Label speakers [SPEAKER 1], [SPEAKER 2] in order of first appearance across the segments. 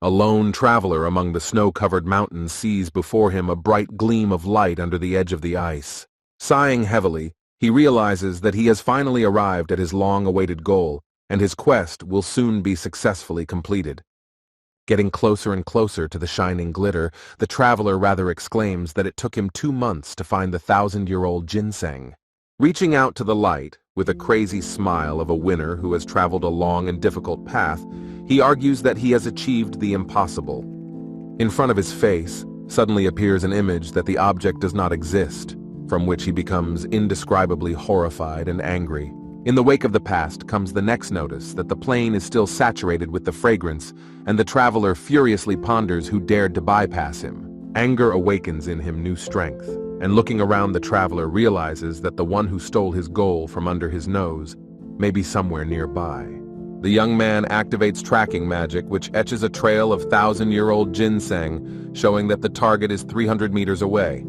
[SPEAKER 1] A lone traveler among the snow-covered mountains sees before him a bright gleam of light under the edge of the ice. Sighing heavily, he realizes that he has finally arrived at his long-awaited goal, and his quest will soon be successfully completed. Getting closer and closer to the shining glitter, the traveler rather exclaims that it took him 2 months to find the 1,000-year-old ginseng. Reaching out to the light, with a crazy smile of a winner who has traveled a long and difficult path, he argues that he has achieved the impossible. In front of his face, suddenly appears an image that the object does not exist, from which he becomes indescribably horrified and angry. In the wake of the past comes the next notice that the plain is still saturated with the fragrance, and the traveler furiously ponders who dared to bypass him. Anger awakens in him new strength, and looking around the traveler realizes that the one who stole his goal from under his nose may be somewhere nearby. The young man activates tracking magic, which etches a trail of 1,000-year-old ginseng, showing that the target is 300 meters away.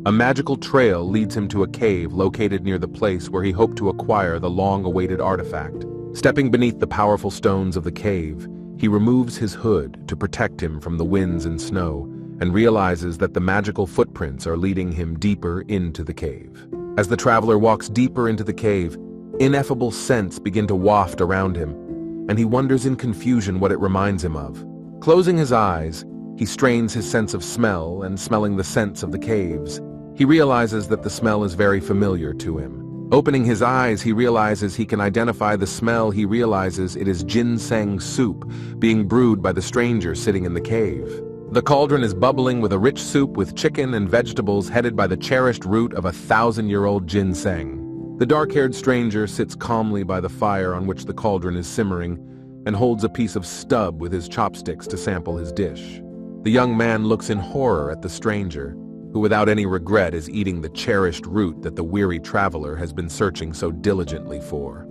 [SPEAKER 1] A magical trail leads him to a cave located near the place where he hoped to acquire the long-awaited artifact. Stepping beneath the powerful stones of the cave, he removes his hood to protect him from the winds and snow, and realizes that the magical footprints are leading him deeper into the cave. As the traveler walks deeper into the cave, ineffable scents begin to waft around him, and he wonders in confusion what it reminds him of. Closing his eyes, he strains his sense of smell, and smelling the scents of the caves, he realizes that the smell is very familiar to him. Opening his eyes, he realizes he can identify the smell. He realizes it is ginseng soup being brewed by the stranger sitting in the cave. The cauldron is bubbling with a rich soup with chicken and vegetables headed by the cherished root of a 1,000-year-old ginseng. The dark-haired stranger sits calmly by the fire on which the cauldron is simmering and holds a piece of stub with his chopsticks to sample his dish. The young man looks in horror at the stranger, who without any regret is eating the cherished root that the weary traveler has been searching so diligently for.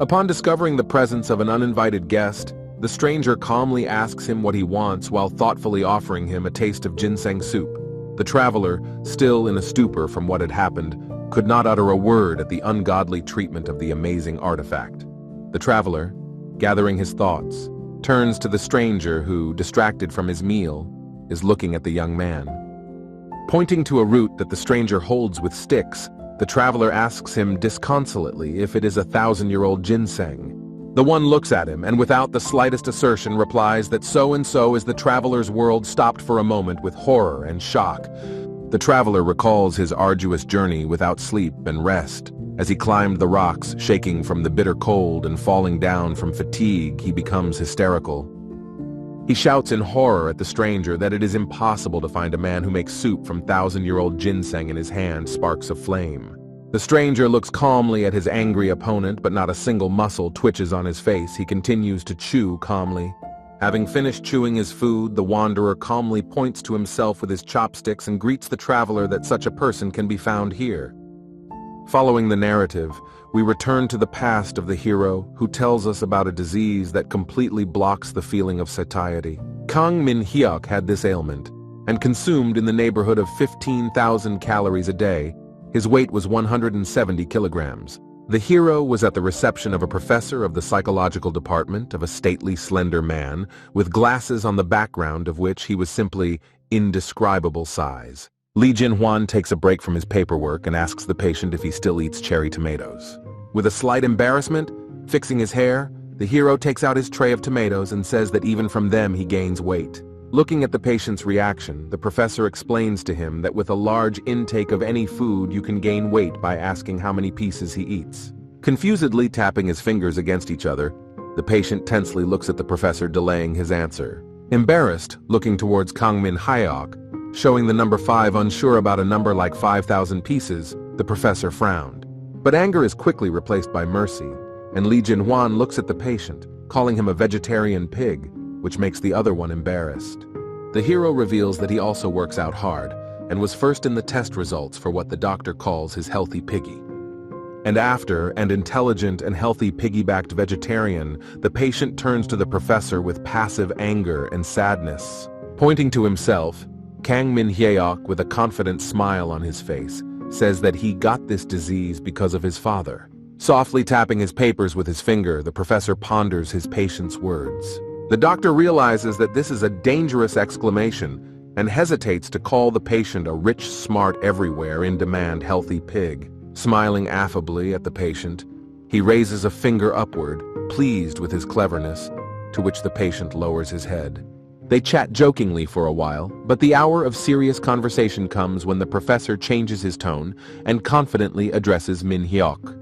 [SPEAKER 1] Upon discovering the presence of an uninvited guest, the stranger calmly asks him what he wants while thoughtfully offering him a taste of ginseng soup. The traveler, still in a stupor from what had happened, could not utter a word at the ungodly treatment of the amazing artifact. The traveler, gathering his thoughts, turns to the stranger who, distracted from his meal, is looking at the young man. Pointing to a root that the stranger holds with sticks, the traveler asks him disconsolately if it is a 1,000-year-old ginseng. The one looks at him and without the slightest assertion replies that so and so is the traveler's world stopped for a moment with horror and shock. The traveler recalls his arduous journey without sleep and rest. As he climbed the rocks, shaking from the bitter cold and falling down from fatigue, he becomes hysterical. He shouts in horror at the stranger that it is impossible to find a man who makes soup from 1,000-year-old ginseng in his hand, sparks of flame. The stranger looks calmly at his angry opponent, but not a single muscle twitches on his face. He continues to chew calmly. Having finished chewing his food, the wanderer calmly points to himself with his chopsticks and greets the traveler that such a person can be found here. Following the narrative, we return to the past of the hero, who tells us about a disease that completely blocks the feeling of satiety. Kang Min-hyuk had this ailment, and consumed in the neighborhood of 15,000 calories a day. His weight was 170 kilograms. The hero was at the reception of a professor of the psychological department of a stately, slender man, with glasses on the background of which he was simply indescribable size. Lee Jin-hwan takes a break from his paperwork and asks the patient if he still eats cherry tomatoes. With a slight embarrassment, fixing his hair, the hero takes out his tray of tomatoes and says that even from them he gains weight. Looking at the patient's reaction, the professor explains to him that with a large intake of any food you can gain weight by asking how many pieces he eats. Confusedly tapping his fingers against each other, the patient tensely looks at the professor, delaying his answer. Embarrassed, looking towards Kang Min-hyuk, showing the number 5, unsure about a number like 5,000 pieces, the professor frowned. But anger is quickly replaced by mercy, and Lee Jin-hwan looks at the patient, calling him a vegetarian pig, which makes the other one embarrassed. The hero reveals that he also works out hard, and was first in the test results for what the doctor calls his healthy piggy. And after an intelligent and healthy piggy-backed vegetarian, the patient turns to the professor with passive anger and sadness. Pointing to himself, Kang Min-hyuk, with a confident smile on his face, says that he got this disease because of his father. Softly tapping his papers with his finger, the professor ponders his patient's words. The doctor realizes that this is a dangerous exclamation and hesitates to call the patient a rich, smart, everywhere, in-demand, healthy pig. Smiling affably at the patient, he raises a finger upward, pleased with his cleverness, to which the patient lowers his head. They chat jokingly for a while, but the hour of serious conversation comes when the professor changes his tone and confidently addresses Min Hyuk.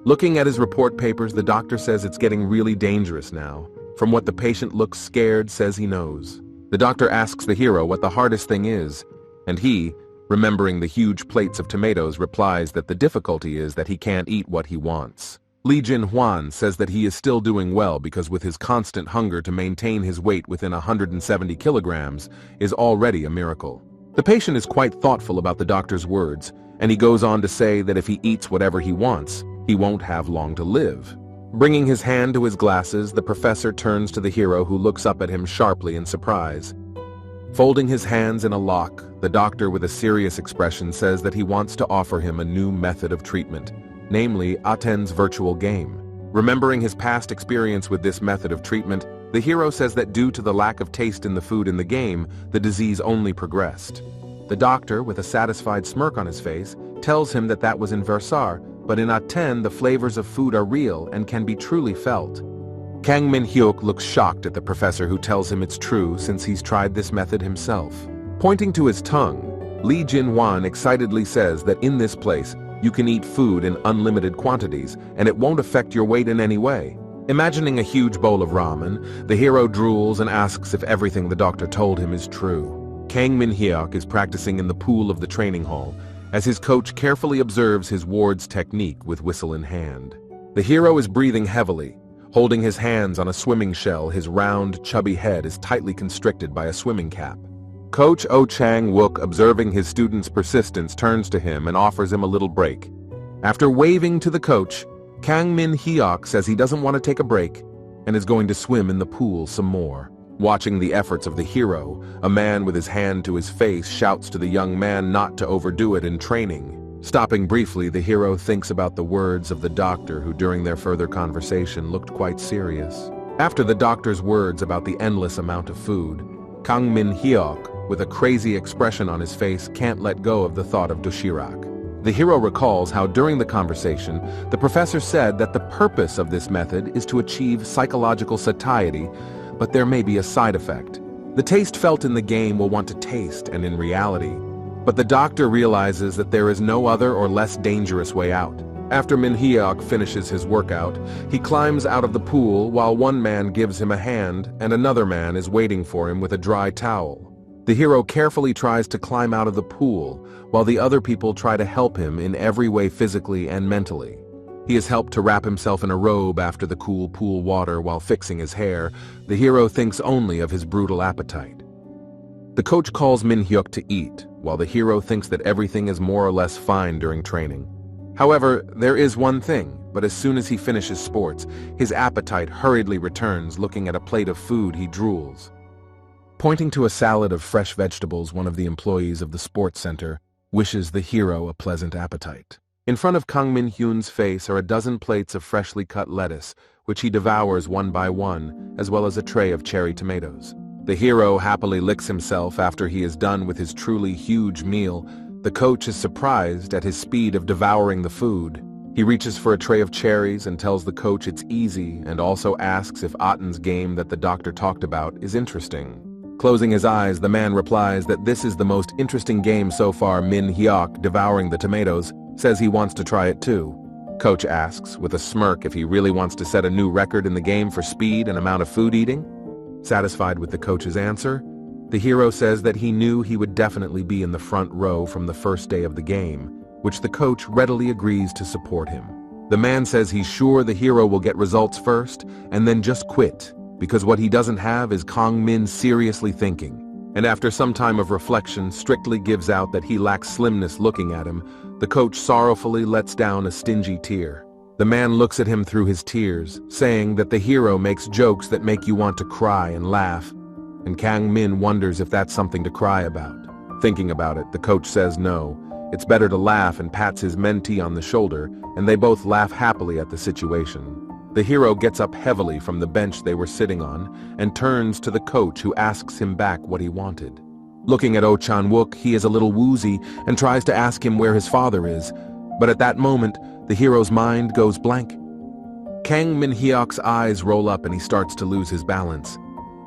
[SPEAKER 1] Looking at his report papers, the doctor says it's getting really dangerous now. From what the patient looks scared, says he knows. The doctor asks the hero what the hardest thing is, and he, remembering the huge plates of tomatoes, replies that the difficulty is that he can't eat what he wants. Li Jinhuan says that he is still doing well because with his constant hunger to maintain his weight within 170 kilograms is already a miracle. The patient is quite thoughtful about the doctor's words, and he goes on to say that if he eats whatever he wants, he won't have long to live. Bringing his hand to his glasses, the professor turns to the hero, who looks up at him sharply in surprise. Folding his hands in a lock, the doctor with a serious expression says that he wants to offer him a new method of treatment, namely Aten's virtual game. Remembering his past experience with this method of treatment, the hero says that due to the lack of taste in the food in the game, the disease only progressed. The doctor, with a satisfied smirk on his face, tells him that that was in Versar, but in Aten the flavors of food are real and can be truly felt. Kang Min-hyuk looks shocked at the professor, who tells him it's true since he's tried this method himself. Pointing to his tongue, Li Jinhuan excitedly says that in this place, you can eat food in unlimited quantities, and it won't affect your weight in any way. Imagining a huge bowl of ramen, the hero drools and asks if everything the doctor told him is true. Kang Min-hyuk is practicing in the pool of the training hall, as his coach carefully observes his ward's technique with whistle in hand. The hero is breathing heavily. Holding his hands on a swimming shell, his round, chubby head is tightly constricted by a swimming cap. Coach Oh Chang-wook, observing his student's persistence, turns to him and offers him a little break. After waving to the coach, Kang Min-hyuk says he doesn't want to take a break and is going to swim in the pool some more. Watching the efforts of the hero, a man with his hand to his face shouts to the young man not to overdo it in training. Stopping briefly, the hero thinks about the words of the doctor, who during their further conversation looked quite serious. After the doctor's words about the endless amount of food, Kang Min-hyuk, with a crazy expression on his face, can't let go of the thought of doshirak. The hero recalls how during the conversation, the professor said that the purpose of this method is to achieve psychological satiety, but there may be a side effect. The taste felt in the game will want to taste and in reality. But the doctor realizes that there is no other or less dangerous way out. After Min-hyuk finishes his workout, he climbs out of the pool while one man gives him a hand and another man is waiting for him with a dry towel. The hero carefully tries to climb out of the pool while the other people try to help him in every way, physically and mentally. He is helped to wrap himself in a robe after the cool pool water while fixing his hair. The hero thinks only of his brutal appetite. The coach calls Min-hyuk to eat, while the hero thinks that everything is more or less fine during training. However, there is one thing, but as soon as he finishes sports, his appetite hurriedly returns. Looking at a plate of food, he drools. Pointing to a salad of fresh vegetables, one of the employees of the sports center wishes the hero a pleasant appetite. In front of Kang Min-hyun's face are a dozen plates of freshly cut lettuce, which he devours one by one, as well as a tray of cherry tomatoes. The hero happily licks himself after he is done with his truly huge meal. The coach is surprised at his speed of devouring the food. He reaches for a tray of cherries and tells the coach it's easy, and also asks if Aten's game that the doctor talked about is interesting. Closing his eyes, the man replies that this is the most interesting game so far. Min-hyuk, devouring the tomatoes, says he wants to try it too. Coach asks, with a smirk, if he really wants to set a new record in the game for speed and amount of food eating. Satisfied with the coach's answer, the hero says that he knew he would definitely be in the front row from the first day of the game, which the coach readily agrees to support him. The man says he's sure the hero will get results first and then just quit, because what he doesn't have is Kang Min seriously thinking. And after some time of reflection, strictly gives out that he lacks slimness. Looking at him, the coach sorrowfully lets down a stingy tear. The man looks at him through his tears, saying that the hero makes jokes that make you want to cry and laugh, and Kang Min wonders if that's something to cry about. Thinking about it, the coach says no, it's better to laugh, and pats his mentee on the shoulder, and they both laugh happily at the situation. The hero gets up heavily from the bench they were sitting on and turns to the coach, who asks him back what he wanted. Looking at Oh Chan-wook, he is a little woozy and tries to ask him where his father is, but at that moment, the hero's mind goes blank. Kang Min-hyuk's eyes roll up and he starts to lose his balance.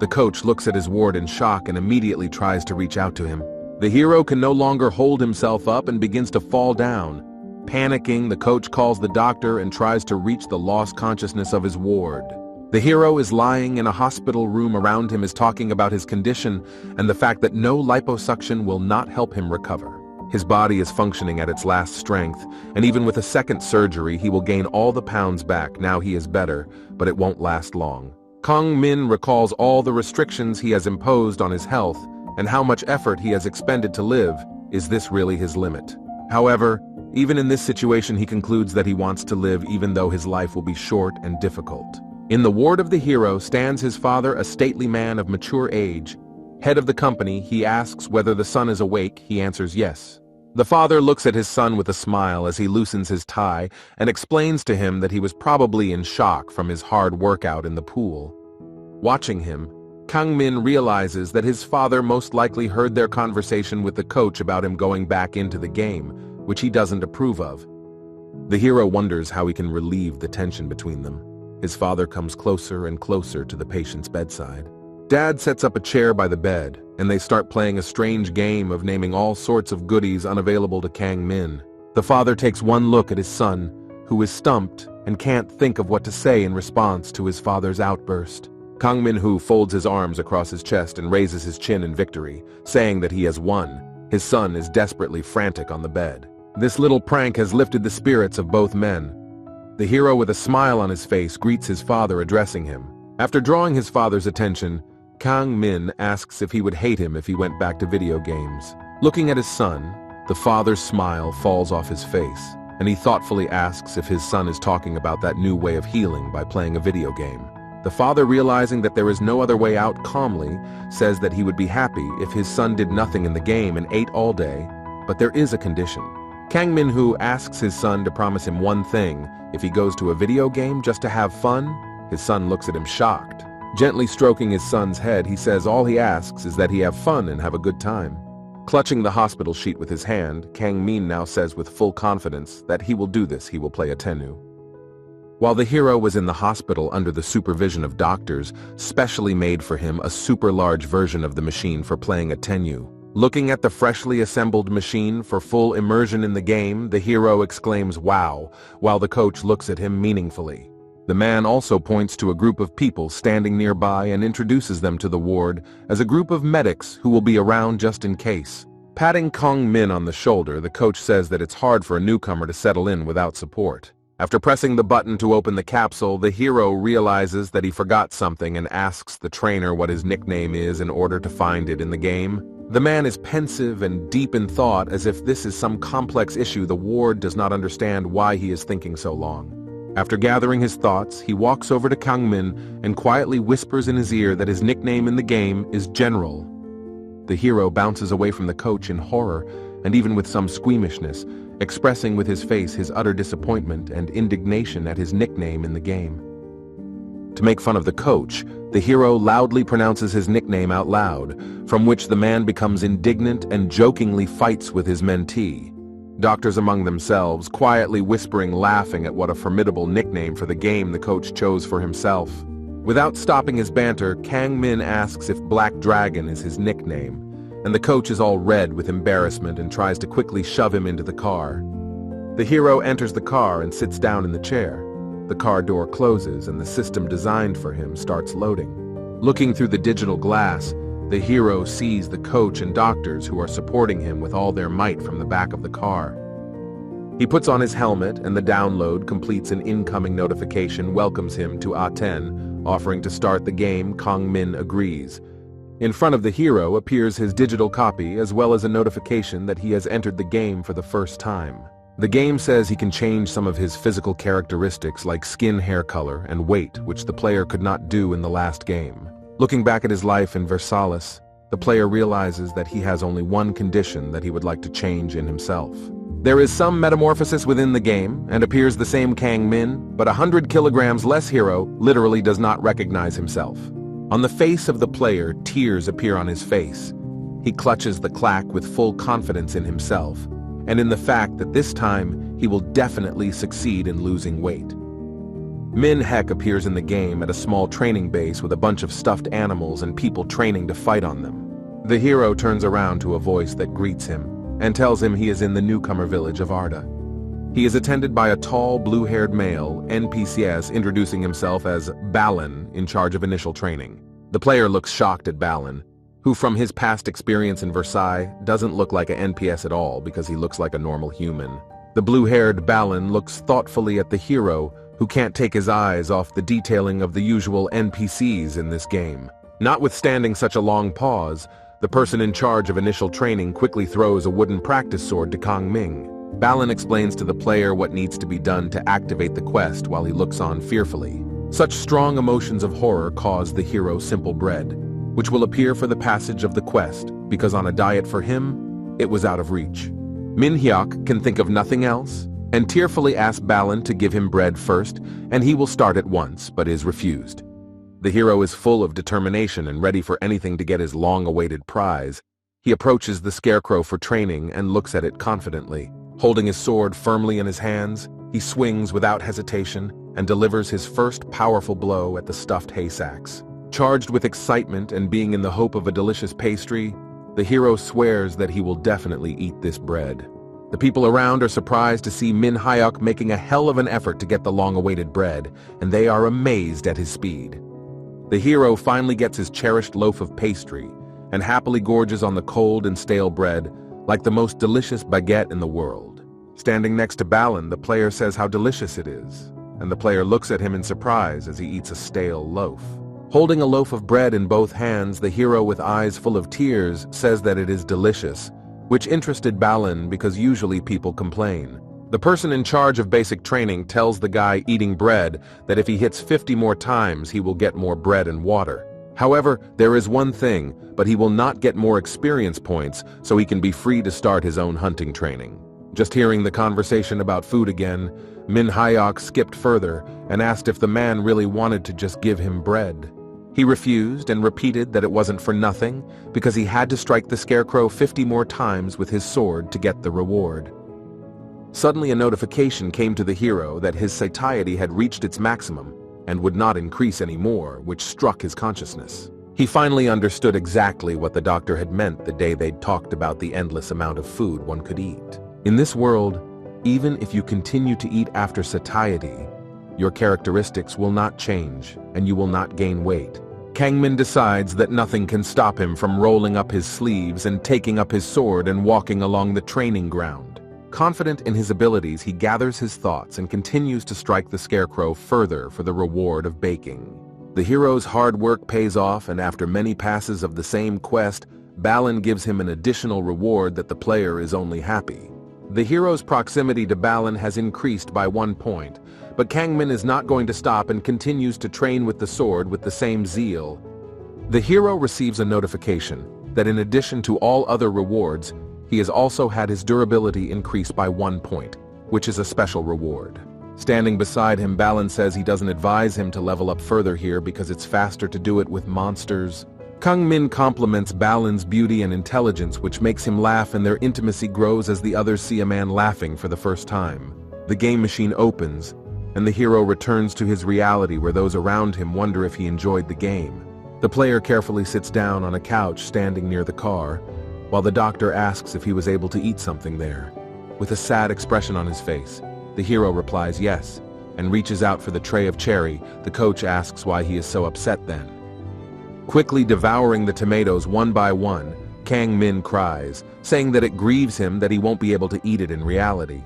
[SPEAKER 1] The coach looks at his ward in shock and immediately tries to reach out to him. The hero can no longer hold himself up and begins to fall down. Panicking, the coach calls the doctor and tries to reach the lost consciousness of his ward. The hero is lying in a hospital room. Around him is talking about his condition and the fact that no liposuction will not help him recover. His body is functioning at its last strength, and even with a second surgery, he will gain all the pounds back. Now he is better, but it won't last long. Kang Min recalls all the restrictions he has imposed on his health and how much effort he has expended to live. Is this really his limit? However, even in this situation, he concludes that he wants to live even though his life will be short and difficult. In the ward of the hero stands his father, a stately man of mature age. Head of the company, he asks whether the son is awake. He answers yes. The father looks at his son with a smile as he loosens his tie and explains to him that he was probably in shock from his hard workout in the pool. Watching him, Kang Min realizes that his father most likely heard their conversation with the coach about him going back into the game, which he doesn't approve of. The hero wonders how he can relieve the tension between them. His father comes closer and closer to the patient's bedside. Dad sets up a chair by the bed, and they start playing a strange game of naming all sorts of goodies unavailable to Kang Min. The father takes one look at his son, who is stumped and can't think of what to say in response to his father's outburst. Kang Min-hoo folds his arms across his chest and raises his chin in victory, saying that he has won. His son is desperately frantic on the bed. This little prank has lifted the spirits of both men. The hero, with a smile on his face, greets his father, addressing him. After drawing his father's attention, Kang Min asks if he would hate him if he went back to video games. Looking at his son, the father's smile falls off his face, and he thoughtfully asks if his son is talking about that new way of healing by playing a video game. The father, realizing that there is no other way out, calmly says that he would be happy if his son did nothing in the game and ate all day, but there is a condition. Kang Min-hoo asks his son to promise him one thing: if he goes to a video game just to have fun. His son looks at him shocked. Gently stroking his son's head, he says all he asks is that he have fun and have a good time. Clutching the hospital sheet with his hand, Kang Min now says with full confidence that he will do this. He will play a tennu. While the hero was in the hospital under the supervision of doctors, specially made for him a super large version of the machine for playing a tennu. Looking at the freshly assembled machine for full immersion in the game, the hero exclaims "Wow," while the coach looks at him meaningfully. The man also points to a group of people standing nearby and introduces them to the ward as a group of medics who will be around just in case. Patting Kang Min on the shoulder, the coach says that it's hard for a newcomer to settle in without support. After pressing the button to open the capsule, the hero realizes that he forgot something and asks the trainer what his nickname is in order to find it in the game. The man is pensive and deep in thought, as if this is some complex issue the ward does not understand why he is thinking so long. After gathering his thoughts, he walks over to Kang Min and quietly whispers in his ear that his nickname in the game is General. The hero bounces away from the coach in horror and even with some squeamishness, expressing with his face his utter disappointment and indignation at his nickname in the game. To make fun of the coach, the hero loudly pronounces his nickname out loud, from which the man becomes indignant and jokingly fights with his mentee. Doctors among themselves, quietly whispering, laughing at what a formidable nickname for the game the coach chose for himself. Without stopping his banter, Kang Min asks if Black Dragon is his nickname, and the coach is all red with embarrassment and tries to quickly shove him into the car. The hero enters the car and sits down in the chair. The car door closes and the system designed for him starts loading. Looking through the digital glass, the hero sees the coach and doctors who are supporting him with all their might from the back of the car. He puts on his helmet and the download completes. An incoming notification welcomes him to A10, offering to start the game. Kang Min agrees. In front of the hero appears his digital copy as well as a notification that he has entered the game for the first time. The game says he can change some of his physical characteristics like skin, hair color, and weight, which the player could not do in the last game. Looking back at his life in Versailles, the player realizes that he has only one condition that he would like to change in himself. There is some metamorphosis within the game, and appears the same Kang Min, but 100 kilograms less hero literally does not recognize himself. On the face of the player, tears appear on his face. He clutches the clack with full confidence in himself, and in the fact that this time he will definitely succeed in losing weight. Min Hek appears in the game at a small training base with a bunch of stuffed animals and people training to fight on them. The hero turns around to a voice that greets him and tells him he is in the Newcomer village of Arda. He is attended by a tall, blue-haired male, NPCs, introducing himself as Balin, in charge of initial training. The player looks shocked at Balin, who from his past experience in Versailles doesn't look like an NPS at all because he looks like a normal human. The blue-haired Balin looks thoughtfully at the hero, who can't take his eyes off the detailing of the usual NPCs in this game. Notwithstanding such a long pause, the person in charge of initial training quickly throws a wooden practice sword to Kang Ming. Balin explains to the player what needs to be done to activate the quest while he looks on fearfully. Such strong emotions of horror cause the hero simple bread, which will appear for the passage of the quest, because on a diet for him, it was out of reach. Min Hyuk can think of nothing else, and tearfully asks Balin to give him bread first, and he will start at once, but is refused. The hero is full of determination and ready for anything to get his long-awaited prize. He approaches the scarecrow for training and looks at it confidently. Holding his sword firmly in his hands, he swings without hesitation and delivers his first powerful blow at the stuffed hay sacks. Charged with excitement and being in the hope of a delicious pastry, the hero swears that he will definitely eat this bread. The people around are surprised to see Min Hyuk making a hell of an effort to get the long-awaited bread, and they are amazed at his speed. The hero finally gets his cherished loaf of pastry and happily gorges on the cold and stale bread like the most delicious baguette in the world. Standing next to Balin, the player says how delicious it is, and the player looks at him in surprise as he eats a stale loaf. Holding a loaf of bread in both hands, the hero with eyes full of tears says that it is delicious, which interested Balin because usually people complain. The person in charge of basic training tells the guy eating bread that if he hits 50 more times, he will get more bread and water. However, there is one thing, but he will not get more experience points, so he can be free to start his own hunting training. Just hearing the conversation about food again, Min Hyuk skipped further and asked if the man really wanted to just give him bread. He refused and repeated that it wasn't for nothing, because he had to strike the scarecrow 50 more times with his sword to get the reward. Suddenly a notification came to the hero that his satiety had reached its maximum and would not increase anymore, which struck his consciousness. He finally understood exactly what the doctor had meant the day they'd talked about the endless amount of food one could eat. In this world, even if you continue to eat after satiety, your characteristics will not change and you will not gain weight. Kang Min decides that nothing can stop him from rolling up his sleeves and taking up his sword and walking along the training ground. Confident in his abilities, he gathers his thoughts and continues to strike the scarecrow further for the reward of baking. The hero's hard work pays off, and after many passes of the same quest, Balin gives him an additional reward that the player is only happy. The hero's proximity to Balin has increased by 1 point, but Kang Min is not going to stop and continues to train with the sword with the same zeal. The hero receives a notification that in addition to all other rewards, he has also had his durability increased by 1 point, which is a special reward. Standing beside him, Balin says he doesn't advise him to level up further here because it's faster to do it with monsters. Kang Min compliments Balin's beauty and intelligence, which makes him laugh, and their intimacy grows as the others see a man laughing for the first time. The game machine opens, and the hero returns to his reality where those around him wonder if he enjoyed the game. The player carefully sits down on a couch standing near the car, while the doctor asks if he was able to eat something there. With a sad expression on his face, the hero replies yes, and reaches out for the tray of cherry. The coach asks why he is so upset then. Quickly devouring the tomatoes one by one, Kang Min cries, saying that it grieves him that he won't be able to eat it in reality.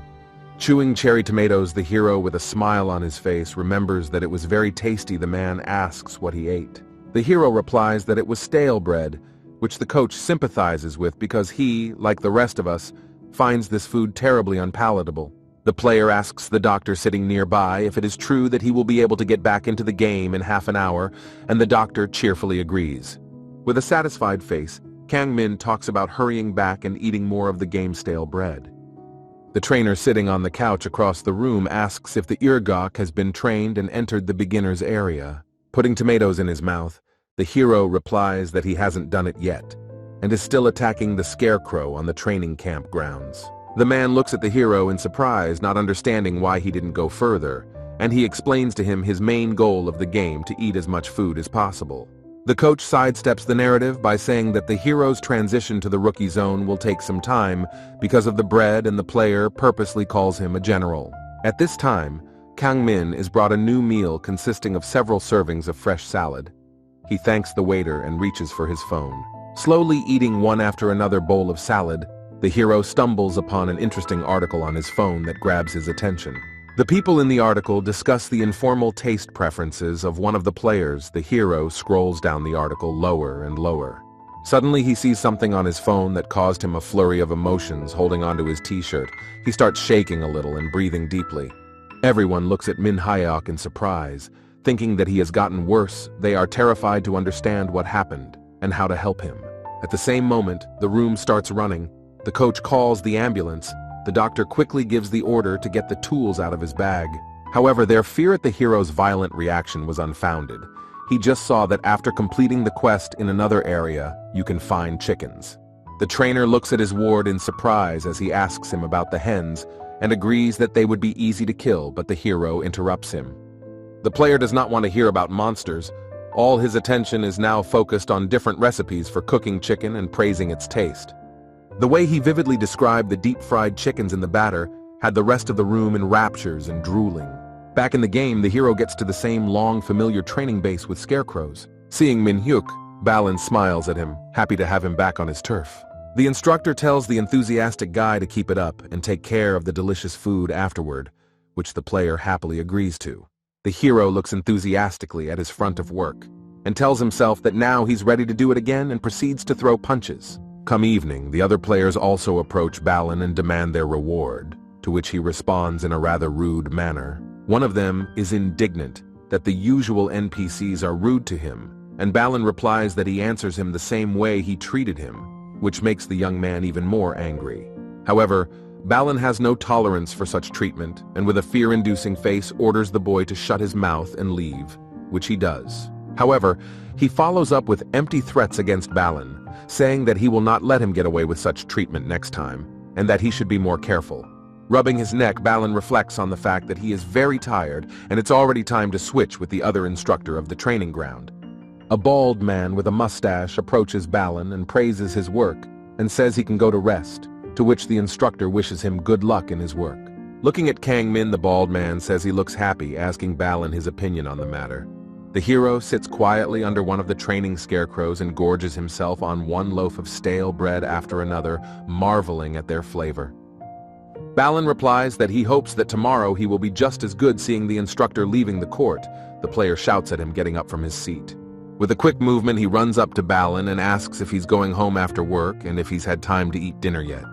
[SPEAKER 1] Chewing cherry tomatoes, the hero, with a smile on his face, remembers that it was very tasty. The man asks what he ate. The hero replies that it was stale bread, which the coach sympathizes with because he, like the rest of us, finds this food terribly unpalatable. The player asks the doctor sitting nearby if it is true that he will be able to get back into the game in half an hour, and the doctor cheerfully agrees. With a satisfied face, Kang Min talks about hurrying back and eating more of the game stale bread. The trainer sitting on the couch across the room asks if the Irgok has been trained and entered the beginner's area. Putting tomatoes in his mouth, the hero replies that he hasn't done it yet, and is still attacking the scarecrow on the training camp grounds. The man looks at the hero in surprise, not understanding why he didn't go further, and he explains to him his main goal of the game to eat as much food as possible. The coach sidesteps the narrative by saying that the hero's transition to the rookie zone will take some time because of the bread, and the player purposely calls him a general. At this time, Kang Min is brought a new meal consisting of several servings of fresh salad. He thanks the waiter and reaches for his phone. Slowly eating one after another bowl of salad, the hero stumbles upon an interesting article on his phone that grabs his attention. The people in the article discuss the informal taste preferences of one of the players. The hero scrolls down the article lower and lower. Suddenly he sees something on his phone that caused him a flurry of emotions. Holding onto his t-shirt, he starts shaking a little and breathing deeply. Everyone looks at Min Hyok in surprise, thinking that he has gotten worse. They are terrified to understand what happened and how to help him. At the same moment, the room starts running. The coach calls the ambulance. The doctor quickly gives the order to get the tools out of his bag. However, their fear at the hero's violent reaction was unfounded. He just saw that after completing the quest in another area, you can find chickens. The trainer looks at his ward in surprise as he asks him about the hens and agrees that they would be easy to kill, but the hero interrupts him. The player does not want to hear about monsters. All his attention is now focused on different recipes for cooking chicken and praising its taste. The way he vividly described the deep-fried chickens in the batter had the rest of the room in raptures and drooling. Back in the game, the hero gets to the same long, familiar training base with scarecrows. Seeing Min Hyuk, Balin smiles at him, happy to have him back on his turf. The instructor tells the enthusiastic guy to keep it up and take care of the delicious food afterward, which the player happily agrees to. The hero looks enthusiastically at his front of work and tells himself that now he's ready to do it again and proceeds to throw punches. Come evening, the other players also approach Balin and demand their reward, to which he responds in a rather rude manner. One of them is indignant that the usual NPCs are rude to him, and Balin replies that he answers him the same way he treated him, which makes the young man even more angry. However, Balin has no tolerance for such treatment, and with a fear-inducing face orders the boy to shut his mouth and leave, which he does. However, he follows up with empty threats against Balin, saying that he will not let him get away with such treatment next time, and that he should be more careful. Rubbing his neck, Balin reflects on the fact that he is very tired and it's already time to switch with the other instructor of the training ground. A bald man with a mustache approaches Balin and praises his work and says he can go to rest, to which the instructor wishes him good luck in his work. Looking at Kang Min, the bald man says he looks happy, asking Balin his opinion on the matter. The hero sits quietly under one of the training scarecrows and gorges himself on one loaf of stale bread after another, marveling at their flavor. Balin replies that he hopes that tomorrow he will be just as good. Seeing the instructor leaving the court, the player shouts at him, getting up from his seat. With a quick movement, he runs up to Balin and asks if he's going home after work and if he's had time to eat dinner yet.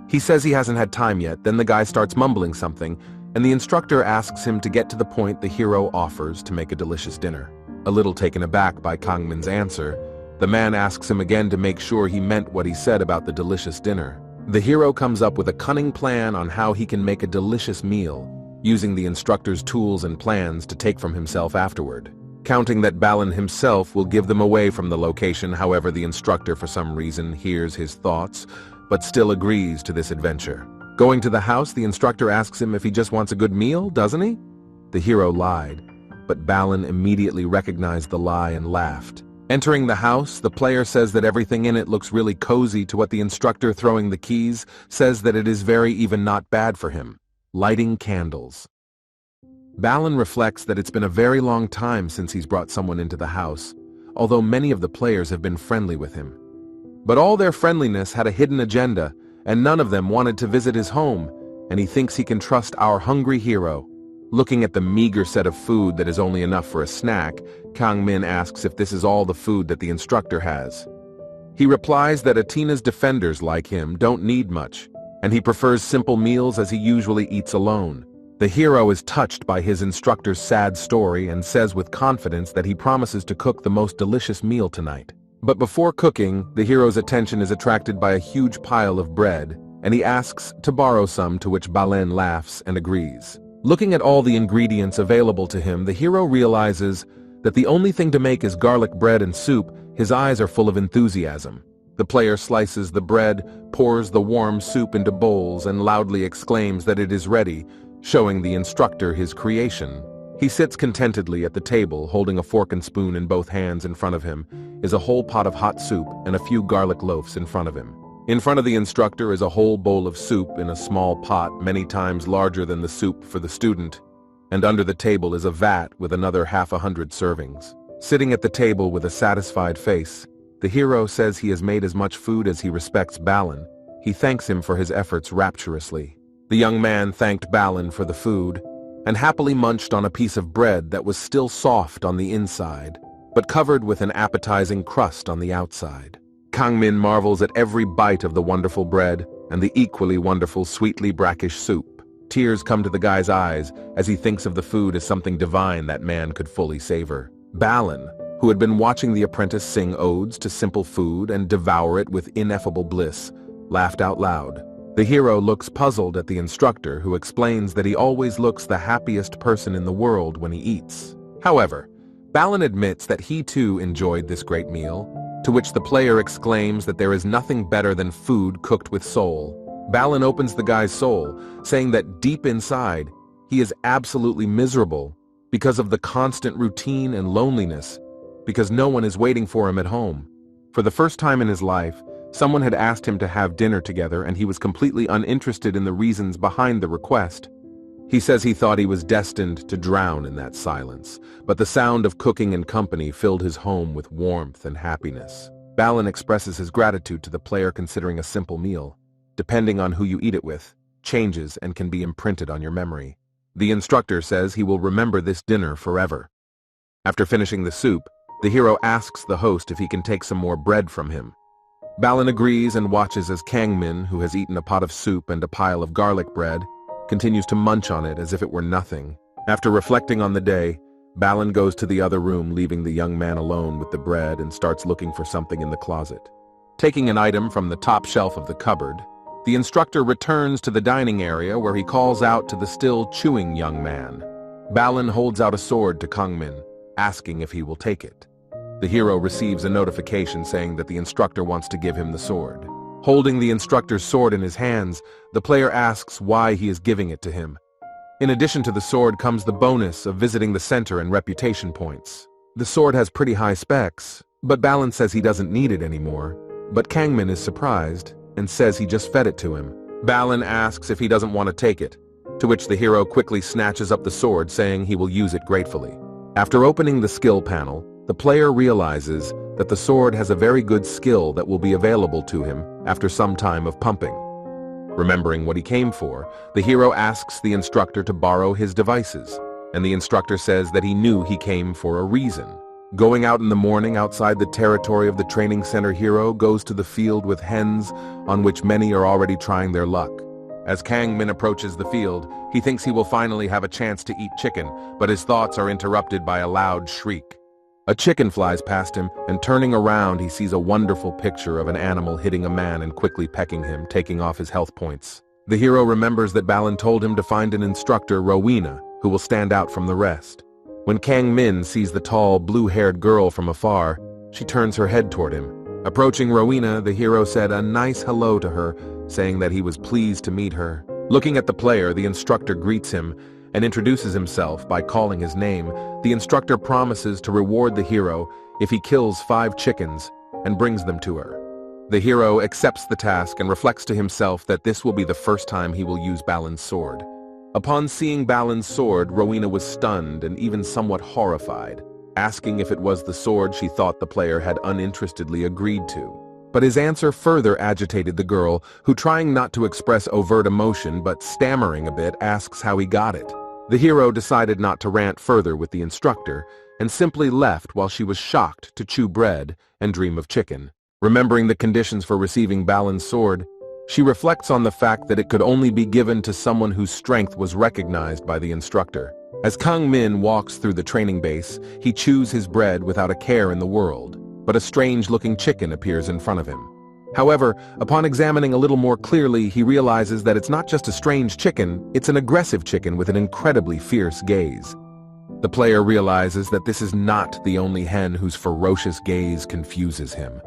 [SPEAKER 1] He says he hasn't had time yet. Then the guy starts mumbling something, and the instructor asks him to get to the point. The hero offers to make a delicious dinner. A little taken aback by Kang Min's answer, the man asks him again to make sure he meant what he said about the delicious dinner. The hero comes up with a cunning plan on how he can make a delicious meal, using the instructor's tools and plans to take from himself afterward. Counting that Balin himself will give them away from the location. However, the instructor for some reason hears his thoughts, but still agrees to this adventure. Going to the house, the instructor asks him if he just wants a good meal, doesn't he? The hero lied, but Balin immediately recognized the lie and laughed. Entering the house, the player says that everything in it looks really cozy, to what the instructor, throwing the keys, says that it is very even not bad for him. Lighting candles. Balin reflects that it's been a very long time since he's brought someone into the house, although many of the players have been friendly with him. But all their friendliness had a hidden agenda, and none of them wanted to visit his home, and he thinks he can trust our hungry hero. Looking at the meager set of food that is only enough for a snack, Kang Min asks if this is all the food that the instructor has. He replies that Atina's defenders like him don't need much, and he prefers simple meals as he usually eats alone. The hero is touched by his instructor's sad story and says with confidence that he promises to cook the most delicious meal tonight. But before cooking, the hero's attention is attracted by a huge pile of bread, and he asks to borrow some, to which Balen laughs and agrees. Looking at all the ingredients available to him, the hero realizes that the only thing to make is garlic bread and soup. His eyes are full of enthusiasm. The player slices the bread, pours the warm soup into bowls, and loudly exclaims that it is ready, showing the instructor his creation. He sits contentedly at the table, holding a fork and spoon in both hands. In front of him is a whole pot of hot soup and a few garlic loaves in front of him. In front of the instructor is a whole bowl of soup in a small pot many times larger than the soup for the student, and under the table is a vat with another 100 servings. Sitting at the table with a satisfied face, the hero says he has made as much food as he respects Balen. He thanks him for his efforts rapturously. The young man thanked Balen for the food, and happily munched on a piece of bread that was still soft on the inside, but covered with an appetizing crust on the outside. Kangmin marvels at every bite of the wonderful bread and the equally wonderful sweetly brackish soup. Tears come to the guy's eyes as he thinks of the food as something divine that man could fully savor. Balen, who had been watching the apprentice sing odes to simple food and devour it with ineffable bliss, laughed out loud. The hero looks puzzled at the instructor, who explains that he always looks the happiest person in the world when he eats. However, Balen admits that he too enjoyed this great meal, to which the player exclaims that there is nothing better than food cooked with soul. Balen opens the guy's soul, saying that deep inside, he is absolutely miserable because of the constant routine and loneliness, because no one is waiting for him at home. For the first time in his life, someone had asked him to have dinner together, and he was completely uninterested in the reasons behind the request. He says he thought he was destined to drown in that silence, but the sound of cooking and company filled his home with warmth and happiness. Balen expresses his gratitude to the player, considering a simple meal, depending on who you eat it with, changes and can be imprinted on your memory. The instructor says he will remember this dinner forever. After finishing the soup, the hero asks the host if he can take some more bread from him. Balen agrees and watches as Kangmin, who has eaten a pot of soup and a pile of garlic bread, continues to munch on it as if it were nothing. After reflecting on the day, Balen goes to the other room, leaving the young man alone with the bread, and starts looking for something in the closet. Taking an item from the top shelf of the cupboard, the instructor returns to the dining area, where he calls out to the still chewing young man. Balen holds out a sword to Kangmin, asking if he will take it. The hero receives a notification saying that the instructor wants to give him the sword. Holding the instructor's sword in his hands, the player asks why he is giving it to him. In addition to the sword comes the bonus of visiting the center and reputation points. The sword has pretty high specs, but Balen says he doesn't need it anymore. But Kangmin is surprised and says he just fed it to him. Balen asks if he doesn't want to take it, to which the hero quickly snatches up the sword, saying he will use it gratefully. After opening the skill panel, the player realizes that the sword has a very good skill that will be available to him after some time of pumping. Remembering what he came for, the hero asks the instructor to borrow his devices, and the instructor says that he knew he came for a reason. Going out in the morning outside the territory of the training center, hero goes to the field with hens on which many are already trying their luck. As Kangmin approaches the field, he thinks he will finally have a chance to eat chicken, but his thoughts are interrupted by a loud shriek. A chicken flies past him, and turning around he sees a wonderful picture of an animal hitting a man and quickly pecking him, taking off his health points. The hero remembers that Balen told him to find an instructor, Rowena, who will stand out from the rest. When Kangmin sees the tall, blue-haired girl from afar, she turns her head toward him. Approaching Rowena, the hero said a nice hello to her, saying that he was pleased to meet her. Looking at the player, the instructor greets him and introduces himself by calling his name. The instructor promises to reward the hero if he kills 5 chickens and brings them to her. The hero accepts the task and reflects to himself that this will be the first time he will use Balen's sword. Upon seeing Balen's sword, Rowena was stunned and even somewhat horrified, asking if it was the sword she thought the player had uninterestedly agreed to. But his answer further agitated the girl, who, trying not to express overt emotion but stammering a bit, asks how he got it. The hero decided not to rant further with the instructor and simply left while she was shocked to chew bread and dream of chicken. Remembering the conditions for receiving Balen's sword, she reflects on the fact that it could only be given to someone whose strength was recognized by the instructor. As Kangmin walks through the training base, he chews his bread without a care in the world, but a strange-looking chicken appears in front of him. However, upon examining a little more clearly, he realizes that it's not just a strange chicken, it's an aggressive chicken with an incredibly fierce gaze. The player realizes that this is not the only hen whose ferocious gaze confuses him.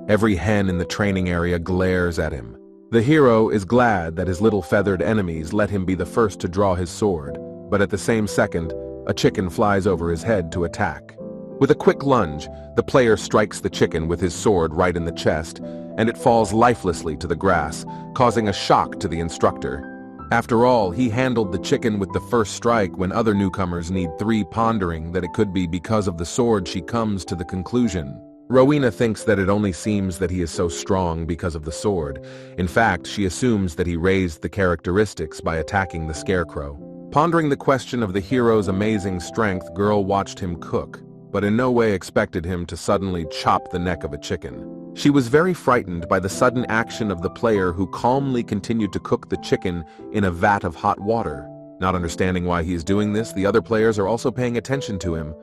[SPEAKER 1] Every hen in the training area glares at him. The hero is glad that his little feathered enemies let him be the first to draw his sword, but at the same second, a chicken flies over his head to attack. With a quick lunge, the player strikes the chicken with his sword right in the chest, and it falls lifelessly to the grass, causing a shock to the instructor. After all, he handled the chicken with the first strike when other newcomers need 3, pondering that it could be because of the sword. She comes to the conclusion. Rowena thinks that it only seems that he is so strong because of the sword. In fact, she assumes that he raised the characteristics by attacking the scarecrow. Pondering the question of the hero's amazing strength, girl watched him cook, but in no way expected him to suddenly chop the neck of a chicken. She was very frightened by the sudden action of the player, who calmly continued to cook the chicken in a vat of hot water. Not understanding why he is doing this, the other players are also paying attention to him,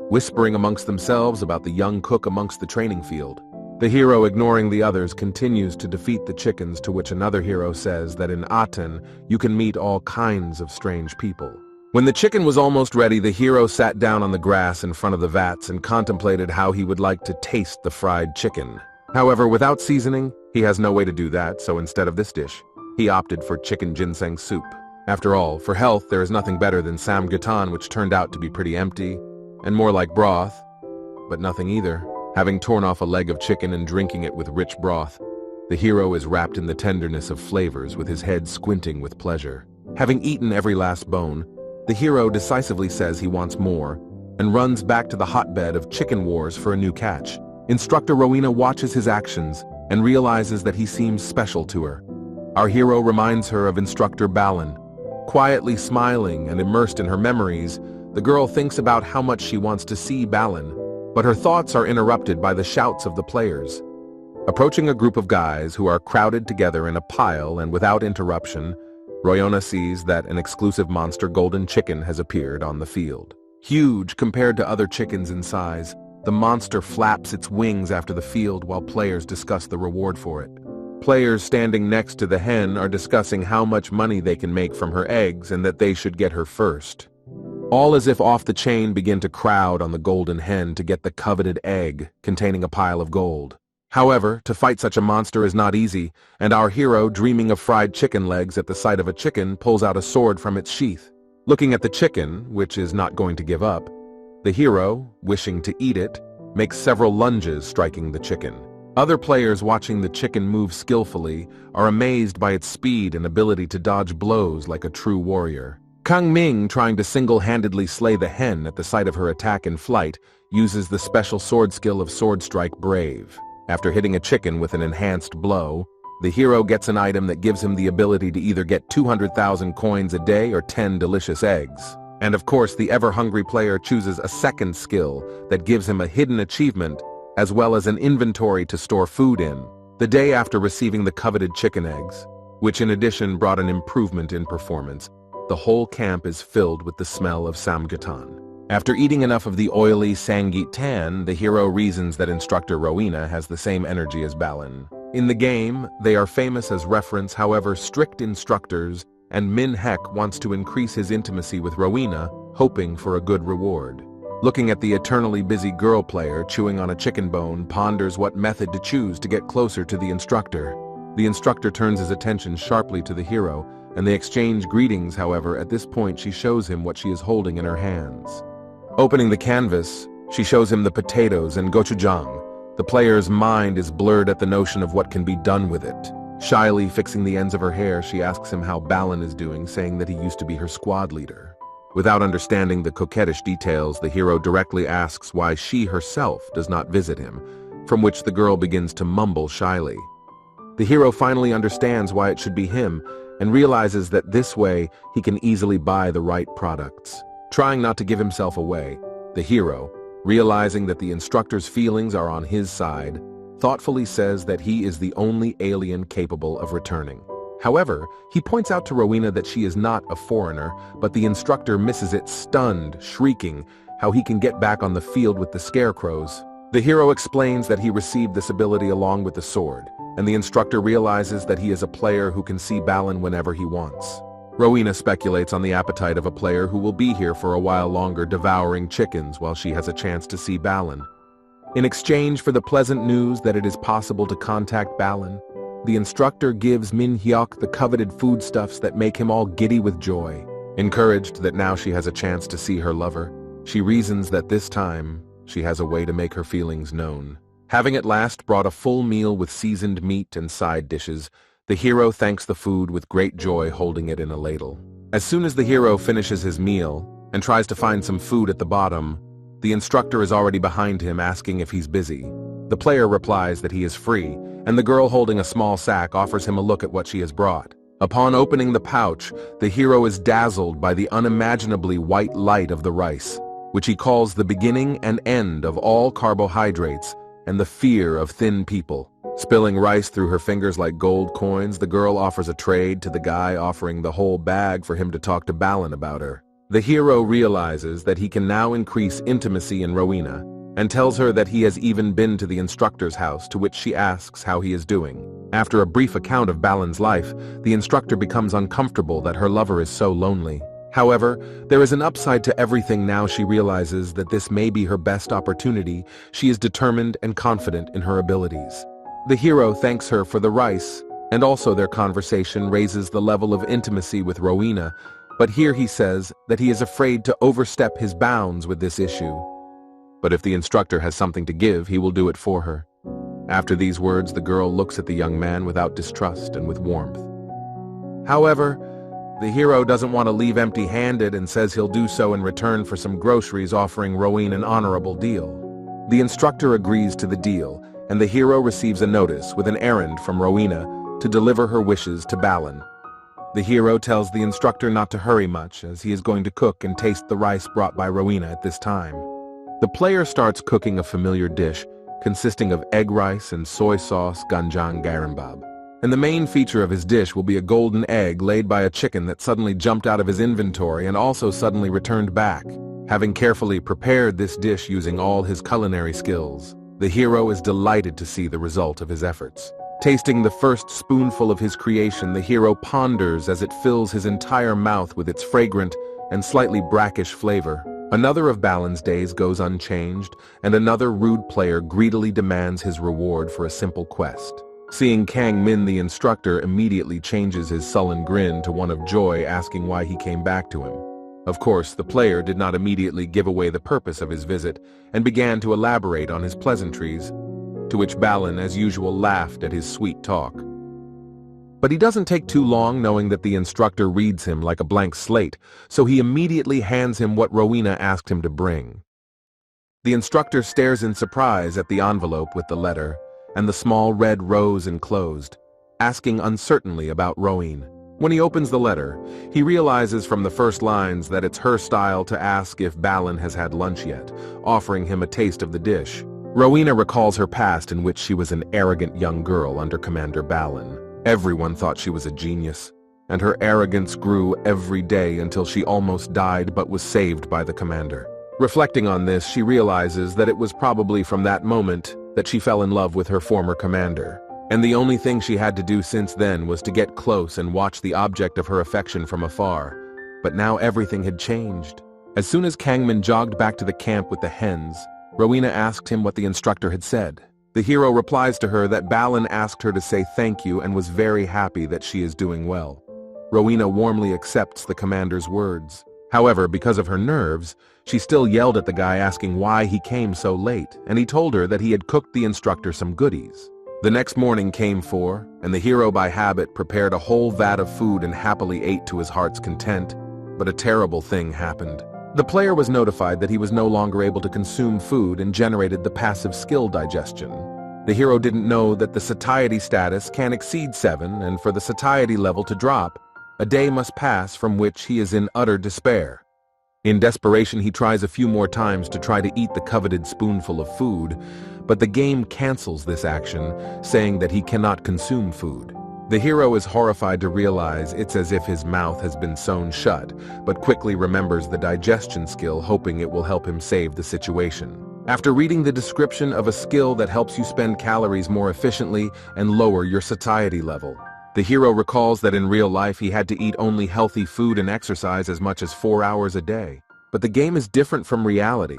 [SPEAKER 1] whispering amongst themselves about the young cook amongst the training field. The hero, ignoring the others, continues to defeat the chickens, to which another hero says that in Aten you can meet all kinds of strange people. When the chicken was almost ready, the hero sat down on the grass in front of the vats and contemplated how he would like to taste the fried chicken. However, without seasoning, he has no way to do that, so instead of this dish, he opted for chicken ginseng soup. After all, for health, there is nothing better than samgyutan, which turned out to be pretty empty, and more like broth, but nothing either. Having torn off a leg of chicken and drinking it with rich broth, the hero is wrapped in the tenderness of flavors, with his head squinting with pleasure. Having eaten every last bone, the hero decisively says he wants more, and runs back to the hotbed of chicken wars for a new catch. Instructor Rowena watches his actions and realizes that he seems special to her. Our hero reminds her of Instructor Balin. Quietly smiling and immersed in her memories, the girl thinks about how much she wants to see Balin, but her thoughts are interrupted by the shouts of the players. Approaching a group of guys who are crowded together in a pile and without interruption, Rowena sees that an exclusive monster golden chicken has appeared on the field. Huge compared to other chickens in size, the monster flaps its wings after the field while players discuss the reward for it. Players standing next to the hen are discussing how much money they can make from her eggs and that they should get her first. All as if off the chain begin to crowd on the golden hen to get the coveted egg containing a pile of gold. However, to fight such a monster is not easy, and our hero, dreaming of fried chicken legs at the sight of a chicken, pulls out a sword from its sheath. Looking at the chicken, which is not going to give up, the hero, wishing to eat it, makes several lunges, striking the chicken. Other players, watching the chicken move skillfully, are amazed by its speed and ability to dodge blows like a true warrior. Ming, trying to single-handedly slay the hen at the sight of her attack in flight, uses the special sword skill of Sword Strike Brave. After hitting a chicken with an enhanced blow, the hero gets an item that gives him the ability to either get 200,000 coins a day or 10 delicious eggs. And of course, the ever-hungry player chooses a second skill that gives him a hidden achievement, as well as an inventory to store food in. The day after receiving the coveted chicken eggs, which in addition brought an improvement in performance, the whole camp is filled with the smell of samgyutan. After eating enough of the oily sangyutan, the hero reasons that Instructor Rowena has the same energy as Balin. In the game, they are famous as reference, however, strict instructors, and Min Hek wants to increase his intimacy with Rowena, hoping for a good reward. Looking at the eternally busy girl player chewing on a chicken bone, ponders what method to choose to get closer to the instructor. The instructor turns his attention sharply to the hero, and they exchange greetings. However, at this point she shows him what she is holding in her hands. Opening the canvas, she shows him the potatoes and gochujang. The player's mind is blurred at the notion of what can be done with it. Shyly fixing the ends of her hair, she asks him how Balin is doing, saying that he used to be her squad leader. Without understanding the coquettish details, the hero directly asks why she herself does not visit him, from which the girl begins to mumble shyly. The hero finally understands why it should be him, and realizes that this way he can easily buy the right products. Trying not to give himself away, the hero, realizing that the instructor's feelings are on his side, thoughtfully says that he is the only alien capable of returning. However, he points out to Rowena that she is not a foreigner, but the instructor misses it, stunned, shrieking how he can get back on the field with the scarecrows. The hero explains that he received this ability along with the sword, and the instructor realizes that he is a player who can see Balin whenever he wants. Rowena speculates on the appetite of a player who will be here for a while longer, devouring chickens while she has a chance to see Balin. In exchange for the pleasant news that it is possible to contact Balin, the instructor gives Min Hyuk the coveted foodstuffs that make him all giddy with joy. Encouraged that now she has a chance to see her lover, she reasons that this time she has a way to make her feelings known. Having at last brought a full meal with seasoned meat and side dishes, the hero thanks the food with great joy, holding it in a ladle. As soon as the hero finishes his meal and tries to find some food at the bottom, the instructor is already behind him, asking if he's busy. The player replies that he is free, and the girl holding a small sack offers him a look at what she has brought. Upon opening the pouch, the hero is dazzled by the unimaginably white light of the rice, which he calls the beginning and end of all carbohydrates and the fear of thin people. Spilling rice through her fingers like gold coins, the girl offers a trade to the guy, offering the whole bag for him to talk to Balin about her. The hero realizes that he can now increase intimacy in Rowena, and tells her that he has even been to the instructor's house, to which she asks how he is doing. After a brief account of Balin's life, the instructor becomes uncomfortable that her lover is so lonely. However, there is an upside to everything. Now she realizes that this may be her best opportunity. She is determined and confident in her abilities. The hero thanks her for the rice, and also their conversation raises the level of intimacy with Rowena, but here he says that he is afraid to overstep his bounds with this issue. But if the instructor has something to give, he will do it for her. After these words, the girl looks at the young man without distrust and with warmth. However, the hero doesn't want to leave empty-handed and says he'll do so in return for some groceries, offering Rowena an honorable deal. The instructor agrees to the deal, and the hero receives a notice with an errand from Rowena to deliver her wishes to Balin. The hero tells the instructor not to hurry much, as he is going to cook and taste the rice brought by Rowena at this time. The player starts cooking a familiar dish consisting of egg rice and soy sauce ganjang garambab. And the main feature of his dish will be a golden egg laid by a chicken that suddenly jumped out of his inventory and also suddenly returned back. Having carefully prepared this dish using all his culinary skills, the hero is delighted to see the result of his efforts. Tasting the first spoonful of his creation, the hero ponders as it fills his entire mouth with its fragrant and slightly brackish flavor. Another of Balin's days goes unchanged, and another rude player greedily demands his reward for a simple quest. Seeing Kang Min, the instructor immediately changes his sullen grin to one of joy, asking why he came back to him. Of course, the player did not immediately give away the purpose of his visit and began to elaborate on his pleasantries, to which Balin, as usual, laughed at his sweet talk. But he doesn't take too long, knowing that the instructor reads him like a blank slate, so he immediately hands him what Rowena asked him to bring. The instructor stares in surprise at the envelope with the letter and the small red rose enclosed, asking uncertainly about Rowena. When he opens the letter, he realizes from the first lines that it's her style to ask if Balin has had lunch yet, offering him a taste of the dish. Rowena recalls her past, in which she was an arrogant young girl under Commander Balin. Everyone thought she was a genius, and her arrogance grew every day until she almost died but was saved by the commander. Reflecting on this, she realizes that it was probably from that moment that she fell in love with her former commander, and the only thing she had to do since then was to get close and watch the object of her affection from afar. But now everything had changed. As soon as Kangmin jogged back to the camp with the hens, Rowena asked him what the instructor had said. The hero replies to her that Balin asked her to say thank you and was very happy that she is doing well. Rowena warmly accepts the commander's words. However, because of her nerves, she still yelled at the guy, asking why he came so late, and he told her that he had cooked the instructor some goodies. The next morning came for, and the hero by habit prepared a whole vat of food and happily ate to his heart's content, but a terrible thing happened. The player was notified that he was no longer able to consume food and generated the passive skill digestion. The hero didn't know that the satiety status can exceed 7, and for the satiety level to drop, a day must pass from which he is in utter despair. In desperation, he tries a few more times to try to eat the coveted spoonful of food, but the game cancels this action, saying that he cannot consume food. The hero is horrified to realize it's as if his mouth has been sewn shut, but quickly remembers the digestion skill, hoping it will help him save the situation. After reading the description of a skill that helps you spend calories more efficiently and lower your satiety level, the hero recalls that in real life he had to eat only healthy food and exercise as much as 4 hours a day. But the game is different from reality,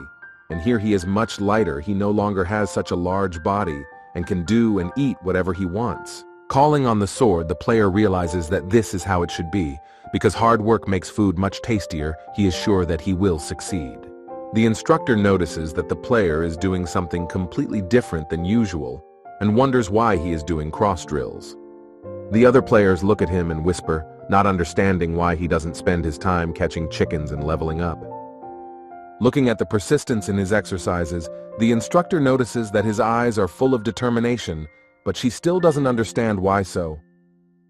[SPEAKER 1] and here he is much lighter. He no longer has such a large body and can do and eat whatever he wants. Calling on the sword, the player realizes that this is how it should be. Because hard work makes food much tastier, he is sure that he will succeed. The instructor notices that the player is doing something completely different than usual and wonders why he is doing cross drills. The other players look at him and whisper, not understanding why he doesn't spend his time catching chickens and leveling up. Looking at the persistence in his exercises, the instructor notices that his eyes are full of determination, but she still doesn't understand why so.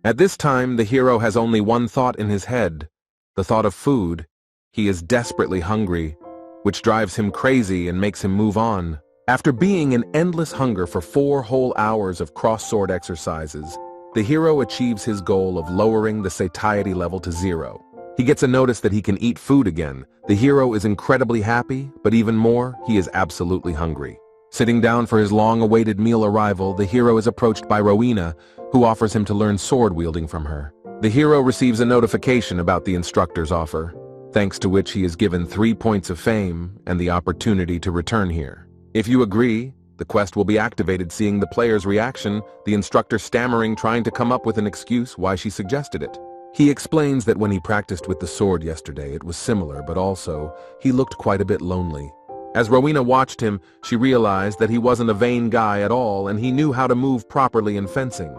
[SPEAKER 1] At this time, the hero has only one thought in his head, the thought of food. He is desperately hungry, which drives him crazy and makes him move on. After being in endless hunger for 4 whole hours of cross-sword exercises, the hero achieves his goal of lowering the satiety level to 0. He gets a notice that he can eat food again. The hero is incredibly happy, but even more, he is absolutely hungry. Sitting down for his long-awaited meal arrival, the hero is approached by Rowena, who offers him to learn sword-wielding from her. The hero receives a notification about the instructor's offer, thanks to which he is given 3 points of fame and the opportunity to return here. If you agree, the quest will be activated. Seeing the player's reaction, the instructor stammering, trying to come up with an excuse why she suggested it. He explains that when he practiced with the sword yesterday, it was similar, but also, he looked quite a bit lonely. As Rowena watched him, she realized that he wasn't a vain guy at all and he knew how to move properly in fencing.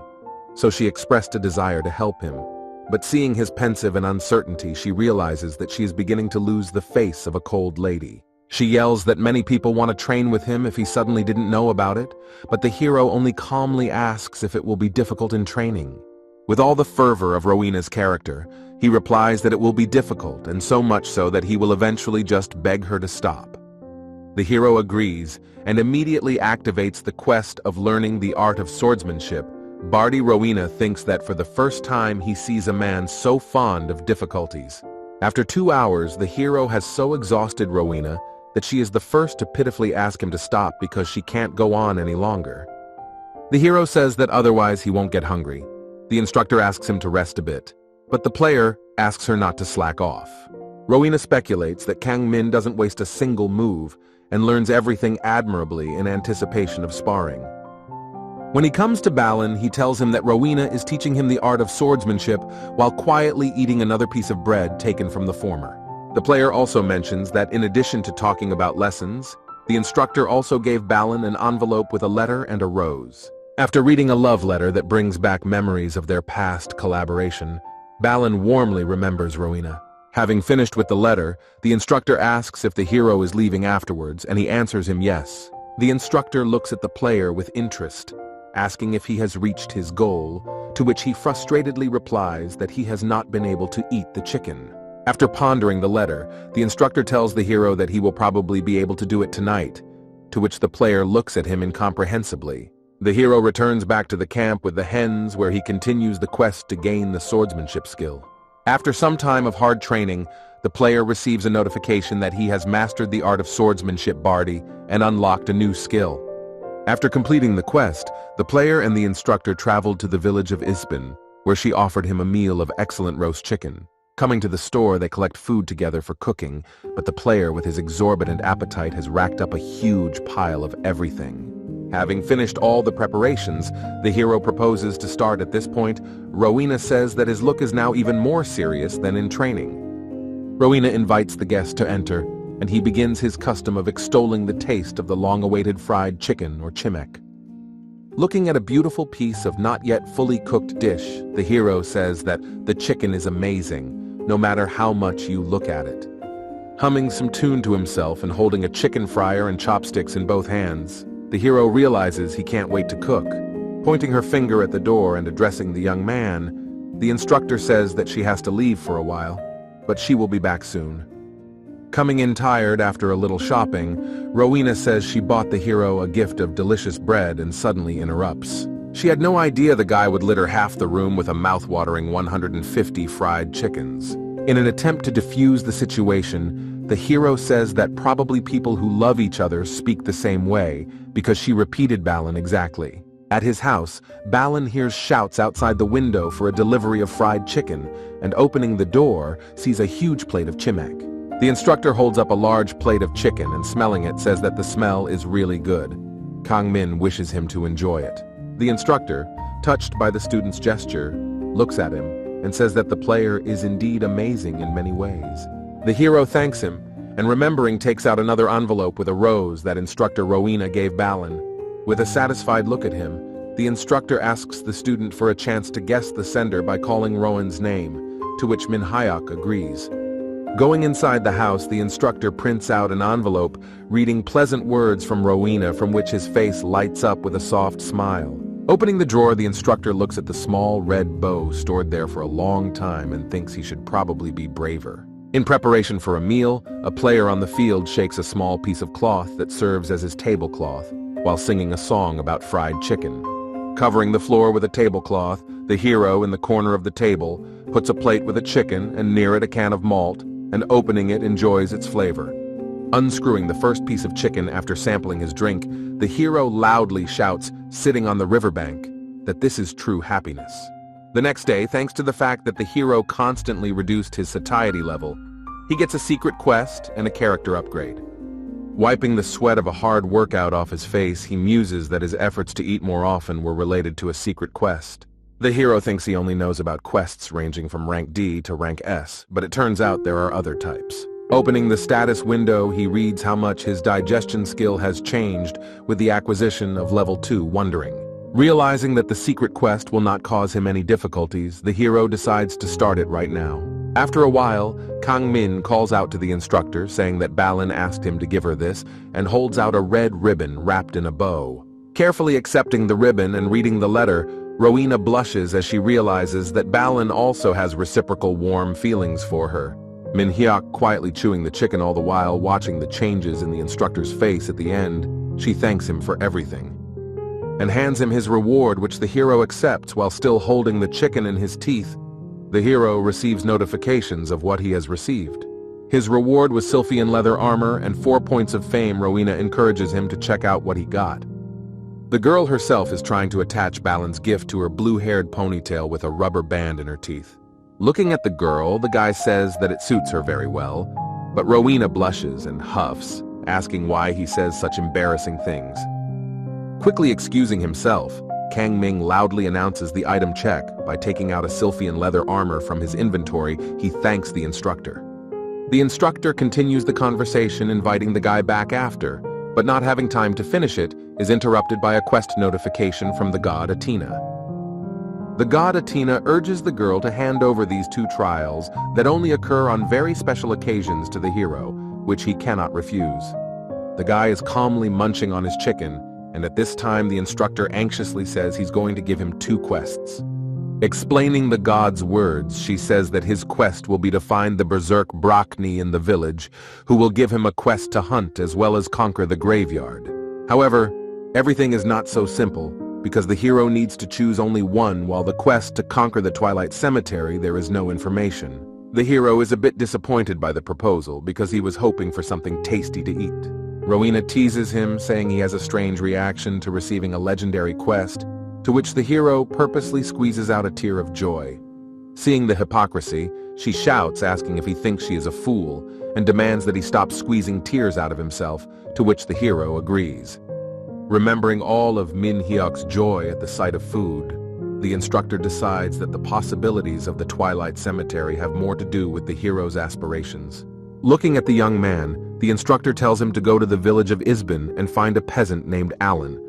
[SPEAKER 1] So she expressed a desire to help him. But seeing his pensive and uncertainty, she realizes that she is beginning to lose the face of a cold lady. She yells that many people want to train with him if he suddenly didn't know about it, but the hero only calmly asks if it will be difficult in training. With all the fervor of Rowena's character, he replies that it will be difficult, and so much so that he will eventually just beg her to stop. The hero agrees and immediately activates the quest of learning the art of swordsmanship. Bardi Rowena thinks that for the first time he sees a man so fond of difficulties. After 2 hours, the hero has so exhausted Rowena that she is the first to pitifully ask him to stop because she can't go on any longer. The hero says that otherwise he won't get hungry. The instructor asks him to rest a bit, but the player asks her not to slack off. Rowena speculates that Kang Min doesn't waste a single move and learns everything admirably in anticipation of sparring. When he comes to Balin, he tells him that Rowena is teaching him the art of swordsmanship while quietly eating another piece of bread taken from the former. The player also mentions that in addition to talking about lessons, the instructor also gave Balin an envelope with a letter and a rose. After reading a love letter that brings back memories of their past collaboration, Balin warmly remembers Rowena. Having finished with the letter, the instructor asks if the hero is leaving afterwards, and he answers him yes. The instructor looks at the player with interest, asking if he has reached his goal, to which he frustratedly replies that he has not been able to eat the chicken. After pondering the letter, the instructor tells the hero that he will probably be able to do it tonight, to which the player looks at him incomprehensibly. The hero returns back to the camp with the hens, where he continues the quest to gain the swordsmanship skill. After some time of hard training, the player receives a notification that he has mastered the art of swordsmanship Bardi and unlocked a new skill. After completing the quest, the player and the instructor traveled to the village of Ispan, where she offered him a meal of excellent roast chicken. Coming to the store, they collect food together for cooking, but the player, with his exorbitant appetite, has racked up a huge pile of everything. Having finished all the preparations, the hero proposes to start. At this point, Rowena says that his look is now even more serious than in training. Rowena invites the guest to enter, and he begins his custom of extolling the taste of the long-awaited fried chicken or chimek. Looking at a beautiful piece of not yet fully cooked dish, the hero says that the chicken is amazing, no matter how much you look at it. Humming some tune to himself and holding a chicken fryer and chopsticks in both hands, the hero realizes he can't wait to cook. Pointing her finger at the door and addressing the young man, the instructor says that she has to leave for a while, but she will be back soon. Coming in tired after a little shopping, Rowena says she bought the hero a gift of delicious bread and suddenly interrupts. She had no idea the guy would litter half the room with a mouth-watering 150 fried chickens. In an attempt to defuse the situation, the hero says that probably people who love each other speak the same way, because she repeated Balin exactly. At his house, Balin hears shouts outside the window for a delivery of fried chicken, and opening the door, sees a huge plate of chimek. The instructor holds up a large plate of chicken and smelling it says that the smell is really good. Kang Min wishes him to enjoy it. The instructor, touched by the student's gesture, looks at him and says that the player is indeed amazing in many ways. The hero thanks him, and remembering takes out another envelope with a rose that instructor Rowena gave Balin. With a satisfied look at him, the instructor asks the student for a chance to guess the sender by calling Rowan's name, to which Min Hyuk agrees. Going inside the house, the instructor prints out an envelope, reading pleasant words from Rowena, from which his face lights up with a soft smile. Opening the drawer, the instructor looks at the small red bow stored there for a long time and thinks he should probably be braver. In preparation for a meal, a player on the field shakes a small piece of cloth that serves as his tablecloth, while singing a song about fried chicken. Covering the floor with a tablecloth, the hero in the corner of the table puts a plate with a chicken and near it a can of malt, and opening it enjoys its flavor. Unscrewing the first piece of chicken after sampling his drink, the hero loudly shouts, sitting on the riverbank, that this is true happiness. The next day, thanks to the fact that the hero constantly reduced his satiety level, he gets a secret quest and a character upgrade. Wiping the sweat of a hard workout off his face, he muses that his efforts to eat more often were related to a secret quest. The hero thinks he only knows about quests ranging from rank D to rank S, but it turns out there are other types. Opening the status window, he reads how much his digestion skill has changed with the acquisition of level 2 Wondering. Realizing that the secret quest will not cause him any difficulties, the hero decides to start it right now. After a while, Kang Min calls out to the instructor, saying that Balin asked him to give her this, and holds out a red ribbon wrapped in a bow. Carefully accepting the ribbon and reading the letter, Rowena blushes as she realizes that Balin also has reciprocal warm feelings for her. Min Hyuk quietly chewing the chicken all the while watching the changes in the instructor's face at the end, she thanks him for everything, and hands him his reward, which the hero accepts while still holding the chicken in his teeth. The hero receives notifications of what he has received. His reward was Sylphian leather armor and 4 points of fame. Rowena encourages him to check out what he got. The girl herself is trying to attach Balin's gift to her blue-haired ponytail with a rubber band in her teeth. Looking at the girl, the guy says that it suits her very well, but Rowena blushes and huffs, asking why he says such embarrassing things. Quickly excusing himself, Kang Ming loudly announces the item check by taking out a Sylphian leather armor from his inventory. He thanks the instructor. The instructor continues the conversation, inviting the guy back after, but not having time to finish it, is interrupted by a quest notification from the god Athena. The god Athena urges the girl to hand over these 2 trials that only occur on very special occasions to the hero, which he cannot refuse. The guy is calmly munching on his chicken, and at this time the instructor anxiously says he's going to give him 2 quests. Explaining the god's words, she says that his quest will be to find the berserk Brachni in the village, who will give him a quest to hunt as well as conquer the graveyard. However, everything is not so simple, because the hero needs to choose only one, while the quest to conquer the Twilight Cemetery there is no information. The hero is a bit disappointed by the proposal because he was hoping for something tasty to eat. Rowena teases him, saying he has a strange reaction to receiving a legendary quest, to which the hero purposely squeezes out a tear of joy. Seeing the hypocrisy, she shouts, asking if he thinks she is a fool, and demands that he stop squeezing tears out of himself, to which the hero agrees. Remembering all of Min Hyuk's joy at the sight of food, the instructor decides that the possibilities of the Twilight Cemetery have more to do with the hero's aspirations. Looking at the young man, the instructor tells him to go to the village of Isbin and find a peasant named Arlan.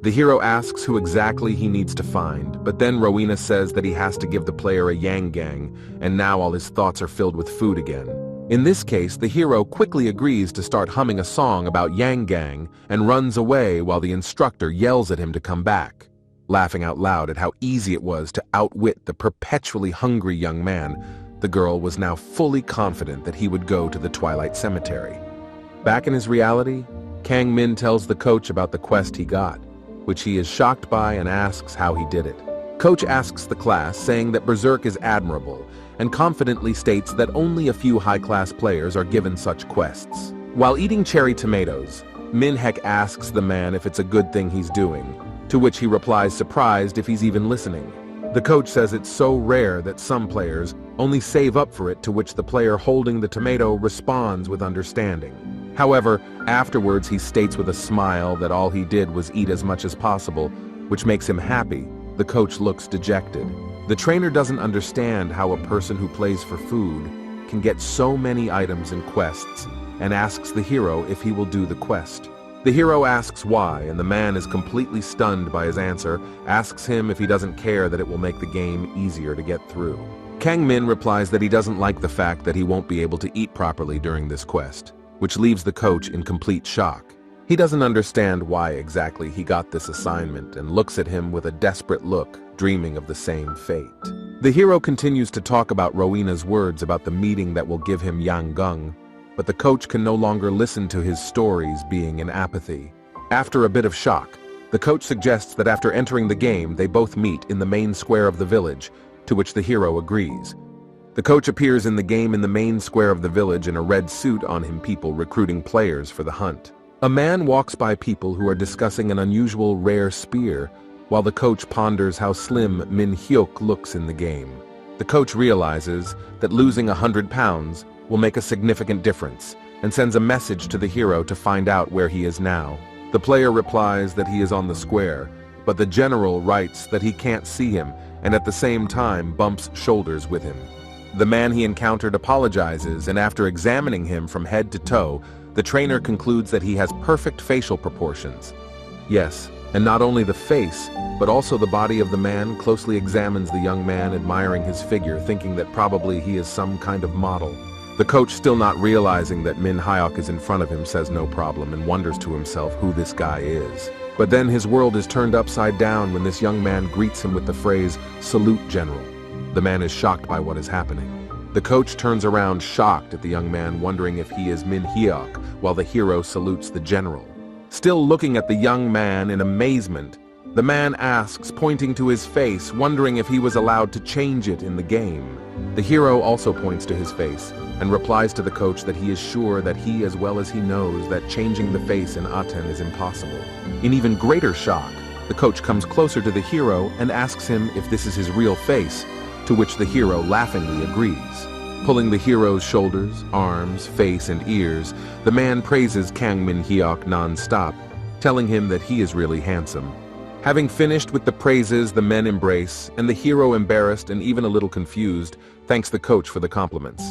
[SPEAKER 1] The hero asks who exactly he needs to find, but then Rowena says that he has to give the player a yang gang, and now all his thoughts are filled with food again. In this case, the hero quickly agrees to start humming a song about yang gang and runs away while the instructor yells at him to come back. Laughing out loud at how easy it was to outwit the perpetually hungry young man, the girl was now fully confident that he would go to the Twilight Cemetery. Back in his reality, Kang Min tells the coach about the quest he got, which he is shocked by and asks how he did it. Coach asks the class, saying that berserk is admirable, and confidently states that only a few high-class players are given such quests. While eating cherry tomatoes, Minhek asks the man if it's a good thing he's doing, to which he replies surprised if he's even listening. The coach says it's so rare that some players only save up for it, to which the player holding the tomato responds with understanding. However, afterwards he states with a smile that all he did was eat as much as possible, which makes him happy. The coach looks dejected. The trainer doesn't understand how a person who plays for food can get so many items and quests, and asks the hero if he will do the quest. The hero asks why, and the man is completely stunned by his answer, asks him if he doesn't care that it will make the game easier to get through. Kang Min replies that he doesn't like the fact that he won't be able to eat properly during this quest, which leaves the coach in complete shock. He doesn't understand why exactly he got this assignment and looks at him with a desperate look, dreaming of the same fate. The hero continues to talk about Rowena's words about the meeting that will give him Yang, but the coach can no longer listen to his stories, being in apathy. After a bit of shock, the coach suggests that after entering the game they both meet in the main square of the village, to which the hero agrees. The coach appears in the game in the main square of the village in a red suit on him, people recruiting players for the hunt. A man walks by people who are discussing an unusual rare spear, while the coach ponders how slim Min Hyuk looks in the game. The coach realizes that losing 100 pounds will make a significant difference, and sends a message to the hero to find out where he is now. The player replies that he is on the square, but the general writes that he can't see him, and at the same time bumps shoulders with him. The man he encountered apologizes, and after examining him from head to toe, the trainer concludes that he has perfect facial proportions. Yes, and not only the face, but also the body of the man, closely examines the young man, admiring his figure, thinking that probably he is some kind of model. The coach, still not realizing that Min Hyuk is in front of him, says no problem and wonders to himself who this guy is. But then his world is turned upside down when this young man greets him with the phrase, "Salute, General." The man is shocked by what is happening. The coach turns around shocked at the young man, wondering if he is Min Hyuk, while the hero salutes the general. Still looking at the young man in amazement, the man asks, pointing to his face, wondering if he was allowed to change it in the game. The hero also points to his face, and replies to the coach that he is sure that he, as well as he knows, that changing the face in Aten is impossible. In even greater shock, the coach comes closer to the hero and asks him if this is his real face, to which the hero laughingly agrees. Pulling the hero's shoulders, arms, face, and ears, the man praises Kang Min Hyuk non-stop, telling him that he is really handsome. Having finished with the praises, the men embrace, and the hero, embarrassed and even a little confused, thanks the coach for the compliments.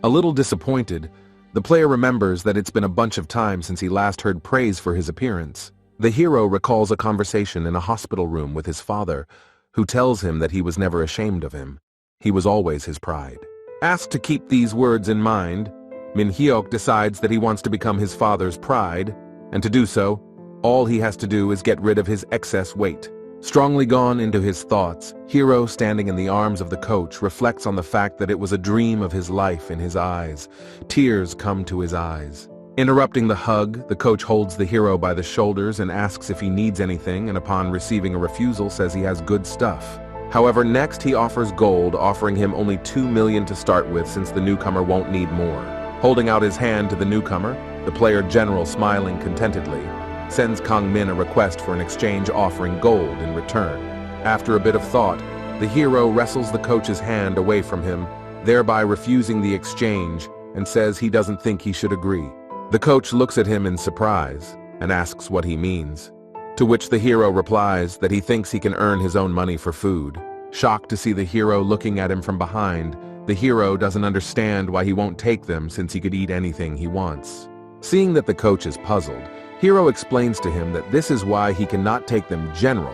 [SPEAKER 1] A little disappointed, the player remembers that it's been a bunch of time since he last heard praise for his appearance. The hero recalls a conversation in a hospital room with his father, who tells him that he was never ashamed of him. He was always his pride. Asked to keep these words in mind, Min Hyuk decides that he wants to become his father's pride, and to do so, all he has to do is get rid of his excess weight. Strongly gone into his thoughts, hero, standing in the arms of the coach, reflects on the fact that it was a dream of his life in his eyes. Tears come to his eyes. Interrupting the hug, the coach holds the hero by the shoulders and asks if he needs anything, and upon receiving a refusal says he has good stuff. However, next he offers gold, offering him only 2 million to start with, since the newcomer won't need more. Holding out his hand to the newcomer, the player general, smiling contentedly, sends Kang Min a request for an exchange, offering gold in return. After a bit of thought, the hero wrestles the coach's hand away from him, thereby refusing the exchange, and says he doesn't think he should agree. The coach looks at him in surprise and asks what he means, to which the hero replies that he thinks he can earn his own money for food. Shocked to see the hero looking at him from behind, the hero doesn't understand why he won't take them, since he could eat anything he wants. Seeing that the coach is puzzled, hero explains to him that this is why he cannot take them. General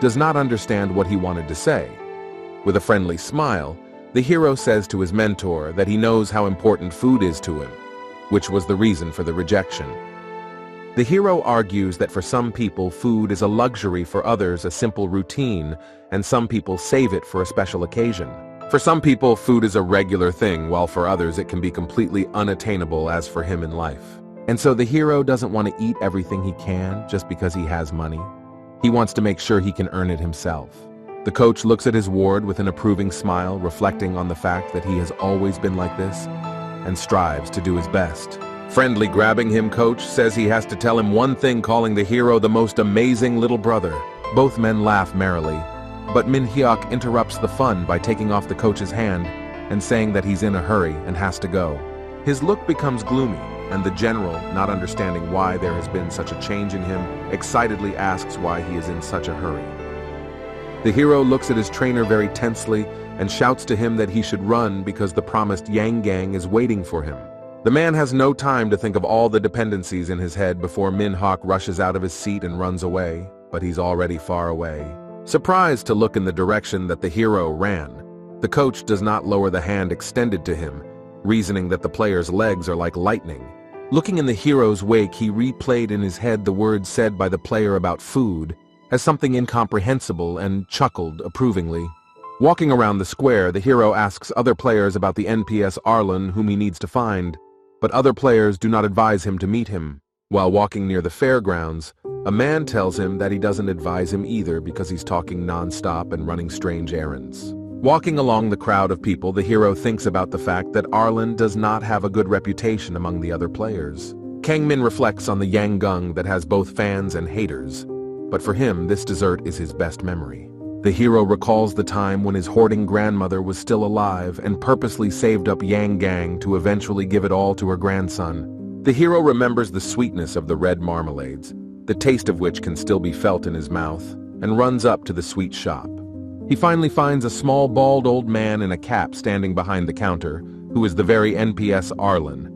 [SPEAKER 1] does not understand what he wanted to say. With a friendly smile, the hero says to his mentor that he knows how important food is to him, which was the reason for the rejection. The hero argues that for some people food is a luxury, for others a simple routine, and some people save it for a special occasion. For some people food is a regular thing, while for others it can be completely unattainable, as for him in life. And so the hero doesn't want to eat everything he can just because he has money. He wants to make sure he can earn it himself. The coach looks at his ward with an approving smile, reflecting on the fact that he has always been like this, and strives to do his best. Friendly grabbing him, coach says he has to tell him one thing, calling the hero the most amazing little brother. Both men laugh merrily, but Min Hyuk interrupts the fun by taking off the coach's hand and saying that he's in a hurry and has to go. His look becomes gloomy, and the general, not understanding why there has been such a change in him, excitedly asks why he is in such a hurry. The hero looks at his trainer very tensely and shouts to him that he should run because the promised Yang Gang is waiting for him. The man has no time to think of all the dependencies in his head before Min Hyuk rushes out of his seat and runs away, but he's already far away. Surprised to look in the direction that the hero ran, the coach does not lower the hand extended to him, reasoning that the player's legs are like lightning. Looking in the hero's wake, he replayed in his head the words said by the player about food as something incomprehensible and chuckled approvingly. Walking around the square, the hero asks other players about the NPS Arlan whom he needs to find, but other players do not advise him to meet him. While walking near the fairgrounds, a man tells him that he doesn't advise him either because he's talking non-stop and running strange errands. Walking along the crowd of people, the hero thinks about the fact that Arlan does not have a good reputation among the other players. Kangmin reflects on the Yangung that has both fans and haters, but for him this dessert is his best memory. The hero recalls the time when his hoarding grandmother was still alive and purposely saved up Yang Gang to eventually give it all to her grandson. The hero remembers the sweetness of the red marmalades, the taste of which can still be felt in his mouth, and runs up to the sweet shop. He finally finds a small bald old man in a cap standing behind the counter, who is the very NPS Arlan.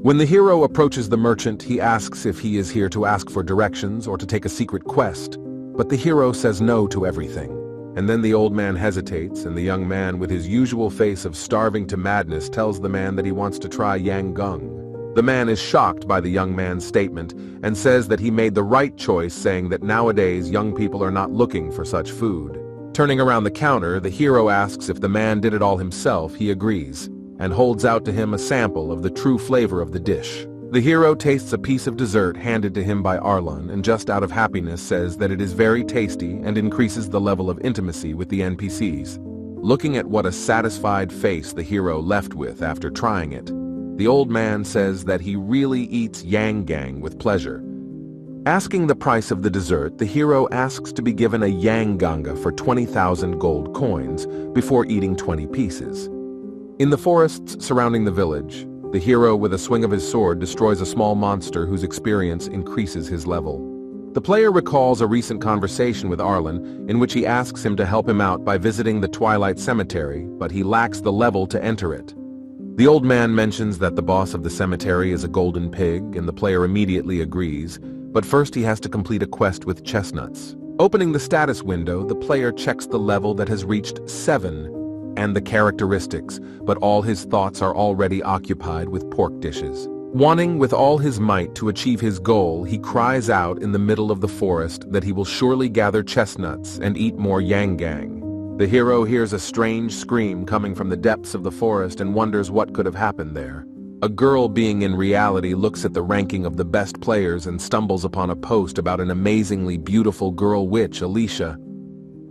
[SPEAKER 1] When the hero approaches the merchant, he asks if he is here to ask for directions or to take a secret quest, but the hero says no to everything. And then the old man hesitates, and the young man with his usual face of starving to madness tells the man that he wants to try Yangung. The man is shocked by the young man's statement and says that he made the right choice, saying that nowadays young people are not looking for such food. Turning around the counter, the hero asks if the man did it all himself. He agrees, and holds out to him a sample of the true flavor of the dish. The hero tastes a piece of dessert handed to him by Arlan and just out of happiness says that it is very tasty and increases the level of intimacy with the NPCs. Looking at what a satisfied face the hero left with after trying it, the old man says that he really eats Yang Gang with pleasure. Asking the price of the dessert, the hero asks to be given a Yang Ganga for 20,000 gold coins before eating 20 pieces. In the forests surrounding the village, the hero with a swing of his sword destroys a small monster whose experience increases his level. The player recalls a recent conversation with Arlan in which he asks him to help him out by visiting the Twilight Cemetery, but he lacks the level to enter it. The old man mentions that the boss of the cemetery is a golden pig, and the player immediately agrees, but first he has to complete a quest with chestnuts. Opening the status window, the player checks the level that has reached 7 and the characteristics, but all his thoughts are already occupied with pork dishes. Wanting with all his might to achieve his goal, he cries out in the middle of the forest that he will surely gather chestnuts and eat more Yang Gang. The hero hears a strange scream coming from the depths of the forest and wonders what could have happened there. A girl being in reality looks at the ranking of the best players and stumbles upon a post about an amazingly beautiful girl witch, Alicia.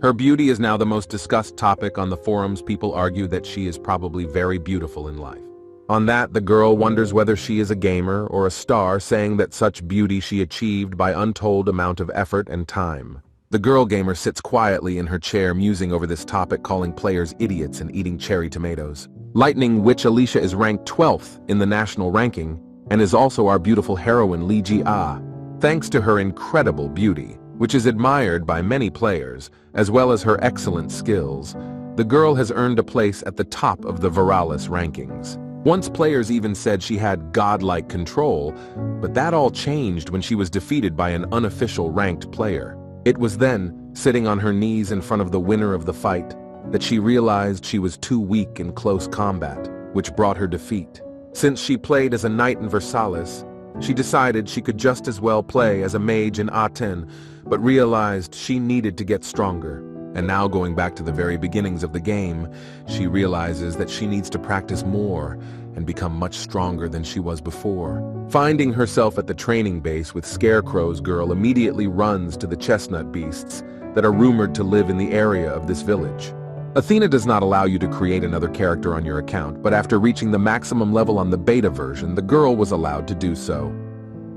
[SPEAKER 1] Her beauty is now the most discussed topic on the forums. People argue that she is probably very beautiful in life. On that, the girl wonders whether she is a gamer or a star, saying that such beauty she achieved by untold amount of effort and time. The girl gamer sits quietly in her chair musing over this topic, calling players idiots and eating cherry tomatoes. Lightning Witch Alicia is ranked 12th in the national ranking and is also our beautiful heroine Li Ji-ah. Thanks to her incredible beauty, which is admired by many players, as well as her excellent skills, the girl has earned a place at the top of the Viralis rankings. Once players even said she had godlike control, but that all changed when she was defeated by an unofficial ranked player. It was then, sitting on her knees in front of the winner of the fight, that she realized she was too weak in close combat, which brought her defeat. Since she played as a knight in Versailles, she decided she could just as well play as a mage in Aten, but realized she needed to get stronger. And now, going back to the very beginnings of the game, she realizes that she needs to practice more and become much stronger than she was before. Finding herself at the training base with Scarecrow's girl immediately runs to the chestnut beasts that are rumored to live in the area of this village. Athena does not allow you to create another character on your account, but after reaching the maximum level on the beta version, the girl was allowed to do so.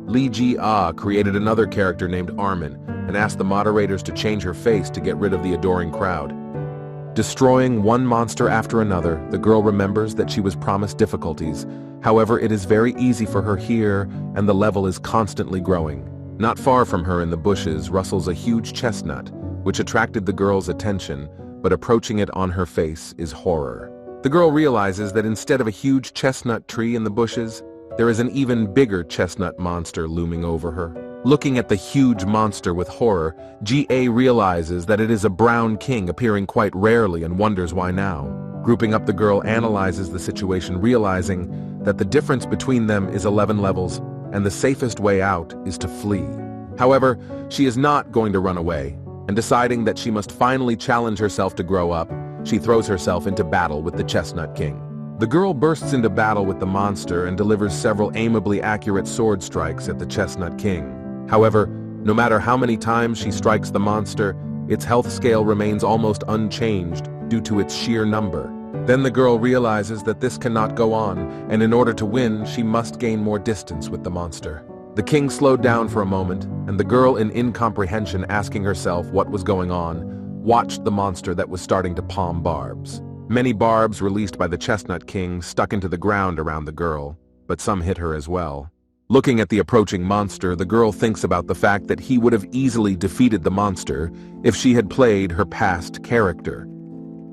[SPEAKER 1] Li Ji-ah created another character named Armin and asked the moderators to change her face to get rid of the adoring crowd. Destroying one monster after another, the girl remembers that she was promised difficulties. However, it is very easy for her here, and the level is constantly growing. Not far from her in the bushes rustles a huge chestnut, which attracted the girl's attention, but approaching it on her face is horror. The girl realizes that instead of a huge chestnut tree in the bushes, there is an even bigger chestnut monster looming over her. Looking at the huge monster with horror, Ga realizes that it is a brown king appearing quite rarely and wonders why now. Grouping up, the girl analyzes the situation, realizing that the difference between them is 11 levels, and the safest way out is to flee. However, she is not going to run away, and deciding that she must finally challenge herself to grow up, she throws herself into battle with the Chestnut King. The girl bursts into battle with the monster and delivers several aimably accurate sword strikes at the Chestnut King. However, no matter how many times she strikes the monster, its health scale remains almost unchanged due to its sheer number. Then the girl realizes that this cannot go on, and in order to win, she must gain more distance with the monster. The king slowed down for a moment, and the girl, in incomprehension, asking herself what was going on, watched the monster that was starting to palm barbs. Many barbs released by the Chestnut King stuck into the ground around the girl, but some hit her as well. Looking at the approaching monster, the girl thinks about the fact that he would have easily defeated the monster if she had played her past character.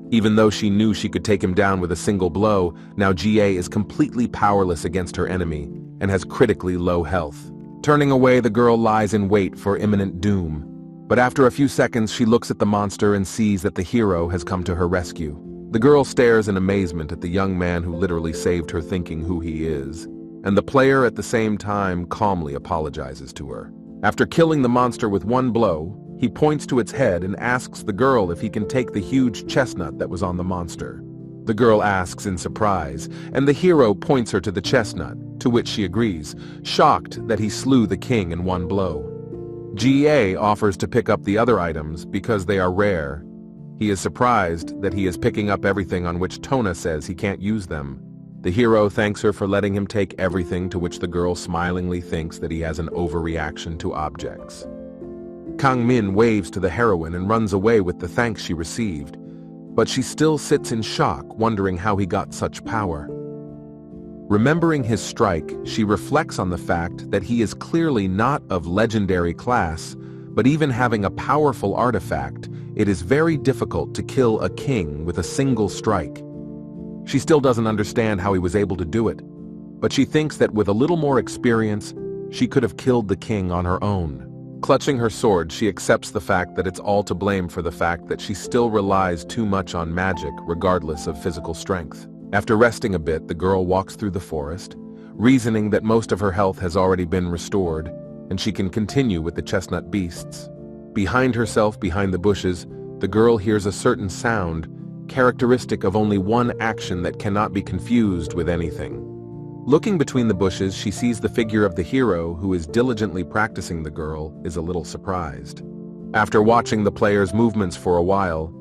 [SPEAKER 1] Even though she knew she could take him down with a single blow, now Ga is completely powerless against her enemy and has critically low health. Turning away, the girl lies in wait for imminent doom. But after a few seconds, she looks at the monster and sees that the hero has come to her rescue. The girl stares in amazement at the young man who literally saved her, thinking who he is, and the player at the same time calmly apologizes to her. After killing the monster with one blow, he points to its head and asks the girl if he can take the huge chestnut that was on the monster. The girl asks in surprise, and the hero points her to the chestnut, to which she agrees, shocked that he slew the king in one blow. Ga offers to pick up the other items because they are rare. He is surprised that he is picking up everything on which Tona says he can't use them. The hero thanks her for letting him take everything, to which the girl smilingly thinks that he has an overreaction to objects. Kang Min waves to the heroine and runs away with the thanks she received, but she still sits in shock, wondering how he got such power. Remembering his strike, she reflects on the fact that he is clearly not of legendary class, but even having a powerful artifact, it is very difficult to kill a king with a single strike. She still doesn't understand how he was able to do it, but she thinks that with a little more experience, she could have killed the king on her own. Clutching her sword, she accepts the fact that it's all to blame for the fact that she still relies too much on magic regardless of physical strength. After resting a bit, the girl walks through the forest, reasoning that most of her health has already been restored, and she can continue with the chestnut beasts. Behind herself, behind the bushes, the girl hears a certain sound, characteristic of only one action that cannot be confused with anything. Looking between the bushes, she sees the figure of the hero who is diligently practicing. The girl is a little surprised. After watching the player's movements for a while,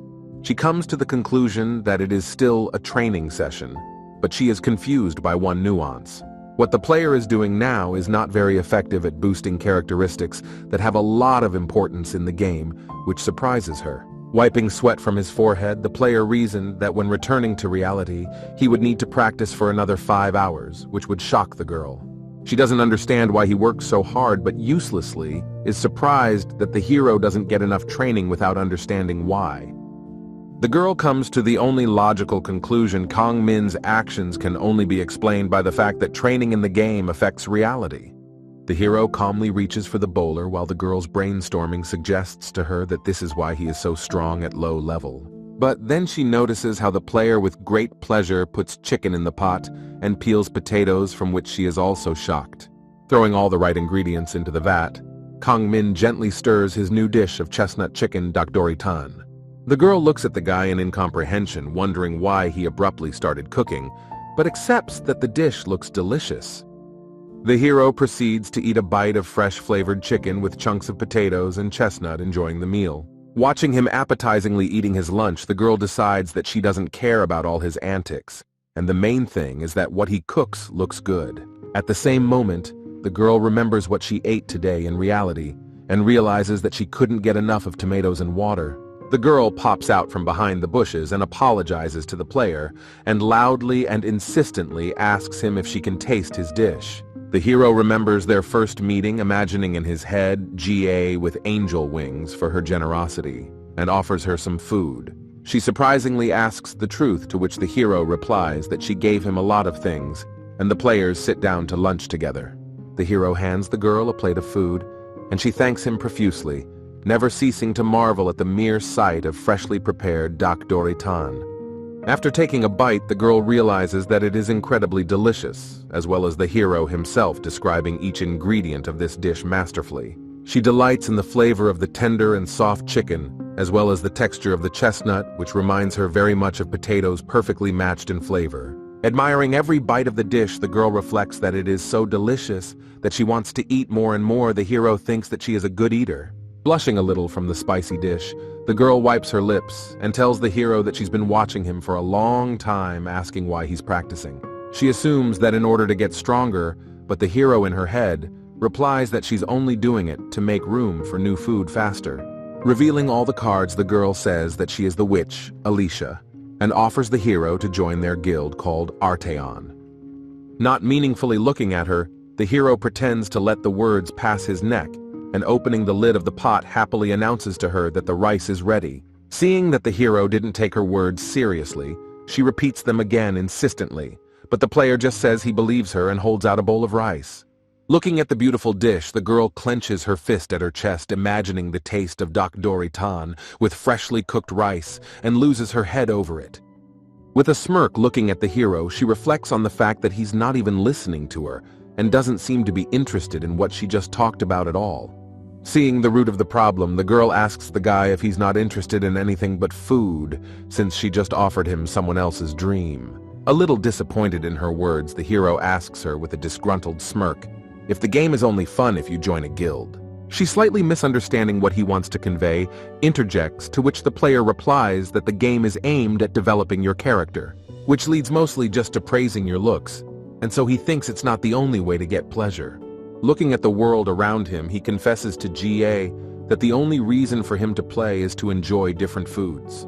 [SPEAKER 1] she comes to the conclusion that it is still a training session, but she is confused by one nuance. What the player is doing now is not very effective at boosting characteristics that have a lot of importance in the game, which surprises her. Wiping sweat from his forehead, the player reasoned that when returning to reality, he would need to practice for another 5 hours, which would shock the girl. She doesn't understand why he works so hard, but uselessly is surprised that the hero doesn't get enough training without understanding why. The girl comes to the only logical conclusion: Kang Min's actions can only be explained by the fact that training in the game affects reality. The hero calmly reaches for the bowler while the girl's brainstorming suggests to her that this is why he is so strong at low level. But then she notices how the player with great pleasure puts chicken in the pot and peels potatoes, from which she is also shocked. Throwing all the right ingredients into the vat, Kang Min gently stirs his new dish of chestnut chicken dakdori tan. The girl looks at the guy in incomprehension, wondering why he abruptly started cooking, but accepts that the dish looks delicious. The hero proceeds to eat a bite of fresh flavored chicken with chunks of potatoes and chestnut, enjoying the meal. Watching him appetizingly eating his lunch, the girl decides that she doesn't care about all his antics, and the main thing is that what he cooks looks good. At the same moment, the girl remembers what she ate today in reality, and realizes that she couldn't get enough of tomatoes and water. The girl pops out from behind the bushes and apologizes to the player, and loudly and insistently asks him if she can taste his dish. The hero remembers their first meeting, imagining in his head GA with angel wings for her generosity, and offers her some food. She surprisingly asks the truth, to which the hero replies that she gave him a lot of things, and the players sit down to lunch together. The hero hands the girl a plate of food, and she thanks him profusely, never ceasing to marvel at the mere sight of freshly prepared dak doritan. After taking a bite, the girl realizes that it is incredibly delicious, as well as the hero himself describing each ingredient of this dish masterfully. She delights in the flavor of the tender and soft chicken, as well as the texture of the chestnut, which reminds her very much of potatoes perfectly matched in flavor. Admiring every bite of the dish, the girl reflects that it is so delicious that she wants to eat more and more. The hero thinks that she is a good eater. Blushing a little from the spicy dish, the girl wipes her lips and tells the hero that she's been watching him for a long time, asking why he's practicing. She assumes that in order to get stronger, but the hero in her head replies that she's only doing it to make room for new food faster. Revealing all the cards, the girl says that she is the witch, Alicia, and offers the hero to join their guild called Arteon. Not meaningfully looking at her, the hero pretends to let the words pass his neck, and opening the lid of the pot happily announces to her that the rice is ready. Seeing that the hero didn't take her words seriously, she repeats them again insistently, but the player just says he believes her and holds out a bowl of rice. Looking at the beautiful dish, the girl clenches her fist at her chest, imagining the taste of dak doritan with freshly cooked rice, and loses her head over it. With a smirk looking at the hero, she reflects on the fact that he's not even listening to her, and doesn't seem to be interested in what she just talked about at all. Seeing the root of the problem, the girl asks the guy if he's not interested in anything but food, since she just offered him someone else's dream. A little disappointed in her words, the hero asks her with a disgruntled smirk if the game is only fun if you join a guild. She, slightly misunderstanding what he wants to convey, interjects, to which the player replies that the game is aimed at developing your character, which leads mostly just to praising your looks, and so he thinks it's not the only way to get pleasure. Looking at the world around him, he confesses to GA that the only reason for him to play is to enjoy different foods.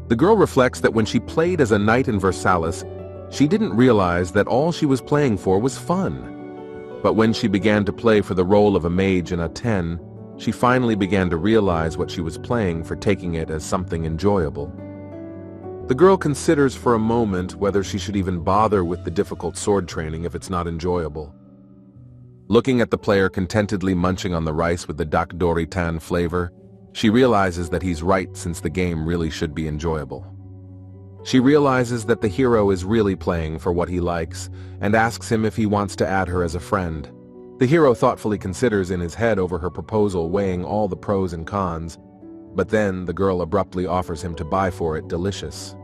[SPEAKER 1] The girl reflects that when she played as a knight in Versailles, she didn't realize that all she was playing for was fun. But when she began to play for the role of a mage in a 10, she finally began to realize what she was playing for, taking it as something enjoyable. The girl considers for a moment whether she should even bother with the difficult sword training if it's not enjoyable. Looking at the player contentedly munching on the rice with the dak doritan flavor, she realizes that he's right, since the game really should be enjoyable. She realizes that the hero is really playing for what he likes, and asks him if he wants to add her as a friend. The hero thoughtfully considers in his head over her proposal, weighing all the pros and cons, but then the girl abruptly offers him to buy for it delicious.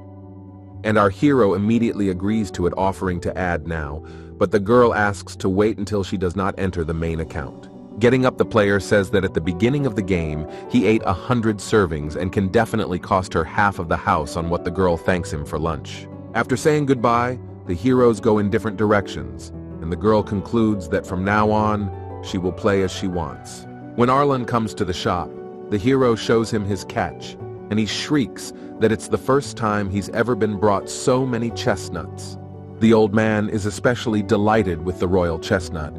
[SPEAKER 1] And our hero immediately agrees to it, offering to add now, but the girl asks to wait until she does not enter the main account. Getting up, the player says that at the beginning of the game, he ate 100 servings and can definitely cost her half of the house, on what the girl thanks him for lunch. After saying goodbye, the heroes go in different directions, and the girl concludes that from now on, she will play as she wants. When Arlan comes to the shop, the hero shows him his catch, and he shrieks that it's the first time he's ever been brought so many chestnuts. The old man is especially delighted with the royal chestnut,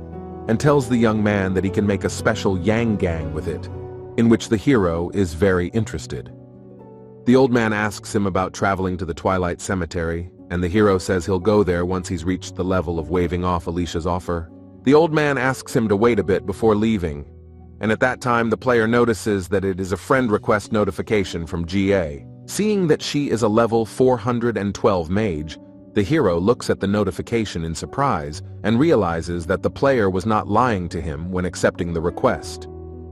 [SPEAKER 1] and tells the young man that he can make a special yang gang with it, in which the hero is very interested. The old man asks him about traveling to the Twilight Cemetery, and the hero says he'll go there once he's reached the level of waving off Alicia's offer. The old man asks him to wait a bit before leaving, and at that time the player notices that it is a friend request notification from GA. Seeing that she is a level 412 mage, the hero looks at the notification in surprise and realizes that the player was not lying to him when accepting the request.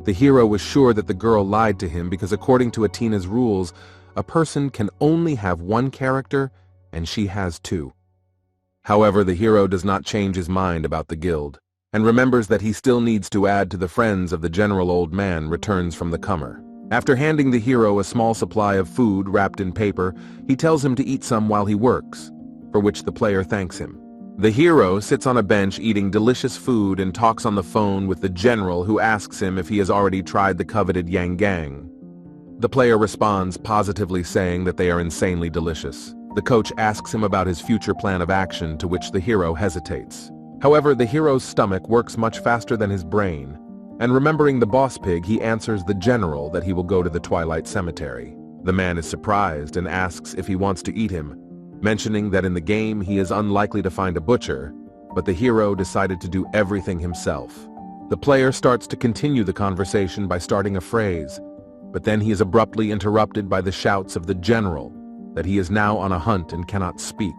[SPEAKER 1] The hero was sure that the girl lied to him because, according to Atina's rules, a person can only have one character, and she has two. However, the hero does not change his mind about the guild, and remembers that he still needs to add to the friends of the general old man returns from the comer. After handing the hero a small supply of food wrapped in paper, he tells him to eat some while he works, for which the player thanks him. The hero sits on a bench eating delicious food and talks on the phone with the general, who asks him if he has already tried the coveted yangang. The player responds positively, saying that they are insanely delicious. The coach asks him about his future plan of action, to which the hero hesitates. However, the hero's stomach works much faster than his brain, and remembering the boss pig, he answers the general that he will go to the Twilight Cemetery. The man is surprised and asks if he wants to eat him, mentioning that in the game he is unlikely to find a butcher, but the hero decided to do everything himself. The player starts to continue the conversation by starting a phrase, but then he is abruptly interrupted by the shouts of the general that he is now on a hunt and cannot speak.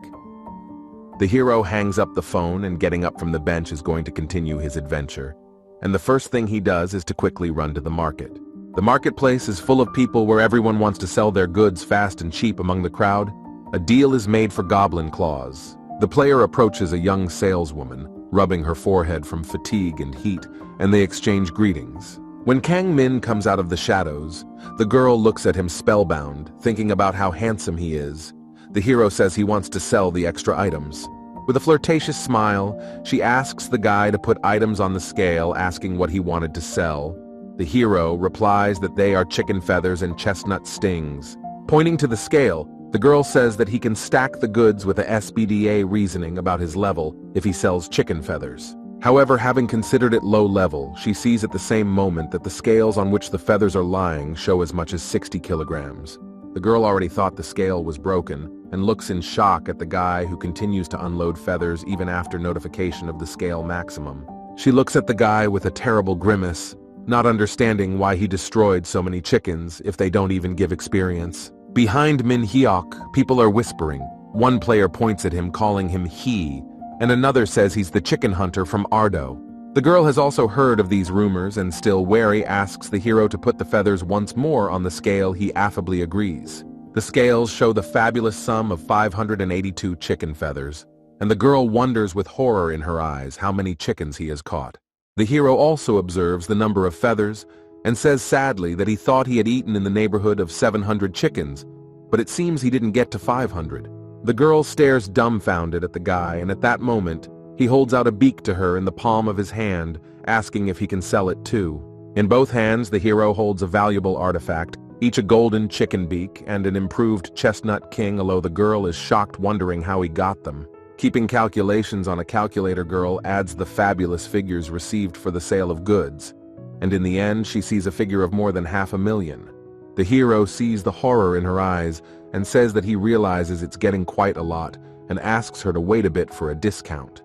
[SPEAKER 1] The hero hangs up the phone and, getting up from the bench, is going to continue his adventure. And the first thing he does is to quickly run to the market. The marketplace is full of people where everyone wants to sell their goods fast and cheap. Among the crowd, a deal is made for goblin claws. The player approaches a young saleswoman, rubbing her forehead from fatigue and heat, and they exchange greetings. When Kang Min comes out of the shadows, the girl looks at him spellbound, thinking about how handsome he is. The hero says he wants to sell the extra items. With a flirtatious smile, she asks the guy to put items on the scale, asking what he wanted to sell. The hero replies that they are chicken feathers and chestnut stings. Pointing to the scale, the girl says that he can stack the goods with a SBDA, reasoning about his level if he sells chicken feathers. However, having considered it low level, she sees at the same moment that the scales on which the feathers are lying show as much as 60 kilograms. The girl already thought the scale was broken, and looks in shock at the guy who continues to unload feathers even after notification of the scale maximum. She looks at the guy with a terrible grimace, not understanding why he destroyed so many chickens if they don't even give experience. Behind Min Hyuk, people are whispering. One player points at him, calling him he, and another says he's the chicken hunter from Ardo. The girl has also heard of these rumors and, still wary, asks the hero to put the feathers once more on the scale. He affably agrees. The scales show the fabulous sum of 582 chicken feathers, and the girl wonders with horror in her eyes how many chickens he has caught. The hero also observes the number of feathers and says sadly that he thought he had eaten in the neighborhood of 700 chickens, but it seems he didn't get to 500. The girl stares dumbfounded at the guy, and at that moment, he holds out a beak to her in the palm of his hand, asking if he can sell it too. In both hands, the hero holds a valuable artifact, each a golden chicken beak and an improved chestnut king, although the girl is shocked, wondering how he got them. Keeping calculations on a calculator, girl adds the fabulous figures received for the sale of goods, and in the end she sees a figure of more than 500,000. The hero sees the horror in her eyes and says that he realizes it's getting quite a lot and asks her to wait a bit for a discount.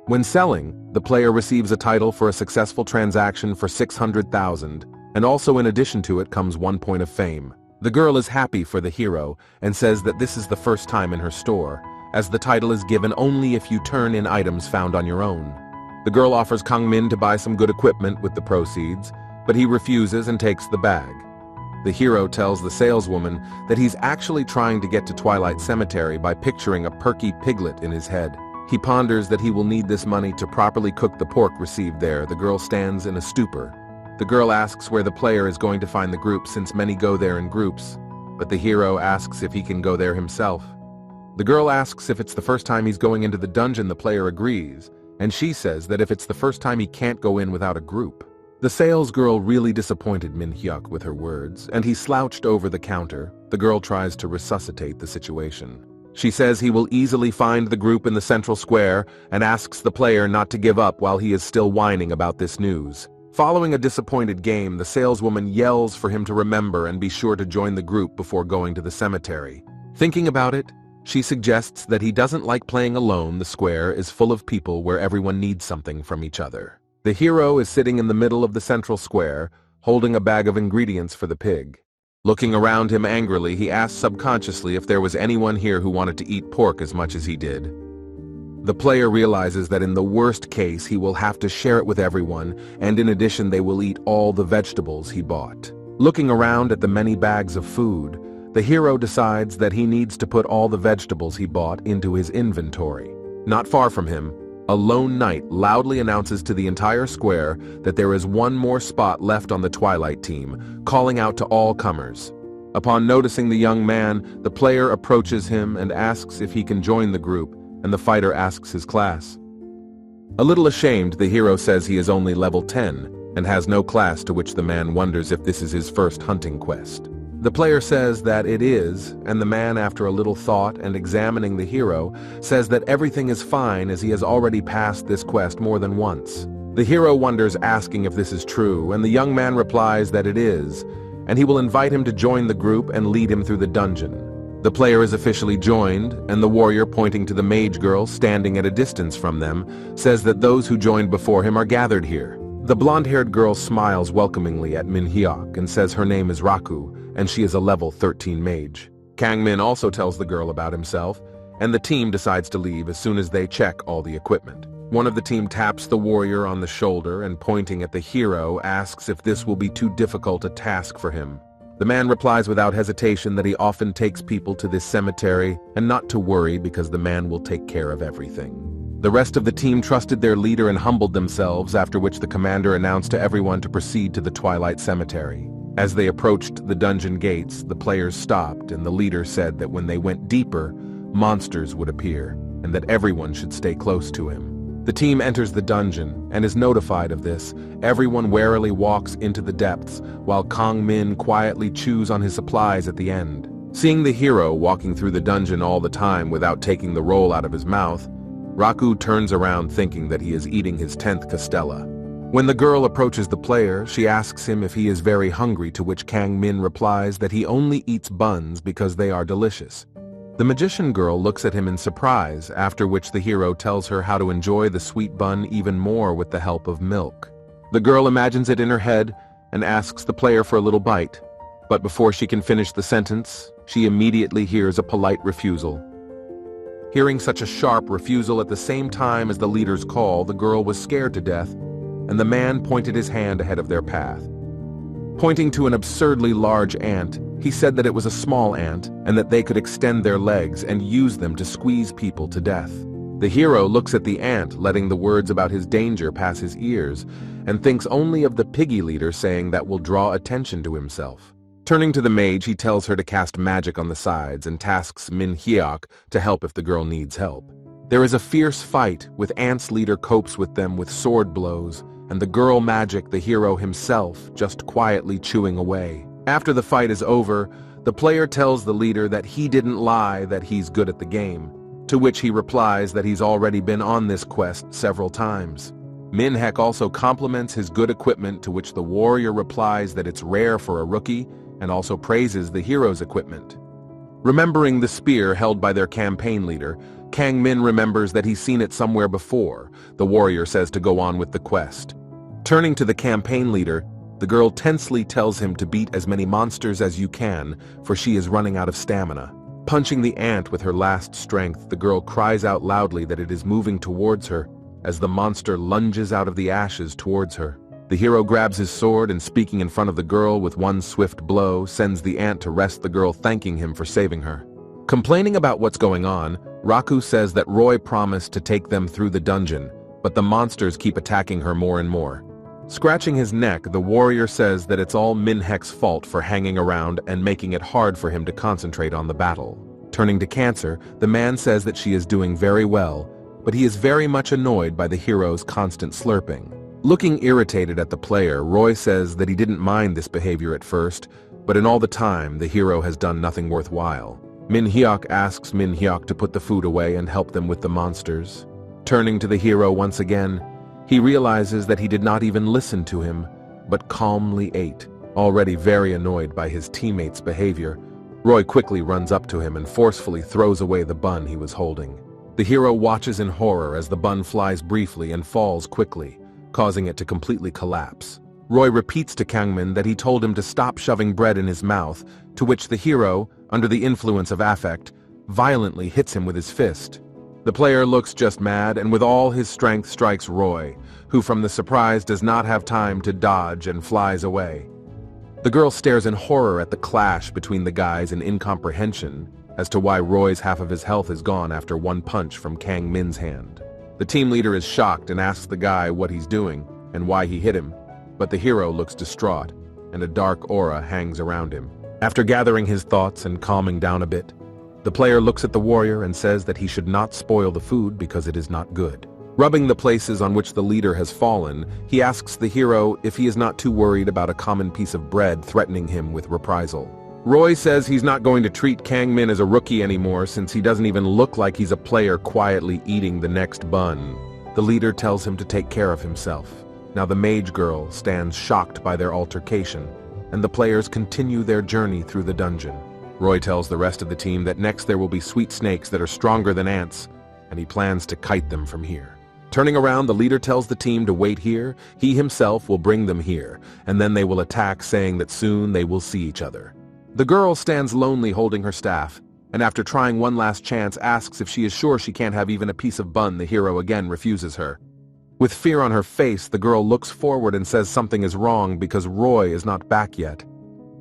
[SPEAKER 1] When selling, the player receives a title for a successful transaction for 600,000, and also in addition to it comes 1 point of fame. The girl is happy for the hero and says that this is the first time in her store, as the title is given only if you turn in items found on your own. The girl offers Kang Min to buy some good equipment with the proceeds, but he refuses and takes the bag. The hero tells the saleswoman that he's actually trying to get to Twilight Cemetery by picturing a perky piglet in his head. He ponders that he will need this money to properly cook the pork received there. The girl stands in a stupor. The girl asks where the player is going to find the group, since many go there in groups, but the hero asks if he can go there himself. The girl asks if it's the first time he's going into the dungeon. The player agrees, and she says that if it's the first time he can't go in without a group. The sales girl really disappointed Min Hyuk with her words, and he slouched over the counter. The girl tries to resuscitate the situation. She says he will easily find the group in the central square and asks the player not to give up while he is still whining about this news. Following a disappointed game, the saleswoman yells for him to remember and be sure to join the group before going to the cemetery. Thinking about it, she suggests that he doesn't like playing alone. The square is full of people where everyone needs something from each other. The hero is sitting in the middle of the central square, holding a bag of ingredients for the pig. Looking around him angrily, he asks subconsciously if there was anyone here who wanted to eat pork as much as he did. The player realizes that in the worst case he will have to share it with everyone, and in addition they will eat all the vegetables he bought. Looking around at the many bags of food, the hero decides that he needs to put all the vegetables he bought into his inventory. Not far from him, A lone knight loudly announces to the entire square that there is one more spot left on the Twilight team, calling out to all comers. Upon noticing the young man, the player approaches him and asks if he can join the group, and the fighter asks his class. A little ashamed, the hero says he is only level 10 and has no class, to which the man wonders if this is his first hunting quest. The player says that it is, and the man, after a little thought and examining the hero, says that everything is fine as he has already passed this quest more than once. The hero wonders, asking if this is true, and the young man replies that it is, and he will invite him to join the group and lead him through the dungeon. The player is officially joined, and the warrior, pointing to the mage girl standing at a distance from them, says that those who joined before him are gathered here. The blonde-haired girl smiles welcomingly at Min-hyuk and says her name is Raku, and she is a level 13 mage. Kang-min also tells the girl about himself, and the team decides to leave as soon as they check all the equipment. One of the team taps the warrior on the shoulder and, pointing at the hero, asks if this will be too difficult a task for him. The man replies without hesitation that he often takes people to this cemetery and not to worry because the man will take care of everything. The rest of the team trusted their leader and humbled themselves, after which the commander announced to everyone to proceed to the Twilight Cemetery. As they approached the dungeon gates, the players stopped, and the leader said that when they went deeper, monsters would appear, and that everyone should stay close to him. The team enters the dungeon and is notified of this. Everyone warily walks into the depths, while Kang Min quietly chews on his supplies at the end. Seeing the hero walking through the dungeon all the time without taking the roll out of his mouth, Raku turns around thinking that he is eating his 10th castella. When the girl approaches the player, she asks him if he is very hungry, to which Kang Min replies that he only eats buns because they are delicious. The magician girl looks at him in surprise, after which the hero tells her how to enjoy the sweet bun even more with the help of milk. The girl imagines it in her head and asks the player for a little bite, but before she can finish the sentence, she immediately hears a polite refusal. Hearing such a sharp refusal at the same time as the leader's call, the girl was scared to death, and the man pointed his hand ahead of their path. Pointing to an absurdly large ant, he said that it was a small ant and that they could extend their legs and use them to squeeze people to death. The hero looks at the ant, letting the words about his danger pass his ears, and thinks only of the piggy leader saying that will draw attention to himself. Turning to the mage, he tells her to cast magic on the sides and tasks Min-hyuk to help if the girl needs help. There is a fierce fight, with Ant's leader copes with them with sword blows, and the girl magic the hero himself just quietly chewing away. After the fight is over, the player tells the leader that he didn't lie, that he's good at the game, to which he replies that he's already been on this quest several times. Min-hyuk also compliments his good equipment, to which the warrior replies that it's rare for a rookie, and also praises the hero's equipment. Remembering the spear held by their campaign leader, Kang Min remembers that he's seen it somewhere before. The warrior says to go on with the quest. Turning to the campaign leader, the girl tensely tells him to beat as many monsters as you can, for she is running out of stamina. Punching the ant with her last strength, the girl cries out loudly that it is moving towards her, as the monster lunges out of the ashes towards her. The hero grabs his sword and, speaking in front of the girl with one swift blow, sends the ant to rest the girl, thanking him for saving her. Complaining about what's going on, Raku says that Roy promised to take them through the dungeon, but the monsters keep attacking her more and more. Scratching his neck, the warrior says that it's all Min-hyuk's fault for hanging around and making it hard for him to concentrate on the battle. Turning to Cancer, the man says that she is doing very well, but he is very much annoyed by the hero's constant slurping. Looking irritated at the player, Roy says that he didn't mind this behavior at first, but in all the time, the hero has done nothing worthwhile. Min-hyuk asks Min-hyuk to put the food away and help them with the monsters. Turning to the hero once again, he realizes that he did not even listen to him, but calmly ate. Already very annoyed by his teammates' behavior, Roy quickly runs up to him and forcefully throws away the bun he was holding. The hero watches in horror as the bun flies briefly and falls quickly, causing it to completely collapse. Roy repeats to Kang Min that he told him to stop shoving bread in his mouth, to which the hero, under the influence of affect, violently hits him with his fist. The player looks just mad and with all his strength strikes Roy, who from the surprise does not have time to dodge and flies away. The girl stares in horror at the clash between the guys in incomprehension as to why Roy's half of his health is gone after one punch from Kang Min's hand. The team leader is shocked and asks the guy what he's doing and why he hit him, but the hero looks distraught, and a dark aura hangs around him. After gathering his thoughts and calming down a bit, the player looks at the warrior and says that he should not spoil the food because it is not good. Rubbing the places on which the leader has fallen, he asks the hero if he is not too worried about a common piece of bread threatening him with reprisal. Roy says he's not going to treat Kang Min as a rookie anymore since he doesn't even look like he's a player quietly eating the next bun. The leader tells him to take care of himself. Now the mage girl stands shocked by their altercation, and the players continue their journey through the dungeon. Roy tells the rest of the team that next there will be sweet snakes that are stronger than ants, and he plans to kite them from here. Turning around, the leader tells the team to wait here. He himself will bring them here, and then they will attack, saying that soon they will see each other. The girl stands lonely holding her staff, and after trying one last chance asks if she is sure she can't have even a piece of bun. The hero again refuses her. With fear on her face, the girl looks forward and says something is wrong because Roy is not back yet.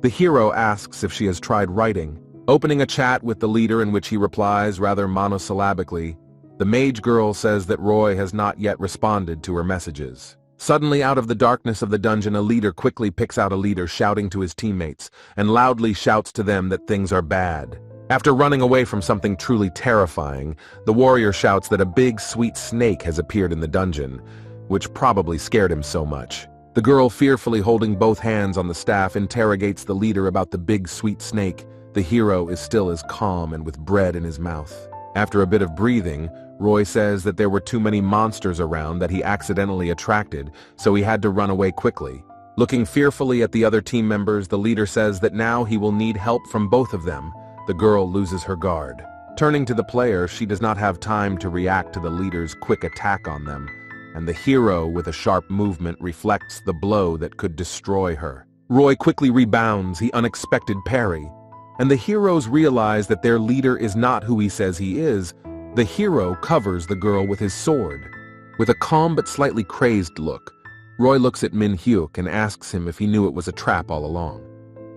[SPEAKER 1] The hero asks if she has tried writing, opening a chat with the leader in which he replies rather monosyllabically. The mage girl says that Roy has not yet responded to her messages. Suddenly, out of the darkness of the dungeon, a leader quickly picks out a leader, shouting to his teammates, and loudly shouts to them that things are bad. After running away from something truly terrifying, the warrior shouts that a big, sweet snake has appeared in the dungeon, which probably scared him so much. The girl, fearfully holding both hands on the staff, interrogates the leader about the big, sweet snake. The hero is still as calm and with bread in his mouth. After a bit of breathing, Roy says that there were too many monsters around that he accidentally attracted, so he had to run away quickly. Looking fearfully at the other team members, the leader says that now he will need help from both of them. The girl loses her guard. Turning to the player, she does not have time to react to the leader's quick attack on them, and the hero, with a sharp movement, reflects the blow that could destroy her. Roy quickly rebounds, he unexpected parry, and the heroes realize that their leader is not who he says he is. The hero covers the girl with his sword. With a calm but slightly crazed look, Roy looks at Min-hyuk and asks him if he knew it was a trap all along.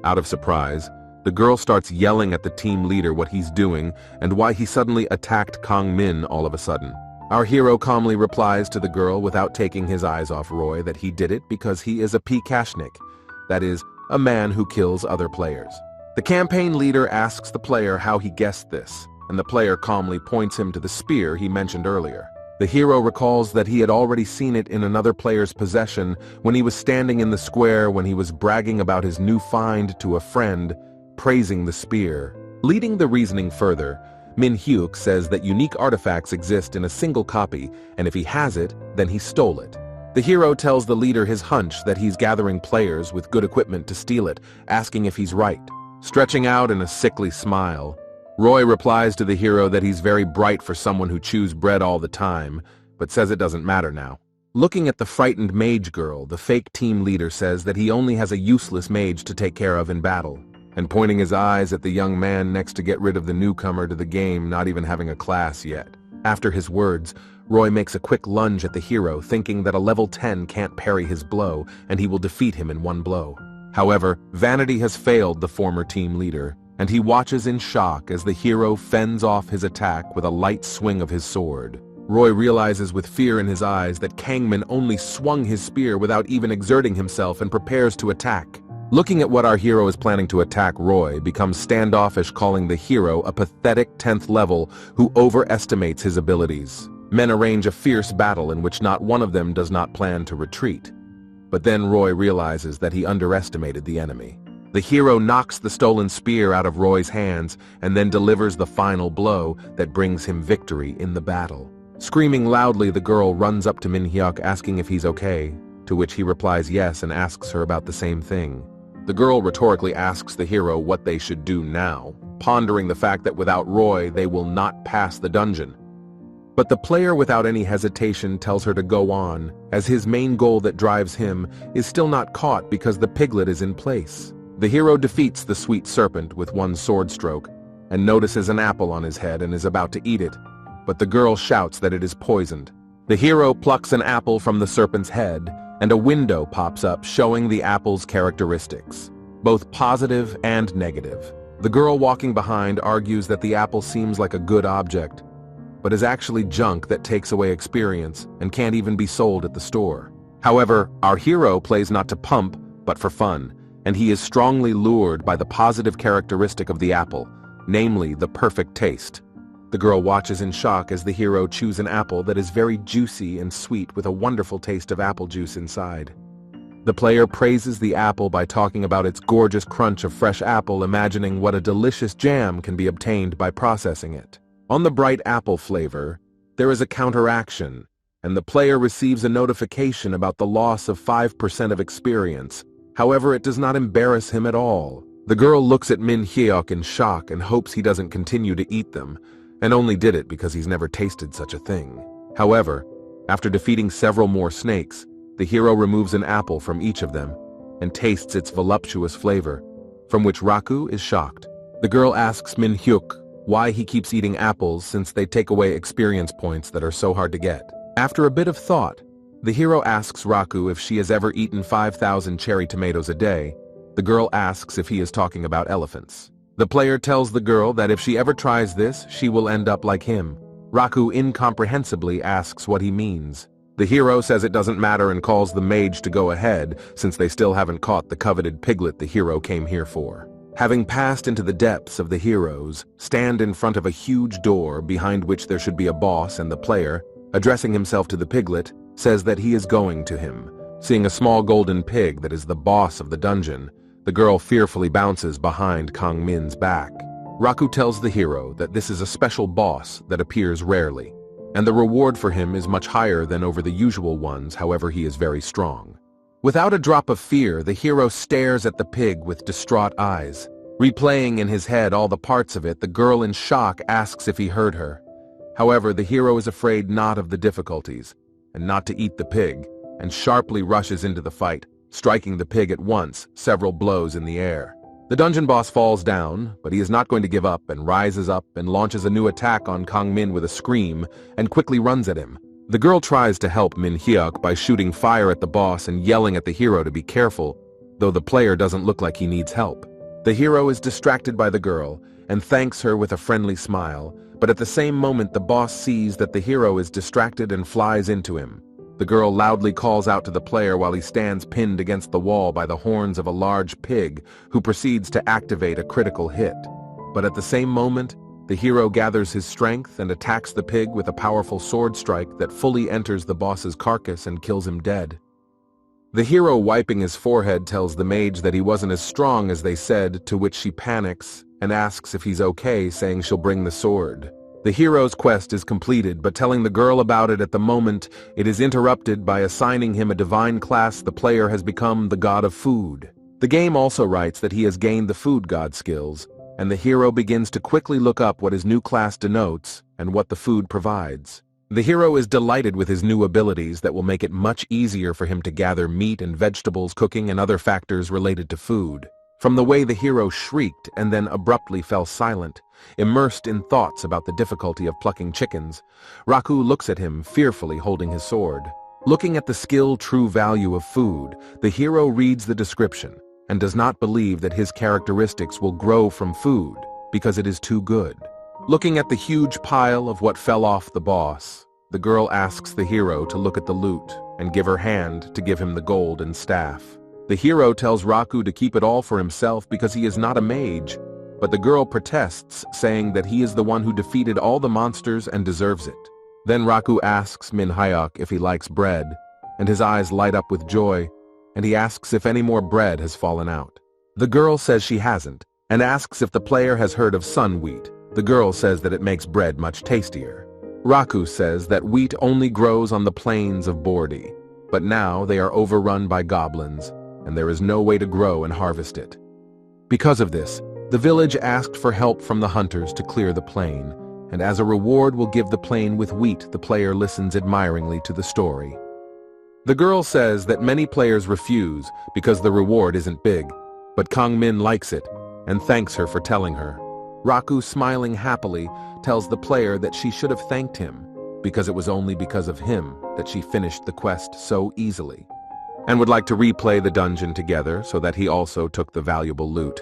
[SPEAKER 1] Out of surprise, the girl starts yelling at the team leader what he's doing and why he suddenly attacked Kang Min all of a sudden. Our hero calmly replies to the girl without taking his eyes off Roy that he did it because he is a Pikashnik, that is, a man who kills other players. The campaign leader asks the player how he guessed this, and the player calmly points him to the spear he mentioned earlier. The hero recalls that he had already seen it in another player's possession when he was standing in the square when he was bragging about his new find to a friend, praising the spear. Leading the reasoning further, Min-hyuk says that unique artifacts exist in a single copy, and if he has it, then he stole it. The hero tells the leader his hunch that he's gathering players with good equipment to steal it, asking if he's right. Stretching out in a sickly smile, Roy replies to the hero that he's very bright for someone who chews bread all the time, but says it doesn't matter now. Looking at the frightened mage girl, the fake team leader says that he only has a useless mage to take care of in battle, and pointing his eyes at the young man next to get rid of the newcomer to the game, not even having a class yet. After his words, Roy makes a quick lunge at the hero, thinking that a level 10 can't parry his blow, and he will defeat him in one blow. However, vanity has failed the former team leader, and he watches in shock as the hero fends off his attack with a light swing of his sword. Roy realizes with fear in his eyes that Kang Min only swung his spear without even exerting himself and prepares to attack. Looking at what our hero is planning to attack, Roy becomes standoffish, calling the hero a pathetic 10th level who overestimates his abilities. Men arrange a fierce battle in which not one of them does not plan to retreat. But then Roy realizes that he underestimated the enemy. The hero knocks the stolen spear out of Roy's hands and then delivers the final blow that brings him victory in the battle. Screaming loudly, the girl runs up to Min-hyuk asking if he's okay, to which he replies yes and asks her about the same thing. The girl rhetorically asks the hero what they should do now, pondering the fact that without Roy they will not pass the dungeon. But the player without any hesitation tells her to go on, as his main goal that drives him is still not caught because the piglet is in place. The hero defeats the sweet serpent with one sword stroke, and notices an apple on his head and is about to eat it, but the girl shouts that it is poisoned. The hero plucks an apple from the serpent's head, and a window pops up showing the apple's characteristics, both positive and negative. The girl walking behind argues that the apple seems like a good object, but is actually junk that takes away experience and can't even be sold at the store. However, our hero plays not to pump, but for fun, and he is strongly lured by the positive characteristic of the apple, namely the perfect taste. The girl watches in shock as the hero chews an apple that is very juicy and sweet with a wonderful taste of apple juice inside. The player praises the apple by talking about its gorgeous crunch of fresh apple, imagining what a delicious jam can be obtained by processing it. On the bright apple flavor, there is a counteraction, and the player receives a notification about the loss of 5% of experience. However, it does not embarrass him at all. The girl looks at Min Hyuk in shock and hopes he doesn't continue to eat them, and only did it because he's never tasted such a thing. However, after defeating several more snakes, the hero removes an apple from each of them and tastes its voluptuous flavor, from which Raku is shocked. The girl asks Min Hyuk why he keeps eating apples since they take away experience points that are so hard to get. After a bit of thought, the hero asks Raku if she has ever eaten 5,000 cherry tomatoes a day. The girl asks if he is talking about elephants. The player tells the girl that if she ever tries this, she will end up like him. Raku incomprehensibly asks what he means. The hero says it doesn't matter and calls the mage to go ahead, since they still haven't caught the coveted piglet the hero came here for. Having passed into the depths of the heroes, stand in front of a huge door behind which there should be a boss, and the player, addressing himself to the piglet, says that he is going to him. Seeing a small golden pig that is the boss of the dungeon, the girl fearfully bounces behind Kang Min's back. Raku tells the hero that this is a special boss that appears rarely, and the reward for him is much higher than over the usual ones. However, he is very strong. Without a drop of fear, the hero stares at the pig with distraught eyes. Replaying in his head all the parts of it, the girl in shock asks if he heard her. However, the hero is afraid not of the difficulties, and not to eat the pig, and sharply rushes into the fight, striking the pig at once, several blows in the air. The dungeon boss falls down, but he is not going to give up and rises up and launches a new attack on Kang Min with a scream and quickly runs at him. The girl tries to help Min Hyuk by shooting fire at the boss and yelling at the hero to be careful, though the player doesn't look like he needs help. The hero is distracted by the girl and thanks her with a friendly smile, but at the same moment the boss sees that the hero is distracted and flies into him. The girl loudly calls out to the player while he stands pinned against the wall by the horns of a large pig, who proceeds to activate a critical hit. But at the same moment, the hero gathers his strength and attacks the pig with a powerful sword strike that fully enters the boss's carcass and kills him dead. The hero, wiping his forehead, tells the mage that he wasn't as strong as they said, to which she panics and asks if he's okay, saying she'll bring the sword. The hero's quest is completed, but telling the girl about it at the moment, it is interrupted by assigning him a divine class. The player has become the god of food. The game also writes that he has gained the food god skills, and the hero begins to quickly look up what his new class denotes and what the food provides. The hero is delighted with his new abilities that will make it much easier for him to gather meat and vegetables, cooking, and other factors related to food. From the way the hero shrieked and then abruptly fell silent, immersed in thoughts about the difficulty of plucking chickens, Raku looks at him fearfully holding his sword. Looking at the skill true value of food, the hero reads the description and does not believe that his characteristics will grow from food because it is too good. Looking at the huge pile of what fell off the boss, the girl asks the hero to look at the loot and give her hand to give him the gold and staff. The hero tells Raku to keep it all for himself because he is not a mage, but the girl protests, saying that he is the one who defeated all the monsters and deserves it. Then Raku asks Min Hyuk if he likes bread, and his eyes light up with joy, and he asks if any more bread has fallen out. The girl says she hasn't, and asks if the player has heard of sun wheat. The girl says that it makes bread much tastier. Raku says that wheat only grows on the plains of Bordi, but now they are overrun by goblins, and there is no way to grow and harvest it. Because of this, the village asked for help from the hunters to clear the plain, and as a reward will give the plain with wheat. The player listens admiringly to the story. The girl says that many players refuse because the reward isn't big, but Kang Min likes it and thanks her for telling her. Raku, smiling happily, tells the player that she should have thanked him because it was only because of him that she finished the quest so easily, and would like to replay the dungeon together so that he also took the valuable loot.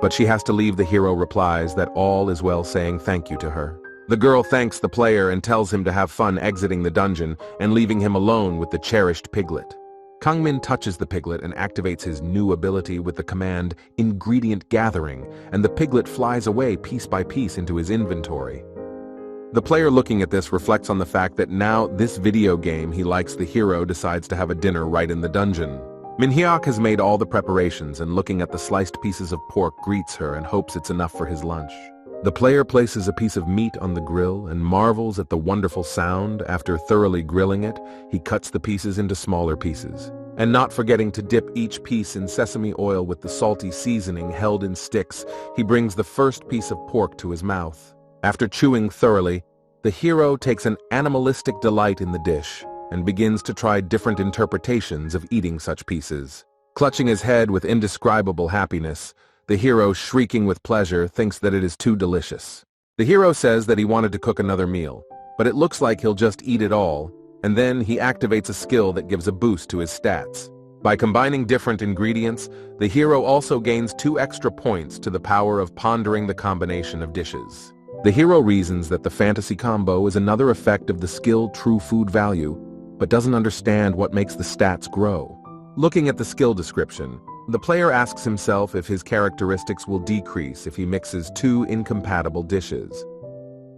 [SPEAKER 1] But she has to leave. The hero replies that all is well, saying thank you to her. The girl thanks the player and tells him to have fun exiting the dungeon and leaving him alone with the cherished piglet. Kangmin touches the piglet and activates his new ability with the command Ingredient Gathering, and the piglet flies away piece by piece into his inventory. The player looking at this reflects on the fact that now this video game he likes the hero decides to have a dinner right in the dungeon. Minhyuk has made all the preparations and looking at the sliced pieces of pork greets her and hopes it's enough for his lunch. The player places a piece of meat on the grill and marvels at the wonderful sound. After thoroughly grilling it, he cuts the pieces into smaller pieces. And not forgetting to dip each piece in sesame oil with the salty seasoning held in sticks, he brings the first piece of pork to his mouth. After chewing thoroughly, the hero takes an animalistic delight in the dish and begins to try different interpretations of eating such pieces. Clutching his head with indescribable happiness, the hero, shrieking with pleasure, thinks that it is too delicious. The hero says that he wanted to cook another meal, but it looks like he'll just eat it all, and then he activates a skill that gives a boost to his stats. By combining different ingredients, the hero also gains 2 extra points to the power of pondering the combination of dishes. The hero reasons that the fantasy combo is another effect of the skill true food value, but doesn't understand what makes the stats grow. Looking at the skill description, the player asks himself if his characteristics will decrease if he mixes 2 incompatible dishes.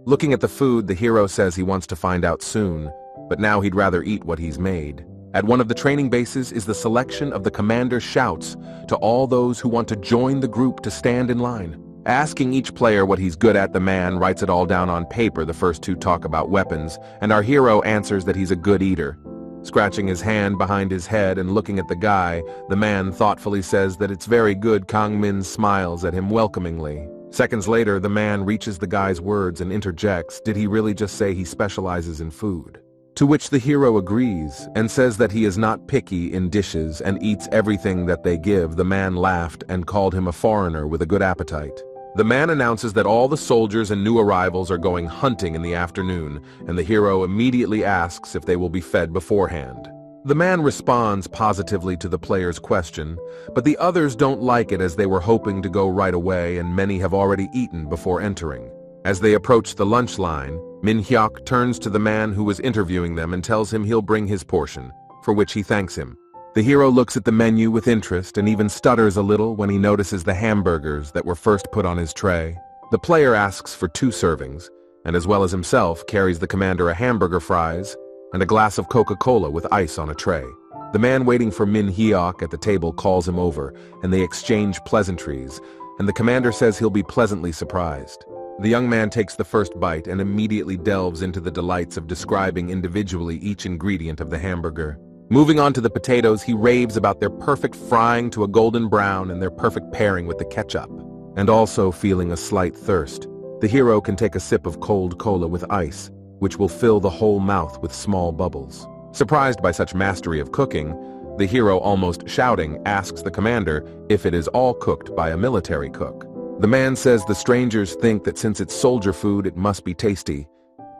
[SPEAKER 1] Looking at the food, the hero says he wants to find out soon, but now he'd rather eat what he's made. At one of the training bases is the selection of the commander shouts to all those who want to join the group to stand in line. Asking each player what he's good at, the man writes it all down on paper. The first 2 talk about weapons, and our hero answers that he's a good eater. Scratching his hand behind his head and looking at the guy, the man thoughtfully says that it's very good. Kangmin smiles at him welcomingly. Seconds later, the man reaches the guy's words and interjects, did he really just say he specializes in food? To which the hero agrees and says that he is not picky in dishes and eats everything that they give. The man laughed and called him a foreigner with a good appetite. The man announces that all the soldiers and new arrivals are going hunting in the afternoon, and the hero immediately asks if they will be fed beforehand. The man responds positively to the player's question, but the others don't like it as they were hoping to go right away and many have already eaten before entering. As they approach the lunch line, Minhyuk turns to the man who was interviewing them and tells him he'll bring his portion, for which he thanks him. The hero looks at the menu with interest and even stutters a little when he notices the hamburgers that were first put on his tray. The player asks for 2 servings, and as well as himself carries the commander a hamburger, fries, and a glass of Coca-Cola with ice on a tray. The man waiting for Min Hyuk at the table calls him over, and they exchange pleasantries, and the commander says he'll be pleasantly surprised. The young man takes the first bite and immediately delves into the delights of describing individually each ingredient of the hamburger. Moving on to the potatoes, he raves about their perfect frying to a golden brown and their perfect pairing with the ketchup. And also feeling a slight thirst, the hero can take a sip of cold cola with ice, which will fill the whole mouth with small bubbles. Surprised by such mastery of cooking, the hero, almost shouting, asks the commander if it is all cooked by a military cook. The man says the strangers think that since it's soldier food, it must be tasty,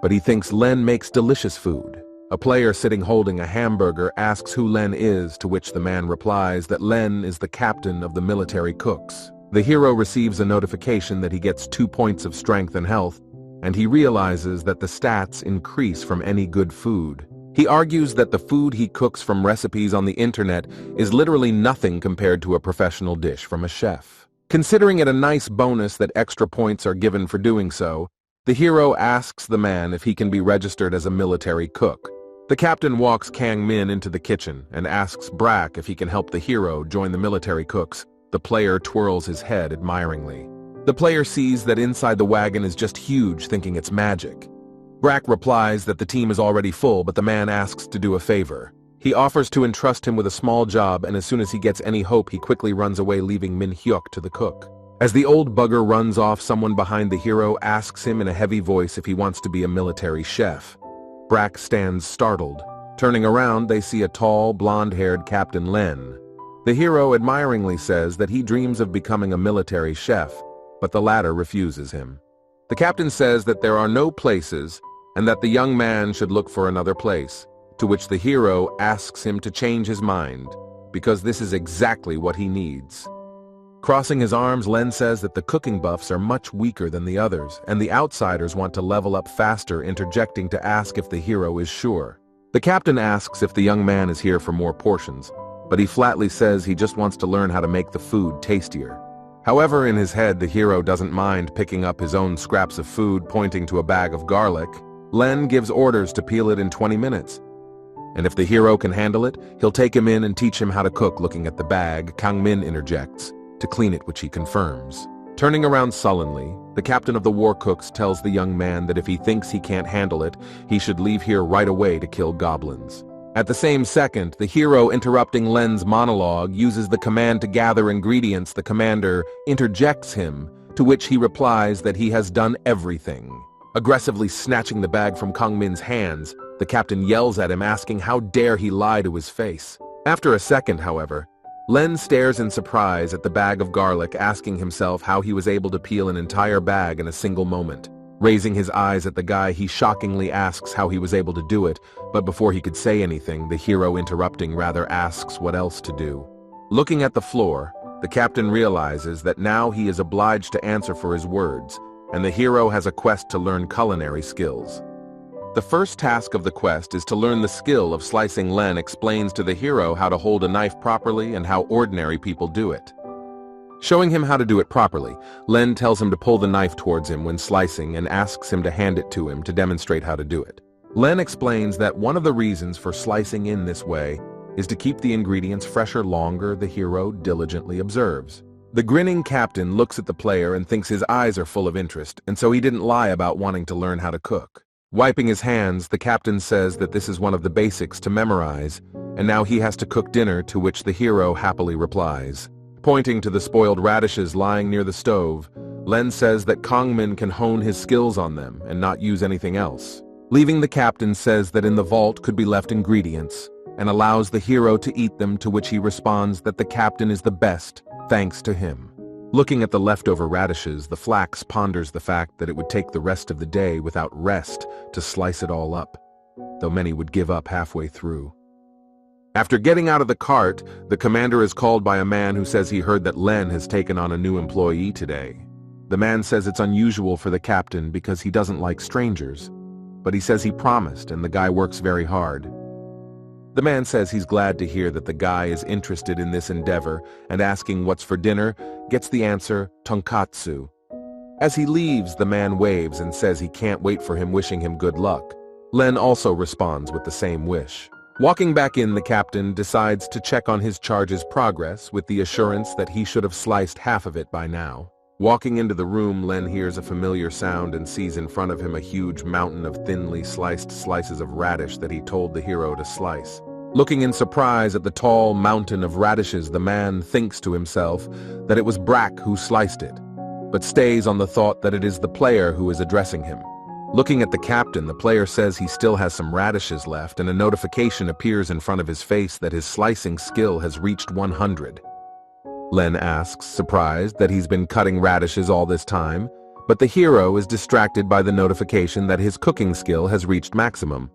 [SPEAKER 1] but he thinks Len makes delicious food. A player sitting holding a hamburger asks who Len is, to which the man replies that Len is the captain of the military cooks. The hero receives a notification that he gets 2 points of strength and health, and he realizes that the stats increase from any good food. He argues that the food he cooks from recipes on the internet is literally nothing compared to a professional dish from a chef. Considering it a nice bonus that extra points are given for doing so, the hero asks the man if he can be registered as a military cook. The captain walks Kang Min into the kitchen and asks Brack if he can help the hero join the military cooks. The player twirls his head admiringly. The player sees that inside the wagon is just huge, thinking it's magic. Brack replies that the team is already full, but the man asks to do a favor. He offers to entrust him with a small job, and as soon as he gets any hope, he quickly runs away, leaving Min Hyuk to the cook. As the old bugger runs off, someone behind the hero asks him in a heavy voice if he wants to be a military chef. Brack stands startled. Turning around, they see a tall, blonde-haired Captain Len. The hero admiringly says that he dreams of becoming a military chef, but the latter refuses him. The captain says that there are no places and that the young man should look for another place, to which the hero asks him to change his mind, because this is exactly what he needs. Crossing his arms, Len says that the cooking buffs are much weaker than the others, and the outsiders want to level up faster, interjecting to ask if the hero is sure. The captain asks if the young man is here for more portions, but he flatly says he just wants to learn how to make the food tastier. However, in his head, the hero doesn't mind picking up his own scraps of food, pointing to a bag of garlic. Len gives orders to peel it in 20 minutes. And if the hero can handle it, he'll take him in and teach him how to cook. Looking at the bag, Kangmin interjects to clean it, which he confirms. Turning around sullenly, the captain of the war cooks tells the young man that if he thinks he can't handle it, he should leave here right away to kill goblins. At the same second, the hero, interrupting Len's monologue, uses the command to gather ingredients. The commander interjects him, to which he replies that he has done everything. Aggressively snatching the bag from Kangmin's hands, the captain yells at him, asking how dare he lie to his face. After a second, however, Len stares in surprise at the bag of garlic, asking himself how he was able to peel an entire bag in a single moment. Raising his eyes at the guy, he shockingly asks how he was able to do it, but before he could say anything, the hero, interrupting, rather asks what else to do. Looking at the floor, the captain realizes that now he is obliged to answer for his words, and the hero has a quest to learn culinary skills. The first task of the quest is to learn the skill of slicing. Len explains to the hero how to hold a knife properly and how ordinary people do it. Showing him how to do it properly, Len tells him to pull the knife towards him when slicing and asks him to hand it to him to demonstrate how to do it. Len explains that one of the reasons for slicing in this way is to keep the ingredients fresher longer. The hero diligently observes. The grinning captain looks at the player and thinks his eyes are full of interest, and so he didn't lie about wanting to learn how to cook. Wiping his hands, the captain says that this is one of the basics to memorize, and now he has to cook dinner, to which the hero happily replies. Pointing to the spoiled radishes lying near the stove, Len says that Kangmin can hone his skills on them and not use anything else. Leaving, the captain says that in the vault could be left ingredients, and allows the hero to eat them, to which he responds that the captain is the best, thanks to him. Looking at the leftover radishes, the flax ponders the fact that it would take the rest of the day without rest to slice it all up, though many would give up halfway through. After getting out of the cart, the commander is called by a man who says he heard that Len has taken on a new employee today. The man says it's unusual for the captain because he doesn't like strangers, but he says he promised, and the guy works very hard. The man says he's glad to hear that the guy is interested in this endeavor, and asking what's for dinner, gets the answer, tonkatsu. As he leaves, the man waves and says he can't wait for him, wishing him good luck. Len also responds with the same wish. Walking back in, the captain decides to check on his charge's progress with the assurance that he should have sliced half of it by now. Walking into the room, Len hears a familiar sound and sees in front of him a huge mountain of thinly sliced slices of radish that he told the hero to slice. Looking in surprise at the tall mountain of radishes, the man thinks to himself that it was Brack who sliced it, but stays on the thought that it is the player who is addressing him. Looking at the captain, the player says he still has some radishes left, and a notification appears in front of his face that his slicing skill has reached 100. Len asks, surprised, that he's been cutting radishes all this time, but the hero is distracted by the notification that his cooking skill has reached maximum.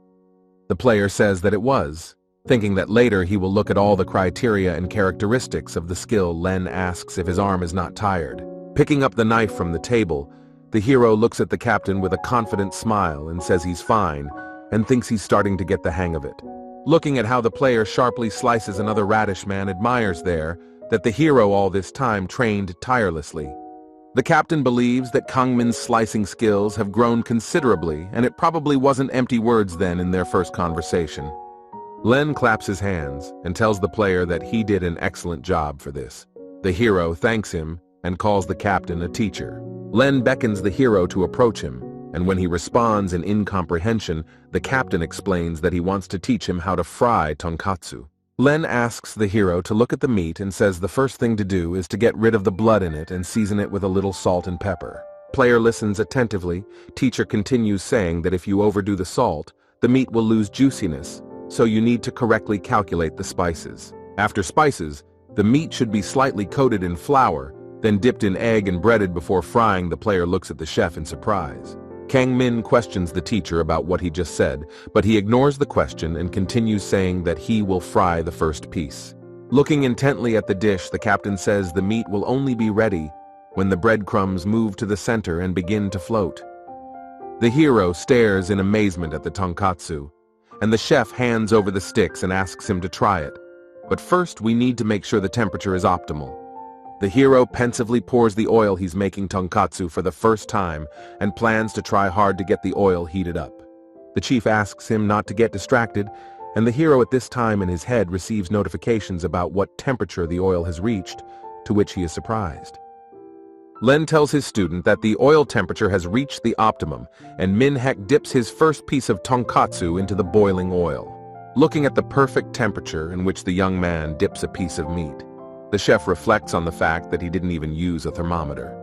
[SPEAKER 1] The player says that it was. Thinking that later he will look at all the criteria and characteristics of the skill, Len asks if his arm is not tired. Picking up the knife from the table, the hero looks at the captain with a confident smile and says he's fine, and thinks he's starting to get the hang of it. Looking at how the player sharply slices another radish, man admires there that the hero all this time trained tirelessly. The captain believes that Kangmin's slicing skills have grown considerably, and it probably wasn't empty words then in their first conversation. Len claps his hands and tells the player that he did an excellent job for this. The hero thanks him and calls the captain a teacher. Len beckons the hero to approach him, and when he responds in incomprehension, the captain explains that he wants to teach him how to fry tonkatsu. Len asks the hero to look at the meat and says the first thing to do is to get rid of the blood in it and season it with a little salt and pepper. Player listens attentively. Teacher continues, saying that if you overdo the salt, the meat will lose juiciness, so you need to correctly calculate the spices. After spices, the meat should be slightly coated in flour, then dipped in egg and breaded before frying. The player looks at the chef in surprise. Kangmin questions the teacher about what he just said, but he ignores the question and continues, saying that he will fry the first piece. Looking intently at the dish, the captain says the meat will only be ready when the breadcrumbs move to the center and begin to float. The hero stares in amazement at the tonkatsu, and the chef hands over the sticks and asks him to try it. But first, we need to make sure the temperature is optimal. The hero pensively pours the oil he's making tonkatsu for the first time and plans to try hard to get the oil heated up. The chief asks him not to get distracted, and the hero at this time in his head receives notifications about what temperature the oil has reached, to which he is surprised. Len tells his student that the oil temperature has reached the optimum, and Min-hek dips his first piece of tonkatsu into the boiling oil. Looking at the perfect temperature in which the young man dips a piece of meat, the chef reflects on the fact that he didn't even use a thermometer.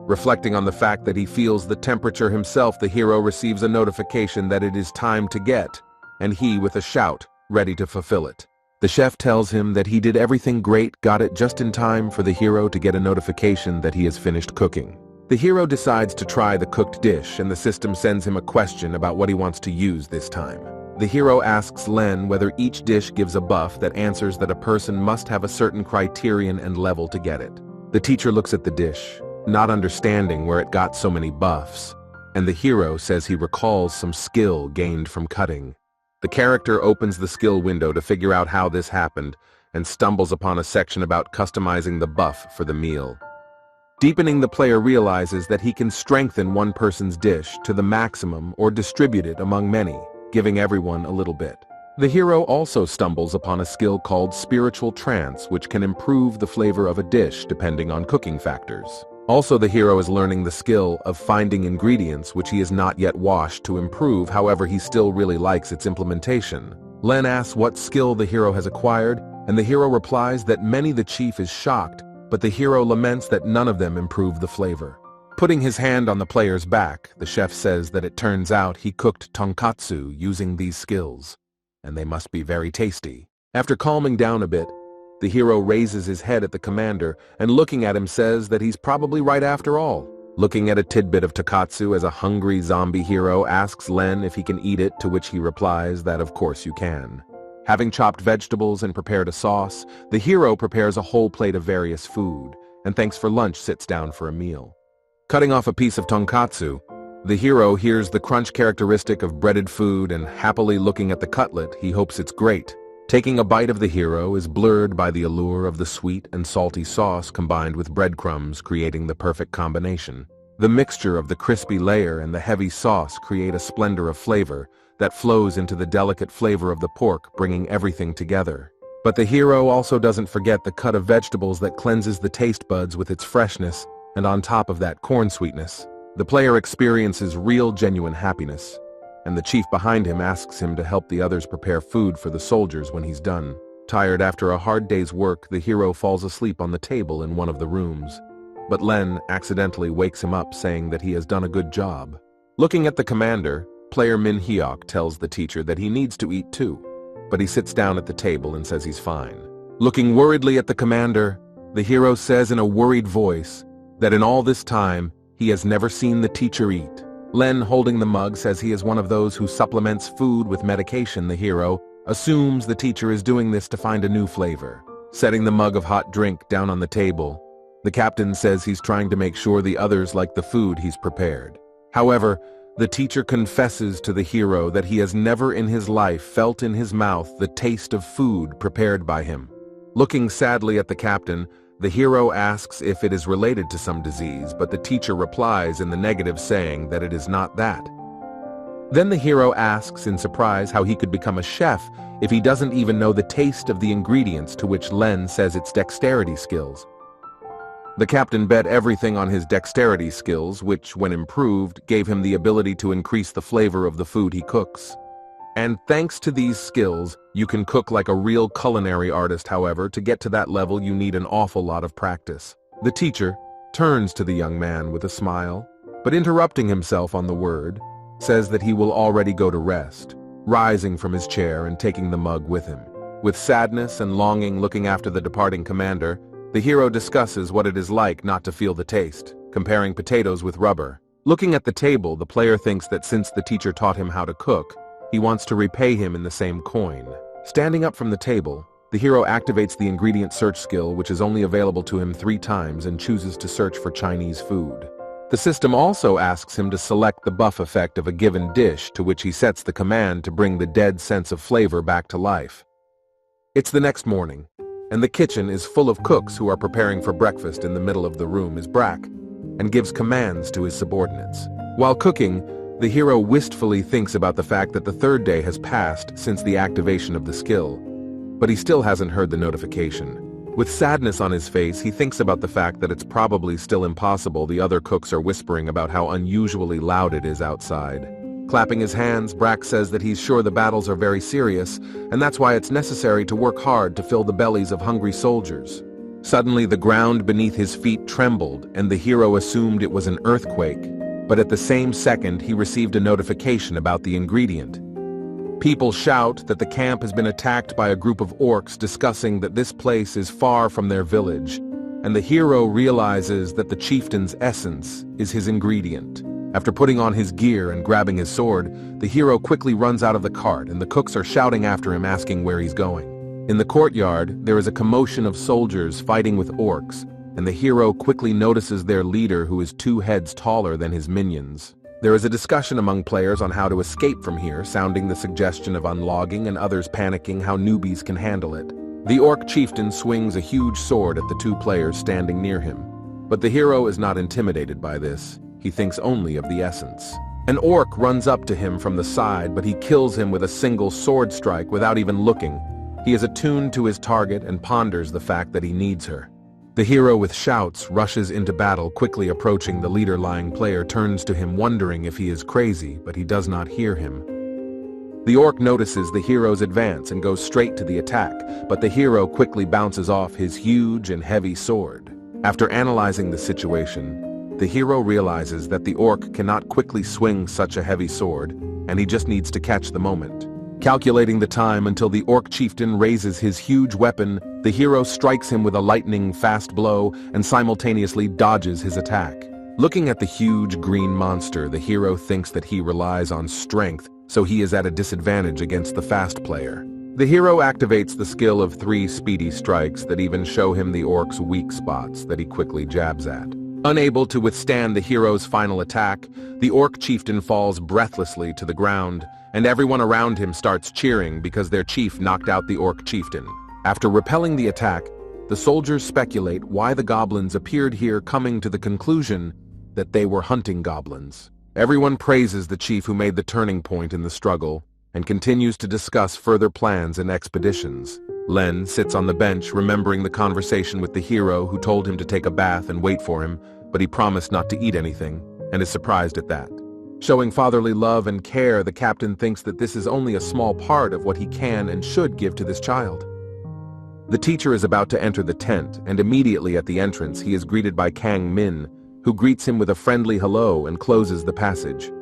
[SPEAKER 1] Reflecting on the fact that he feels the temperature himself, the hero receives a notification that it is time to get, and he, with a shout, ready to fulfill it. The chef tells him that he did everything great, got it just in time for the hero to get a notification that he has finished cooking. The hero decides to try the cooked dish, and the system sends him a question about what he wants to use this time. The hero asks Len whether each dish gives a buff that answers that a person must have a certain criterion and level to get it. The teacher looks at the dish, not understanding where it got so many buffs, and the hero says he recalls some skill gained from cutting. The character opens the skill window to figure out how this happened and stumbles upon a section about customizing the buff for the meal. Deepening, the player realizes that he can strengthen one person's dish to the maximum or distribute it among many, giving everyone a little bit. The hero also stumbles upon a skill called spiritual trance, which can improve the flavor of a dish depending on cooking factors. Also, the hero is learning the skill of finding ingredients which he has not yet washed to improve, however he still really likes its implementation. Len asks what skill the hero has acquired, and the hero replies that many. The chief is shocked, but the hero laments that none of them improve the flavor. Putting his hand on the player's back, the chef says that it turns out he cooked tonkatsu using these skills, and they must be very tasty. After calming down a bit, the hero raises his head at the commander and looking at him says that he's probably right after all. Looking at a tidbit of tonkatsu as a hungry zombie hero asks Len if he can eat it, to which he replies that of course you can. Having chopped vegetables and prepared a sauce, the hero prepares a whole plate of various food, and thanks for lunch sits down for a meal. Cutting off a piece of tonkatsu, the hero hears the crunch characteristic of breaded food and happily looking at the cutlet, he hopes it's great. Taking a bite of the hero is blurred by the allure of the sweet and salty sauce combined with breadcrumbs, creating the perfect combination. The mixture of the crispy layer and the heavy sauce create a splendor of flavor that flows into the delicate flavor of the pork, bringing everything together. But the hero also doesn't forget the cut of vegetables that cleanses the taste buds with its freshness, and on top of that, corn sweetness. The player experiences real, genuine happiness, and the chief behind him asks him to help the others prepare food for the soldiers when he's done. Tired after a hard day's work, the hero falls asleep on the table in one of the rooms. But Len accidentally wakes him up, saying that he has done a good job. Looking at the commander, player Min-hyuk tells the teacher that he needs to eat too, but he sits down at the table and says he's fine. Looking worriedly at the commander, the hero says in a worried voice that in all this time, he has never seen the teacher eat. Len, holding the mug, says he is one of those who supplements food with medication. The hero assumes the teacher is doing this to find a new flavor. Setting the mug of hot drink down on the table, the captain says he's trying to make sure the others like the food he's prepared. However, the teacher confesses to the hero that he has never in his life felt in his mouth the taste of food prepared by him. Looking sadly at the captain, the hero asks if it is related to some disease, but the teacher replies in the negative, saying that it is not that. Then the hero asks in surprise how he could become a chef if he doesn't even know the taste of the ingredients, to which Len says it's dexterity skills. The captain bet everything on his dexterity skills, which, when improved, gave him the ability to increase the flavor of the food he cooks. And thanks to these skills, you can cook like a real culinary artist. However, to get to that level, you need an awful lot of practice. The teacher turns to the young man with a smile, but interrupting himself on the word, says that he will already go to rest, rising from his chair and taking the mug with him. With sadness and longing looking after the departing commander, the hero discusses what it is like not to feel the taste, comparing potatoes with rubber. Looking at the table, the player thinks that since the teacher taught him how to cook, he wants to repay him in the same coin. Standing up from the table, The hero activates the ingredient search skill, which is only available to him 3 times, and chooses to search for Chinese food. The system also asks him to select the buff effect of a given dish, to which he sets the command to bring the dead sense of flavor back to life. It's the next morning, and the kitchen is full of cooks who are preparing for breakfast. In the middle of the room is Brack, and gives commands to his subordinates. While cooking, the hero wistfully thinks about the fact that the 3rd day has passed since the activation of the skill, but he still hasn't heard the notification. With sadness on his face, he thinks about the fact that it's probably still impossible. The other cooks are whispering about how unusually loud it is outside. Clapping his hands, Brack says that he's sure the battles are very serious, and that's why it's necessary to work hard to fill the bellies of hungry soldiers. Suddenly, the ground beneath his feet trembled, and the hero assumed it was an earthquake. But at the same second, he received a notification about the ingredient. People shout that the camp has been attacked by a group of orcs, discussing that this place is far from their village, and the hero realizes that the chieftain's essence is his ingredient. After putting on his gear and grabbing his sword, the hero quickly runs out of the cart, and the cooks are shouting after him, asking where he's going. In the courtyard, there is a commotion of soldiers fighting with orcs, and the hero quickly notices their leader, who is 2 heads taller than his minions. There is a discussion among players on how to escape from here, sounding the suggestion of unlogging, and others panicking how newbies can handle it. The orc chieftain swings a huge sword at the 2 players standing near him. But the hero is not intimidated by this. He thinks only of the essence. An orc runs up to him from the side, but he kills him with a single sword strike without even looking. He is attuned to his target and ponders the fact that he needs her. The hero, with shouts, rushes into battle. Quickly approaching the leader-lying player, turns to him wondering if he is crazy, but he does not hear him. The orc notices the hero's advance and goes straight to the attack, but the hero quickly bounces off his huge and heavy sword. After analyzing the situation, the hero realizes that the orc cannot quickly swing such a heavy sword, and he just needs to catch the moment. Calculating the time until the orc chieftain raises his huge weapon, the hero strikes him with a lightning-fast blow and simultaneously dodges his attack. Looking at the huge green monster, the hero thinks that he relies on strength, so he is at a disadvantage against the fast player. The hero activates the skill of 3 speedy strikes that even show him the orc's weak spots that he quickly jabs at. Unable to withstand the hero's final attack, the orc chieftain falls breathlessly to the ground, and everyone around him starts cheering because their chief knocked out the orc chieftain. After repelling the attack, the soldiers speculate why the goblins appeared here, coming to the conclusion that they were hunting goblins. Everyone praises the chief who made the turning point in the struggle, and continues to discuss further plans and expeditions. Len sits on the bench, remembering the conversation with the hero, who told him to take a bath and wait for him, but he promised not to eat anything, and is surprised at that. Showing fatherly love and care, the captain thinks that this is only a small part of what he can and should give to this child. The teacher is about to enter the tent, and immediately at the entrance he is greeted by Kang Min, who greets him with a friendly hello and closes the passage.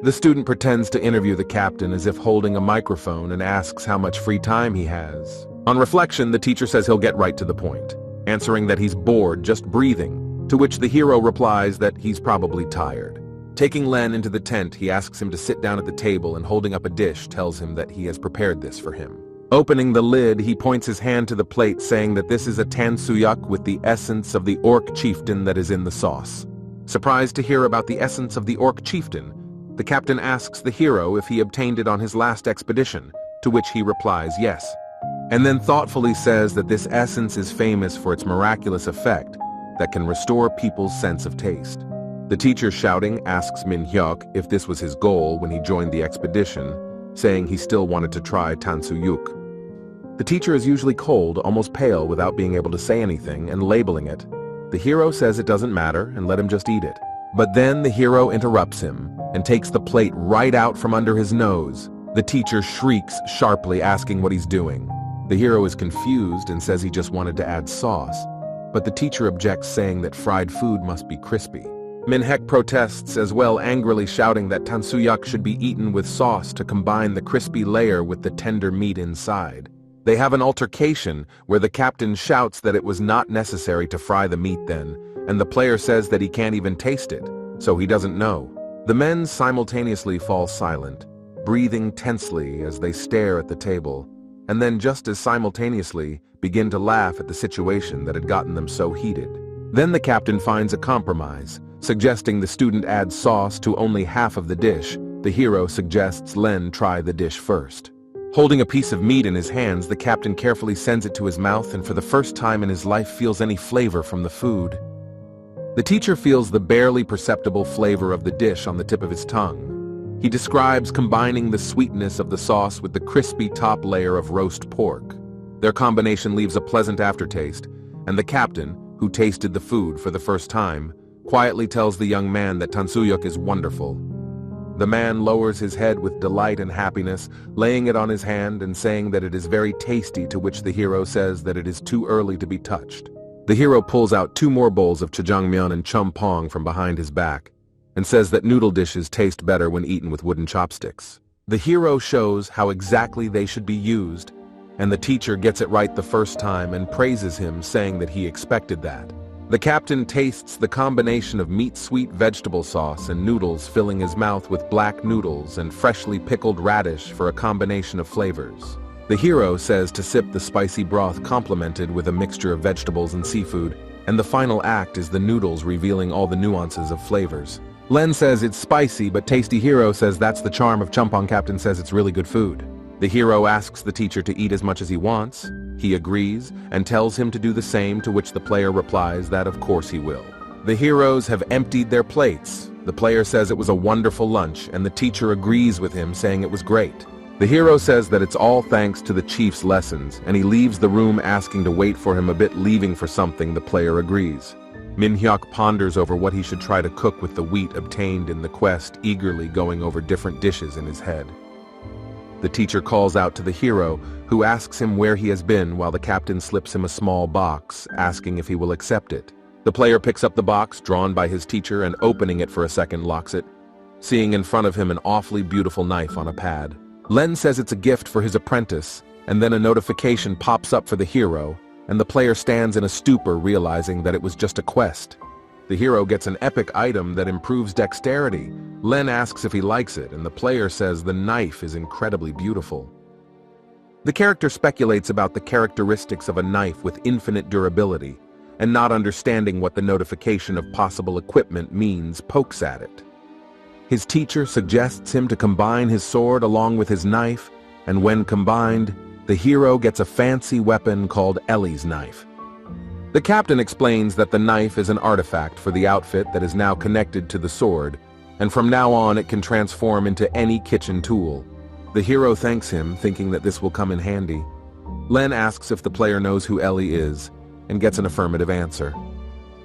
[SPEAKER 1] The student pretends to interview the captain as if holding a microphone and asks how much free time he has. On reflection, the teacher says he'll get right to the point, answering that he's bored just breathing, to which the hero replies that he's probably tired. Taking Len into the tent, he asks him to sit down at the table, and holding up a dish tells him that he has prepared this for him. Opening the lid, he points his hand to the plate, saying that this is a tansuyuk with the essence of the orc chieftain that is in the sauce. Surprised to hear about the essence of the orc chieftain, the captain asks the hero if he obtained it on his last expedition, to which he replies yes, and then thoughtfully says that this essence is famous for its miraculous effect that can restore people's sense of taste. The teacher, shouting, asks Min Hyuk if this was his goal when he joined the expedition, saying he still wanted to try tansuyuk. The teacher is usually cold, almost pale, without being able to say anything, and labeling it. The hero says it doesn't matter and let him just eat it. But then the hero interrupts him and takes the plate right out from under his nose. The teacher shrieks sharply, asking what he's doing. The hero is confused and says he just wanted to add sauce, but the teacher objects, saying that fried food must be crispy. Minhek protests as well, angrily shouting that tansuyuk should be eaten with sauce to combine the crispy layer with the tender meat inside. They have an altercation where the captain shouts that it was not necessary to fry the meat then, and the player says that he can't even taste it, so he doesn't know. The men simultaneously fall silent, breathing tensely as they stare at the table, and then just as simultaneously begin to laugh at the situation that had gotten them so heated. Then the captain finds a compromise, suggesting the student add sauce to only half of the dish. The hero suggests Len try the dish first. Holding a piece of meat in his hands, the captain carefully sends it to his mouth and for the first time in his life feels any flavor from the food. The teacher feels the barely perceptible flavor of the dish on the tip of his tongue. He describes combining the sweetness of the sauce with the crispy top layer of roast pork. Their combination leaves a pleasant aftertaste, and the captain, who tasted the food for the first time, quietly tells the young man that Thankyou is wonderful. The man lowers his head with delight and happiness, laying it on his hand and saying that it is very tasty, to which the hero says that it is too early to be touched. The hero pulls out 2 more bowls of jjajangmyeon and chumpong from behind his back, and says that noodle dishes taste better when eaten with wooden chopsticks. The hero shows how exactly they should be used, and the teacher gets it right the first time and praises him, saying that he expected that. The captain tastes the combination of meat-sweet vegetable sauce and noodles, filling his mouth with black noodles and freshly pickled radish for a combination of flavors. The hero says to sip the spicy broth complemented with a mixture of vegetables and seafood, and the final act is the noodles revealing all the nuances of flavors. Len says it's spicy but tasty. Hero says that's the charm of chumpong. Captain says it's really good food. The hero asks the teacher to eat as much as he wants. He agrees and tells him to do the same, to which the player replies that of course he will. The heroes have emptied their plates. The player says it was a wonderful lunch, and the teacher agrees with him, saying it was great. The hero says that it's all thanks to the chief's lessons, and he leaves the room asking to wait for him a bit, leaving for something. The player agrees. Minhyuk ponders over what he should try to cook with the wheat obtained in the quest, eagerly going over different dishes in his head. The teacher calls out to the hero, who asks him where he has been, while the captain slips him a small box, asking if he will accept it. The player picks up the box, drawn by his teacher, and opening it for a second locks it, seeing in front of him an awfully beautiful knife on a pad. Len says it's a gift for his apprentice, and then a notification pops up for the hero, and the player stands in a stupor, realizing that it was just a quest. The hero gets an epic item that improves dexterity. Len asks if he likes it, and the player says the knife is incredibly beautiful. The character speculates about the characteristics of a knife with infinite durability, and not understanding what the notification of possible equipment means, pokes at it. His teacher suggests him to combine his sword along with his knife, and when combined, the hero gets a fancy weapon called Ellie's knife. The captain explains that the knife is an artifact for the outfit that is now connected to the sword, and from now on it can transform into any kitchen tool. The hero thanks him, thinking that this will come in handy. Len asks if the player knows who Ellie is, and gets an affirmative answer.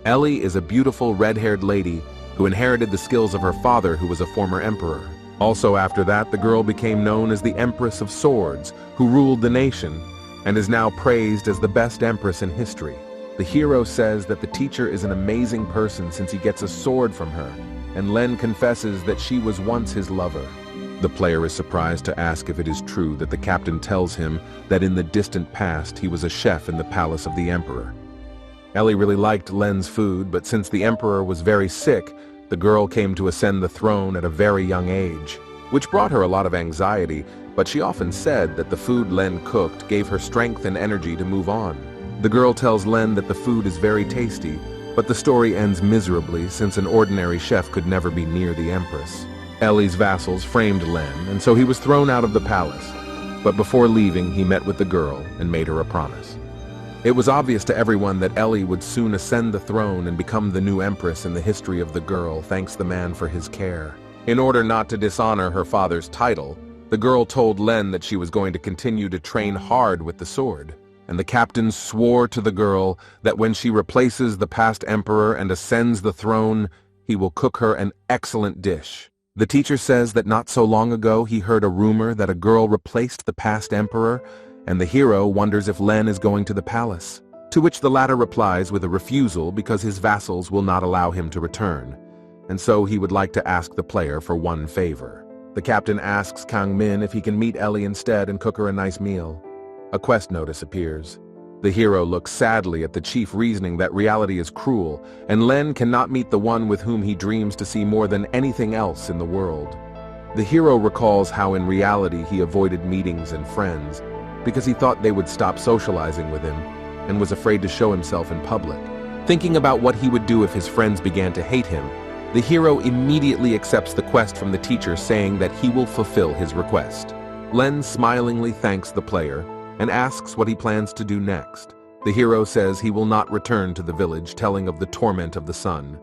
[SPEAKER 1] Ellie is a beautiful red-haired lady who inherited the skills of her father, who was a former emperor. Also after that, the girl became known as the Empress of Swords, who ruled the nation, and is now praised as the best empress in history. The hero says that the teacher is an amazing person since he gets a sword from her, and Len confesses that she was once his lover. The player is surprised to ask if it is true that the captain tells him that in the distant past he was a chef in the palace of the emperor. Ellie really liked Len's food, but since the emperor was very sick, the girl came to ascend the throne at a very young age, which brought her a lot of anxiety, but she often said that the food Len cooked gave her strength and energy to move on. The girl tells Len that the food is very tasty, but the story ends miserably since an ordinary chef could never be near the empress. Ellie's vassals framed Len, and so he was thrown out of the palace. But before leaving, he met with the girl and made her a promise. It was obvious to everyone that Ellie would soon ascend the throne and become the new empress in the history of the girl, thanks the man for his care. In order not to dishonor her father's title, the girl told Len that she was going to continue to train hard with the sword. And the captain swore to the girl that when she replaces the past emperor and ascends the throne, he will cook her an excellent dish. The teacher says that not so long ago he heard a rumor that a girl replaced the past emperor, and the hero wonders if Len is going to the palace, to which the latter replies with a refusal because his vassals will not allow him to return, and so he would like to ask the player for one favor. The captain asks Kang Min if he can meet Ellie instead and cook her a nice meal. A quest notice appears. The hero looks sadly at the chief, reasoning that reality is cruel, and Len cannot meet the one with whom he dreams to see more than anything else in the world. The hero recalls how in reality he avoided meetings and friends, because he thought they would stop socializing with him and was afraid to show himself in public. Thinking about what he would do if his friends began to hate him, the hero immediately accepts the quest from the teacher, saying that he will fulfill his request. Len smilingly thanks the player and asks what he plans to do next. The hero says he will not return to the village, telling of the torment of the sun.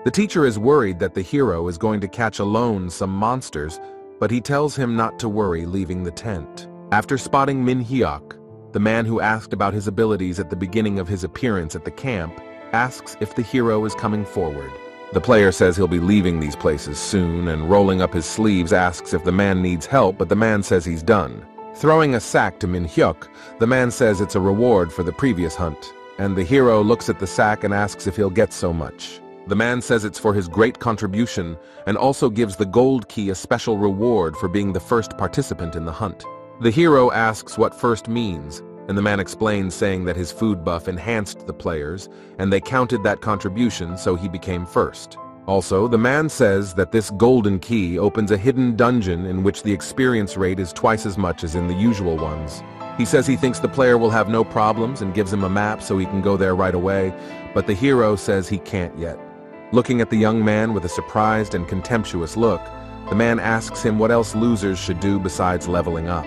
[SPEAKER 1] The teacher is worried that the hero is going to catch alone some monsters, but he tells him not to worry, leaving the tent. After spotting Min Hyuk, the man who asked about his abilities at the beginning of his appearance at the camp, asks if the hero is coming forward. The player says he'll be leaving these places soon, and rolling up his sleeves asks if the man needs help, but the man says he's done. Throwing a sack to Min Hyuk, the man says it's a reward for the previous hunt, and the hero looks at the sack and asks if he'll get so much. The man says it's for his great contribution, and also gives the gold key a special reward for being the first participant in the hunt. The hero asks what first means, and the man explains, saying that his food buff enhanced the players, and they counted that contribution, so he became first. Also, the man says that this golden key opens a hidden dungeon in which the experience rate is twice as much as in the usual ones. He says he thinks the player will have no problems and gives him a map so he can go there right away, but the hero says he can't yet. Looking at the young man with a surprised and contemptuous look, the man asks him what else losers should do besides leveling up.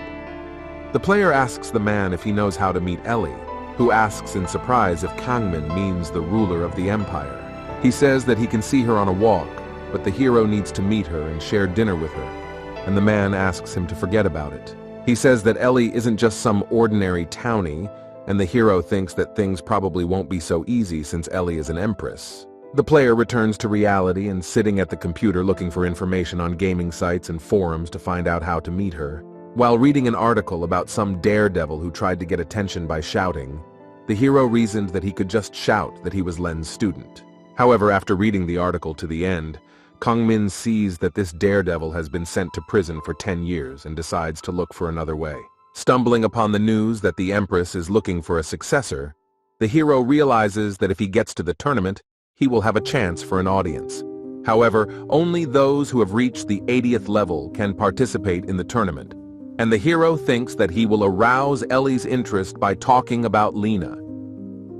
[SPEAKER 1] The player asks the man if he knows how to meet Ellie, who asks in surprise if Kangmin means the ruler of the empire. He says that he can see her on a walk, but the hero needs to meet her and share dinner with her, and the man asks him to forget about it. He says that Ellie isn't just some ordinary townie, and the hero thinks that things probably won't be so easy since Ellie is an empress. The player returns to reality and sitting at the computer looking for information on gaming sites and forums to find out how to meet her. While reading an article about some daredevil who tried to get attention by shouting, the hero reasoned that he could just shout that he was Len's student. However, after reading the article to the end, Kangmin sees that this daredevil has been sent to prison for 10 years and decides to look for another way. Stumbling upon the news that the empress is looking for a successor, the hero realizes that if he gets to the tournament, he will have a chance for an audience. However, only those who have reached the 80th level can participate in the tournament, and the hero thinks that he will arouse Ellie's interest by talking about Lena.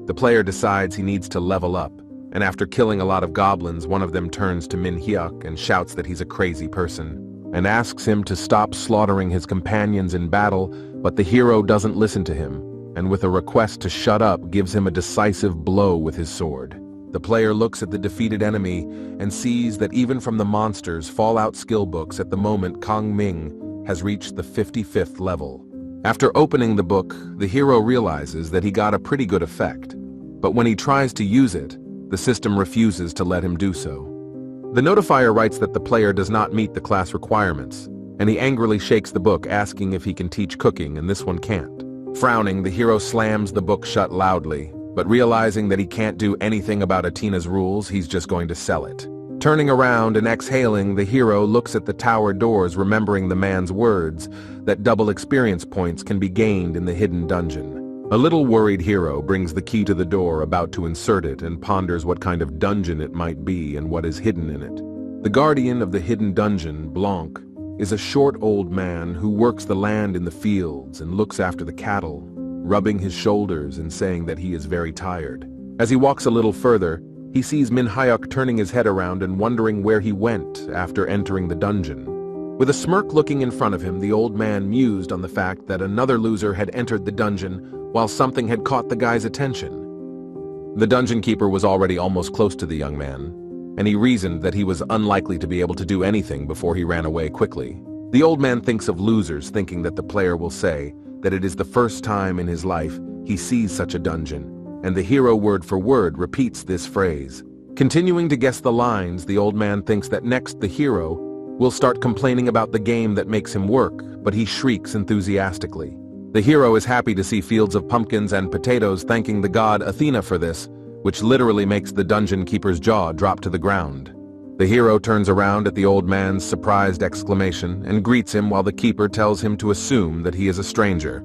[SPEAKER 1] The player decides he needs to level up, and after killing a lot of goblins, one of them turns to Min Hyuk and shouts that he's a crazy person, and asks him to stop slaughtering his companions in battle, but the hero doesn't listen to him, and with a request to shut up, gives him a decisive blow with his sword. The player looks at the defeated enemy and sees that even from the monsters' Fallout skill books at the moment, Kangming has reached the 55th level. After opening the book, the hero realizes that he got a pretty good effect, but when he tries to use it, the system refuses to let him do so. The notifier writes that the player does not meet the class requirements, and he angrily shakes the book, asking if he can teach cooking, and this one can't. Frowning, the hero slams the book shut loudly, but realizing that he can't do anything about Atina's rules, he's just going to sell it. Turning around and exhaling, the hero looks at the tower doors, remembering the man's words that double experience points can be gained in the hidden dungeon. A little worried hero brings the key to the door, about to insert it, and ponders what kind of dungeon it might be and what is hidden in it. The guardian of the hidden dungeon, Blanc, is a short old man who works the land in the fields and looks after the cattle, rubbing his shoulders and saying that he is very tired. As he walks a little further, he sees Min Hyuk turning his head around and wondering where he went after entering the dungeon. With a smirk looking in front of him, the old man mused on the fact that another loser had entered the dungeon while something had caught the guy's attention. The dungeon keeper was already almost close to the young man, and he reasoned that he was unlikely to be able to do anything before he ran away quickly. The old man thinks of losers, thinking that the player will say that it is the first time in his life he sees such a dungeon, and the hero word for word repeats this phrase. Continuing to guess the lines, the old man thinks that next the hero will start complaining about the game that makes him work, but he shrieks enthusiastically. The hero is happy to see fields of pumpkins and potatoes, thanking the god Athena for this, which literally makes the dungeon keeper's jaw drop to the ground. The hero turns around at the old man's surprised exclamation and greets him while the keeper tells him to assume that he is a stranger.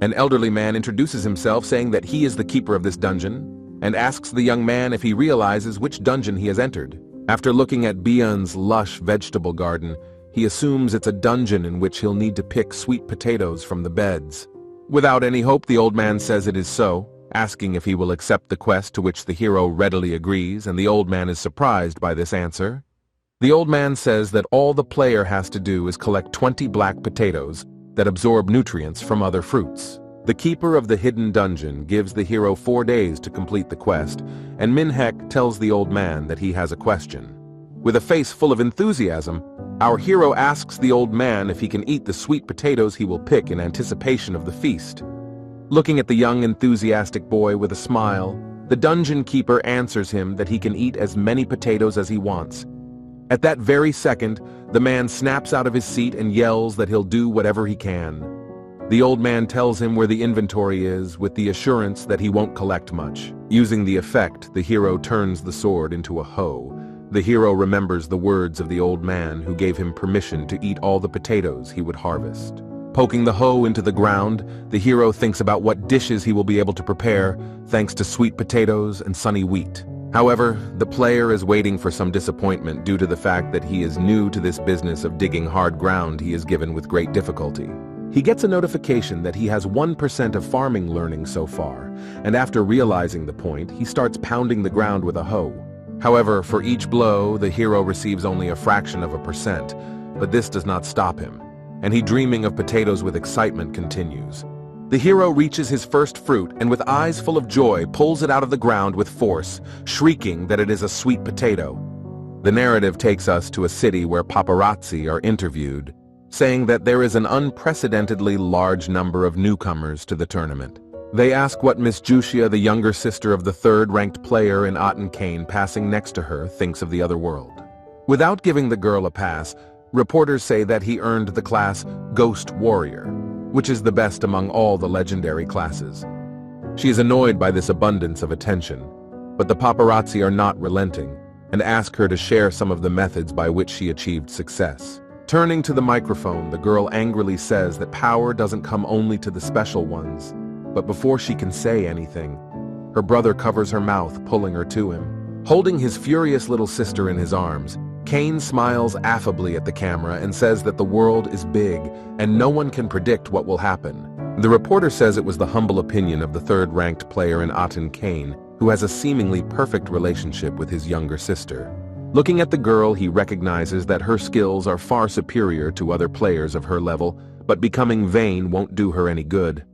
[SPEAKER 1] An elderly man introduces himself, saying that he is the keeper of this dungeon, and asks the young man if he realizes which dungeon he has entered. After looking at Bion's lush vegetable garden, he assumes it's a dungeon in which he'll need to pick sweet potatoes from the beds. Without any hope, the old man says it is so, asking if he will accept the quest, to which the hero readily agrees, and the old man is surprised by this answer. The old man says that all the player has to do is collect 20 black potatoes that absorb nutrients from other fruits. The keeper of the hidden dungeon gives the hero 4 days to complete the quest, and Minhek tells the old man that he has a question. With a face full of enthusiasm, our hero asks the old man if he can eat the sweet potatoes he will pick in anticipation of the feast. Looking at the young enthusiastic boy with a smile, the dungeon keeper answers him that he can eat as many potatoes as he wants. At that very second, the man snaps out of his seat and yells that he'll do whatever he can. The old man tells him where the inventory is, with the assurance that he won't collect much. Using the effect, the hero turns the sword into a hoe. The hero remembers the words of the old man who gave him permission to eat all the potatoes he would harvest. Poking the hoe into the ground, the hero thinks about what dishes he will be able to prepare, thanks to sweet potatoes and sunny wheat. However, the player is waiting for some disappointment due to the fact that he is new to this business of digging hard ground he is given with great difficulty. He gets a notification that he has 1% of farming learning so far, and after realizing the point, he starts pounding the ground with a hoe. However, for each blow, the hero receives only a fraction of a percent, but this does not stop him, and he, dreaming of potatoes with excitement, continues. The hero reaches his first fruit and with eyes full of joy pulls it out of the ground with force, shrieking that it is a sweet potato. The narrative takes us to a city where paparazzi are interviewed, saying that there is an unprecedentedly large number of newcomers to the tournament. They ask what Miss Jushia, the younger sister of the third-ranked player in Kane, passing next to her, thinks of the other world. Without giving the girl a pass, reporters say that he earned the class Ghost Warrior, which is the best among all the legendary classes. She is annoyed by this abundance of attention, but the paparazzi are not relenting and ask her to share some of the methods by which she achieved success. Turning to the microphone, the girl angrily says that power doesn't come only to the special ones, but before she can say anything, her brother covers her mouth, pulling her to him. Holding his furious little sister in his arms, Kane smiles affably at the camera and says that the world is big and no one can predict what will happen. The reporter says it was the humble opinion of the third-ranked player in Kane, who has a seemingly perfect relationship with his younger sister. Looking at the girl, he recognizes that her skills are far superior to other players of her level, but becoming vain won't do her any good.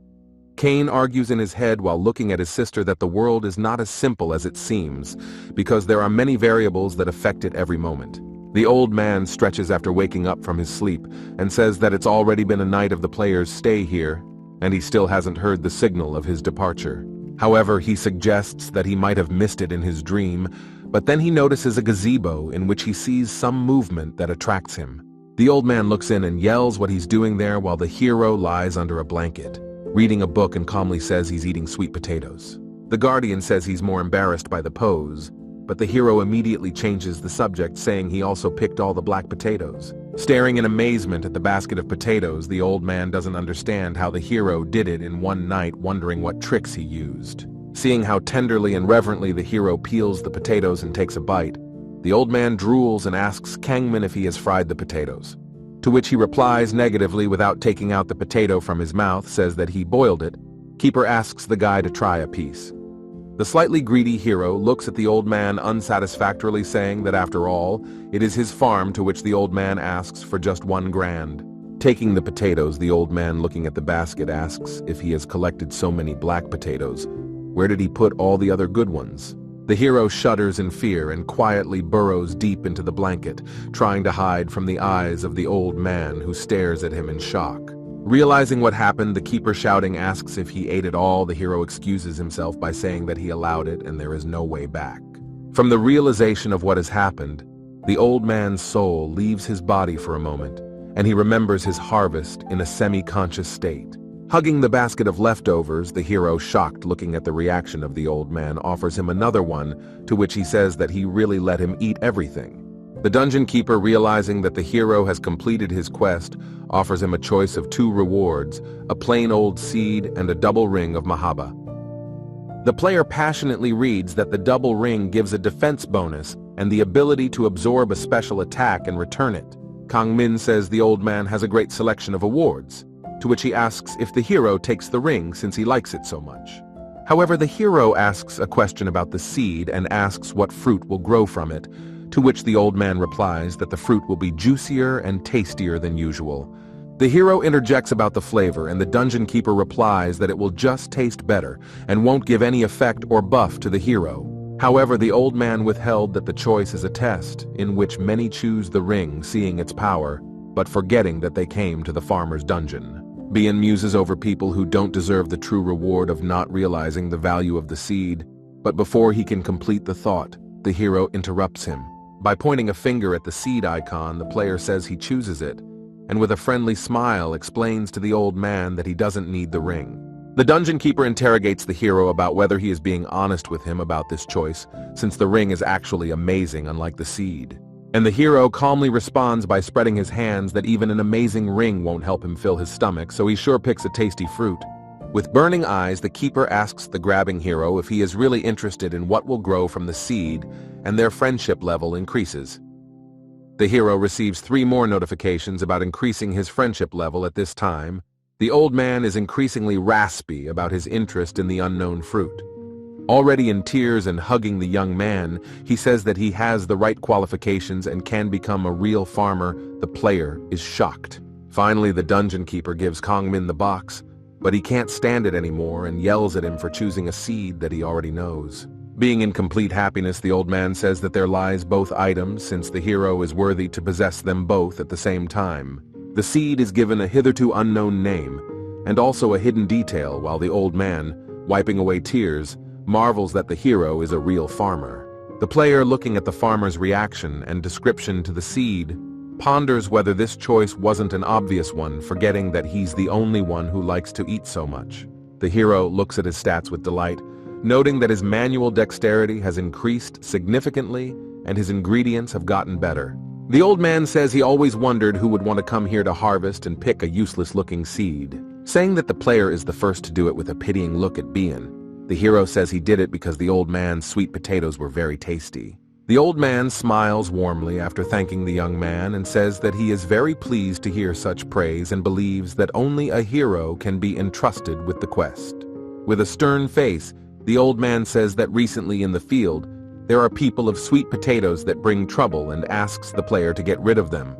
[SPEAKER 1] Kane argues in his head while looking at his sister that the world is not as simple as it seems, because there are many variables that affect it every moment. The old man stretches after waking up from his sleep and says that it's already been a night of the player's stay here, and he still hasn't heard the signal of his departure. However, he suggests that he might have missed it in his dream, but then he notices a gazebo in which he sees some movement that attracts him. The old man looks in and yells what he's doing there while the hero lies under a blanket, reading a book, and calmly says he's eating sweet potatoes. The guardian says he's more embarrassed by the pose, but the hero immediately changes the subject, saying he also picked all the black potatoes. Staring in amazement at the basket of potatoes, the old man doesn't understand how the hero did it in one night, wondering what tricks he used. Seeing how tenderly and reverently the hero peels the potatoes and takes a bite, the old man drools and asks Kangman if he has fried the potatoes. To which he replies negatively without taking out the potato from his mouth, says that he boiled it. Keeper asks the guy to try a piece. The slightly greedy hero looks at the old man unsatisfactorily, saying that after all, it is his farm, to which the old man asks for just 1 grand. Taking the potatoes, the old man, looking at the basket, asks if he has collected so many black potatoes, where did he put all the other good ones? The hero shudders in fear and quietly burrows deep into the blanket, trying to hide from the eyes of the old man, who stares at him in shock. Realizing what happened, the keeper shouting asks if he ate it all. The hero excuses himself by saying that he allowed it and there is no way back. From the realization of what has happened, the old man's soul leaves his body for a moment, and he remembers his harvest in a semi-conscious state. Hugging the basket of leftovers, the hero, shocked looking at the reaction of the old man, offers him another one, to which he says that he really let him eat everything. The dungeon keeper, realizing that the hero has completed his quest, offers him a choice of 2 rewards, a plain old seed and a double ring of Mahaba. The player passionately reads that the double ring gives a defense bonus and the ability to absorb a special attack and return it. Kang Min says the old man has a great selection of awards. to which he asks if the hero takes the ring since he likes it so much. However, the hero asks a question about the seed and asks what fruit will grow from it, to which the old man replies that the fruit will be juicier and tastier than usual. The hero interjects about the flavor, and the dungeon keeper replies that it will just taste better and won't give any effect or buff to the hero. However, the old man withheld that the choice is a test, in which many choose the ring, seeing its power, but forgetting that they came to the farmer's dungeon. Bien muses over people who don't deserve the true reward of not realizing the value of the seed, but before he can complete the thought, the hero interrupts him. By pointing a finger at the seed icon, the player says he chooses it, and with a friendly smile explains to the old man that he doesn't need the ring. The dungeon keeper interrogates the hero about whether he is being honest with him about this choice, since the ring is actually amazing unlike the seed. And the hero calmly responds by spreading his hands that even an amazing ring won't help him fill his stomach, so he sure picks a tasty fruit. With burning eyes, the keeper asks the grabbing hero if he is really interested in what will grow from the seed, and their friendship level increases. The hero receives 3 more notifications about increasing his friendship level at this time. The old man is increasingly raspy about his interest in the unknown fruit. Already in tears and hugging the young man, he says that he has the right qualifications and can become a real farmer. The player is shocked. Finally, the dungeon keeper gives Kongmin the box, but he can't stand it anymore and yells at him for choosing a seed that he already knows. Being in complete happiness, the old man says that there lies both items since the hero is worthy to possess them both at the same time. The seed is given a hitherto unknown name, and also a hidden detail, while the old man, wiping away tears, marvels that the hero is a real farmer. The player, looking at the farmer's reaction and description to the seed, ponders whether this choice wasn't an obvious one, forgetting that he's the only one who likes to eat so much. The hero looks at his stats with delight, noting that his manual dexterity has increased significantly and his ingredients have gotten better. The old man says he always wondered who would want to come here to harvest and pick a useless-looking seed, saying that the player is the first to do it with a pitying look at Bien. The hero says he did it because the old man's sweet potatoes were very tasty. The old man smiles warmly after thanking the young man and says that he is very pleased to hear such praise and believes that only a hero can be entrusted with the quest. With a stern face, the old man says that recently in the field, there are people of sweet potatoes that bring trouble and asks the player to get rid of them.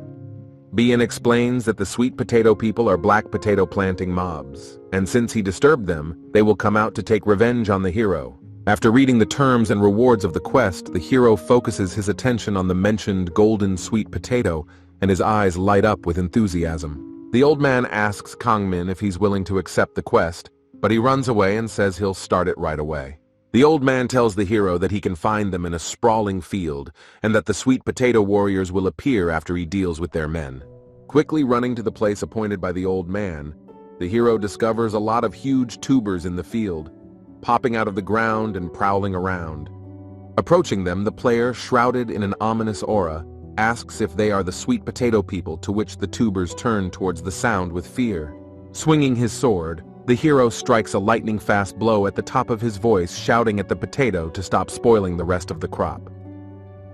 [SPEAKER 1] Bien explains that the sweet potato people are black potato planting mobs, and since he disturbed them, they will come out to take revenge on the hero. After reading the terms and rewards of the quest, the hero focuses his attention on the mentioned golden sweet potato, and his eyes light up with enthusiasm. The old man asks Kongmin if he's willing to accept the quest, but he runs away and says he'll start it right away. The old man tells the hero that he can find them in a sprawling field, and that the sweet potato warriors will appear after he deals with their men. Quickly running to the place appointed by the old man, the hero discovers a lot of huge tubers in the field, popping out of the ground and prowling around. Approaching them, the player, shrouded in an ominous aura, asks if they are the sweet potato people, to which the tubers turn towards the sound with fear. Swinging his sword, the hero strikes a lightning-fast blow at the top of his voice, shouting at the potato to stop spoiling the rest of the crop.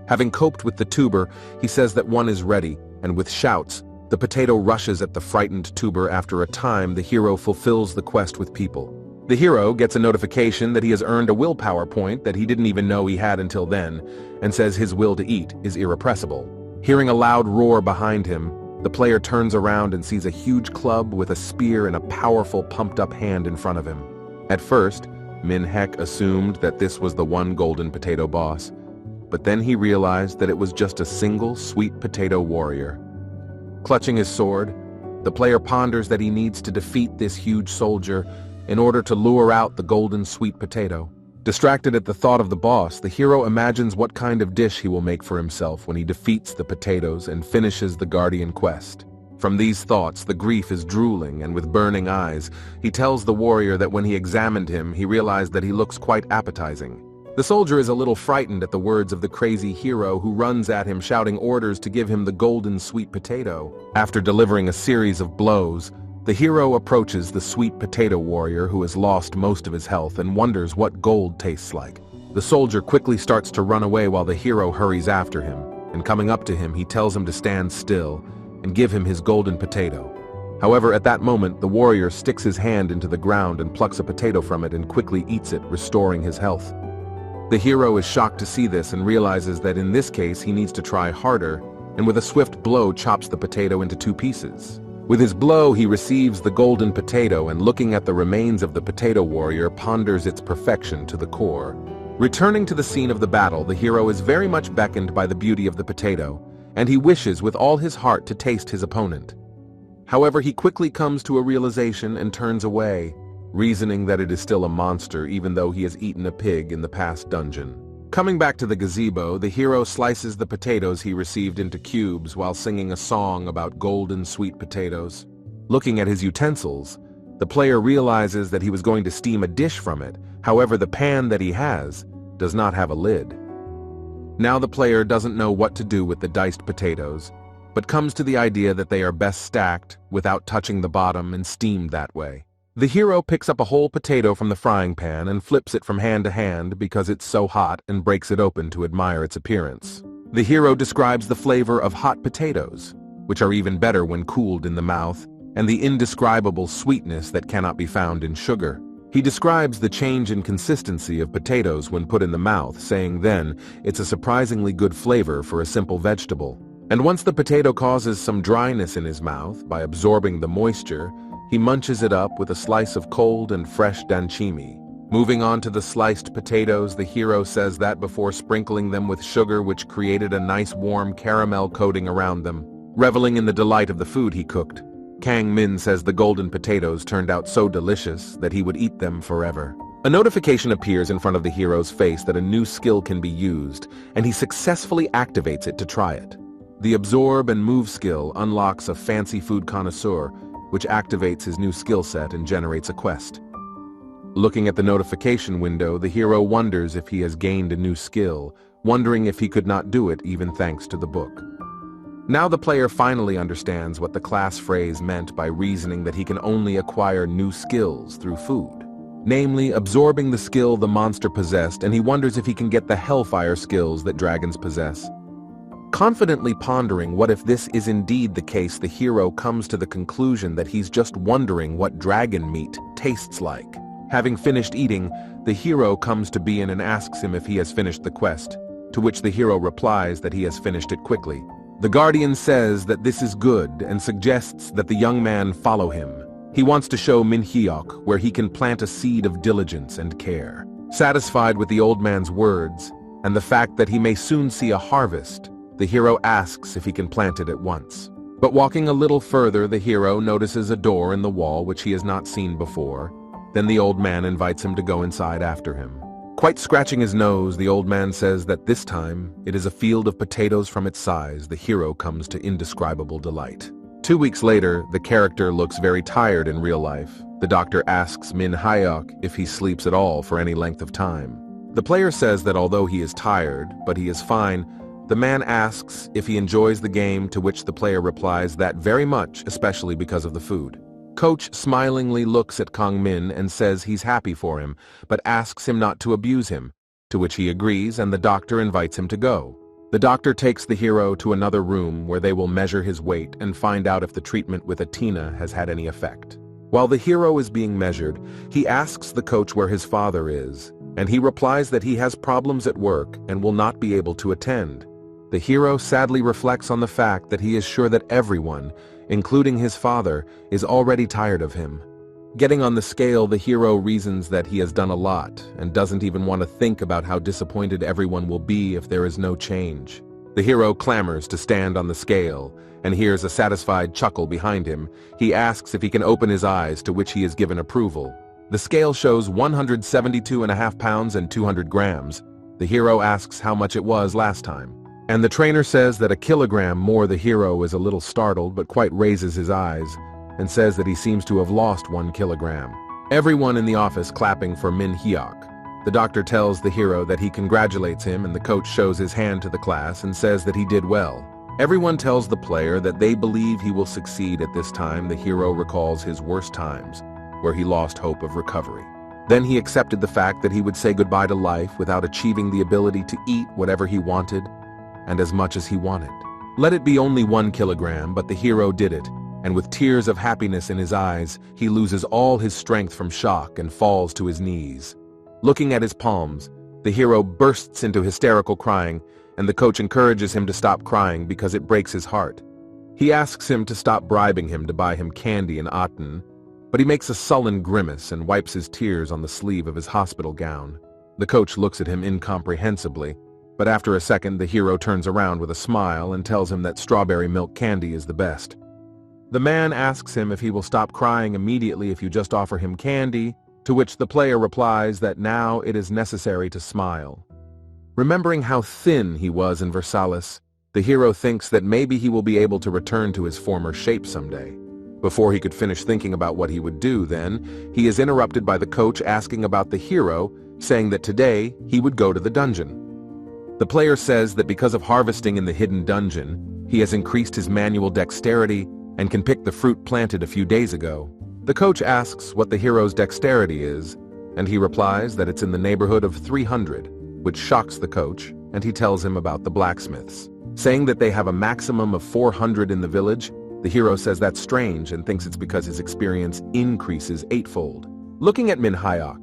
[SPEAKER 1] Having coped with the tuber, he says that one is ready, and with shouts, the potato rushes at the frightened tuber. After a time, the hero fulfills the quest with people. The hero gets a notification that he has earned a willpower point that he didn't even know he had until then, and says his will to eat is irrepressible. Hearing a loud roar behind him, the player turns around and sees a huge club with a spear and a powerful pumped-up hand in front of him. At first, Min Hek assumed that this was the one golden potato boss, but then he realized that it was just a single sweet potato warrior. Clutching his sword, the player ponders that he needs to defeat this huge soldier in order to lure out the golden sweet potato. Distracted at the thought of the boss, the hero imagines what kind of dish he will make for himself when he defeats the potatoes and finishes the guardian quest. From these thoughts, the grief is drooling, and with burning eyes, he tells the warrior that when he examined him, he realized that he looks quite appetizing. The soldier is a little frightened at the words of the crazy hero, who runs at him shouting orders to give him the golden sweet potato. After delivering a series of blows, the hero approaches the sweet potato warrior, who has lost most of his health and wonders what gold tastes like. The soldier quickly starts to run away while the hero hurries after him, and coming up to him, he tells him to stand still and give him his golden potato. However, at that moment, the warrior sticks his hand into the ground and plucks a potato from it and quickly eats it, restoring his health. The hero is shocked to see this and realizes that in this case he needs to try harder, and with a swift blow chops the potato into 2 pieces. With his blow, he receives the golden potato and looking at the remains of the potato warrior ponders its perfection to the core. Returning to the scene of the battle, the hero is very much beckoned by the beauty of the potato, and he wishes with all his heart to taste his opponent. However, he quickly comes to a realization and turns away, reasoning that it is still a monster even though he has eaten a pig in the past dungeon. Coming back to the gazebo, the hero slices the potatoes he received into cubes while singing a song about golden sweet potatoes. Looking at his utensils, the player realizes that he was going to steam a dish from it, however the pan that he has does not have a lid. Now the player doesn't know what to do with the diced potatoes, but comes to the idea that they are best stacked without touching the bottom and steamed that way. The hero picks up a whole potato from the frying pan and flips it from hand to hand because it's so hot and breaks it open to admire its appearance. The hero describes the flavor of hot potatoes, which are even better when cooled in the mouth, and the indescribable sweetness that cannot be found in sugar. He describes the change in consistency of potatoes when put in the mouth, saying then, it's a surprisingly good flavor for a simple vegetable. And once the potato causes some dryness in his mouth by absorbing the moisture, he munches it up with a slice of cold and fresh danchimi. Moving on to the sliced potatoes, the hero says that before sprinkling them with sugar which created a nice warm caramel coating around them. Reveling in the delight of the food he cooked, Kang Min says the golden potatoes turned out so delicious that he would eat them forever. A notification appears in front of the hero's face that a new skill can be used, and he successfully activates it to try it. The absorb and move skill unlocks a fancy food connoisseur, which activates his new skill set and generates a quest. Looking at the notification window, the hero wonders if he has gained a new skill, wondering if he could not do it even thanks to the book. Now the player finally understands what the class phrase meant by reasoning that he can only acquire new skills through food, namely absorbing the skill the monster possessed, and he wonders if he can get the hellfire skills that dragons possess. Confidently pondering what if this is indeed the case, the hero comes to the conclusion that he's just wondering what dragon meat tastes like. Having finished eating, the hero comes to Bien and asks him if he has finished the quest, to which the hero replies that he has finished it quickly. The guardian says that this is good and suggests that the young man follow him. He wants to show Min Hyok where he can plant a seed of diligence and care. Satisfied with the old man's words and the fact that he may soon see a harvest, the hero asks if he can plant it at once. But walking a little further, the hero notices a door in the wall which he has not seen before. Then the old man invites him to go inside after him. Quite scratching his nose, the old man says that this time it is a field of potatoes from its size. The hero comes to indescribable delight. 2 weeks later, the character looks very tired in real life. The doctor asks Min Hyok if he sleeps at all for any length of time. The player says that although he is tired, but he is fine. The man asks if he enjoys the game, to which the player replies that very much, especially because of the food. Coach smilingly looks at Kang Min and says he's happy for him, but asks him not to abuse him, to which he agrees, and the doctor invites him to go. The doctor takes the hero to another room where they will measure his weight and find out if the treatment with Athena has had any effect. While the hero is being measured, he asks the coach where his father is, and he replies that he has problems at work and will not be able to attend. The hero sadly reflects on the fact that he is sure that everyone, including his father, is already tired of him. Getting on the scale, the hero reasons that he has done a lot and doesn't even want to think about how disappointed everyone will be if there is no change. The hero clamors to stand on the scale and hears a satisfied chuckle behind him. He asks if he can open his eyes, to which he is given approval. The scale shows 172.5 pounds and 200 grams. The hero asks how much it was last time, and the trainer says that a kilogram more. The hero is a little startled but quite raises his eyes and says that he seems to have lost 1 kilogram. Everyone in the office clapping for Min Hyok. The doctor tells the hero that he congratulates him, and the coach shows his hand to the class and says that he did well. Everyone tells the player that they believe he will succeed at this time. The hero recalls his worst times, where he lost hope of recovery. Then he accepted the fact that he would say goodbye to life without achieving the ability to eat whatever he wanted and as much as he wanted. Let it be only 1 kilogram, but the hero did it, and with tears of happiness in his eyes, he loses all his strength from shock and falls to his knees. Looking at his palms, the hero bursts into hysterical crying, and the coach encourages him to stop crying because it breaks his heart. He asks him to stop bribing him to buy him candy and otten, but he makes a sullen grimace and wipes his tears on the sleeve of his hospital gown. The coach looks at him incomprehensibly, but after a second the hero turns around with a smile and tells him that strawberry milk candy is the best. The man asks him if he will stop crying immediately if you just offer him candy, to which the player replies that now it is necessary to smile. Remembering how thin he was in Versailles, the hero thinks that maybe he will be able to return to his former shape someday. Before he could finish thinking about what he would do then, he is interrupted by the coach asking about the hero, saying that today he would go to the dungeon. The player says that because of harvesting in the hidden dungeon, he has increased his manual dexterity and can pick the fruit planted a few days ago. The coach asks what the hero's dexterity is, and he replies that it's in the neighborhood of 300, which shocks the coach, and he tells him about the blacksmiths. Saying that they have a maximum of 400 in the village, the hero says that's strange and thinks it's because his experience increases eightfold. Looking at Manhwa,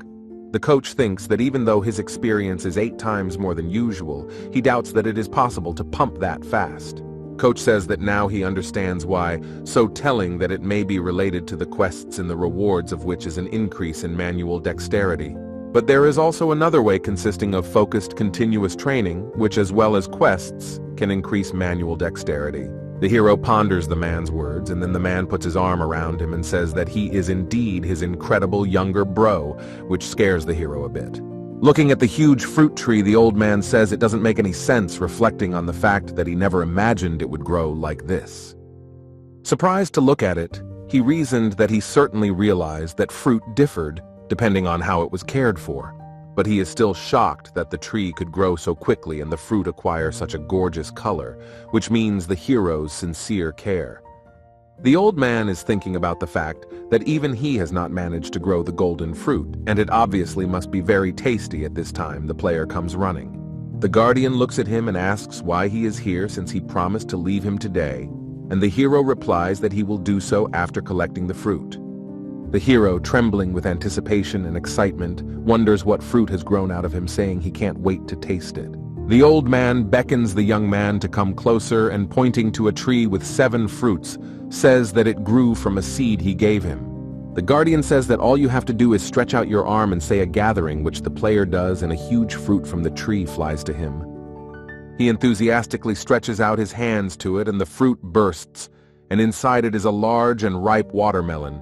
[SPEAKER 1] the coach thinks that even though his experience is 8 times more than usual, he doubts that it is possible to pump that fast. Coach says that now he understands why, so telling that it may be related to the quests and the rewards of which is an increase in manual dexterity. But there is also another way consisting of focused continuous training, which as well as quests, can increase manual dexterity. The hero ponders the man's words, and then the man puts his arm around him and says that he is indeed his incredible younger bro, which scares the hero a bit. Looking at the huge fruit tree, the old man says it doesn't make any sense, reflecting on the fact that he never imagined it would grow like this. Surprised to look at it, he reasoned that he certainly realized that fruit differed depending on how it was cared for, but he is still shocked that the tree could grow so quickly and the fruit acquire such a gorgeous color, which means the hero's sincere care. The old man is thinking about the fact that even he has not managed to grow the golden fruit, and it obviously must be very tasty at this time the player comes running. The guardian looks at him and asks why he is here since he promised to leave him today, and the hero replies that he will do so after collecting the fruit. The hero, trembling with anticipation and excitement, wonders what fruit has grown out of him, saying he can't wait to taste it. The old man beckons the young man to come closer and, pointing to a tree with 7 fruits, says that it grew from a seed he gave him. The guardian says that all you have to do is stretch out your arm and say a gathering, which the player does, and a huge fruit from the tree flies to him. He enthusiastically stretches out his hands to it, and the fruit bursts, and inside it is a large and ripe watermelon.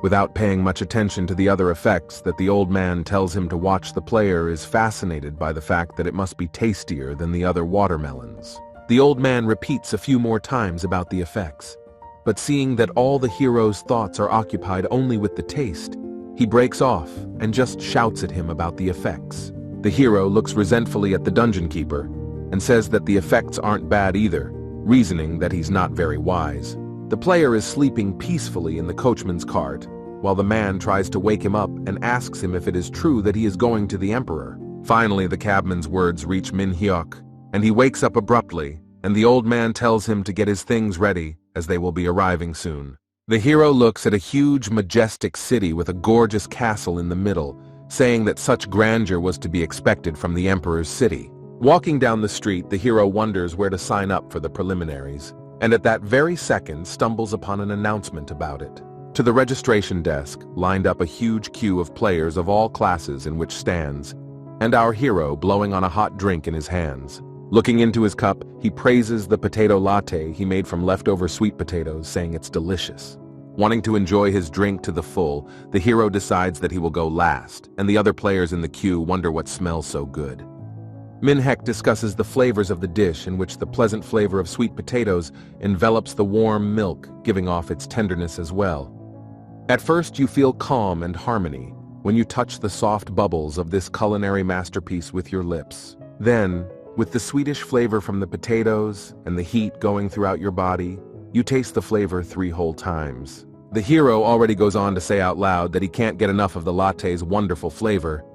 [SPEAKER 1] Without paying much attention to the other effects that the old man tells him to watch, the player is fascinated by the fact that it must be tastier than the other watermelons. The old man repeats a few more times about the effects, but seeing that all the hero's thoughts are occupied only with the taste, he breaks off and just shouts at him about the effects. The hero looks resentfully at the dungeon keeper and says that the effects aren't bad either, reasoning that he's not very wise. The player is sleeping peacefully in the coachman's cart, while the man tries to wake him up and asks him if it is true that he is going to the emperor. Finally, the cabman's words reach Manhwa, and he wakes up abruptly, and the old man tells him to get his things ready, as they will be arriving soon. The hero looks at a huge, majestic city with a gorgeous castle in the middle, saying that such grandeur was to be expected from the emperor's city. Walking down the street, the hero wonders where to sign up for the preliminaries, and at that very second stumbles upon an announcement about it. To the registration desk lined up a huge queue of players of all classes in which stands, and our hero blowing on a hot drink in his hands. Looking into his cup, he praises the potato latte he made from leftover sweet potatoes, saying it's delicious. Wanting to enjoy his drink to the full, the hero decides that he will go last, and the other players in the queue wonder what smells so good. Manhwa discusses the flavors of the dish, in which the pleasant flavor of sweet potatoes envelops the warm milk, giving off its tenderness as well. At first you feel calm and harmony when you touch the soft bubbles of this culinary masterpiece with your lips. Then, with the sweetish flavor from the potatoes and the heat going throughout your body, you taste the flavor 3 whole times. The hero already goes on to say out loud that he can't get enough of the latte's wonderful flavor,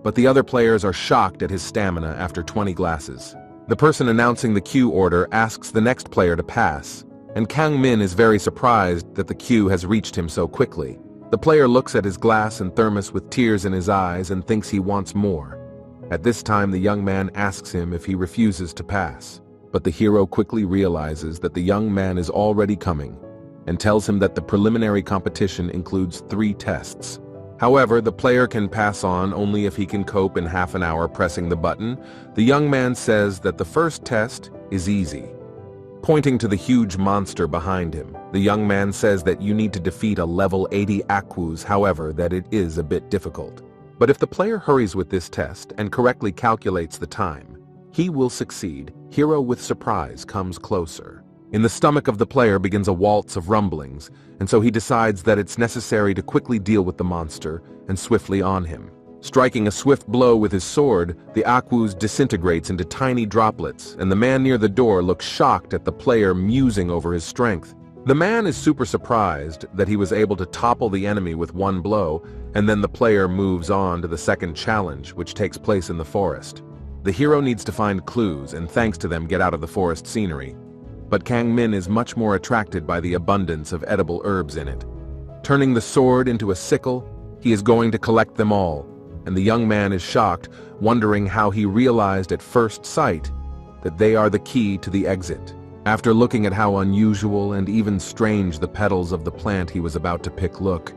[SPEAKER 1] but the other players are shocked at his stamina after 20 glasses. The person announcing the queue order asks the next player to pass, and Kang Min is very surprised that the cue has reached him so quickly. The player looks at his glass and thermos with tears in his eyes and thinks he wants more. At this time, the young man asks him if he refuses to pass, but the hero quickly realizes that the young man is already coming and tells him that the preliminary competition includes 3 tests. However, the player can pass on only if he can cope in half an hour pressing the button. The young man says that the first test is easy. Pointing to the huge monster behind him, the young man says that you need to defeat a level 80 Aquos, however, that it is a bit difficult. But if the player hurries with this test and correctly calculates the time, he will succeed. Hero with surprise comes closer. In the stomach of the player begins a waltz of rumblings, and so he decides that it's necessary to quickly deal with the monster and swiftly on him. Striking a swift blow with his sword, the Aquos disintegrates into tiny droplets, and the man near the door looks shocked at the player musing over his strength. The man is super surprised that he was able to topple the enemy with one blow, and then the player moves on to the second challenge, which takes place in the forest. The hero needs to find clues, and thanks to them get out of the forest scenery. But Kang Min is much more attracted by the abundance of edible herbs in it. Turning the sword into a sickle, he is going to collect them all, and the young man is shocked, wondering how he realized at first sight that they are the key to the exit. After looking at how unusual and even strange the petals of the plant he was about to pick look,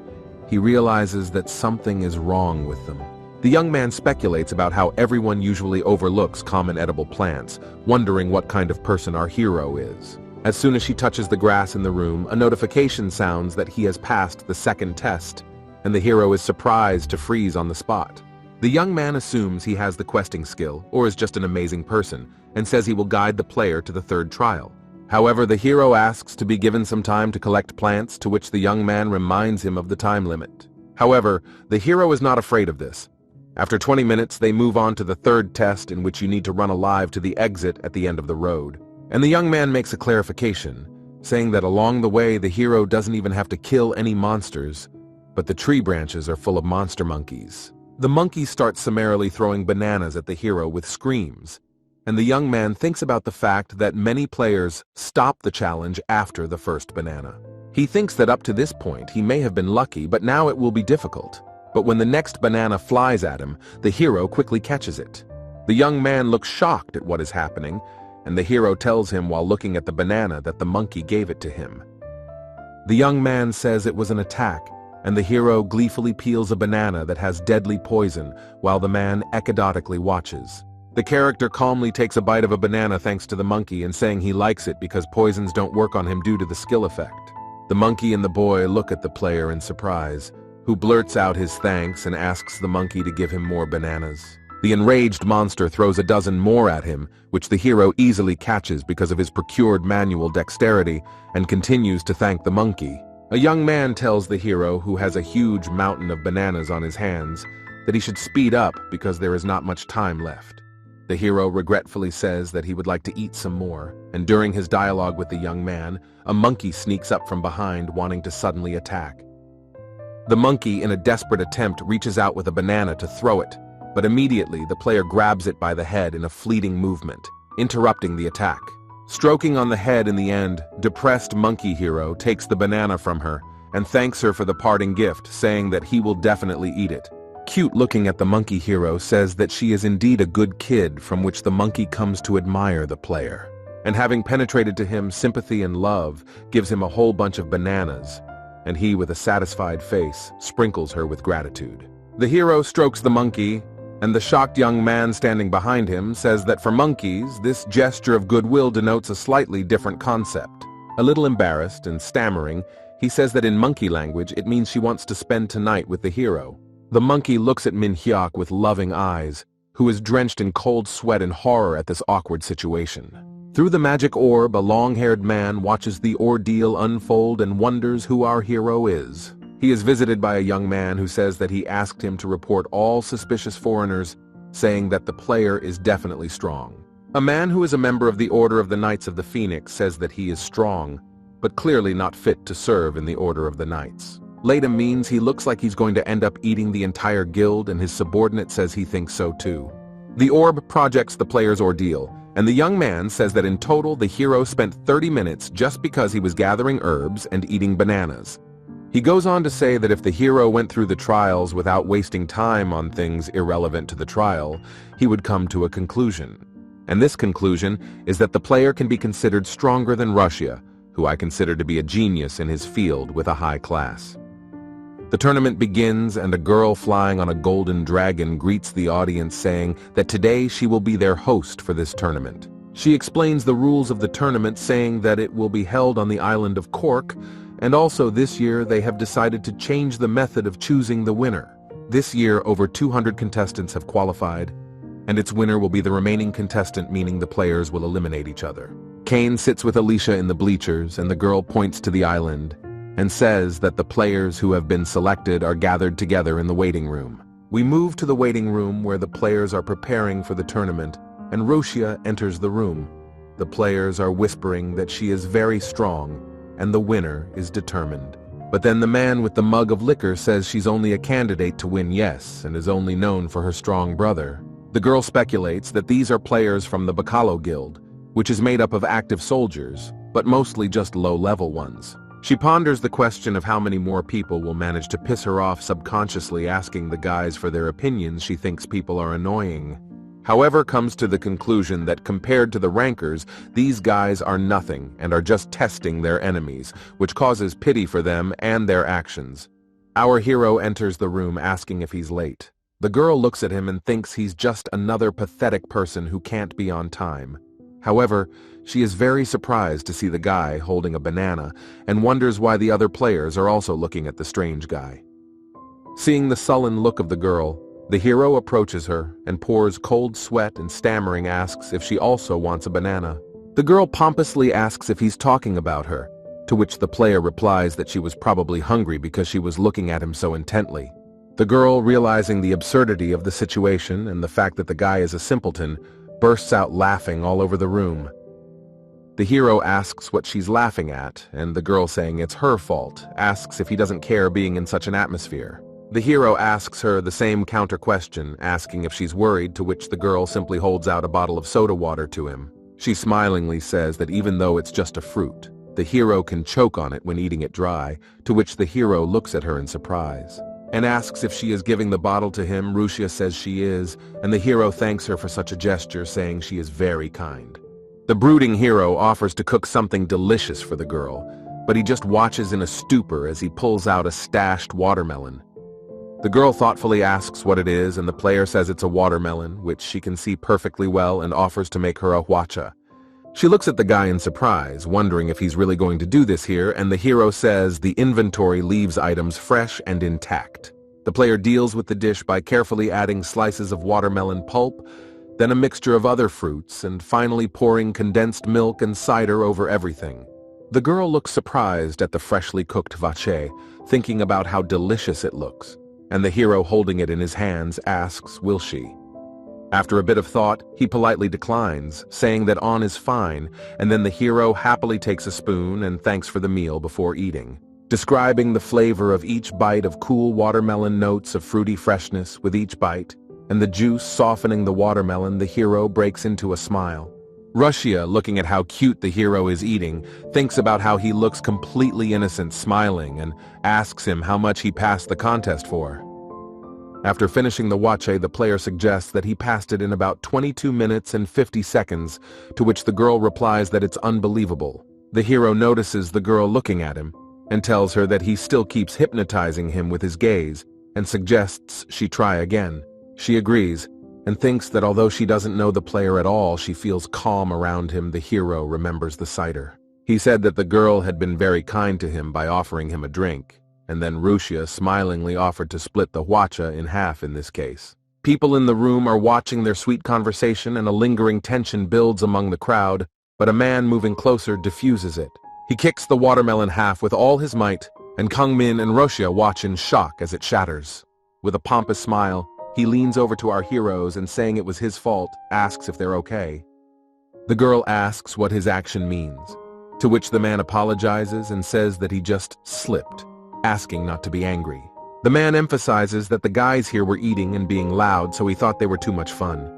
[SPEAKER 1] he realizes that something is wrong with them. The young man speculates about how everyone usually overlooks common edible plants, wondering what kind of person our hero is. As soon as she touches the grass in the room, a notification sounds that he has passed the second test, and the hero is surprised to freeze on the spot. The young man assumes he has the questing skill, or is just an amazing person, and says he will guide the player to the third trial. However, the hero asks to be given some time to collect plants, to which the young man reminds him of the time limit. However, the hero is not afraid of this. After 20 minutes, they move on to the third test, in which you need to run alive to the exit at the end of the road. And the young man makes a clarification, saying that along the way the hero doesn't even have to kill any monsters, but the tree branches are full of monster monkeys. The monkeys start summarily throwing bananas at the hero with screams, and the young man thinks about the fact that many players stop the challenge after the first banana. He thinks that up to this point he may have been lucky, but now it will be difficult. But when the next banana flies at him, the hero quickly catches it. The young man looks shocked at what is happening, and the hero tells him while looking at the banana that the monkey gave it to him. The young man says it was an attack, and the hero gleefully peels a banana that has deadly poison while the man echodotically watches. The character calmly takes a bite of a banana thanks to the monkey and saying he likes it because poisons don't work on him due to the skill effect. The monkey and the boy look at the player in surprise, who blurts out his thanks and asks the monkey to give him more bananas. The enraged monster throws a dozen more at him, which the hero easily catches because of his procured manual dexterity, and continues to thank the monkey. A young man tells the hero, who has a huge mountain of bananas on his hands, that he should speed up because there is not much time left. The hero regretfully says that he would like to eat some more, and during his dialogue with the young man, a monkey sneaks up from behind wanting to suddenly attack. The monkey, in a desperate attempt, reaches out with a banana to throw it, but immediately the player grabs it by the head in a fleeting movement, interrupting the attack. Stroking on the head in the end, depressed monkey hero takes the banana from her and thanks her for the parting gift, saying that he will definitely eat it. Cute looking at the monkey hero says that she is indeed a good kid, from which the monkey comes to admire the player. And having penetrated to him sympathy and love, gives him a whole bunch of bananas, and he, with a satisfied face, sprinkles her with gratitude. The hero strokes the monkey, and the shocked young man standing behind him says that for monkeys, this gesture of goodwill denotes a slightly different concept. A little embarrassed and stammering, he says that in monkey language it means she wants to spend tonight with the hero. The monkey looks at Min Hyuk with loving eyes, who is drenched in cold sweat and horror at this awkward situation. Through the magic orb, a long-haired man watches the ordeal unfold and wonders who our hero is. He is visited by a young man who says that he asked him to report all suspicious foreigners, saying that the player is definitely strong. A man who is a member of the Order of the Knights of the Phoenix says that he is strong, but clearly not fit to serve in the Order of the Knights. Later means he looks like he's going to end up eating the entire guild, and his subordinate says he thinks so too. The orb projects the player's ordeal, And the young man says that in total the hero spent 30 minutes just because he was gathering herbs and eating bananas. He goes on to say that if the hero went through the trials without wasting time on things irrelevant to the trial, he would come to a conclusion. And this conclusion is that the player can be considered stronger than Russia, who I consider to be a genius in his field with a high class. The tournament begins and a girl flying on a golden dragon greets the audience saying that today she will be their host for this tournament. She explains the rules of the tournament, saying that it will be held on the island of Cork, and also this year they have decided to change the method of choosing the winner. This year over 200 contestants have qualified, and its winner will be the remaining contestant, meaning the players will eliminate each other. Kane sits with Alicia in the bleachers, and the girl points to the island and says that the players who have been selected are gathered together in the waiting room. We move to the waiting room where the players are preparing for the tournament, and Rosia enters the room. The players are whispering that she is very strong, and the winner is determined. But then the man with the mug of liquor says she's only a candidate to win yes, and is only known for her strong brother. The girl speculates that these are players from the Bacalo Guild, which is made up of active soldiers, but mostly just low-level ones. She ponders the question of how many more people will manage to piss her off, subconsciously asking the guys for their opinions. She thinks people are annoying. However, comes to the conclusion that compared to the rankers, these guys are nothing and are just testing their enemies, which causes pity for them and their actions. Our hero enters the room asking if he's late. The girl looks at him and thinks he's just another pathetic person who can't be on time. However, she is very surprised to see the guy holding a banana and wonders why the other players are also looking at the strange guy. Seeing the sullen look of the girl, the hero approaches her and pours cold sweat and stammering asks if she also wants a banana. The girl pompously asks if he's talking about her, to which the player replies that she was probably hungry because she was looking at him so intently. The girl, realizing the absurdity of the situation and the fact that the guy is a simpleton, bursts out laughing all over the room. The hero asks what she's laughing at, and the girl, saying it's her fault, asks if he doesn't care being in such an atmosphere. The hero asks her the same counter question, asking if she's worried, to which the girl simply holds out a bottle of soda water to him. She smilingly says that even though it's just a fruit, the hero can choke on it when eating it dry, to which the hero looks at her in surprise and asks if she is giving the bottle to him. Rusia says she is, and the hero thanks her for such a gesture, saying she is very kind. The brooding hero offers to cook something delicious for the girl, but he just watches in a stupor as he pulls out a stashed watermelon. The girl thoughtfully asks what it is, and the player says it's a watermelon, which she can see perfectly well, and offers to make her a huacha. She looks at the guy in surprise, wondering if he's really going to do this here, and the hero says the inventory leaves items fresh and intact. The player deals with the dish by carefully adding slices of watermelon pulp, then a mixture of other fruits, and finally pouring condensed milk and cider over everything. The girl looks surprised at the freshly cooked vache, thinking about how delicious it looks, and the hero, holding it in his hands, asks, will she? After a bit of thought, he politely declines, saying that on is fine, and then the hero happily takes a spoon and thanks for the meal before eating. Describing the flavor of each bite of cool watermelon, notes of fruity freshness with each bite, and the juice softening the watermelon, the hero breaks into a smile. Russia, looking at how cute the hero is eating, thinks about how he looks completely innocent smiling and asks him how much he passed the contest for. After finishing the wache, the player suggests that he passed it in about 22 minutes and 50 seconds, to which the girl replies that it's unbelievable. The hero notices the girl looking at him and tells her that he still keeps hypnotizing him with his gaze and suggests she try again. She agrees and thinks that although she doesn't know the player at all, she feels calm around him. The hero remembers the cider. He said that the girl had been very kind to him by offering him a drink, and then Rusia smilingly offered to split the huacha in half in this case. People in the room are watching their sweet conversation, and a lingering tension builds among the crowd, but a man moving closer diffuses it. He kicks the watermelon half with all his might, and Kang Min and Rosia watch in shock as it shatters. With a pompous smile, he leans over to our heroes and, saying it was his fault, asks if they're okay. The girl asks what his action means, to which the man apologizes and says that he just slipped, asking not to be angry. The man emphasizes that the guys here were eating and being loud, so he thought they were too much fun.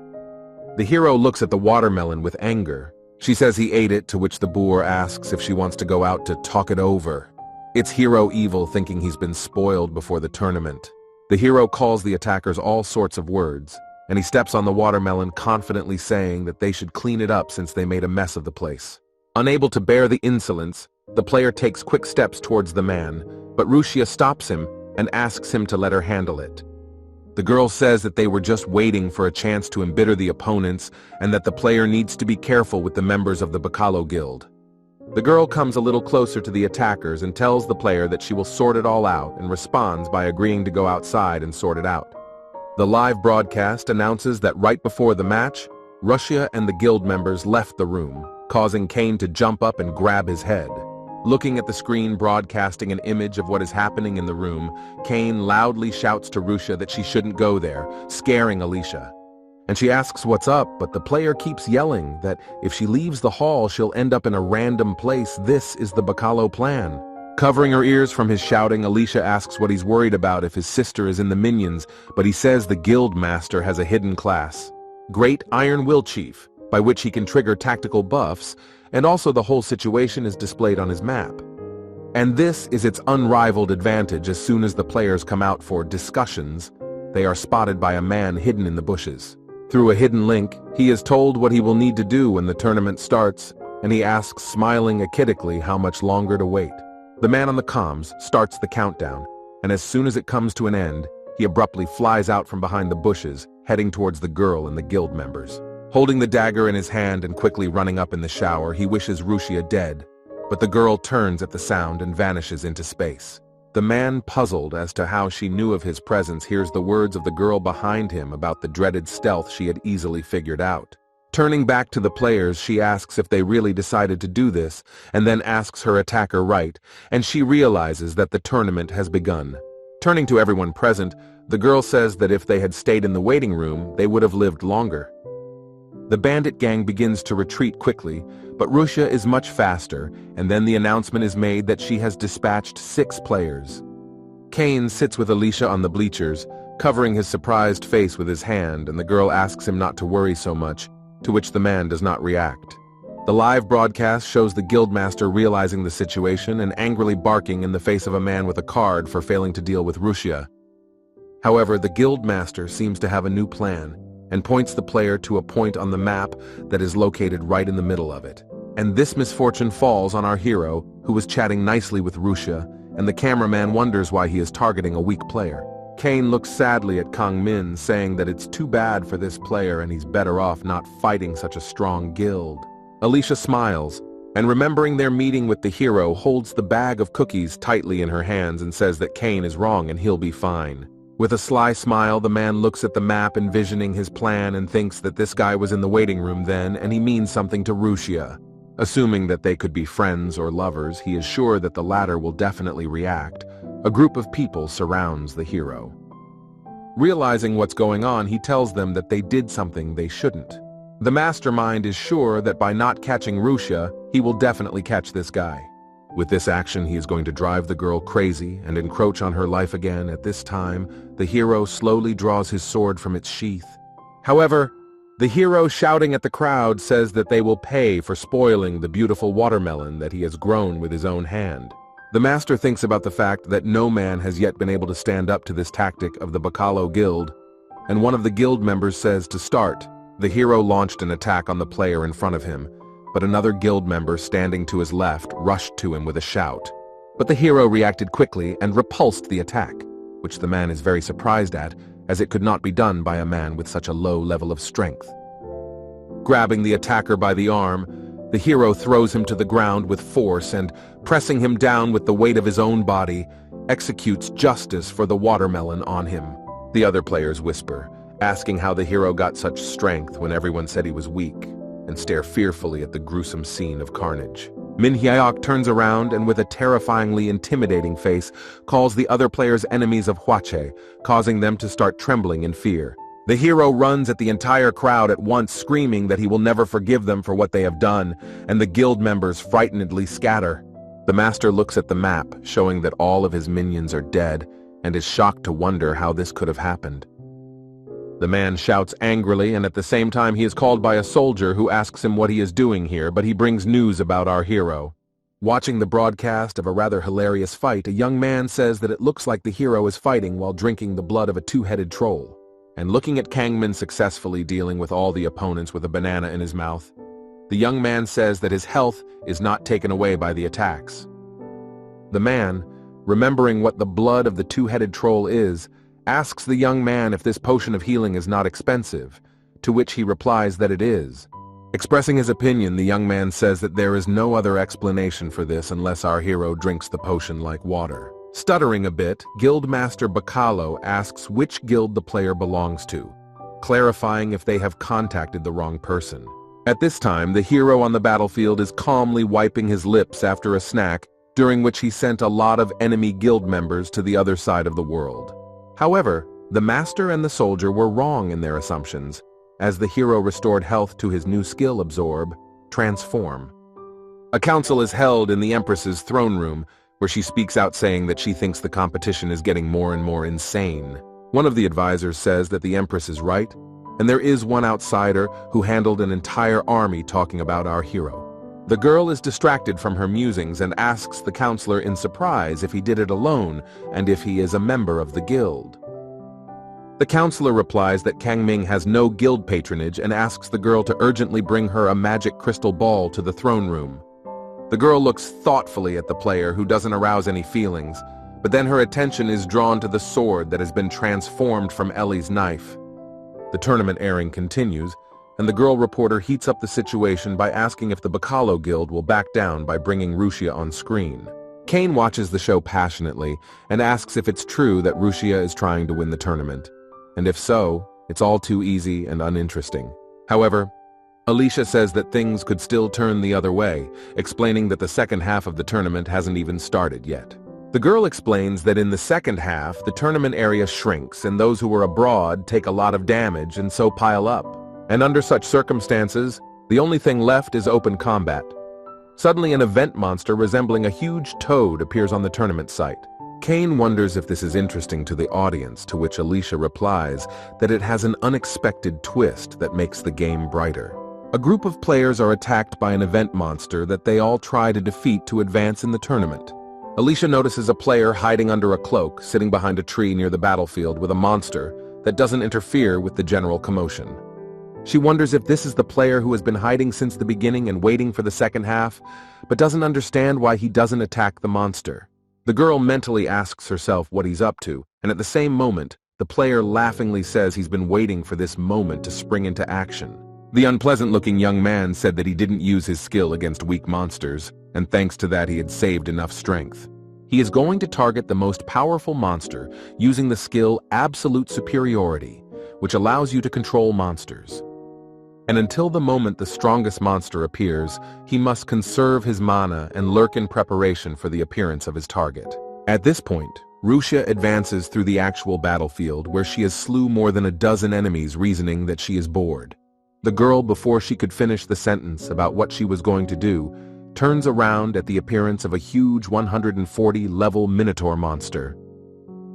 [SPEAKER 1] The hero looks at the watermelon with anger. She says he ate it, to which the boor asks if she wants to go out to talk it over. It's hero evil, thinking he's been spoiled before the tournament. The hero calls the attackers all sorts of words, and he steps on the watermelon, confidently saying that they should clean it up since they made a mess of the place. Unable to bear the insolence, the player takes quick steps towards the man, but Rushia stops him and asks him to let her handle it. The girl says that they were just waiting for a chance to embitter the opponents and that the player needs to be careful with the members of the Bacalo Guild. The girl comes a little closer to the attackers and tells the player that she will sort it all out, and responds by agreeing to go outside and sort it out. The live broadcast announces that right before the match, Rushia and the guild members left the room, causing Kane to jump up and grab his head. Looking at the screen broadcasting an image of what is happening in the room, Kane loudly shouts to Rushia that she shouldn't go there, scaring Alicia. And she asks what's up, but the player keeps yelling that if she leaves the hall, she'll end up in a random place. This is the Bacalo plan. Covering her ears from his shouting, Alicia asks what he's worried about if his sister is in the minions, but he says the guild master has a hidden class, Great Iron Will Chief, by which he can trigger tactical buffs, and also the whole situation is displayed on his map. And this is its unrivaled advantage. As soon as the players come out for discussions, they are spotted by a man hidden in the bushes. Through a hidden link, he is told what he will need to do when the tournament starts, and he asks, smiling achidically, how much longer to wait. The man on the comms starts the countdown, and as soon as it comes to an end, he abruptly flies out from behind the bushes, heading towards the girl and the guild members. Holding the dagger in his hand and quickly running up in the shower, he wishes Rushia dead, but the girl turns at the sound and vanishes into space. The man, puzzled as to how she knew of his presence, hears the words of the girl behind him about the dreaded stealth she had easily figured out. Turning back to the players, she asks if they really decided to do this, and then asks her attacker right, and she realizes that the tournament has begun. Turning to everyone present, the girl says that if they had stayed in the waiting room, they would have lived longer. The bandit gang begins to retreat quickly, but Rushia is much faster, and then the announcement is made that she has dispatched 6 players. Kane sits with Alicia on the bleachers, covering his surprised face with his hand, and the girl asks him not to worry so much, to which the man does not react. The live broadcast shows the guildmaster realizing the situation and angrily barking in the face of a man with a card for failing to deal with Rushia. However, the guildmaster seems to have a new plan, and points the player to a point on the map that is located right in the middle of it. And this misfortune falls on our hero, who was chatting nicely with Rushia, and the cameraman wonders why he is targeting a weak player. Kane looks sadly at Kang Min, saying that it's too bad for this player and he's better off not fighting such a strong guild. Alicia smiles, and remembering their meeting with the hero, holds the bag of cookies tightly in her hands and says that Kane is wrong and he'll be fine. With a sly smile, the man looks at the map, envisioning his plan, and thinks that this guy was in the waiting room then, and he means something to Rushia. Assuming that they could be friends or lovers, he is sure that the latter will definitely react. A group of people surrounds the hero. Realizing what's going on, he tells them that they did something they shouldn't. The mastermind is sure that by not catching Rushia, he will definitely catch this guy. With this action, he is going to drive the girl crazy and encroach on her life again. At this time, the hero slowly draws his sword from its sheath. However, the hero, shouting at the crowd, says that they will pay for spoiling the beautiful watermelon that he has grown with his own hand. The master thinks about the fact that no man has yet been able to stand up to this tactic of the Bacalo Guild, and one of the guild members says to start. The hero launched an attack on the player in front of him, but another guild member standing to his left rushed to him with a shout. But the hero reacted quickly and repulsed the attack, which the man is very surprised at, as it could not be done by a man with such a low level of strength. Grabbing the attacker by the arm, the hero throws him to the ground with force and, pressing him down with the weight of his own body, executes justice for the watermelon on him. The other players whisper, asking how the hero got such strength when everyone said he was weak, and stare fearfully at the gruesome scene of carnage. Min Hyeok turns around and with a terrifyingly intimidating face calls the other players enemies of Hwache, causing them to start trembling in fear. The hero runs at the entire crowd at once, screaming that he will never forgive them for what they have done, and the guild members frightenedly scatter. The master looks at the map, showing that all of his minions are dead, and is shocked to wonder how this could have happened. The man shouts angrily, and at the same time he is called by a soldier who asks him what he is doing here, but he brings news about our hero. Watching the broadcast of a rather hilarious fight, a young man says that it looks like the hero is fighting while drinking the blood of a two-headed troll. And looking at Kangmin successfully dealing with all the opponents with a banana in his mouth, the young man says that his health is not taken away by the attacks. The man, remembering what the blood of the two-headed troll is, asks the young man if this potion of healing is not expensive, to which he replies that it is. Expressing his opinion, the young man says that there is no other explanation for this unless our hero drinks the potion like water. Stuttering a bit, Guildmaster Bacalo asks which guild the player belongs to, clarifying if they have contacted the wrong person. At this time, the hero on the battlefield is calmly wiping his lips after a snack, during which he sent a lot of enemy guild members to the other side of the world. However, the master and the soldier were wrong in their assumptions, as the hero restored health to his new skill absorb, transform. A council is held in the empress's throne room, where she speaks out saying that she thinks the competition is getting more and more insane. One of the advisors says that the empress is right, and there is one outsider who handled an entire army talking about our hero. The girl is distracted from her musings and asks the counselor in surprise if he did it alone and if he is a member of the guild. The counselor replies that Kangming has no guild patronage and asks the girl to urgently bring her a magic crystal ball to the throne room. The girl looks thoughtfully at the player, who doesn't arouse any feelings, but then her attention is drawn to the sword that has been transformed from Ellie's knife. The tournament airing continues, and the girl reporter heats up the situation by asking if the Bacalo Guild will back down by bringing Rusia on screen. Kane watches the show passionately and asks if it's true that Rusia is trying to win the tournament. And if so, it's all too easy and uninteresting. However, Alicia says that things could still turn the other way, explaining that the second half of the tournament hasn't even started yet. The girl explains that in the second half, the tournament area shrinks and those who are abroad take a lot of damage and so pile up. And under such circumstances, the only thing left is open combat. Suddenly, an event monster resembling a huge toad appears on the tournament site. Kane wonders if this is interesting to the audience, to which Alicia replies that it has an unexpected twist that makes the game brighter. A group of players are attacked by an event monster that they all try to defeat to advance in the tournament. Alicia notices a player hiding under a cloak, sitting behind a tree near the battlefield with a monster that doesn't interfere with the general commotion. She wonders if this is the player who has been hiding since the beginning and waiting for the second half, but doesn't understand why he doesn't attack the monster. The girl mentally asks herself what he's up to, and at the same moment, the player laughingly says he's been waiting for this moment to spring into action. The unpleasant-looking young man said that he didn't use his skill against weak monsters, and thanks to that he had saved enough strength. He is going to target the most powerful monster using the skill Absolute Superiority, which allows you to control monsters. And until the moment the strongest monster appears, he must conserve his mana and lurk in preparation for the appearance of his target. At this point, Rusia advances through the actual battlefield, where she has slew more than a dozen enemies, reasoning that she is bored. The girl, before she could finish the sentence about what she was going to do, turns around at the appearance of a huge 140-level Minotaur monster.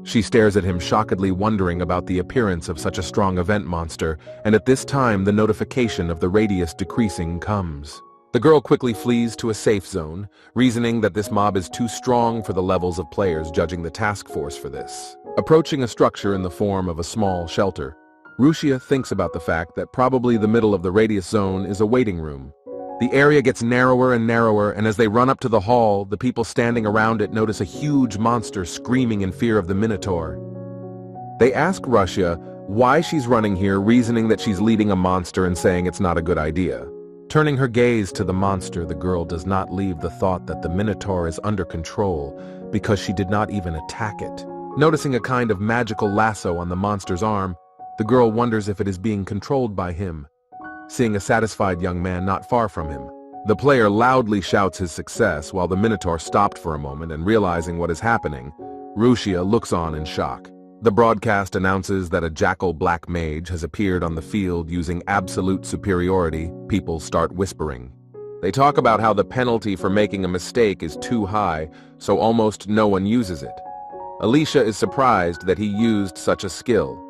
[SPEAKER 1] She stares at him shockedly, wondering about the appearance of such a strong event monster, and at this time the notification of the radius decreasing comes. The girl quickly flees to a safe zone, reasoning that this mob is too strong for the levels of players judging the task force for this. Approaching a structure in the form of a small shelter, Rusia thinks about the fact that probably the middle of the radius zone is a waiting room. The area gets narrower and narrower, and as they run up to the hall, the people standing around it notice a huge monster screaming in fear of the Minotaur. They ask Rusia why she's running here, reasoning that she's leading a monster and saying it's not a good idea. Turning her gaze to the monster, the girl does not leave the thought that the Minotaur is under control because she did not even attack it. Noticing a kind of magical lasso on the monster's arm, the girl wonders if it is being controlled by him. Seeing a satisfied young man not far from him, the player loudly shouts his success while the Minotaur stopped for a moment, and realizing what is happening, Rusia looks on in shock. The broadcast announces that a jackal black mage has appeared on the field using absolute superiority. People start whispering. They talk about how the penalty for making a mistake is too high, so almost no one uses it. Alicia is surprised that he used such a skill.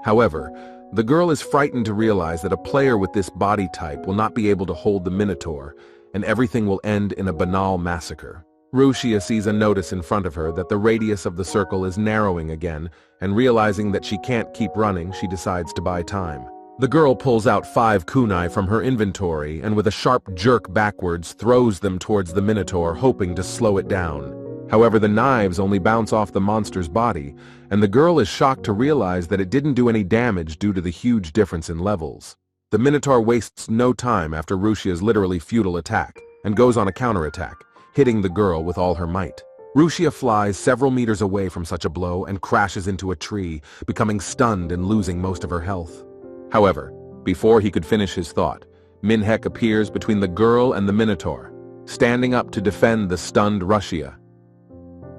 [SPEAKER 1] However, The girl is frightened to realize that a player with this body type will not be able to hold the Minotaur, and everything will end in a banal massacre. Rowena sees a notice in front of her that the radius of the circle is narrowing again, and realizing that she can't keep running, she decides to buy time. The girl pulls out 5 kunai from her inventory and with a sharp jerk backwards throws them towards the Minotaur, hoping to slow it down. However, the knives only bounce off the monster's body, and the girl is shocked to realize that it didn't do any damage due to the huge difference in levels. The Minotaur wastes no time after Rowenia's literally futile attack, and goes on a counterattack, hitting the girl with all her might. Rowena flies several meters away from such a blow and crashes into a tree, becoming stunned and losing most of her health. However, before he could finish his thought, Minhek appears between the girl and the Minotaur, standing up to defend the stunned Rowena.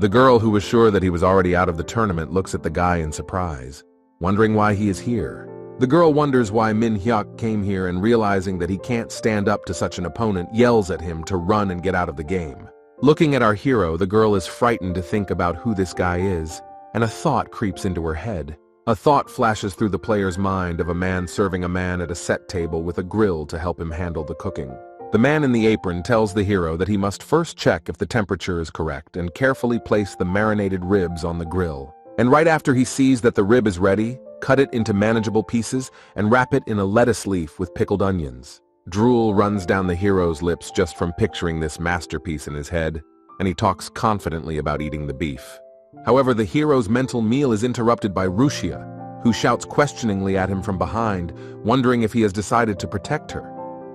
[SPEAKER 1] The girl, who was sure that he was already out of the tournament, looks at the guy in surprise, wondering why he is here. The girl wonders why Minhyuk came here, and realizing that he can't stand up to such an opponent, yells at him to run and get out of the game. Looking at our hero, the girl is frightened to think about who this guy is, and a thought creeps into her head. A thought flashes through the player's mind of a man serving a man at a set table with a grill to help him handle the cooking. The man in the apron tells the hero that he must first check if the temperature is correct and carefully place the marinated ribs on the grill. And right after he sees that the rib is ready, cut it into manageable pieces and wrap it in a lettuce leaf with pickled onions. Drool runs down the hero's lips just from picturing this masterpiece in his head, and he talks confidently about eating the beef. However, the hero's mental meal is interrupted by Rowena, who shouts questioningly at him from behind, wondering if he has decided to protect her.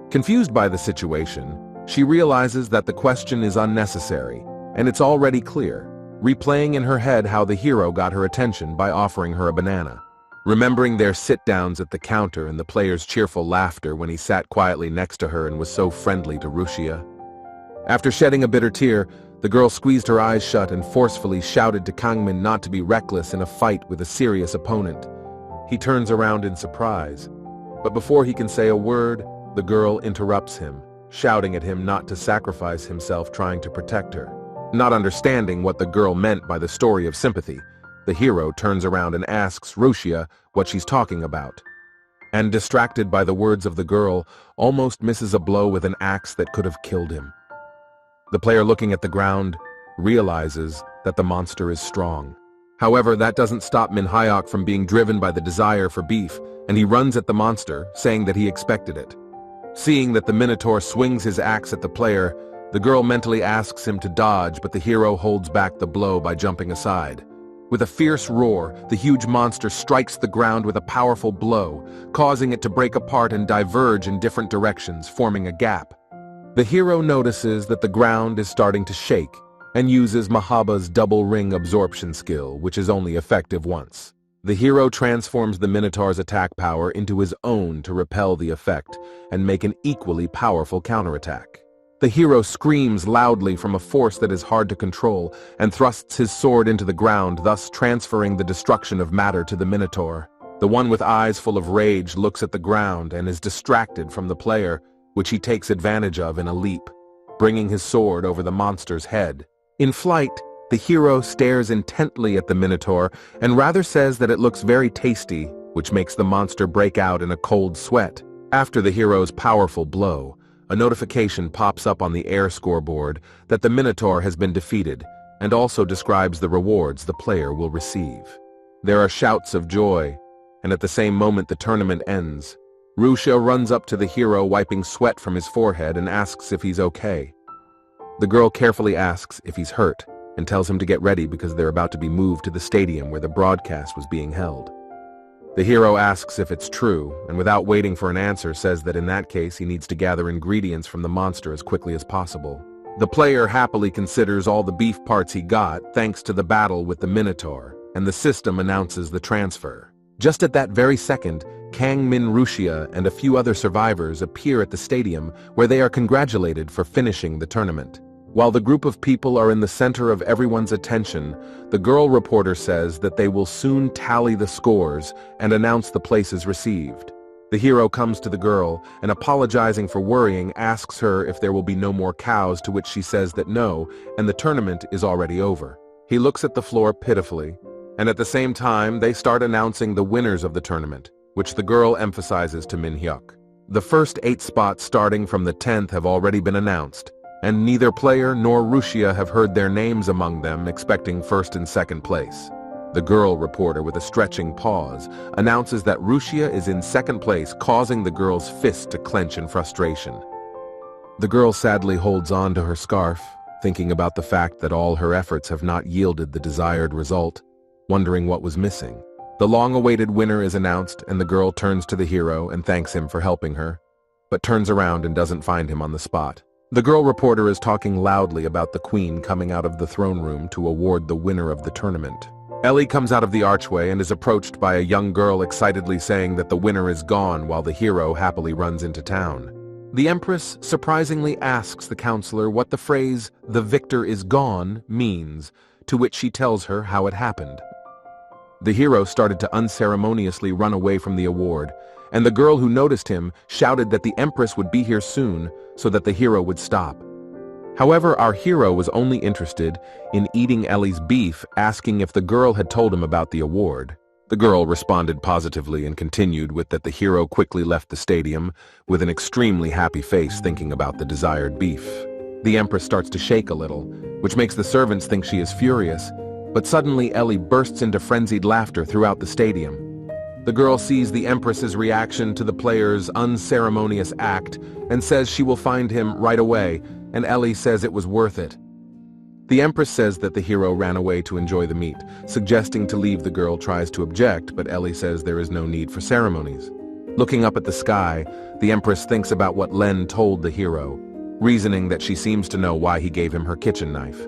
[SPEAKER 1] Confused by the situation, she realizes that the question is unnecessary, and it's already clear, replaying in her head how the hero got her attention by offering her a banana. Remembering their sit-downs at the counter and the player's cheerful laughter when he sat quietly next to her and was so friendly to Rowena. After shedding a bitter tear, the girl squeezed her eyes shut and forcefully shouted to Kangmin not to be reckless in a fight with a serious opponent. He turns around in surprise, but before he can say a word, the girl interrupts him, shouting at him not to sacrifice himself trying to protect her. Not understanding what the girl meant by the story of sympathy, the hero turns around and asks Rowena what she's talking about. And distracted by the words of the girl, almost misses a blow with an axe that could have killed him. The player, looking at the ground, realizes that the monster is strong. However, that doesn't stop Minhyuk from being driven by the desire for beef, and he runs at the monster, saying that he expected it. Seeing that the Minotaur swings his axe at the player, the girl mentally asks him to dodge, but the hero holds back the blow by jumping aside. With a fierce roar, the huge monster strikes the ground with a powerful blow, causing it to break apart and diverge in different directions, forming a gap. The hero notices that the ground is starting to shake, and uses Mahaba's double ring absorption skill, which is only effective once. The hero transforms the Minotaur's attack power into his own to repel the effect and make an equally powerful counterattack. The hero screams loudly from a force that is hard to control and thrusts his sword into the ground, thus transferring the destruction of matter to the Minotaur. The one with eyes full of rage looks at the ground and is distracted from the player, which he takes advantage of in a leap, bringing his sword over the monster's head. In flight, the hero stares intently at the Minotaur and rather says that it looks very tasty, which makes the monster break out in a cold sweat. After the hero's powerful blow, a notification pops up on the air scoreboard that the Minotaur has been defeated, and also describes the rewards the player will receive. There are shouts of joy, and at the same moment the tournament ends. Rowena runs up to the hero, wiping sweat from his forehead, and asks if he's okay. The girl carefully asks if he's hurt, and tells him to get ready because they're about to be moved to the stadium where the broadcast was being held. The hero asks if it's true, and without waiting for an answer says that in that case he needs to gather ingredients from the monster as quickly as possible. The player happily considers all the beef parts he got thanks to the battle with the Minotaur, and the system announces the transfer. Just at that very second, Kangmin, Rowena, and a few other survivors appear at the stadium where they are congratulated for finishing the tournament. While the group of people are in the center of everyone's attention, the girl reporter says that they will soon tally the scores and announce the places received. The hero comes to the girl and, apologizing for worrying, asks her if there will be no more cows, to which she says that no, and the tournament is already over. He looks at the floor pitifully, and at the same time they start announcing the winners of the tournament. which the girl emphasizes to Min-hyuk. The first 8 spots starting from the 10th have already been announced, and neither player nor Rushia have heard their names among them, expecting first and second place. The girl reporter, with a stretching pause, announces that Rushia is in second place, causing the girl's fist to clench in frustration. The girl sadly holds on to her scarf, thinking about the fact that all her efforts have not yielded the desired result, wondering what was missing. The long-awaited winner is announced, and the girl turns to the hero and thanks him for helping her, but turns around and doesn't find him on the spot. The girl reporter is talking loudly about the queen coming out of the throne room to award the winner of the tournament. Ellie comes out of the archway and is approached by a young girl excitedly saying that the winner is gone while the hero happily runs into town. The empress surprisingly asks the counselor what the phrase, "the victor is gone," means, to which she tells her how it happened. The hero started to unceremoniously run away from the award, and the girl who noticed him shouted that the empress would be here soon so that the hero would stop. However, our hero was only interested in eating Ellie's beef, asking if the girl had told him about the award. The girl responded positively and continued with that the hero quickly left the stadium with an extremely happy face thinking about the desired beef. The empress starts to shake a little, which makes the servants think she is furious, but suddenly Ellie bursts into frenzied laughter throughout the stadium. The girl sees the empress's reaction to the player's unceremonious act and says she will find him right away, and Ellie says it was worth it. The empress says that the hero ran away to enjoy the meat, suggesting to leave. The girl tries to object, but Ellie says there is no need for ceremonies. Looking up at the sky, the empress thinks about what Len told the hero, reasoning that she seems to know why he gave him her kitchen knife.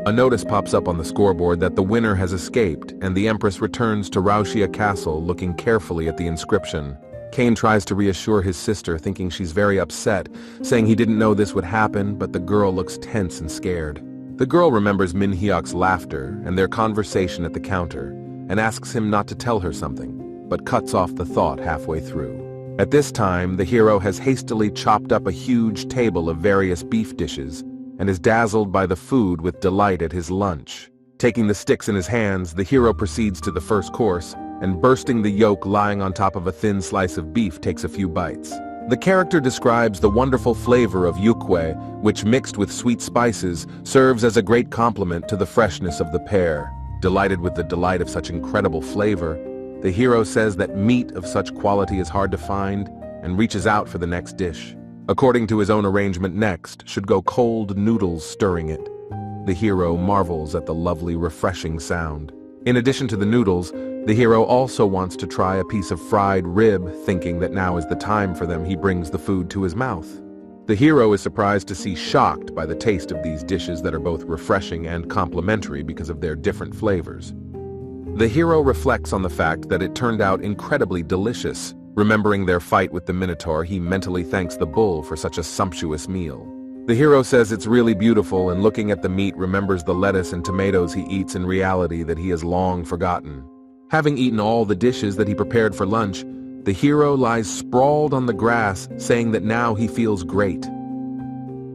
[SPEAKER 1] A notice pops up on the scoreboard that the winner has escaped, and the empress returns to Raushia Castle looking carefully at the inscription. Kane tries to reassure his sister, thinking she's very upset, saying he didn't know this would happen, but the girl looks tense and scared. The girl remembers Min-hyuk's laughter and their conversation at the counter, and asks him not to tell her something, but cuts off the thought halfway through. At this time, the hero has hastily chopped up a huge table of various beef dishes, and is dazzled by the food with delight at his lunch. Taking the sticks in his hands, the hero proceeds to the first course, and bursting the yolk lying on top of a thin slice of beef takes a few bites. The character describes the wonderful flavor of yukwe, which mixed with sweet spices serves as a great compliment to the freshness of the pear. Delighted with the delight of such incredible flavor, the hero says that meat of such quality is hard to find and reaches out for the next dish. According to his own arrangement, next should go cold noodles stirring it. The hero marvels at the lovely, refreshing sound. In addition to the noodles, the hero also wants to try a piece of fried rib, thinking that now is the time for them. He brings the food to his mouth. The hero is surprised to see shocked by the taste of these dishes that are both refreshing and complementary because of their different flavors. The hero reflects on the fact that it turned out incredibly delicious. Remembering their fight with the Minotaur, he mentally thanks the bull for such a sumptuous meal. The hero says it's really beautiful, and looking at the meat remembers the lettuce and tomatoes he eats in reality that he has long forgotten. Having eaten all the dishes that he prepared for lunch, the hero lies sprawled on the grass, saying that now he feels great.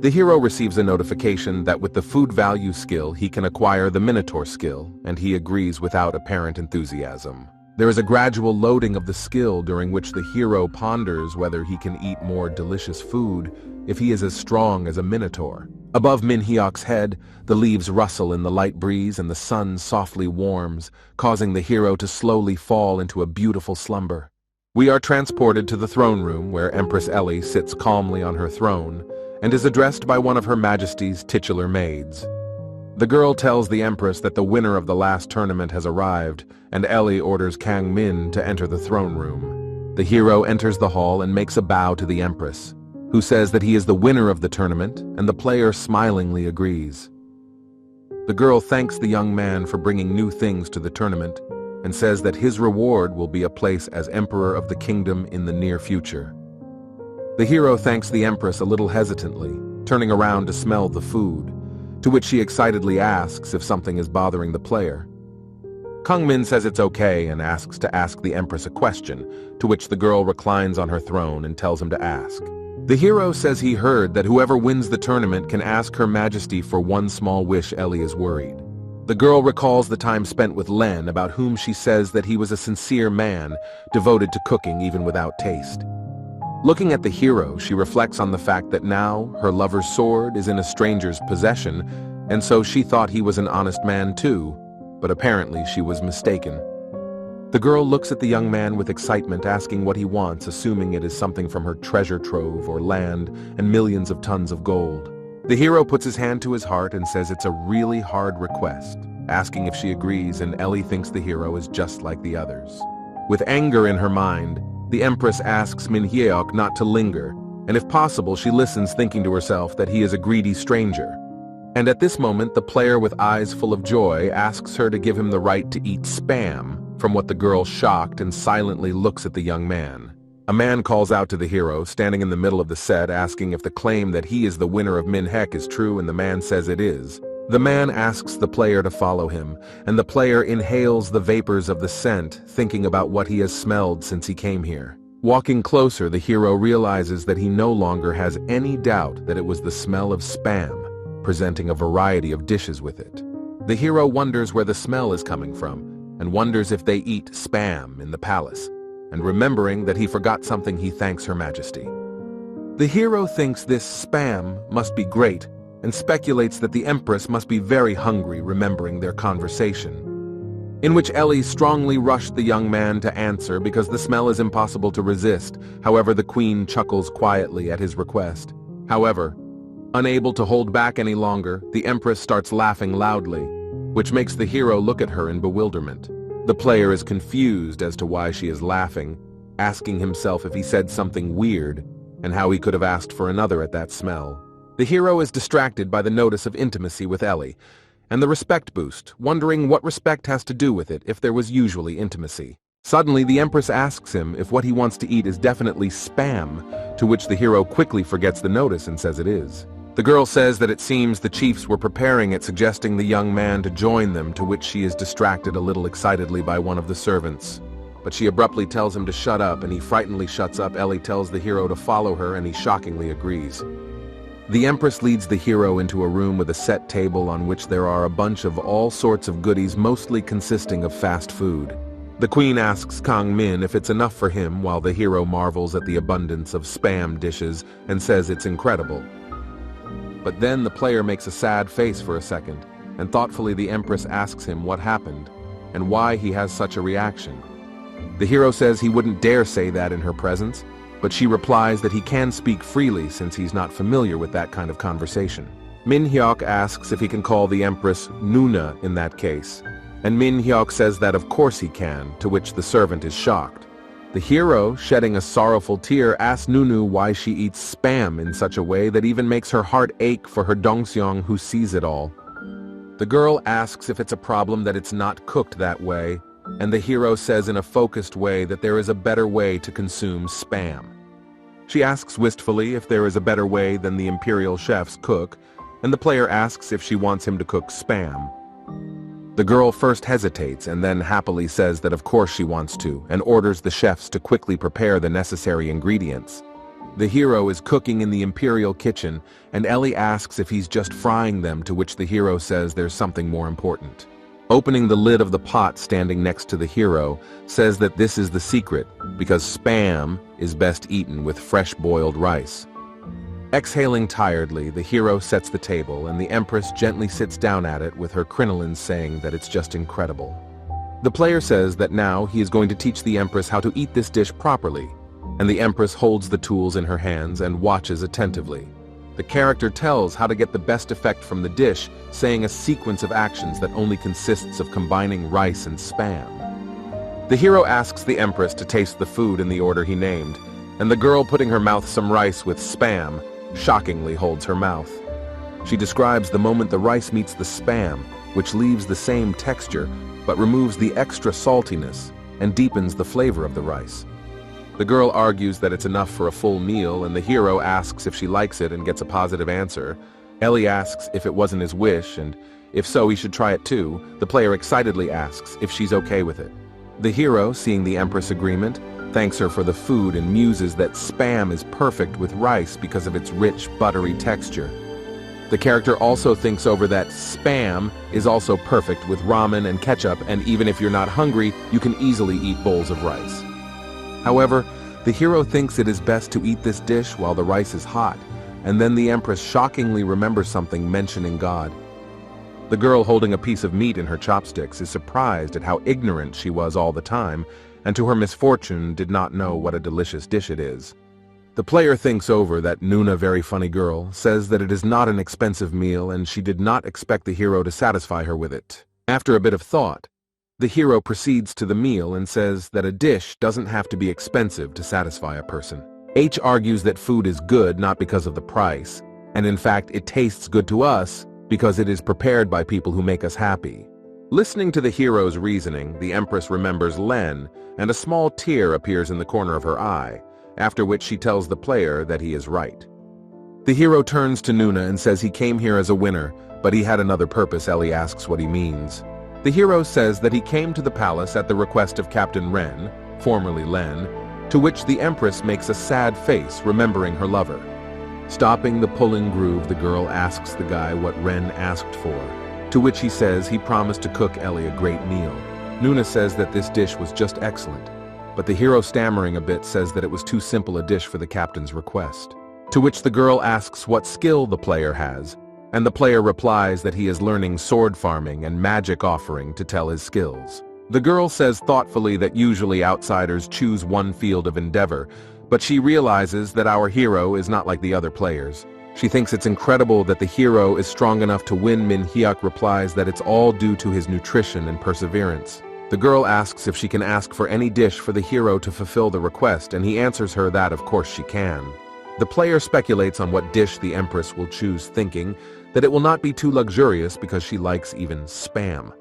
[SPEAKER 1] The hero receives a notification that with the food value skill he can acquire the Minotaur skill, and he agrees without apparent enthusiasm. There is a gradual loading of the skill during which the hero ponders whether he can eat more delicious food if he is as strong as a Minotaur. Above Min-hyuk's head, the leaves rustle in the light breeze and the sun softly warms, causing the hero to slowly fall into a beautiful slumber. We are transported to the throne room where Empress Ellie sits calmly on her throne and is addressed by one of Her Majesty's titular maids. The girl tells the Empress that the winner of the last tournament has arrived, and Ellie orders Kang Min to enter the throne room. The hero enters the hall and makes a bow to the Empress, who says that he is the winner of the tournament, and the player smilingly agrees. The girl thanks the young man for bringing new things to the tournament, and says that his reward will be a place as Emperor of the Kingdom in the near future. The hero thanks the Empress a little hesitantly, turning around to smell the food, to which she excitedly asks if something is bothering the player. Kang Min says it's okay and asks to ask the Empress a question, to which the girl reclines on her throne and tells him to ask. The hero says he heard that whoever wins the tournament can ask Her Majesty for one small wish. Ellie is worried. The girl recalls the time spent with Len, about whom she says that he was a sincere man, devoted to cooking even without taste. Looking at the hero, she reflects on the fact that now her lover's sword is in a stranger's possession, and so she thought he was an honest man too, but apparently she was mistaken. The girl looks at the young man with excitement, asking what he wants, assuming it is something from her treasure trove or land and millions of tons of gold. The hero puts his hand to his heart and says it's a really hard request, asking if she agrees, and Ellie thinks the hero is just like the others. With anger in her mind, the empress asks Manhwa not to linger, and if possible she listens, thinking to herself that he is a greedy stranger. And at this moment, the player, with eyes full of joy, asks her to give him the right to eat spam, from what the girl, shocked and silently, looks at the young man. A man calls out to the hero, standing in the middle of the set, asking if the claim that he is the winner of Minhek is true, and the man says it is. The man asks the player to follow him, and the player inhales the vapors of the scent, thinking about what he has smelled since he came here. Walking closer, the hero realizes that he no longer has any doubt that it was the smell of spam, presenting a variety of dishes with it. The hero wonders where the smell is coming from, and wonders if they eat spam in the palace, and remembering that he forgot something, he thanks Her Majesty. The hero thinks this spam must be great, and speculates that the empress must be very hungry, remembering their conversation, in which Ellie strongly rushed the young man to answer because the smell is impossible to resist. However, the queen chuckles quietly at his request. However, unable to hold back any longer, the empress starts laughing loudly, which makes the hero look at her in bewilderment. The player is confused as to why she is laughing, asking himself if he said something weird, and how he could have asked for another at that smell. The hero is distracted by the notice of intimacy with Ellie, and the respect boost, wondering what respect has to do with it if there was usually intimacy. Suddenly, the empress asks him if what he wants to eat is definitely spam, to which the hero quickly forgets the notice and says it is. The girl says that it seems the chiefs were preparing it, suggesting the young man to join them, to which she is distracted a little excitedly by one of the servants. But she abruptly tells him to shut up, and he frightenedly shuts up. Ellie tells the hero to follow her, and he shockingly agrees. The empress leads the hero into a room with a set table on which there are a bunch of all sorts of goodies, mostly consisting of fast food. The queen asks Kang Min if it's enough for him, while the hero marvels at the abundance of spam dishes and says it's incredible. But then the player makes a sad face for a second, and thoughtfully the empress asks him what happened and why he has such a reaction. The hero says he wouldn't dare say that in her presence, but she replies that he can speak freely since he's not familiar with that kind of conversation. Min Hyuk asks if he can call the empress Nuna in that case, and Min Hyuk says that of course he can, to which the servant is shocked. The hero, shedding a sorrowful tear, asks Nunu why she eats spam in such a way that even makes her heart ache for her Dongseong, who sees it all. The girl asks if it's a problem that it's not cooked that way, and the hero says in a focused way that there is a better way to consume spam. She asks wistfully if there is a better way than the imperial chefs cook, and the player asks if she wants him to cook spam. The girl first hesitates and then happily says that of course she wants to, and orders the chefs to quickly prepare the necessary ingredients. The hero is cooking in the imperial kitchen, and Ellie asks if he's just frying them, to which the hero says there's something more important. Opening the lid of the pot standing next to the hero, says that this is the secret, because spam is best eaten with fresh boiled rice. Exhaling tiredly, the hero sets the table, and the empress gently sits down at it with her crinolines, saying that it's just incredible. The player says that now he is going to teach the empress how to eat this dish properly, and the empress holds the tools in her hands and watches attentively. The character tells how to get the best effect from the dish, saying a sequence of actions that only consists of combining rice and spam. The hero asks the empress to taste the food in the order he named, and the girl, putting her mouth some rice with spam, shockingly holds her mouth. She describes the moment the rice meets the spam, which leaves the same texture, but removes the extra saltiness and deepens the flavor of the rice. The girl argues that it's enough for a full meal, and the hero asks if she likes it and gets a positive answer. Ellie asks if it wasn't his wish, and if so, he should try it too. The player excitedly asks if she's okay with it. The hero, seeing the empress' agreement, thanks her for the food and muses that spam is perfect with rice because of its rich, buttery texture. The character also thinks over that Spam is also perfect with ramen and ketchup, and even if you're not hungry, you can easily eat bowls of rice. However, the hero thinks it is best to eat this dish while the rice is hot, and then the Empress shockingly remembers something mentioning God. The girl holding a piece of meat in her chopsticks is surprised at how ignorant she was all the time, and to her misfortune did not know what a delicious dish it is. The player thinks over that Nuna, very funny girl, says that it is not an expensive meal and she did not expect the hero to satisfy her with it. After a bit of thought, the hero proceeds to the meal and says that a dish doesn't have to be expensive to satisfy a person. H argues that food is good not because of the price, and in fact it tastes good to us because it is prepared by people who make us happy. Listening to the hero's reasoning, the Empress remembers Len, and a small tear appears in the corner of her eye, after which she tells the player that he is right. The hero turns to Nuna and says he came here as a winner, but he had another purpose. Ellie asks what he means. The hero says that he came to the palace at the request of Captain Ren, formerly Len, to which the Empress makes a sad face, remembering her lover. Stopping the pulling groove, the girl asks the guy what Ren asked for, to which he says he promised to cook Ellie a great meal. Nuna says that this dish was just excellent, but the hero, stammering a bit, says that it was too simple a dish for the captain's request. To which the girl asks what skill the player has, and the player replies that he is learning sword farming and magic offering to tell his skills. The girl says thoughtfully that usually outsiders choose one field of endeavor, but she realizes that our hero is not like the other players. She thinks it's incredible that the hero is strong enough to win. Min Hyuk replies that it's all due to his nutrition and perseverance. The girl asks if she can ask for any dish for the hero to fulfill the request, and he answers her that of course she can. The player speculates on what dish the Empress will choose, thinking that it will not be too luxurious because she likes even Spam.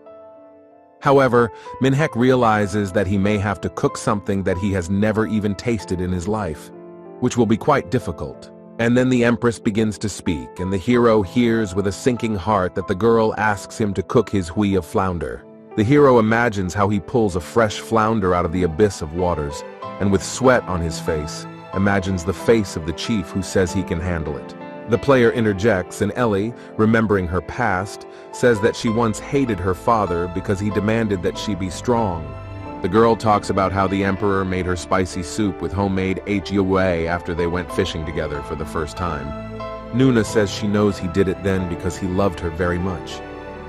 [SPEAKER 1] However, Minhek realizes that he may have to cook something that he has never even tasted in his life, which will be quite difficult. And then the Empress begins to speak, and the hero hears with a sinking heart that the girl asks him to cook his hui of flounder. The hero imagines how he pulls a fresh flounder out of the abyss of waters, and with sweat on his face, imagines the face of the chief who says he can handle it. The player interjects, and Ellie, remembering her past, says that she once hated her father because he demanded that she be strong. The girl talks about how the emperor made her spicy soup with homemade HUA after they went fishing together for the first time. Nuna says she knows he did it then because he loved her very much,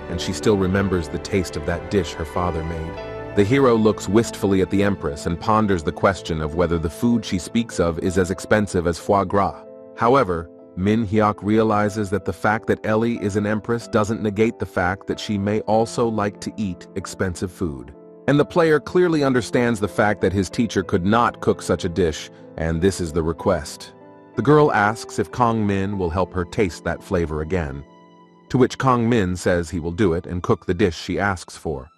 [SPEAKER 1] and she still remembers the taste of that dish her father made. The hero looks wistfully at the Empress and ponders the question of whether the food she speaks of is as expensive as foie gras. However, Min Hyuk realizes that the fact that Ellie is an Empress doesn't negate the fact that she may also like to eat expensive food. And the player clearly understands the fact that his teacher could not cook such a dish, and this is the request. The girl asks if Kong Min will help her taste that flavor again, to which Kong Min says he will do it and cook the dish she asks for.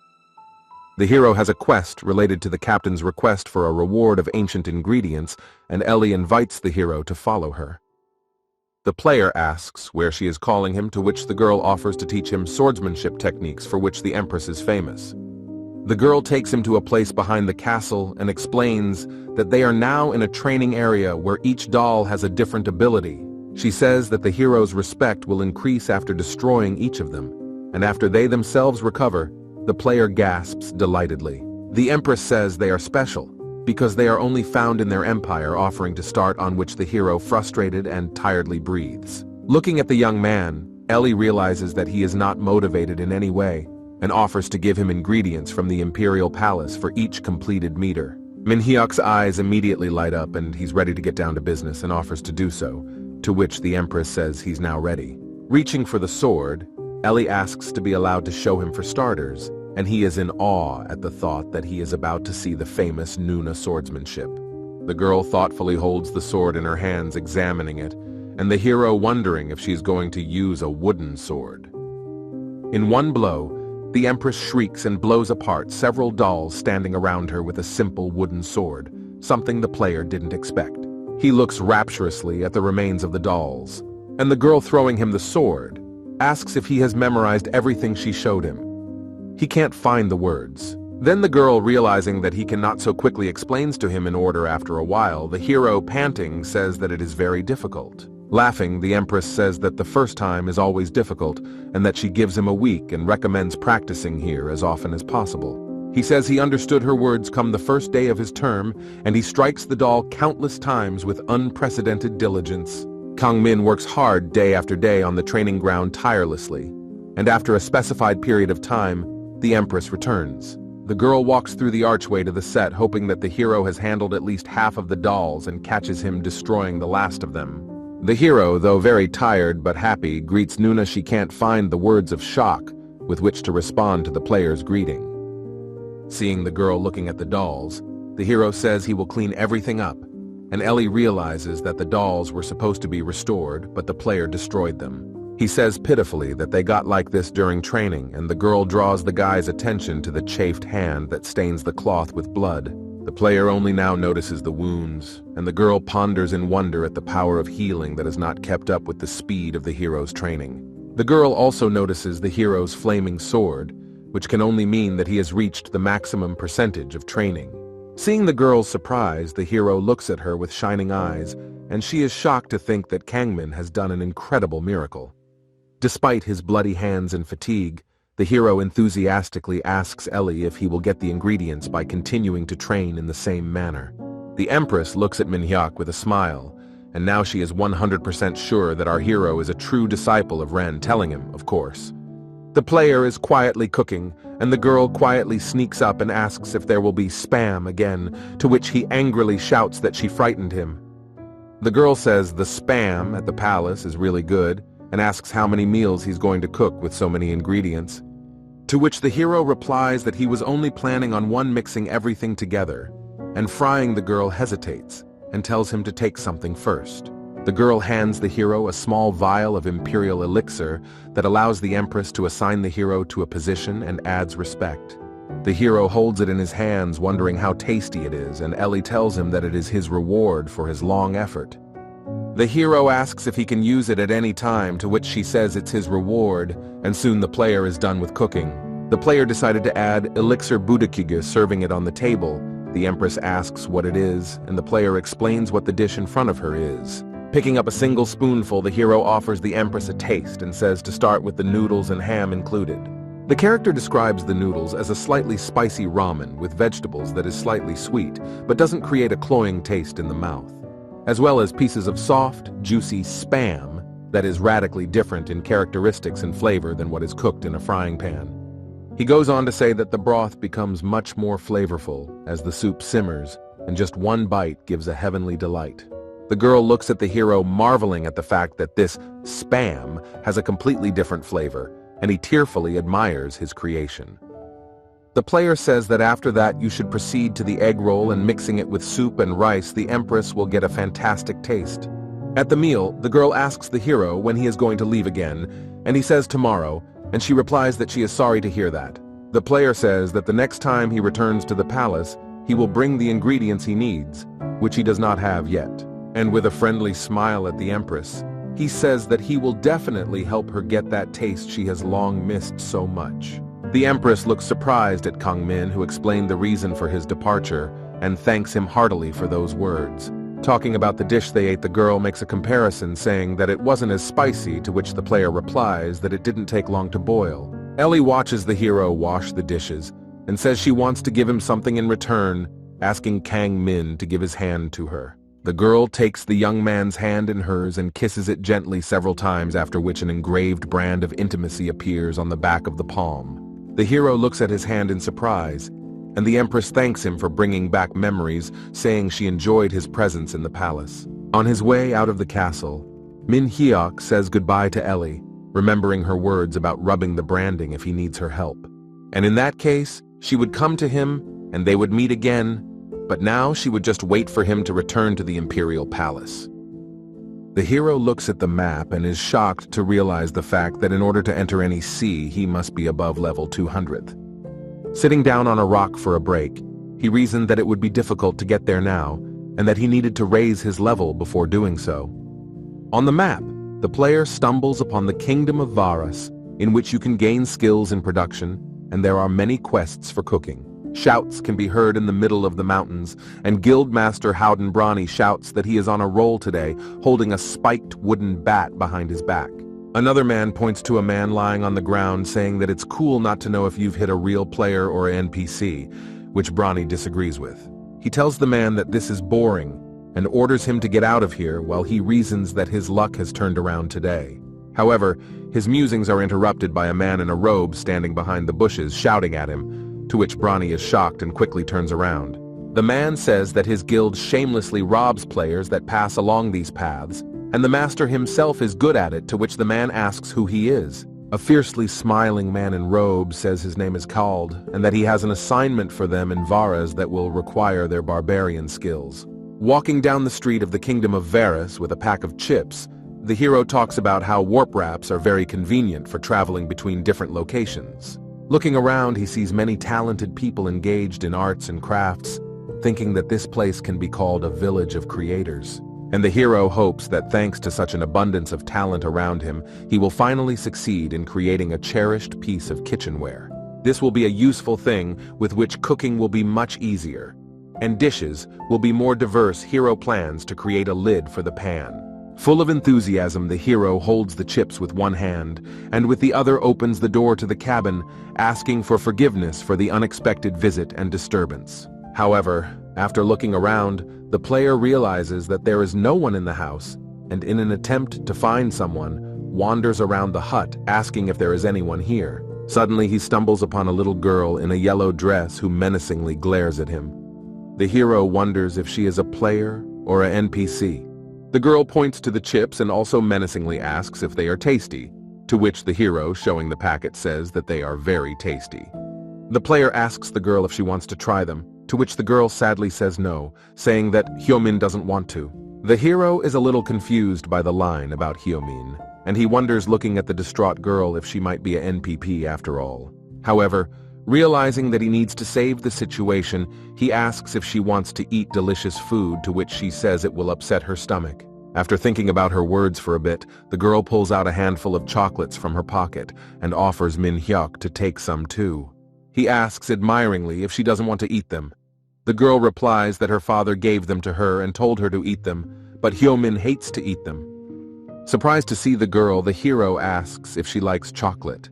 [SPEAKER 1] The hero has a quest related to the captain's request for a reward of ancient ingredients, and Ellie invites the hero to follow her. The player asks where she is calling him, to which the girl offers to teach him swordsmanship techniques for which the Empress is famous. The girl takes him to a place behind the castle and explains that they are now in a training area where each doll has a different ability. She says that the hero's respect will increase after destroying each of them, and after they themselves recover, the player gasps delightedly. The Empress says they are special because they are only found in their empire, offering to start, on which the hero, frustrated and tiredly, breathes. Looking at the young man, Ellie realizes that he is not motivated in any way and offers to give him ingredients from the Imperial Palace for each completed meter. Min Hyuk's eyes immediately light up and he's ready to get down to business and offers to do so, to which the Empress says he's now ready. Reaching for the sword, Ellie asks to be allowed to show him for starters, and he is in awe at the thought that he is about to see the famous Nuna swordsmanship. The girl thoughtfully holds the sword in her hands, examining it, and the hero wondering if she's going to use a wooden sword. In one blow, the Empress shrieks and blows apart several dolls standing around her with a simple wooden sword, something the player didn't expect. He looks rapturously at the remains of the dolls, and the girl, throwing him the sword, asks if he has memorized everything she showed him. He can't find the words. Then the girl, realizing that he cannot so quickly, explains to him in order. After a while, the hero, panting, says that it is very difficult. Laughing, the Empress says that the first time is always difficult and that she gives him a week and recommends practicing here as often as possible. He says he understood her words come the first day of his term, and he strikes the doll countless times with unprecedented diligence. Kangmin works hard day after day on the training ground tirelessly, and after a specified period of time, the Empress returns. The girl walks through the archway to the set, hoping that the hero has handled at least half of the dolls and catches him destroying the last of them. The hero, though very tired but happy, greets Nuna she can't find the words of shock with which to respond to the player's greeting. Seeing the girl looking at the dolls, the hero says he will clean everything up, and Ellie realizes that the dolls were supposed to be restored, but the player destroyed them. He says pitifully that they got like this during training, and the girl draws the guy's attention to the chafed hand that stains the cloth with blood. The player only now notices the wounds, and the girl ponders in wonder at the power of healing that has not kept up with the speed of the hero's training. The girl also notices the hero's flaming sword, which can only mean that he has reached the maximum percentage of training. Seeing the girl's surprise, the hero looks at her with shining eyes, and she is shocked to think that Kangmin has done an incredible miracle. Despite his bloody hands and fatigue, the hero enthusiastically asks Ellie if he will get the ingredients by continuing to train in the same manner. The Empress looks at Minhyuk with a smile, and now she is 100% sure that our hero is a true disciple of Ren, telling him, of course. The player is quietly cooking, and the girl quietly sneaks up and asks if there will be spam again, to which he angrily shouts that she frightened him. The girl says the spam at the palace is really good, and asks how many meals he's going to cook with so many ingredients. To which the hero replies that he was only planning on mixing everything together, and frying the girl hesitates and tells him to take something first. The girl hands the hero a small vial of imperial elixir that allows the Empress to assign the hero to a position and adds respect. The hero holds it in his hands, wondering how tasty it is, and Ellie tells him that it is his reward for his long effort. The hero asks if he can use it at any time, to which she says it's his reward, and soon the player is done with cooking. The player decided to add elixir budakige, serving it on the table. The Empress asks what it is, and the player explains what the dish in front of her is. Picking up a single spoonful, the hero offers the Empress a taste and says to start with the noodles and ham included. The character describes the noodles as a slightly spicy ramen with vegetables that is slightly sweet, but doesn't create a cloying taste in the mouth, as well as pieces of soft, juicy spam that is radically different in characteristics and flavor than what is cooked in a frying pan. He goes on to say that the broth becomes much more flavorful as the soup simmers, and just one bite gives a heavenly delight. The girl looks at the hero, marveling at the fact that this spam has a completely different flavor, and he tearfully admires his creation. The player says that after that you should proceed to the egg roll, and mixing it with soup and rice, the Empress will get a fantastic taste. At the meal, the girl asks the hero when he is going to leave again, and he says tomorrow, and she replies that she is sorry to hear that. The player says that the next time he returns to the palace, he will bring the ingredients he needs, which he does not have yet. And with a friendly smile at the Empress, he says that he will definitely help her get that taste she has long missed so much. The Empress looks surprised at Kangmin, who explained the reason for his departure, and thanks him heartily for those words. Talking about the dish they ate, the girl makes a comparison, saying that it wasn't as spicy, to which the player replies that it didn't take long to boil. Ellie watches the hero wash the dishes, and says she wants to give him something in return, asking Kangmin to give his hand to her. The girl takes the young man's hand in hers and kisses it gently several times, after which an engraved brand of intimacy appears on the back of the palm. The hero looks at his hand in surprise, and the Empress thanks him for bringing back memories, saying she enjoyed his presence in the palace. On his way out of the castle, Minhyuk says goodbye to Ellie, remembering her words about rubbing the branding if he needs her help. And in that case, she would come to him, and they would meet again, but now she would just wait for him to return to the Imperial Palace. The hero looks at the map and is shocked to realize the fact that in order to enter any sea, he must be above level 200th. Sitting down on a rock for a break, he reasoned that it would be difficult to get there now, and that he needed to raise his level before doing so. On the map, the player stumbles upon the Kingdom of Varas, in which you can gain skills in production, and there are many quests for cooking. Shouts can be heard in the middle of the mountains, and Guildmaster Howden Brawny shouts that he is on a roll today, holding a spiked wooden bat behind his back. Another man points to a man lying on the ground, saying that it's cool not to know if you've hit a real player or an NPC, which Brawny disagrees with. He tells the man that this is boring, and orders him to get out of here while he reasons that his luck has turned around today. However, his musings are interrupted by a man in a robe standing behind the bushes shouting at him, to which Brawny is shocked and quickly turns around. The man says that his guild shamelessly robs players that pass along these paths, and the master himself is good at it, to which the man asks who he is. A fiercely smiling man in robes says his name is Kald, and that he has an assignment for them in Varas that will require their barbarian skills. Walking down the street of the kingdom of Varus with a pack of chips, the hero talks about how warp wraps are very convenient for traveling between different locations. Looking around, he sees many talented people engaged in arts and crafts, thinking that this place can be called a village of creators. And the hero hopes that thanks to such an abundance of talent around him, he will finally succeed in creating a cherished piece of kitchenware. This will be a useful thing with which cooking will be much easier, and dishes will be more diverse. Hero plans to create a lid for the pan. Full of enthusiasm, the hero holds the chips with one hand, and with the other opens the door to the cabin, asking for forgiveness for the unexpected visit and disturbance. However, after looking around, the player realizes that there is no one in the house, and in an attempt to find someone, wanders around the hut asking if there is anyone here. Suddenly he stumbles upon a little girl in a yellow dress who menacingly glares at him. The hero wonders if she is a player or an NPC. The girl points to the chips and also menacingly asks if they are tasty, to which the hero, showing the packet, says that they are very tasty. The player asks the girl if she wants to try them, to which the girl sadly says no, saying that Hyomin doesn't want to. The hero is a little confused by the line about Hyomin, and he wonders, looking at the distraught girl, if she might be a NPP after all. However, realizing that he needs to save the situation, he asks if she wants to eat delicious food, to which she says it will upset her stomach. After thinking about her words for a bit, the girl pulls out a handful of chocolates from her pocket and offers Min Hyuk to take some too. He asks admiringly if she doesn't want to eat them. The girl replies that her father gave them to her and told her to eat them, but Hyomin hates to eat them. Surprised to see the girl, the hero asks if she likes chocolate,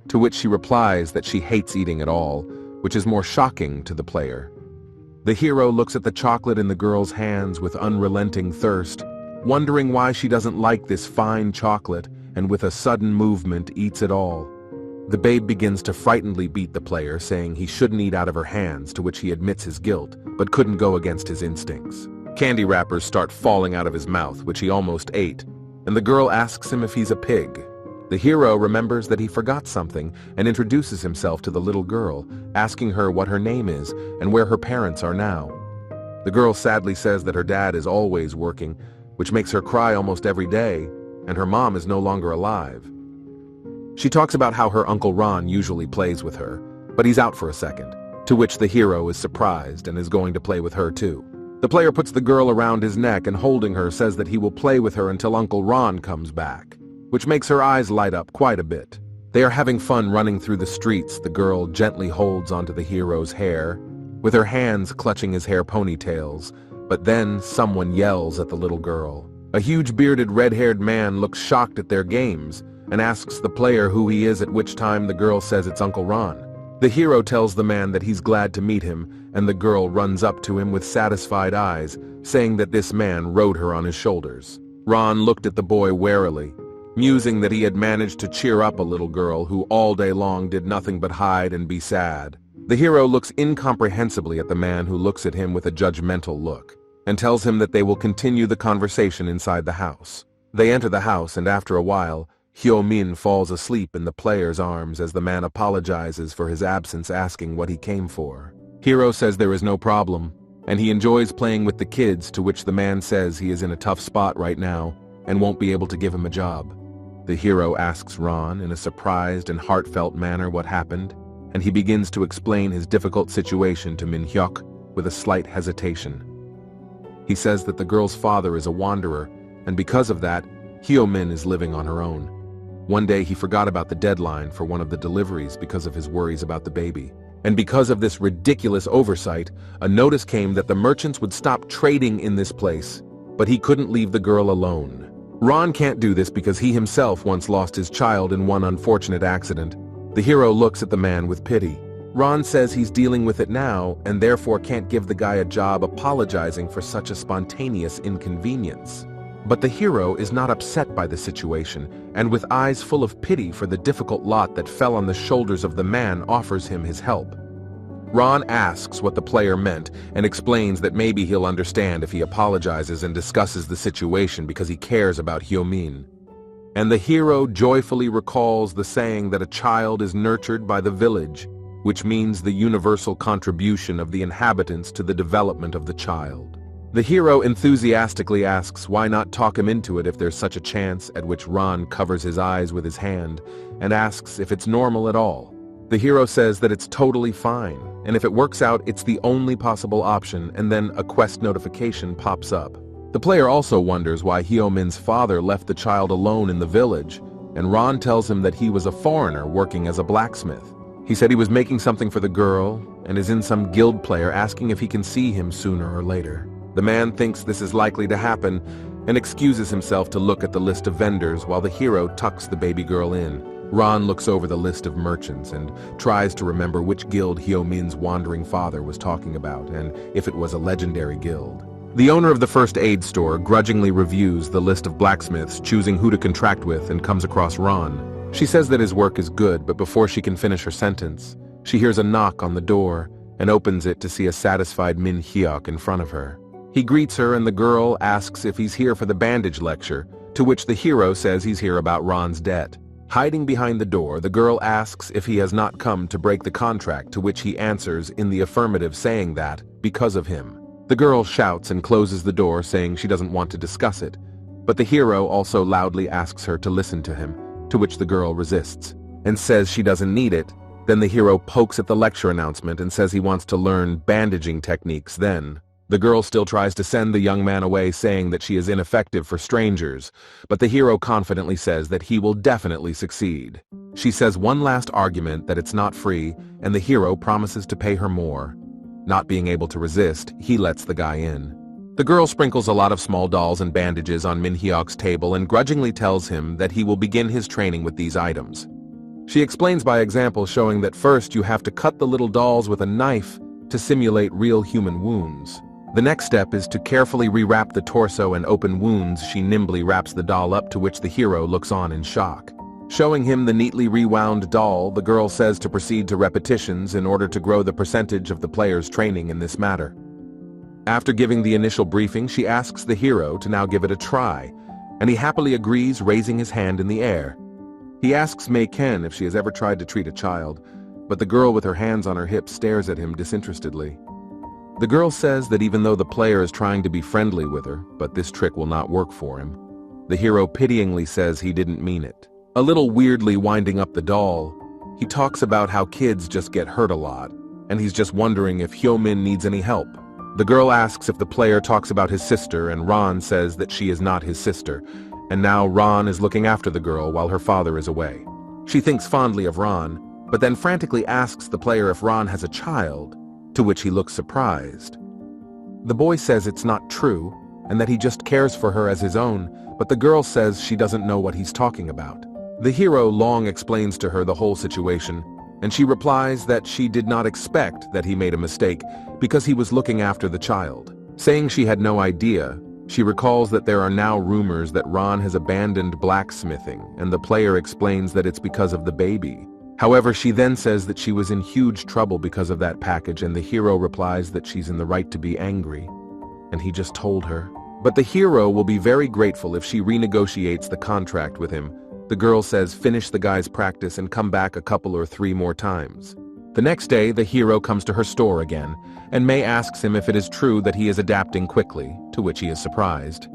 [SPEAKER 1] to which she replies that she hates eating at all, which is more shocking to the player. The hero looks at the chocolate in the girl's hands with unrelenting thirst, wondering why she doesn't like this fine chocolate, and with a sudden movement eats it all. The babe begins to frighteningly beat the player, saying he shouldn't eat out of her hands, to which he admits his guilt, but couldn't go against his instincts. Candy wrappers start falling out of his mouth, which he almost ate, and the girl asks him if he's a pig. The hero remembers that he forgot something and introduces himself to the little girl, asking her what her name is and where her parents are now. The girl sadly says that her dad is always working, which makes her cry almost every day, and her mom is no longer alive. She talks about how her Uncle Ron usually plays with her, but he's out for a second, to which the hero is surprised and is going to play with her too. The player puts the girl around his neck and, holding her, says that he will play with her until Uncle Ron comes back, which makes her eyes light up quite a bit. They are having fun running through the streets. The girl gently holds onto the hero's hair, with her hands clutching his hair ponytails, but then someone yells at the little girl. A huge bearded red-haired man looks shocked at their games and asks the player who he is, at which time the girl says it's Uncle Ron. The hero tells the man that he's glad to meet him, and the girl runs up to him with satisfied eyes, saying that this man rode her on his shoulders. Ron looked at the boy warily, musing that he had managed to cheer up a little girl who all day long did nothing but hide and be sad. The hero looks incomprehensibly at the man, who looks at him with a judgmental look, and tells him that they will continue the conversation inside the house. They enter the house, and after a while, Hyomin falls asleep in the player's arms as the man apologizes for his absence, asking what he came for. Hero says there is no problem, and he enjoys playing with the kids, to which the man says he is in a tough spot right now and won't be able to give him a job. The hero asks Ron in a surprised and heartfelt manner what happened, and he begins to explain his difficult situation to Min Hyuk with a slight hesitation. He says that the girl's father is a wanderer, and because of that, Hyomin is living on her own. One day he forgot about the deadline for one of the deliveries because of his worries about the baby. And because of this ridiculous oversight, a notice came that the merchants would stop trading in this place, but he couldn't leave the girl alone. Ron can't do this because he himself once lost his child in one unfortunate accident. The hero looks at the man with pity. Ron says he's dealing with it now and therefore can't give the guy a job apologizing for such a spontaneous inconvenience. But the hero is not upset by the situation, and with eyes full of pity for the difficult lot that fell on the shoulders of the man, offers him his help. Ron asks what the player meant and explains that maybe he'll understand if he apologizes and discusses the situation because he cares about Hyo-min. And the hero joyfully recalls the saying that a child is nurtured by the village, which means the universal contribution of the inhabitants to the development of the child. The hero enthusiastically asks why not talk him into it if there's such a chance, at which Ron covers his eyes with his hand and asks if it's normal at all. The hero says that it's totally fine, and if it works out, it's the only possible option, and then a quest notification pops up. The player also wonders why Hyo-min's father left the child alone in the village, and Ron tells him that he was a foreigner working as a blacksmith. He said he was making something for the girl, and is in some guild player asking if he can see him sooner or later. The man thinks this is likely to happen, and excuses himself to look at the list of vendors while the hero tucks the baby girl in. Ron looks over the list of merchants and tries to remember which guild Hyo-min's wandering father was talking about, and if it was a legendary guild. The owner of the first aid store grudgingly reviews the list of blacksmiths, choosing who to contract with, and comes across Ron. She says that his work is good, but before she can finish her sentence, she hears a knock on the door and opens it to see a satisfied Min Hyuk in front of her. He greets her, and the girl asks if he's here for the bandage lecture, to which the hero says he's here about Ron's debt. Hiding behind the door, the girl asks if he has not come to break the contract, to which he answers in the affirmative, saying that, because of him. The girl shouts and closes the door, saying she doesn't want to discuss it, but the hero also loudly asks her to listen to him, to which the girl resists, and says she doesn't need it. Then the hero pokes at the lecture announcement and says he wants to learn bandaging techniques then. The girl still tries to send the young man away, saying that she is ineffective for strangers, but the hero confidently says that he will definitely succeed. She says one last argument that it's not free, and the hero promises to pay her more. Not being able to resist, he lets the guy in. The girl sprinkles a lot of small dolls and bandages on Min Hyuk's table and grudgingly tells him that he will begin his training with these items. She explains by example, showing that first you have to cut the little dolls with a knife to simulate real human wounds. The next step is to carefully rewrap the torso and open wounds. She nimbly wraps the doll up, to which the hero looks on in shock. Showing him the neatly rewound doll, the girl says to proceed to repetitions in order to grow the percentage of the player's training in this matter. After giving the initial briefing, she asks the hero to now give it a try, and he happily agrees, raising his hand in the air. He asks Mei Ken if she has ever tried to treat a child, but the girl with her hands on her hips stares at him disinterestedly. The girl says that even though the player is trying to be friendly with her, but this trick will not work for him. The hero pityingly says he didn't mean it. A little weirdly winding up the doll, he talks about how kids just get hurt a lot, and he's just wondering if Hyo-min needs any help. The girl asks if the player talks about his sister, and Ron says that she is not his sister, and now Ron is looking after the girl while her father is away. She thinks fondly of Ron, but then frantically asks the player if Ron has a child, to which he looks surprised. The boy says it's not true, and that he just cares for her as his own, but the girl says she doesn't know what he's talking about. The hero long explains to her the whole situation, and she replies that she did not expect that he made a mistake because he was looking after the child. Saying she had no idea, she recalls that there are now rumors that Ron has abandoned blacksmithing, and the player explains that it's because of the baby. However, she then says that she was in huge trouble because of that package, and the hero replies that she's in the right to be angry, and he just told her. But the hero will be very grateful if she renegotiates the contract with him. The girl says finish the guy's practice and come back a couple or 3 more times. The next day, the hero comes to her store again, and Mei asks him if it is true that he is adapting quickly, to which he is surprised.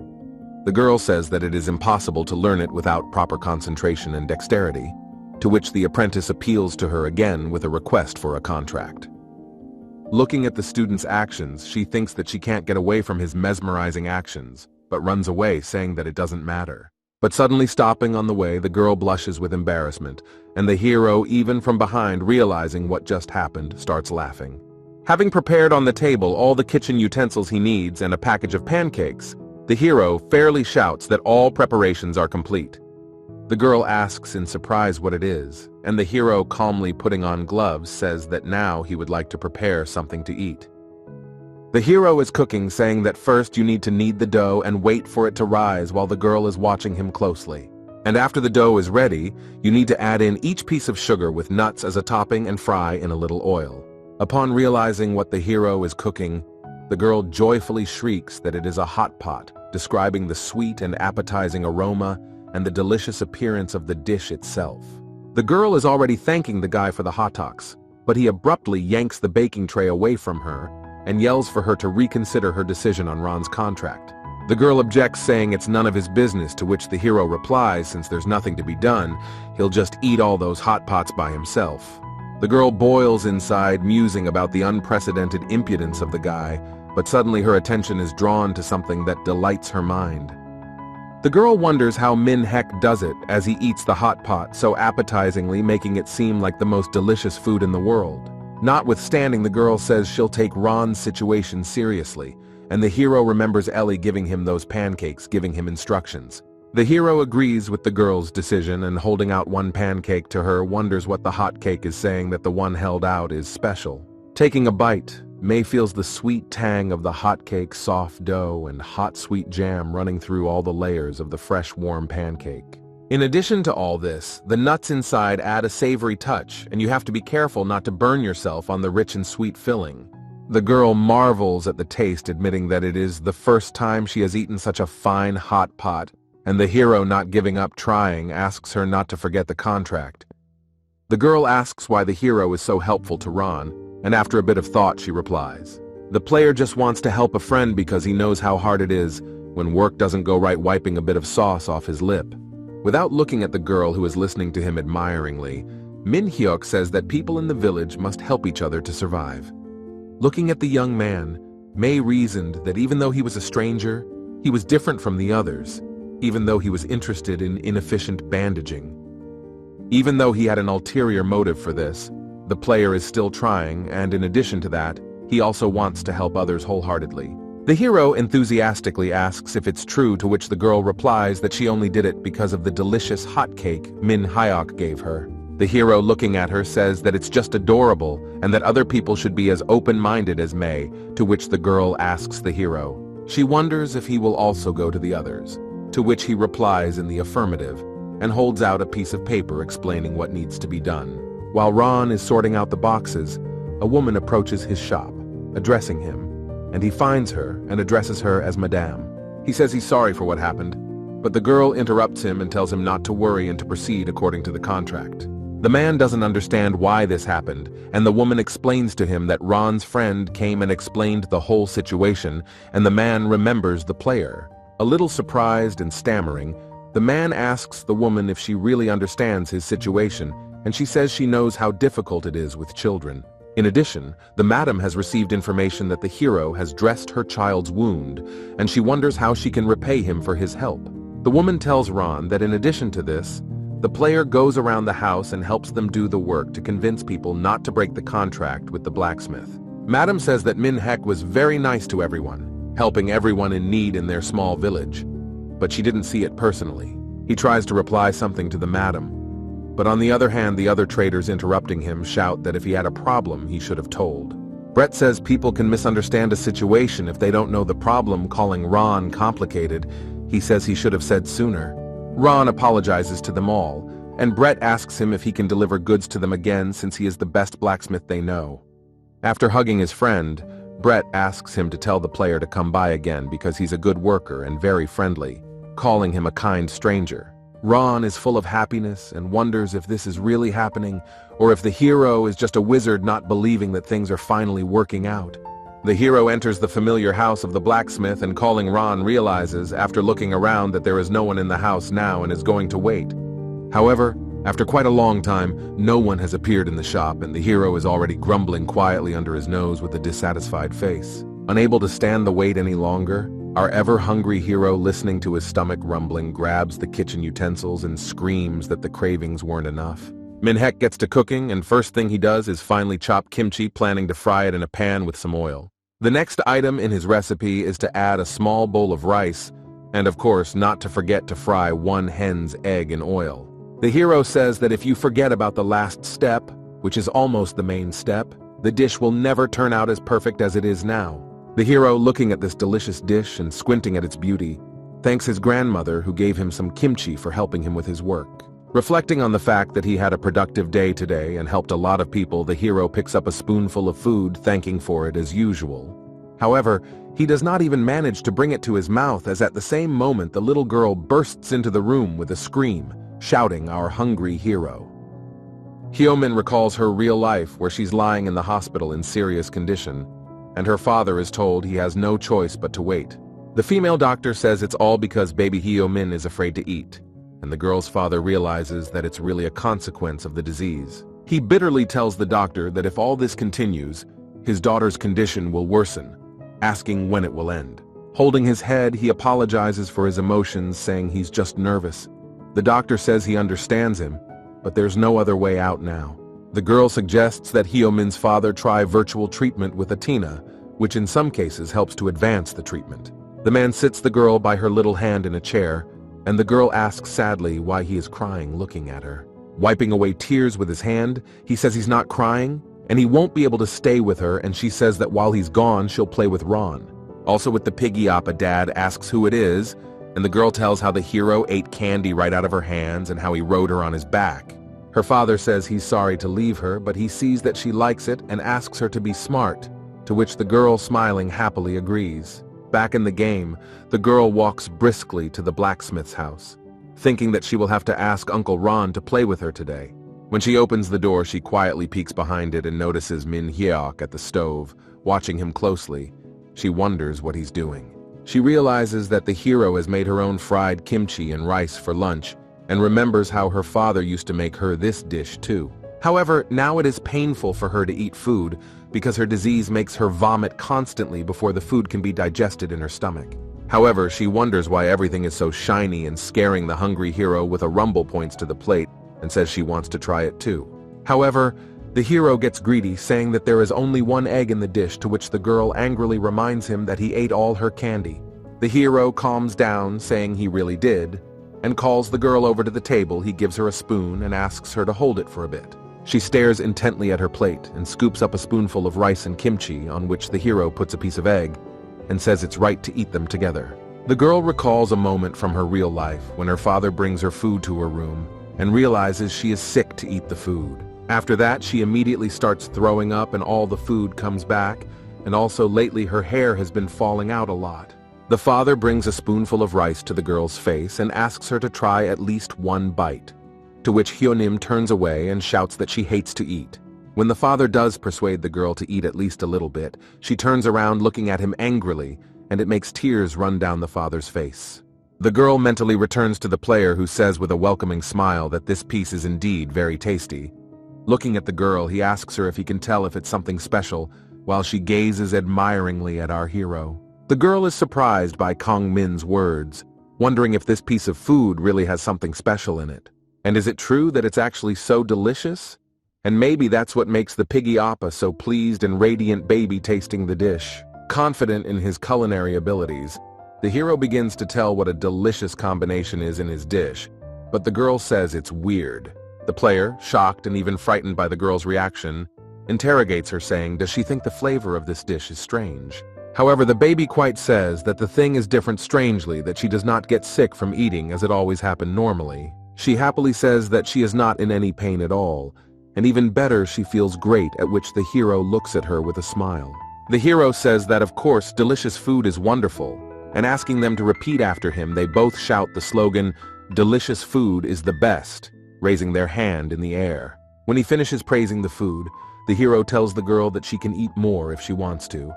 [SPEAKER 1] The girl says that it is impossible to learn it without proper concentration and dexterity, to which the apprentice appeals to her again with a request for a contract. Looking at the student's actions, she thinks that she can't get away from his mesmerizing actions, but runs away, saying that it doesn't matter. But suddenly stopping on the way, the girl blushes with embarrassment, and the hero, even from behind realizing what just happened, starts laughing. Having prepared on the table all the kitchen utensils he needs and a package of pancakes, the hero fairly shouts that all preparations are complete. The girl asks in surprise what it is, and the hero, calmly putting on gloves, says that now he would like to prepare something to eat. The hero is cooking, saying that first you need to knead the dough and wait for it to rise while the girl is watching him closely. And after the dough is ready, you need to add in each piece of sugar with nuts as a topping and fry in a little oil. Upon realizing what the hero is cooking, the girl joyfully shrieks that it is a hot pot, describing the sweet and appetizing aroma and the delicious appearance of the dish itself. The girl is already thanking the guy for the hotdogs, but he abruptly yanks the baking tray away from her and yells for her to reconsider her decision on Ron's contract. The girl objects, saying it's none of his business, to which the hero replies since there's nothing to be done, he'll just eat all those hot pots by himself. The girl boils inside, musing about the unprecedented impudence of the guy, but suddenly her attention is drawn to something that delights her mind. The girl wonders how Min Hek does it as he eats the hot pot so appetizingly, making it seem like the most delicious food in the world. Notwithstanding, the girl says she'll take Ron's situation seriously, and the hero remembers Ellie giving him those pancakes, giving him instructions. The hero agrees with the girl's decision and, holding out one pancake to her, wonders what the hot cake is saying that the one held out is special. Taking a bite, May feels the sweet tang of the hot cake, soft dough, and hot sweet jam running through all the layers of the fresh warm pancake. In addition to all this, the nuts inside add a savory touch, and you have to be careful not to burn yourself on the rich and sweet filling. The girl marvels at the taste, admitting that it is the first time she has eaten such a fine hot pot, and the hero, not giving up trying, asks her not to forget the contract. The girl asks why the hero is so helpful to Ron, and after a bit of thought she replies, "The player just wants to help a friend because he knows how hard it is when work doesn't go right, wiping a bit of sauce off his lip." Without looking at the girl, who is listening to him admiringly, Min Hyuk says that people in the village must help each other to survive. Looking at the young man, May reasoned that even though he was a stranger, he was different from the others, even though he was interested in inefficient bandaging. Even though he had an ulterior motive for this, the player is still trying, and in addition to that, he also wants to help others wholeheartedly. The hero enthusiastically asks if it's true, to which the girl replies that she only did it because of the delicious hot cake Min Hyuk gave her. The hero, looking at her, says that it's just adorable and that other people should be as open-minded as May, to which the girl asks the hero. She wonders if he will also go to the others, to which he replies in the affirmative and holds out a piece of paper explaining what needs to be done. While Ron is sorting out the boxes, a woman approaches his shop, addressing him, and he finds her and addresses her as Madame. He says he's sorry for what happened, but the girl interrupts him and tells him not to worry and to proceed according to the contract. The man doesn't understand why this happened, and the woman explains to him that Ron's friend came and explained the whole situation, and the man remembers the player. A little surprised and stammering, the man asks the woman if she really understands his situation, and she says she knows how difficult it is with children. In addition, the madam has received information that the hero has dressed her child's wound, and she wonders how she can repay him for his help. The woman tells Ron that in addition to this, the player goes around the house and helps them do the work to convince people not to break the contract with the blacksmith. Madam says that Min Hek was very nice to everyone, helping everyone in need in their small village, but she didn't see it personally. He tries to reply something to the madam, but on the other hand, the other traders interrupting him shout that if he had a problem, he should have told. Brett says people can misunderstand a situation if they don't know the problem, calling Ron complicated. He says he should have said sooner. Ron apologizes to them all, and Brett asks him if he can deliver goods to them again since he is the best blacksmith they know. After hugging his friend, Brett asks him to tell the player to come by again because he's a good worker and very friendly, calling him a kind stranger. Ron is full of happiness and wonders if this is really happening or if the hero is just a wizard not believing that things are finally working out. The hero enters the familiar house of the blacksmith and, calling Ron, realizes after looking around that there is no one in the house now and is going to wait. However, after quite a long time, no one has appeared in the shop and the hero is already grumbling quietly under his nose with a dissatisfied face. Unable to stand the wait any longer, Our ever-hungry hero, listening to his stomach rumbling, grabs the kitchen utensils and screams that the cravings weren't enough. Minhek gets to cooking, and first thing he does is finely chop kimchi, planning to fry it in a pan with some oil. The next item in his recipe is to add a small bowl of rice, and of course not to forget to fry one hen's egg in oil. The hero says that if you forget about the last step, which is almost the main step, the dish will never turn out as perfect as it is now. The hero, looking at this delicious dish and squinting at its beauty, thanks his grandmother who gave him some kimchi for helping him with his work. Reflecting on the fact that he had a productive day today and helped a lot of people, the hero picks up a spoonful of food, thanking for it as usual. However, he does not even manage to bring it to his mouth, as at the same moment the little girl bursts into the room with a scream, shouting our hungry hero. Hyomin recalls her real life, where she's lying in the hospital in serious condition, and her father is told he has no choice but to wait. The female doctor says it's all because baby Hyomin is afraid to eat, and the girl's father realizes that it's really a consequence of the disease. He bitterly tells the doctor that if all this continues, his daughter's condition will worsen, asking when it will end. Holding his head, he apologizes for his emotions, saying he's just nervous. The doctor says he understands him, but there's no other way out now. The girl suggests that Hyomin's father try virtual treatment with Athena, which in some cases helps to advance the treatment. The man sits the girl by her little hand in a chair, and the girl asks sadly why he is crying, looking at her. Wiping away tears with his hand, he says he's not crying, and he won't be able to stay with her, and she says that while he's gone, she'll play with Ron. Also with the piggy oppa, Dad asks who it is, and the girl tells how the hero ate candy right out of her hands and how he rode her on his back. Her father says he's sorry to leave her, but he sees that she likes it and asks her to be smart, to which the girl, smiling happily, agrees. Back in the game, the girl walks briskly to the blacksmith's house, thinking that she will have to ask Uncle Ron to play with her today. When she opens the door, she quietly peeks behind it and notices Min Hyeok at the stove, watching him closely. She wonders what he's doing. She realizes that the hero has made her own fried kimchi and rice for lunch, and remembers how her father used to make her this dish too. However, now it is painful for her to eat food because her disease makes her vomit constantly before the food can be digested in her stomach. However, she wonders why everything is so shiny and scaring the hungry hero with a rumble points to the plate and says she wants to try it too. However, the hero gets greedy, saying that there is only one egg in the dish, to which the girl angrily reminds him that he ate all her candy. The hero calms down, saying he really did, and calls the girl over to the table. He gives her a spoon and asks her to hold it for a bit. She stares intently at her plate and scoops up a spoonful of rice and kimchi, on which the hero puts a piece of egg and says it's right to eat them together. The girl recalls a moment from her real life when her father brings her food to her room and realizes she is sick to eat the food. After that, she immediately starts throwing up and all the food comes back, and also lately her hair has been falling out a lot. The father brings a spoonful of rice to the girl's face and asks her to try at least one bite, to which Hyonim turns away and shouts that she hates to eat. When the father does persuade the girl to eat at least a little bit, she turns around looking at him angrily, and it makes tears run down the father's face. The girl mentally returns to the player, who says with a welcoming smile that this piece is indeed very tasty. Looking at the girl, he asks her if he can tell if it's something special, while she gazes admiringly at our hero. The girl is surprised by Kong Min's words, wondering if this piece of food really has something special in it. And is it true that it's actually so delicious? And maybe that's what makes the piggy oppa so pleased and radiant baby tasting the dish. Confident in his culinary abilities, the hero begins to tell what a delicious combination is in his dish, but the girl says it's weird. The player, shocked and even frightened by the girl's reaction, interrogates her, saying, does she think the flavor of this dish is strange? However, the baby quite says that the thing is different strangely, that she does not get sick from eating as it always happened normally. She happily says that she is not in any pain at all, and even better, she feels great, at which the hero looks at her with a smile. The hero says that of course delicious food is wonderful, and asking them to repeat after him, they both shout the slogan, delicious food is the best, raising their hand in the air. When he finishes praising the food, the hero tells the girl that she can eat more if she wants to,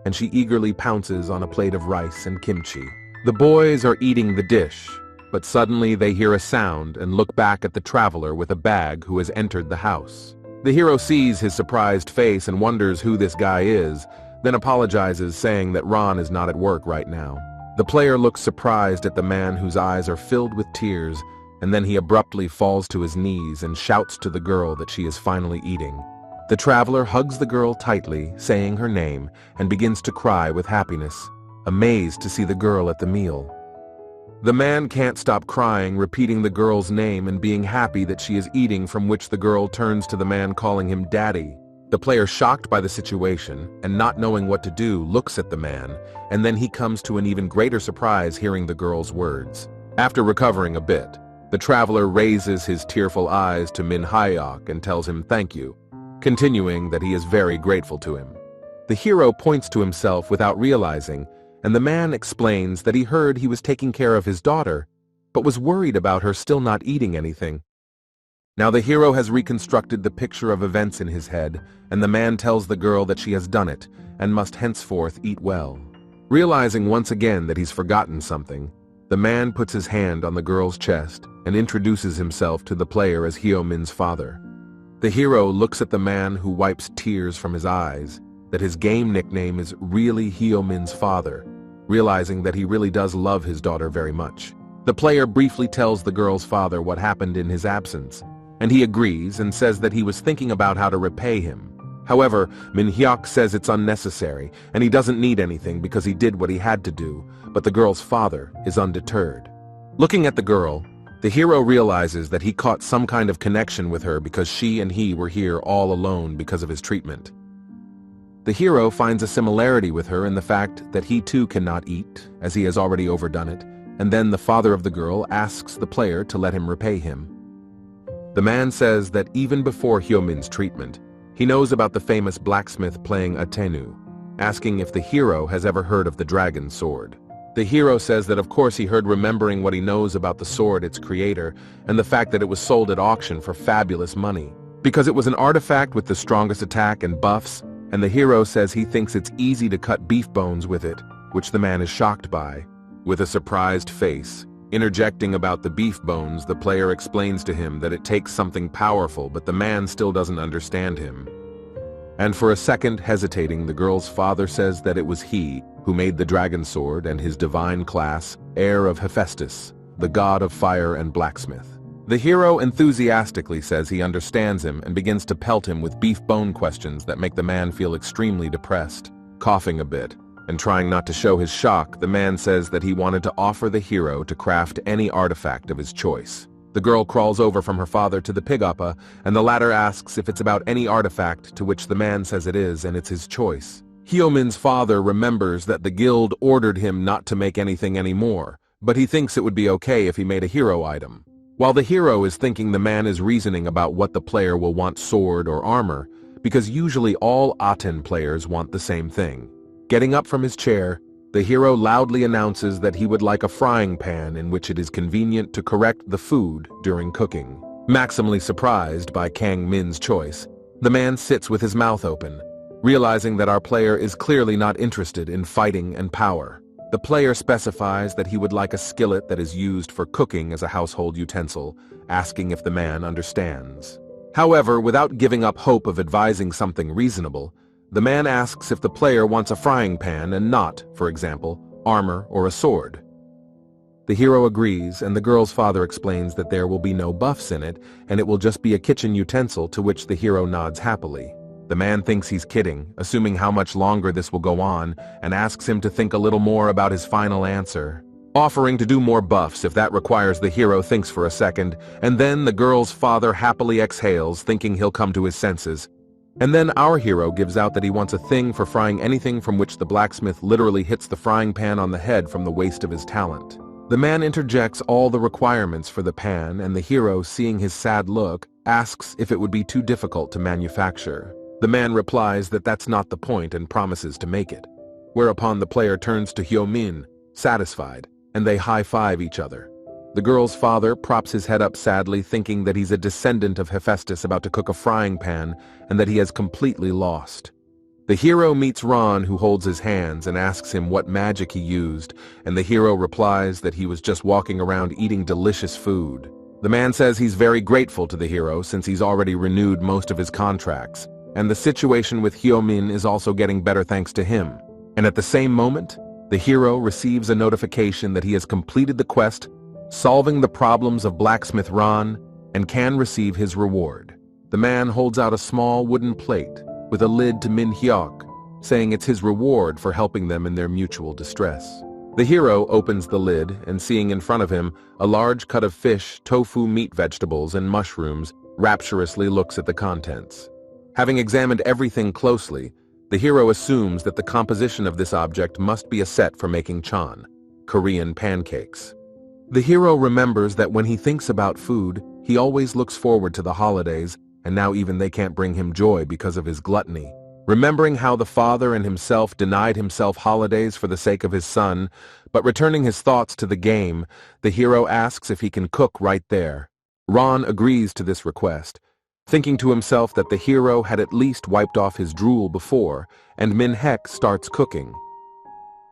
[SPEAKER 1] and she eagerly pounces on a plate of rice and kimchi. The boys are eating the dish, but suddenly they hear a sound and look back at the traveler with a bag who has entered the house. The hero sees his surprised face and wonders who this guy is, then apologizes, saying that Ron is not at work right now. The player looks surprised at the man whose eyes are filled with tears, and then he abruptly falls to his knees and shouts to the girl that she is finally eating. The traveler hugs the girl tightly, saying her name, and begins to cry with happiness, amazed to see the girl at the meal. The man can't stop crying, repeating the girl's name and being happy that she is eating, from which the girl turns to the man calling him daddy. The player, shocked by the situation and not knowing what to do, looks at the man, and then he comes to an even greater surprise hearing the girl's words. After recovering a bit, the traveler raises his tearful eyes to Manhwa and tells him thank you, continuing that he is very grateful to him. The hero points to himself without realizing, and the man explains that he heard he was taking care of his daughter, but was worried about her still not eating anything. Now the hero has reconstructed the picture of events in his head, and the man tells the girl that she has done it and must henceforth eat well. Realizing once again that he's forgotten something, the man puts his hand on the girl's chest and introduces himself to the player as Hyo-min's father. The hero looks at the man who wipes tears from his eyes, that his game nickname is really Hyo-min's father, realizing that he really does love his daughter very much. The player briefly tells the girl's father what happened in his absence, and he agrees and says that he was thinking about how to repay him. However, Manhwa says it's unnecessary and he doesn't need anything because he did what he had to do, but the girl's father is undeterred. Looking at the girl, the hero realizes that he caught some kind of connection with her because she and he were here all alone because of his treatment. The hero finds a similarity with her in the fact that he too cannot eat, as he has already overdone it, and then the father of the girl asks the player to let him repay him. The man says that even before Hyo-min's treatment, he knows about the famous blacksmith playing a tennu, asking if the hero has ever heard of the dragon sword. The hero says that of course he heard, remembering what he knows about the sword, its creator, and the fact that it was sold at auction for fabulous money, because it was an artifact with the strongest attack and buffs, and the hero says he thinks it's easy to cut beef bones with it, which the man is shocked by. With a surprised face, interjecting about the beef bones, the player explains to him that it takes something powerful, but the man still doesn't understand him. And for a second, hesitating, the girl's father says that it was he who made the dragon sword and his divine class, heir of Hephaestus, the god of fire and blacksmith. The hero enthusiastically says he understands him and begins to pelt him with beef bone questions that make the man feel extremely depressed. Coughing a bit and trying not to show his shock, the man says that he wanted to offer the hero to craft any artifact of his choice. The girl crawls over from her father to the pig appa, and the latter asks if it's about any artifact, to which the man says it is, and it's his choice. Hyo-min's father remembers that the guild ordered him not to make anything anymore, but he thinks it would be okay if he made a hero item. While the hero is thinking, the man is reasoning about what the player will want, sword or armor, because usually all Aten players want the same thing. Getting up from his chair, the hero loudly announces that he would like a frying pan in which it is convenient to correct the food during cooking. Maximally surprised by Kang-min's choice, the man sits with his mouth open, realizing that our player is clearly not interested in fighting and power. The player specifies that he would like a skillet that is used for cooking as a household utensil, asking if the man understands. However, without giving up hope of advising something reasonable, the man asks if the player wants a frying pan and not, for example, armor or a sword. The hero agrees, and the girl's father explains that there will be no buffs in it, and it will just be a kitchen utensil, to which the hero nods happily. The man thinks he's kidding, assuming how much longer this will go on, and asks him to think a little more about his final answer. Offering to do more buffs if that requires, the hero thinks for a second, and then the girl's father happily exhales, thinking he'll come to his senses. And then our hero gives out that he wants a thing for frying anything, from which the blacksmith literally hits the frying pan on the head from the waste of his talent. The man interjects all the requirements for the pan, and the hero, seeing his sad look, asks if it would be too difficult to manufacture. The man replies that that's not the point and promises to make it. Whereupon the player turns to Hyo-min, satisfied, and they high-five each other. The girl's father props his head up sadly, thinking that he's a descendant of Hephaestus about to cook a frying pan and that he has completely lost. The hero meets Ron, who holds his hands and asks him what magic he used, and the hero replies that he was just walking around eating delicious food. The man says he's very grateful to the hero since he's already renewed most of his contracts, and the situation with Hyo-min is also getting better thanks to him. And at the same moment, The hero receives a notification that he has completed the quest, solving the problems of blacksmith Ron, and can receive his reward. The man holds out a small wooden plate with a lid to Min Hyuk, saying it's his reward for helping them in their mutual distress. The hero opens the lid and, seeing in front of him a large cut of fish, tofu, meat, vegetables, and mushrooms, rapturously looks at the contents. Having examined everything closely, the hero assumes that the composition of this object must be a set for making chan, Korean pancakes. The hero remembers that when he thinks about food, he always looks forward to the holidays, and now even they can't bring him joy because of his gluttony. Remembering how the father and himself denied himself holidays for the sake of his son, but returning his thoughts to the game, the hero asks if he can cook right there. Ron agrees to this request, thinking to himself that the hero had at least wiped off his drool before, and Min Hyuk starts cooking.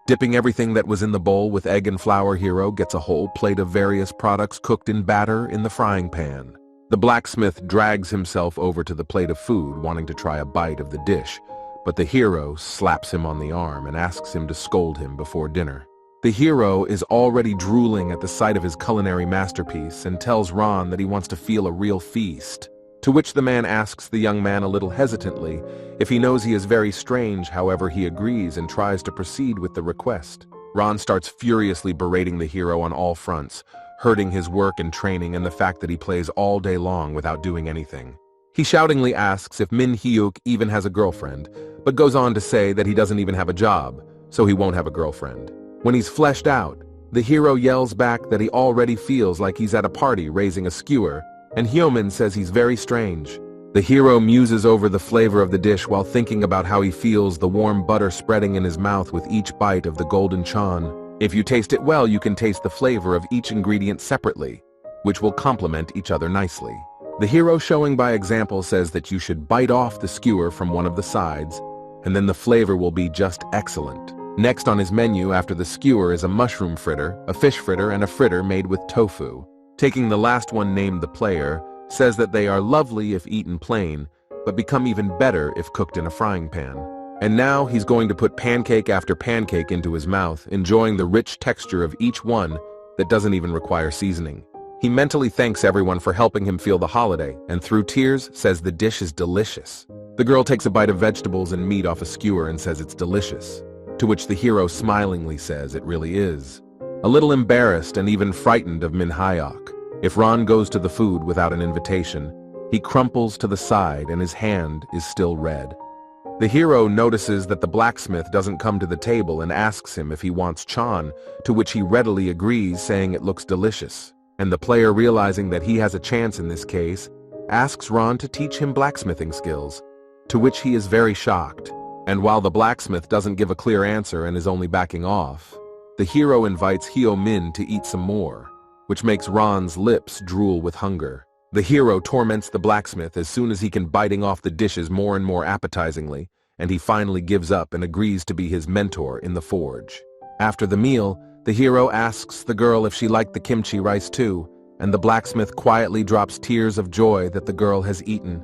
[SPEAKER 1] Dipping everything that was in the bowl with egg and flour, hero gets a whole plate of various products cooked in batter in the frying pan. The blacksmith drags himself over to the plate of food, wanting to try a bite of the dish, but the hero slaps him on the arm and asks him to scold him before dinner. The hero is already drooling at the sight of his culinary masterpiece and tells Ron that he wants to feel a real feast, to which the man asks the young man a little hesitantly if he knows he is very strange. However, he agrees and tries to proceed with the request. Ron starts furiously berating the hero on all fronts, hurting his work and training and the fact that he plays all day long without doing anything. He shoutingly asks if Min Hyuk even has a girlfriend, but goes on to say that he doesn't even have a job, so he won't have a girlfriend. When he's fleshed out, the hero yells back that he already feels like he's at a party raising a skewer, and Hyomin says he's very strange. The hero muses over the flavor of the dish while thinking about how he feels the warm butter spreading in his mouth with each bite of the golden chan. If you taste it well, you can taste the flavor of each ingredient separately, which will complement each other nicely. The hero, showing by example, says that you should bite off the skewer from one of the sides, and then the flavor will be just excellent. Next on his menu after the skewer is a mushroom fritter, a fish fritter, and a fritter made with tofu. Taking the last one named the player, says that they are lovely if eaten plain, but become even better if cooked in a frying pan. And now he's going to put pancake after pancake into his mouth, enjoying the rich texture of each one that doesn't even require seasoning. He mentally thanks everyone for helping him feel the holiday, and through tears says the dish is delicious. The girl takes a bite of vegetables and meat off a skewer and says it's delicious, to which the hero smilingly says it really is. A little embarrassed and even frightened of Min Hyuk, if Ron goes to the food without an invitation, he crumples to the side and his hand is still red. The hero notices that the blacksmith doesn't come to the table and asks him if he wants chan, to which he readily agrees, saying it looks delicious. And the player, realizing that he has a chance in this case, asks Ron to teach him blacksmithing skills, to which he is very shocked. And while the blacksmith doesn't give a clear answer and is only backing off, the hero invites Hyomin to eat some more, which makes Ron's lips drool with hunger. The hero torments the blacksmith as soon as he can, biting off the dishes more and more appetizingly, and he finally gives up and agrees to be his mentor in the forge. After the meal, the hero asks the girl if she liked the kimchi rice too, and the blacksmith quietly drops tears of joy that the girl has eaten.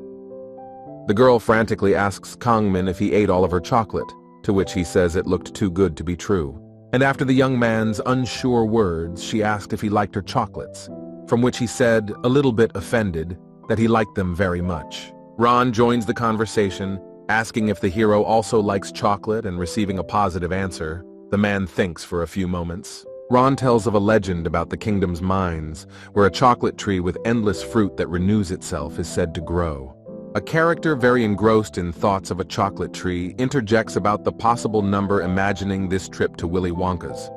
[SPEAKER 1] The girl frantically asks Kangmin if he ate all of her chocolate, to which he says it looked too good to be true. And after the young man's unsure words, she asked if he liked her chocolates, from which he said, a little bit offended, that he liked them very much. Ron joins the conversation, asking if the hero also likes chocolate, and receiving a positive answer. The man thinks for a few moments. Ron tells of a legend about the kingdom's mines, where a chocolate tree with endless fruit that renews itself is said to grow. A character very engrossed in thoughts of a chocolate tree interjects about the possible number, imagining this trip to Willy Wonka's.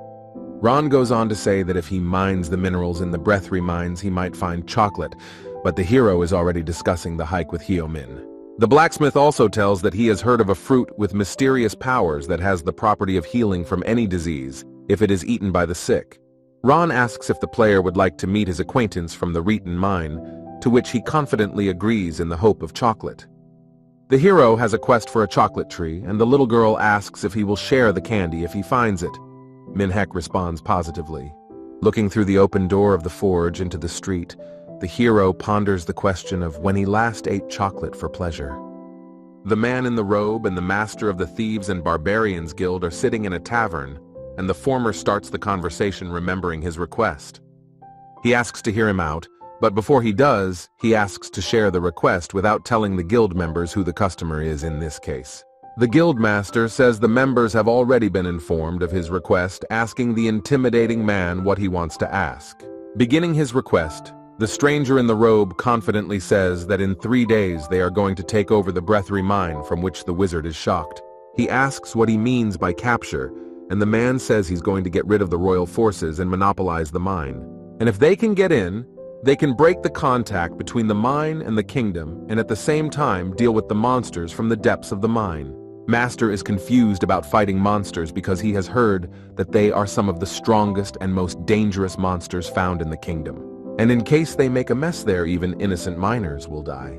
[SPEAKER 1] Ron goes on to say that if he mines the minerals in the Breathery mines, he might find chocolate, but the hero is already discussing the hike with Hyomin. The blacksmith also tells that he has heard of a fruit with mysterious powers that has the property of healing from any disease if it is eaten by the sick. Ron asks if the player would like to meet his acquaintance from the Reeton mine, to which he confidently agrees in the hope of chocolate. The hero has a quest for a chocolate tree, and the little girl asks if he will share the candy if he finds it. Min Hyuk responds positively. Looking through the open door of the forge into the street, the hero ponders the question of when he last ate chocolate for pleasure. The man in the robe and the master of the Thieves and Barbarians Guild are sitting in a tavern, and the former starts the conversation remembering his request. He asks to hear him out, but before he does, he asks to share the request without telling the guild members who the customer is in this case. The guild master says the members have already been informed of his request, asking the intimidating man what he wants to ask. Beginning his request, the stranger in the robe confidently says that in 3 days they are going to take over the Valkyrie mine, from which the wizard is shocked. He asks what he means by capture, and the man says he's going to get rid of the royal forces and monopolize the mine. And if they can get in, they can break the contact between the mine and the kingdom, and at the same time deal with the monsters from the depths of the mine. Master is confused about fighting monsters because he has heard that they are some of the strongest and most dangerous monsters found in the kingdom. And in case they make a mess there, even innocent miners will die.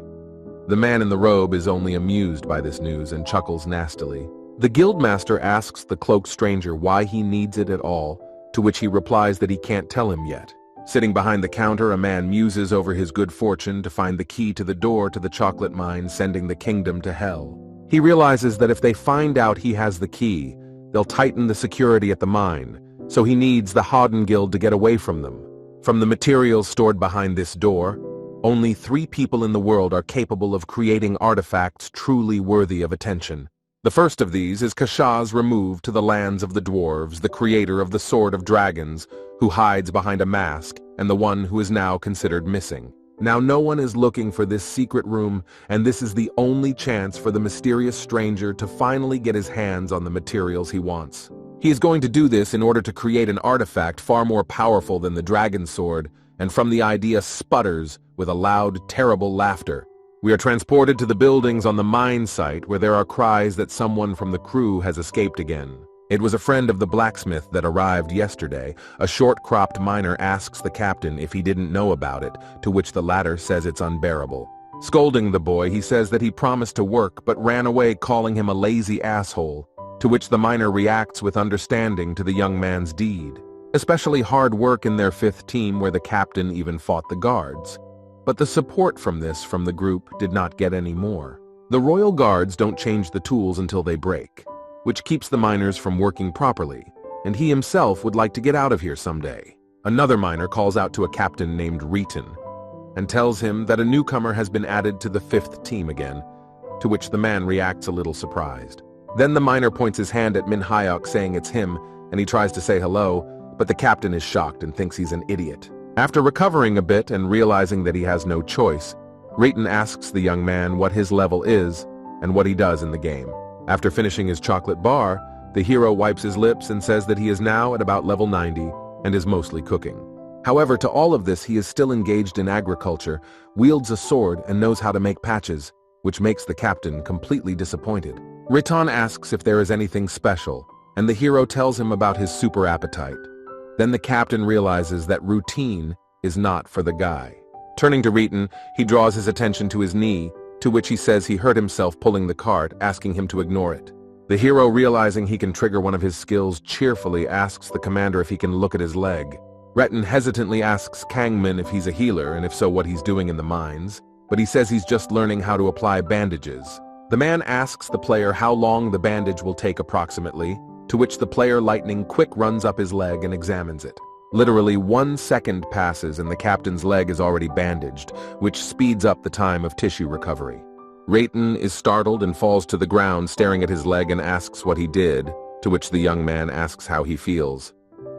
[SPEAKER 1] The man in the robe is only amused by this news and chuckles nastily. The guildmaster asks the cloaked stranger why he needs it at all, to which he replies that he can't tell him yet. Sitting behind the counter, a man muses over his good fortune to find the key to the door to the chocolate mine, sending the kingdom to hell. He realizes that if they find out he has the key, they'll tighten the security at the mine, so he needs the Hodden Guild to get away from them. From the materials stored behind this door, only 3 people in the world are capable of creating artifacts truly worthy of attention. The first of these is Kasha's removed to the lands of the dwarves, the creator of the Sword of Dragons, who hides behind a mask, and the one who is now considered missing. Now no one is looking for this secret room, and this is the only chance for the mysterious stranger to finally get his hands on the materials he wants. He is going to do this in order to create an artifact far more powerful than the dragon sword, and from the idea sputters with a loud, terrible laughter. We are transported to the buildings on the mine site, where there are cries that someone from the crew has escaped again. It was a friend of the blacksmith that arrived yesterday. A short-cropped miner asks the captain if he didn't know about it, to which the latter says it's unbearable. Scolding the boy, he says that he promised to work but ran away, calling him a lazy asshole, to which the miner reacts with understanding to the young man's deed. Especially hard work in their 5th team, where the captain even fought the guards. But the support from the group did not get any more. The royal guards don't change the tools until they break, which keeps the miners from working properly, and he himself would like to get out of here someday. Another miner calls out to a captain named Reeton and tells him that a newcomer has been added to the 5th team again, to which the man reacts a little surprised. Then the miner points his hand at Minhyuk, saying it's him, and he tries to say hello, but the captain is shocked and thinks he's an idiot. After recovering a bit and realizing that he has no choice, Reeton asks the young man what his level is and what he does in the game. After finishing his chocolate bar, the hero wipes his lips and says that he is now at about level 90 and is mostly cooking. However, to all of this, he is still engaged in agriculture, wields a sword, and knows how to make patches, which makes the captain completely disappointed. Reeton asks if there is anything special, and the hero tells him about his super appetite. Then the captain realizes that routine is not for the guy. Turning to Reeton, he draws his attention to his knee, to which he says he hurt himself pulling the cart, asking him to ignore it. The hero, realizing he can trigger one of his skills, cheerfully asks the commander if he can look at his leg. Reeton hesitantly asks Kangmin if he's a healer, and if so, what he's doing in the mines, but he says he's just learning how to apply bandages. The man asks the player how long the bandage will take approximately, to which the player lightning quick runs up his leg and examines it. Literally 1 second passes and the captain's leg is already bandaged, which speeds up the time of tissue recovery. Reeton is startled and falls to the ground, staring at his leg, and asks what he did, to which the young man asks how he feels.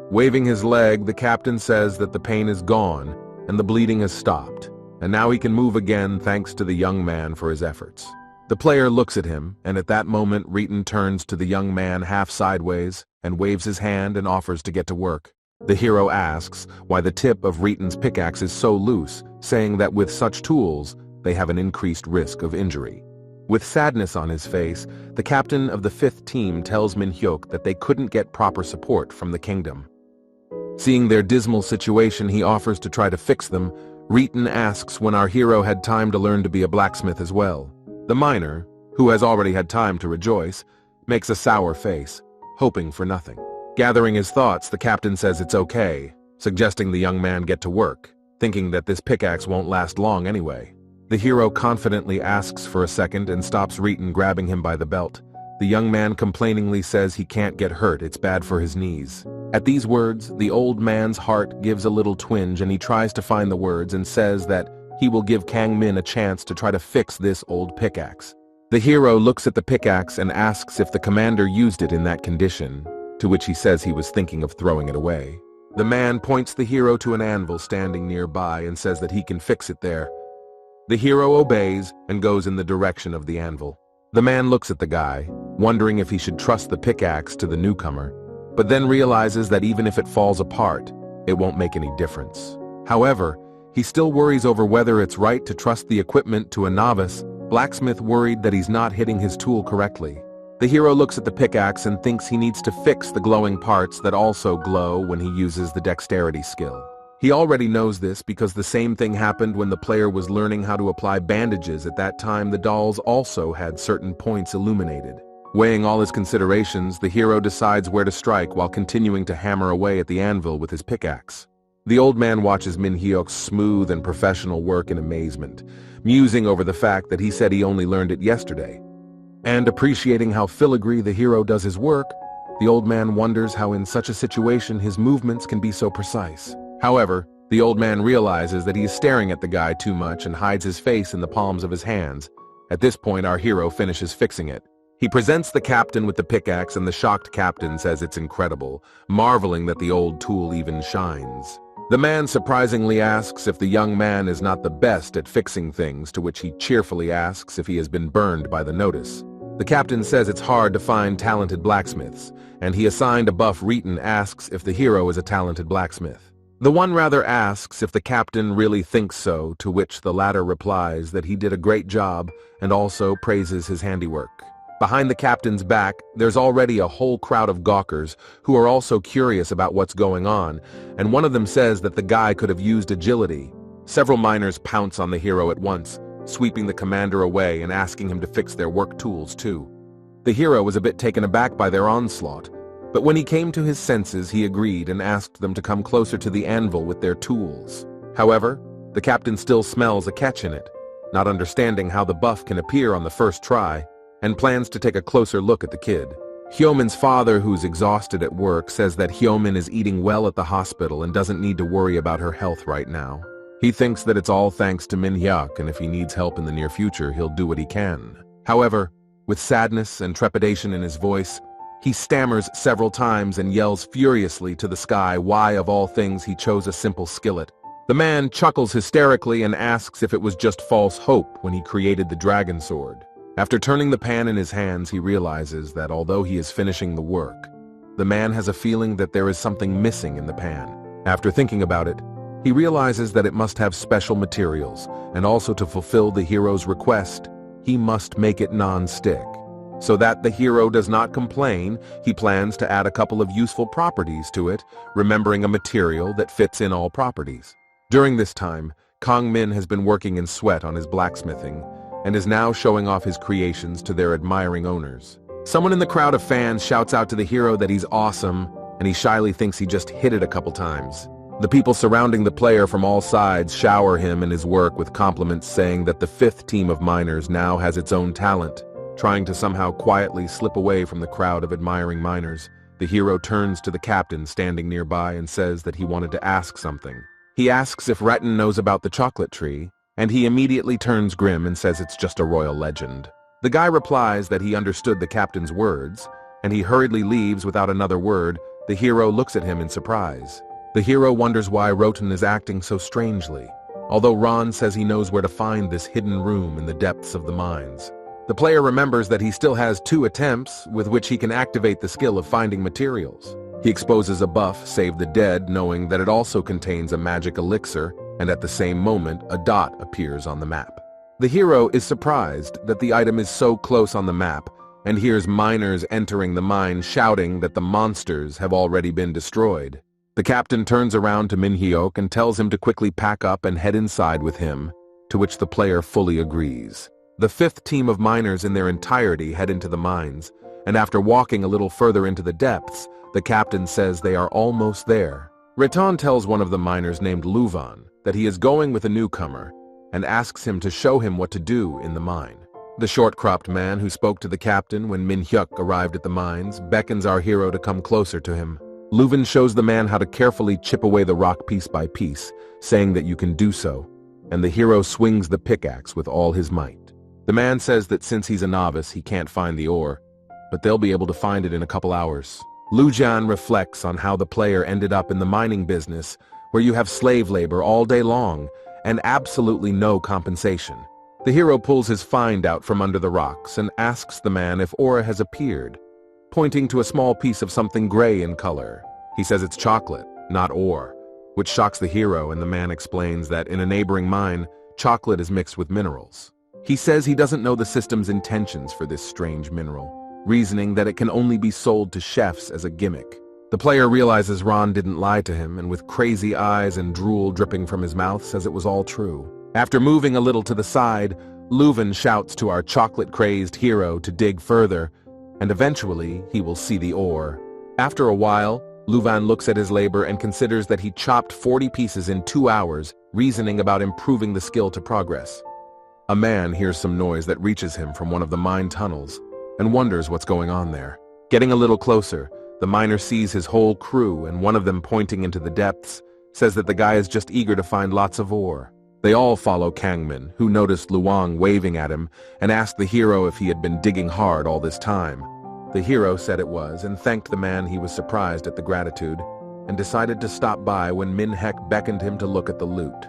[SPEAKER 1] Waving his leg, the captain says that the pain is gone and the bleeding has stopped, and now he can move again thanks to the young man for his efforts. The player looks at him, and at that moment Reeton turns to the young man half sideways and waves his hand and offers to get to work. The hero asks why the tip of Reeton's pickaxe is so loose, saying that with such tools, they have an increased risk of injury. With sadness on his face, the captain of the 5th team tells Minhyuk that they couldn't get proper support from the kingdom. Seeing their dismal situation, he offers to try to fix them. Reeton asks when our hero had time to learn to be a blacksmith as well. The miner, who has already had time to rejoice, makes a sour face, hoping for nothing. Gathering his thoughts, the captain says it's okay, suggesting the young man get to work, thinking that this pickaxe won't last long anyway. The hero confidently asks for a second and stops Reeton, grabbing him by the belt. The young man complainingly says he can't get hurt, it's bad for his knees. At these words, the old man's heart gives a little twinge and he tries to find the words and says that he will give Kang Min a chance to try to fix this old pickaxe. The hero looks at the pickaxe and asks if the commander used it in that condition, to which he says he was thinking of throwing it away. The man points the hero to an anvil standing nearby and says that he can fix it there. The hero obeys and goes in the direction of the anvil. The man looks at the guy, wondering if he should trust the pickaxe to the newcomer, but then realizes that even if it falls apart, it won't make any difference. However, he still worries over whether it's right to trust the equipment to a novice, blacksmith worried that he's not hitting his tool correctly. The hero looks at the pickaxe and thinks he needs to fix the glowing parts that also glow when he uses the dexterity skill. He already knows this because the same thing happened when the player was learning how to apply bandages. At that time, the dolls also had certain points illuminated. Weighing all his considerations, the hero decides where to strike while continuing to hammer away at the anvil with his pickaxe. The old man watches Min Hyuk's smooth and professional work in amazement, musing over the fact that he said he only learned it yesterday. And appreciating how filigree the hero does his work, the old man wonders how in such a situation his movements can be so precise. However, the old man realizes that he is staring at the guy too much and hides his face in the palms of his hands. At this point, our hero finishes fixing it. He presents the captain with the pickaxe and the shocked captain says it's incredible, marveling that the old tool even shines. The man surprisingly asks if the young man is not the best at fixing things, to which he cheerfully asks if he has been burned by the notice. The captain says it's hard to find talented blacksmiths, and he assigned a buff Reeton asks if the hero is a talented blacksmith. The one rather asks if the captain really thinks so, to which the latter replies that he did a great job and also praises his handiwork. Behind the captain's back, there's already a whole crowd of gawkers who are also curious about what's going on, and one of them says that the guy could have used agility. Several miners pounce on the hero at once, sweeping the commander away and asking him to fix their work tools too. The hero was a bit taken aback by their onslaught, but when he came to his senses he agreed and asked them to come closer to the anvil with their tools. However, the captain still smells a catch in it, not understanding how the buff can appear on the first try, and plans to take a closer look at the kid. Hyomin's father, who's exhausted at work, says that Hyomin is eating well at the hospital and doesn't need to worry about her health right now. He thinks that it's all thanks to Min Hyuk, and if he needs help in the near future, he'll do what he can. However, with sadness and trepidation in his voice, he stammers several times and yells furiously to the sky why of all things he chose a simple skillet. The man chuckles hysterically and asks if it was just false hope when he created the dragon sword. After turning the pan in his hands, he realizes that although he is finishing the work, the man has a feeling that there is something missing in the pan. After thinking about it, he realizes that it must have special materials, and also to fulfill the hero's request, he must make it non-stick. So that the hero does not complain, he plans to add a couple of useful properties to it, remembering a material that fits in all properties. During this time, Kang Min has been working in sweat on his blacksmithing, and is now showing off his creations to their admiring owners. Someone in the crowd of fans shouts out to the hero that he's awesome, and he shyly thinks he just hit it a couple times. The people surrounding the player from all sides shower him and his work with compliments, saying that the fifth team of miners now has its own talent. Trying to somehow quietly slip away from the crowd of admiring miners, the hero turns to the captain standing nearby and says that he wanted to ask something. He asks if Retin knows about the chocolate tree, and he immediately turns grim and says it's just a royal legend. The guy replies that he understood the captain's words, and he hurriedly leaves without another word. The hero looks at him in surprise. The hero wonders why Roten is acting so strangely, although Ron says he knows where to find this hidden room in the depths of the mines. The player remembers that he still has 2 attempts with which he can activate the skill of finding materials. He exposes a buff, Save the Dead, knowing that it also contains a magic elixir, and at the same moment, a dot appears on the map. The hero is surprised that the item is so close on the map, and hears miners entering the mine shouting that the monsters have already been destroyed. The captain turns around to Min Hyuk and tells him to quickly pack up and head inside with him, to which the player fully agrees. The 5th team of miners in their entirety head into the mines, and after walking a little further into the depths, the captain says they are almost there. Retan tells one of the miners named Luvan that he is going with a newcomer, and asks him to show him what to do in the mine. The short-cropped man who spoke to the captain when Min-hyuk arrived at the mines beckons our hero to come closer to him. Leuven shows the man how to carefully chip away the rock piece by piece, saying that you can do so, and the hero swings the pickaxe with all his might. The man says that since he's a novice, he can't find the ore, but they'll be able to find it in a couple hours. Lujan reflects on how the player ended up in the mining business, where you have slave labor all day long and absolutely no compensation. The hero pulls his find out from under the rocks and asks the man if ore has appeared, pointing to a small piece of something gray in color. He says it's chocolate, not ore, which shocks the hero, and the man explains that in a neighboring mine, chocolate is mixed with minerals. He says he doesn't know the system's intentions for this strange mineral, reasoning that it can only be sold to chefs as a gimmick. The player realizes Ron didn't lie to him, and with crazy eyes and drool dripping from his mouth says it was all true. After moving a little to the side, Leuven shouts to our chocolate-crazed hero to dig further, and eventually he will see the ore. After a while, Leuven looks at his labor and considers that he chopped 40 pieces in 2 hours, reasoning about improving the skill to progress. A man hears some noise that reaches him from one of the mine tunnels and wonders what's going on there. Getting a little closer, the miner sees his whole crew, and one of them, pointing into the depths, says that the guy is just eager to find lots of ore. They all follow Kangmin, who noticed Luang waving at him and asked the hero if he had been digging hard all this time. The hero said it was and thanked the man. He was surprised at the gratitude and decided to stop by when Min-hyuk beckoned him to look at the loot.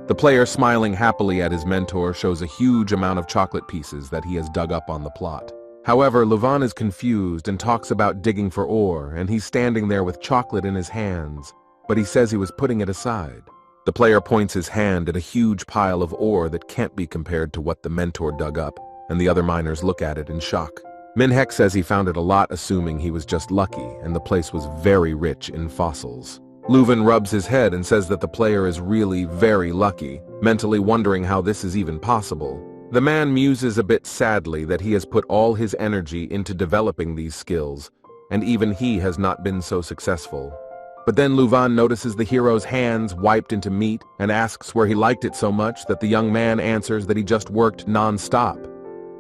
[SPEAKER 1] The player, smiling happily at his mentor, shows a huge amount of chocolate pieces that he has dug up on the plot. However, Leuven is confused and talks about digging for ore, and he's standing there with chocolate in his hands, but he says he was putting it aside. The player points his hand at a huge pile of ore that can't be compared to what the mentor dug up, and the other miners look at it in shock. Min-hyuk says he found it a lot, assuming he was just lucky, and the place was very rich in fossils. Leuven rubs his head and says that the player is really very lucky, mentally wondering how this is even possible. The man muses a bit sadly that he has put all his energy into developing these skills, and even he has not been so successful. But then Leuven notices the hero's hands wiped into meat and asks where he liked it so much that the young man answers that he just worked non-stop.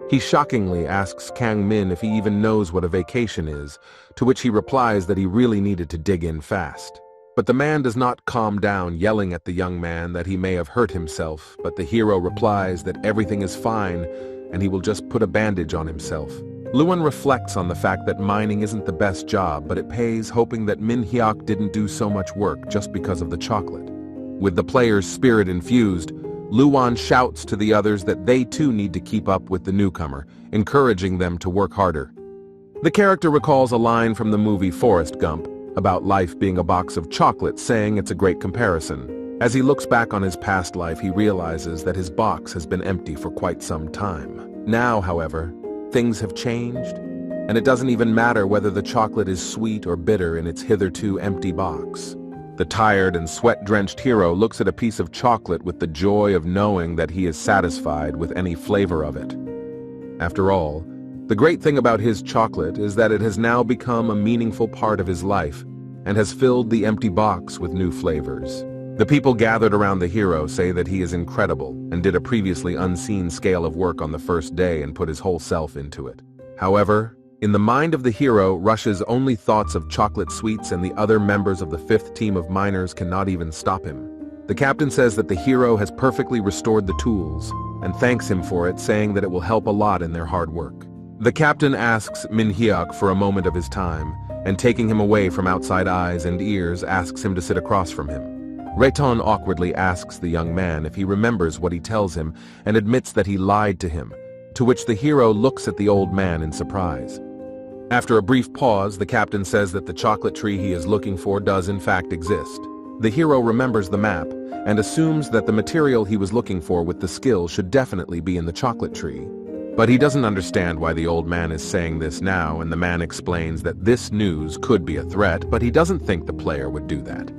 [SPEAKER 1] He shockingly asks Kangmin if he even knows what a vacation is, to which he replies that he really needed to dig in fast. But the man does not calm down, yelling at the young man that he may have hurt himself, but the hero replies that everything is fine and he will just put a bandage on himself. Leuven reflects on the fact that mining isn't the best job, but it pays, hoping that Min-hyuk didn't do so much work just because of the chocolate. With the player's spirit infused, Leuven shouts to the others that they too need to keep up with the newcomer, encouraging them to work harder. The character recalls a line from the movie Forrest Gump about life being a box of chocolates, saying it's a great comparison. As he looks back on his past life, he realizes that his box has been empty for quite some time. Now, however, things have changed, and it doesn't even matter whether the chocolate is sweet or bitter in its hitherto empty box. The tired and sweat-drenched hero looks at a piece of chocolate with the joy of knowing that he is satisfied with any flavor of it. After all, the great thing about his chocolate is that it has now become a meaningful part of his life and has filled the empty box with new flavors. The people gathered around the hero say that he is incredible and did a previously unseen scale of work on the first day and put his whole self into it. However, in the mind of the hero rushes only thoughts of chocolate sweets, and the other members of the 5th team of miners cannot even stop him. The captain says that the hero has perfectly restored the tools and thanks him for it, saying that it will help a lot in their hard work. The captain asks Min-hyuk for a moment of his time, and taking him away from outside eyes and ears, asks him to sit across from him. Rayton awkwardly asks the young man if he remembers what he tells him and admits that he lied to him, to which the hero looks at the old man in surprise. After a brief pause, the captain says that the chocolate tree he is looking for does in fact exist. The hero remembers the map and assumes that the material he was looking for with the skill should definitely be in the chocolate tree. But he doesn't understand why the old man is saying this now, and the man explains that this news could be a threat, but he doesn't think the player would do that.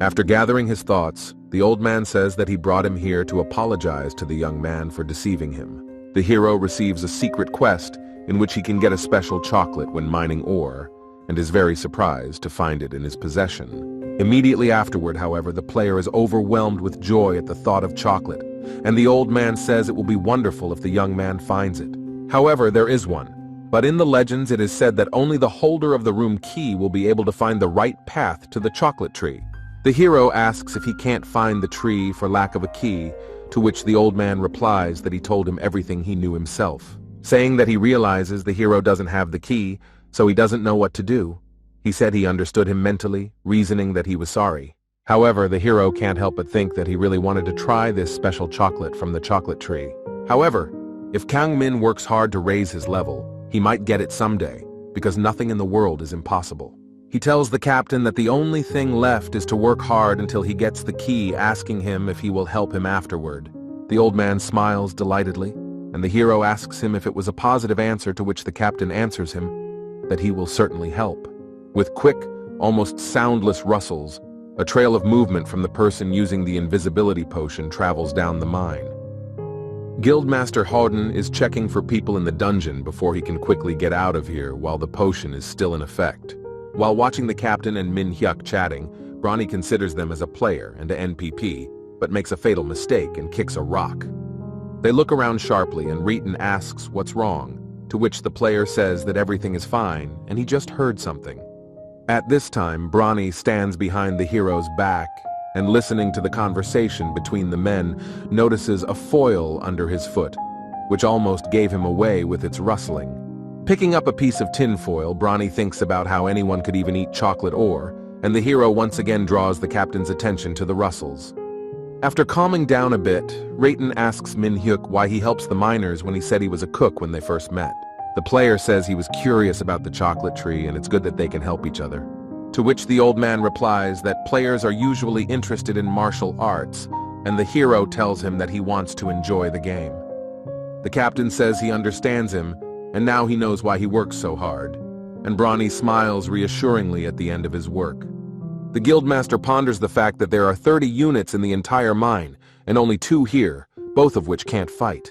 [SPEAKER 1] After gathering his thoughts, the old man says that he brought him here to apologize to the young man for deceiving him. The hero receives a secret quest in which he can get a special chocolate when mining ore, and is very surprised to find it in his possession. Immediately afterward, however, the player is overwhelmed with joy at the thought of chocolate and the old man says it will be wonderful if the young man finds it. However, there is one. But in the legends it is said that only the holder of the room key will be able to find the right path to the chocolate tree. The hero asks if he can't find the tree for lack of a key, to which the old man replies that he told him everything he knew himself, saying that he realizes the hero doesn't have the key, so he doesn't know what to do. He said he understood him mentally, reasoning that he was sorry. However, the hero can't help but think that he really wanted to try this special chocolate from the chocolate tree. However, if Kang Min works hard to raise his level, he might get it someday, because nothing in the world is impossible. He tells the captain that the only thing left is to work hard until he gets the key, asking him if he will help him afterward. The old man smiles delightedly, and the hero asks him if it was a positive answer, to which the captain answers him that he will certainly help. With quick, almost soundless rustles, a trail of movement from the person using the invisibility potion travels down the mine. Guildmaster Hawden is checking for people in the dungeon before he can quickly get out of here while the potion is still in effect. While watching the captain and Min Hyuk chatting, Bronny considers them as a player and an NPP, but makes a fatal mistake and kicks a rock. They look around sharply and Reeton asks what's wrong, to which the player says that everything is fine and he just heard something. At this time, Bronny stands behind the hero's back and, listening to the conversation between the men, notices a foil under his foot, which almost gave him away with its rustling. Picking up a piece of tinfoil, Bronny thinks about how anyone could even eat chocolate ore, and the hero once again draws the captain's attention to the rustles. After calming down a bit, Reeton asks Min Hyuk why he helps the miners when he said he was a cook when they first met. The player says he was curious about the chocolate tree and it's good that they can help each other. To which the old man replies that players are usually interested in martial arts, and the hero tells him that he wants to enjoy the game. The captain says he understands him, and now he knows why he works so hard, and Bronny smiles reassuringly at the end of his work. The guildmaster ponders the fact that there are 30 units in the entire mine, and only 2 here, both of which can't fight.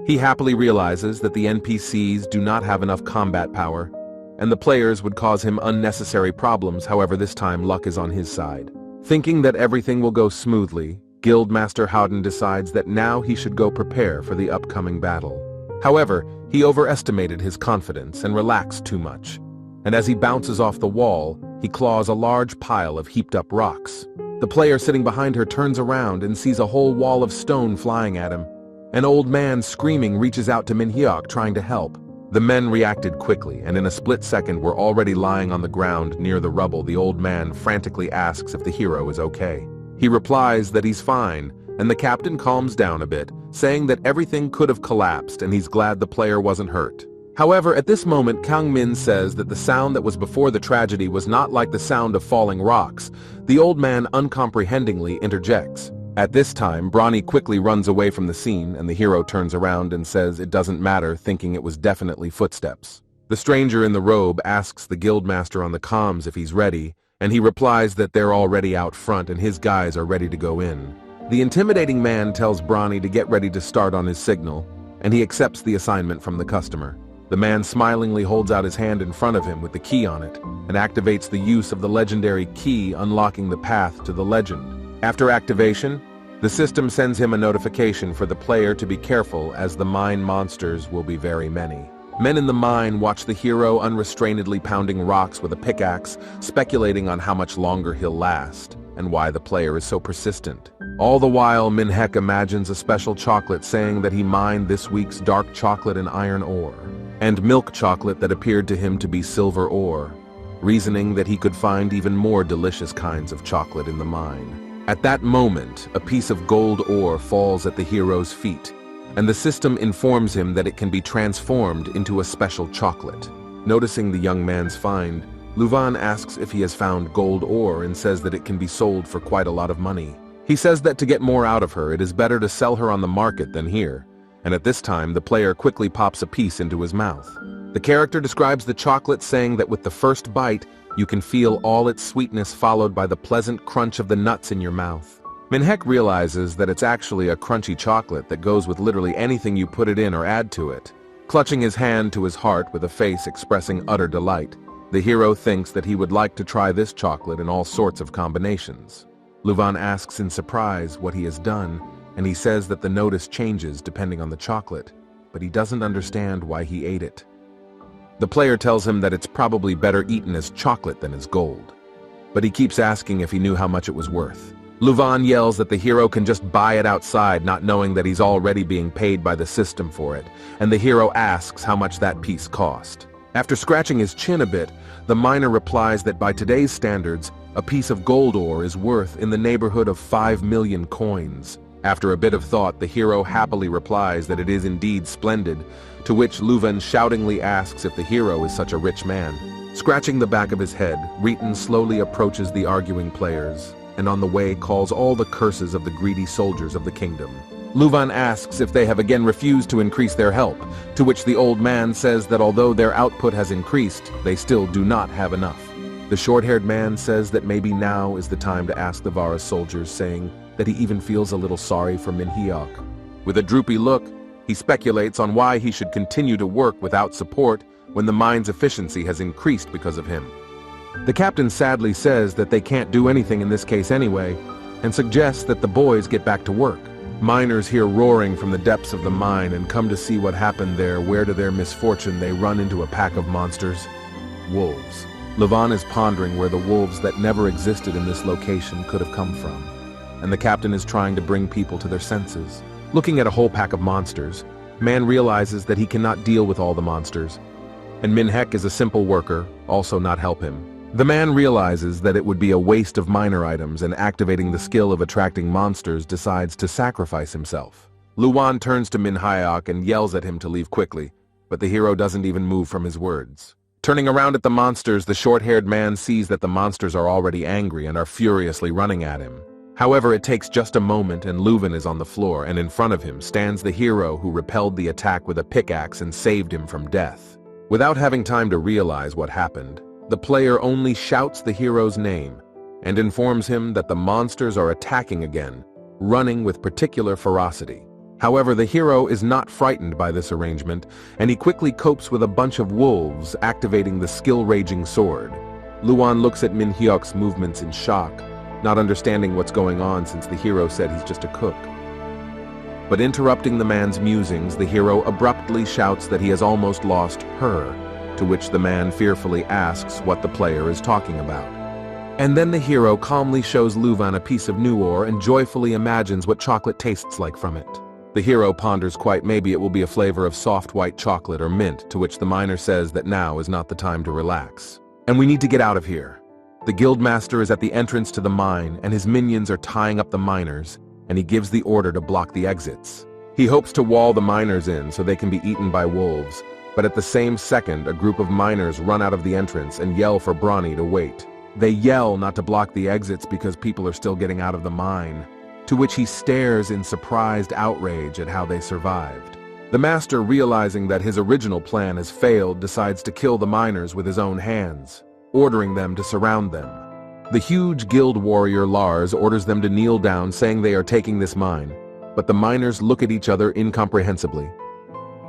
[SPEAKER 1] He happily realizes that the NPCs do not have enough combat power, and the players would cause him unnecessary problems. However, this time luck is on his side. Thinking that everything will go smoothly, Guildmaster Howden decides that now he should go prepare for the upcoming battle. However, he overestimated his confidence and relaxed too much, and as he bounces off the wall, he claws a large pile of heaped-up rocks. The player sitting behind her turns around and sees a whole wall of stone flying at him. An old man screaming reaches out to Min Hyuk, trying to help. The men reacted quickly, and in a split second were already lying on the ground near the rubble. The old man frantically asks if the hero is okay. He replies that he's fine, and the captain calms down a bit, saying that everything could have collapsed and he's glad the player wasn't hurt. However, at this moment, Kang Min says that the sound that was before the tragedy was not like the sound of falling rocks. The old man uncomprehendingly interjects. At this time, Bronny quickly runs away from the scene, and the hero turns around and says it doesn't matter, thinking it was definitely footsteps. The stranger in the robe asks the guildmaster on the comms if he's ready, and he replies that they're already out front and his guys are ready to go in. The intimidating man tells Bronny to get ready to start on his signal, and he accepts the assignment from the customer. The man smilingly holds out his hand in front of him with the key on it, and activates the use of the legendary key, unlocking the path to the legend. After activation, the system sends him a notification for the player to be careful, as the mine monsters will be very many. Men in the mine watch the hero unrestrainedly pounding rocks with a pickaxe, speculating on how much longer he'll last, and why the player is so persistent. All the while, Min Hyuk imagines a special chocolate, saying that he mined this week's dark chocolate and iron ore, and milk chocolate that appeared to him to be silver ore, reasoning that he could find even more delicious kinds of chocolate in the mine. At that moment, a piece of gold ore falls at the hero's feet, and the system informs him that it can be transformed into a special chocolate. Noticing the young man's find, Luvan asks if he has found gold ore and says that it can be sold for quite a lot of money. He says that to get more out of her, it is better to sell her on the market than here, and at this time the player quickly pops a piece into his mouth. The character describes the chocolate, saying that with the first bite, you can feel all its sweetness followed by the pleasant crunch of the nuts in your mouth. Min Hyuk realizes that it's actually a crunchy chocolate that goes with literally anything you put it in or add to it. Clutching his hand to his heart with a face expressing utter delight, the hero thinks that he would like to try this chocolate in all sorts of combinations. Luvan asks in surprise what he has done, and he says that the notice changes depending on the chocolate, but he doesn't understand why he ate it. The player tells him that it's probably better eaten as chocolate than as gold, but he keeps asking if he knew how much it was worth. Luvan yells that the hero can just buy it outside, not knowing that he's already being paid by the system for it, and the hero asks how much that piece cost. After scratching his chin a bit, the miner replies that by today's standards, a piece of gold ore is worth in the neighborhood of 5 million coins. After a bit of thought, the hero happily replies that it is indeed splendid, to which Luvan shoutingly asks if the hero is such a rich man. Scratching the back of his head, Riton slowly approaches the arguing players, and on the way calls all the curses of the greedy soldiers of the kingdom. Luvan asks if they have again refused to increase their help, to which the old man says that although their output has increased, they still do not have enough. The short-haired man says that maybe now is the time to ask the Vara soldiers, saying that he even feels a little sorry for Manhwa. With a droopy look, he speculates on why he should continue to work without support when the mine's efficiency has increased because of him. The captain sadly says that they can't do anything in this case anyway, and suggests that the boys get back to work. Miners hear roaring from the depths of the mine and come to see what happened there, where to their misfortune they run into a pack of monsters. Wolves. Luvan is pondering where the wolves that never existed in this location could have come from, and the captain is trying to bring people to their senses. Looking at a whole pack of monsters, man realizes that he cannot deal with all the monsters, and Minhek is a simple worker, also not help him. The man realizes that it would be a waste of miner items, and activating the skill of attracting monsters decides to sacrifice himself. Luwan turns to Minhyak and yells at him to leave quickly, but the hero doesn't even move from his words. Turning around at the monsters, the short-haired man sees that the monsters are already angry and are furiously running at him. However, it takes just a moment and Luvan is on the floor, and in front of him stands the hero who repelled the attack with a pickaxe and saved him from death. Without having time to realize what happened, the player only shouts the hero's name and informs him that the monsters are attacking again, running with particular ferocity. However, the hero is not frightened by this arrangement, and he quickly copes with a bunch of wolves, activating the skill-raging sword. Luwan looks at Minhyuk's movements in shock, not understanding what's going on since the hero said he's just a cook. But interrupting the man's musings, the hero abruptly shouts that he has almost lost her, to which the man fearfully asks what the player is talking about. And then the hero calmly shows Luvan a piece of new ore and joyfully imagines what chocolate tastes like from it. The hero ponders quite maybe it will be a flavor of soft white chocolate or mint, to which the miner says that now is not the time to relax. And we need to get out of here. The guildmaster is at the entrance to the mine and his minions are tying up the miners, and he gives the order to block the exits. He hopes to wall the miners in so they can be eaten by wolves, but at the same second a group of miners run out of the entrance and yell for Brawny to wait. They yell not to block the exits because people are still getting out of the mine, to which he stares in surprised outrage at how they survived. The master, realizing that his original plan has failed, decides to kill the miners with his own hands, ordering them to surround them. The huge guild warrior Lars orders them to kneel down, saying they are taking this mine, but the miners look at each other incomprehensibly.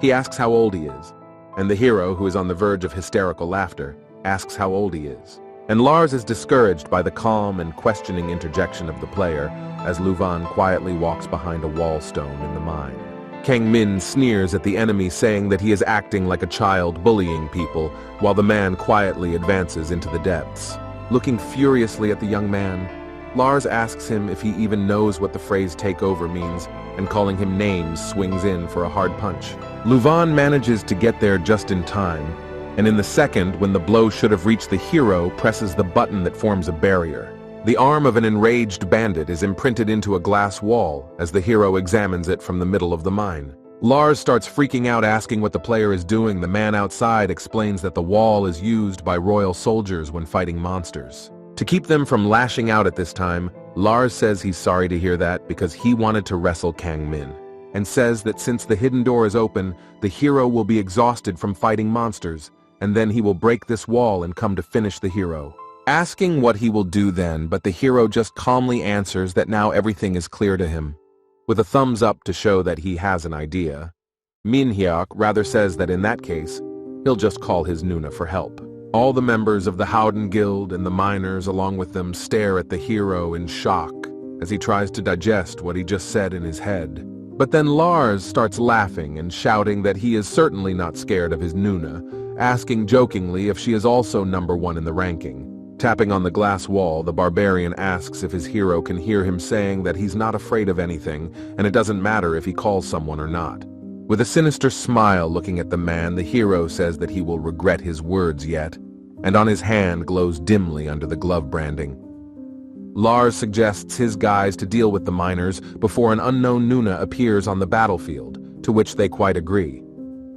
[SPEAKER 1] He asks how old he is, and the hero, who is on the verge of hysterical laughter, asks how old he is. And Lars is discouraged by the calm and questioning interjection of the player as Luvan quietly walks behind a wall stone in the mine. Kang Min sneers at the enemy, saying that he is acting like a child bullying people, while the man quietly advances into the depths. Looking furiously at the young man, Lars asks him if he even knows what the phrase "take over" means, and calling him names swings in for a hard punch. Luvan manages to get there just in time, and in the second when the blow should have reached the hero, presses the button that forms a barrier. The arm of an enraged bandit is imprinted into a glass wall as the hero examines it from the middle of the mine. Lars starts freaking out, asking what the player is doing. The man outside explains that the wall is used by royal soldiers when fighting monsters. To keep them from lashing out at this time, Lars says he's sorry to hear that because he wanted to wrestle Kang Min, and says that since the hidden door is open, the hero will be exhausted from fighting monsters, and then he will break this wall and come to finish the hero. Asking what he will do then, but the hero just calmly answers that now everything is clear to him, with a thumbs up to show that he has an idea. Min Hyuk rather says that in that case, he'll just call his Nuna for help. All the members of the Howden Guild and the miners along with them stare at the hero in shock, as he tries to digest what he just said in his head. But then Lars starts laughing and shouting that he is certainly not scared of his Nuna, asking jokingly if she is also number one in the ranking. Tapping on the glass wall, the barbarian asks if his hero can hear him saying that he's not afraid of anything, and it doesn't matter if he calls someone or not. With a sinister smile looking at the man, the hero says that he will regret his words yet, and on his hand glows dimly under the glove branding. Lars suggests his guys to deal with the miners before an unknown Nuna appears on the battlefield, to which they quite agree.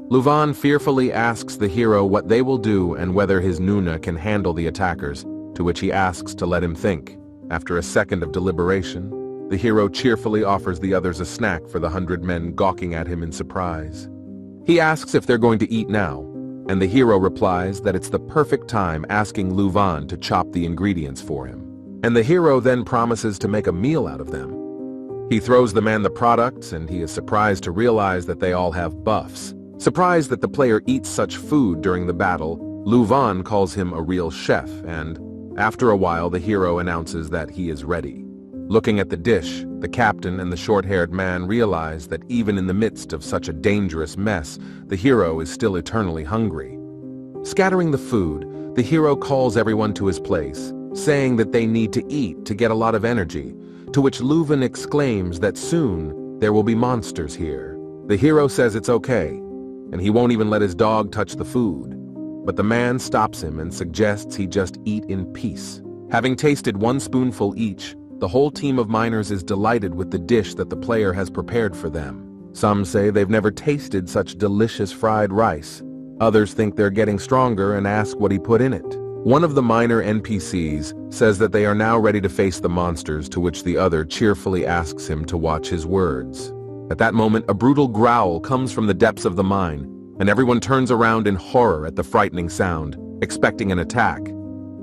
[SPEAKER 1] Luvan fearfully asks the hero what they will do and whether his Nuna can handle the attackers, to which he asks to let him think. After a second of deliberation, the hero cheerfully offers the others a snack for the 100 men gawking at him in surprise. He asks if they're going to eat now, and the hero replies that it's the perfect time, asking Luvan to chop the ingredients for him. And the hero then promises to make a meal out of them. He throws the man the products, and he is surprised to realize that they all have buffs. Surprised that the player eats such food during the battle, Luvan calls him a real chef, and after a while the hero announces that he is ready. Looking at the dish, the captain and the short-haired man realize that even in the midst of such a dangerous mess, the hero is still eternally hungry. Scattering the food, the hero calls everyone to his place, saying that they need to eat to get a lot of energy, to which Luvan exclaims that soon there will be monsters here. The hero says it's okay, and he won't even let his dog touch the food. But the man stops him and suggests he just eat in peace. Having tasted one spoonful each, the whole team of miners is delighted with the dish that the player has prepared for them. Some say they've never tasted such delicious fried rice. Others think they're getting stronger and ask what he put in it. One of the minor NPCs says that they are now ready to face the monsters, to which the other cheerfully asks him to watch his words. At that moment, a brutal growl comes from the depths of the mine, and everyone turns around in horror at the frightening sound, expecting an attack.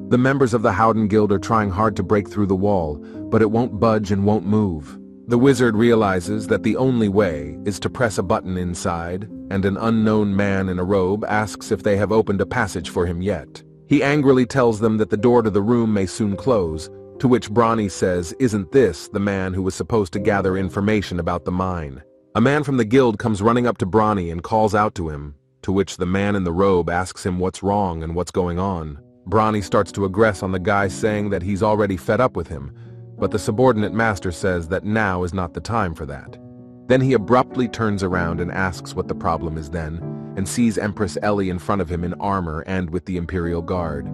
[SPEAKER 1] The members of the Howden Guild are trying hard to break through the wall, but it won't budge and won't move. The wizard realizes that the only way is to press a button inside, and an unknown man in a robe asks if they have opened a passage for him yet. He angrily tells them that the door to the room may soon close, to which Bronny says, "Isn't this the man who was supposed to gather information about the mine?" A man from the guild comes running up to Bronny and calls out to him, to which the man in the robe asks him what's wrong and what's going on. Bronny starts to aggress on the guy, saying that he's already fed up with him, but the subordinate master says that now is not the time for that. Then he abruptly turns around and asks what the problem is then, and sees Empress Ellie in front of him in armor and with the Imperial Guard.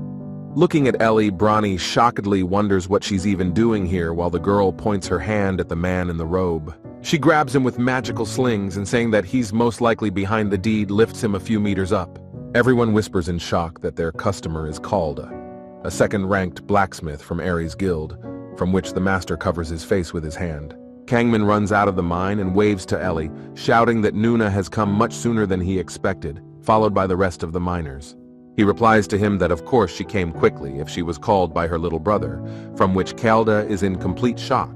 [SPEAKER 1] Looking at Ellie, Bronny shockedly wonders what she's even doing here, while the girl points her hand at the man in the robe. She grabs him with magical slings, and saying that he's most likely behind the deed, lifts him a few meters up. Everyone whispers in shock that their customer is Calda, a second-ranked blacksmith from Ares' guild, from which the master covers his face with his hand. Kangman runs out of the mine and waves to Ellie, shouting that Nuna has come much sooner than he expected, followed by the rest of the miners. He replies to him that of course she came quickly if she was called by her little brother, from which Calda is in complete shock.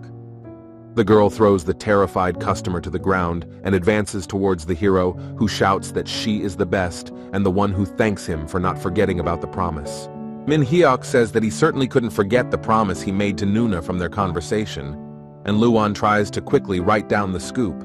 [SPEAKER 1] The girl throws the terrified customer to the ground and advances towards the hero, who shouts that she is the best and the one who thanks him for not forgetting about the promise. Min Hyuk says that he certainly couldn't forget the promise he made to Nuna from their conversation, and Luan tries to quickly write down the scoop.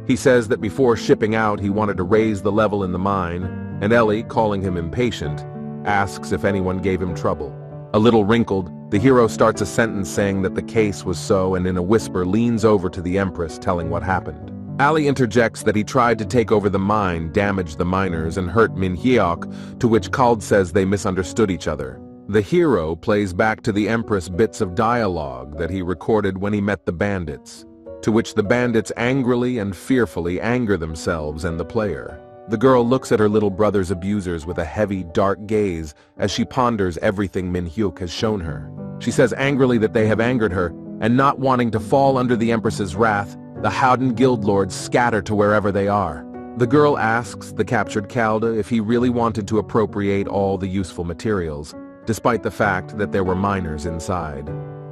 [SPEAKER 1] He says that before shipping out he wanted to raise the level in the mine, and Ellie, calling him impatient, asks if anyone gave him trouble. A little wrinkled, the hero starts a sentence saying that the case was so, and in a whisper leans over to the Empress, telling what happened. Ali interjects that he tried to take over the mine, damage the miners, and hurt Min Hyuk, to which Kald says they misunderstood each other. The hero plays back to the Empress bits of dialogue that he recorded when he met the bandits, to which the bandits angrily and fearfully anger themselves and the player. The girl looks at her little brother's abusers with a heavy, dark gaze as she ponders everything Min Hyuk has shown her. She says angrily that they have angered her, and not wanting to fall under the Empress's wrath, the Howden Guild lords scatter to wherever they are. The girl asks the captured Calda if he really wanted to appropriate all the useful materials, despite the fact that there were miners inside.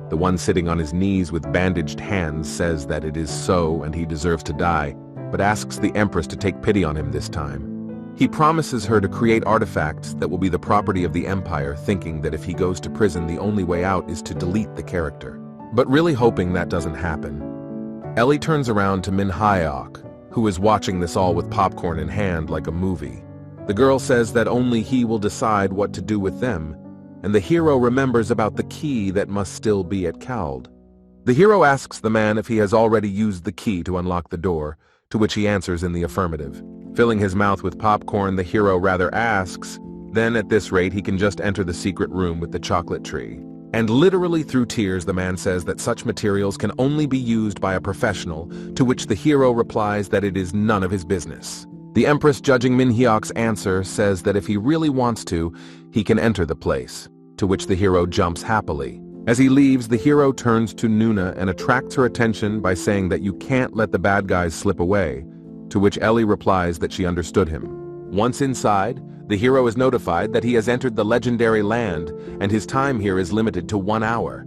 [SPEAKER 1] The one sitting on his knees with bandaged hands says that it is so and he deserves to die, but asks the Empress to take pity on him this time. He promises her to create artifacts that will be the property of the Empire, thinking that if he goes to prison the only way out is to delete the character. But really hoping that doesn't happen, Ellie turns around to Manhwa, who is watching this all with popcorn in hand like a movie. The girl says that only he will decide what to do with them, and the hero remembers about the key that must still be at Cald. The hero asks the man if he has already used the key to unlock the door, to which he answers in the affirmative. Filling his mouth with popcorn, the hero rather asks, then at this rate he can just enter the secret room with the chocolate tree. And literally through tears the man says that such materials can only be used by a professional, to which the hero replies that it is none of his business. The empress, judging Minhyuk's answer, says that if he really wants to, he can enter the place, to which the hero jumps happily. As he leaves, the hero turns to Nuna and attracts her attention by saying that you can't let the bad guys slip away, to which Ellie replies that she understood him. Once inside, the hero is notified that he has entered the legendary land and his time here is limited to 1 hour.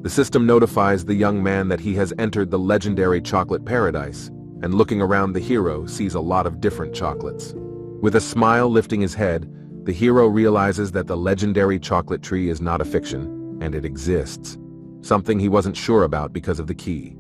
[SPEAKER 1] The system notifies the young man that he has entered the legendary chocolate paradise, and looking around, the hero sees a lot of different chocolates. With a smile lifting his head, the hero realizes that the legendary chocolate tree is not a fiction, and it exists, something he wasn't sure about because of the key.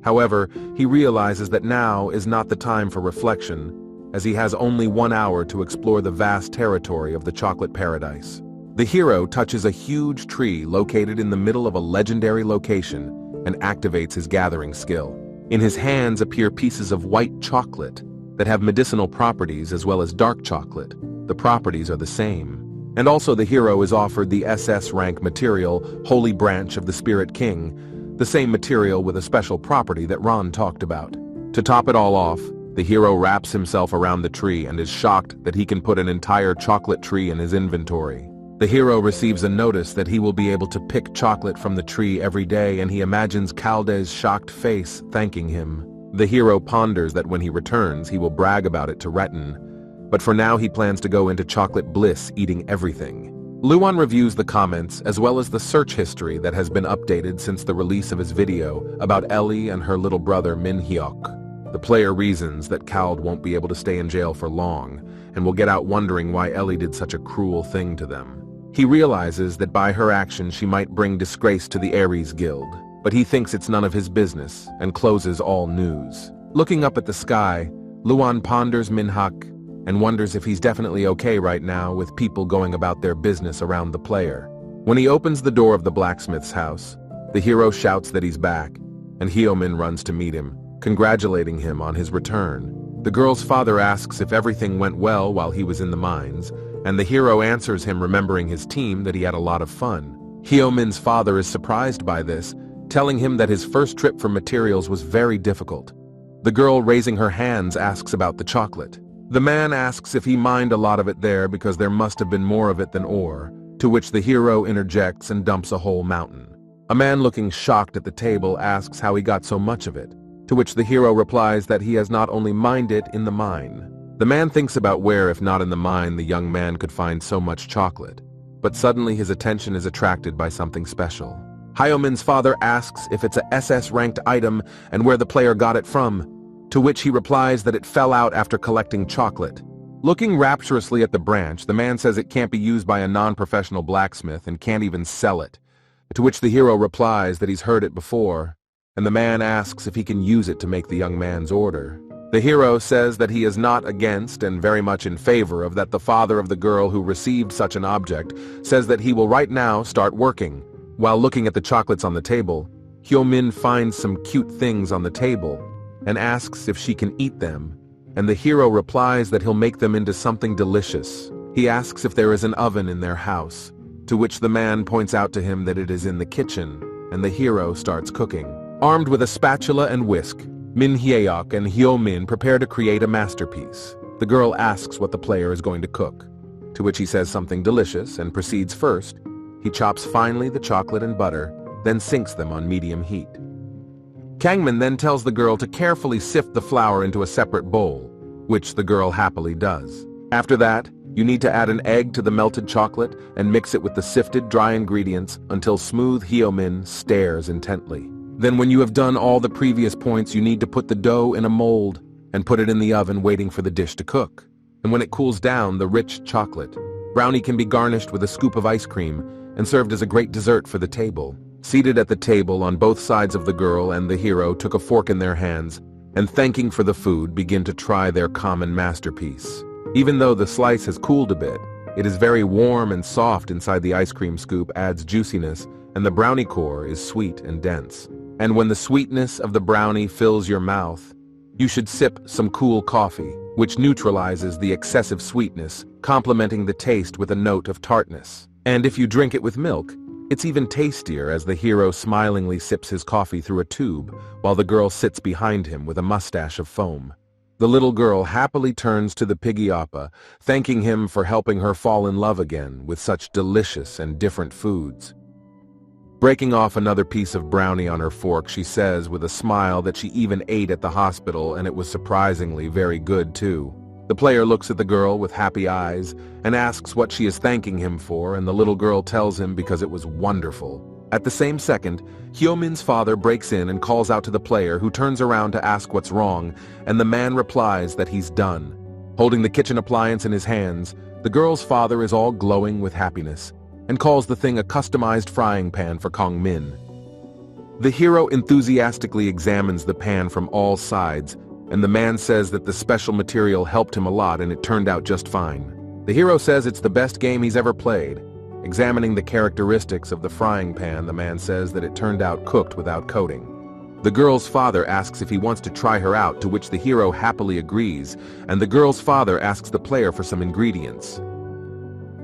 [SPEAKER 1] However, he realizes that now is not the time for reflection, as he has only 1 hour to explore the vast territory of the chocolate paradise. The hero touches a huge tree located in the middle of a legendary location and activates his gathering skill. In his hands appear pieces of white chocolate that have medicinal properties as well as dark chocolate. The properties are the same. And also the hero is offered the SS rank material, Holy Branch of the Spirit King, the same material with a special property that Ron talked about. To top it all off, the hero wraps himself around the tree and is shocked that he can put an entire chocolate tree in his inventory. The hero receives a notice that he will be able to pick chocolate from the tree every day, and he imagines Calde's shocked face thanking him. The hero ponders that when he returns, he will brag about it to Retin, but for now he plans to go into chocolate bliss eating everything. Luan reviews the comments as well as the search history that has been updated since the release of his video about Ellie and her little brother Minhyuk. The player reasons that Cald won't be able to stay in jail for long and will get out wondering why Ellie did such a cruel thing to them. He realizes that by her action she might bring disgrace to the Ares Guild, but he thinks it's none of his business and closes all news. Looking up at the sky, Luan ponders Minhyuk and wonders if he's definitely okay right now with people going about their business around the player. When he opens the door of the blacksmith's house, the hero shouts that he's back, and Hyomin runs to meet him, congratulating him on his return. The girl's father asks if everything went well while he was in the mines, and the hero answers him, remembering his team, that he had a lot of fun. Hyomin's father is surprised by this, telling him that his first trip for materials was very difficult. The girl, raising her hands, asks about the chocolate. The man asks if he mined a lot of it there because there must have been more of it than ore, to which the hero interjects and dumps a whole mountain. A man looking shocked at the table asks how he got so much of it, to which the hero replies that he has not only mined it in the mine. The man thinks about where, if not in the mine, the young man could find so much chocolate, but suddenly his attention is attracted by something special. Hyomin's father asks if it's a SS-ranked item and where the player got it from, to which he replies that it fell out after collecting chocolate. Looking rapturously at the branch, the man says it can't be used by a non-professional blacksmith and can't even sell it, to which the hero replies that he's heard it before, and the man asks if he can use it to make the young man's order. The hero says that he is not against and very much in favor of that. The father of the girl who received such an object says that he will right now start working. While looking at the chocolates on the table, Hyomin finds some cute things on the table and asks if she can eat them, and the hero replies that he'll make them into something delicious. He asks if there is an oven in their house, to which the man points out to him that it is in the kitchen, and the hero starts cooking. Armed with a spatula and whisk, Minhyuk and Hyomin prepare to create a masterpiece. The girl asks what the player is going to cook, to which he says something delicious and proceeds first. He chops finely the chocolate and butter, then sinks them on medium heat. Kangman then tells the girl to carefully sift the flour into a separate bowl, which the girl happily does. After that, you need to add an egg to the melted chocolate and mix it with the sifted dry ingredients until smooth. Hyomin stares intently. Then when you have done all the previous points, you need to put the dough in a mold and put it in the oven waiting for the dish to cook. And when it cools down, the rich chocolate brownie can be garnished with a scoop of ice cream and served as a great dessert for the table. Seated at the table on both sides of the girl and the hero took a fork in their hands, and thanking for the food begin to try their common masterpiece. Even though the slice has cooled a bit, it is very warm and soft inside. The ice cream scoop adds juiciness, and the brownie core is sweet and dense. And when the sweetness of the brownie fills your mouth, you should sip some cool coffee, which neutralizes the excessive sweetness, complementing the taste with a note of tartness. And if you drink it with milk, it's even tastier, as the hero smilingly sips his coffee through a tube, while the girl sits behind him with a mustache of foam. The little girl happily turns to the piggy appa, thanking him for helping her fall in love again with such delicious and different foods. Breaking off another piece of brownie on her fork, she says with a smile that she even ate at the hospital, and it was surprisingly very good too. The player looks at the girl with happy eyes and asks what she is thanking him for, and the little girl tells him because it was wonderful. At the same second, Hyo-min's father breaks in and calls out to the player, who turns around to ask what's wrong, and the man replies that he's done. Holding the kitchen appliance in his hands, the girl's father is all glowing with happiness and calls the thing a customized frying pan for Kong Min. The hero enthusiastically examines the pan from all sides, and the man says that the special material helped him a lot and it turned out just fine. The hero says it's the best game he's ever played. Examining the characteristics of the frying pan, the man says that it turned out cooked without coating. The girl's father asks if he wants to try her out, to which the hero happily agrees, and the girl's father asks the player for some ingredients.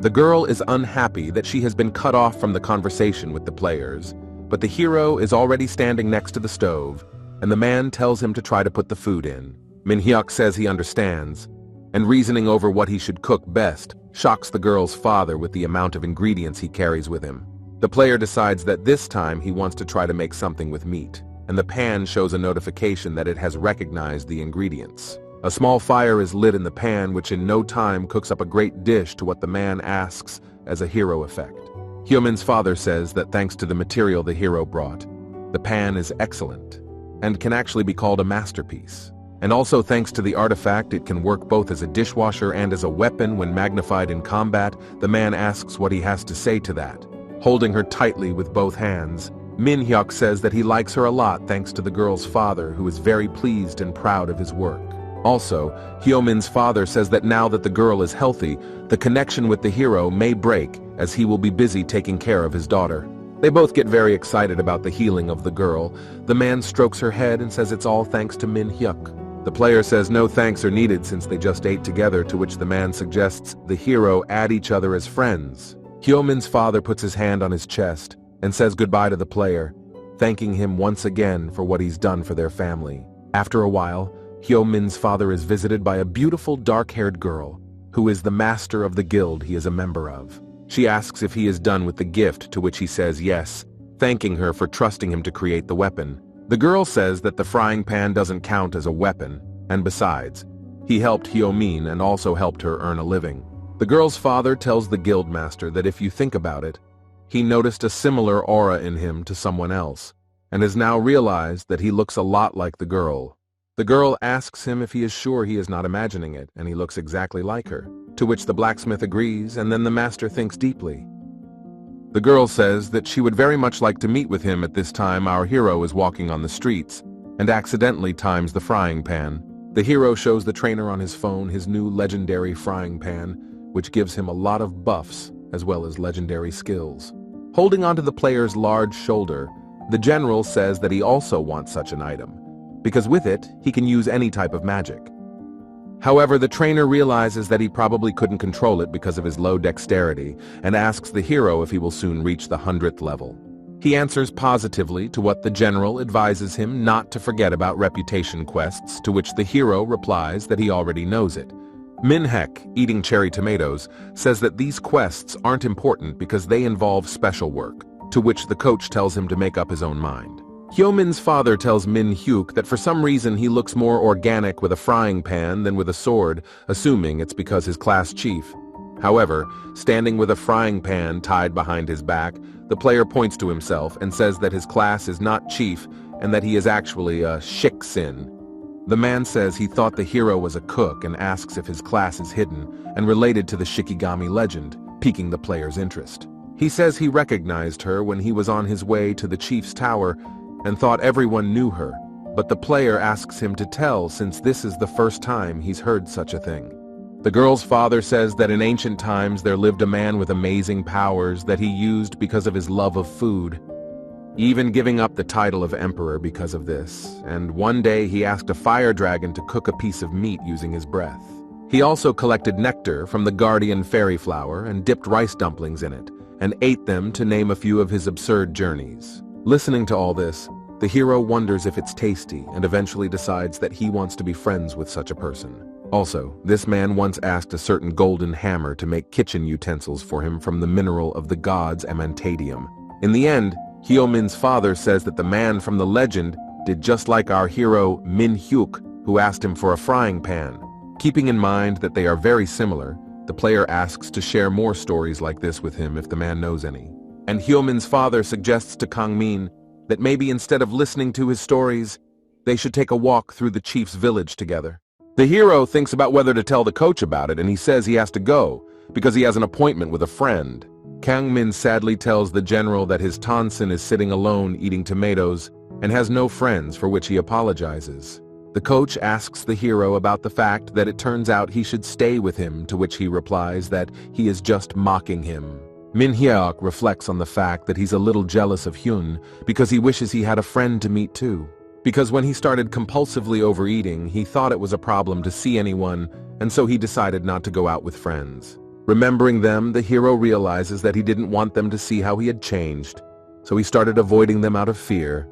[SPEAKER 1] The girl is unhappy that she has been cut off from the conversation with the players, but the hero is already standing next to the stove, and the man tells him to try to put the food in. Min-hyuk says he understands, and reasoning over what he should cook best, shocks the girl's father with the amount of ingredients he carries with him. The player decides that this time he wants to try to make something with meat, and the pan shows a notification that it has recognized the ingredients. A small fire is lit in the pan, which in no time cooks up a great dish to what the man asks as a hero effect. Hyo-min's father says that thanks to the material the hero brought, the pan is excellent and can actually be called a masterpiece. And also thanks to the artifact, it can work both as a dishwasher and as a weapon when magnified in combat. The man asks what he has to say to that. Holding her tightly with both hands, Min-hyuk says that he likes her a lot thanks to the girl's father, who is very pleased and proud of his work. Also, Hyo-min's father says that now that the girl is healthy, the connection with the hero may break, as he will be busy taking care of his daughter. They both get very excited about the healing of the girl. The man strokes her head and says it's all thanks to Min-hyuk. The player says no thanks are needed since they just ate together, to which the man suggests the hero add each other as friends. Hyo-min's father puts his hand on his chest and says goodbye to the player, thanking him once again for what he's done for their family. After a while, Hyo-min's father is visited by a beautiful dark-haired girl, who is the master of the guild he is a member of. She asks if he is done with the gift, to which he says yes, thanking her for trusting him to create the weapon. The girl says that the frying pan doesn't count as a weapon, and besides, he helped Hyo-min and also helped her earn a living. The girl's father tells the guild master that if you think about it, he noticed a similar aura in him to someone else, and has now realized that he looks a lot like the girl. The girl asks him if he is sure he is not imagining it, and he looks exactly like her, to which the blacksmith agrees, and then the master thinks deeply. The girl says that she would very much like to meet with him. At this time, our hero is walking on the streets, and accidentally times the frying pan. The hero shows the trainer on his phone his new legendary frying pan, which gives him a lot of buffs, as well as legendary skills. Holding onto the player's large shoulder, the general says that he also wants such an item, because with it, he can use any type of magic. However, the trainer realizes that he probably couldn't control it because of his low dexterity, and asks the hero if he will soon reach the 100th level. He answers positively to what the general advises him not to forget about reputation quests, to which the hero replies that he already knows it. Min-hyuk, eating cherry tomatoes, says that these quests aren't important because they involve special work, to which the coach tells him to make up his own mind. Hyo-min's father tells Min-hyuk that for some reason he looks more organic with a frying pan than with a sword, assuming it's because his class chief. However, standing with a frying pan tied behind his back, the player points to himself and says that his class is not chief and that he is actually a shik. The man says he thought the hero was a cook and asks if his class is hidden and related to the Shikigami legend, piquing the player's interest. He says he recognized her when he was on his way to the chief's tower and thought everyone knew her, but the player asks him to tell since this is the first time he's heard such a thing. The girl's father says that in ancient times there lived a man with amazing powers that he used because of his love of food, even giving up the title of emperor because of this, and one day he asked a fire dragon to cook a piece of meat using his breath. He also collected nectar from the guardian fairy flower and dipped rice dumplings in it, and ate them to name a few of his absurd journeys. Listening to all this, the hero wonders if it's tasty and eventually decides that he wants to be friends with such a person. Also, this man once asked a certain golden hammer to make kitchen utensils for him from the mineral of the gods Amantadium. In the end, Hyo-min's father says that the man from the legend did just like our hero Min-hyuk, who asked him for a frying pan. Keeping in mind that they are very similar, the player asks to share more stories like this with him if the man knows any. And Hyo-min's father suggests to Kang-min that maybe instead of listening to his stories, they should take a walk through the chief's village together. The hero thinks about whether to tell the coach about it, and he says he has to go because he has an appointment with a friend. Kang-min sadly tells the general that his Tonsin is sitting alone eating tomatoes and has no friends, for which he apologizes. The coach asks the hero about the fact that it turns out he should stay with him, to which he replies that he is just mocking him. Min-hyuk reflects on the fact that he's a little jealous of Hyun because he wishes he had a friend to meet too. Because when he started compulsively overeating, he thought it was a problem to see anyone, and so he decided not to go out with friends. Remembering them, the hero realizes that he didn't want them to see how he had changed, so he started avoiding them out of fear,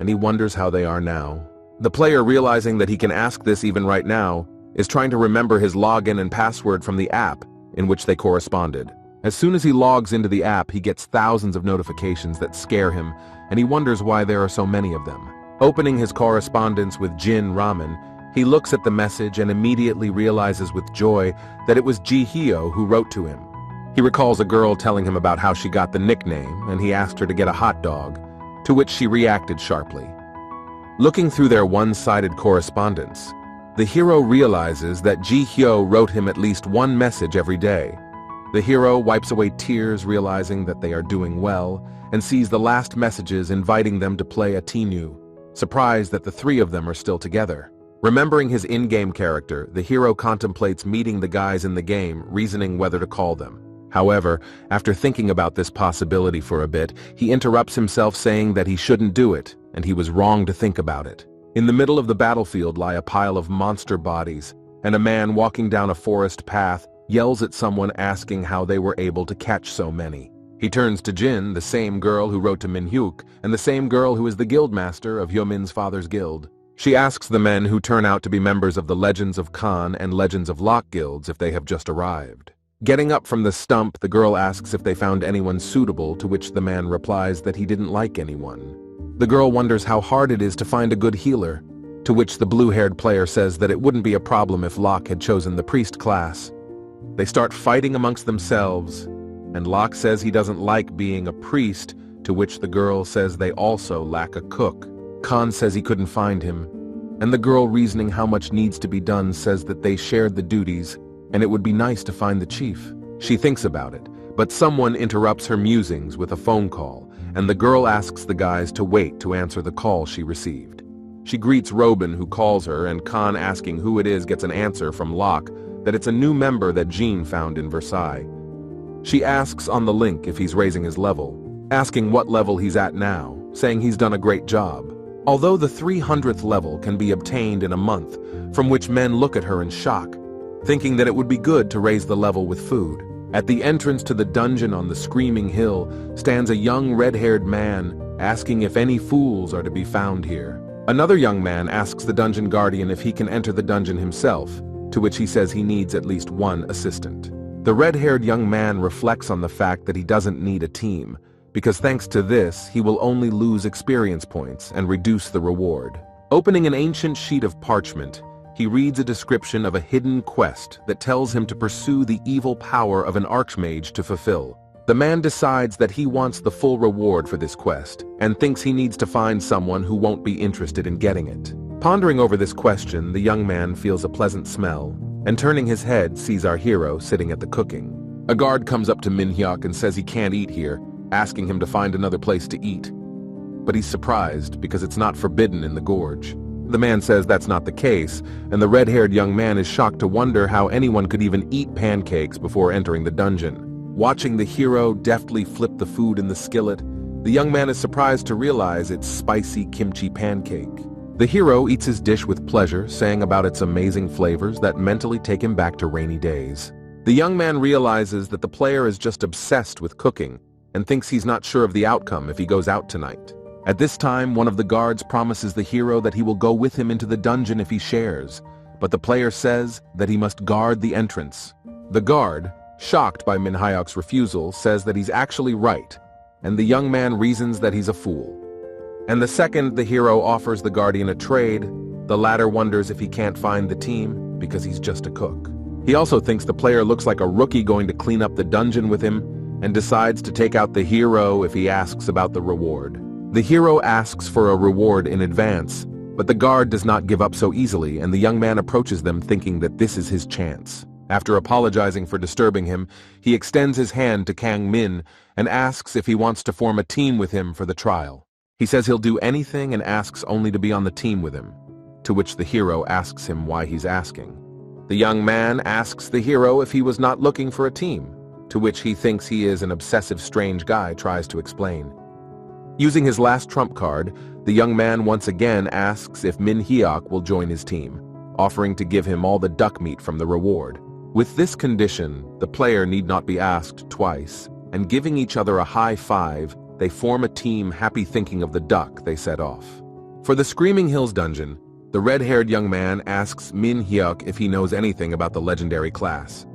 [SPEAKER 1] and he wonders how they are now. The player, realizing that he can ask this even right now, is trying to remember his login and password from the app in which they corresponded. As soon as he logs into the app, he gets thousands of notifications that scare him, and he wonders why there are so many of them. Opening his correspondence with Jin Ramen, he looks at the message and immediately realizes with joy that it was Ji-hyo who wrote to him. He recalls a girl telling him about how she got the nickname, and he asked her to get a hot dog, to which she reacted sharply. Looking through their one-sided correspondence, the hero realizes that Ji-hyo wrote him at least one message every day. The hero wipes away tears, realizing that they are doing well, and sees the last messages inviting them to play a Thankyou, surprised that the three of them are still together. Remembering his in-game character, the hero contemplates meeting the guys in the game, reasoning whether to call them. However, after thinking about this possibility for a bit, he interrupts himself saying that he shouldn't do it, and he was wrong to think about it. In the middle of the battlefield lie a pile of monster bodies, and a man walking down a forest path yells at someone asking how they were able to catch so many. He turns to Jin, the same girl who wrote to Min-hyuk, and the same girl who is the guildmaster of Hyo-min's father's guild. She asks the men who turn out to be members of the Legends of Khan and Legends of Locke guilds if they have just arrived. Getting up from the stump, the girl asks if they found anyone suitable, to which the man replies that he didn't like anyone. The girl wonders how hard it is to find a good healer, to which the blue-haired player says that it wouldn't be a problem if Locke had chosen the priest class. They start fighting amongst themselves, and Locke says he doesn't like being a priest, to which the girl says they also lack a cook. Khan says he couldn't find him, and the girl, reasoning how much needs to be done, says that they shared the duties, and it would be nice to find the chief. She thinks about it, but someone interrupts her musings with a phone call, and the girl asks the guys to wait to answer the call she received. She greets Robin, who calls her, and Khan, asking who it is, gets an answer from Locke that it's a new member that Jean found in Versailles. She asks on the link if he's raising his level, asking what level he's at now, saying he's done a great job. Although the 300th level can be obtained in a month, from which men look at her in shock, thinking that it would be good to raise the level with food. At the entrance to the dungeon on the Screaming Hill stands a young red-haired man asking if any fools are to be found here. Another young man asks the dungeon guardian if he can enter the dungeon himself, to which he says he needs at least one assistant. The red-haired young man reflects on the fact that he doesn't need a team, because thanks to this, he will only lose experience points and reduce the reward. Opening an ancient sheet of parchment, he reads a description of a hidden quest that tells him to pursue the evil power of an archmage to fulfill. The man decides that he wants the full reward for this quest, and thinks he needs to find someone who won't be interested in getting it. Pondering over this question, the young man feels a pleasant smell, and turning his head sees our hero sitting at the cooking. A guard comes up to Min-hyuk and says he can't eat here, asking him to find another place to eat. But he's surprised because it's not forbidden in the gorge. The man says that's not the case, and the red-haired young man is shocked to wonder how anyone could even eat pancakes before entering the dungeon. Watching the hero deftly flip the food in the skillet, the young man is surprised to realize it's spicy kimchi pancake. The hero eats his dish with pleasure, saying about its amazing flavors that mentally take him back to rainy days. The young man realizes that the player is just obsessed with cooking and thinks he's not sure of the outcome if he goes out tonight. At this time, one of the guards promises the hero that he will go with him into the dungeon if he shares, but the player says that he must guard the entrance. The guard, shocked by Min-hyuk's refusal, says that he's actually right, and the young man reasons that he's a fool. And the second the hero offers the guardian a trade, the latter wonders if he can't find the team because he's just a cook. He also thinks the player looks like a rookie going to clean up the dungeon with him and decides to take out the hero if he asks about the reward. The hero asks for a reward in advance, but the guard does not give up so easily, and the young man approaches them thinking that this is his chance. After apologizing for disturbing him, he extends his hand to Kang Min and asks if he wants to form a team with him for the trial. He says he'll do anything and asks only to be on the team with him, to which the hero asks him why he's asking. The young man asks the hero if he was not looking for a team, to which he thinks he is an obsessive strange guy tries to explain. Using his last trump card, the young man once again asks if Min-hyuk will join his team, offering to give him all the duck meat from the reward. With this condition, the player need not be asked twice, and giving each other a high five, they form a team happy thinking of the duck they set off. For the Screaming Hills dungeon, the red-haired young man asks Min-hyuk if he knows anything about the legendary class.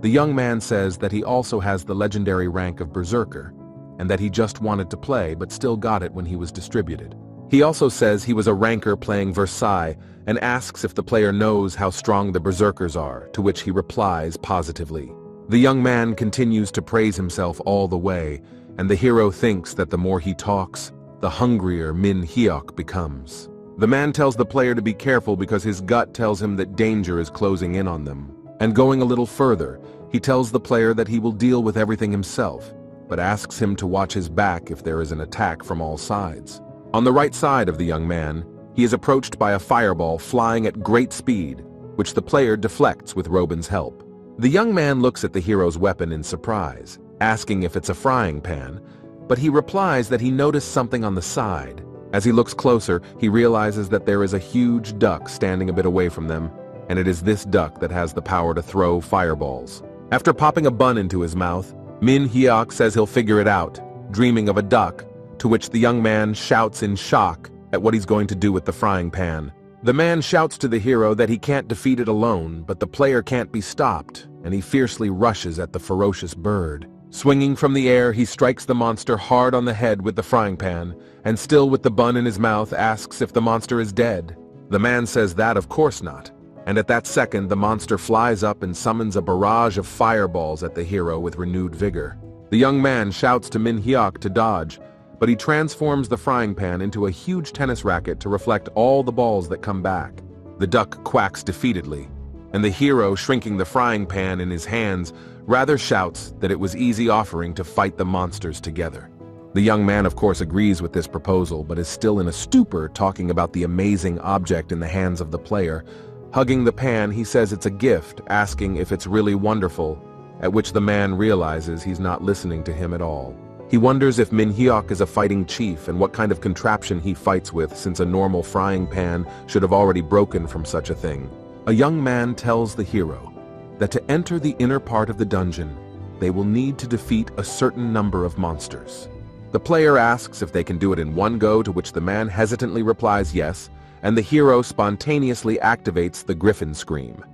[SPEAKER 1] The young man says that he also has the legendary rank of berserker, and that he just wanted to play but still got it when he was distributed. He also says he was a ranker playing Versailles and asks if the player knows how strong the berserkers are, to which he replies positively. The young man continues to praise himself all the way, and the hero thinks that the more he talks, the hungrier Min-hyuk becomes. The man tells the player to be careful because his gut tells him that danger is closing in on them. And going a little further, he tells the player that he will deal with everything himself, but asks him to watch his back if there is an attack from all sides. On the right side of the young man, he is approached by a fireball flying at great speed, which the player deflects with Robin's help. The young man looks at the hero's weapon in surprise, asking if it's a frying pan, but he replies that he noticed something on the side. As he looks closer, he realizes that there is a huge duck standing a bit away from them, and it is this duck that has the power to throw fireballs. After popping a bun into his mouth, Min-hyuk says he'll figure it out, dreaming of a duck, to which the young man shouts in shock at what he's going to do with the frying pan. The man shouts to the hero that he can't defeat it alone, but the player can't be stopped, and he fiercely rushes at the ferocious bird. Swinging from the air, he strikes the monster hard on the head with the frying pan, and still with the bun in his mouth asks if the monster is dead. The man says that of course not. And at that second, the monster flies up and summons a barrage of fireballs at the hero with renewed vigor. The young man shouts to Min-hyuk to dodge, but he transforms the frying pan into a huge tennis racket to reflect all the balls that come back. The duck quacks defeatedly, and the hero, shrinking the frying pan in his hands, rather shouts that it was easy offering to fight the monsters together. The young man of course agrees with this proposal, but is still in a stupor talking about the amazing object in the hands of the player. Hugging the pan, he says it's a gift, asking if it's really wonderful, at which the man realizes he's not listening to him at all. He wonders if Min-hyuk is a fighting chief and what kind of contraption he fights with, since a normal frying pan should have already broken from such a thing. A young man tells the hero that to enter the inner part of the dungeon, they will need to defeat a certain number of monsters. The player asks if they can do it in one go, to which the man hesitantly replies yes, and the hero spontaneously activates the griffin scream.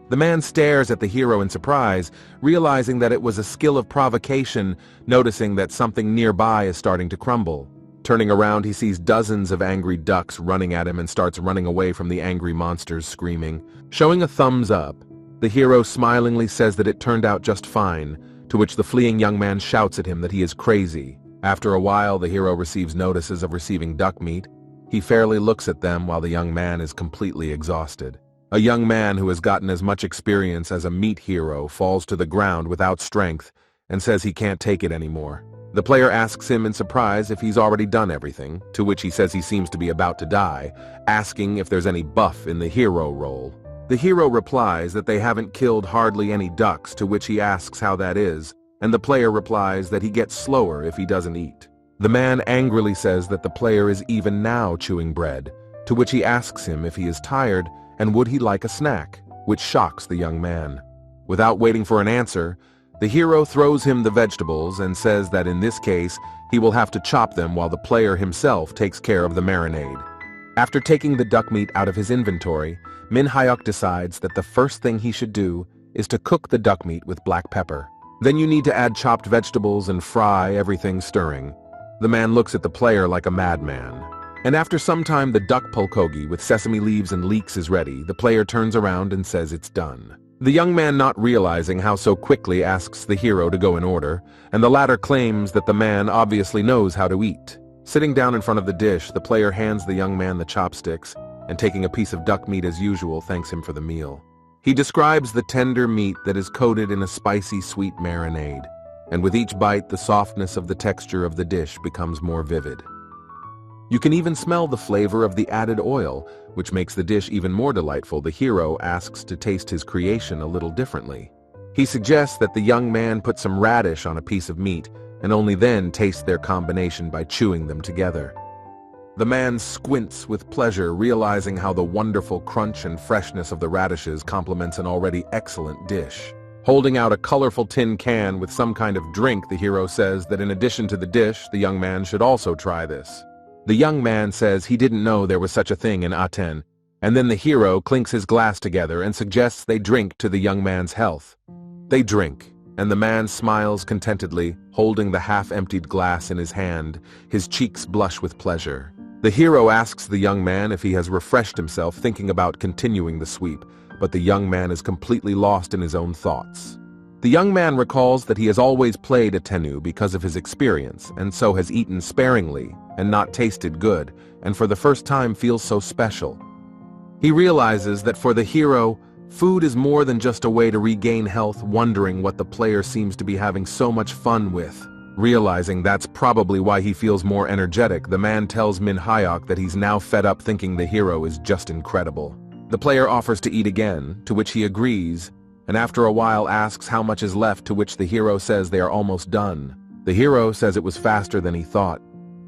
[SPEAKER 1] The man stares at the hero in surprise, realizing that it was a skill of provocation, noticing that something nearby is starting to crumble. Turning around, he sees dozens of angry ducks running at him and starts running away from the angry monsters, screaming. Showing a thumbs up, the hero smilingly says that it turned out just fine, to which the fleeing young man shouts at him that he is crazy. After a while, the hero receives notices of receiving duck meat. He fairly looks at them while the young man is completely exhausted. A young man who has gotten as much experience as a meat hero falls to the ground without strength and says he can't take it anymore. The player asks him in surprise if he's already done everything, to which he says he seems to be about to die, asking if there's any buff in the hero role. The hero replies that they haven't killed hardly any ducks, to which he asks how that is, and the player replies that he gets slower if he doesn't eat. The man angrily says that the player is even now chewing bread, to which he asks him if he is tired and would he like a snack, which shocks the young man. Without waiting for an answer, the hero throws him the vegetables and says that in this case, he will have to chop them while the player himself takes care of the marinade. After taking the duck meat out of his inventory, Min-hyuk decides that the first thing he should do is to cook the duck meat with black pepper. Then you need to add chopped vegetables and fry everything stirring. The man looks at the player like a madman. And after some time the duck bulgogi with sesame leaves and leeks is ready. The player turns around and says it's done. The young man, not realizing how so quickly, asks the hero to go in order, and the latter claims that the man obviously knows how to eat. Sitting down in front of the dish, the player hands the young man the chopsticks, and taking a piece of duck meat as usual, thanks him for the meal. He describes the tender meat that is coated in a spicy sweet marinade, and with each bite the softness of the texture of the dish becomes more vivid. You can even smell the flavor of the added oil, which makes the dish even more delightful. The hero asks to taste his creation a little differently. He suggests that the young man put some radish on a piece of meat, and only then taste their combination by chewing them together. The man squints with pleasure, realizing how the wonderful crunch and freshness of the radishes complements an already excellent dish. Holding out a colorful tin can with some kind of drink, the hero says that in addition to the dish, the young man should also try this. The young man says he didn't know there was such a thing in Aten, and then the hero clinks his glass together and suggests they drink to the young man's health. They drink, and the man smiles contentedly, holding the half-emptied glass in his hand. His cheeks blush with pleasure. The hero asks the young man if he has refreshed himself, thinking about continuing the sweep, but the young man is completely lost in his own thoughts. The young man recalls that he has always played a tennu because of his experience, and so has eaten sparingly and not tasted good, and for the first time feels so special. He realizes that for the hero, food is more than just a way to regain health, wondering what the player seems to be having so much fun with. Realizing that's probably why he feels more energetic, the man tells Min-hyuk that he's now fed up, thinking the hero is just incredible. The player offers to eat again, to which he agrees, and after a while asks how much is left, to which the hero says they are almost done. The hero says it was faster than he thought,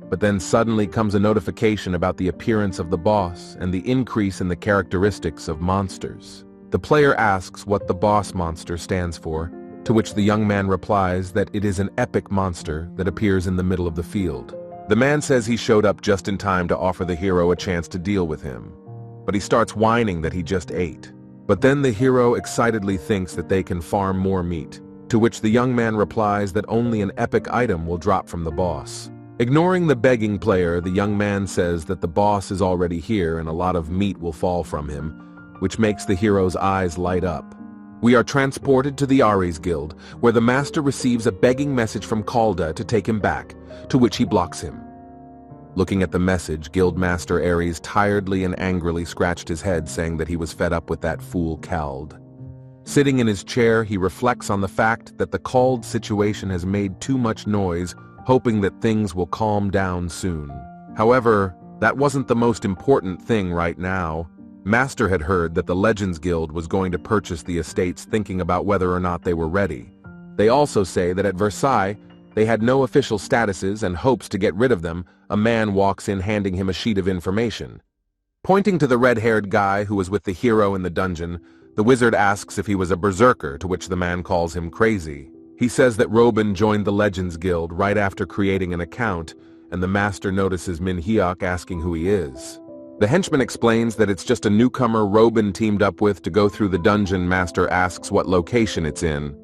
[SPEAKER 1] but then suddenly comes a notification about the appearance of the boss and the increase in the characteristics of monsters. The player asks what the boss monster stands for, to which the young man replies that it is an epic monster that appears in the middle of the field. The man says he showed up just in time to offer the hero a chance to deal with him, but he starts whining that he just ate. But then the hero excitedly thinks that they can farm more meat, to which the young man replies that only an epic item will drop from the boss. Ignoring the begging player, the young man says that the boss is already here and a lot of meat will fall from him, which makes the hero's eyes light up. We are transported to the Ares Guild, where the master receives a begging message from Calda to take him back, to which he blocks him. Looking at the message, Guildmaster Ares tiredly and angrily scratched his head, saying that he was fed up with that fool Kald. Sitting in his chair, he reflects on the fact that the Kald situation has made too much noise, hoping that things will calm down soon. However, that wasn't the most important thing right now. Master had heard that the Legends Guild was going to purchase the estates, thinking about whether or not they were ready. They also say that at Versailles, they had no official statuses and hopes to get rid of them. A man walks in handing him a sheet of information. Pointing to the red-haired guy who was with the hero in the dungeon, the wizard asks if he was a berserker, to which the man calls him crazy. He says that Robin joined the Legends Guild right after creating an account, and the master notices Min-hyuk asking who he is. The henchman explains that it's just a newcomer Robin teamed up with to go through the dungeon. Master asks what location it's in.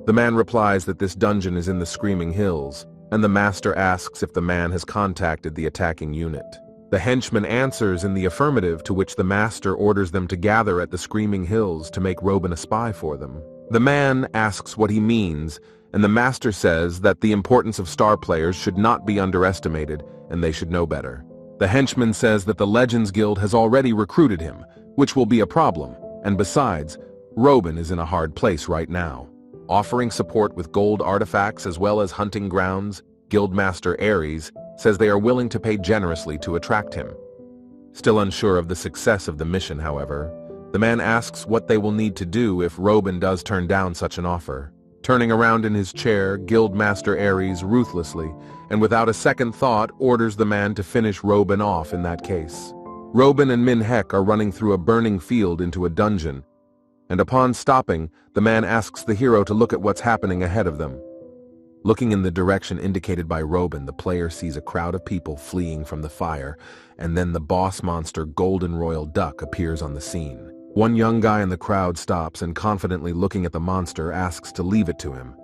[SPEAKER 1] The man replies that this dungeon is in the Screaming Hills, and the master asks if the man has contacted the attacking unit. The henchman answers in the affirmative, to which the master orders them to gather at the Screaming Hills to make Robin a spy for them. The man asks what he means, and the master says that the importance of star players should not be underestimated, and they should know better. The henchman says that the Legends Guild has already recruited him, which will be a problem, and besides, Rowena is in a hard place right now. Offering support with gold artifacts as well as hunting grounds, Guildmaster Ares says they are willing to pay generously to attract him. Still unsure of the success of the mission, however, the man asks what they will need to do if Rowena does turn down such an offer. Turning around in his chair, Guildmaster Ares ruthlessly, and without a second thought, orders the man to finish Rowena off in that case. Rowena and Minhek are running through a burning field into a dungeon, and upon stopping, the man asks the hero to look at what's happening ahead of them. Looking in the direction indicated by Rowena, the player sees a crowd of people fleeing from the fire, and then the boss monster Golden Royal Duck appears on the scene. One young guy in the crowd stops and, confidently looking at the monster, asks to leave it to him.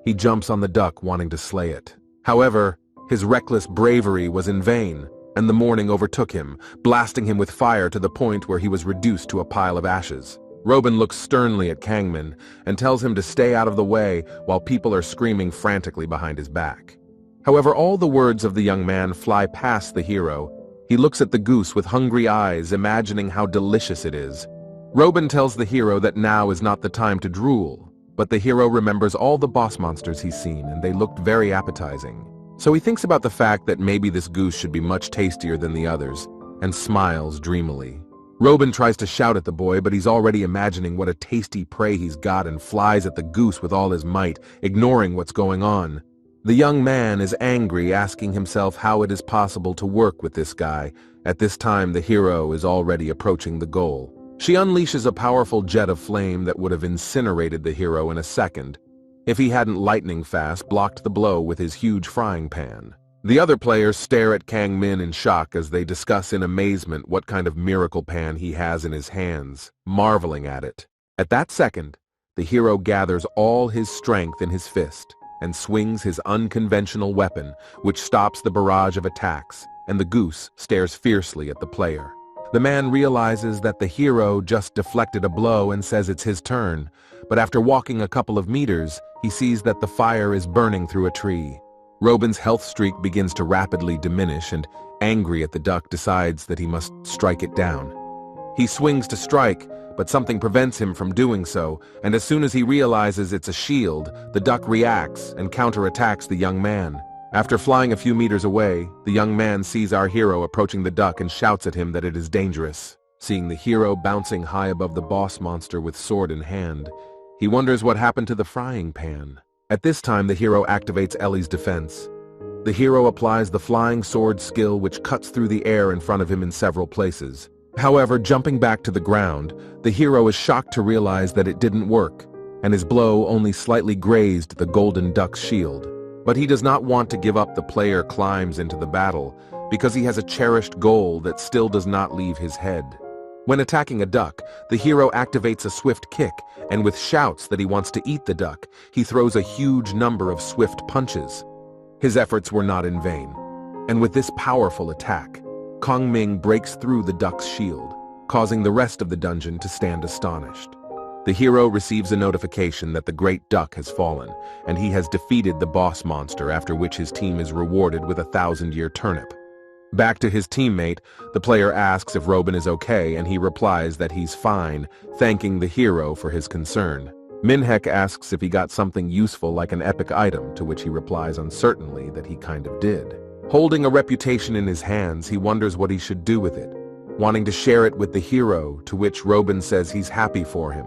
[SPEAKER 1] He jumps on the duck, wanting to slay it. However, his reckless bravery was in vain, and the morning overtook him, blasting him with fire to the point where he was reduced to a pile of ashes. Rowena looks sternly at Kangmin and tells him to stay out of the way while people are screaming frantically behind his back. However, all the words of the young man fly past the hero. He looks at the goose with hungry eyes, imagining how delicious it is. Rowena tells the hero that now is not the time to drool, but the hero remembers all the boss monsters he's seen and they looked very appetizing. So he thinks about the fact that maybe this goose should be much tastier than the others, and smiles dreamily. Rowena tries to shout at the boy, but he's already imagining what a tasty prey he's got and flies at the goose with all his might, ignoring what's going on. The young man is angry, asking himself how it is possible to work with this guy. At this time, the hero is already approaching the goal. She unleashes a powerful jet of flame that would have incinerated the hero in a second, if he hadn't lightning fast blocked the blow with his huge frying pan. The other players stare at Kangmin in shock as they discuss in amazement what kind of miracle pan he has in his hands, marveling at it. At that second, the hero gathers all his strength in his fist and swings his unconventional weapon, which stops the barrage of attacks, and the goose stares fiercely at the player. The man realizes that the hero just deflected a blow and says it's his turn, but after walking a couple of meters, he sees that the fire is burning through a tree. Rowena's health streak begins to rapidly diminish, and, angry at the duck, decides that he must strike it down. He swings to strike, but something prevents him from doing so, and as soon as he realizes it's a shield, the duck reacts and counterattacks the young man. After flying a few meters away, the young man sees our hero approaching the duck and shouts at him that it is dangerous. Seeing the hero bouncing high above the boss monster with sword in hand, he wonders what happened to the frying pan. At this time, the hero activates Ellie's defense. The hero applies the flying sword skill, which cuts through the air in front of him in several places. However, jumping back to the ground, the hero is shocked to realize that it didn't work, and his blow only slightly grazed the golden duck's shield. But he does not want to give up. The player climbs into the battle, because he has a cherished goal that still does not leave his head. When attacking a duck, the hero activates a swift kick, and with shouts that he wants to eat the duck, he throws a huge number of swift punches. His efforts were not in vain, and with this powerful attack, Kangming breaks through the duck's shield, causing the rest of the dungeon to stand astonished. The hero receives a notification that the great duck has fallen, and he has defeated the boss monster, after which his team is rewarded with a 1,000-year turnip. Back to his teammate, the player asks if Rowena is okay, and he replies that he's fine, thanking the hero for his concern. Minhek asks if he got something useful like an epic item, to which he replies uncertainly that he kind of did. Holding a reputation in his hands, he wonders what he should do with it, wanting to share it with the hero, to which Rowena says he's happy for him,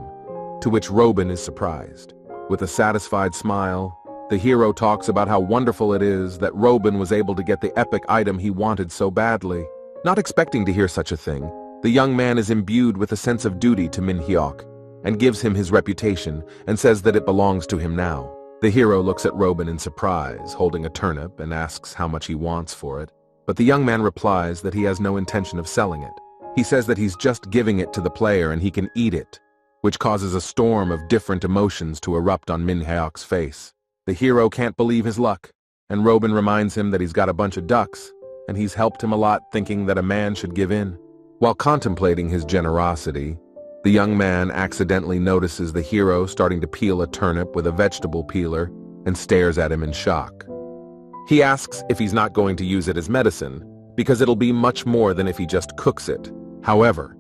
[SPEAKER 1] to which Rowena is surprised. With a satisfied smile, the hero talks about how wonderful it is that Rowena was able to get the epic item he wanted so badly. Not expecting to hear such a thing, the young man is imbued with a sense of duty to Minhyuk, and gives him his reputation and says that it belongs to him now. The hero looks at Rowena in surprise, holding a turnip, and asks how much he wants for it, but the young man replies that he has no intention of selling it. He says that he's just giving it to the player and he can eat it, which causes a storm of different emotions to erupt on Minhyuk's face. The hero can't believe his luck, and Rowena reminds him that he's got a bunch of ducks, and he's helped him a lot, thinking that a man should give in. While contemplating his generosity, the young man accidentally notices the hero starting to peel a turnip with a vegetable peeler and stares at him in shock. He asks if he's not going to use it as medicine, because it'll be much more than if he just cooks it. However,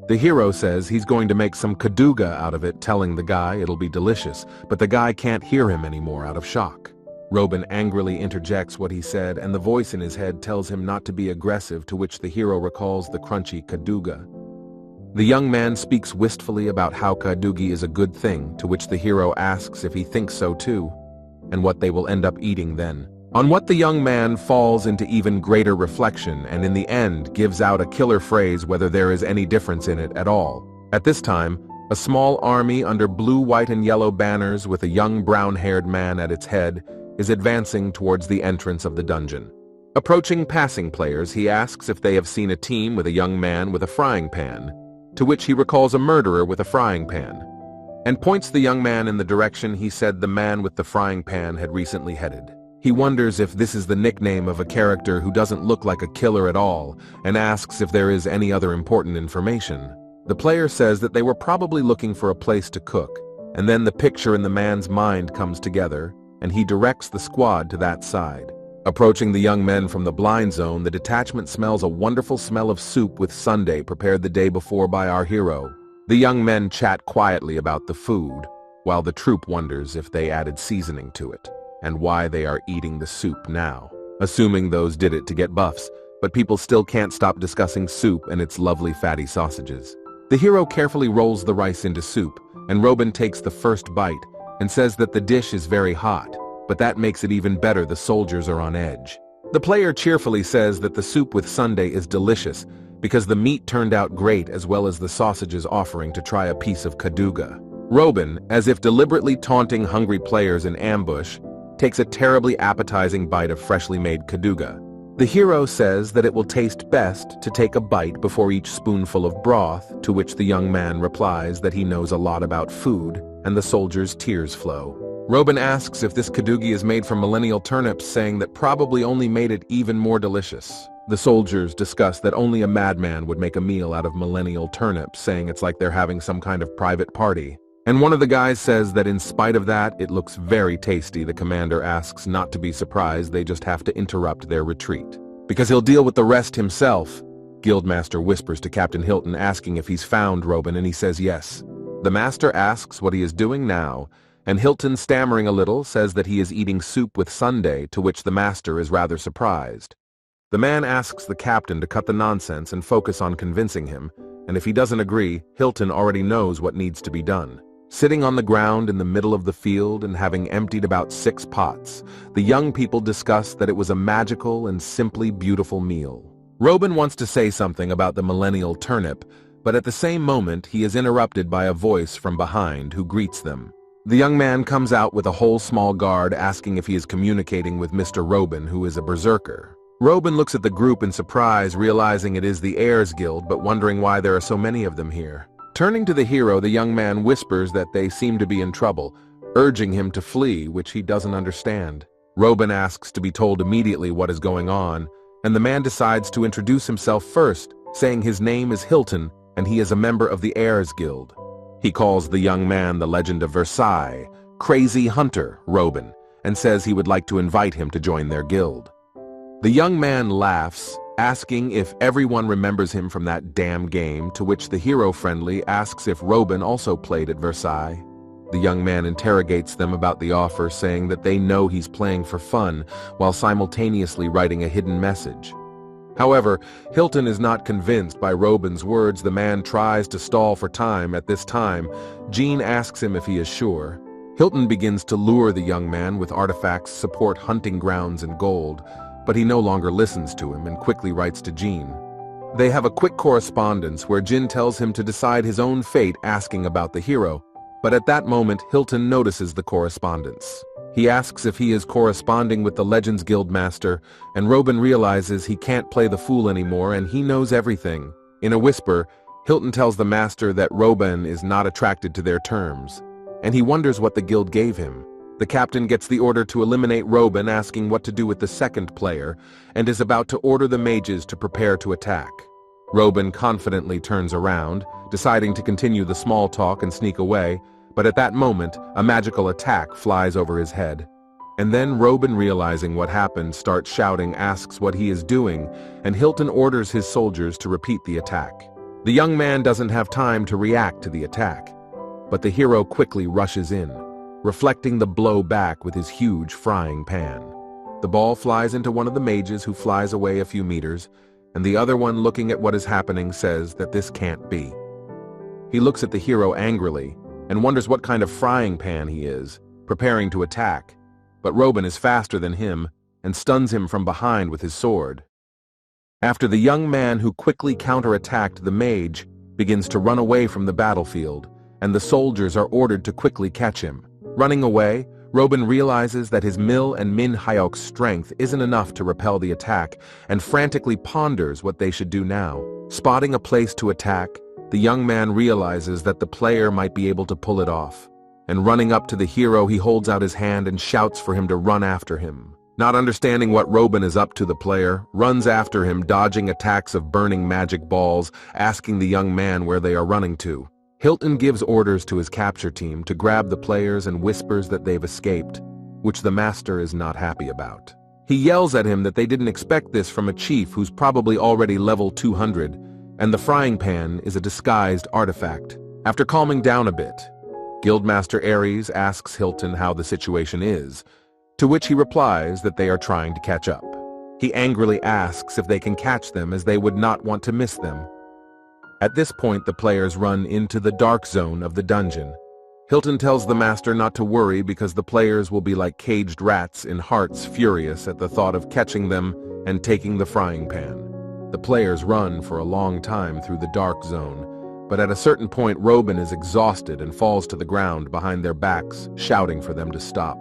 [SPEAKER 1] The hero says he's going to make some kaduga out of it, telling the guy it'll be delicious, but the guy can't hear him anymore out of shock. Robin angrily interjects what he said, and the voice in his head tells him not to be aggressive, to which the hero recalls the crunchy kaduga. The young man speaks wistfully about how kadugi is a good thing, to which the hero asks if he thinks so too, and what they will end up eating then. On what the young man falls into even greater reflection, and in the end gives out a killer phrase whether there is any difference in it at all. At this time, a small army under blue, white, and yellow banners with a young brown-haired man at its head is advancing towards the entrance of the dungeon. Approaching passing players, he asks if they have seen a team with a young man with a frying pan, to which he recalls a murderer with a frying pan, and points the young man in the direction he said the man with the frying pan had recently headed. He wonders if this is the nickname of a character who doesn't look like a killer at all, and asks if there is any other important information. The player says that they were probably looking for a place to cook, and then the picture in the man's mind comes together, and he directs the squad to that side. Approaching the young men from the blind zone, the detachment smells a wonderful smell of soup with sundae prepared the day before by our hero. The young men chat quietly about the food, while the troop wonders if they added seasoning to it, and why they are eating the soup now, assuming those did it to get buffs, but people still can't stop discussing soup and its lovely fatty sausages. The hero carefully rolls the rice into soup, and Robin takes the first bite and says that the dish is very hot, but that makes it even better. The soldiers are on edge. The player cheerfully says that the soup with sundae is delicious because the meat turned out great, as well as the sausages offering to try a piece of kaduga. Robin, as if deliberately taunting hungry players in ambush, takes a terribly appetizing bite of freshly made kaduga. The hero says that it will taste best to take a bite before each spoonful of broth, to which the young man replies that he knows a lot about food, and the soldier's tears flow. Robin asks if this kadugi is made from millennial turnips, saying that probably only made it even more delicious. The soldiers discuss that only a madman would make a meal out of millennial turnips, saying it's like they're having some kind of private party. And one of the guys says that in spite of that, it looks very tasty. The commander asks not to be surprised, they just have to interrupt their retreat, because he'll deal with the rest himself. Guildmaster whispers to Captain Hilton, asking if he's found Robin, and he says yes. The master asks what he is doing now, and Hilton, stammering a little, says that he is eating soup with sundae, to which the master is rather surprised. The man asks the captain to cut the nonsense and focus on convincing him, and if he doesn't agree, Hilton already knows what needs to be done. Sitting on the ground in the middle of the field and having emptied about 6 pots, the young people discuss that it was a magical and simply beautiful meal. Robin wants to say something about the millennial turnip, but at the same moment he is interrupted by a voice from behind who greets them. The young man comes out with a whole small guard, asking if he is communicating with Mr. Robin, who is a berserker. Robin looks at the group in surprise, realizing it is the Heirs Guild, but wondering why there are so many of them here. Turning to the hero, the young man whispers that they seem to be in trouble, urging him to flee, which he doesn't understand. Robin asks to be told immediately what is going on, and the man decides to introduce himself first, saying his name is Hilton and he is a member of the Heirs Guild. He calls the young man the Legend of Versailles, Crazy Hunter Robin, and says he would like to invite him to join their guild. The young man laughs, asking if everyone remembers him from that damn game, to which the hero friendly asks if Robin also played at Versailles. The young man interrogates them about the offer, saying that they know he's playing for fun, while simultaneously writing a hidden message. However, Hilton is not convinced by Robin's words. The man tries to stall for time. At this time, Jean asks him if he is sure. Hilton begins to lure the young man with artifacts, support, hunting grounds, and gold, but he no longer listens to him and quickly writes to Jean. They have a quick correspondence where Jin tells him to decide his own fate, asking about the hero, but at that moment Hilton notices the correspondence. He asks if he is corresponding with the Legends Guild Master, and Robin realizes he can't play the fool anymore and he knows everything. In a whisper, Hilton tells the master that Robin is not attracted to their terms, and he wonders what the guild gave him. The captain gets the order to eliminate Robin, asking what to do with the second player, and is about to order the mages to prepare to attack. Robin confidently turns around, deciding to continue the small talk and sneak away, but at that moment, a magical attack flies over his head. And then Robin, realizing what happened, starts shouting, asks what he is doing, and Hilton orders his soldiers to repeat the attack. The young man doesn't have time to react to the attack, but the hero quickly rushes in, reflecting the blow back with his huge frying pan. The ball flies into one of the mages, who flies away a few meters, and the other one, looking at what is happening, says that this can't be. He looks at the hero angrily and wonders what kind of frying pan he is, preparing to attack, but Rowena is faster than him and stuns him from behind with his sword. After the young man, who quickly counterattacked the mage, begins to run away from the battlefield, and the soldiers are ordered to quickly catch him. Running away, Rowena realizes that his Mil and Min Hyok's strength isn't enough to repel the attack, and frantically ponders what they should do now. Spotting a place to attack, the young man realizes that the player might be able to pull it off, and running up to the hero, he holds out his hand and shouts for him to run after him. Not understanding what Rowena is up to, the player runs after him, dodging attacks of burning magic balls, asking the young man where they are running to. Hilton gives orders to his capture team to grab the players and whispers that they've escaped, which the master is not happy about. He yells at him that they didn't expect this from a chief who's probably already level 200, and the frying pan is a disguised artifact. After calming down a bit, Guildmaster Ares asks Hilton how the situation is, to which he replies that they are trying to catch up. He angrily asks if they can catch them, as they would not want to miss them. At this point, the players run into the dark zone of the dungeon. Hilton tells the master not to worry, because the players will be like caged rats in hearts, furious at the thought of catching them and taking the frying pan. The players run for a long time through the dark zone, but at a certain point, Rowena is exhausted and falls to the ground behind their backs, shouting for them to stop.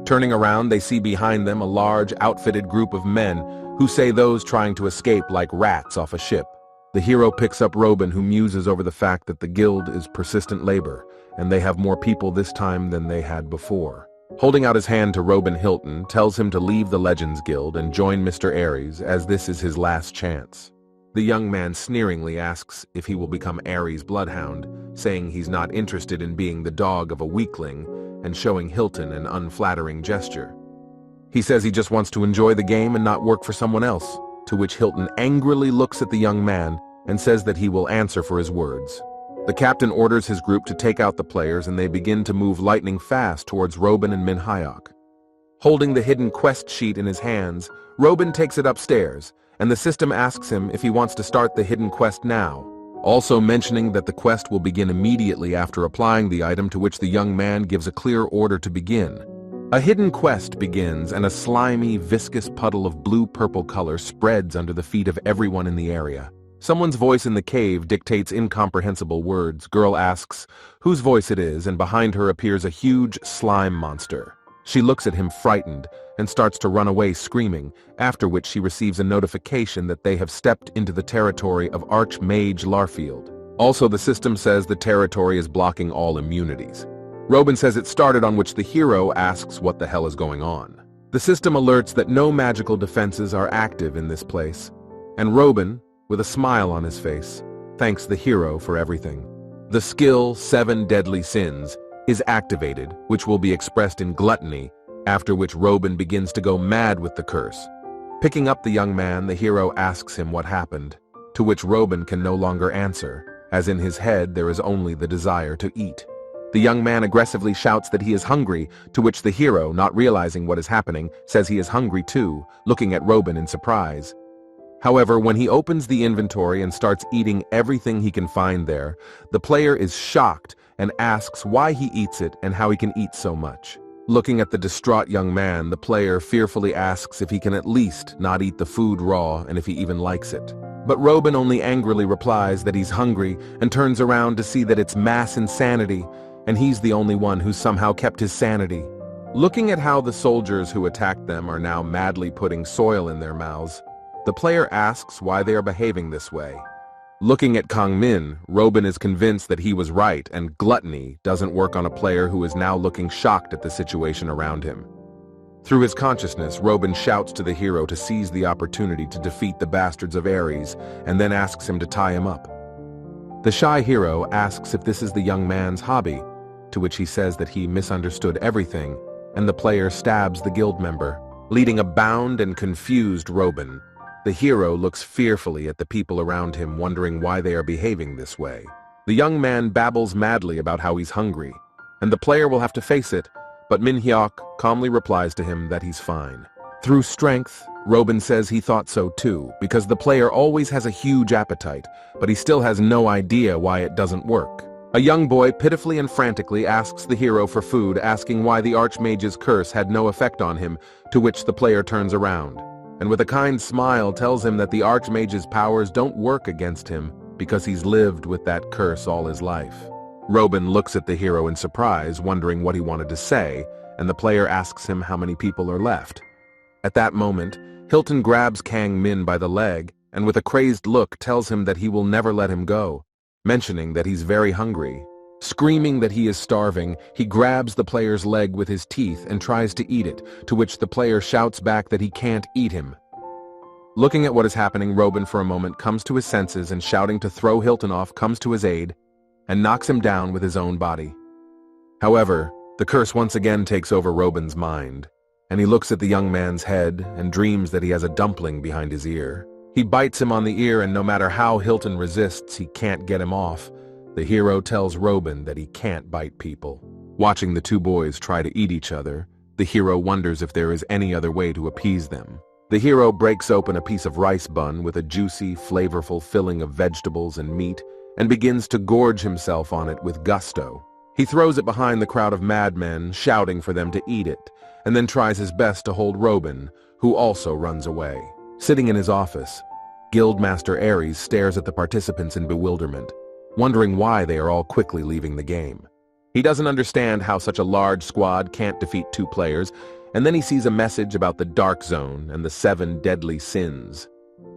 [SPEAKER 1] Turning around, they see behind them a large, outfitted group of men who say those trying to escape like rats off a ship. The hero picks up Rowena, who muses over the fact that the guild is persistent labor, and they have more people this time than they had before. Holding out his hand to Rowena, Hilton tells him to leave the Legends Guild and join Mr. Ares, as this is his last chance. The young man sneeringly asks if he will become Ares' bloodhound, saying he's not interested in being the dog of a weakling, and showing Hilton an unflattering gesture. He says he just wants to enjoy the game and not work for someone else, to which Hilton angrily looks at the young man and says that he will answer for his words. The captain orders his group to take out the players, and they begin to move lightning fast towards Rowena and Min Hyok. Holding the hidden quest sheet in his hands, Rowena takes it upstairs, and the system asks him if he wants to start the hidden quest now, also mentioning that the quest will begin immediately after applying the item, to which the young man gives a clear order to begin. A hidden quest begins, and a slimy, viscous puddle of blue-purple color spreads under the feet of everyone in the area. Someone's voice in the cave dictates incomprehensible words. Girl asks whose voice it is, and behind her appears a huge slime monster. She looks at him frightened and starts to run away screaming, after which she receives a notification that they have stepped into the territory of Archmage Larfield. Also, the system says the territory is blocking all immunities. Rowena says it started, on which the hero asks what the hell is going on. The system alerts that no magical defenses are active in this place, and Rowena, with a smile on his face, thanks the hero for everything. The skill 7 Deadly Sins is activated, which will be expressed in gluttony, after which Rowena begins to go mad with the curse. Picking up the young man, the hero asks him what happened, to which Rowena can no longer answer, as in his head there is only the desire to eat. The young man aggressively shouts that he is hungry, to which the hero, not realizing what is happening, says he is hungry too, looking at Rowena in surprise. However, when he opens the inventory and starts eating everything he can find there, the player is shocked and asks why he eats it and how he can eat so much. Looking at the distraught young man, the player fearfully asks if he can at least not eat the food raw and if he even likes it. But Rowena only angrily replies that he's hungry and turns around to see that it's mass insanity, and he's the only one who's somehow kept his sanity. Looking at how the soldiers who attacked them are now madly putting soil in their mouths, the player asks why they are behaving this way. Looking at Kang Min, Rowena is convinced that he was right, and gluttony doesn't work on a player who is now looking shocked at the situation around him. Through his consciousness, Rowena shouts to the hero to seize the opportunity to defeat the bastards of Ares, and then asks him to tie him up. The shy hero asks if this is the young man's hobby, to which he says that he misunderstood everything, and the player stabs the guild member, leading a bound and confused Rowena. The hero looks fearfully at the people around him, wondering why they are behaving this way. The young man babbles madly about how he's hungry, and the player will have to face it, but Min-hyuk calmly replies to him that he's fine. Through strength, Robin says he thought so too, because the player always has a huge appetite, but he still has no idea why it doesn't work. A young boy pitifully and frantically asks the hero for food, asking why the Archmage's curse had no effect on him, to which the player turns around, and with a kind smile tells him that the Archmage's powers don't work against him because he's lived with that curse all his life. Robin looks at the hero in surprise, wondering what he wanted to say, and the player asks him how many people are left. At that moment, Hilton grabs Kang Min by the leg and with a crazed look tells him that he will never let him go, mentioning that he's very hungry. Screaming that he is starving, he grabs the player's leg with his teeth and tries to eat it, to which the player shouts back that he can't eat him. Looking at what is happening, Robin for a moment comes to his senses and shouting to throw Hilton off comes to his aid and knocks him down with his own body. However, the curse once again takes over Robin's mind, and he looks at the young man's head and dreams that he has a dumpling behind his ear. He bites him on the ear, and no matter how Hilton resists, he can't get him off. The hero tells Robin that he can't bite people. Watching the two boys try to eat each other, the hero wonders if there is any other way to appease them. The hero breaks open a piece of rice bun with a juicy, flavorful filling of vegetables and meat and begins to gorge himself on it with gusto. He throws it behind the crowd of madmen, shouting for them to eat it, and then tries his best to hold Robin, who also runs away. Sitting in his office, Guildmaster Ares stares at the participants in bewilderment, wondering why they are all quickly leaving the game. He doesn't understand how such a large squad can't defeat two players, and then he sees a message about the Dark Zone and the 7 deadly sins.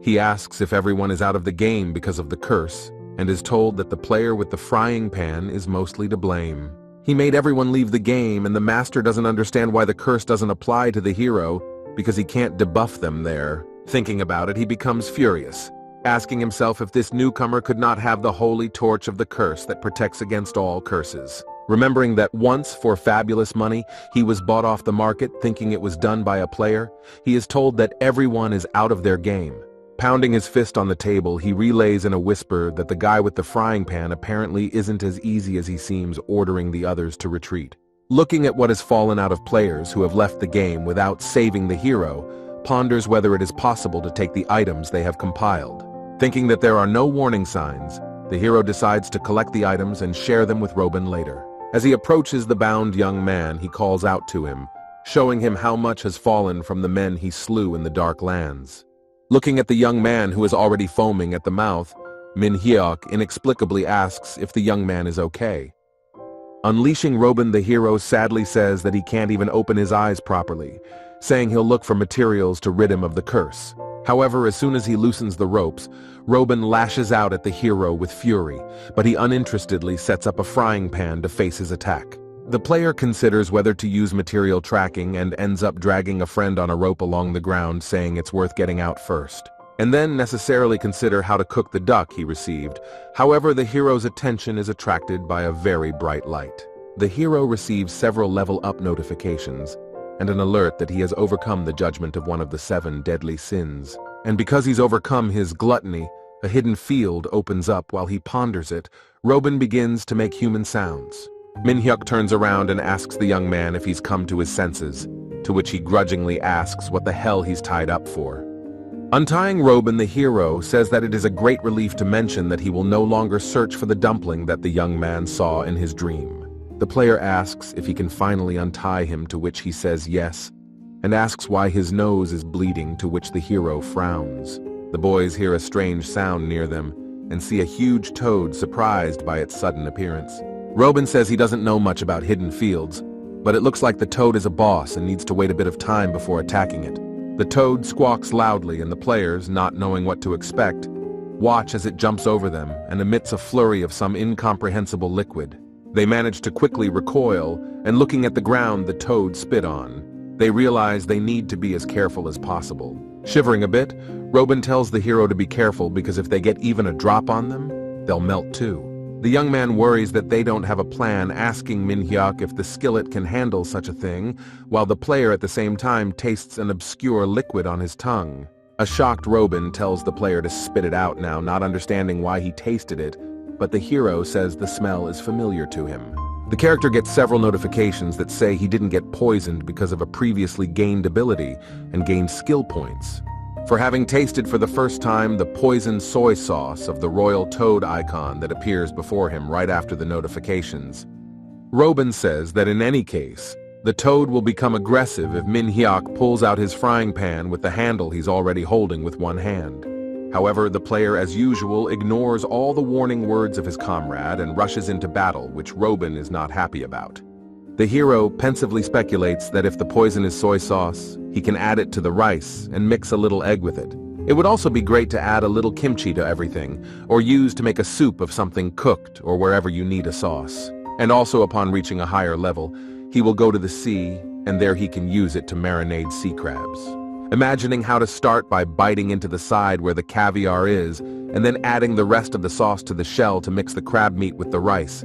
[SPEAKER 1] He asks if everyone is out of the game because of the curse, and is told that the player with the frying pan is mostly to blame. He made everyone leave the game, and the master doesn't understand why the curse doesn't apply to the hero, because he can't debuff them there. Thinking about it, he becomes furious, asking himself if this newcomer could not have the holy torch of the curse that protects against all curses. Remembering that once, for fabulous money, he was bought off the market thinking it was done by a player, he is told that everyone is out of their game. Pounding his fist on the table, he relays in a whisper that the guy with the frying pan apparently isn't as easy as he seems, ordering the others to retreat. Looking at what has fallen out of players who have left the game without saving the hero, ponders whether it is possible to take the items they have compiled. Thinking that there are no warning signs, the hero decides to collect the items and share them with Robin later. As he approaches the bound young man, he calls out to him, showing him how much has fallen from the men he slew in the Dark Lands. Looking at the young man who is already foaming at the mouth, Min-hyuk inexplicably asks if the young man is okay. Unleashing Robin, the hero sadly says that he can't even open his eyes properly, saying he'll look for materials to rid him of the curse. However, as soon as he loosens the ropes, Robin lashes out at the hero with fury, but he uninterestedly sets up a frying pan to face his attack. The player considers whether to use material tracking and ends up dragging a friend on a rope along the ground, saying it's worth getting out first, and then necessarily consider how to cook the duck he received. However, the hero's attention is attracted by a very bright light. The hero receives several level-up notifications and an alert that he has overcome the judgment of one of the 7 deadly sins. And because he's overcome his gluttony, a hidden field opens up while he ponders it. Robin begins to make human sounds. Min-hyuk turns around and asks the young man if he's come to his senses, to which he grudgingly asks what the hell he's tied up for. Untying Robin, the hero says that it is a great relief to mention that he will no longer search for the dumpling that the young man saw in his dream. The player asks if he can finally untie him, to which he says yes, and asks why his nose is bleeding, to which the hero frowns. The boys hear a strange sound near them and see a huge toad, surprised by its sudden appearance. Robin says he doesn't know much about hidden fields, but it looks like the toad is a boss and needs to wait a bit of time before attacking it. The toad squawks loudly, and the players, not knowing what to expect, watch as it jumps over them and emits a flurry of some incomprehensible liquid. They manage to quickly recoil, and looking at the ground the toad spit on, they realize they need to be as careful as possible. Shivering a bit, Robin tells the hero to be careful because if they get even a drop on them, they'll melt too. The young man worries that they don't have a plan, asking Min-hyuk if the skillet can handle such a thing, while the player at the same time tastes an obscure liquid on his tongue. A shocked Robin tells the player to spit it out now, not understanding why he tasted it, but the hero says the smell is familiar to him. The character gets several notifications that say he didn't get poisoned because of a previously gained ability and gained skill points. For having tasted for the first time the poisoned soy sauce of the royal toad icon that appears before him right after the notifications. Robin says that in any case, the toad will become aggressive if Min-hyuk pulls out his frying pan with the handle he's already holding with one hand. However, the player, as usual, ignores all the warning words of his comrade and rushes into battle, which Robin is not happy about. The hero pensively speculates that if the poison is soy sauce, he can add it to the rice and mix a little egg with it. It would also be great to add a little kimchi to everything, or use to make a soup of something cooked or wherever you need a sauce. And also, upon reaching a higher level, he will go to the sea, and there he can use it to marinate sea crabs. Imagining how to start by biting into the side where the caviar is, and then adding the rest of the sauce to the shell to mix the crab meat with the rice.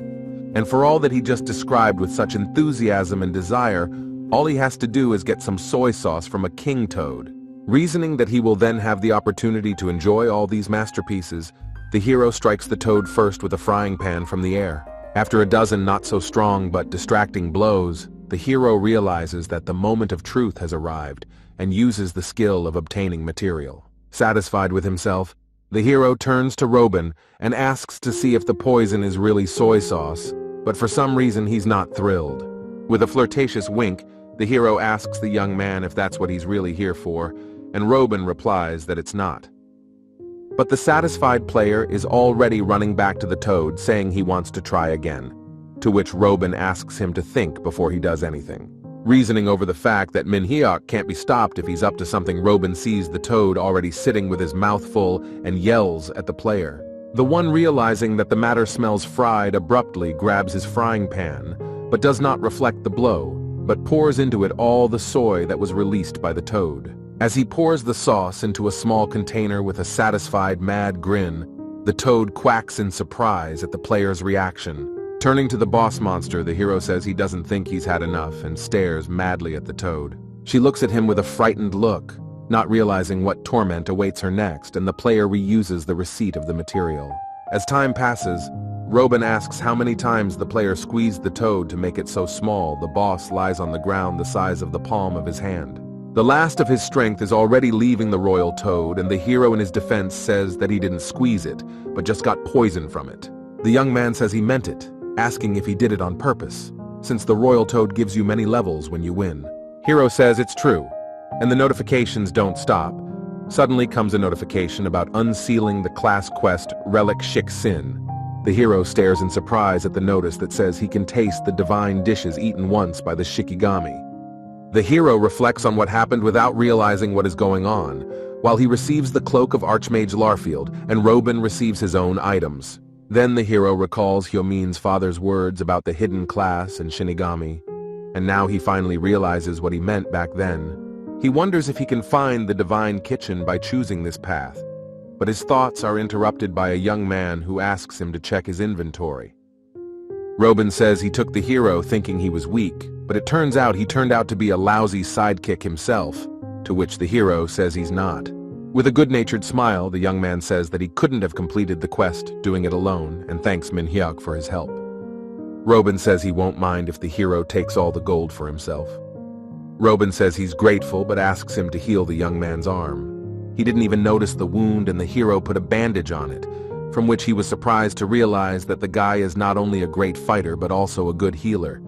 [SPEAKER 1] And for all that he just described with such enthusiasm and desire, all he has to do is get some soy sauce from a king toad. Reasoning that he will then have the opportunity to enjoy all these masterpieces, the hero strikes the toad first with a frying pan from the air. After a dozen not so strong but distracting blows, the hero realizes that the moment of truth has arrived and uses the skill of obtaining material. Satisfied with himself, the hero turns to Robin and asks to see if the poison is really soy sauce, but for some reason he's not thrilled. With a flirtatious wink, the hero asks the young man if that's what he's really here for, and Robin replies that it's not. But the satisfied player is already running back to the toad, saying he wants to try again, to which Robin asks him to think before he does anything. Reasoning over the fact that Min-hyuk can't be stopped if he's up to something, Robin sees the toad already sitting with his mouth full and yells at the player. The one, realizing that the matter smells fried, abruptly grabs his frying pan, but does not reflect the blow, but pours into it all the soy that was released by the toad. As he pours the sauce into a small container with a satisfied, mad grin, the toad quacks in surprise at the player's reaction. Turning to the boss monster, the hero says he doesn't think he's had enough and stares madly at the toad. She looks at him with a frightened look, not realizing what torment awaits her next, and the player reuses the receipt of the material. As time passes, Robin asks how many times the player squeezed the toad to make it so small the boss lies on the ground the size of the palm of his hand. The last of his strength is already leaving the royal toad, and the hero in his defense says that he didn't squeeze it, but just got poison from it. The young man says he meant it, asking if he did it on purpose, since the royal toad gives you many levels when you win. Hero says it's true, and the notifications don't stop. Suddenly comes a notification about unsealing the class quest Relic Shik Sin. The hero stares in surprise at the notice that says he can taste the divine dishes eaten once by the Shikigami. The hero reflects on what happened without realizing what is going on, while he receives the cloak of Archmage Larfield, and Robin receives his own items. Then the hero recalls Hyomin's father's words about the hidden class and Shinigami, and now he finally realizes what he meant back then. He wonders if he can find the divine kitchen by choosing this path, but his thoughts are interrupted by a young man who asks him to check his inventory. Robin says he took the hero thinking he was weak, but it turns out he turned out to be a lousy sidekick himself, to which the hero says he's not. With a good-natured smile, the young man says that he couldn't have completed the quest doing it alone, and thanks Min-hyuk for his help. Robin says he won't mind if the hero takes all the gold for himself. Robin says he's grateful, but asks him to heal the young man's arm. He didn't even notice the wound, and the hero put a bandage on it, from which he was surprised to realize that the guy is not only a great fighter but also a good healer.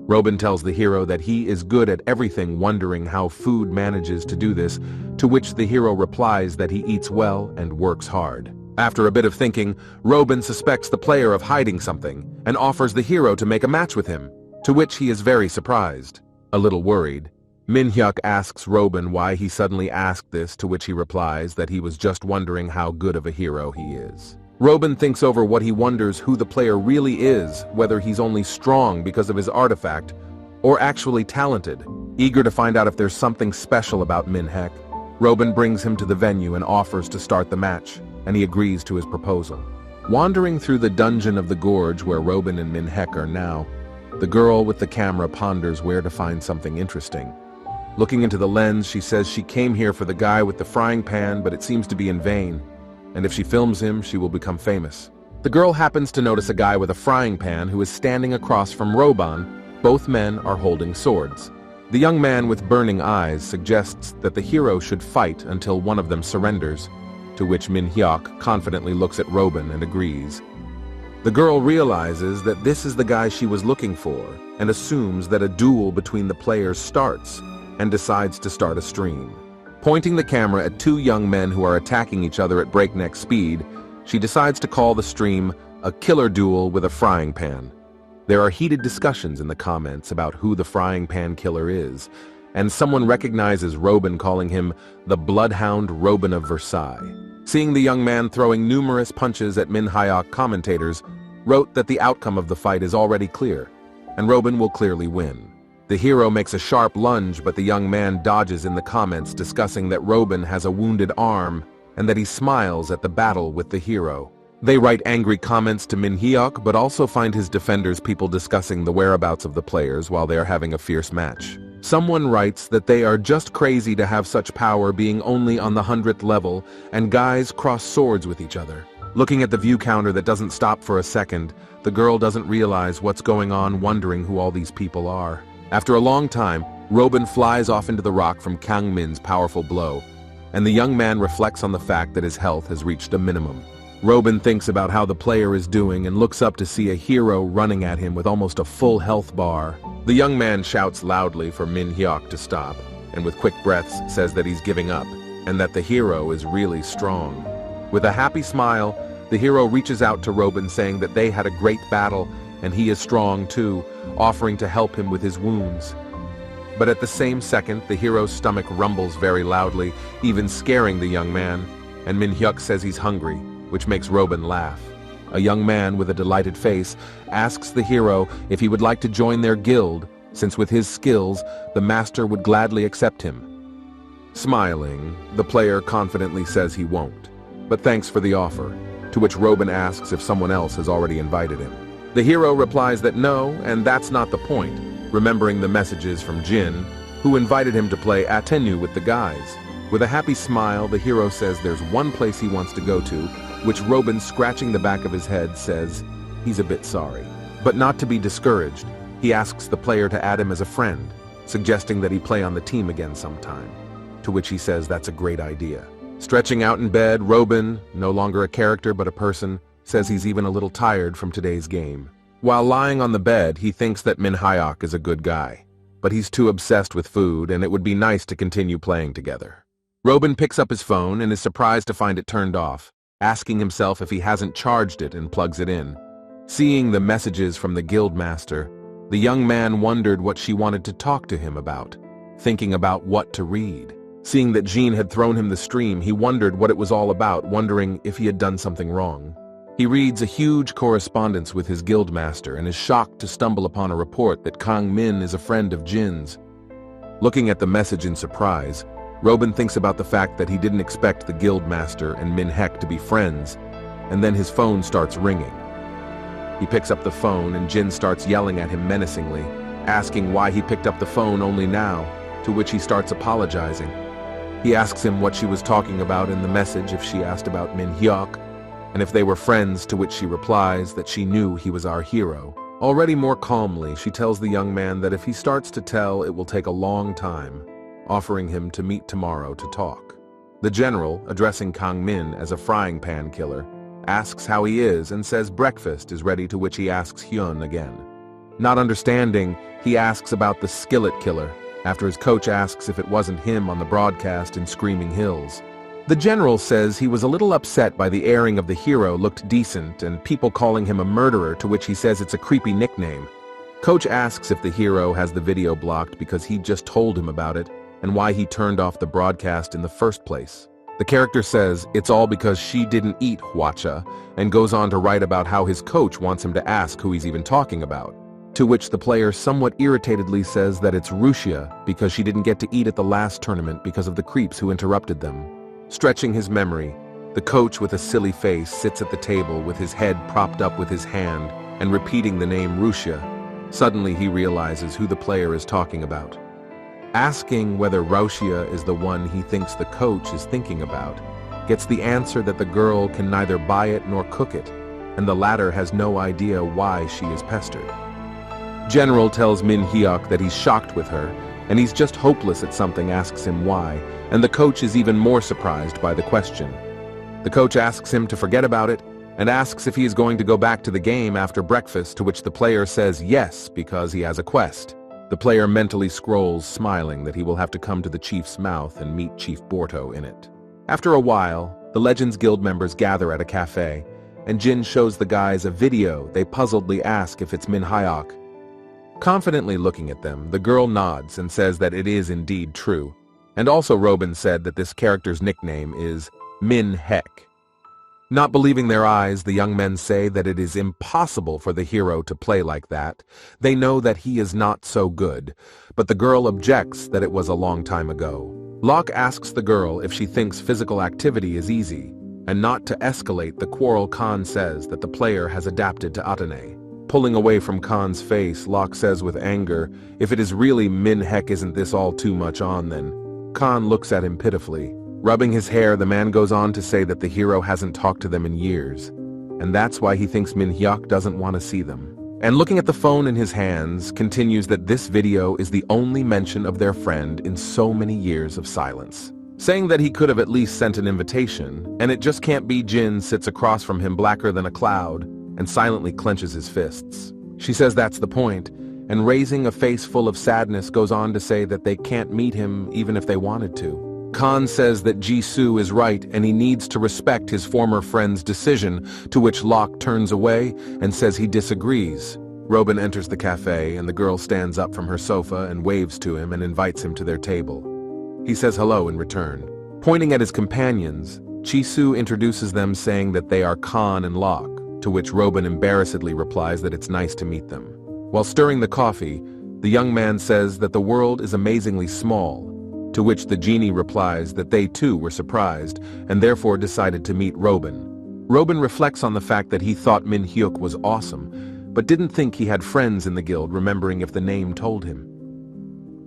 [SPEAKER 1] Robin tells the hero that he is good at everything, wondering how food manages to do this, to which the hero replies that he eats well and works hard. After a bit of thinking, Robin suspects the player of hiding something and offers the hero to make a match with him, to which he is very surprised. A little worried, Min-hyuk asks Robin why he suddenly asked this, to which he replies that he was just wondering how good of a hero he is. Robin thinks over what he wonders who the player really is, whether he's only strong because of his artifact, or actually talented. Eager to find out if there's something special about Min-hyuk, Robin brings him to the venue and offers to start the match, and he agrees to his proposal. Wandering through the dungeon of the gorge where Robin and Min-hyuk are now, the girl with the camera ponders where to find something interesting. Looking into the lens, she says she came here for the guy with the frying pan, but it seems to be in vain, and if she films him, she will become famous. The girl happens to notice a guy with a frying pan who is standing across from Roban. Both men are holding swords. The young man with burning eyes suggests that the hero should fight until one of them surrenders, to which Min-hyuk confidently looks at Roban and agrees. The girl realizes that this is the guy she was looking for and assumes that a duel between the players starts and decides to start a stream. Pointing the camera at two young men who are attacking each other at breakneck speed, she decides to call the stream a killer duel with a frying pan. There are heated discussions in the comments about who the frying pan killer is, and someone recognizes Roban calling him the bloodhound Roban of Versailles. Seeing the young man throwing numerous punches at Min-hyuk, commentators wrote that the outcome of the fight is already clear, and Roban will clearly win. The hero makes a sharp lunge, but the young man dodges in the comments, discussing that Roban has a wounded arm and that he smiles at the battle with the hero. They write angry comments to Min-hyuk, but also find his defenders people discussing the whereabouts of the players while they are having a fierce match. Someone writes that they are just crazy to have such power, being only on the 100th level, and guys cross swords with each other. Looking at the view counter that doesn't stop for a second, the girl doesn't realize what's going on, wondering who all these people are. After a long time, Roban flies off into the rock from Kang Min's powerful blow, and the young man reflects on the fact that his health has reached a minimum. Roban thinks about how the player is doing and looks up to see a hero running at him with almost a full health bar. The young man shouts loudly for Min-hyuk to stop, and with quick breaths says that he's giving up, and that the hero is really strong. With a happy smile, the hero reaches out to Roban, saying that they had a great battle and he is strong too, offering to help him with his wounds. But at the same second, the hero's stomach rumbles very loudly, even scaring the young man, and Min-hyuk says he's hungry, which makes Roban laugh. A young man with a delighted face asks the hero if he would like to join their guild, since with his skills, the master would gladly accept him. Smiling, the player confidently says he won't, but thanks for the offer, to which Roban asks if someone else has already invited him. The hero replies that no, and that's not the point, remembering the messages from Jin, who invited him to play Thankyou with the guys. With a happy smile, the hero says there's one place he wants to go to, which Roban, scratching the back of his head, says he's a bit sorry. But not to be discouraged, he asks the player to add him as a friend, suggesting that he play on the team again sometime, to which he says that's a great idea. Stretching out in bed, Roban, no longer a character but a person, says he's even a little tired from today's game. While lying on the bed, he thinks that Min-hyuk is a good guy, but he's too obsessed with food, and it would be nice to continue playing together. Roban picks up his phone and is surprised to find it turned off, asking himself if he hasn't charged it, and plugs it in. Seeing the messages from the guildmaster, the young man wondered what she wanted to talk to him about, thinking about what to read. Seeing that Jean had thrown him the stream, he wondered what it was all about, wondering if he had done something wrong. He reads a huge correspondence with his guildmaster and is shocked to stumble upon a report that Kang Min is a friend of Jin's. Looking at the message in surprise, Roban thinks about the fact that he didn't expect the guildmaster and Min-hyuk to be friends, and then his phone starts ringing. He picks up the phone and Jin starts yelling at him menacingly, asking why he picked up the phone only now, to which he starts apologizing. He asks him what she was talking about in the message, if she asked about Min-hyuk, and if they were friends, to which she replies that she knew he was our hero. Already more calmly, she tells the young man that if he starts to tell, it will take a long time, offering him to meet tomorrow to talk. The general, addressing Kang Min as a frying pan killer, asks how he is and says breakfast is ready, to which he asks Hyun again. Not understanding, he asks about the skillet killer, after his coach asks if it wasn't him on the broadcast in Screaming Hills. The general says he was a little upset by the airing of the hero looked decent and people calling him a murderer, to which he says it's a creepy nickname. Coach asks if the hero has the video blocked because he just told him about it and why he turned off the broadcast in the first place. The character says it's all because she didn't eat hwacha, and goes on to write about how his coach wants him to ask who he's even talking about, to which the player somewhat irritatedly says that it's Rusia because she didn't get to eat at the last tournament because of the creeps who interrupted them. Stretching his memory, the coach with a silly face sits at the table with his head propped up with his hand and repeating the name Rusia. Suddenly he realizes who the player is talking about. Asking whether Rowena is the one he thinks the coach is thinking about, gets the answer that the girl can neither buy it nor cook it, and the latter has no idea why she is pestered. General tells Min Hyuk that he's shocked with her, and he's just hopeless at something, asks him why, and the coach is even more surprised by the question. The coach asks him to forget about it, and asks if he is going to go back to the game after breakfast, to which the player says yes because he has a quest. The player mentally scrolls, smiling that he will have to come to the chief's mouth and meet Chief Borto in it. After a while, the Legends Guild members gather at a cafe, and Jin shows the guys a video. They puzzledly ask if it's Min Hyuk. Confidently looking at them, the girl nods and says that it is indeed true, and also Robin said that this character's nickname is Min Hek. Not believing their eyes, the young men say that it is impossible for the hero to play like that. They know that he is not so good, but the girl objects that it was a long time ago. Locke asks the girl if she thinks physical activity is easy, and not to escalate the quarrel, Khan says that the player has adapted to Atene. Pulling away from Khan's face, Locke says with anger, if it is really Min Hek, isn't this all too much on then? Khan looks at him pitifully. Rubbing his hair, the man goes on to say that the hero hasn't talked to them in years, and that's why he thinks Min Hyuk doesn't want to see them. And looking at the phone in his hands, continues that this video is the only mention of their friend in so many years of silence. Saying that he could have at least sent an invitation, and it just can't be. Jin sits across from him, blacker than a cloud, and silently clenches his fists. She says that's the point, and raising a face full of sadness goes on to say that they can't meet him even if they wanted to. Khan says that Jisoo is right and he needs to respect his former friend's decision, to which Locke turns away and says he disagrees. Robin enters the cafe and the girl stands up from her sofa and waves to him and invites him to their table. He says hello in return. Pointing at his companions, Jisoo introduces them saying that they are Khan and Locke, to which Robin embarrassedly replies that it's nice to meet them. While stirring the coffee, the young man says that the world is amazingly small, to which the genie replies that they too were surprised and therefore decided to meet Robin. Robin reflects on the fact that he thought Min Hyuk was awesome, but didn't think he had friends in the guild, remembering if the name told him.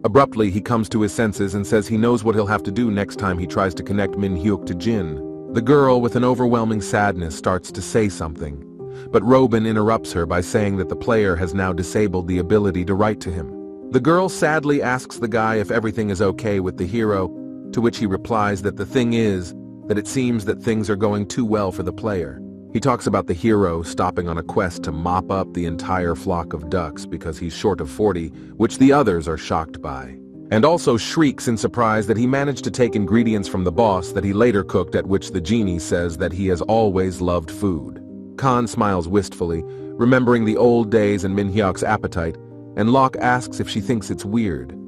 [SPEAKER 1] Abruptly, he comes to his senses and says he knows what he'll have to do next time he tries to connect Min Hyuk to Jin. The girl, with an overwhelming sadness, starts to say something, but Robin interrupts her by saying that the player has now disabled the ability to write to him. The girl sadly asks the guy if everything is okay with the hero, to which he replies that the thing is that it seems that things are going too well for the player. He talks about the hero stopping on a quest to mop up the entire flock of ducks because he's short of 40, which the others are shocked by. And also shrieks in surprise that he managed to take ingredients from the boss that he later cooked, at which the genie says that he has always loved food. Khan smiles wistfully, remembering the old days and Min Hyuk's appetite, and Locke asks if she thinks it's weird.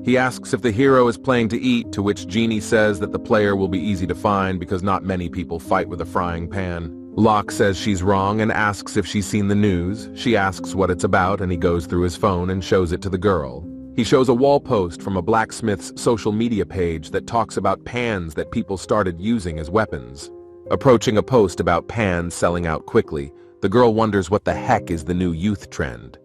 [SPEAKER 1] He asks if the hero is playing to eat, to which Genie says that the player will be easy to find because not many people fight with a frying pan. Locke says she's wrong and asks if she's seen the news. She asks what it's about, and he goes through his phone and shows it to the girl. He shows a wall post from a blacksmith's social media page that talks about pans that people started using as weapons. Approaching a post about pans selling out quickly, the girl wonders what the heck is the new youth trend.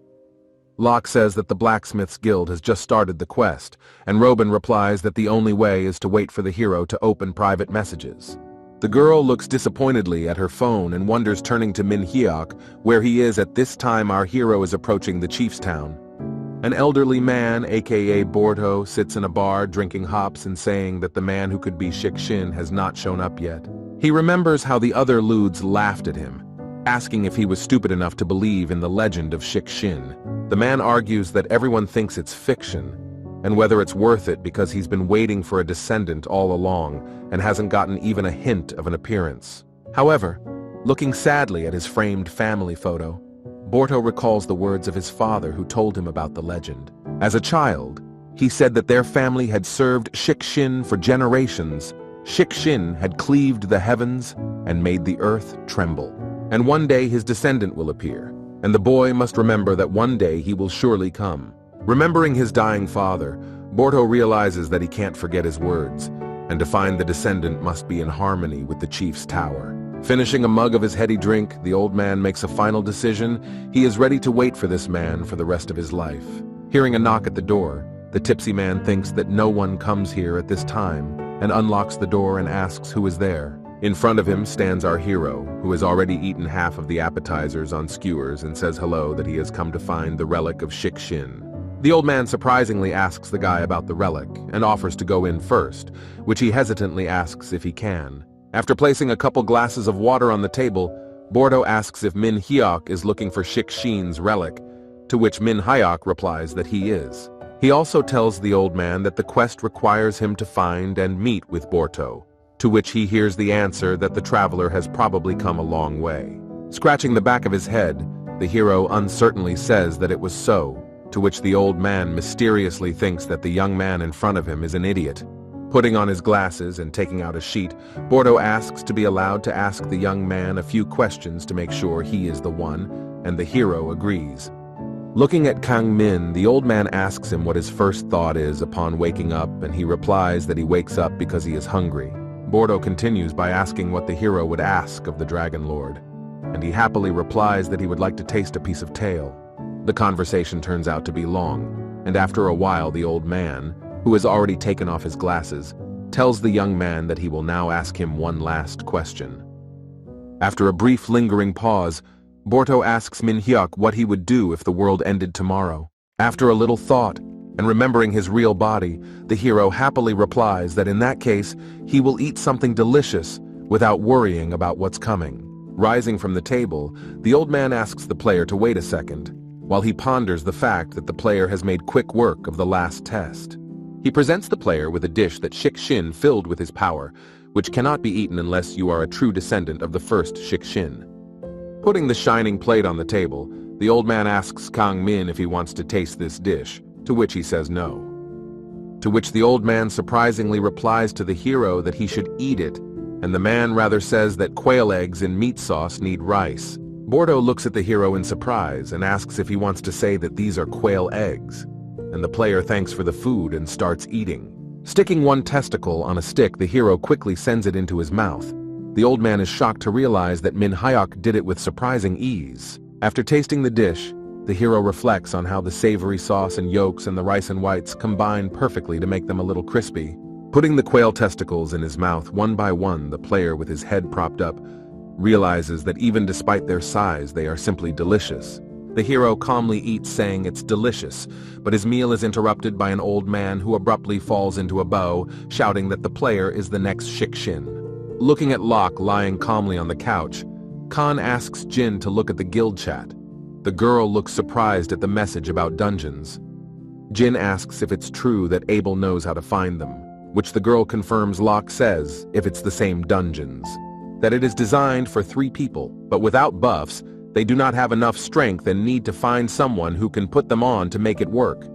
[SPEAKER 1] Locke says that the Blacksmith's Guild has just started the quest, and Robin replies that the only way is to wait for the hero to open private messages. The girl looks disappointedly at her phone and wonders, turning to Min Hyuk, where he is at this time. Our hero is approaching the chief's town. An elderly man, aka Borto, sits in a bar drinking hops and saying that the man who could be Shin has not shown up yet. He remembers how the other Ludes laughed at him, asking if he was stupid enough to believe in the legend of Shin. The man argues that everyone thinks it's fiction, and whether it's worth it because he's been waiting for a descendant all along and hasn't gotten even a hint of an appearance. However, looking sadly at his framed family photo, Borto recalls the words of his father who told him about the legend. As a child, he said that their family had served Shin for generations. Shin had cleaved the heavens and made the earth tremble. And one day his descendant will appear, and the boy must remember that one day he will surely come. Remembering his dying father, Borto realizes that he can't forget his words, and to find the descendant must be in harmony with the chief's tower. Finishing a mug of his heady drink, the old man makes a final decision. He is ready to wait for this man for the rest of his life. Hearing a knock at the door, The tipsy man thinks that no one comes here at this time and unlocks the door and asks who is there. In front of him stands our hero, who has already eaten half of the appetizers on skewers and says hello that he has come to find the relic of Shin. The old man surprisingly asks the guy about the relic and offers to go in first, which he hesitantly asks if he can. After placing a couple glasses of water on the table, Bordo asks if Min Hyok is looking for Shin's relic, to which Min Hyok replies that he is. He also tells the old man that the quest requires him to find and meet with Borto, to which he hears the answer that the traveler has probably come a long way. Scratching the back of his head, the hero uncertainly says that it was so, to which the old man mysteriously thinks that the young man in front of him is an idiot. Putting on his glasses and taking out a sheet, Bordo asks to be allowed to ask the young man a few questions to make sure he is the one, and the hero agrees. Looking at Kang Min, the old man asks him what his first thought is upon waking up, and he replies that he wakes up because he is hungry. Bordo continues by asking what the hero would ask of the Dragon Lord, and he happily replies that he would like to taste a piece of tail. The conversation turns out to be long, and after a while the old man, who has already taken off his glasses, tells the young man that he will now ask him one last question. After a brief lingering pause, Borto asks Min Hyuk what he would do if the world ended tomorrow. After a little thought, and remembering his real body, the hero happily replies that in that case, he will eat something delicious without worrying about what's coming. Rising from the table, the old man asks the player to wait a second, while he ponders the fact that the player has made quick work of the last test. He presents the player with a dish that Shin filled with his power, which cannot be eaten unless you are a true descendant of the first Shin. Putting the shining plate on the table, the old man asks Kang Min if he wants to taste this dish, to which he says no. To which the old man surprisingly replies to the hero that he should eat it, and the man rather says that quail eggs in meat sauce need rice. Bordo looks at the hero in surprise and asks if he wants to say that these are quail eggs, and the player thanks for the food and starts eating. Sticking one testicle on a stick, the hero quickly sends it into his mouth. The old man is shocked to realize that Min Hyuk did it with surprising ease. After tasting the dish, the hero reflects on how the savory sauce and yolks and the rice and whites combine perfectly to make them a little crispy. Putting the quail testicles in his mouth one by one, the player with his head propped up realizes that even despite their size, they are simply delicious. The hero calmly eats, saying it's delicious, but his meal is interrupted by an old man who abruptly falls into a bow, shouting that the player is the next Shin. Looking at Locke lying calmly on the couch, Khan asks Jin to look at the guild chat. The girl looks surprised at the message about dungeons. Jin asks if it's true that Abel knows how to find them, which the girl confirms Locke says if it's the same dungeons. That it is designed for 3 people, but without buffs, they do not have enough strength and need to find someone who can put them on to make it work.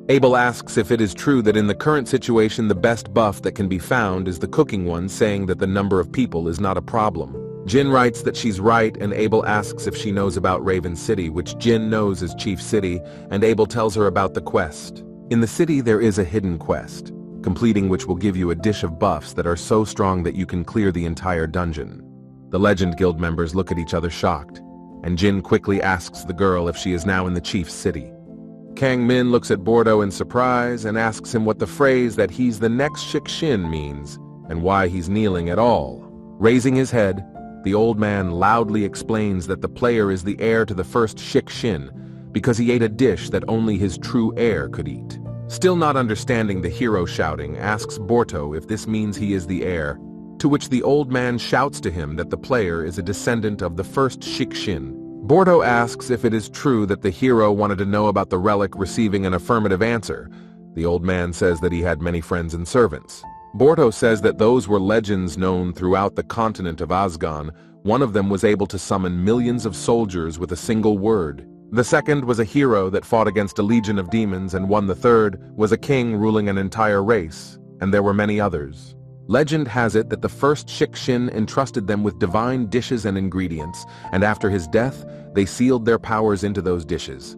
[SPEAKER 1] Abel asks if it is true that in the current situation the best buff that can be found is the cooking one, saying that the number of people is not a problem. Jin writes that she's right, and Abel asks if she knows about Raven City, which Jin knows is Chief City, and Abel tells her about the quest. In the city there is a hidden quest, completing which will give you a dish of buffs that are so strong that you can clear the entire dungeon. The Legend Guild members look at each other shocked, and Jin quickly asks the girl if she is now in the Chief's city. Kang Min looks at Bordo in surprise and asks him what the phrase that he's the next Shin means, and why he's kneeling at all. Raising his head, the old man loudly explains that the player is the heir to the first Shin, because he ate a dish that only his true heir could eat. Still not understanding the hero shouting, asks Borto if this means he is the heir, to which the old man shouts to him that the player is a descendant of the first Shin. Borto asks if it is true that the hero wanted to know about the relic, receiving an affirmative answer. The old man says that he had many friends and servants. Borto says that those were legends known throughout the continent of Azgan. One of them was able to summon millions of soldiers with a single word. The second was a hero that fought against a legion of demons, and the third was a king ruling an entire race, and there were many others. Legend has it that the first Shin entrusted them with divine dishes and ingredients, and after his death, they sealed their powers into those dishes.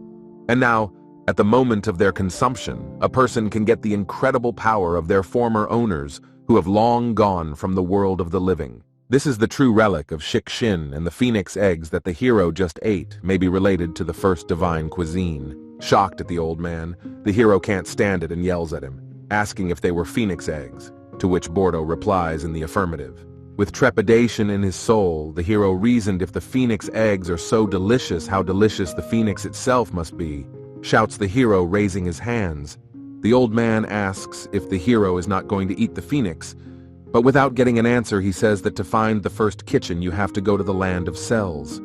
[SPEAKER 1] And now, at the moment of their consumption, a person can get the incredible power of their former owners who have long gone from the world of the living. This is the true relic of Shin, and the phoenix eggs that the hero just ate may be related to the first divine cuisine. Shocked at the old man, the hero can't stand it and yells at him, asking if they were phoenix eggs, to which Bordeaux replies in the affirmative. With trepidation in his soul, the hero reasoned if the phoenix eggs are so delicious, how delicious the phoenix itself must be, shouts the hero, raising his hands. The old man asks if the hero is not going to eat the phoenix, but without getting an answer, he says that to find the first kitchen you have to go to the land of cells.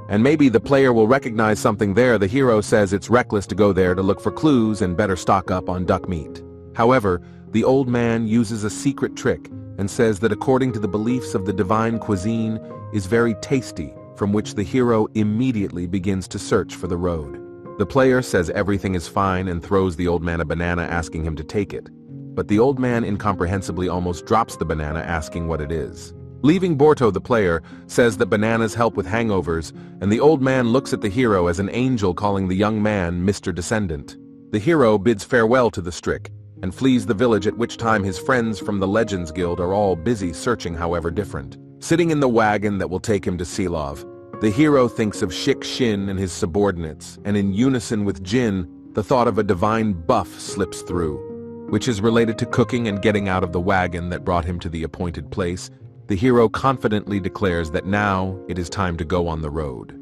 [SPEAKER 1] And maybe the player will recognize something there. The hero says it's reckless to go there to look for clues and better stock up on duck meat. However, the old man uses a secret trick and says that according to the beliefs of the divine cuisine is very tasty, from which the hero immediately begins to search for the road. The player says everything is fine and throws the old man a banana, asking him to take it. But the old man incomprehensibly almost drops the banana, asking what it is. Leaving Bordeaux, the player says that bananas help with hangovers, and the old man looks at the hero as an angel, calling the young man Mr. Descendant. The hero bids farewell to the Strick and flees the village, at which time his friends from the Legends Guild are all busy searching, however different. Sitting in the wagon that will take him to Sealov, the hero thinks of Shik, Shin and his subordinates, and in unison with Jin, the thought of a divine buff slips through, which is related to cooking and getting out of the wagon that brought him to the appointed place. The hero confidently declares that now it is time to go on the road.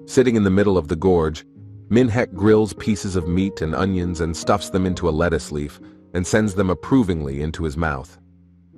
[SPEAKER 1] Sitting in the middle of the gorge, Minhek grills pieces of meat and onions and stuffs them into a lettuce leaf and sends them approvingly into his mouth.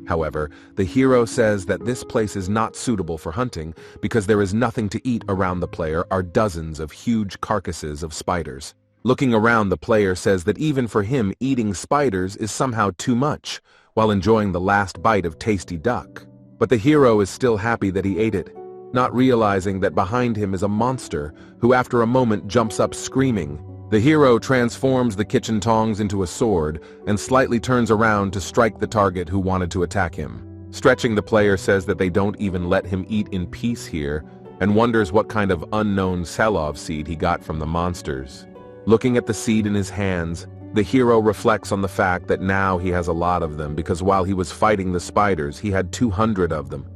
[SPEAKER 1] However, the hero says that this place is not suitable for hunting because there is nothing to eat. Around the player are dozens of huge carcasses of spiders. Looking around, the player says that even for him, eating spiders is somehow too much, while enjoying the last bite of tasty duck. But the hero is still happy that he ate it, not realizing that behind him is a monster who after a moment jumps up screaming. The hero transforms the kitchen tongs into a sword and slightly turns around to strike the target who wanted to attack him. Stretching, the player says that they don't even let him eat in peace here and wonders what kind of unknown Selov seed he got from the monsters. Looking at the seed in his hands, the hero reflects on the fact that now he has a lot of them because while he was fighting the spiders, he had 200 of them.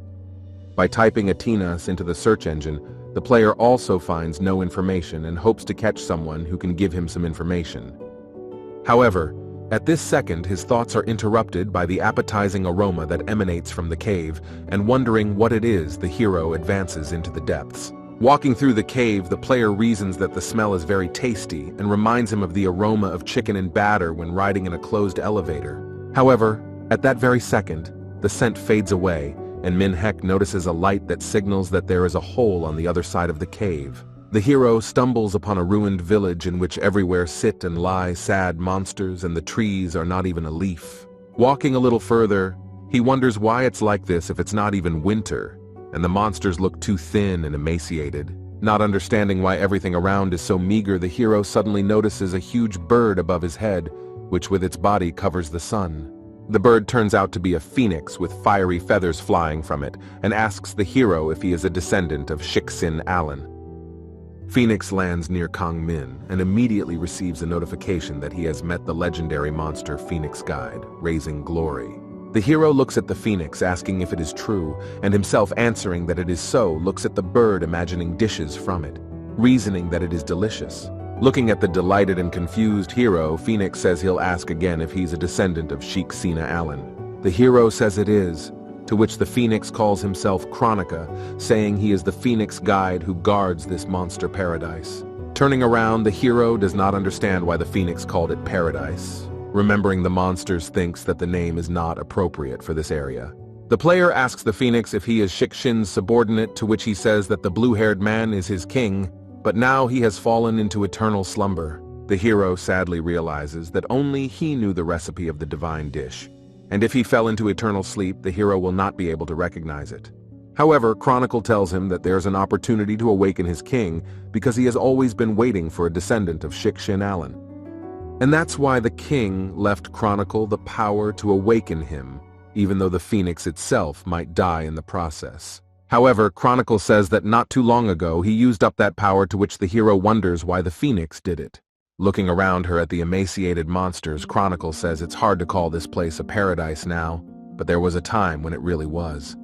[SPEAKER 1] By typing Atinas into the search engine, the player also finds no information and hopes to catch someone who can give him some information. However, at this second, his thoughts are interrupted by the appetizing aroma that emanates from the cave, and wondering what it is, the hero advances into the depths. Walking through the cave, the player reasons that the smell is very tasty and reminds him of the aroma of chicken and batter when riding in a closed elevator. However, at that very second, the scent fades away, and Minhek notices a light that signals that there is a hole on the other side of the cave. The hero stumbles upon a ruined village in which everywhere sit and lie sad monsters, and the trees are not even a leaf. Walking a little further, he wonders why it's like this if it's not even winter, and the monsters look too thin and emaciated. Not understanding why everything around is so meager, the hero suddenly notices a huge bird above his head, which with its body covers the sun. The bird turns out to be a phoenix with fiery feathers flying from it, and asks the hero if he is a descendant of Shik-Sin Arlan. Phoenix lands near Kang Min and immediately receives a notification that he has met the legendary monster Phoenix Guide, raising glory. The hero looks at the phoenix, asking if it is true, and himself answering that it is so, looks at the bird, imagining dishes from it, reasoning that it is delicious. Looking at the delighted and confused hero, Phoenix says he'll ask again if he's a descendant of Shik-Sin Arlan. The hero says it is, to which the phoenix calls himself Chronica, saying he is the phoenix guide who guards this monster paradise. Turning around, the hero does not understand why the phoenix called it paradise. Remembering the monsters, thinks that the name is not appropriate for this area. The player asks the phoenix if he is Shik-Shin's subordinate, to which he says that the blue-haired man is his king, but now he has fallen into eternal slumber. The hero sadly realizes that only he knew the recipe of the divine dish, and if he fell into eternal sleep, the hero will not be able to recognize it. However, Chronicle tells him that there's an opportunity to awaken his king because he has always been waiting for a descendant of Shik-Shin Arlan. And that's why the king left Chronicle the power to awaken him, even though the phoenix itself might die in the process. However, Chronicle says that not too long ago he used up that power, to which the hero wonders why the phoenix did it. Looking around her at the emaciated monsters, Chronicle says it's hard to call this place a paradise now, but there was a time when it really was.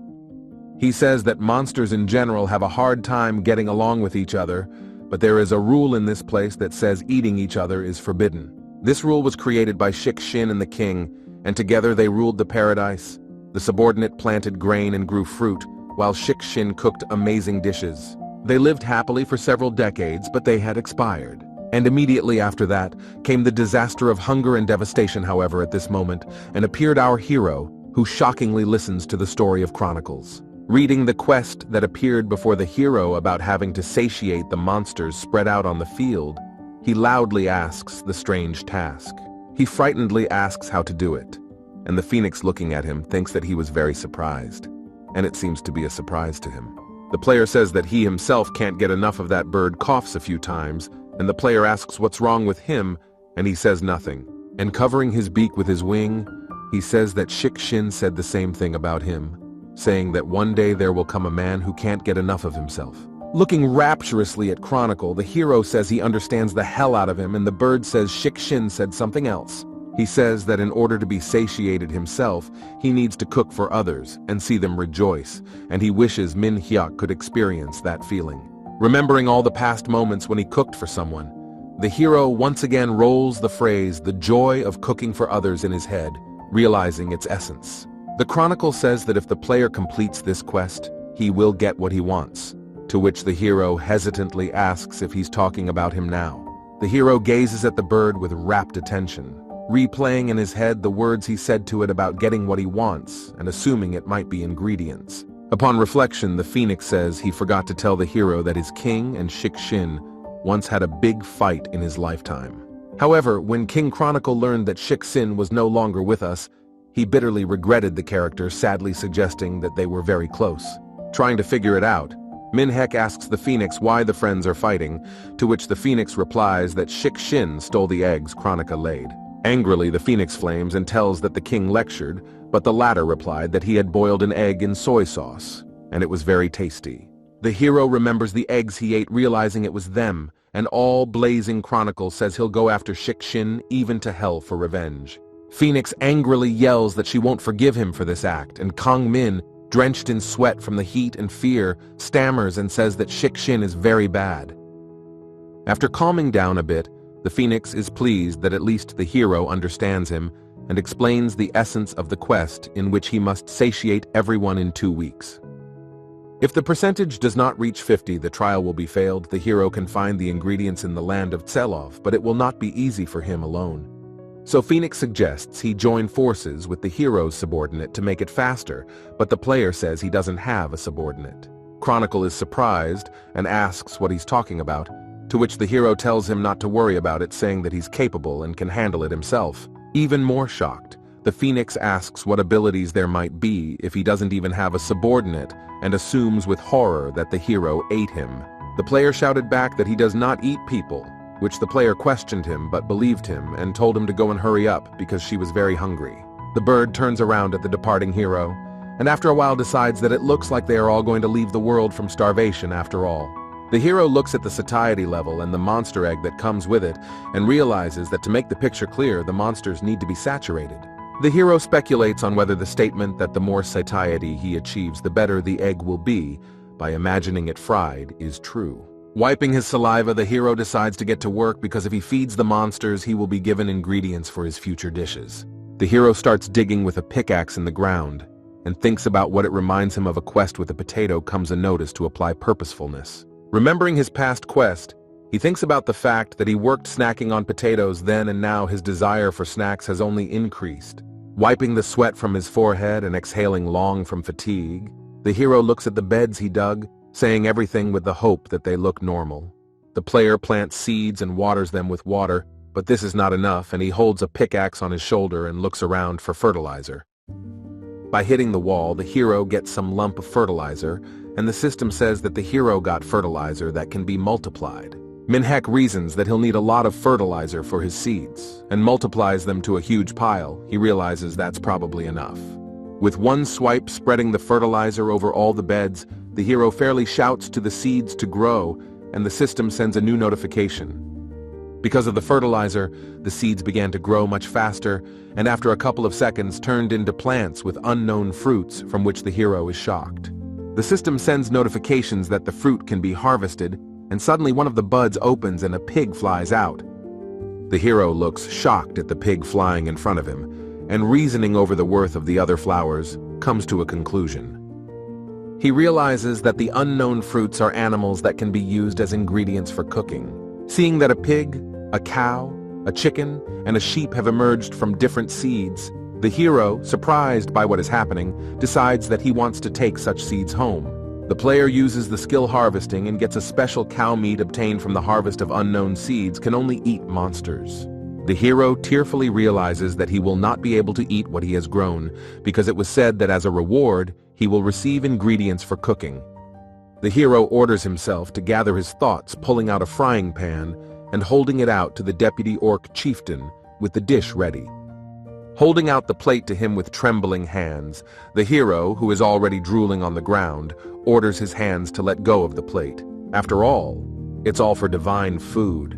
[SPEAKER 1] He says that monsters in general have a hard time getting along with each other, but there is a rule in this place that says eating each other is forbidden. This rule was created by Shik, Shin, and the king, and together they ruled the paradise. The subordinate planted grain and grew fruit, while Shik, Shin cooked amazing dishes. They lived happily for several decades, but they had expired. And immediately after that came the disaster of hunger and devastation, however, at this moment, and appeared our hero, who shockingly listens to the story of Chronicles. Reading the quest that appeared before the hero about having to satiate the monsters spread out on the field, he loudly asks the strange task. He frightenedly asks how to do it, and the phoenix looking at him thinks that he was very surprised, and it seems to be a surprise to him. The player says that he himself can't get enough of that bird, coughs a few times, and the player asks what's wrong with him, and he says nothing. And covering his beak with his wing, he says that Shik, Shin said the same thing about him, saying that one day there will come a man who can't get enough of himself. Looking rapturously at Chronicle, the hero says he understands the hell out of him, and the bird says Shik, Shin said something else. He says that in order to be satiated himself, he needs to cook for others and see them rejoice, and he wishes Min Hyuk could experience that feeling. Remembering all the past moments when he cooked for someone, the hero once again rolls the phrase, "the joy of cooking for others," in his head, realizing its essence. The Chronicle says that if the player completes this quest, he will get what he wants, to which the hero hesitantly asks if he's talking about him now. The hero gazes at the bird with rapt attention, replaying in his head the words he said to it about getting what he wants and assuming it might be ingredients. Upon reflection, the phoenix says he forgot to tell the hero that his king and Shik, Shin once had a big fight in his lifetime. However, when King Chronicle learned that Shik, Shin was no longer with us, he bitterly regretted the character, sadly suggesting that they were very close. Trying to figure it out, Minhek asks the phoenix why the friends are fighting, to which the phoenix replies that Shik, Shin stole the eggs Chronica laid. Angrily, the phoenix flames and tells that the king lectured, but the latter replied that he had boiled an egg in soy sauce, and it was very tasty. The hero remembers the eggs he ate, realizing it was them, and all blazing Chronicle says he'll go after Shik, Shin even to hell for revenge. Phoenix angrily yells that she won't forgive him for this act, and Kang Min, drenched in sweat from the heat and fear, stammers and says that Shik, Shin is very bad. After calming down a bit, the phoenix is pleased that at least the hero understands him and explains the essence of the quest, in which he must satiate everyone in 2 weeks. If the percentage does not reach 50, the trial will be failed. The hero can find the ingredients in the land of Tselov, but it will not be easy for him alone. So Phoenix suggests he join forces with the hero's subordinate to make it faster, but the player says he doesn't have a subordinate. Chronicle is surprised and asks what he's talking about, to which the hero tells him not to worry about it, saying that he's capable and can handle it himself. Even more shocked, the phoenix asks what abilities there might be if he doesn't even have a subordinate, and assumes with horror that the hero ate him. The player shouted back that he does not eat people, which the player questioned him but believed him and told him to go and hurry up because she was very hungry. The bird turns around at the departing hero, and after a while decides that it looks like they are all going to leave the world from starvation after all. The hero looks at the satiety level and the monster egg that comes with it and realizes that to make the picture clear, the monsters need to be saturated. The hero speculates on whether the statement that the more satiety he achieves, the better the egg will be, by imagining it fried, is true. Wiping his saliva, the hero decides to get to work because if he feeds the monsters, he will be given ingredients for his future dishes. The hero starts digging with a pickaxe in the ground and thinks about what it reminds him of. A quest with a potato comes a notice to apply purposefulness. Remembering his past quest, he thinks about the fact that he worked snacking on potatoes then, and now his desire for snacks has only increased. Wiping the sweat from his forehead and exhaling long from fatigue, the hero looks at the beds he dug, saying everything with the hope that they look normal. The player plants seeds and waters them with water, but this is not enough, and he holds a pickaxe on his shoulder and looks around for fertilizer. By hitting the wall, the hero gets some lump of fertilizer, and the system says that the hero got fertilizer that can be multiplied. Minhek reasons that he'll need a lot of fertilizer for his seeds, and multiplies them to a huge pile. He realizes that's probably enough. With one swipe spreading the fertilizer over all the beds, the hero fairly shouts to the seeds to grow, and the system sends a new notification. Because of the fertilizer, the seeds began to grow much faster, and after a couple of seconds turned into plants with unknown fruits, from which the hero is shocked. The system sends notifications that the fruit can be harvested, and suddenly one of the buds opens and a pig flies out. The hero looks shocked at the pig flying in front of him, and reasoning over the worth of the other flowers, comes to a conclusion. He realizes that the unknown fruits are animals that can be used as ingredients for cooking. Seeing that a pig, a cow, a chicken, and a sheep have emerged from different seeds, the hero, surprised by what is happening, decides that he wants to take such seeds home. The player uses the skill harvesting and gets a special cow meat obtained from the harvest of unknown seeds can only eat monsters. The hero tearfully realizes that he will not be able to eat what he has grown, because it was said that as a reward, he will receive ingredients for cooking. The hero orders himself to gather his thoughts, pulling out a frying pan and holding it out to the deputy orc chieftain with the dish ready. Holding out the plate to him with trembling hands, the hero, who is already drooling on the ground, orders his hands to let go of the plate. After all, it's all for divine food,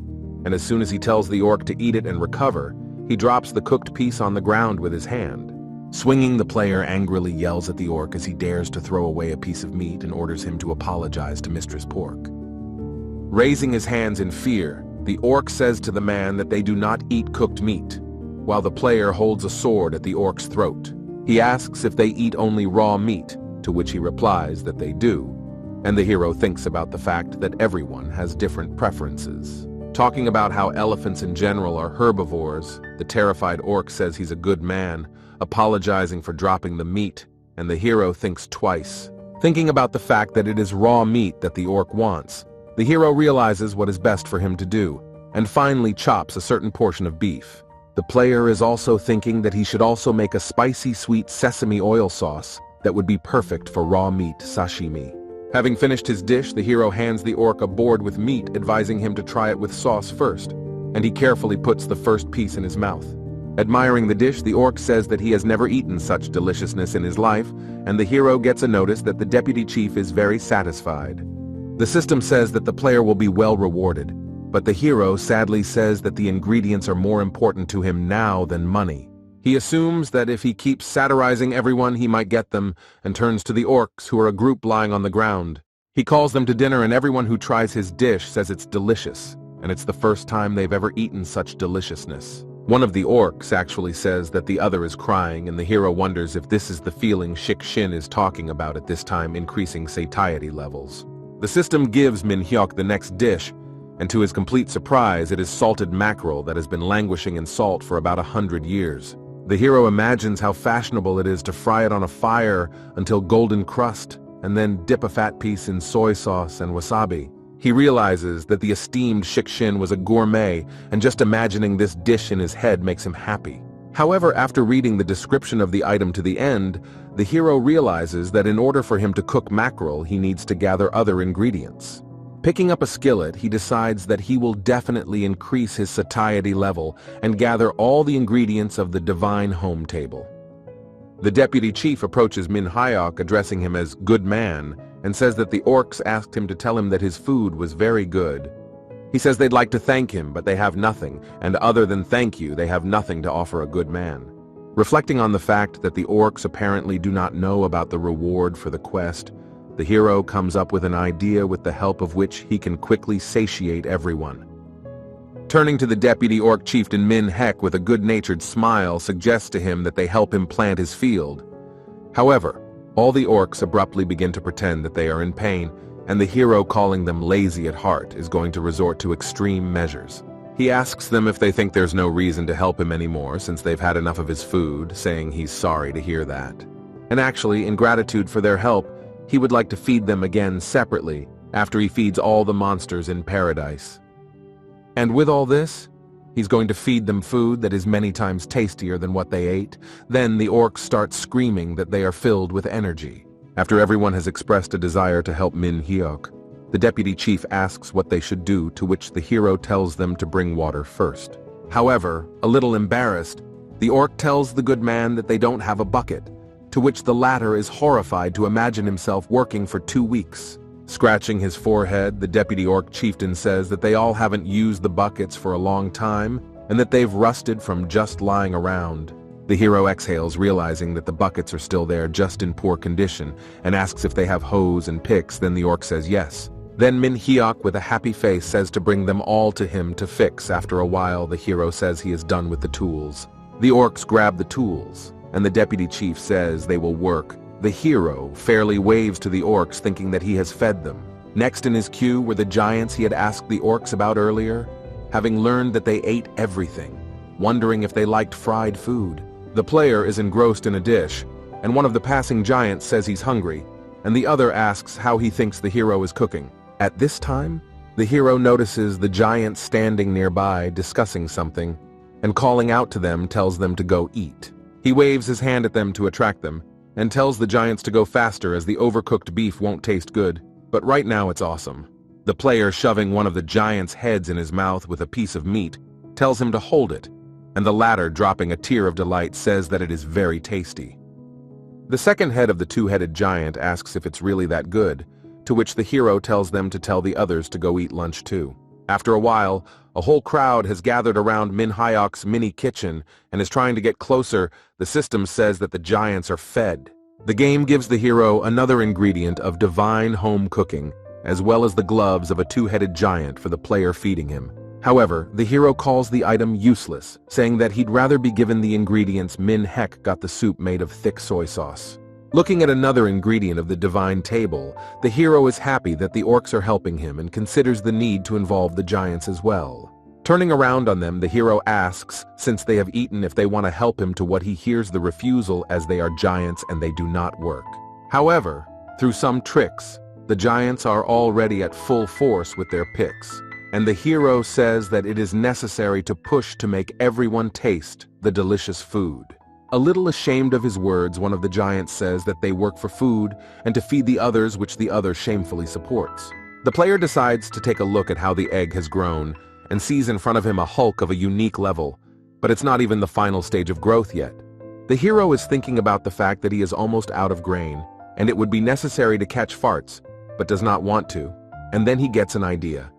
[SPEAKER 1] and as soon as he tells the orc to eat it and recover, he drops the cooked piece on the ground with his hand. Swinging, the player angrily yells at the orc as he dares to throw away a piece of meat and orders him to apologize to Mistress Pork. Raising his hands in fear, the orc says to the man that they do not eat cooked meat, while the player holds a sword at the orc's throat. He asks if they eat only raw meat, to which he replies that they do, and the hero thinks about the fact that everyone has different preferences. Talking about how elephants in general are herbivores, the terrified orc says he's a good man, apologizing for dropping the meat, and the hero thinks twice. Thinking about the fact that it is raw meat that the orc wants, the hero realizes what is best for him to do, and finally chops a certain portion of beef. The player is also thinking that he should also make a spicy sweet sesame oil sauce that would be perfect for raw meat sashimi. Having finished his dish, the hero hands the orc a board with meat, advising him to try it with sauce first, and he carefully puts the first piece in his mouth. Admiring the dish, the orc says that he has never eaten such deliciousness in his life, and the hero gets a notice that the deputy chief is very satisfied. The system says that the player will be well rewarded, but the hero sadly says that the ingredients are more important to him now than money. He assumes that if he keeps satirizing everyone, he might get them, and turns to the orcs, who are a group lying on the ground. He calls them to dinner, and everyone who tries his dish says it's delicious, and it's the first time they've ever eaten such deliciousness. One of the orcs actually says that the other is crying, and the hero wonders if this is the feeling Shin is talking about at this time, increasing satiety levels. The system gives Manhwa the next dish, and to his complete surprise, it is salted mackerel that has been languishing in salt for about 100 years. The hero imagines how fashionable it is to fry it on a fire until golden crust, and then dip a fat piece in soy sauce and wasabi. He realizes that the esteemed Shin was a gourmet, and just imagining this dish in his head makes him happy. However, after reading the description of the item to the end, the hero realizes that in order for him to cook mackerel, he needs to gather other ingredients. Picking up a skillet, he decides that he will definitely increase his satiety level and gather all the ingredients of the divine home table. The deputy chief approaches Manhwa, addressing him as good man, and says that the orcs asked him to tell him that his food was very good. He says they'd like to thank him, but they have nothing, and other than thank you, they have nothing to offer a good man. Reflecting on the fact that the orcs apparently do not know about the reward for the quest, the hero comes up with an idea with the help of which he can quickly satiate everyone. Turning to the deputy orc chieftain Manhwa with a good-natured smile, suggests to him that they help him plant his field. However, all the orcs abruptly begin to pretend that they are in pain, and the hero, calling them lazy at heart, is going to resort to extreme measures. He asks them if they think there's no reason to help him anymore since they've had enough of his food, saying he's sorry to hear that. And actually, in gratitude for their help, he would like to feed them again separately after he feeds all the monsters in paradise. And with all this, he's going to feed them food that is many times tastier than what they ate. Then the orcs start screaming that they are filled with energy. After everyone has expressed a desire to help Manhwa, the deputy chief asks what they should do, to which the hero tells them to bring water first. However, a little embarrassed, the orc tells the good man that they don't have a bucket, to which the latter is horrified to imagine himself working for 2 weeks. Scratching his forehead, the deputy orc chieftain says that they all haven't used the buckets for a long time, and that they've rusted from just lying around. The hero exhales, realizing that the buckets are still there, just in poor condition, and asks if they have hose and picks. Then the orc says yes. Then Min Hyuk with a happy face says to bring them all to him to fix. After a while, the hero says he is done with the tools. The orcs grab the tools, and the deputy chief says they will work. The hero fairly waves to the orcs, thinking that he has fed them. Next in his queue were the giants he had asked the orcs about earlier, having learned that they ate everything, wondering if they liked fried food. The player is engrossed in a dish, and one of the passing giants says he's hungry, and the other asks how he thinks the hero is cooking. At this time, the hero notices the giants standing nearby discussing something, and calling out to them tells them to go eat. He waves his hand at them to attract them, and tells the giants to go faster as the overcooked beef won't taste good, but right now it's awesome. The player, shoving one of the giant's heads in his mouth with a piece of meat, tells him to hold it, and the latter, dropping a tear of delight, says that it is very tasty. The second head of the two-headed giant asks if it's really that good, to which the hero tells them to tell the others to go eat lunch too. After a while, a whole crowd has gathered around Min Hyuk's mini kitchen and is trying to get closer. The system says that the giants are fed. The game gives the hero another ingredient of divine home cooking, as well as the gloves of a two-headed giant for the player feeding him. However, the hero calls the item useless, saying that he'd rather be given the ingredients Min Hyuk got, the soup made of thick soy sauce. Looking at another ingredient of the divine table, the hero is happy that the orcs are helping him and considers the need to involve the giants as well. Turning around on them, the hero asks, since they have eaten, if they want to help him, to what he hears the refusal, as they are giants and they do not work. However, through some tricks, the giants are already at full force with their picks, and the hero says that it is necessary to push to make everyone taste the delicious food. A little ashamed of his words, one of the giants says that they work for food and to feed the others, which the other shamefully supports. The player decides to take a look at how the egg has grown and sees in front of him a hulk of a unique level, but it's not even the final stage of growth yet. The hero is thinking about the fact that he is almost out of grain, and it would be necessary to catch farts, but does not want to, and then he gets an idea.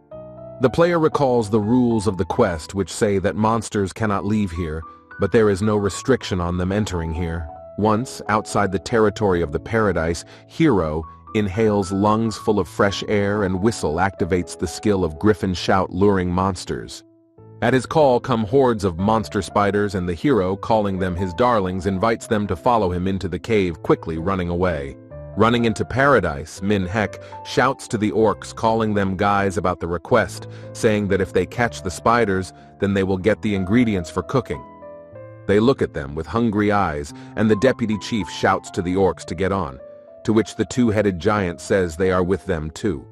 [SPEAKER 1] The player recalls the rules of the quest, which say that monsters cannot leave here, but there is no restriction on them entering here. Once, outside the territory of the paradise, hero inhales lungs full of fresh air and whistle activates the skill of Griffin Shout, luring monsters. At his call come hordes of monster spiders, and the hero, calling them his darlings, invites them to follow him into the cave, quickly running away. Running into paradise, Min Hyuk shouts to the orcs, calling them guys about the request, saying that if they catch the spiders, then they will get the ingredients for cooking. They look at them with hungry eyes, and the deputy chief shouts to the orcs to get on, to which the two-headed giant says they are with them too.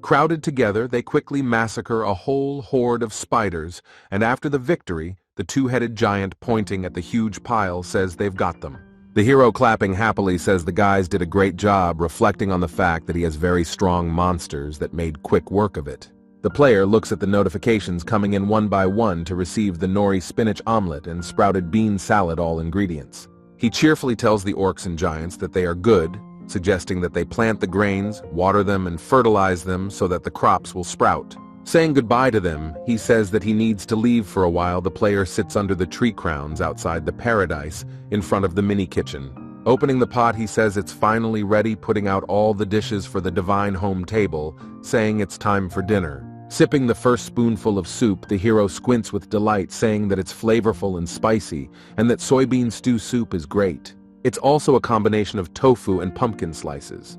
[SPEAKER 1] Crowded together, they quickly massacre a whole horde of spiders, and after the victory, the two-headed giant, pointing at the huge pile, says they've got them. The hero, clapping happily, says the guys did a great job, reflecting on the fact that he has very strong monsters that made quick work of it. The player looks at the notifications coming in one by one to receive the nori spinach omelet and sprouted bean salad, all ingredients. He cheerfully tells the orcs and giants that they are good, suggesting that they plant the grains, water them, and fertilize them so that the crops will sprout. Saying goodbye to them, he says that he needs to leave for a while. The player sits under the tree crowns outside the paradise in front of the mini kitchen. Opening the pot, he says it's finally ready, putting out all the dishes for the divine home table, saying it's time for dinner. Sipping the first spoonful of soup, the hero squints with delight, saying that it's flavorful and spicy, and that soybean stew soup is great. It's also a combination of tofu and pumpkin slices.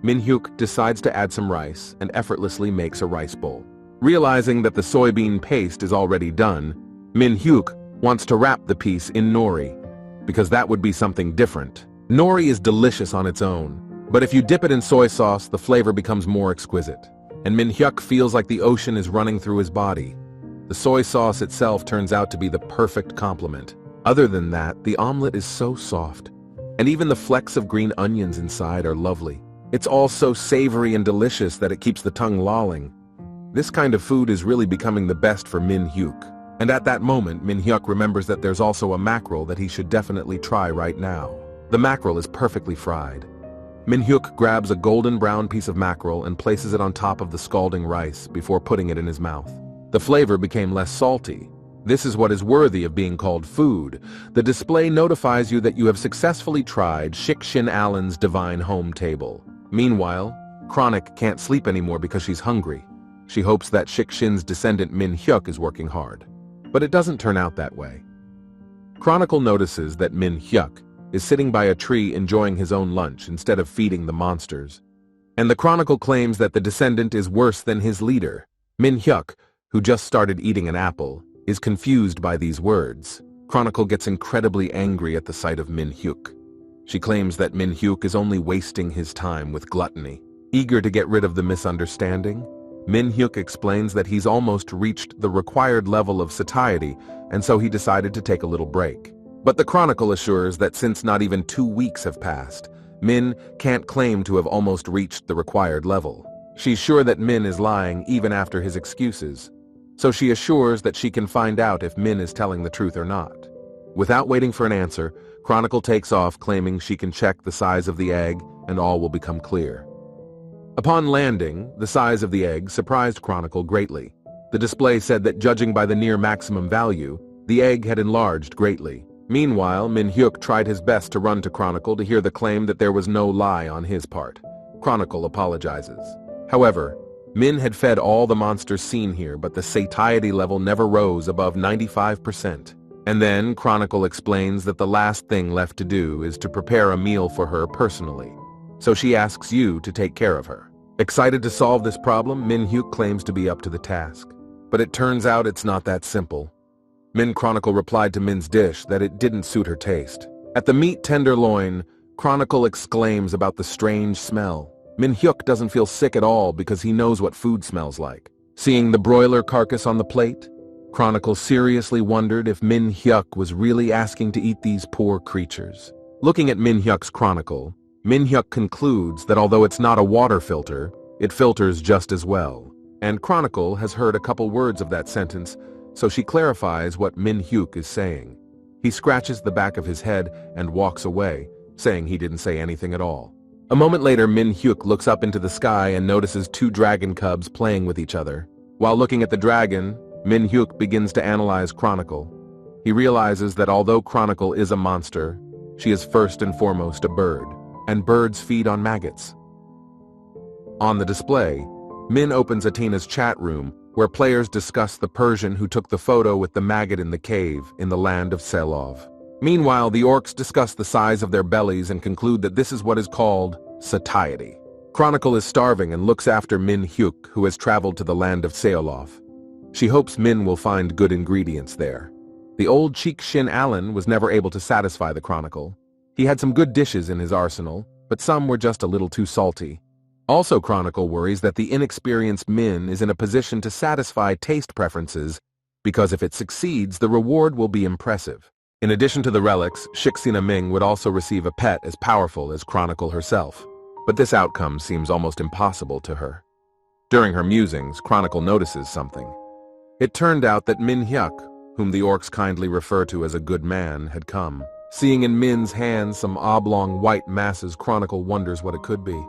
[SPEAKER 1] Min Hyuk decides to add some rice and effortlessly makes a rice bowl. Realizing that the soybean paste is already done, Min Hyuk wants to wrap the piece in nori, because that would be something different. Nori is delicious on its own, but if you dip it in soy sauce, the flavor becomes more exquisite. And Min Hyuk feels like the ocean is running through his body. The soy sauce itself turns out to be the perfect complement. Other than that, the omelet is so soft, and even the flecks of green onions inside are lovely. It's all so savory and delicious that it keeps the tongue lolling. This kind of food is really becoming the best for Min Hyuk. And at that moment, Min Hyuk remembers that there's also a mackerel that he should definitely try right now. The mackerel is perfectly fried. Min Hyuk grabs a golden brown piece of mackerel and places it on top of the scalding rice before putting it in his mouth. The flavor became less salty. This is what is worthy of being called food. The display notifies you that you have successfully tried Shik Shin Allen's divine home table. Meanwhile, Chronic can't sleep anymore because she's hungry. She hopes that Shik Shin's descendant Min Hyuk is working hard. But it doesn't turn out that way. Chronicle notices that Min Hyuk is sitting by a tree enjoying his own lunch instead of feeding the monsters. And the Chronicle claims that the descendant is worse than his leader. Min Hyuk, who just started eating an apple, is confused by these words. Chronicle gets incredibly angry at the sight of Min Hyuk. She claims that Min Hyuk is only wasting his time with gluttony. Eager to get rid of the misunderstanding, Min Hyuk explains that he's almost reached the required level of satiety, and so he decided to take a little break. But the Chronicle assures that since not even 2 weeks have passed, Min can't claim to have almost reached the required level. She's sure that Min is lying even after his excuses, so she assures that she can find out if Min is telling the truth or not. Without waiting for an answer, Chronicle takes off, claiming she can check the size of the egg and all will become clear. Upon landing, the size of the egg surprised Chronicle greatly. The display said that judging by the near maximum value, the egg had enlarged greatly. Meanwhile, Min Hyuk tried his best to run to Chronicle to hear the claim that there was no lie on his part. Chronicle apologizes. However, Min had fed all the monsters seen here, but the satiety level never rose above 95%. And then Chronicle explains that the last thing left to do is to prepare a meal for her personally. So she asks you to take care of her. Excited to solve this problem, Min Hyuk claims to be up to the task. But it turns out it's not that simple. Min Chronicle replied to Min's dish that it didn't suit her taste. At the meat tenderloin, Chronicle exclaims about the strange smell. Min Hyuk doesn't feel sick at all because he knows what food smells like. Seeing the broiler carcass on the plate, Chronicle seriously wondered if Min Hyuk was really asking to eat these poor creatures. Looking at Min Hyuk's Chronicle, Min Hyuk concludes that although it's not a water filter, it filters just as well. And Chronicle has heard a couple words of that sentence, so she clarifies what Min Hyuk is saying. He scratches the back of his head and walks away, saying he didn't say anything at all. A moment later, Min Hyuk looks up into the sky and notices 2 dragon cubs playing with each other. While looking at the dragon, Min Hyuk begins to analyze Chronicle. He realizes that although Chronicle is a monster, she is first and foremost a bird, and birds feed on maggots. On the display, Min opens Atena's chat room, where players discuss the Persian who took the photo with the maggot in the cave in the land of Selov. Meanwhile, the orcs discuss the size of their bellies and conclude that this is what is called satiety. Chronicle is starving and looks after Min Hyuk, who has traveled to the land of Seolov. She hopes Min will find good ingredients there. The old chieftain Arlan was never able to satisfy the Chronicle. He had some good dishes in his arsenal, but some were just a little too salty. Also, Chronicle worries that the inexperienced Min is in a position to satisfy taste preferences, because if it succeeds, the reward will be impressive. In addition to the relics, Taming would also receive a pet as powerful as Chronicle herself. But this outcome seems almost impossible to her. During her musings, Chronicle notices something. It turned out that Min Hyuk, whom the orcs kindly refer to as a good man, had come. Seeing in Min's hands some oblong white masses, Chronicle wonders what it could be.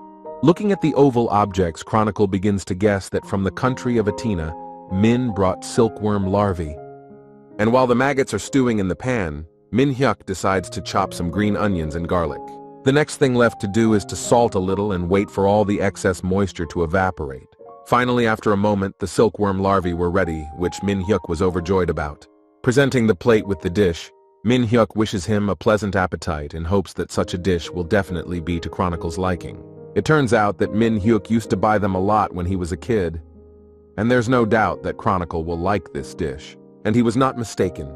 [SPEAKER 1] Looking at the oval objects, Chronicle begins to guess that from the country of Athena, Min brought silkworm larvae. And while the maggots are stewing in the pan, Min Hyuk decides to chop some green onions and garlic. The next thing left to do is to salt a little and wait for all the excess moisture to evaporate. Finally, after a moment, the silkworm larvae were ready, which Min Hyuk was overjoyed about. Presenting the plate with the dish, Min Hyuk wishes him a pleasant appetite and hopes that such a dish will definitely be to Chronicle's liking. It turns out that Min Hyuk used to buy them a lot when he was a kid, and there's no doubt that Chronicle will like this dish. And he was not mistaken.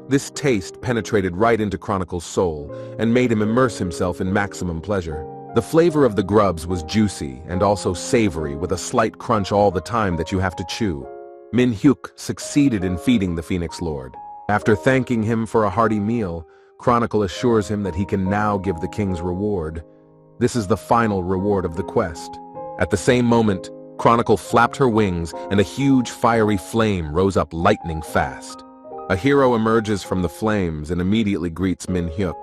[SPEAKER 1] This taste penetrated right into Chronicle's soul and made him immerse himself in maximum pleasure. The flavor of the grubs was juicy and also savory, with a slight crunch all the time that you have to chew. Min Hyuk succeeded in feeding the Phoenix Lord. After thanking him for a hearty meal, Chronicle assures him that he can now give the king's reward. This is the final reward of the quest. At the same moment, Chronicle flapped her wings and a huge fiery flame rose up lightning fast. A hero emerges from the flames and immediately greets Min Hyuk,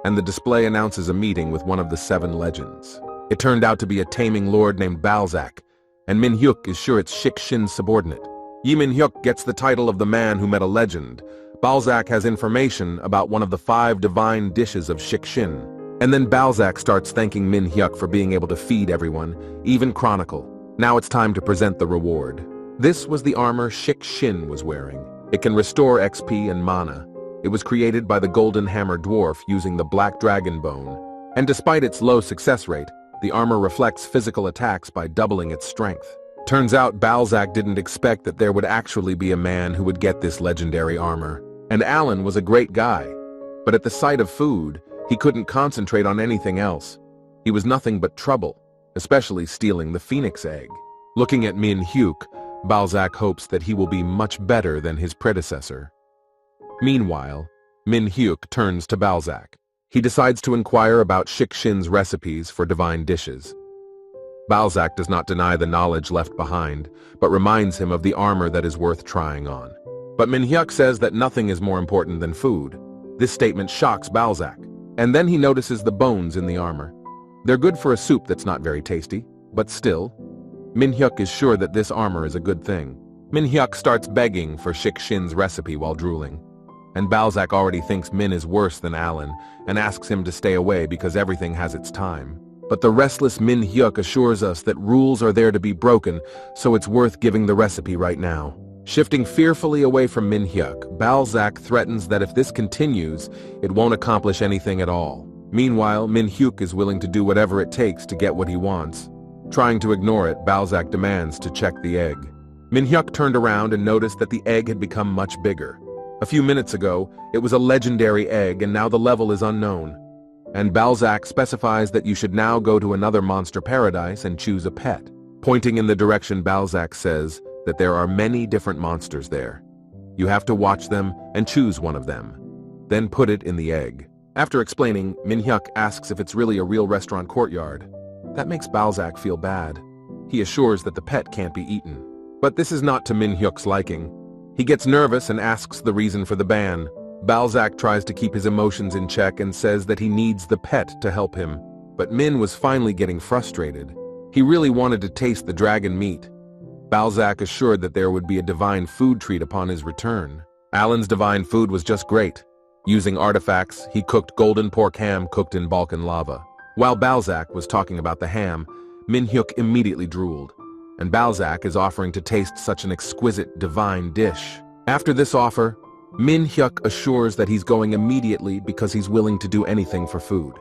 [SPEAKER 1] and the display announces a meeting with one of the 7 legends. It turned out to be a taming lord named Balzac, and Min Hyuk is sure it's Shik Shin's subordinate. Min Hyuk gets the title of the man who met a legend. Balzac has information about one of the 5 divine dishes of Shik Shin. And then Balzac starts thanking Min Hyuk for being able to feed everyone, even Chronicle. Now it's time to present the reward. This was the armor Shin was wearing. It can restore XP and mana. It was created by the Golden Hammer Dwarf using the Black Dragon Bone. And despite its low success rate, the armor reflects physical attacks by doubling its strength. Turns out Balzac didn't expect that there would actually be a man who would get this legendary armor. And Arlan was a great guy. But at the sight of food, he couldn't concentrate on anything else. He was nothing but trouble, especially stealing the phoenix egg. Looking at Min Hyuk, Balzac hopes that he will be much better than his predecessor. Meanwhile, Min Hyuk turns to Balzac. He decides to inquire about Shin's recipes for divine dishes. Balzac does not deny the knowledge left behind, but reminds him of the armor that is worth trying on. But Min Hyuk says that nothing is more important than food. This statement shocks Balzac, and then he notices the bones in the armor. They're good for a soup that's not very tasty, but still, Min Hyuk is sure that this armor is a good thing. Min Hyuk starts begging for Shin's recipe while drooling. And Balzac already thinks Min is worse than Arlan and asks him to stay away because everything has its time. But the restless Min Hyuk assures us that rules are there to be broken, so it's worth giving the recipe right now. Shifting fearfully away from Min Hyuk, Balzac threatens that if this continues, it won't accomplish anything at all. Meanwhile, Min Hyuk is willing to do whatever it takes to get what he wants. Trying to ignore it, Balzac demands to check the egg. Min Hyuk turned around and noticed that the egg had become much bigger. A few minutes ago, it was a legendary egg and now the level is unknown. And Balzac specifies that you should now go to another monster paradise and choose a pet. Pointing in the direction Balzac says that there are many different monsters there. You have to watch them and choose one of them. Then put it in the egg. After explaining, Min Hyuk asks if it's really a real restaurant courtyard. That makes Balzac feel bad. He assures that the pet can't be eaten. But this is not to Min Hyuk's liking. He gets nervous and asks the reason for the ban. Balzac tries to keep his emotions in check and says that he needs the pet to help him. But Min was finally getting frustrated. He really wanted to taste the dragon meat. Balzac assured that there would be a divine food treat upon his return. Arlan's divine food was just great. Using artifacts, he cooked golden pork ham cooked in Balkan lava. While Balzac was talking about the ham, Min Hyuk immediately drooled. And Balzac is offering to taste such an exquisite, divine dish. After this offer, Min Hyuk assures that he's going immediately because he's willing to do anything for food.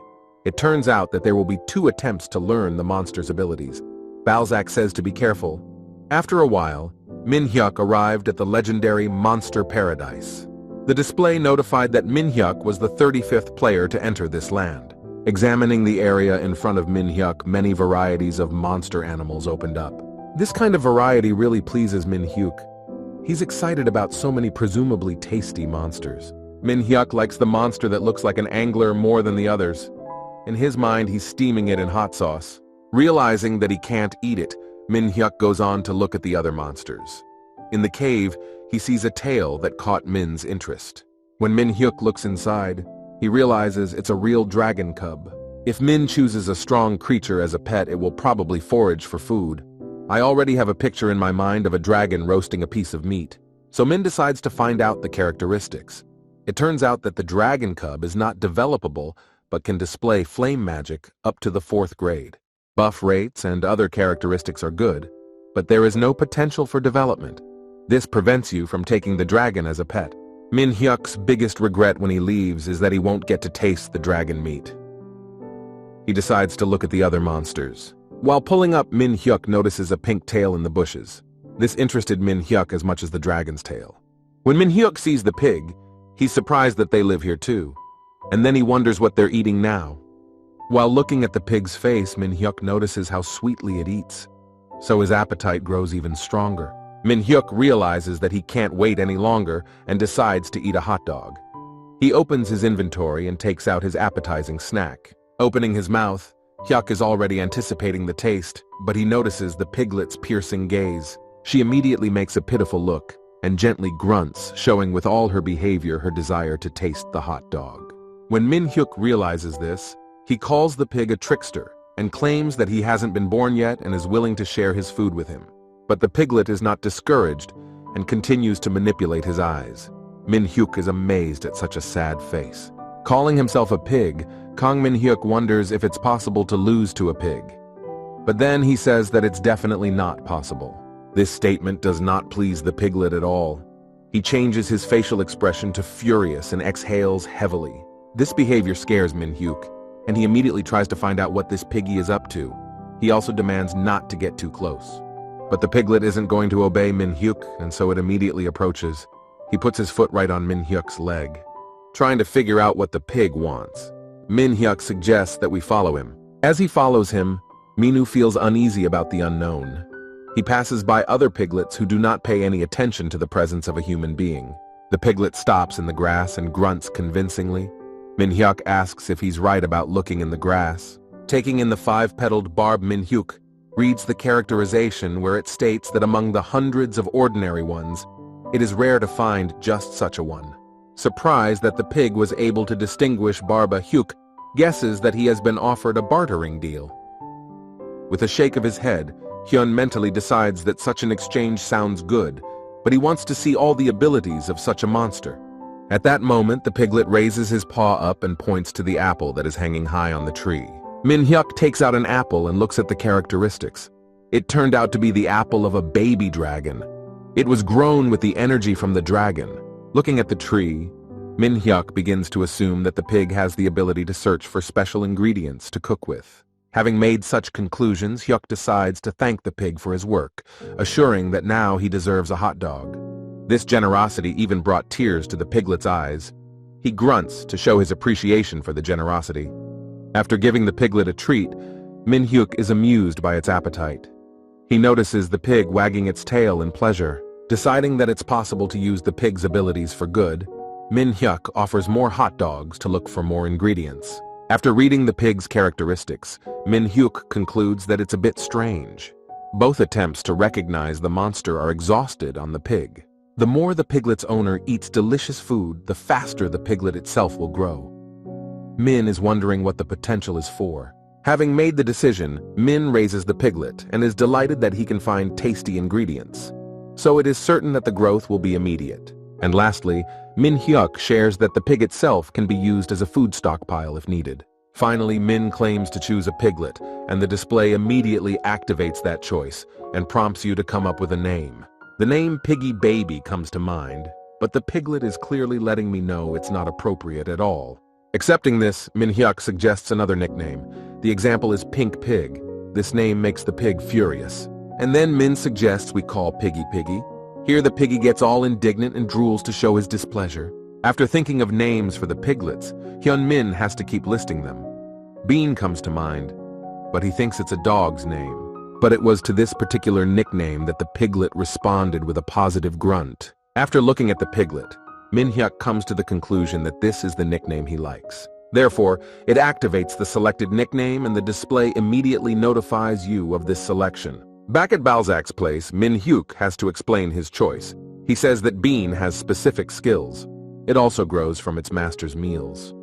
[SPEAKER 1] It turns out that there will be 2 attempts to learn the monster's abilities. Balzac says to be careful. After a while, Min Hyuk arrived at the legendary Monster Paradise. The display notified that Min Hyuk was the 35th player to enter this land. Examining the area in front of Min Hyuk, many varieties of monster animals opened up. This kind of variety really pleases Min Hyuk. He's excited about so many presumably tasty monsters. Min Hyuk likes the monster that looks like an angler more than the others. In his mind, he's steaming it in hot sauce. Realizing that he can't eat it, Min Hyuk goes on to look at the other monsters. In the cave, he sees a tail that caught Min's interest. When Min Hyuk looks inside, he realizes it's a real dragon cub. If Min chooses a strong creature as a pet, it will probably forage for food. I already have a picture in my mind of a dragon roasting a piece of meat. So Min decides to find out the characteristics. It turns out that the dragon cub is not developable, but can display flame magic up to the 4th grade. Buff rates and other characteristics are good, but there is no potential for development. This prevents you from taking the dragon as a pet. Min Hyuk's biggest regret when he leaves is that he won't get to taste the dragon meat. He decides to look at the other monsters. While pulling up, Min Hyuk notices a pink tail in the bushes. This interested Min Hyuk as much as the dragon's tail. When Min Hyuk sees the pig, he's surprised that they live here too. And then he wonders what they're eating now. While looking at the pig's face, Min Hyuk notices how sweetly it eats. So his appetite grows even stronger. Min Hyuk realizes that he can't wait any longer and decides to eat a hot dog. He opens his inventory and takes out his appetizing snack. Opening his mouth, Hyuk is already anticipating the taste, but he notices the piglet's piercing gaze. She immediately makes a pitiful look and gently grunts, showing with all her behavior her desire to taste the hot dog. When Min Hyuk realizes this, he calls the pig a trickster and claims that he hasn't been born yet and is willing to share his food with him. But the piglet is not discouraged and continues to manipulate his eyes. Min Hyuk is amazed at such a sad face. Calling himself a pig, Kang Min-hyuk wonders if it's possible to lose to a pig. But then he says that it's definitely not possible. This statement does not please the piglet at all. He changes his facial expression to furious and exhales heavily. This behavior scares Min-hyuk, and he immediately tries to find out what this piggy is up to. He also demands not to get too close. But the piglet isn't going to obey Min-hyuk, and so it immediately approaches. He puts his foot right on Min-hyuk's leg, trying to figure out what the pig wants. Min-hyuk suggests that we follow him. As he follows him, Minu feels uneasy about the unknown. He passes by other piglets who do not pay any attention to the presence of a human being. The piglet stops in the grass and grunts convincingly. Min-hyuk asks if he's right about looking in the grass. Taking in the 5-petaled barb, Min-hyuk reads the characterization where it states that among the hundreds of ordinary ones, it is rare to find just such a one. Surprised that the pig was able to distinguish Barba, Hyuk guesses that he has been offered a bartering deal. With a shake of his head, Hyun mentally decides that such an exchange sounds good, but he wants to see all the abilities of such a monster. At that moment, the piglet raises his paw up and points to the apple that is hanging high on the tree. Min-hyuk takes out an apple and looks at the characteristics. It turned out to be the apple of a baby dragon. It was grown with the energy from the dragon. Looking at the tree, Min-hyuk begins to assume that the pig has the ability to search for special ingredients to cook with. Having made such conclusions, Hyuk decides to thank the pig for his work, assuring that now he deserves a hot dog. This generosity even brought tears to the piglet's eyes. He grunts to show his appreciation for the generosity. After giving the piglet a treat, Min-hyuk is amused by its appetite. He notices the pig wagging its tail in pleasure. Deciding that it's possible to use the pig's abilities for good, Min-hyuk offers more hot dogs to look for more ingredients. After reading the pig's characteristics, Min-hyuk concludes that it's a bit strange. Both attempts to recognize the monster are exhausted on the pig. The more the piglet's owner eats delicious food, the faster the piglet itself will grow. Min is wondering what the potential is for. Having made the decision, Min raises the piglet and is delighted that he can find tasty ingredients. So it is certain that the growth will be immediate. And lastly, Min-hyuk shares that the pig itself can be used as a food stockpile if needed. Finally, Min claims to choose a piglet, and the display immediately activates that choice and prompts you to come up with a name. The name Piggy Baby comes to mind, but the piglet is clearly letting me know it's not appropriate at all. Accepting this, Min-hyuk suggests another nickname. The example is Pink Pig. This name makes the pig furious. And then Min suggests we call Piggy Piggy. Here the piggy gets all indignant and drools to show his displeasure. After thinking of names for the piglets, Hyun Min has to keep listing them. Bean comes to mind, but he thinks it's a dog's name. But it was to this particular nickname that the piglet responded with a positive grunt. After looking at the piglet, Min-hyuk comes to the conclusion that this is the nickname he likes. Therefore, it activates the selected nickname and the display immediately notifies you of this selection. Back at Balzac's place, Min-hyuk has to explain his choice. He says that Bean has specific skills. It also grows from its master's meals.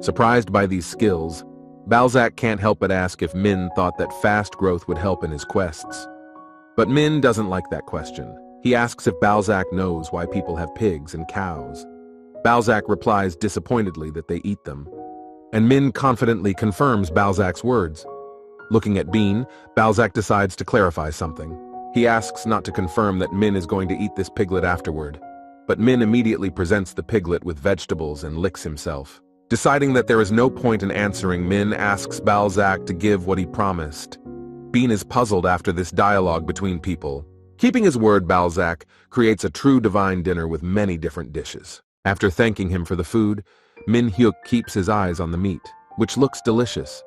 [SPEAKER 1] Surprised by these skills, Balzac can't help but ask if Min thought that fast growth would help in his quests. But Min doesn't like that question. He asks if Balzac knows why people have pigs and cows. Balzac replies disappointedly that they eat them. And Min confidently confirms Balzac's words. Looking at Bean, Balzac decides to clarify something. He asks not to confirm that Min is going to eat this piglet afterward. But Min immediately presents the piglet with vegetables and licks himself. Deciding that there is no point in answering, Min asks Balzac to give what he promised. Bean is puzzled after this dialogue between people. Keeping his word, Balzac creates a true divine dinner with many different dishes. After thanking him for the food, Min-hyuk keeps his eyes on the meat, which looks delicious.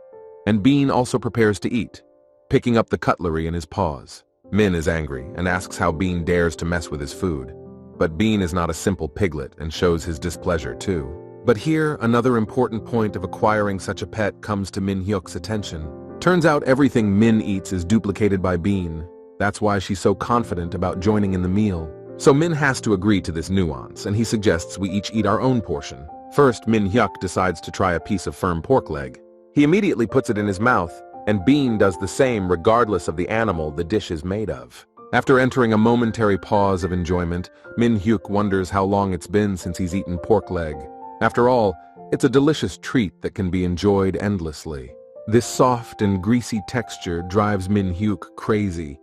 [SPEAKER 1] And Bean also prepares to eat, picking up the cutlery in his paws. Min is angry and asks how Bean dares to mess with his food. But Bean is not a simple piglet and shows his displeasure too. But here, another important point of acquiring such a pet comes to Min-hyuk's attention. Turns out everything Min eats is duplicated by Bean. That's why she's so confident about joining in the meal. So Min has to agree to this nuance, and he suggests we each eat our own portion. First, Min-hyuk decides to try a piece of firm pork leg. He immediately puts it in his mouth, and Bean does the same regardless of the animal the dish is made of. After entering a momentary pause of enjoyment, Min-hyuk wonders how long it's been since he's eaten pork leg. After all, It's a delicious treat that can be enjoyed endlessly. This soft and greasy texture drives Min-hyuk crazy.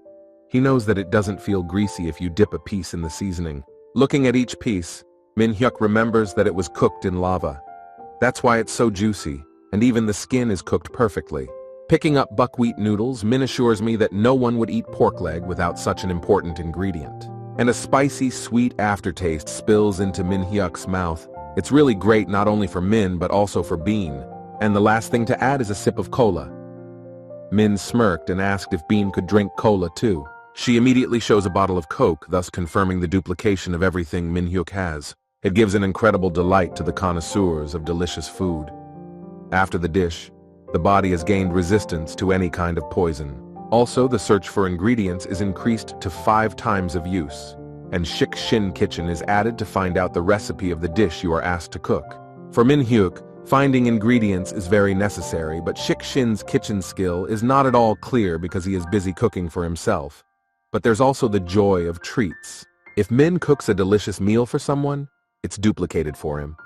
[SPEAKER 1] He knows that it doesn't feel greasy if you dip a piece in the seasoning. Looking at each piece, Min-hyuk remembers that it was cooked in lava. That's why it's so juicy, and even the skin is cooked perfectly. Picking up buckwheat noodles, Min assures me that no one would eat pork leg without such an important ingredient. And a spicy, sweet aftertaste spills into Min-hyuk's mouth. It's really great not only for Min but also for Bean. And the last thing to add is a sip of cola. Min smirked and asked if Bean could drink cola too. She immediately shows a bottle of Coke, thus confirming the duplication of everything Min-hyuk has. It gives an incredible delight to the connoisseurs of delicious food. After the dish, the body has gained resistance to any kind of poison. Also, the search for ingredients is increased to 5 times of use, and Shik Shin Kitchen is added to find out the recipe of the dish you are asked to cook. For Min-hyuk, finding ingredients is very necessary, but Shik Shin's kitchen skill is not at all clear because he is busy cooking for himself. But there's also the joy of treats. If Min cooks a delicious meal for someone, it's duplicated for him.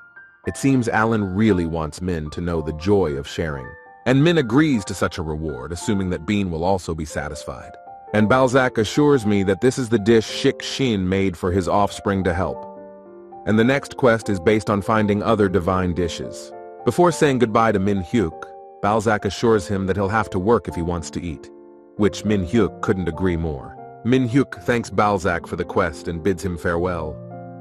[SPEAKER 1] It seems Arlan really wants Min to know the joy of sharing. And Min agrees to such a reward, assuming that Bean will also be satisfied. And Balzac assures me that this is the dish Shik Shin made for his offspring to help. And the next quest is based on finding other divine dishes. Before saying goodbye to Min-hyuk, Balzac assures him that he'll have to work if he wants to eat, which Min-hyuk couldn't agree more. Min-hyuk thanks Balzac for the quest and bids him farewell.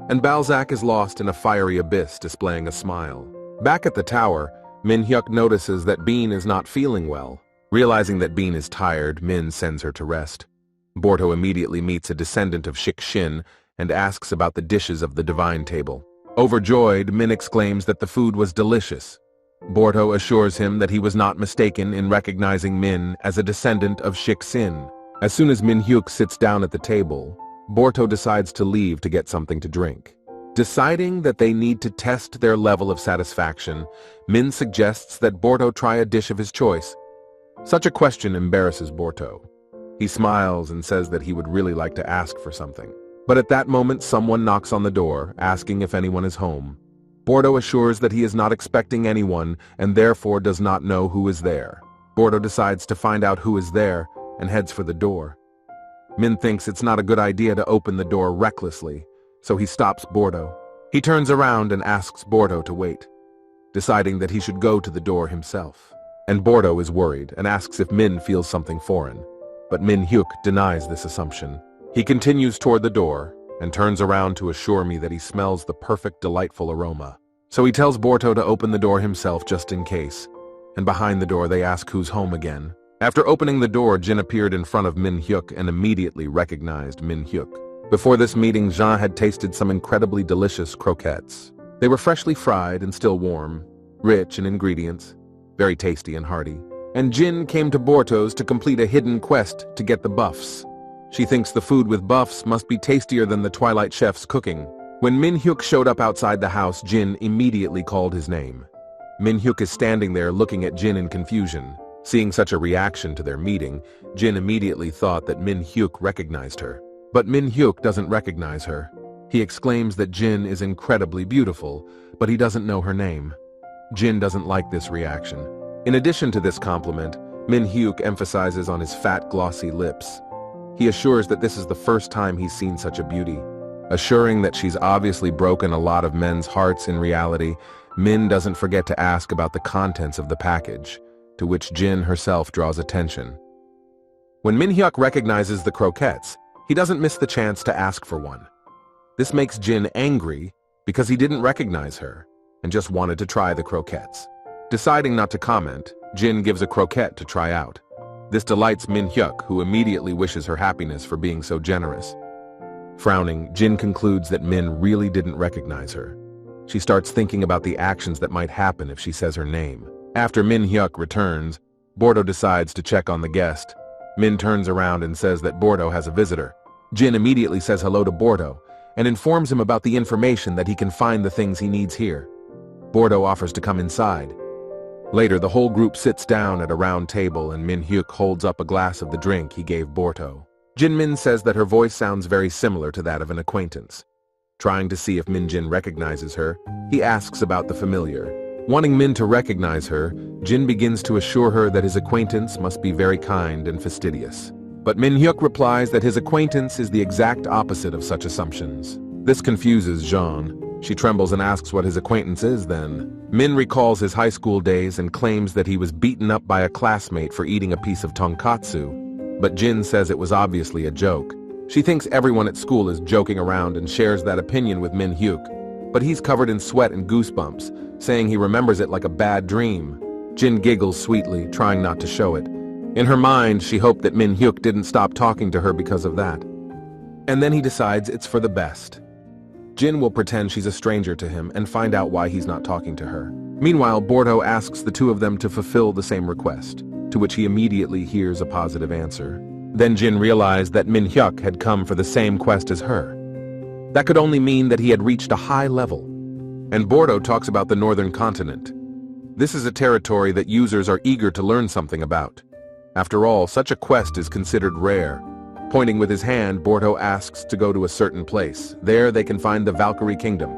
[SPEAKER 1] And Balzac is lost in a fiery abyss, displaying a smile. Back at the tower, Min-hyuk notices that Bean is not feeling well. Realizing that Bean is tired, Min sends her to rest. Borto immediately meets a descendant of Shik Shin and asks about the dishes of the divine table. Overjoyed, Min exclaims that the food was delicious. Borto assures him that he was not mistaken in recognizing Min as a descendant of Shik Shin. As soon as Min-hyuk sits down at the table, Borto decides to leave to get something to drink. Deciding that they need to test their level of satisfaction, Min suggests that Borto try a dish of his choice. Such a question embarrasses Borto. He smiles and says that he would really like to ask for something. But at that moment, someone knocks on the door, asking if anyone is home. Borto assures that he is not expecting anyone and therefore does not know who is there. Borto decides to find out who is there and heads for the door. Min thinks it's not a good idea to open the door recklessly, so he stops Borto. He turns around and asks Borto to wait, deciding that he should go to the door himself. And Borto is worried and asks if Min feels something foreign. But Min-hyuk denies this assumption. He continues toward the door and turns around to assure me that he smells the perfect, delightful aroma. So he tells Borto to open the door himself just in case. And behind the door they ask who's home again. After opening the door, Jin appeared in front of Min-hyuk and immediately recognized Min-hyuk. Before this meeting, Jean had tasted some incredibly delicious croquettes. They were freshly fried and still warm, rich in ingredients, very tasty and hearty. And Jin came to Borto's to complete a hidden quest to get the buffs. She thinks the food with buffs must be tastier than the Twilight Chef's cooking. When Min-hyuk showed up outside the house, Jin immediately called his name. Min-hyuk is standing there looking at Jin in confusion. Seeing such a reaction to their meeting, Jin immediately thought that Min-hyuk recognized her. But Min-hyuk doesn't recognize her. He exclaims that Jin is incredibly beautiful, but he doesn't know her name. Jin doesn't like this reaction. In addition to this compliment, Min-hyuk emphasizes on his fat, glossy lips. He assures that this is the first time he's seen such a beauty. Assuring that she's obviously broken a lot of men's hearts in reality, Min doesn't forget to ask about the contents of the package, to which Jin herself draws attention. When Min-hyuk recognizes the croquettes, he doesn't miss the chance to ask for one. This makes Jin angry because he didn't recognize her and just wanted to try the croquettes. Deciding not to comment, Jin gives a croquette to try out. This delights Min-hyuk, who immediately wishes her happiness for being so generous. Frowning, Jin concludes that Min really didn't recognize her. She starts thinking about the actions that might happen if she says her name. After Min-hyuk returns, Borto decides to check on the guest. Min turns around and says that Borto has a visitor. Jin immediately says hello to Borto and informs him about the information that he can find the things he needs here. Borto offers to come inside. Later, the whole group sits down at a round table and Min-hyuk holds up a glass of the drink he gave Borto. Jin-min says that her voice sounds very similar to that of an acquaintance. Trying to see if Min-jin recognizes her, he asks about the familiar. Wanting Min to recognize her, Jin begins to assure her that his acquaintance must be very kind and fastidious. But Min Hyuk replies that his acquaintance is the exact opposite of such assumptions. This confuses Jean. She trembles and asks what his acquaintance is then. Min recalls his high school days and claims that he was beaten up by a classmate for eating a piece of tonkatsu. But Jin says it was obviously a joke. She thinks everyone at school is joking around and shares that opinion with Min Hyuk. But he's covered in sweat and goosebumps, saying he remembers it like a bad dream. Jin giggles sweetly, trying not to show it. In her mind, she hoped that Min Hyuk didn't stop talking to her because of that. And then he decides it's for the best. Jin will pretend she's a stranger to him and find out why he's not talking to her. Meanwhile, Bordeaux asks the two of them to fulfill the same request, to which he immediately hears a positive answer. Then Jin realized that Min Hyuk had come for the same quest as her. That could only mean that he had reached a high level. And Bordeaux talks about the northern continent. This is a territory that users are eager to learn something about. After all, such a quest is considered rare. Pointing with his hand, Bordeaux asks to go to a certain place. There they can find the Valkyrie Kingdom.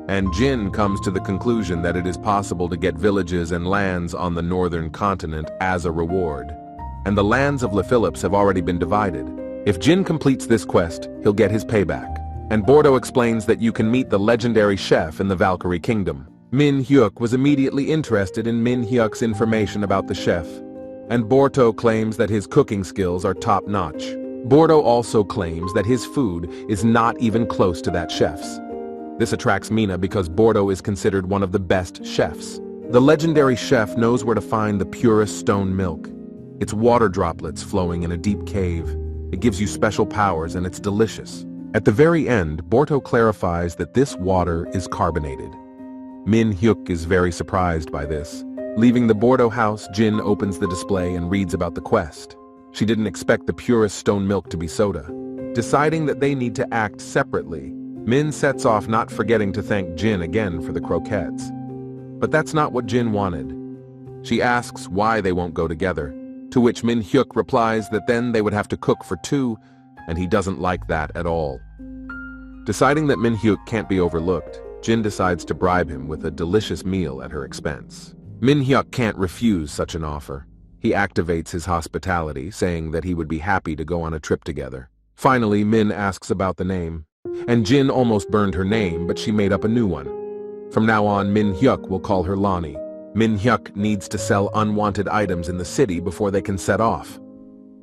[SPEAKER 1] And Jin comes to the conclusion that it is possible to get villages and lands on the northern continent as a reward. And the lands of Le Phillips have already been divided. If Jin completes this quest, he'll get his payback. And Bordeaux explains that you can meet the legendary chef in the Valkyrie Kingdom. Min Hyuk was immediately interested in Min Hyuk's information about the chef. And Bordeaux claims that his cooking skills are top-notch. Bordeaux also claims that his food is not even close to that chef's. This attracts Mina because Bordeaux is considered one of the best chefs. The legendary chef knows where to find the purest stone milk. It's water droplets flowing in a deep cave. It gives you special powers and it's delicious. At the very end, Bordeaux clarifies that this water is carbonated. Min Hyuk is very surprised by this. Leaving the Bordeaux house, Jin opens the display and reads about the quest. She didn't expect the purest stone milk to be soda. Deciding that they need to act separately, Min sets off, not forgetting to thank Jin again for the croquettes. But that's not what Jin wanted. She asks why they won't go together, to which Min Hyuk replies that then they would have to cook for two, and he doesn't like that at all. Deciding that Min Hyuk can't be overlooked, Jin decides to bribe him with a delicious meal at her expense. Min Hyuk can't refuse such an offer. He activates his hospitality, saying that he would be happy to go on a trip together. Finally, Min asks about the name. And Jin almost burned her name, but she made up a new one. From now on, Min Hyuk will call her Lonnie. Min Hyuk needs to sell unwanted items in the city before they can set off.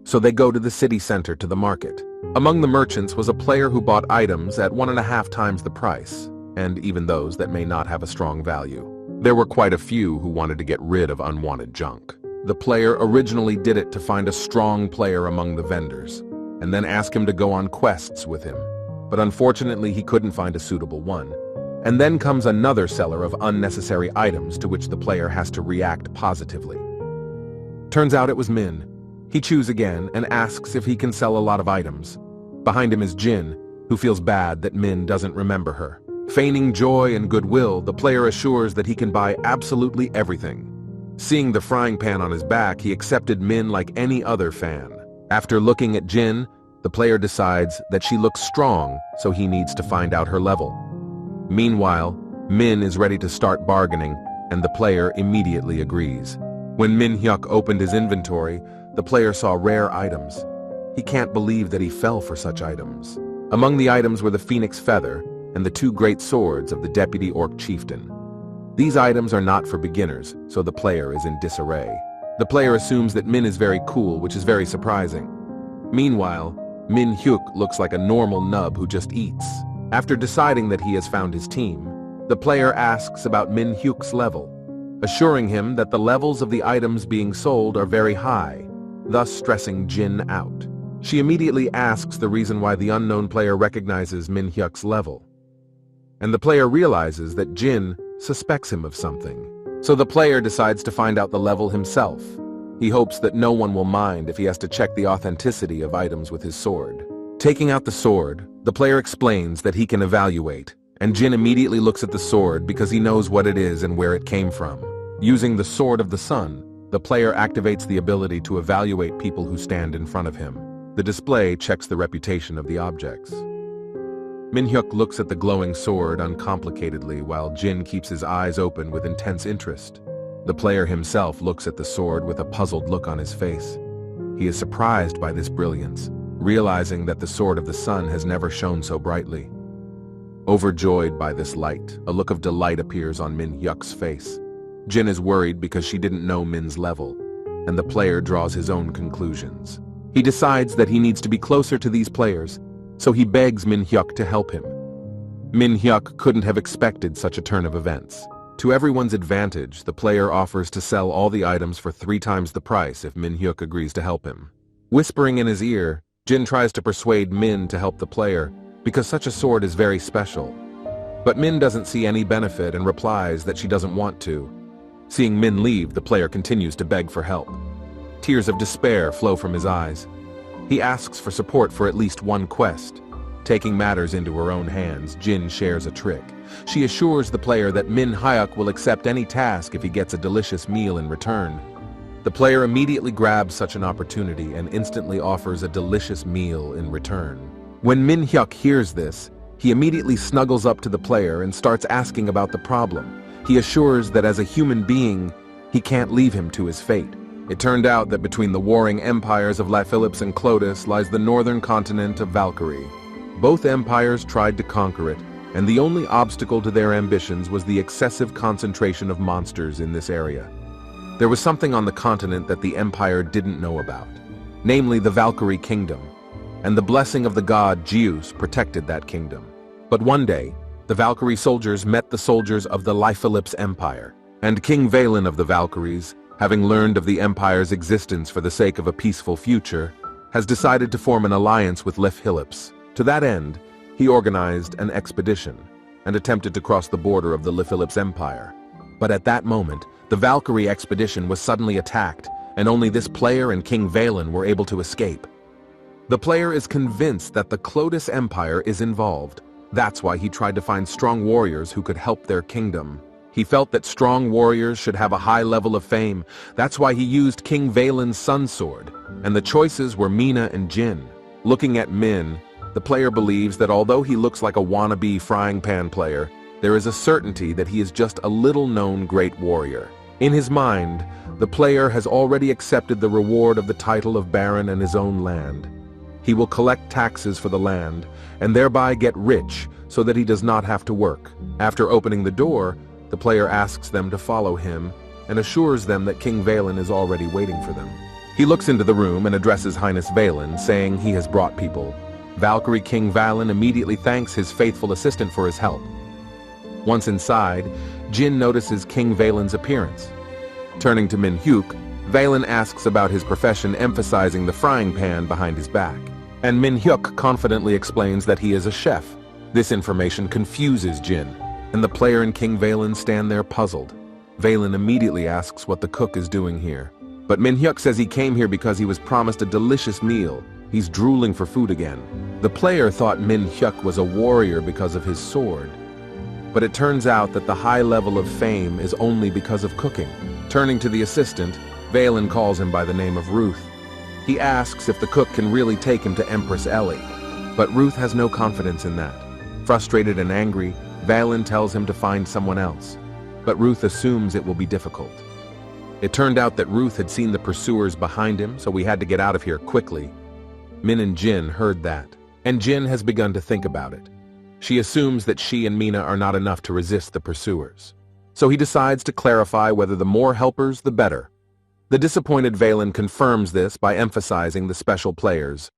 [SPEAKER 1] So they go to the city center to the market. Among the merchants was a player who bought items at 1.5 times the price, and even those that may not have a strong value. There were quite a few who wanted to get rid of unwanted junk. The player originally did it to find a strong player among the vendors, and then ask him to go on quests with him. But unfortunately, he couldn't find a suitable one. And then comes another seller of unnecessary items to which the player has to react positively. Turns out it was Min. He chews again and asks if he can sell a lot of items. Behind him is Jin, who feels bad that Min doesn't remember her. Feigning joy and goodwill, the player assures that he can buy absolutely everything. Seeing the frying pan on his back, he accepted Min like any other fan. After looking at Jin, the player decides that she looks strong, so he needs to find out her level. Meanwhile, Min is ready to start bargaining, and the player immediately agrees. When Min Hyuk opened his inventory, the player saw rare items. He can't believe that he fell for such items. Among the items were the phoenix feather and the 2 great swords of the deputy orc chieftain. These items are not for beginners, so the player is in disarray. The player assumes that Min is very cool, which is very surprising. Meanwhile, Min Hyuk looks like a normal nub who just eats. After deciding that he has found his team, the player asks about Min Hyuk's level, assuring him that the levels of the items being sold are very high, thus stressing Jin out. She immediately asks the reason why the unknown player recognizes Min Hyuk's level. And the player realizes that Jin suspects him of something. So the player decides to find out the level himself. He hopes that no one will mind if he has to check the authenticity of items with his sword. Taking out the sword, the player explains that he can evaluate, and Jin immediately looks at the sword because he knows what it is and where it came from. Using the Sword of the Sun, the player activates the ability to evaluate people who stand in front of him. The display checks the reputation of the objects. Min-hyuk looks at the glowing sword uncomplicatedly while Jin keeps his eyes open with intense interest. The player himself looks at the sword with a puzzled look on his face. He is surprised by this brilliance, realizing that the sword of the sun has never shone so brightly. Overjoyed by this light, a look of delight appears on Min-hyuk's face. Jin is worried because she didn't know Min's level, and the player draws his own conclusions. He decides that he needs to be closer to these players, so he begs Min-hyuk to help him. Min-hyuk couldn't have expected such a turn of events. To everyone's advantage, the player offers to sell all the items for 3 times the price if Min-hyuk agrees to help him. Whispering in his ear, Jin tries to persuade Min to help the player because such a sword is very special. But Min doesn't see any benefit and replies that she doesn't want to. Seeing Min leave, the player continues to beg for help. Tears of despair flow from his eyes. He asks for support for at least one quest. Taking matters into her own hands, Jin shares a trick. She assures the player that Min-hyuk will accept any task if he gets a delicious meal in return. The player immediately grabs such an opportunity and instantly offers a delicious meal in return. When Min-hyuk hears this, he immediately snuggles up to the player and starts asking about the problem. He assures that as a human being, he can't leave him to his fate. It turned out that between the warring empires of Philips and Clotis lies the northern continent of Valkyrie. Both empires tried to conquer it, and the only obstacle to their ambitions was the excessive concentration of monsters in this area. There was something on the continent that the empire didn't know about, namely the Valkyrie Kingdom, and the blessing of the god Zeus protected that kingdom. But one day, the Valkyrie soldiers met the soldiers of the Philips Empire, and King Valen of the Valkyries, having learned of the empire's existence for the sake of a peaceful future, has decided to form an alliance with Philips. To that end, he organized an expedition and attempted to cross the border of the Philips Empire. But at that moment, the Valkyrie expedition was suddenly attacked, and only this player and King Valen were able to escape. The player is convinced that the Clotis Empire is involved. That's why he tried to find strong warriors who could help their kingdom. He felt that strong warriors should have a high level of fame. That's why he used King Valen's sun sword, and the choices were Mina and Jin. Looking at Min, the player believes that although he looks like a wannabe frying pan player, there is a certainty that he is just a little-known great warrior. In his mind, the player has already accepted the reward of the title of Baron and his own land. He will collect taxes for the land, and thereby get rich so that he does not have to work. After opening the door, the player asks them to follow him and assures them that King Valen is already waiting for them. He looks into the room and addresses Highness Valen, saying he has brought people. Valkyrie King Valen immediately thanks his faithful assistant for his help. Once inside, Jin notices King Valen's appearance. Turning to Min-hyuk, Valen asks about his profession, emphasizing the frying pan behind his back. And Min-hyuk confidently explains that he is a chef. This information confuses Jin, and the player and King Valen stand there puzzled. Valen immediately asks what the cook is doing here. But Min-hyuk says he came here because he was promised a delicious meal. He's drooling for food again. The player thought Min-hyuk was a warrior because of his sword. But it turns out that the high level of fame is only because of cooking. Turning to the assistant, Valen calls him by the name of Ruth. He asks if the cook can really take him to Empress Ellie, but Ruth has no confidence in that. Frustrated and angry, Valen tells him to find someone else, but Ruth assumes it will be difficult. It turned out that Ruth had seen the pursuers behind him, so we had to get out of here quickly. Min and Jin heard that, and Jin has begun to think about it. She assumes that she and Mina are not enough to resist the pursuers. So he decides to clarify whether the more helpers, the better. The disappointed Valen confirms this by emphasizing the special players.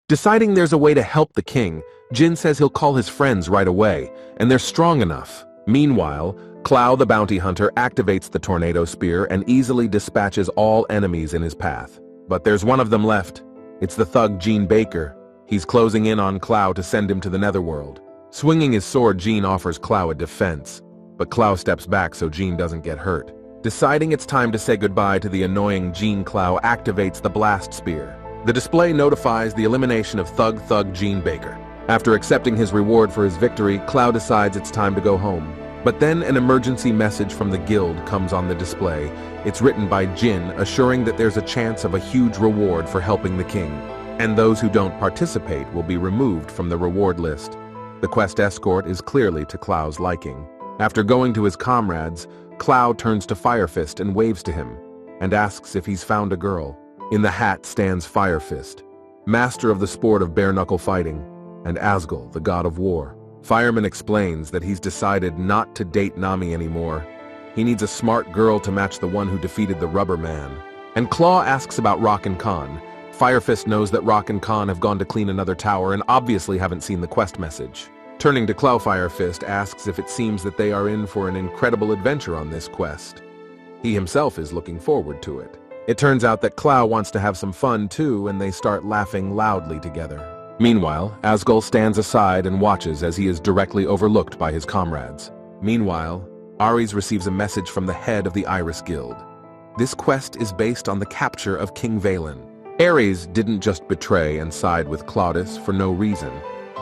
[SPEAKER 1] Deciding there's a way to help the king, Jin says he'll call his friends right away, and they're strong enough. Meanwhile, Clow the bounty hunter activates the tornado spear and easily dispatches all enemies in his path. But there's one of them left. It's the thug Gene Baker. He's closing in on Clow to send him to the netherworld. Swinging his sword, Gene offers Clow a defense, but Clow steps back so Gene doesn't get hurt. Deciding it's time to say goodbye to the annoying Gene, Clow activates the blast spear. The display notifies the elimination of thug Gene Baker. After accepting his reward for his victory, Clow decides it's time to go home. But then an emergency message from the guild comes on the display. It's written by Jin, assuring that there's a chance of a huge reward for helping the king, and those who don't participate will be removed from the reward list. The quest escort is clearly to Clow's liking. After going to his comrades, Clow turns to Firefist and waves to him, and asks if he's found a girl. In the hat stands Firefist, master of the sport of bare-knuckle fighting, and Asgul, the god of war. Fireman explains that he's decided not to date Nami anymore. He needs a smart girl to match the one who defeated the Rubber Man. And Claw asks about Rock and Khan. Firefist knows that Rock and Khan have gone to clean another tower and obviously haven't seen the quest message. Turning to Clow, Firefist asks if it seems that they are in for an incredible adventure on this quest. He himself is looking forward to it. It turns out that Clow wants to have some fun too, and they start laughing loudly together. Meanwhile, Asgul stands aside and watches as he is directly overlooked by his comrades. Meanwhile, Ares receives a message from the head of the Iris Guild. This quest is based on the capture of King Valen. Ares didn't just betray and side with Claudius for no reason.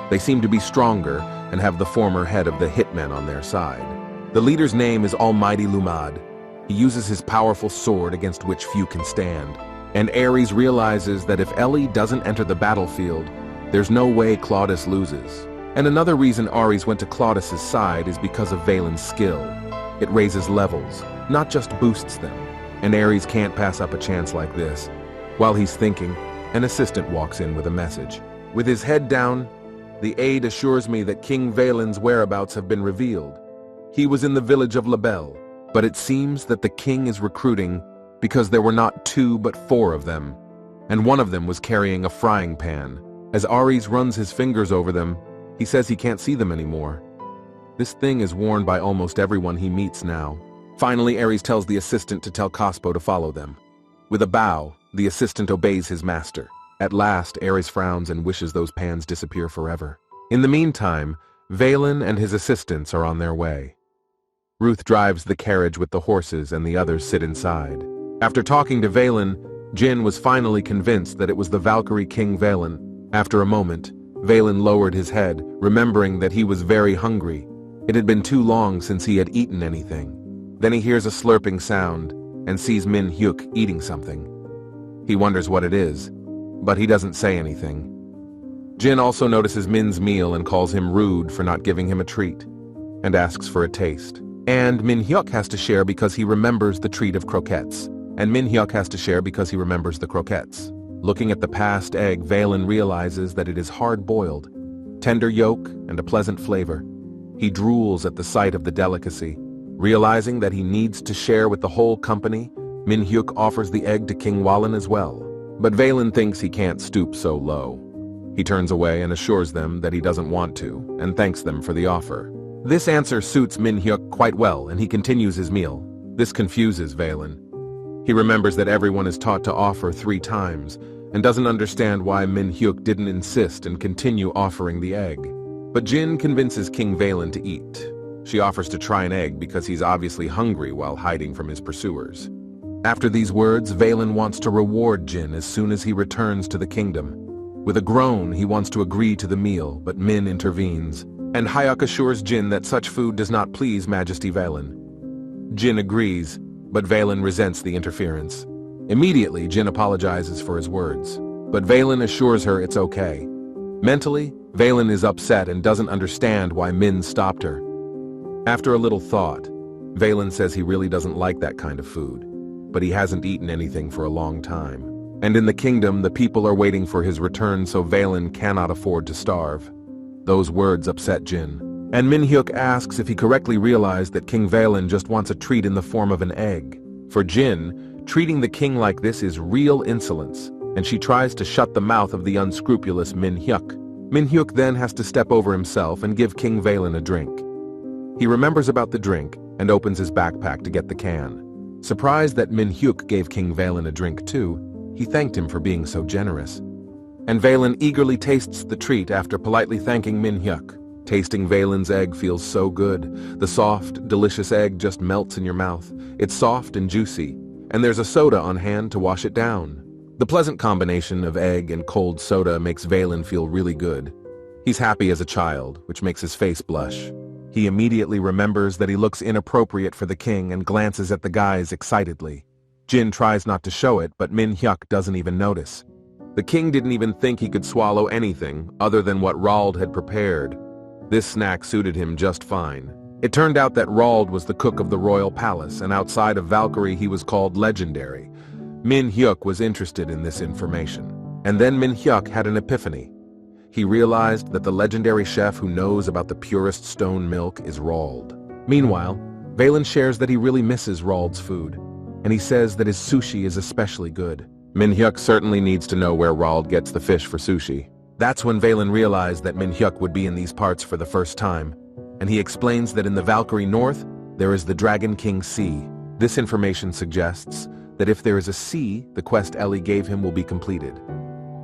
[SPEAKER 1] They seem to be stronger and have the former head of the hitmen on their side. The leader's name is Almighty Lumad. He uses his powerful sword against which few can stand. And Ares realizes that if Ellie doesn't enter the battlefield, there's no way Claudius loses. And another reason Ares went to Claudius's side is because of Valen's skill. It raises levels, not just boosts them. And Ares can't pass up a chance like this. While he's thinking, an assistant walks in with a message. With his head down, the aide assures me that King Valen's whereabouts have been revealed. He was in the village of Labelle, but it seems that the king is recruiting because there were not 2 but 4 of them, and one of them was carrying a frying pan. As Ares runs his fingers over them, he says he can't see them anymore. This thing is worn by almost everyone he meets now. Finally, Ares tells the assistant to tell Cospo to follow them. With a bow, the assistant obeys his master. At last, Ares frowns and wishes those pans disappear forever. In the meantime, Valen and his assistants are on their way. Ruth drives the carriage with the horses and the others sit inside. After talking to Valen, Jin was finally convinced that it was the Valkyrie King Valen. After a moment, Valen lowered his head, remembering that he was very hungry. It had been too long since he had eaten anything. Then he hears a slurping sound and sees Min Hyuk eating something. He wonders what it is, but he doesn't say anything. Jin also notices Min's meal and calls him rude for not giving him a treat, and asks for a taste. And Min Hyuk has to share because he remembers the treat of croquettes, and Min Hyuk has to share because he remembers the croquettes. Looking at the passed egg, Valen realizes that it is hard-boiled, tender yolk and a pleasant flavor. He drools at the sight of the delicacy. Realizing that he needs to share with the whole company, Min Hyuk offers the egg to King Wallen as well. But Valen thinks he can't stoop so low. He turns away and assures them that he doesn't want to, and thanks them for the offer. This answer suits Min Hyuk quite well, and he continues his meal. This confuses Valen. He remembers that everyone is taught to offer 3 times, and doesn't understand why Min Hyuk didn't insist and continue offering the egg. But Jin convinces King Valen to eat. She offers to try an egg because he's obviously hungry while hiding from his pursuers. After these words, Valen wants to reward Jin as soon as he returns to the kingdom. With a groan, he wants to agree to the meal, but Min intervenes, and Hyuk assures Jin that such food does not please Majesty Valen. Jin agrees, but Valen resents the interference. Immediately, Jin apologizes for his words, but Valen assures her it's okay. Mentally, Valen is upset and doesn't understand why Min stopped her. After a little thought, Valen says he really doesn't like that kind of food, but he hasn't eaten anything for a long time. And in the kingdom, the people are waiting for his return, so Valen cannot afford to starve. Those words upset Jin. And Min Hyuk asks if he correctly realized that King Valen just wants a treat in the form of an egg. For Jin, treating the king like this is real insolence, and she tries to shut the mouth of the unscrupulous Min Hyuk. Min Hyuk then has to step over himself and give King Valen a drink. He remembers about the drink and opens his backpack to get the can. Surprised that Min Hyuk gave King Valen a drink too, he thanked him for being so generous. And Valen eagerly tastes the treat after politely thanking Min Hyuk. Tasting Valen's egg feels so good. The soft, delicious egg just melts in your mouth. It's soft and juicy, and there's a soda on hand to wash it down. The pleasant combination of egg and cold soda makes Valen feel really good. He's happy as a child, which makes his face blush. He immediately remembers that he looks inappropriate for the king and glances at the guys excitedly. Jin tries not to show it, but Min Hyuk doesn't even notice. The king didn't even think he could swallow anything other than what Rald had prepared. This snack suited him just fine. It turned out that Rald was the cook of the royal palace, and outside of Valkyrie he was called legendary. Min Hyuk was interested in this information. And then Min Hyuk had an epiphany. He realized that the legendary chef who knows about the purest stone milk is Rald. Meanwhile, Valen shares that he really misses Rald's food, and he says that his sushi is especially good. Min Hyuk certainly needs to know where Rald gets the fish for sushi. That's when Valen realized that Min Hyuk would be in these parts for the first time, and he explains that in the Valkyrie North, there is the Dragon King Sea. This information suggests that if there is a sea, the quest Ellie gave him will be completed.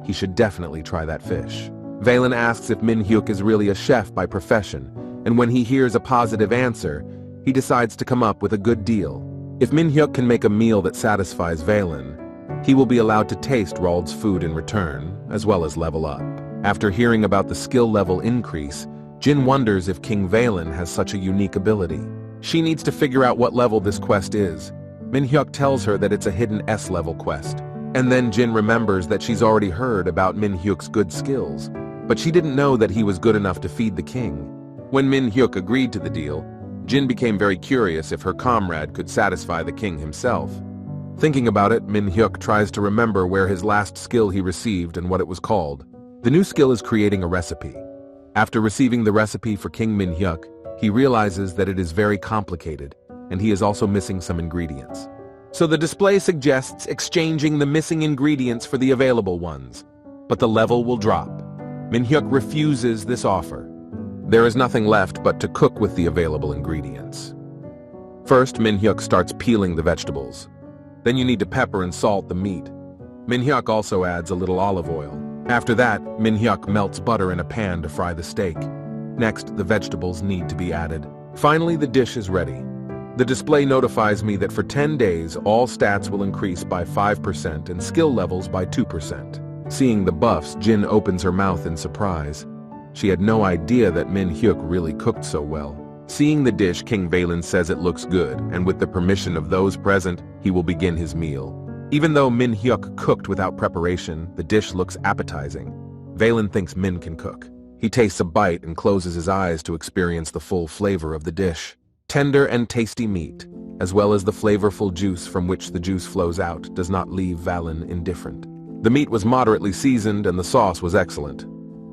[SPEAKER 1] He should definitely try that fish. Valen asks if Min Hyuk is really a chef by profession, and when he hears a positive answer, he decides to come up with a good deal. If Min Hyuk can make a meal that satisfies Valen, he will be allowed to taste Rald's food in return, as well as level up. After hearing about the skill level increase, Jin wonders if King Valen has such a unique ability. She needs to figure out what level this quest is. Min Hyuk tells her that it's a hidden S-level quest. And then Jin remembers that she's already heard about Min Hyuk's good skills, but she didn't know that he was good enough to feed the king. When Min Hyuk agreed to the deal, Jin became very curious if her comrade could satisfy the king himself. Thinking about it, Min Hyuk tries to remember where his last skill he received and what it was called. The new skill is creating a recipe. After receiving the recipe for King Min Hyuk, he realizes that it is very complicated, and he is also missing some ingredients. So the display suggests exchanging the missing ingredients for the available ones, but the level will drop. Min Hyuk refuses this offer. There is nothing left but to cook with the available ingredients. First, Min Hyuk starts peeling the vegetables. Then you need to pepper and salt the meat. Min Hyuk also adds a little olive oil. After that, Min Hyuk melts butter in a pan to fry the steak. Next, the vegetables need to be added. Finally, the dish is ready. The display notifies me that for 10 days, all stats will increase by 5% and skill levels by 2%. Seeing the buffs, Jin opens her mouth in surprise. She had no idea that Min Hyuk really cooked so well. Seeing the dish, King Valen says it looks good, and with the permission of those present, he will begin his meal. Even though Min Hyuk cooked without preparation, the dish looks appetizing. Valen thinks Min can cook. He tastes a bite and closes his eyes to experience the full flavor of the dish. Tender and tasty meat, as well as the flavorful juice from which the juice flows out, does not leave Valen indifferent. The meat was moderately seasoned and the sauce was excellent.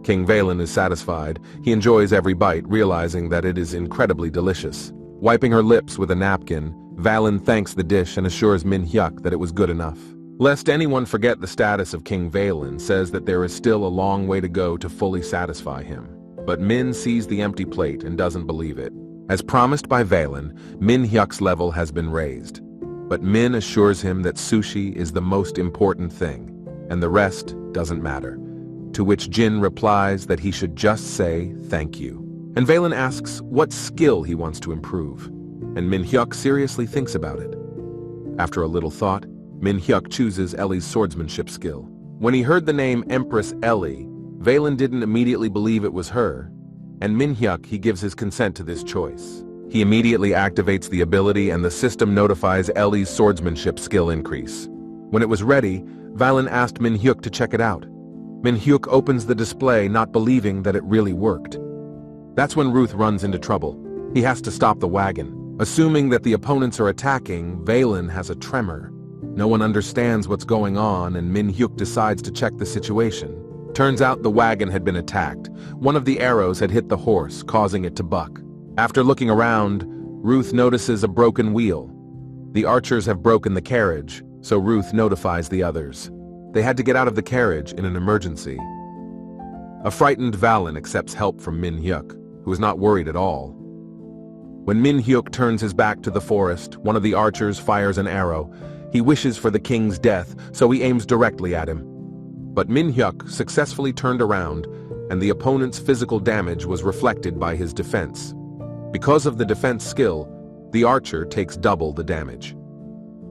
[SPEAKER 1] King Valen is satisfied. He enjoys every bite, realizing that it is incredibly delicious. Wiping her lips with a napkin, Valen thanks the dish and assures Min Hyuk that it was good enough. Lest anyone forget the status of King Valen, says that there is still a long way to go to fully satisfy him. But Min sees the empty plate and doesn't believe it. As promised by Valen, Min Hyuk's level has been raised. But Min assures him that sushi is the most important thing, and the rest doesn't matter. To which Jin replies that he should just say thank you. And Valen asks what skill he wants to improve, and Min Hyuk seriously thinks about it. After a little thought, Min Hyuk chooses Ellie's swordsmanship skill. When he heard the name Empress Ellie, Valen didn't immediately believe it was her, and Min Hyuk he gives his consent to this choice. He immediately activates the ability and the system notifies Ellie's swordsmanship skill increase. When it was ready, Valen asked Min Hyuk to check it out. Min Hyuk opens the display, not believing that it really worked. That's when Ruth runs into trouble. He has to stop the wagon. Assuming that the opponents are attacking, Valen has a tremor. No one understands what's going on, and Min Hyuk decides to check the situation. Turns out the wagon had been attacked. One of the arrows had hit the horse, causing it to buck. After looking around, Ruth notices a broken wheel. The archers have broken the carriage, so Ruth notifies the others. They had to get out of the carriage in an emergency. A frightened Valen accepts help from Min Hyuk, who is not worried at all. When Min Hyuk turns his back to the forest, one of the archers fires an arrow. He wishes for the king's death, so he aims directly at him. But Min Hyuk successfully turned around, and the opponent's physical damage was reflected by his defense. Because of the defense skill, the archer takes double the damage.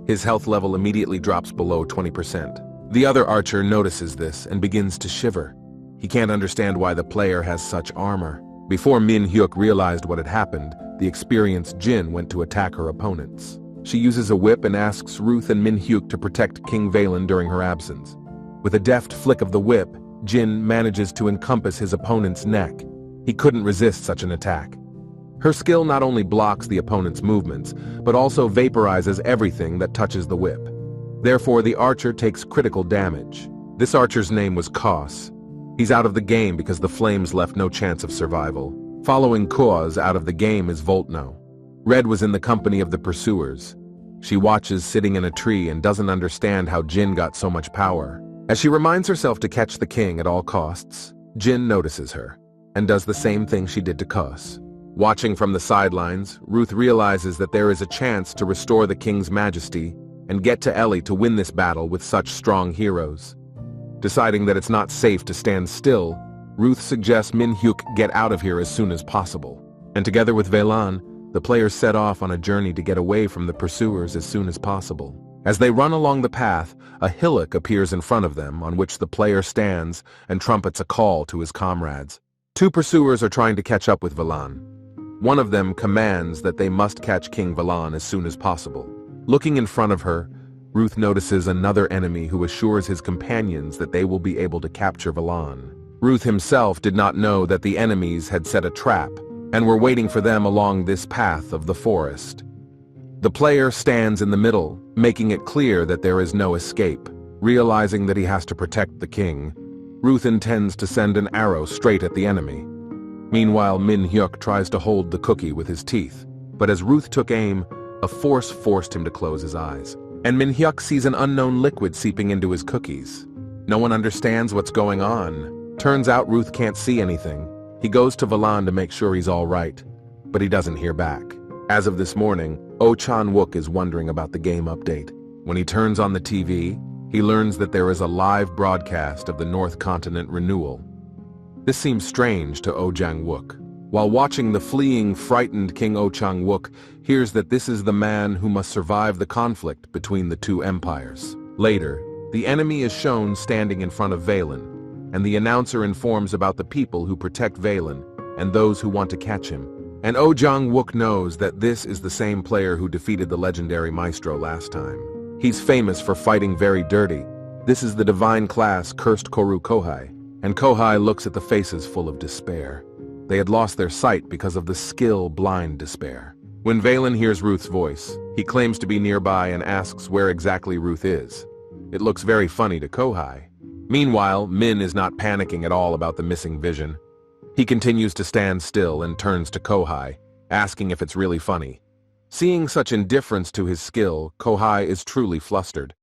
[SPEAKER 1] His health level immediately drops below 20%. The other archer notices this and begins to shiver. He can't understand why the player has such armor. Before Min Hyuk realized what had happened, the experienced Jin went to attack her opponents. She uses a whip and asks Ruth and Min Hyuk to protect King Valen during her absence. With a deft flick of the whip, Jin manages to encompass his opponent's neck. He couldn't resist such an attack. Her skill not only blocks the opponent's movements, but also vaporizes everything that touches the whip. Therefore, the archer takes critical damage. This archer's name was Kos. He's out of the game because the flames left no chance of survival. Following Kos out of the game is Voltno. Red was in the company of the pursuers. She watches sitting in a tree and doesn't understand how Jin got so much power. As she reminds herself to catch the king at all costs, Jin notices her and does the same thing she did to Kos. Watching from the sidelines, Ruth realizes that there is a chance to restore the king's majesty and get to Ellie to win this battle with such strong heroes. Deciding that it's not safe to stand still, Ruth suggests Min-hyuk get out of here as soon as possible. And together with Velan, the players set off on a journey to get away from the pursuers as soon as possible. As they run along the path, a hillock appears in front of them on which the player stands and trumpets a call to his comrades. Two pursuers are trying to catch up with Velan. One of them commands that they must catch King Velan as soon as possible. Looking in front of her, Ruth notices another enemy who assures his companions that they will be able to capture Velan. Ruth himself did not know that the enemies had set a trap and were waiting for them along this path of the forest. The player stands in the middle, making it clear that there is no escape. Realizing that he has to protect the king, Ruth intends to send an arrow straight at the enemy. Meanwhile, Min-hyuk tries to hold the cookie with his teeth, but as Ruth took aim, a force forced him to close his eyes. And Min-hyuk sees an unknown liquid seeping into his cookies. No one understands what's going on. Turns out Ruth can't see anything. He goes to Velan to make sure he's all right, but he doesn't hear back. As of this morning, Oh Chan-wook is wondering about the game update. When he turns on the TV, he learns that there is a live broadcast of the North Continent renewal. This seems strange to Oh Jang-wook. While watching, the fleeing, frightened King Oh Chang-wook hears that this is the man who must survive the conflict between the two empires. Later, the enemy is shown standing in front of Valen, and the announcer informs about the people who protect Valen and those who want to catch him. And Oh Jang-wook knows that this is the same player who defeated the legendary maestro last time. He's famous for fighting very dirty. This is the divine class Cursed Koru Kohai, and Kohai looks at the faces full of despair. They had lost their sight because of the skill-blind despair. When Valen hears Ruth's voice, he claims to be nearby and asks where exactly Ruth is. It looks very funny to Kohai. Meanwhile, Min is not panicking at all about the missing vision. He continues to stand still and turns to Kohai, asking if it's really funny. Seeing such indifference to his skill, Kohai is truly flustered.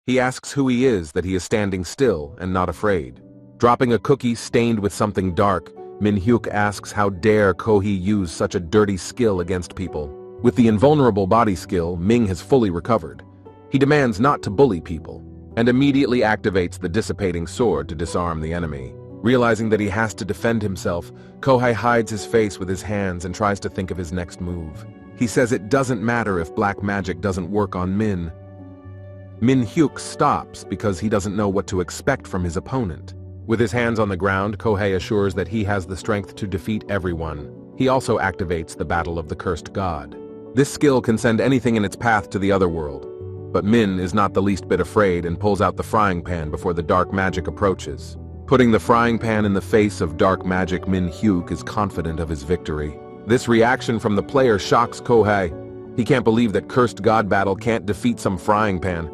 [SPEAKER 1] He asks who he is that he is standing still and not afraid. Dropping a cookie stained with something dark, Min-hyuk asks how dare Kohai use such a dirty skill against people. With the invulnerable body skill, Ming has fully recovered. He demands not to bully people, and immediately activates the dissipating sword to disarm the enemy. Realizing that he has to defend himself, Kohai hides his face with his hands and tries to think of his next move. He says it doesn't matter if black magic doesn't work on Min. Min-hyuk stops because he doesn't know what to expect from his opponent. With his hands on the ground, Kohai assures that he has the strength to defeat everyone. He also activates the Battle of the Cursed God. This skill can send anything in its path to the other world. But Min is not the least bit afraid and pulls out the frying pan before the dark magic approaches. Putting the frying pan in the face of dark magic, Min-hyuk is confident of his victory. This reaction from the player shocks Kohai. He can't believe that Cursed God battle can't defeat some frying pan.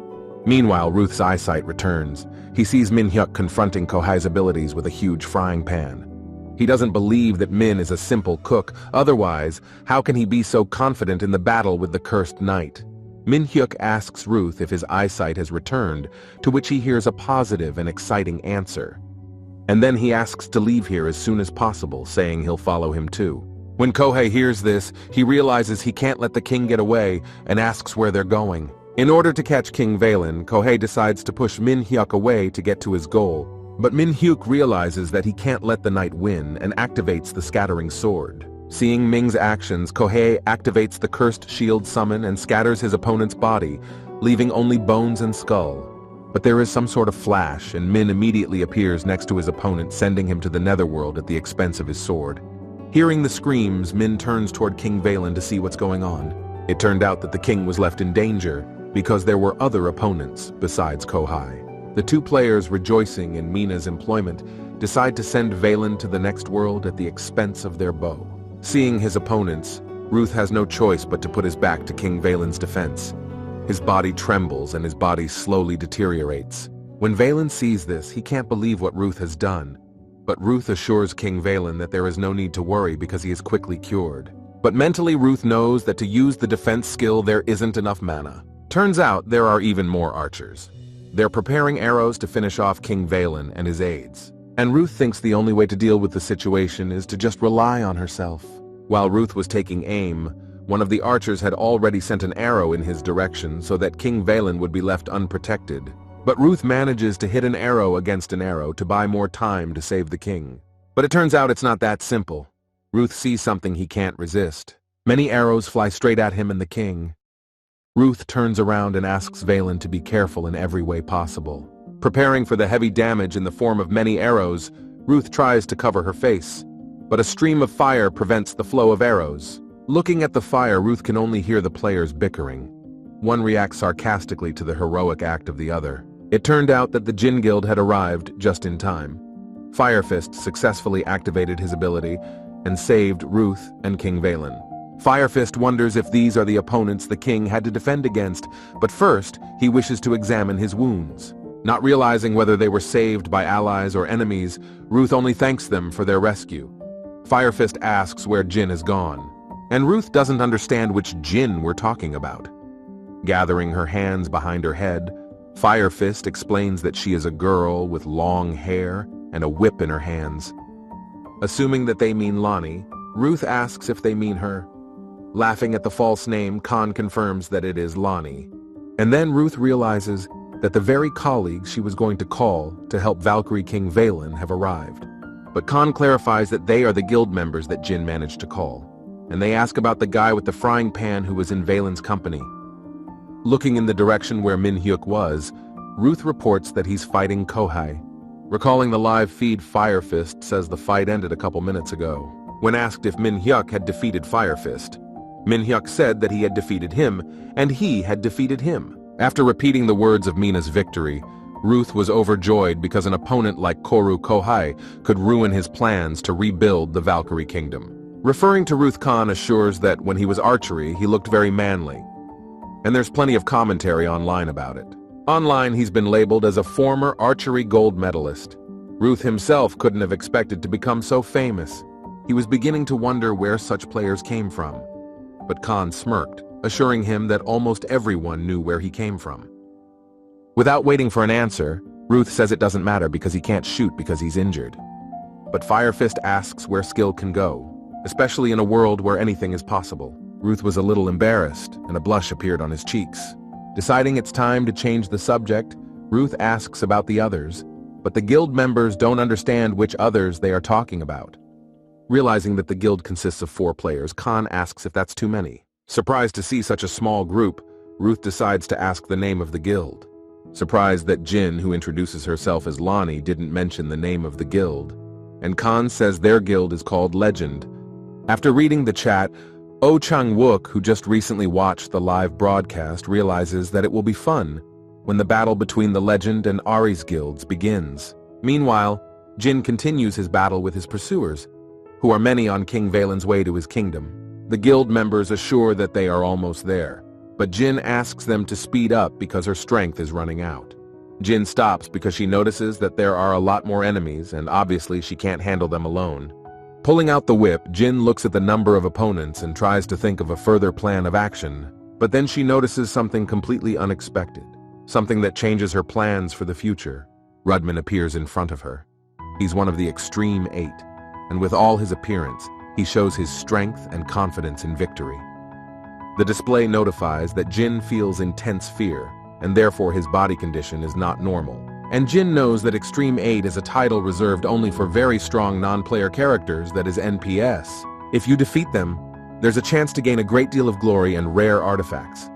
[SPEAKER 1] Meanwhile, Ruth's eyesight returns. He sees Min-hyuk confronting Kohai's abilities with a huge frying pan. He doesn't believe that Min is a simple cook, otherwise, how can he be so confident in the battle with the Cursed Knight? Min-hyuk asks Ruth if his eyesight has returned, to which he hears a positive and exciting answer. And then he asks to leave here as soon as possible, saying he'll follow him too. When Kohai hears this, he realizes he can't let the king get away and asks where they're going. In order to catch King Valen, Kohai decides to push Min-hyuk away to get to his goal. But Min-hyuk realizes that he can't let the knight win and activates the scattering sword. Seeing Ming's actions, Kohai activates the cursed shield summon and scatters his opponent's body, leaving only bones and skull. But there is some sort of flash, and Min immediately appears next to his opponent, sending him to the netherworld at the expense of his sword. Hearing the screams, Min turns toward King Valen to see what's going on. It turned out that the king was left in danger, because there were other opponents besides Kohai. The two players, rejoicing in Mina's employment, decide to send Valen to the next world at the expense of their bow. Seeing his opponents, Ruth has no choice but to put his back to King Valen's defense. His body trembles and his body slowly deteriorates. When Valen sees this, he can't believe what Ruth has done. But Ruth assures King Valen that there is no need to worry because he is quickly cured. But mentally, Ruth knows that to use the defense skill there isn't enough mana. Turns out there are even more archers. They're preparing arrows to finish off King Valen and his aides. And Ruth thinks the only way to deal with the situation is to just rely on herself. While Ruth was taking aim, one of the archers had already sent an arrow in his direction so that King Valen would be left unprotected. But Ruth manages to hit an arrow against an arrow to buy more time to save the king. But it turns out it's not that simple. Ruth sees something he can't resist. Many arrows fly straight at him and the king. Ruth turns around and asks Valen to be careful in every way possible. Preparing for the heavy damage in the form of many arrows, Ruth tries to cover her face. But a stream of fire prevents the flow of arrows. Looking at the fire, Ruth can only hear the players bickering. One reacts sarcastically to the heroic act of the other. It turned out that the Jin Guild had arrived just in time. Firefist successfully activated his ability and saved Ruth and King Valen. Firefist wonders if these are the opponents the king had to defend against, but first he wishes to examine his wounds. Not realizing whether they were saved by allies or enemies, Ruth only thanks them for their rescue. Firefist asks where Jin has gone, and Ruth doesn't understand which Jin we're talking about. Gathering her hands behind her head, Firefist explains that she is a girl with long hair and a whip in her hands. Assuming that they mean Lonnie, Ruth asks if they mean her. Laughing at the false name, Khan confirms that it is Lonnie. And then Ruth realizes that the very colleagues she was going to call to help Valkyrie King Valen have arrived. But Khan clarifies that they are the guild members that Jin managed to call, and they ask about the guy with the frying pan who was in Valen's company. Looking in the direction where Min-hyuk was, Ruth reports that he's fighting Kohai. Recalling the live feed, Firefist says the fight ended a couple minutes ago. When asked if Min-hyuk had defeated Firefist, Min-hyuk said that he had defeated him, and he had defeated him. After repeating the words of Mina's victory, Ruth was overjoyed because an opponent like Koru Kohai could ruin his plans to rebuild the Valkyrie Kingdom. Referring to Ruth, Khan assures that when he was archery, he looked very manly. And there's plenty of commentary online about it. Online, he's been labeled as a former archery gold medalist. Ruth himself couldn't have expected to become so famous. He was beginning to wonder where such players came from. But Khan smirked, assuring him that almost everyone knew where he came from. Without waiting for an answer, Ruth says it doesn't matter because he can't shoot because he's injured. But Firefist asks where skill can go, especially in a world where anything is possible. Ruth was a little embarrassed, and a blush appeared on his cheeks. Deciding it's time to change the subject, Ruth asks about the others, but the guild members don't understand which others they are talking about. Realizing that the guild consists of 4 players, Khan asks if that's too many. Surprised to see such a small group, Ruth decides to ask the name of the guild. Surprised that Jin, who introduces herself as Lonnie, didn't mention the name of the guild. And Khan says their guild is called Legend. After reading the chat, Oh Chang-wook, who just recently watched the live broadcast, realizes that it will be fun when the battle between the Legend and Ari's guilds begins. Meanwhile, Jin continues his battle with his pursuers, who are many on King Valen's way to his kingdom. The guild members assure that they are almost there, but Jin asks them to speed up because her strength is running out. Jin stops because she notices that there are a lot more enemies and obviously she can't handle them alone. Pulling out the whip, Jin looks at the number of opponents and tries to think of a further plan of action, but then she notices something completely unexpected, something that changes her plans for the future. Rudman appears in front of her. He's one of the Extreme 8. And with all his appearance, he shows his strength and confidence in victory. The display notifies that Jin feels intense fear, and therefore his body condition is not normal. And Jin knows that Extreme 8 is a title reserved only for very strong non-player characters, that is NPS. If you defeat them, there's a chance to gain a great deal of glory and rare artifacts.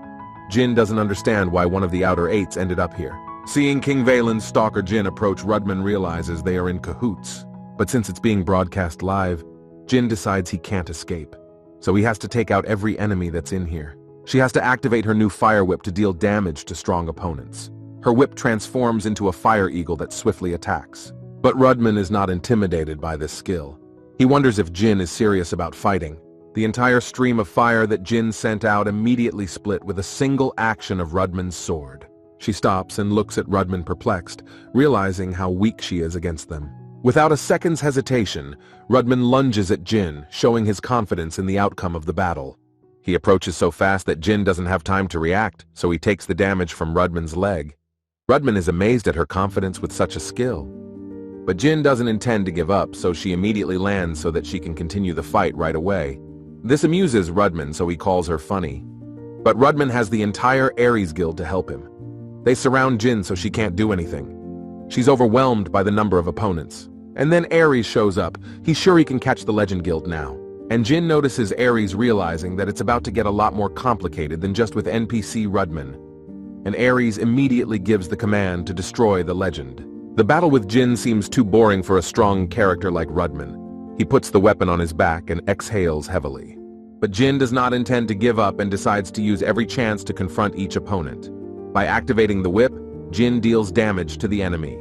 [SPEAKER 1] Jin doesn't understand why one of the Outer Eights ended up here. Seeing King Valen's stalker Jin approach, Rudman realizes they are in cahoots. But since it's being broadcast live, Jin decides he can't escape. So he has to take out every enemy that's in here. She has to activate her new fire whip to deal damage to strong opponents. Her whip transforms into a fire eagle that swiftly attacks. But Rudman is not intimidated by this skill. He wonders if Jin is serious about fighting. The entire stream of fire that Jin sent out immediately split with a single action of Rudman's sword. She stops and looks at Rudman perplexed, realizing how weak she is against them. Without a second's hesitation, Rudman lunges at Jin, showing his confidence in the outcome of the battle. He approaches so fast that Jin doesn't have time to react, so he takes the damage from Rudman's leg. Rudman is amazed at her confidence with such a skill. But Jin doesn't intend to give up, so she immediately lands so that she can continue the fight right away. This amuses Rudman, so he calls her funny. But Rudman has the entire Ares Guild to help him. They surround Jin so she can't do anything. She's overwhelmed by the number of opponents. And then Ares shows up. He's sure he can catch the Legend Guild now. And Jin notices Ares realizing that it's about to get a lot more complicated than just with NPC Rudman. And Ares immediately gives the command to destroy the legend. The battle with Jin seems too boring for a strong character like Rudman. He puts the weapon on his back and exhales heavily. But Jin does not intend to give up and decides to use every chance to confront each opponent. By activating the whip, Jin deals damage to the enemy.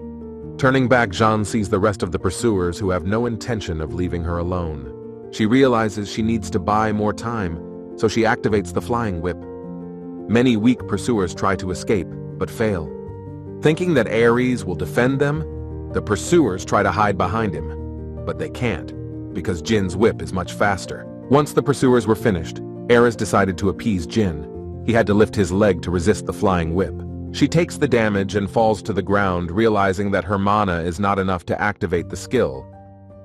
[SPEAKER 1] Turning back, Jean sees the rest of the pursuers who have no intention of leaving her alone. She realizes she needs to buy more time, so she activates the flying whip. Many weak pursuers try to escape, but fail. Thinking that Ares will defend them, the pursuers try to hide behind him. But they can't, because Jin's whip is much faster. Once the pursuers were finished, Ares decided to appease Jin. He had to lift his leg to resist the flying whip. She takes the damage and falls to the ground, realizing that her mana is not enough to activate the skill.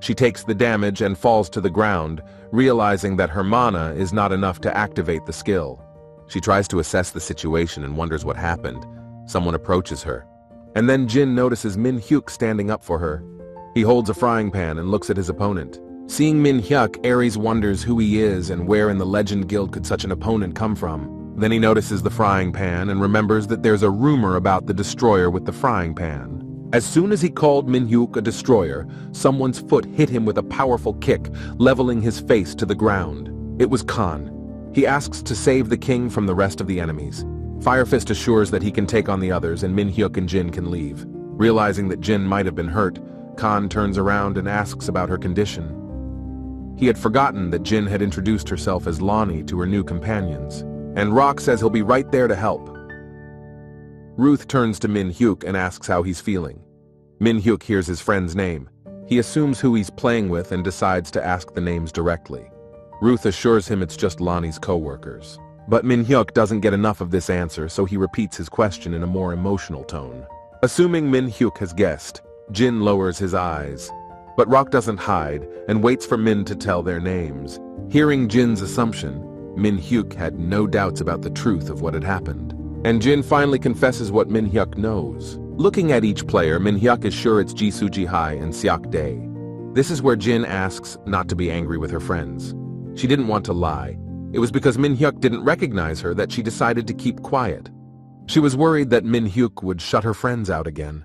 [SPEAKER 1] She takes the damage and falls to the ground, realizing that her mana is not enough to activate the skill. She tries to assess the situation and wonders what happened. Someone approaches her. And then Jin notices Min Hyuk standing up for her. He holds a frying pan and looks at his opponent. Seeing Min Hyuk, Ares wonders who he is and where in the Legend Guild could such an opponent come from. Then he notices the frying pan and remembers that there's a rumor about the destroyer with the frying pan. As soon as he called Min Hyuk a destroyer, someone's foot hit him with a powerful kick, leveling his face to the ground. It was Khan. He asks to save the king from the rest of the enemies. Fire Fist assures that he can take on the others and Min Hyuk and Jin can leave. Realizing that Jin might have been hurt, Khan turns around and asks about her condition. He had forgotten that Jin had introduced herself as Lonnie to her new companions, and Rock says he'll be right there to help. Ruth turns to Min Hyuk and asks how he's feeling. Min Hyuk hears his friend's name. He assumes who he's playing with and decides to ask the names directly. Ruth assures him it's just Lonnie's co-workers. But Min Hyuk doesn't get enough of this answer, so he repeats his question in a more emotional tone. Assuming Min Hyuk has guessed, Jin lowers his eyes. But Rock doesn't hide and waits for Min to tell their names. Hearing Jin's assumption, Min Hyuk had no doubts about the truth of what had happened. And Jin finally confesses what Min Hyuk knows. Looking at each player, Min Hyuk is sure it's Jisuji Hai and Seok Dae. This is where Jin asks not to be angry with her friends. She didn't want to lie. It was because Min Hyuk didn't recognize her that she decided to keep quiet. She was worried that Min Hyuk would shut her friends out again.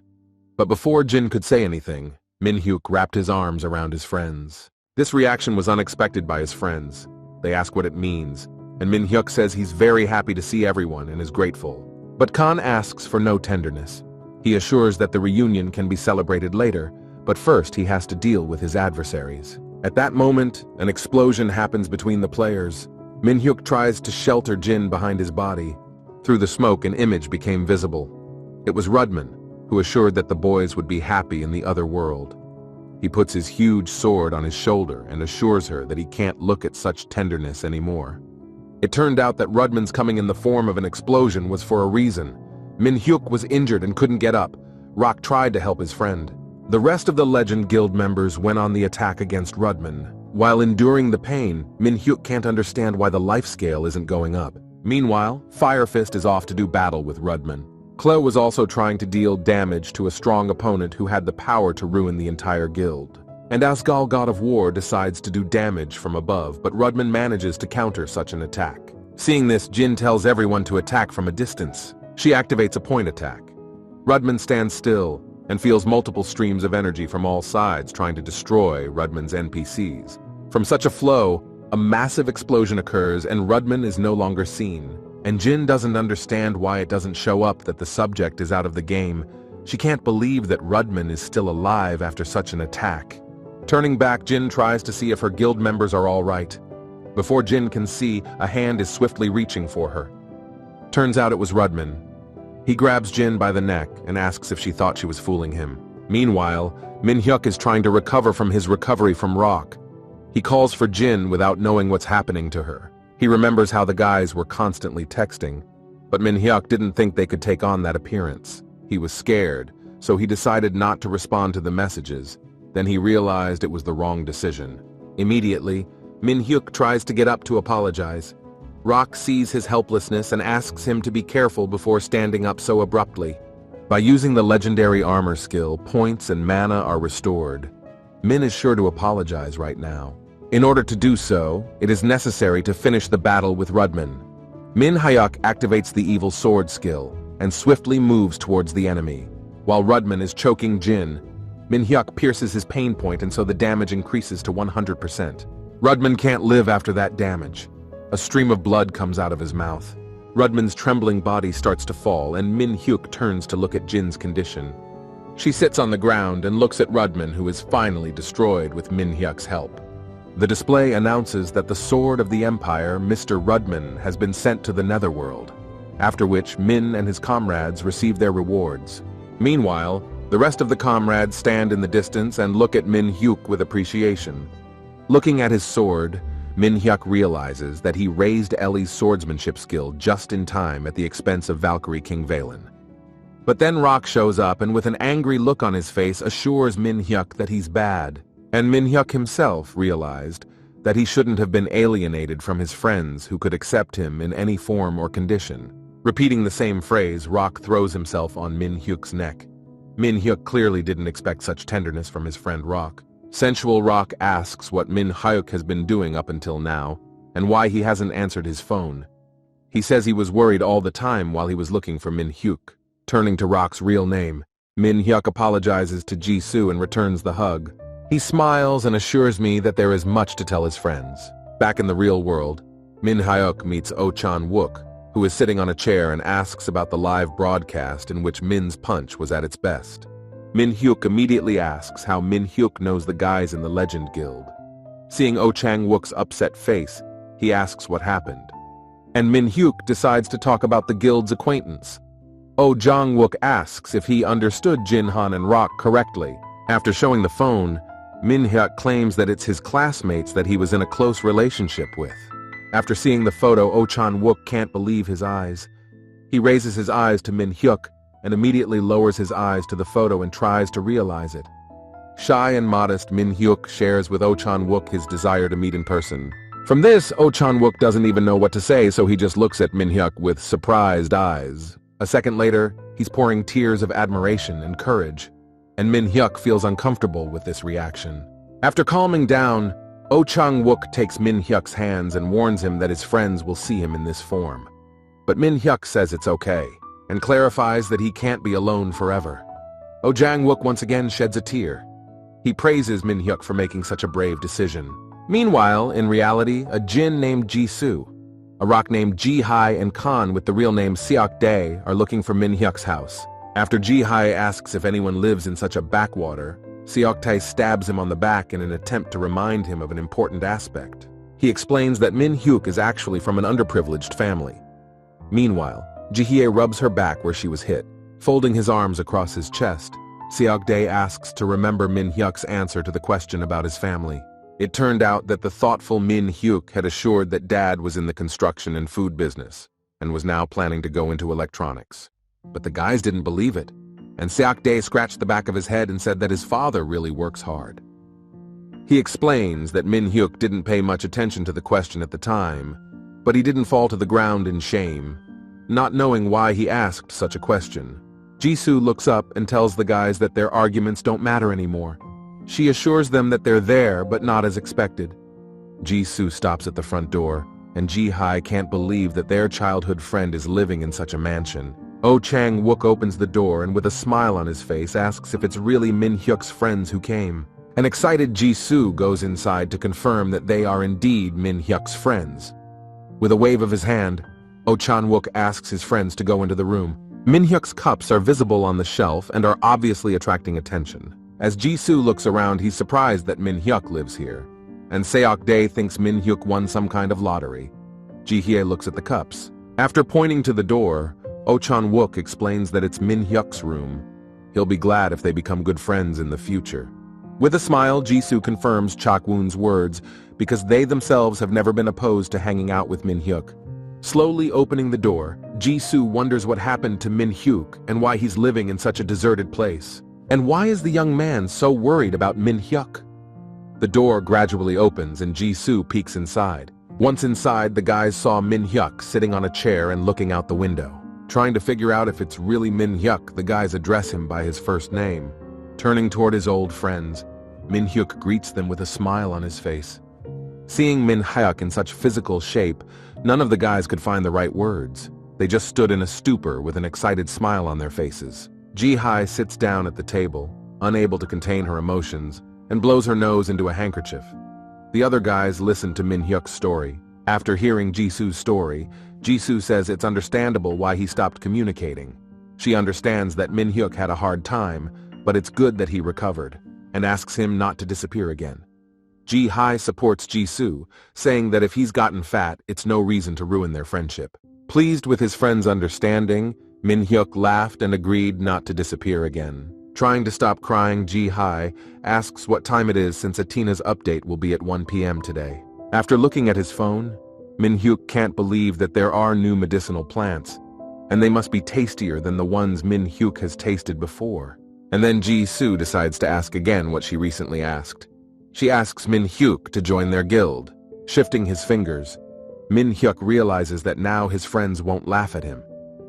[SPEAKER 1] But before Jin could say anything, Min Hyuk wrapped his arms around his friends. This reaction was unexpected by his friends. They ask what it means, and Min Hyuk says he's very happy to see everyone and is grateful. But Khan asks for no tenderness. He assures that the reunion can be celebrated later, but first he has to deal with his adversaries. At that moment, an explosion happens between the players. Min Hyuk tries to shelter Jin behind his body. Through the smoke, an image became visible. It was Rudman, who assured that the boys would be happy in the other world. He puts his huge sword on his shoulder and assures her that he can't look at such tenderness anymore. It turned out that Rudman's coming in the form of an explosion was for a reason. Min Hyuk was injured and couldn't get up. Rock tried to help his friend. The rest of the Legend Guild members went on the attack against Rudman. While enduring the pain, Min Hyuk can't understand why the life scale isn't going up. Meanwhile, Fire Fist is off to do battle with Rudman. Chloe was also trying to deal damage to a strong opponent who had the power to ruin the entire guild. And Asgal, God of War, decides to do damage from above, but Rudman manages to counter such an attack. Seeing this, Jin tells everyone to attack from a distance. She activates a point attack. Rudman stands still and feels multiple streams of energy from all sides trying to destroy Rudman's NPCs. From such a flow, a massive explosion occurs and Rudman is no longer seen. and Jin doesn't understand why it doesn't show up that the subject is out of the game. She can't believe that Rudman is still alive after such an attack. Turning back, Jin tries to see if her guild members are all right. Before Jin can see, a hand is swiftly reaching for her. Turns out it was Rudman. He grabs Jin by the neck and asks if she thought she was fooling him. Meanwhile, Min-hyuk is trying to recover from his recovery from rock. He calls for Jin without knowing what's happening to her. He remembers how the guys were constantly texting, but Min-hyuk didn't think they could take on that appearance. He was scared, so he decided not to respond to the messages. Then he realized it was the wrong decision. Immediately, Min-hyuk tries to get up to apologize. Rock sees his helplessness and asks him to be careful before standing up so abruptly. By using the legendary armor skill, points and mana are restored. Min is sure to apologize right now. In order to do so, it is necessary to finish the battle with Rudman. Min-hyuk activates the evil sword skill and swiftly moves towards the enemy. While Rudman is choking Jin, Min-hyuk pierces his pain point and so the damage increases to 100%. Rudman can't live after that damage. A stream of blood comes out of his mouth. Rudman's trembling body starts to fall and Min-hyuk turns to look at Jin's condition. She sits on the ground and looks at Rudman, who is finally destroyed with Min-hyuk's help. The display announces that the Sword of the Empire, Mr. Rudman, has been sent to the Netherworld, after which Min and his comrades receive their rewards. Meanwhile, the rest of the comrades stand in the distance and look at Min-hyuk with appreciation. Looking at his sword, Min-hyuk realizes that he raised Ellie's swordsmanship skill just in time at the expense of Valkyrie Kingdom. But then Rock shows up and with an angry look on his face assures Min-hyuk that he's bad. And Min-hyuk himself realized that he shouldn't have been alienated from his friends who could accept him in any form or condition. Repeating the same phrase, Rock throws himself on Min-hyuk's neck. Min-hyuk clearly didn't expect such tenderness from his friend Rock. Sensual Rock asks what Min-hyuk has been doing up until now, and why he hasn't answered his phone. He says he was worried all the time while he was looking for Min-hyuk. Turning to Rock's real name, Min-hyuk apologizes to Jisoo and returns the hug. He smiles and assures me that there is much to tell his friends. Back in the real world, Min-hyuk meets Oh Chan-wook, who is sitting on a chair and asks about the live broadcast in which Min's punch was at its best. Min-hyuk immediately asks how Min-hyuk knows the guys in the Legend Guild. Seeing Oh Chang-wook's upset face, he asks what happened. And Min-hyuk decides to talk about the guild's acquaintance. Oh Jang-wook asks if he understood Jin-han and Rock correctly. After showing the phone, Min-hyuk claims that it's his classmates that he was in a close relationship with. After seeing the photo, Oh Chan-wook can't believe his eyes. He raises his eyes to Min-hyuk and immediately lowers his eyes to the photo and tries to realize it. Shy and modest, Min-hyuk shares with Oh Chan-wook his desire to meet in person. From this, Oh Chan-wook doesn't even know what to say, so he just looks at Min-hyuk with surprised eyes. A second later, he's pouring tears of admiration and courage, and Min-hyuk feels uncomfortable with this reaction. After calming down, Oh Chang-wook takes Min-hyuk's hands and warns him that his friends will see him in this form. But Min-hyuk says it's okay, and clarifies that he can't be alone forever. Oh Jang-wook once again sheds a tear. He praises Min-hyuk for making such a brave decision. Meanwhile, in reality, a Jin named Jisoo, a Rock named Ji-hai, and Khan with the real name Seok-dae are looking for Min-hyuk's house. After Ji-hai asks if anyone lives in such a backwater, Seok-dae stabs him on the back in an attempt to remind him of an important aspect. He explains that Min-hyuk is actually from an underprivileged family. Meanwhile, Ji-hae rubs her back where she was hit. Folding his arms across his chest, Seok-dae asks to remember Min-hyuk's answer to the question about his family. It turned out that the thoughtful Min-hyuk had assured that Dad was in the construction and food business, and was now planning to go into electronics. But the guys didn't believe it, and Seok-dae scratched the back of his head and said that his father really works hard. He explains that Min-hyuk didn't pay much attention to the question at the time, but he didn't fall to the ground in shame, not knowing why he asked such a question. Jisoo looks up and tells the guys that their arguments don't matter anymore. She assures them that they're there, but not as expected. Jisoo stops at the front door, and Ji-hai can't believe that their childhood friend is living in such a mansion. Oh Chang-wook opens the door and with a smile on his face asks if it's really Min-hyuk's friends who came. An excited Jisoo goes inside to confirm that they are indeed Min-hyuk's friends. With a wave of his hand, Chan-wook asks his friends to go into the room. Min-hyuk's cups are visible on the shelf and are obviously attracting attention. As Jisoo looks around, he's surprised that Min-hyuk lives here. And Seok-dae thinks Min-hyuk won some kind of lottery. Ji-hye looks at the cups. After pointing to the door, Chan-wook explains that it's Min-hyuk's room. He'll be glad if they become good friends in the future. With a smile, Jisoo confirms Chak-woon's words because they themselves have never been opposed to hanging out with Min-hyuk. Slowly opening the door, Jisoo wonders what happened to Min-hyuk and why he's living in such a deserted place. And why is the young man so worried about Min-hyuk? The door gradually opens and Jisoo peeks inside. Once inside, the guys saw Min-hyuk sitting on a chair and looking out the window. Trying to figure out if it's really Min-hyuk, the guys address him by his first name. Turning toward his old friends, Min-hyuk greets them with a smile on his face. Seeing Min-hyuk in such physical shape, none of the guys could find the right words. They just stood in a stupor with an excited smile on their faces. Ji-hye sits down at the table, unable to contain her emotions, and blows her nose into a handkerchief. The other guys listen to Min-hyuk's story. After hearing Jisoo's story, Jisoo says it's understandable why he stopped communicating. She understands that Min-hyuk had a hard time, but it's good that he recovered, and asks him not to disappear again. Ji-hye supports Jisoo, saying that if he's gotten fat, it's no reason to ruin their friendship. Pleased with his friend's understanding, Min-hyuk laughed and agreed not to disappear again. Trying to stop crying, Ji-hye asks what time it is since Atina's update will be at 1 p.m. today. After looking at his phone, Min-hyuk can't believe that there are new medicinal plants, and they must be tastier than the ones Min-hyuk has tasted before. And then Jisoo decides to ask again what she recently asked. She asks Min-hyuk to join their guild. Shifting his fingers, Min-hyuk realizes that now his friends won't laugh at him,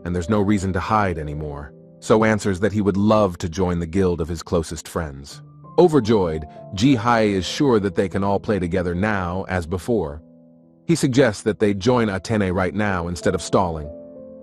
[SPEAKER 1] and there's no reason to hide anymore, so answers that he would love to join the guild of his closest friends. Overjoyed, Ji-hye is sure that they can all play together now as before. He suggests that they join Atene right now instead of stalling.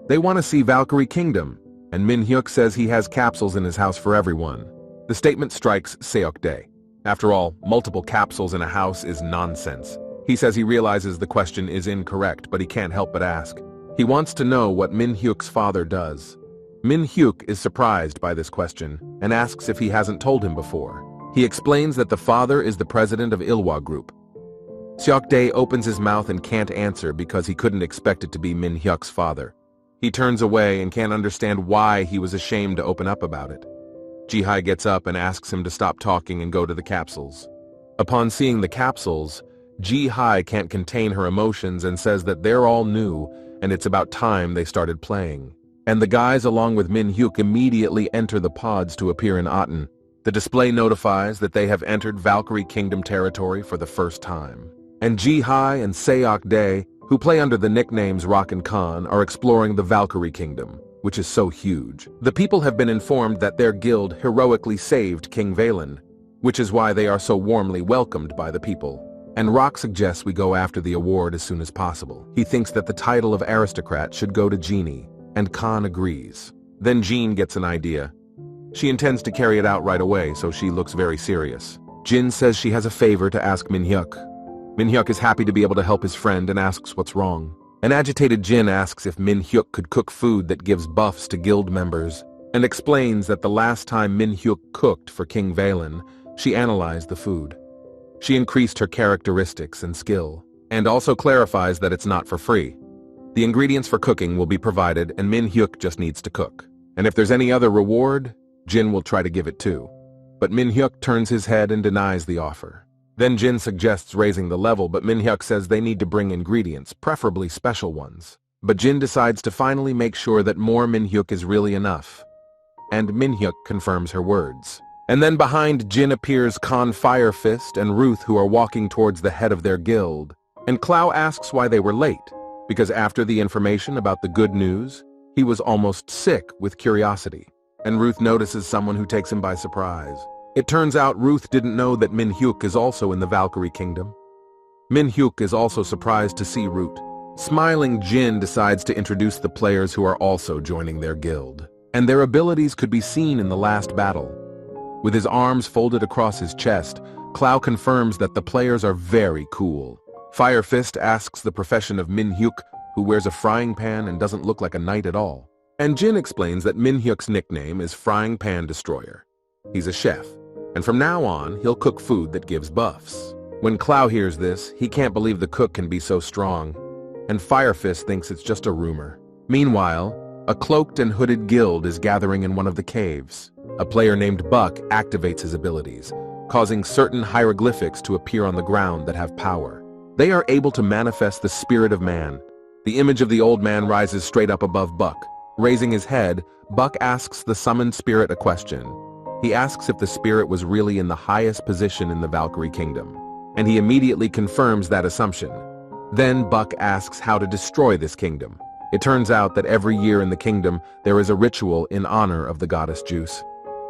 [SPEAKER 1] They want to see Valkyrie Kingdom, and Min-hyuk says he has capsules in his house for everyone. The statement strikes Seok-dae. After all, multiple capsules in a house is nonsense. He says he realizes the question is incorrect, but he can't help but ask. He wants to know what Min-hyuk's father does. Min-hyuk is surprised by this question and asks if he hasn't told him before. He explains that the father is the president of Ilhwa Group. Seok-dae opens his mouth and can't answer because he couldn't expect it to be Min-hyuk's father. He turns away and can't understand why he was ashamed to open up about it. Ji-hye gets up and asks him to stop talking and go to the capsules. Upon seeing the capsules, Ji-hye can't contain her emotions and says that they're all new and it's about time they started playing. And the guys along with Min-hyuk immediately enter the pods to appear in Aten. The display notifies that they have entered Valkyrie Kingdom territory for the first time. And Ji-hye and Seok-dae, who play under the nicknames Rock and Khan, are exploring the Valkyrie Kingdom, which is so huge. The people have been informed that their guild heroically saved King Valen, which is why they are so warmly welcomed by the people. And Rock suggests we go after the award as soon as possible. He thinks that the title of aristocrat should go to Jeannie, and Khan agrees. Then Jean gets an idea. She intends to carry it out right away, so she looks very serious. Jin says she has a favor to ask Min-hyuk. Min-hyuk is happy to be able to help his friend and asks what's wrong. An agitated Jin asks if Min-hyuk could cook food that gives buffs to guild members, and explains that the last time Min-hyuk cooked for King Valen, she analyzed the food. She increased her characteristics and skill, and also clarifies that it's not for free. The ingredients for cooking will be provided and Min-hyuk just needs to cook. And if there's any other reward, Jin will try to give it too. But Min-hyuk turns his head and denies the offer. Then Jin suggests raising the level, but Min-hyuk says they need to bring ingredients, preferably special ones. But Jin decides to finally make sure that more Min-hyuk is really enough. And Min-hyuk confirms her words. And then behind Jin appears Khan Firefist and Ruth, who are walking towards the head of their guild. And Clow asks why they were late, because after the information about the good news, he was almost sick with curiosity. And Ruth notices someone who takes him by surprise. It turns out Ruth didn't know that Min-hyuk is also in the Valkyrie Kingdom. Min-hyuk is also surprised to see Ruth. Smiling, Jin decides to introduce the players who are also joining their guild. And their abilities could be seen in the last battle. With his arms folded across his chest, Clow confirms that the players are very cool. Firefist asks the profession of Min-hyuk, who wears a frying pan and doesn't look like a knight at all. And Jin explains that Min-hyuk's nickname is Frying Pan Destroyer. He's a chef, and from now on, he'll cook food that gives buffs. When Clow hears this, he can't believe the cook can be so strong, and Fire Fist thinks it's just a rumor. Meanwhile, a cloaked and hooded guild is gathering in one of the caves. A player named Buck activates his abilities, causing certain hieroglyphics to appear on the ground that have power. They are able to manifest the spirit of man. The image of the old man rises straight up above Buck. Raising his head, Buck asks the summoned spirit a question. He asks if the spirit was really in the highest position in the Valkyrie Kingdom, and he immediately confirms that assumption. Then Buck asks how to destroy this kingdom. It turns out that every year in the kingdom, there is a ritual in honor of the goddess Juice.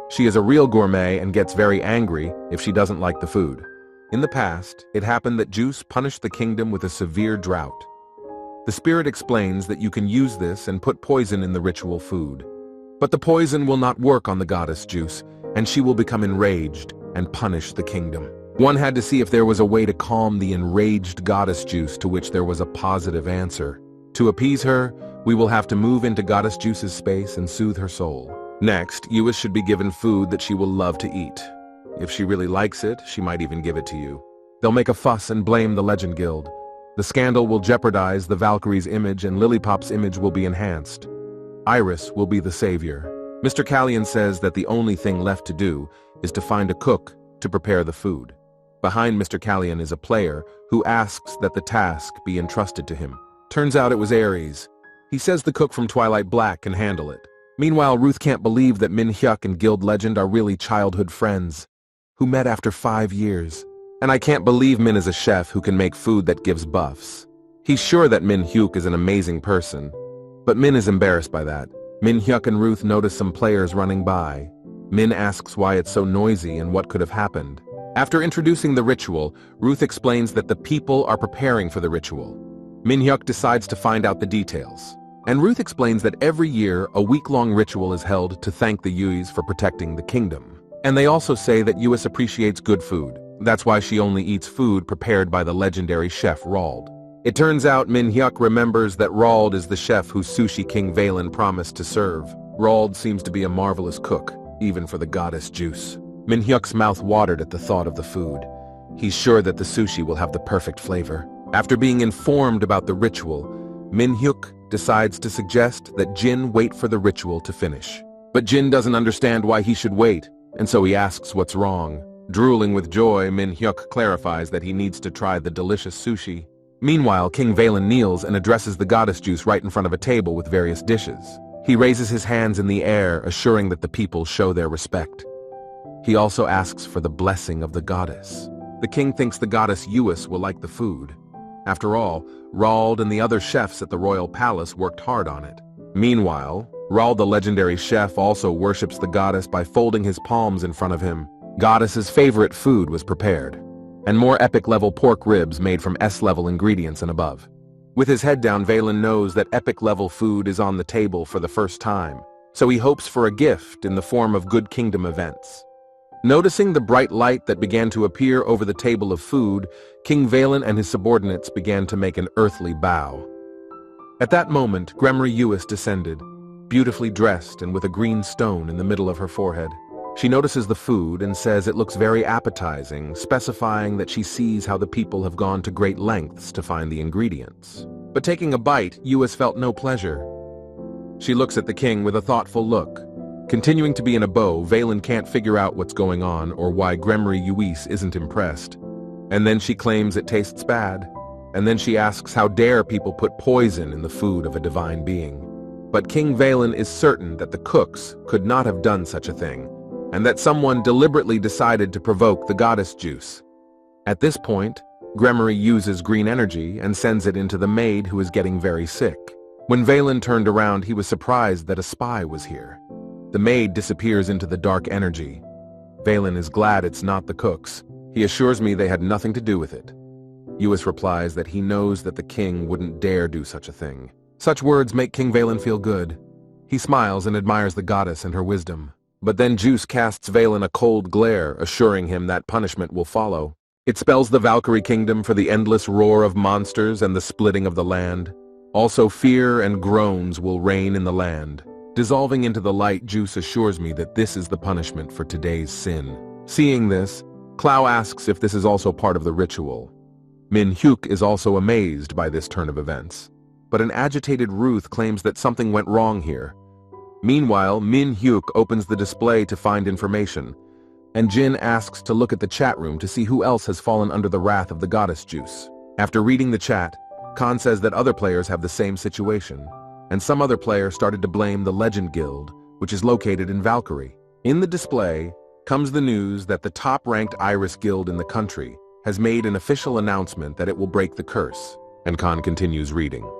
[SPEAKER 1] She is a real gourmet and gets very angry if she doesn't like the food. In the past, it happened that Juice punished the kingdom with a severe drought. The spirit explains that you can use this and put poison in the ritual food. But the poison will not work on the goddess Juice, and she will become enraged and punish the kingdom. One had to see if there was a way to calm the enraged goddess Juice, to which there was a positive answer. To appease her, we will have to move into Goddess Juice's space and soothe her soul. Next, Yuis should be given food that she will love to eat. If she really likes it, she might even give it to you. They'll make a fuss and blame the Legend Guild. The scandal will jeopardize the Valkyrie's image, and Lilypop's image will be enhanced. Iris will be the savior. Mr. Callion says that the only thing left to do is to find a cook to prepare the food. Behind Mr. Callion is a player who asks that the task be entrusted to him. Turns out it was Ares. He says the cook from Twilight Black can handle it. Meanwhile, Ruth can't believe that Min-hyuk and Guild Legend are really childhood friends, who met after 5 years. And I can't believe Min is a chef who can make food that gives buffs. He's sure that Min-hyuk is an amazing person, but Min is embarrassed by that. Min-hyuk and Ruth notice some players running by. Min asks why it's so noisy and what could have happened. After introducing the ritual, Ruth explains that the people are preparing for the ritual. Min-hyuk decides to find out the details. And Ruth explains that every year, a week-long ritual is held to thank the Yuis for protecting the kingdom. And they also say that Yuis appreciates good food. That's why she only eats food prepared by the legendary chef Rald. It turns out Min-hyuk remembers that Rald is the chef who Sushi King Valen promised to serve. Rald seems to be a marvelous cook, even for the goddess Juice. Min-hyuk's mouth watered at the thought of the food. He's sure that the sushi will have the perfect flavor. After being informed about the ritual, Min-hyuk decides to suggest that Jin wait for the ritual to finish. But Jin doesn't understand why he should wait, and so he asks what's wrong. Drooling with joy, Min-hyuk clarifies that he needs to try the delicious sushi. Meanwhile, King Valen kneels and addresses the goddess Juice right in front of a table with various dishes. He raises his hands in the air, assuring that the people show their respect. He also asks for the blessing of the goddess. The king thinks the goddess Yuis will like the food. After all, Rald and the other chefs at the royal palace worked hard on it. Meanwhile, Rald the legendary chef also worships the goddess by folding his palms in front of him. Goddess's favorite food was prepared, and more epic-level pork ribs made from S-level ingredients and above. With his head down, Valen knows that epic-level food is on the table for the first time, so he hopes for a gift in the form of good kingdom events. Noticing the bright light that began to appear over the table of food, King Valen and his subordinates began to make an earthly bow. At that moment, Gremry Yuis descended, beautifully dressed and with a green stone in the middle of her forehead. She notices the food and says it looks very appetizing, specifying that she sees how the people have gone to great lengths to find the ingredients. But taking a bite, Yuis felt no pleasure. She looks at the king with a thoughtful look. Continuing to be in a bow, Valen can't figure out what's going on or why Gremry Yuis isn't impressed. And then she claims it tastes bad. And then she asks how dare people put poison in the food of a divine being. But King Valen is certain that the cooks could not have done such a thing, and that someone deliberately decided to provoke the goddess Juice. At this point, Gremry uses green energy and sends it into the maid who is getting very sick. When Valen turned around, he was surprised that a spy was here. The maid disappears into the dark energy. Valen is glad it's not the cooks. He assures me they had nothing to do with it. Yuis replies that he knows that the king wouldn't dare do such a thing. Such words make King Valen feel good. He smiles and admires the goddess and her wisdom. But then Juice casts Valen a cold glare, assuring him that punishment will follow. It spells the Valkyrie Kingdom for the endless roar of monsters and the splitting of the land. Also, fear and groans will reign in the land. Dissolving into the light juice assures me that this is the punishment for today's sin. Seeing this, Clow asks if this is also part of the ritual. Min Hyuk is also amazed by this turn of events. But an agitated Ruth claims that something went wrong here. Meanwhile, Min Hyuk opens the display to find information, and Jin asks to look at the chat room to see who else has fallen under the wrath of the goddess juice. After reading the chat, Khan says that other players have the same situation, and some other player started to blame the Legend Guild, which is located in Valkyrie. In the display comes the news that the top-ranked Iris Guild in the country has made an official announcement that it will break the curse, and Khan continues reading.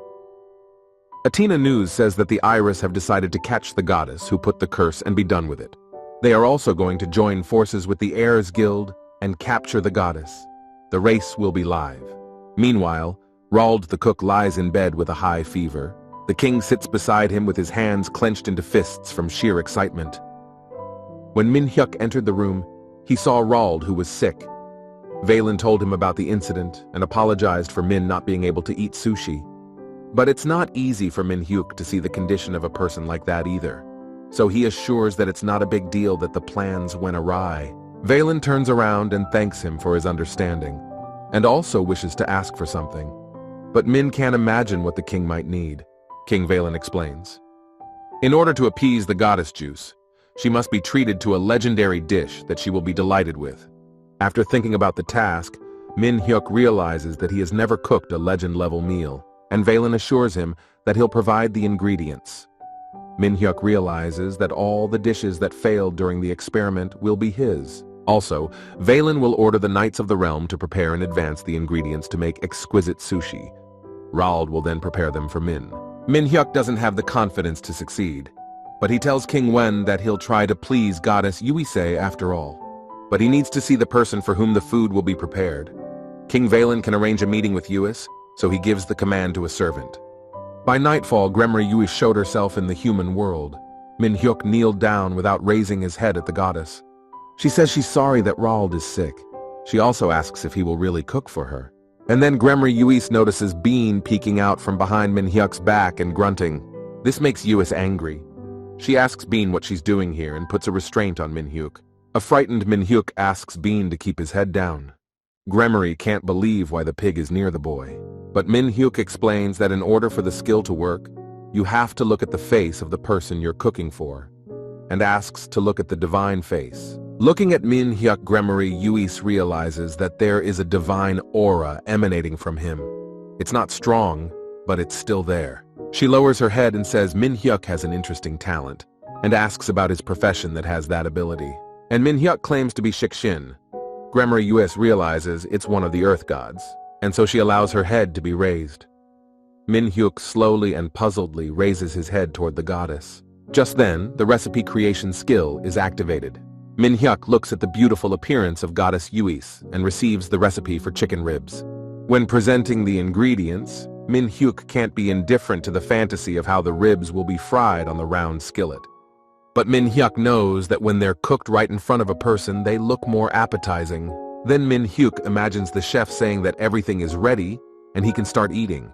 [SPEAKER 1] Athena News says that the Iris have decided to catch the goddess who put the curse and be done with it. They are also going to join forces with the Heirs Guild and capture the goddess. The race will be live. Meanwhile, Rald the cook lies in bed with a high fever. The king sits beside him with his hands clenched into fists from sheer excitement. When Min Hyuk entered the room, he saw Rald, who was sick. Valen told him about the incident and apologized for Min not being able to eat sushi. But it's not easy for Min Hyuk to see the condition of a person like that either. So he assures that it's not a big deal that the plans went awry. Valen turns around and thanks him for his understanding, and also wishes to ask for something. But Min can't imagine what the king might need. King Valen explains. In order to appease the goddess juice, she must be treated to a legendary dish that she will be delighted with. After thinking about the task, Min Hyuk realizes that he has never cooked a legend-level meal, and Valen assures him that he'll provide the ingredients. Min Hyuk realizes that all the dishes that failed during the experiment will be his. Also, Valen will order the Knights of the Realm to prepare in advance the ingredients to make exquisite sushi. Rald will then prepare them for Min. Min Hyuk doesn't have the confidence to succeed, but he tells King Wen that he'll try to please Goddess Yuise after all. But he needs to see the person for whom the food will be prepared. King Valen can arrange a meeting with Yuis, so he gives the command to a servant. By nightfall, Gremry Yuis showed herself in the human world. Min Hyuk kneeled down without raising his head at the goddess. She says she's sorry that Rald is sick. She also asks if he will really cook for her. And then Gremry Yuis notices Bean peeking out from behind Min Hyuk's back and grunting. This makes Yuis angry. She asks Bean what she's doing here and puts a restraint on Min Hyuk. A frightened Min Hyuk asks Bean to keep his head down. Gremry can't believe why the pig is near the boy. But Min Hyuk explains that in order for the skill to work, you have to look at the face of the person you're cooking for, and asks to look at the divine face. Looking at Min Hyuk, Gremry Yuis realizes that there is a divine aura emanating from him. It's not strong, but it's still there. She lowers her head and says Min Hyuk has an interesting talent, and asks about his profession that has that ability. And Min Hyuk claims to be Shin. Gremry Yuis realizes it's one of the earth gods, and so she allows her head to be raised. Min Hyuk slowly and puzzledly raises his head toward the goddess. Just then, the recipe creation skill is activated. Min Hyuk looks at the beautiful appearance of Goddess Yuis and receives the recipe for chicken ribs. When presenting the ingredients, Min Hyuk can't be indifferent to the fantasy of how the ribs will be fried on the round skillet. But Min Hyuk knows that when they're cooked right in front of a person, they look more appetizing. Then Min Hyuk imagines the chef saying that everything is ready and he can start eating.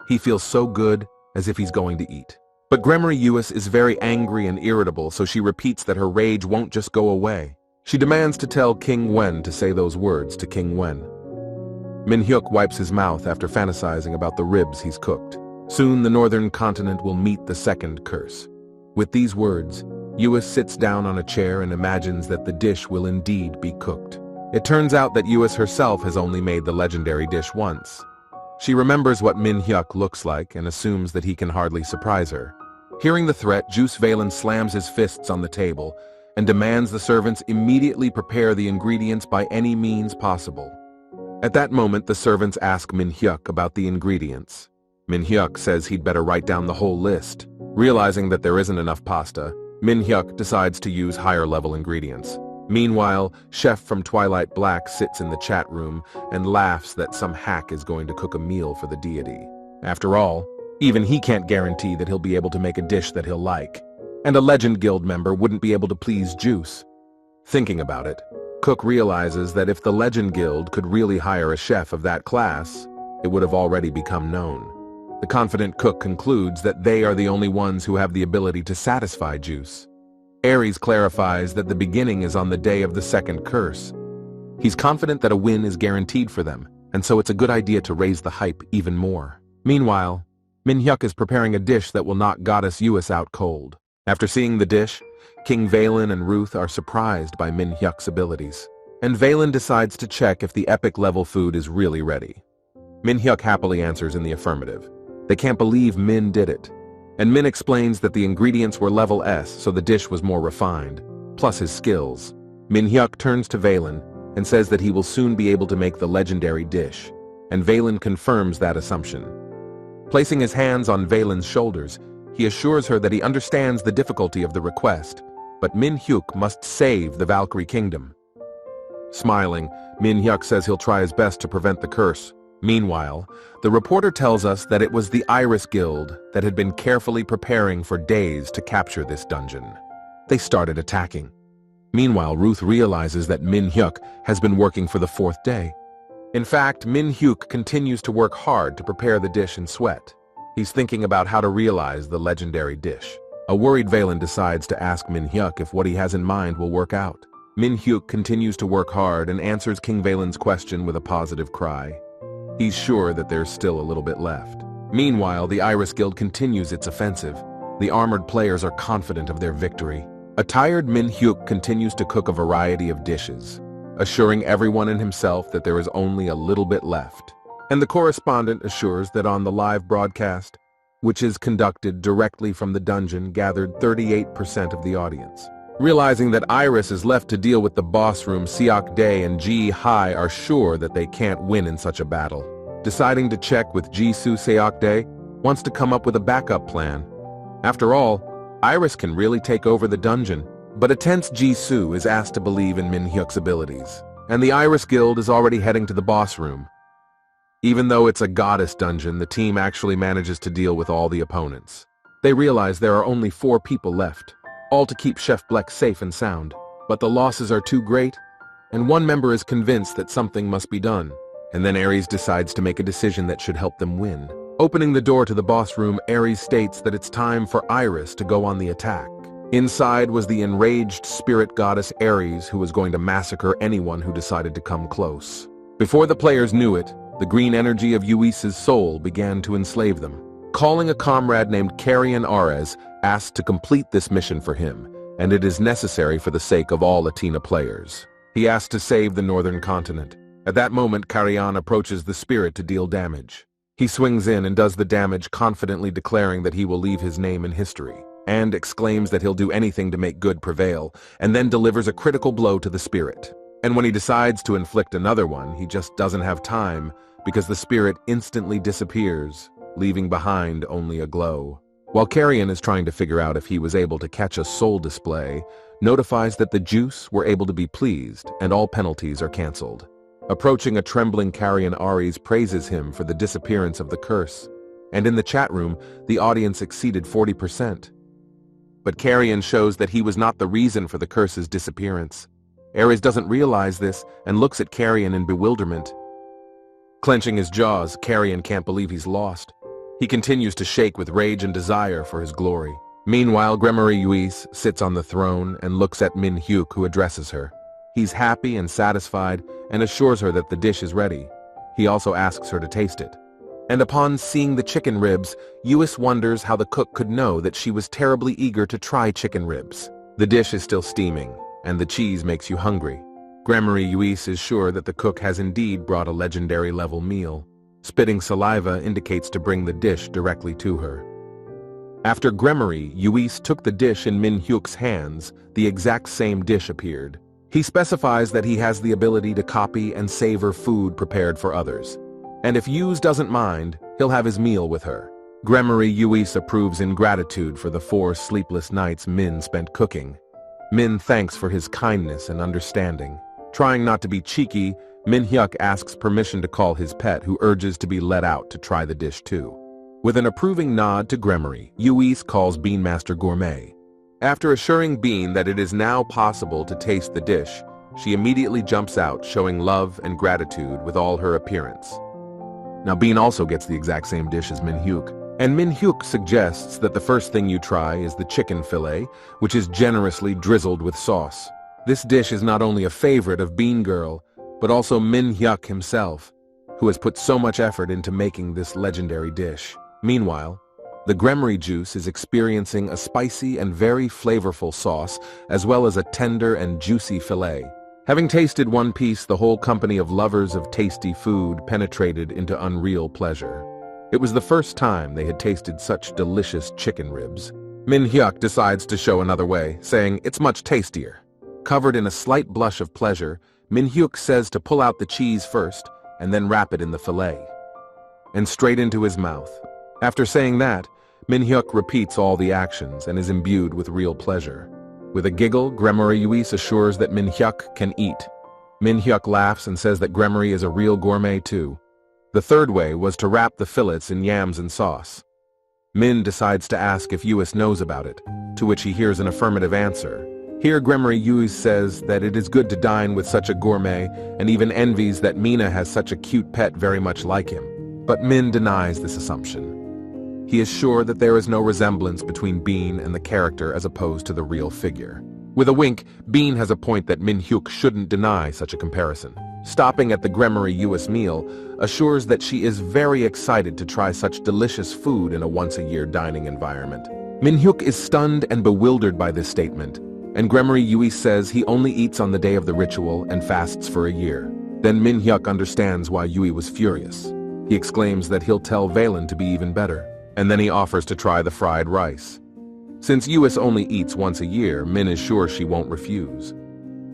[SPEAKER 1] He feels so good, as if he's going to eat. But Gremry Yuis is very angry and irritable, so she repeats that her rage won't just go away. She demands to tell King Wen to say those words to King Wen. Min Hyuk wipes his mouth after fantasizing about the ribs he's cooked. Soon the northern continent will meet the second curse. With these words, Yuis sits down on a chair and imagines that the dish will indeed be cooked. It turns out that Yuis herself has only made the legendary dish once. She remembers what Min Hyuk looks like and assumes that he can hardly surprise her. Hearing the threat, Juice Valen slams his fists on the table and demands the servants immediately prepare the ingredients by any means possible. At that moment, the servants ask Min Hyuk about the ingredients. Min Hyuk says he'd better write down the whole list. Realizing that there isn't enough pasta, Min Hyuk decides to use higher-level ingredients. Meanwhile, Chef from Twilight Black sits in the chat room and laughs that some hack is going to cook a meal for the deity. After all, even he can't guarantee that he'll be able to make a dish that he'll like. And a Legend Guild member wouldn't be able to please Juice. Thinking about it, Cook realizes that if the Legend Guild could really hire a chef of that class, it would have already become known. The confident cook concludes that they are the only ones who have the ability to satisfy Juice. Aries clarifies that the beginning is on the day of the second curse. He's confident that a win is guaranteed for them, and so it's a good idea to raise the hype even more. Meanwhile, Min-hyuk is preparing a dish that will knock Goddess Uis out cold. After seeing the dish, King Valen and Ruth are surprised by Min-hyuk's abilities, and Valen decides to check if the epic-level food is really ready. Min-hyuk happily answers in the affirmative. They can't believe Min did it, and Min explains that the ingredients were level S, so the dish was more refined, plus his skills. Min-hyuk turns to Valen and says that he will soon be able to make the legendary dish, and Valen confirms that assumption. Placing his hands on Valen's shoulders, he assures her that he understands the difficulty of the request, but Min-hyuk must save the Valkyrie Kingdom. Smiling, Min-hyuk says he'll try his best to prevent the curse. Meanwhile, the reporter tells us that it was the Iris Guild that had been carefully preparing for days to capture this dungeon. They started attacking. Meanwhile, Ruth realizes that Min-hyuk has been working for the 4th day. In fact, Min-hyuk continues to work hard to prepare the dish in sweat. He's thinking about how to realize the legendary dish. A worried Valen decides to ask Min-hyuk if what he has in mind will work out. Min-hyuk continues to work hard and answers King Valen's question with a positive cry. He's sure that there's still a little bit left. Meanwhile, the Iris Guild continues its offensive. The armored players are confident of their victory. A tired Min-hyuk continues to cook a variety of dishes, assuring everyone and himself that there is only a little bit left. And the correspondent assures that on the live broadcast, which is conducted directly from the dungeon, gathered 38% of the audience. Realizing that Iris is left to deal with the boss room, Seok-dae and Ji-hai are sure that they can't win in such a battle. Deciding to check with Jisoo, Seok-dae wants to come up with a backup plan. After all, Iris can really take over the dungeon, but a tense Jisoo is asked to believe in Min-hyuk's abilities, and the Iris Guild is already heading to the boss room. Even though it's a goddess dungeon, the team actually manages to deal with all the opponents. They realize there are only 4 people left, all to keep Chef Bleck safe and sound. But the losses are too great, and one member is convinced that something must be done. And then Aries decides to make a decision that should help them win. Opening the door to the boss room, Aries states that it's time for Iris to go on the attack. Inside was the enraged spirit goddess Aries, who was going to massacre anyone who decided to come close. Before the players knew it, the green energy of Uis's soul began to enslave them. Calling a comrade named Carrion Ares, asked to complete this mission for him, and it is necessary for the sake of all Latina players. He asked to save the northern continent. At that moment, Carrion approaches the spirit to deal damage. He swings in and does the damage, confidently declaring that he will leave his name in history, and exclaims that he'll do anything to make good prevail, and then delivers a critical blow to the spirit. And when he decides to inflict another one, he just doesn't have time, because the spirit instantly disappears, leaving behind only a glow. While Carrion is trying to figure out if he was able to catch a soul display, notifies that the Juice were able to be pleased and all penalties are cancelled. Approaching a trembling Carrion, Aries praises him for the disappearance of the curse, and in the chat room, the audience exceeded 40%. But Carrion shows that he was not the reason for the curse's disappearance. Aries doesn't realize this and looks at Carrion in bewilderment. Clenching his jaws, Carrion can't believe he's lost. He continues to shake with rage and desire for his glory. Meanwhile, Gremory Uis sits on the throne and looks at Min-hyuk, who addresses her. He's happy and satisfied and assures her that the dish is ready. He also asks her to taste it. And upon seeing the chicken ribs, Uis wonders how the cook could know that she was terribly eager to try chicken ribs. The dish is still steaming, and the cheese makes you hungry. Gremory Uis is sure that the cook has indeed brought a legendary level meal. Spitting saliva indicates to bring the dish directly to her. After Gremory Uis took the dish in Min-hyuk's hands, the exact same dish appeared. He specifies that he has the ability to copy and savor food prepared for others. And if Uis doesn't mind, he'll have his meal with her. Gremory Uis approves in gratitude for the 4 sleepless nights Min spent cooking. Min thanks for his kindness and understanding. Trying not to be cheeky, Min-hyuk asks permission to call his pet, who urges to be let out to try the dish too. With an approving nod to Gremory, Uis calls Beanmaster Gourmet. After assuring Bean that it is now possible to taste the dish, she immediately jumps out, showing love and gratitude with all her appearance. Now Bean also gets the exact same dish as Min-hyuk, and Min-hyuk suggests that the first thing you try is the chicken fillet, which is generously drizzled with sauce. This dish is not only a favorite of Bean Girl, but also Min-hyuk himself, who has put so much effort into making this legendary dish. Meanwhile, the gremmery juice is experiencing a spicy and very flavorful sauce, as well as a tender and juicy fillet. Having tasted one piece, the whole company of lovers of tasty food penetrated into unreal pleasure. It was the first time they had tasted such delicious chicken ribs. Min-hyuk decides to show another way, saying it's much tastier. Covered in a slight blush of pleasure, Min-hyuk says to pull out the cheese first, and then wrap it in the fillet. And straight into his mouth. After saying that, Min-hyuk repeats all the actions and is imbued with real pleasure. With a giggle, Gremmery Yuis assures that Min-hyuk can eat. Min-hyuk laughs and says that Gremmery is a real gourmet too. The third way was to wrap the fillets in yams and sauce. Min decides to ask if Yuis knows about it, to which he hears an affirmative answer. Here Gremmery Yuis says that it is good to dine with such a gourmet and even envies that Mina has such a cute pet very much like him. But Min denies this assumption. He is sure that there is no resemblance between Bean and the character as opposed to the real figure. With a wink, Bean has a point that Min-hyuk shouldn't deny such a comparison. Stopping at the Gremmery Yuis meal, assures that she is very excited to try such delicious food in a once-a-year dining environment. Min-hyuk is stunned and bewildered by this statement, and Gremmery Yuis says he only eats on the day of the ritual and fasts for a year. Then Min-hyuk understands why Yui was furious. He exclaims that he'll tell Valen to be even better, and then he offers to try the fried rice. Since Yuis only eats once a year, Min is sure she won't refuse.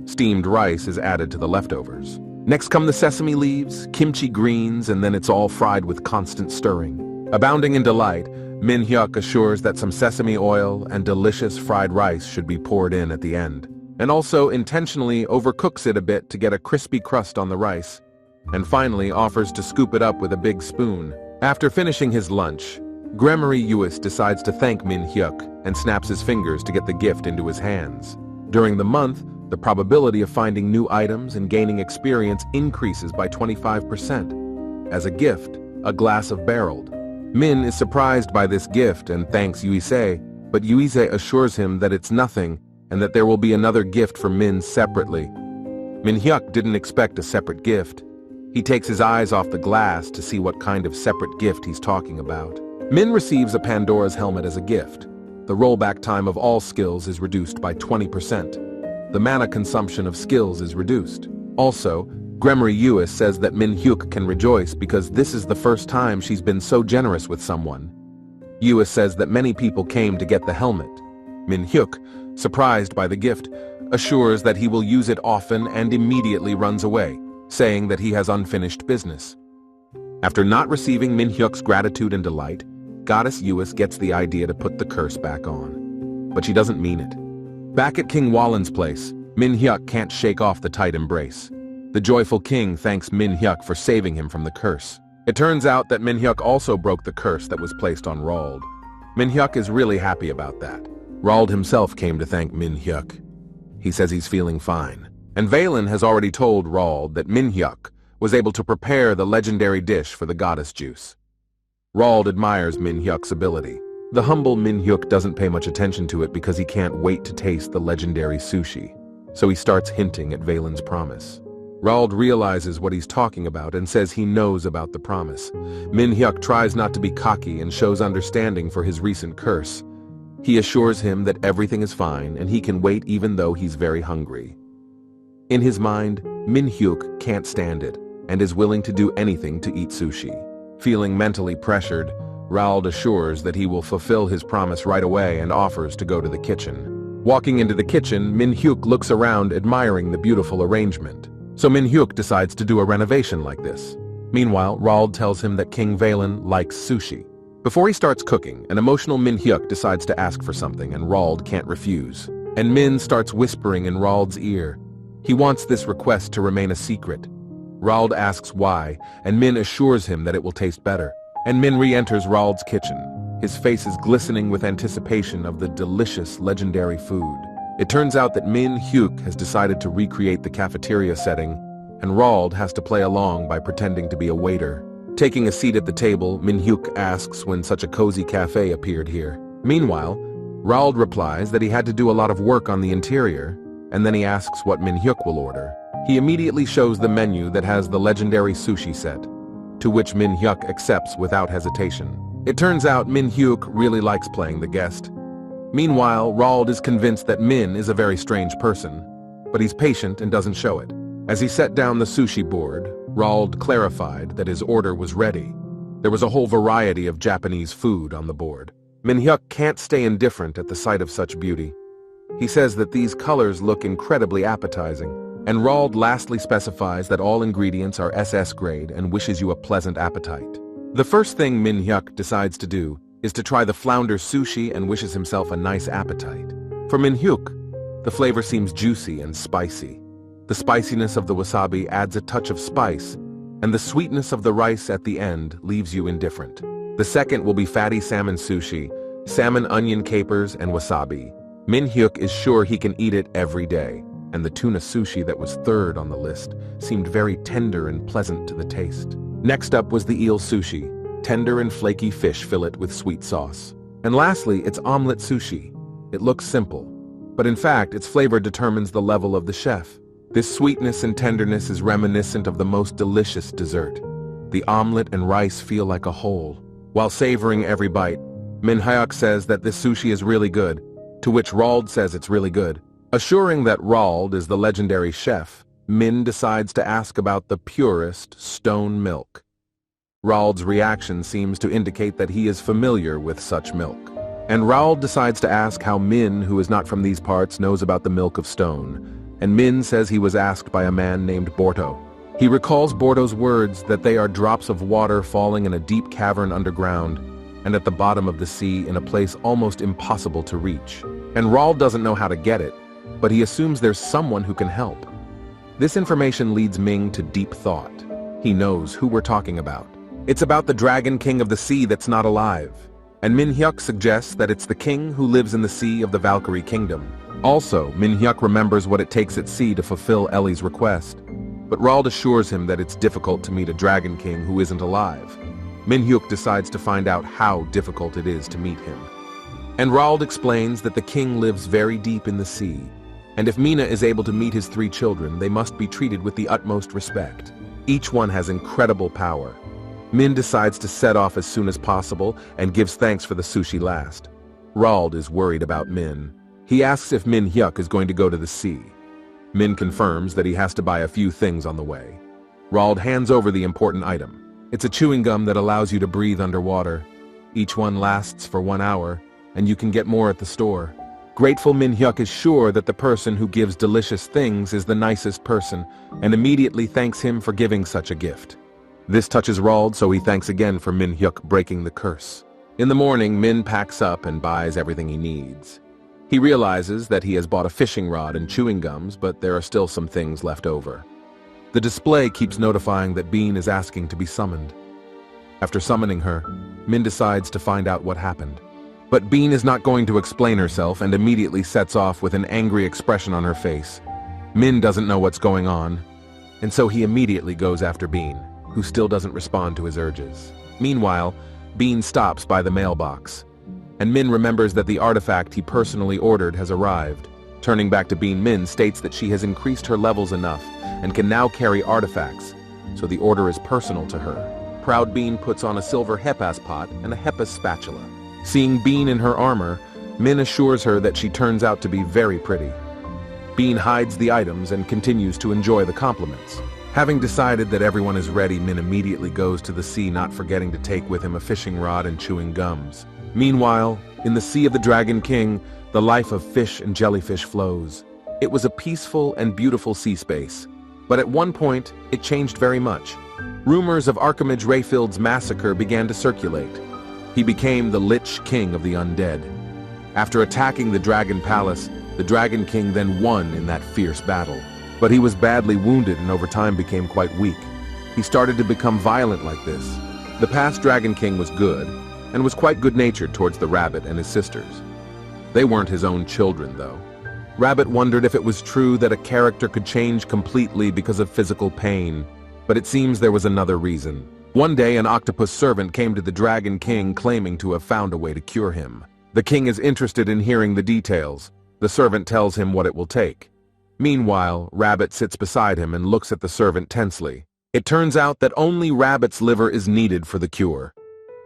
[SPEAKER 1] Steamed rice is added to the leftovers. Next come the sesame leaves, kimchi greens, and then it's all fried with constant stirring. Abounding in delight, Min-hyuk assures that some sesame oil and delicious fried rice should be poured in at the end, and also intentionally overcooks it a bit to get a crispy crust on the rice, and finally offers to scoop it up with a big spoon. After finishing his lunch, Gremmery Yuis decides to thank Min-hyuk and snaps his fingers to get the gift into his hands. During the month, the probability of finding new items and gaining experience increases by 25%. As a gift, a glass of barreled. Min is surprised by this gift and thanks Yuise, but Yuise assures him that it's nothing and that there will be another gift for Min separately. Min-hyuk didn't expect a separate gift. He takes his eyes off the glass to see what kind of separate gift he's talking about. Min receives a Pandora's helmet as a gift. The rollback time of all skills is reduced by 20%. The mana consumption of skills is reduced. Also, Gremmery Yuis says that Min-hyuk can rejoice because this is the first time she's been so generous with someone. Yuis says that many people came to get the helmet. Min-hyuk, surprised by the gift, assures that he will use it often and immediately runs away, saying that he has unfinished business. After not receiving Min-hyuk's gratitude and delight, Goddess Yuis gets the idea to put the curse back on. But she doesn't mean it. Back at King Wallen's place, Min-hyuk can't shake off the tight embrace. The joyful king thanks Min-hyuk for saving him from the curse. It turns out that Min-hyuk also broke the curse that was placed on Rald. Min-hyuk is really happy about that. Rald himself came to thank Min-hyuk. He says he's feeling fine. And Valen has already told Rald that Min-hyuk was able to prepare the legendary dish for the goddess juice. Rald admires Min-hyuk's ability. The humble Min-hyuk doesn't pay much attention to it because he can't wait to taste the legendary sushi. So he starts hinting at Valen's promise. Rald realizes what he's talking about and says he knows about the promise. Min-hyuk tries not to be cocky and shows understanding for his recent curse. He assures him that everything is fine and he can wait even though he's very hungry. In his mind, Min-hyuk can't stand it and is willing to do anything to eat sushi. Feeling mentally pressured, Rald assures that he will fulfill his promise right away and offers to go to the kitchen. Walking into the kitchen, Min-hyuk looks around admiring the beautiful arrangement. So Min-hyuk decides to do a renovation like this. Meanwhile, Rald tells him that King Valen likes sushi. Before he starts cooking, an emotional Min-hyuk decides to ask for something and Rald can't refuse. And Min starts whispering in Rald's ear. He wants this request to remain a secret. Rald asks why, and Min assures him that it will taste better. And Min re-enters Rald's kitchen. His face is glistening with anticipation of the delicious legendary food. It turns out that Min-hyuk has decided to recreate the cafeteria setting, and Rald has to play along by pretending to be a waiter. Taking a seat at the table, Min-hyuk asks when such a cozy cafe appeared here. Meanwhile, Roald replies that he had to do a lot of work on the interior, and then he asks what Min-hyuk will order. He immediately shows the menu that has the legendary sushi set, to which Min-hyuk accepts without hesitation. It turns out Min-hyuk really likes playing the guest. Meanwhile, Roald is convinced that Min is a very strange person, but he's patient and doesn't show it. As he set down the sushi board, Roald clarified that his order was ready. There was a whole variety of Japanese food on the board. Min-hyuk can't stay indifferent at the sight of such beauty. He says that these colors look incredibly appetizing, and Roald lastly specifies that all ingredients are SS grade and wishes you a pleasant appetite. The first thing Min-hyuk decides to do is to try the flounder sushi and wishes himself a nice appetite. For Min-hyuk, the flavor seems juicy and spicy. The spiciness of the wasabi adds a touch of spice, and the sweetness of the rice at the end leaves you indifferent. The second will be fatty salmon sushi, salmon onion capers, and wasabi. Min-hyuk is sure he can eat it every day, and the tuna sushi that was third on the list seemed very tender and pleasant to the taste. Next up was the eel sushi, tender and flaky fish fillet with sweet sauce. And lastly, it's omelet sushi. It looks simple, but in fact, its flavor determines the level of the chef. This sweetness and tenderness is reminiscent of the most delicious dessert. The omelet and rice feel like a whole. While savoring every bite, Min-hyuk says that this sushi is really good, to which Roald says it's really good. Assuring that Roald is the legendary chef, Min decides to ask about the purest stone milk. Roald's reaction seems to indicate that he is familiar with such milk. And Roald decides to ask how Min, who is not from these parts, knows about the milk of stone. And Min says he was asked by a man named Borto. He recalls Borto's words that they are drops of water falling in a deep cavern underground and at the bottom of the sea in a place almost impossible to reach. And Roald doesn't know how to get it, but he assumes there's someone who can help. This information leads Ming to deep thought. He knows who we're talking about. It's about the Dragon King of the Sea that's not alive. And Min-hyuk suggests that it's the king who lives in the sea of the Valkyrie Kingdom. Also, Min-hyuk remembers what it takes at sea to fulfill Ellie's request. But Roald assures him that it's difficult to meet a Dragon King who isn't alive. Min-hyuk decides to find out how difficult it is to meet him. And Roald explains that the king lives very deep in the sea, and if Mina is able to meet his 3 children, they must be treated with the utmost respect. Each one has incredible power. Min decides to set off as soon as possible and gives thanks for the sushi last. Roald is worried about Min. He asks if Min-hyuk is going to go to the sea. Min confirms that he has to buy a few things on the way. Roald hands over the important item. It's a chewing gum that allows you to breathe underwater. Each one lasts for 1 hour, and you can get more at the store. Grateful Min-hyuk is sure that the person who gives delicious things is the nicest person, and immediately thanks him for giving such a gift. This touches Roald, so he thanks again for Min-hyuk breaking the curse. In the morning, Min packs up and buys everything he needs. He realizes that he has bought a fishing rod and chewing gums, but there are still some things left over. The display keeps notifying that Bean is asking to be summoned. After summoning her, Min decides to find out what happened. But Bean is not going to explain herself and immediately sets off with an angry expression on her face. Min doesn't know what's going on, and so he immediately goes after Bean, who still doesn't respond to his urges. Meanwhile, Bean stops by the mailbox, and Min remembers that the artifact he personally ordered has arrived. Turning back to Bean, Min states that she has increased her levels enough and can now carry artifacts, so the order is personal to her. Proud Bean puts on a silver hepas pot and a hepas spatula. Seeing Bean in her armor, Min assures her that she turns out to be very pretty. Bean hides the items and continues to enjoy the compliments. Having decided that everyone is ready, Min immediately goes to the sea, not forgetting to take with him a fishing rod and chewing gums. Meanwhile, in the Sea of the Dragon King, the life of fish and jellyfish flows. It was a peaceful and beautiful sea space, but at one point, it changed very much. Rumors of Archimage Rayfield's massacre began to circulate. He became the Lich King of the Undead. After attacking the Dragon Palace, the Dragon King then won in that fierce battle. But he was badly wounded and over time became quite weak. He started to become violent like this. The past Dragon King was good, and was quite good-natured towards the rabbit and his sisters. They weren't his own children, though. Rabbit wondered if it was true that a character could change completely because of physical pain, but it seems there was another reason. One day, an octopus servant came to the Dragon King claiming to have found a way to cure him. The king is interested in hearing the details. The servant tells him what it will take. Meanwhile, Rabbit sits beside him and looks at the servant tensely. It turns out that only Rabbit's liver is needed for the cure.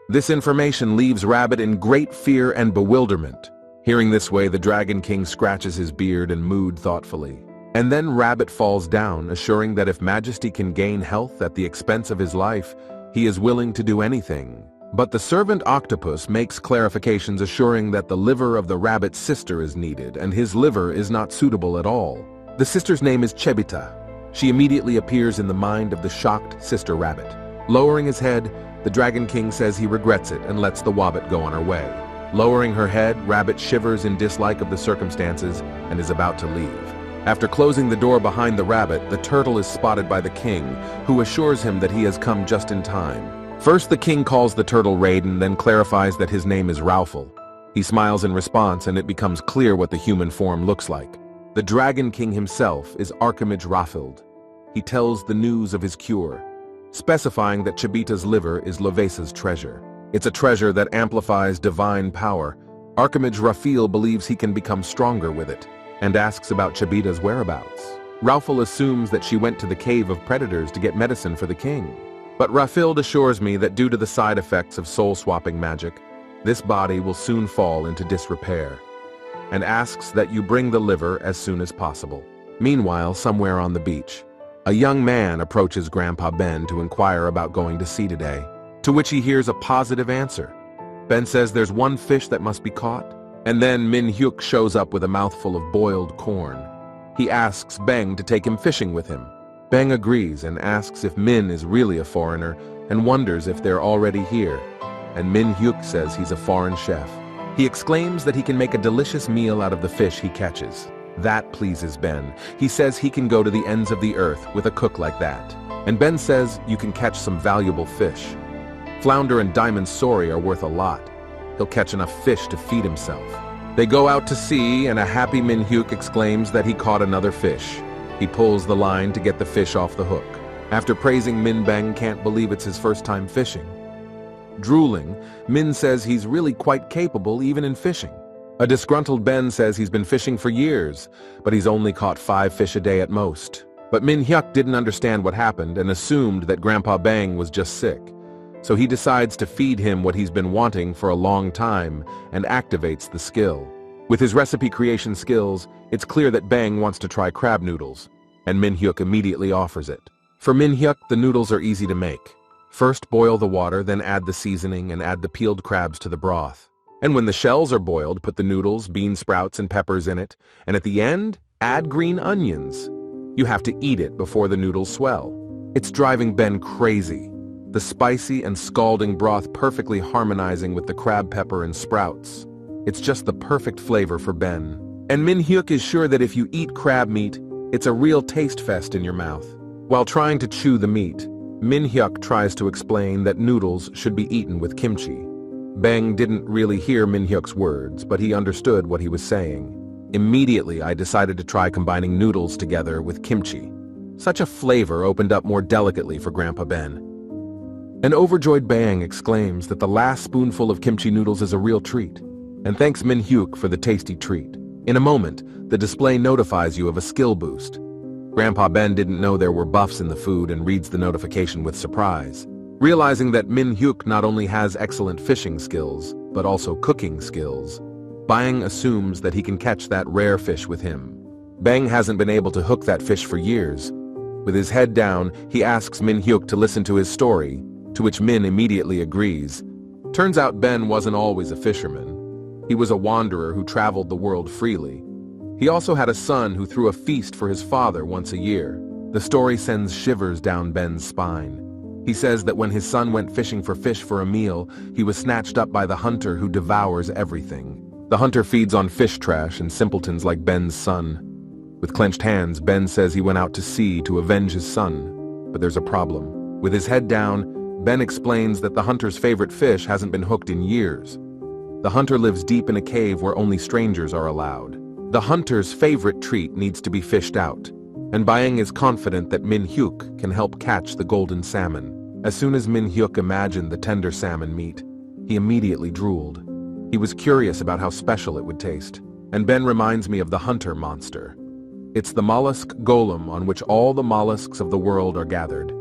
[SPEAKER 1] This information leaves Rabbit in great fear and bewilderment. Hearing this way, the Dragon King scratches his beard and mood thoughtfully. And then Rabbit falls down, assuring that if Majesty can gain health at the expense of his life, he is willing to do anything. But the servant octopus makes clarifications assuring that the liver of the rabbit's sister is needed and his liver is not suitable at all. The sister's name is Chebita. She immediately appears in the mind of the shocked sister rabbit. Lowering his head, the Dragon King says he regrets it and lets the wobbit go on her way. Lowering her head, Rabbit shivers in dislike of the circumstances and is about to leave. After closing the door behind the rabbit, the turtle is spotted by the king, who assures him that he has come just in time. First, the king calls the turtle Raiden, then clarifies that his name is Raufel. He smiles in response, and it becomes clear what the human form looks like. The Dragon King himself is Archimage Rafild. He tells the news of his cure, specifying that Chibita's liver is Lovesa's treasure. It's a treasure that amplifies divine power. Archimage Rafiel believes he can become stronger with it, and asks about Chibita's whereabouts. Raufel assumes that she went to the Cave of Predators to get medicine for the king. But Rafield assures me that due to the side effects of soul-swapping magic, this body will soon fall into disrepair, and asks that you bring the liver as soon as possible. Meanwhile, somewhere on the beach, a young man approaches Grandpa Ben to inquire about going to sea today, to which he hears a positive answer. Ben says there's one fish that must be caught, and then Min Hyuk shows up with a mouthful of boiled corn. He asks Beng to take him fishing with him. Beng agrees and asks if Min is really a foreigner and wonders if they're already here. And Min Hyuk says he's a foreign chef. He exclaims that he can make a delicious meal out of the fish he catches. That pleases Ben. He says he can go to the ends of the earth with a cook like that. And Ben says you can catch some valuable fish. Flounder and diamond sori are worth a lot. He'll catch enough fish to feed himself. They go out to sea, and a happy Min Hyuk exclaims that he caught another fish. He pulls the line to get the fish off the hook. After praising, Min Beng can't believe it's his first time fishing. Drooling, Min says he's really quite capable even in fishing. A disgruntled Ben says he's been fishing for years, but he's only caught 5 fish a day at most. But Min Hyuk didn't understand what happened and assumed that Grandpa Beng was just sick. So he decides to feed him what he's been wanting for a long time and activates the skill. With his recipe creation skills, it's clear that Beng wants to try crab noodles, and Min Hyuk immediately offers it. For Min Hyuk, the noodles are easy to make. First boil the water, then add the seasoning and add the peeled crabs to the broth. And when the shells are boiled, put the noodles, bean sprouts, and peppers in it, and at the end, add green onions. You have to eat it before the noodles swell. It's driving Ben crazy. The spicy and scalding broth perfectly harmonizing with the crab pepper and sprouts. It's just the perfect flavor for Ben. And Min Hyuk is sure that if you eat crab meat, it's a real taste fest in your mouth. While trying to chew the meat, Min Hyuk tries to explain that noodles should be eaten with kimchi. Beng didn't really hear Min Hyuk's words, but he understood what he was saying. Immediately, I decided to try combining noodles together with kimchi. Such a flavor opened up more delicately for Grandpa Ben. An overjoyed Bang exclaims that the last spoonful of kimchi noodles is a real treat, and thanks Min Hyuk for the tasty treat. In a moment, the display notifies you of a skill boost. Grandpa Ben didn't know there were buffs in the food and reads the notification with surprise. Realizing that Min Hyuk not only has excellent fishing skills, but also cooking skills, Bang assumes that he can catch that rare fish with him. Bang hasn't been able to hook that fish for years. With his head down, he asks Min Hyuk to listen to his story, to which Min immediately agrees. Turns out Ben wasn't always a fisherman. He was a wanderer who traveled the world freely. He also had a son who threw a feast for his father once a year. The story sends shivers down Ben's spine. He says that when his son went fishing for fish for a meal, he was snatched up by the hunter who devours everything. The hunter feeds on fish trash and simpletons like Ben's son. With clenched hands, Ben says he went out to sea to avenge his son. But there's a problem. With his head down, Ben explains that the hunter's favorite fish hasn't been hooked in years. The hunter lives deep in a cave where only strangers are allowed. The hunter's favorite treat needs to be fished out, and Baeng is confident that Min Hyuk can help catch the golden salmon. As soon as Min Hyuk imagined the tender salmon meat, he immediately drooled. He was curious about how special it would taste. And Ben reminds me of the hunter monster. It's the mollusk golem on which all the mollusks of the world are gathered.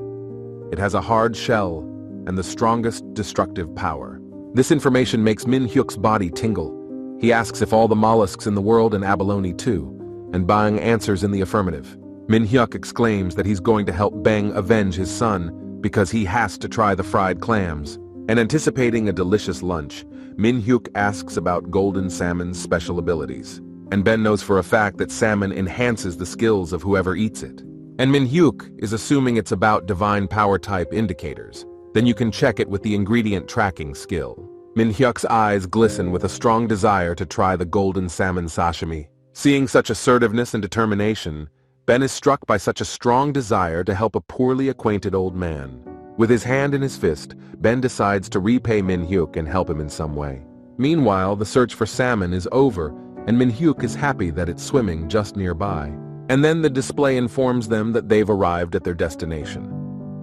[SPEAKER 1] It has a hard shell and the strongest destructive power. This information makes Min Hyuk's body tingle. He asks if all the mollusks in the world and abalone too, and Bang answers in the affirmative. Min Hyuk exclaims that he's going to help Bang avenge his son because he has to try the fried clams. And anticipating a delicious lunch, Min Hyuk asks about golden salmon's special abilities. And Ben knows for a fact that salmon enhances the skills of whoever eats it. And Min Hyuk is assuming it's about divine power type indicators. Then you can check it with the ingredient tracking skill. Min Hyuk's eyes glisten with a strong desire to try the golden salmon sashimi. Seeing such assertiveness and determination, Ben is struck by such a strong desire to help a poorly acquainted old man. With his hand in his fist, Ben decides to repay Min Hyuk and help him in some way. Meanwhile, the search for salmon is over, and Min Hyuk is happy that it's swimming just nearby. And then the display informs them that they've arrived at their destination.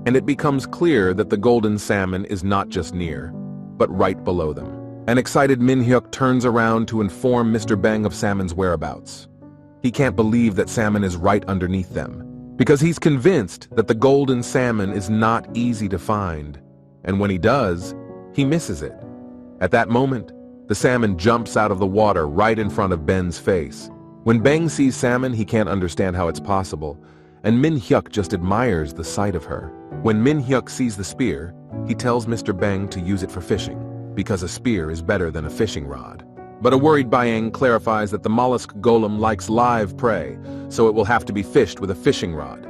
[SPEAKER 1] And it becomes clear that the golden salmon is not just near, but right below them. An excited Min Hyuk turns around to inform Mr. Bang of salmon's whereabouts. He can't believe that salmon is right underneath them, because he's convinced that the golden salmon is not easy to find, and when he does, he misses it. At that moment, the salmon jumps out of the water right in front of Ben's face. When Bang sees salmon, he can't understand how it's possible, and Min Hyuk just admires the sight of her. When Min Hyuk sees the spear, he tells Mr. Bang to use it for fishing, because a spear is better than a fishing rod. But a worried Bang clarifies that the mollusk golem likes live prey, so it will have to be fished with a fishing rod.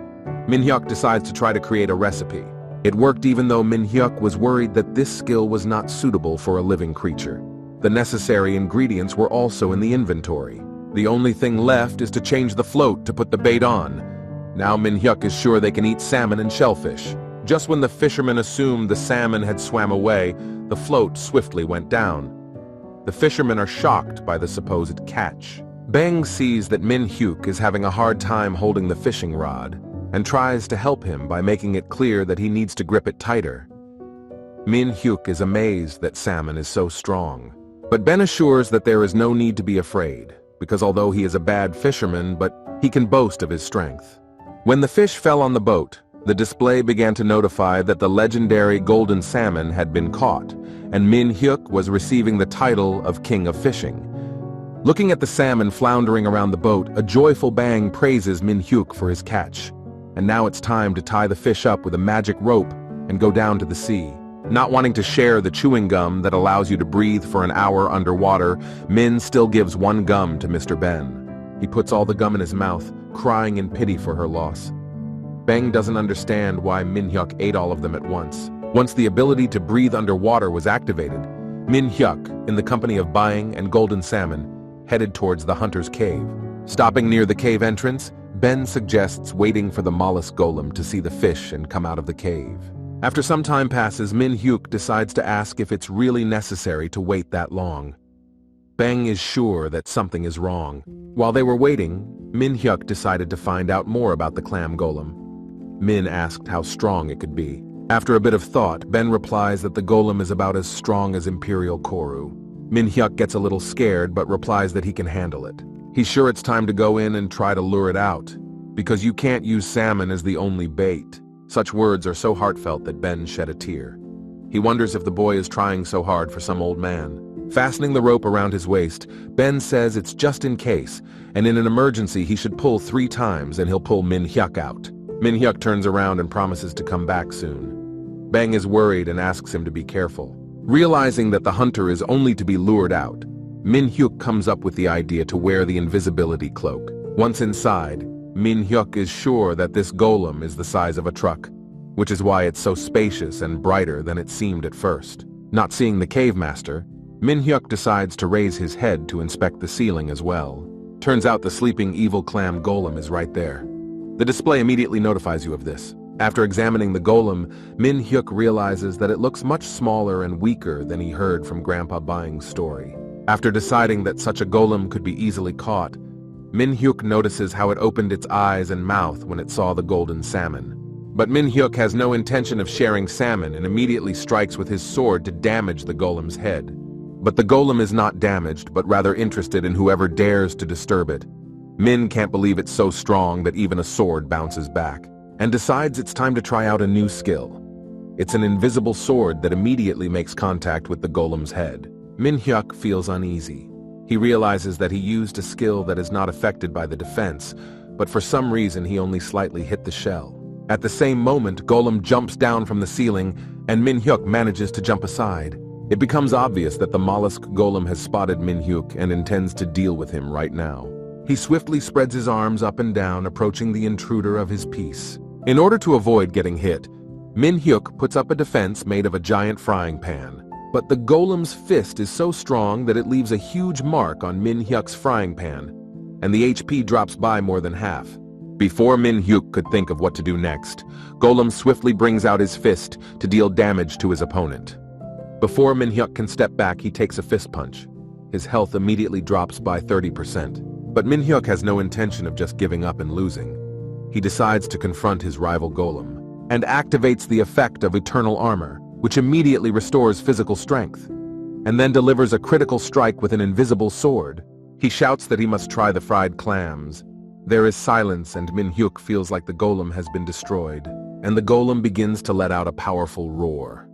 [SPEAKER 1] Min Hyuk decides to try to create a recipe. It worked even though Min Hyuk was worried that this skill was not suitable for a living creature. The necessary ingredients were also in the inventory. The only thing left is to change the float to put the bait on. Now Min Hyuk is sure they can eat salmon and shellfish. Just when the fishermen assumed the salmon had swam away, the float swiftly went down. The fishermen are shocked by the supposed catch. Bang sees that Min Hyuk is having a hard time holding the fishing rod and tries to help him by making it clear that he needs to grip it tighter. Min Hyuk is amazed that salmon is so strong. But Ben assures that there is no need to be afraid, because although he is a bad fisherman, but he can boast of his strength. When the fish fell on the boat, the display began to notify that the legendary golden salmon had been caught, and Min Hyuk was receiving the title of King of Fishing. Looking at the salmon floundering around the boat, a joyful Bang praises Min Hyuk for his catch. And now it's time to tie the fish up with a magic rope and go down to the sea. Not wanting to share the chewing gum that allows you to breathe for an hour underwater, Min still gives one gum to Mr. Ben. He puts all the gum in his mouth, crying in pity for her loss. Bang doesn't understand why Min Hyuk ate all of them at once. Once the ability to breathe underwater was activated, Min Hyuk, in the company of Bang and Golden Salmon, headed towards the hunter's cave. Stopping near the cave entrance, Ben suggests waiting for the mollusk golem to see the fish and come out of the cave. After some time passes, Min Hyuk decides to ask if it's really necessary to wait that long. Bang is sure that something is wrong. While they were waiting, Min Hyuk decided to find out more about the clam golem. Min asked how strong it could be. After a bit of thought, Ben replies that the golem is about as strong as Imperial Koru. Min Hyuk gets a little scared but replies that he can handle it. He's sure it's time to go in and try to lure it out, because you can't use salmon as the only bait. Such words are so heartfelt that Ben shed a tear. He wonders if the boy is trying so hard for some old man. Fastening the rope around his waist, Ben says it's just in case, and in an emergency he should pull 3 times and he'll pull Min Hyuk out. Min Hyuk turns around and promises to come back soon. Bang is worried and asks him to be careful. Realizing that the hunter is only to be lured out, Min Hyuk comes up with the idea to wear the invisibility cloak. Once inside, Min Hyuk is sure that this golem is the size of a truck, which is why it's so spacious and brighter than it seemed at first. Not seeing the cave master, Min Hyuk decides to raise his head to inspect the ceiling as well. Turns out the sleeping evil clam golem is right there. The display immediately notifies you of this. After examining the golem, Min Hyuk realizes that it looks much smaller and weaker than he heard from Grandpa Bang's story. After deciding that such a golem could be easily caught, Min Hyuk notices how it opened its eyes and mouth when it saw the golden salmon. But Min Hyuk has no intention of sharing salmon and immediately strikes with his sword to damage the golem's head. But the golem is not damaged, but rather interested in whoever dares to disturb it. Min can't believe it's so strong that even a sword bounces back, and decides it's time to try out a new skill. It's an invisible sword that immediately makes contact with the golem's head. Min Hyuk feels uneasy. He realizes that he used a skill that is not affected by the defense, but for some reason he only slightly hit the shell. At the same moment, Golem jumps down from the ceiling, and Min Hyuk manages to jump aside. It becomes obvious that the mollusk golem has spotted Min Hyuk and intends to deal with him right now. He swiftly spreads his arms up and down, approaching the intruder of his piece. In order to avoid getting hit, Min Hyuk puts up a defense made of a giant frying pan. But the golem's fist is so strong that it leaves a huge mark on Min Hyuk's frying pan, and the HP drops by more than half. Before Min Hyuk could think of what to do next, Golem swiftly brings out his fist to deal damage to his opponent. Before Min Hyuk can step back, he takes a fist punch. His health immediately drops by 30%. But Min Hyuk has no intention of just giving up and losing. He decides to confront his rival Golem, and activates the effect of Eternal Armor, which immediately restores physical strength, and then delivers a critical strike with an invisible sword. He shouts that he must try the fried clams. There is silence, and Min Hyuk feels like the golem has been destroyed, and the golem begins to let out a powerful roar.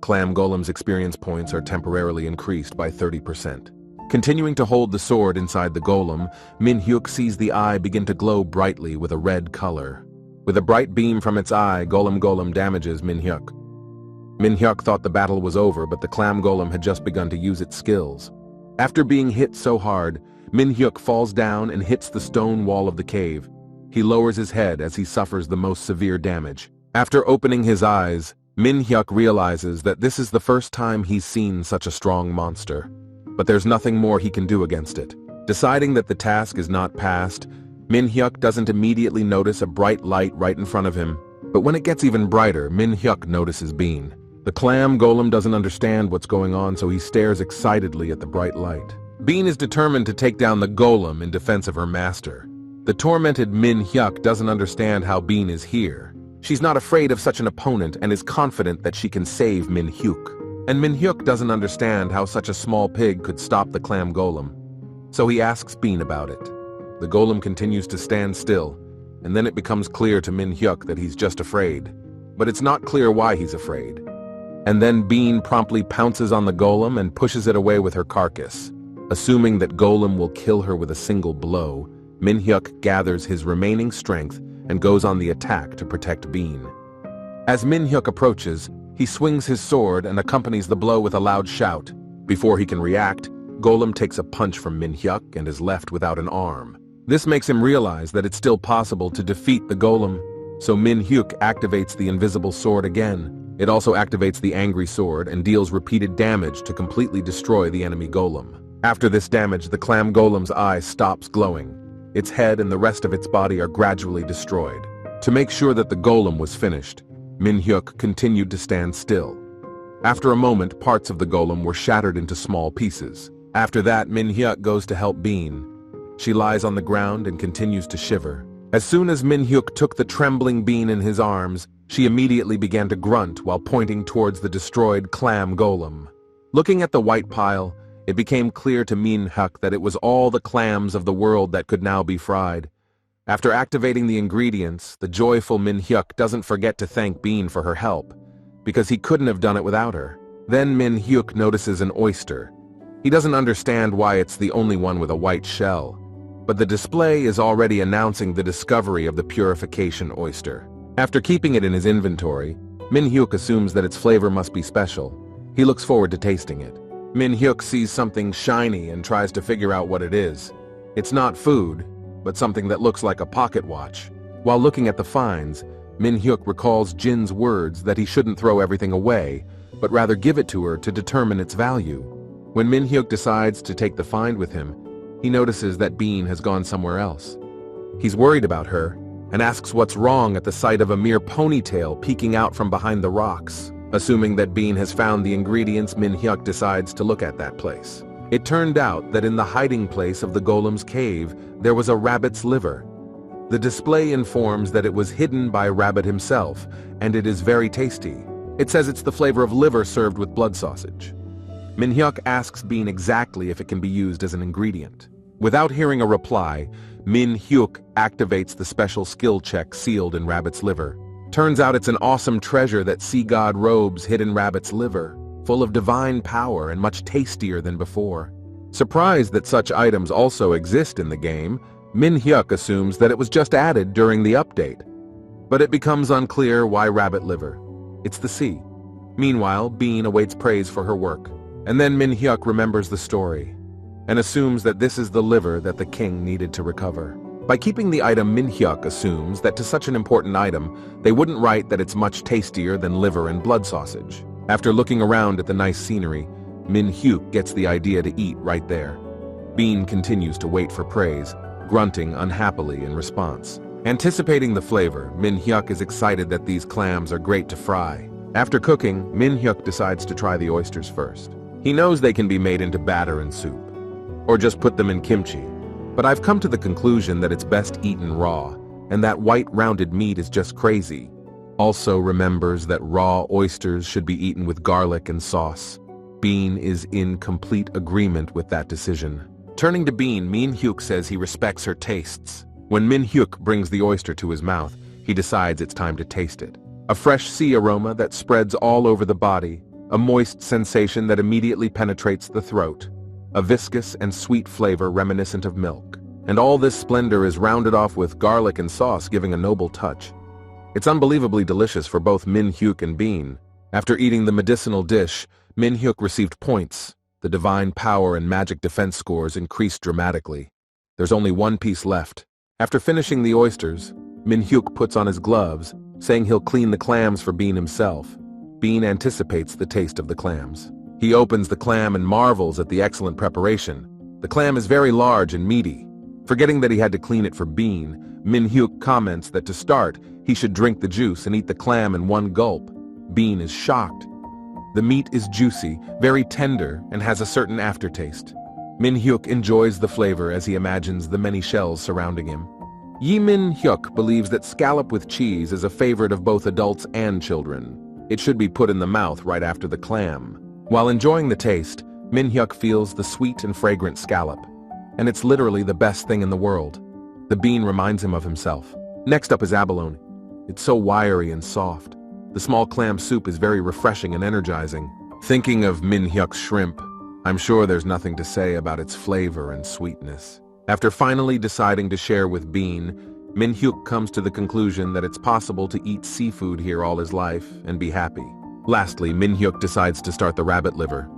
[SPEAKER 1] Clam Golem's experience points are temporarily increased by 30%. Continuing to hold the sword inside the golem, Min Hyuk sees the eye begin to glow brightly with a red color. With a bright beam from its eye, Golem damages Min Hyuk. Min Hyuk thought the battle was over, but the clam golem had just begun to use its skills. After being hit so hard, Min Hyuk falls down and hits the stone wall of the cave. He lowers his head as he suffers the most severe damage. After opening his eyes, Min Hyuk realizes that this is the first time he's seen such a strong monster. But there's nothing more he can do against it. Deciding that the task is not passed, Min Hyuk doesn't immediately notice a bright light right in front of him. But when it gets even brighter, Min Hyuk notices Bean. The clam golem doesn't understand what's going on, so he stares excitedly at the bright light. Bean is determined to take down the golem in defense of her master. The tormented Min Hyuk doesn't understand how Bean is here. She's not afraid of such an opponent and is confident that she can save Min Hyuk. And Min Hyuk doesn't understand how such a small pig could stop the clam golem. So he asks Bean about it. The golem continues to stand still, and then it becomes clear to Min Hyuk that he's just afraid. But it's not clear why he's afraid. And then Bean promptly pounces on the golem and pushes it away with her carcass. Assuming that Golem will kill her with a single blow, Min Hyuk gathers his remaining strength and goes on the attack to protect Bean. As Min Hyuk approaches, he swings his sword and accompanies the blow with a loud shout. Before he can react, Golem takes a punch from Min Hyuk and is left without an arm. This makes him realize that it's still possible to defeat the Golem, so Min Hyuk activates the invisible sword again. It also activates the angry sword and deals repeated damage to completely destroy the enemy Golem. After this damage, the clam golem's eye stops glowing. Its head and the rest of its body are gradually destroyed. To make sure that the golem was finished, Min Hyuk continued to stand still. After a moment, parts of the golem were shattered into small pieces. After that, Min Hyuk goes to help Bean. She lies on the ground and continues to shiver. As soon as Min Hyuk took the trembling Bean in his arms, she immediately began to grunt while pointing towards the destroyed clam golem. Looking at the white pile, it became clear to Min Hyuk that it was all the clams of the world that could now be fried. After activating the ingredients, the joyful Min Hyuk doesn't forget to thank Bean for her help, because he couldn't have done it without her. Then Min Hyuk notices an oyster. He doesn't understand why it's the only one with a white shell, but the display is already announcing the discovery of the purification oyster. After keeping it in his inventory, Min Hyuk assumes that its flavor must be special. He looks forward to tasting it. Min Hyuk sees something shiny and tries to figure out what it is. It's not food, but something that looks like a pocket watch. While looking at the finds, Min Hyuk recalls Jin's words that he shouldn't throw everything away, but rather give it to her to determine its value. When Min Hyuk decides to take the find with him, he notices that Bean has gone somewhere else. He's worried about her and asks what's wrong at the sight of a mere ponytail peeking out from behind the rocks. Assuming that Bean has found the ingredients, Min Hyuk decides to look at that place. It turned out that in the hiding place of the golem's cave, there was a rabbit's liver. The display informs that it was hidden by Rabbit himself, and it is very tasty. It says it's the flavor of liver served with blood sausage. Min-hyuk asks Bean exactly if it can be used as an ingredient. Without hearing a reply, Min-hyuk activates the special skill check sealed in Rabbit's liver. Turns out it's an awesome treasure that sea god robes hid in Rabbit's liver, full of divine power and much tastier than before. Surprised that such items also exist in the game, Min-hyuk assumes that it was just added during the update. But it becomes unclear why rabbit liver. It's the sea. Meanwhile, Bean awaits praise for her work, and then Min-hyuk remembers the story and assumes that this is the liver that the king needed to recover. By keeping the item, Min-hyuk assumes that to such an important item, they wouldn't write that it's much tastier than liver and blood sausage. After looking around at the nice scenery, Min-hyuk gets the idea to eat right there. Bean continues to wait for praise, grunting unhappily in response. Anticipating the flavor, Min-hyuk is excited that these clams are great to fry. After cooking, Min-hyuk decides to try the oysters first. He knows they can be made into batter and soup, or just put them in kimchi. But I've come to the conclusion that it's best eaten raw, and that white rounded meat is just crazy. Also remembers that raw oysters should be eaten with garlic and sauce. Bean is in complete agreement with that decision. Turning to Bean, Min-hyuk says he respects her tastes. When Min-hyuk brings the oyster to his mouth, he decides it's time to taste it. A fresh sea aroma that spreads all over the body, a moist sensation that immediately penetrates the throat, a viscous and sweet flavor reminiscent of milk. And all this splendor is rounded off with garlic and sauce, giving a noble touch. It's unbelievably delicious for both Min-hyuk and Bean. After eating the medicinal dish, Min-hyuk received points. The divine power and magic defense scores increased dramatically. There's only one piece left. After finishing the oysters, Min-hyuk puts on his gloves, saying he'll clean the clams for Bean himself. Bean anticipates the taste of the clams. He opens the clam and marvels at the excellent preparation. The clam is very large and meaty. Forgetting that he had to clean it for Bean, Min-hyuk comments that to start, he should drink the juice and eat the clam in one gulp. Bean is shocked. The meat is juicy, very tender, and has a certain aftertaste. Min-hyuk enjoys the flavor as he imagines the many shells surrounding him. Min-hyuk believes that scallop with cheese is a favorite of both adults and children. It should be put in the mouth right after the clam. While enjoying the taste, Min-hyuk feels the sweet and fragrant scallop, and it's literally the best thing in the world. The bean reminds him of himself. Next up is abalone. It's so wiry and soft. The small clam soup is very refreshing and energizing. Thinking of Min-hyuk's shrimp, I'm sure there's nothing to say about its flavor and sweetness. After finally deciding to share with Bean, Min-hyuk comes to the conclusion that it's possible to eat seafood here all his life and be happy. Lastly, Min-hyuk decides to start the rabbit liver.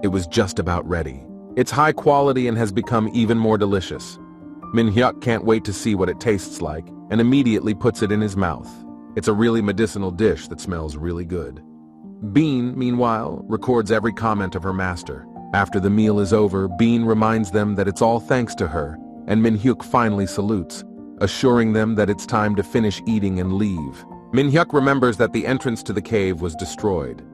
[SPEAKER 1] It was just about ready. It's high quality and has become even more delicious. Min-hyuk can't wait to see what it tastes like and immediately puts it in his mouth. It's a really medicinal dish that smells really good. Bean, meanwhile, records every comment of her master. After the meal is over, Bean reminds them that it's all thanks to her, and Min-hyuk finally salutes, assuring them that it's time to finish eating and leave. Min-hyuk remembers that the entrance to the cave was destroyed.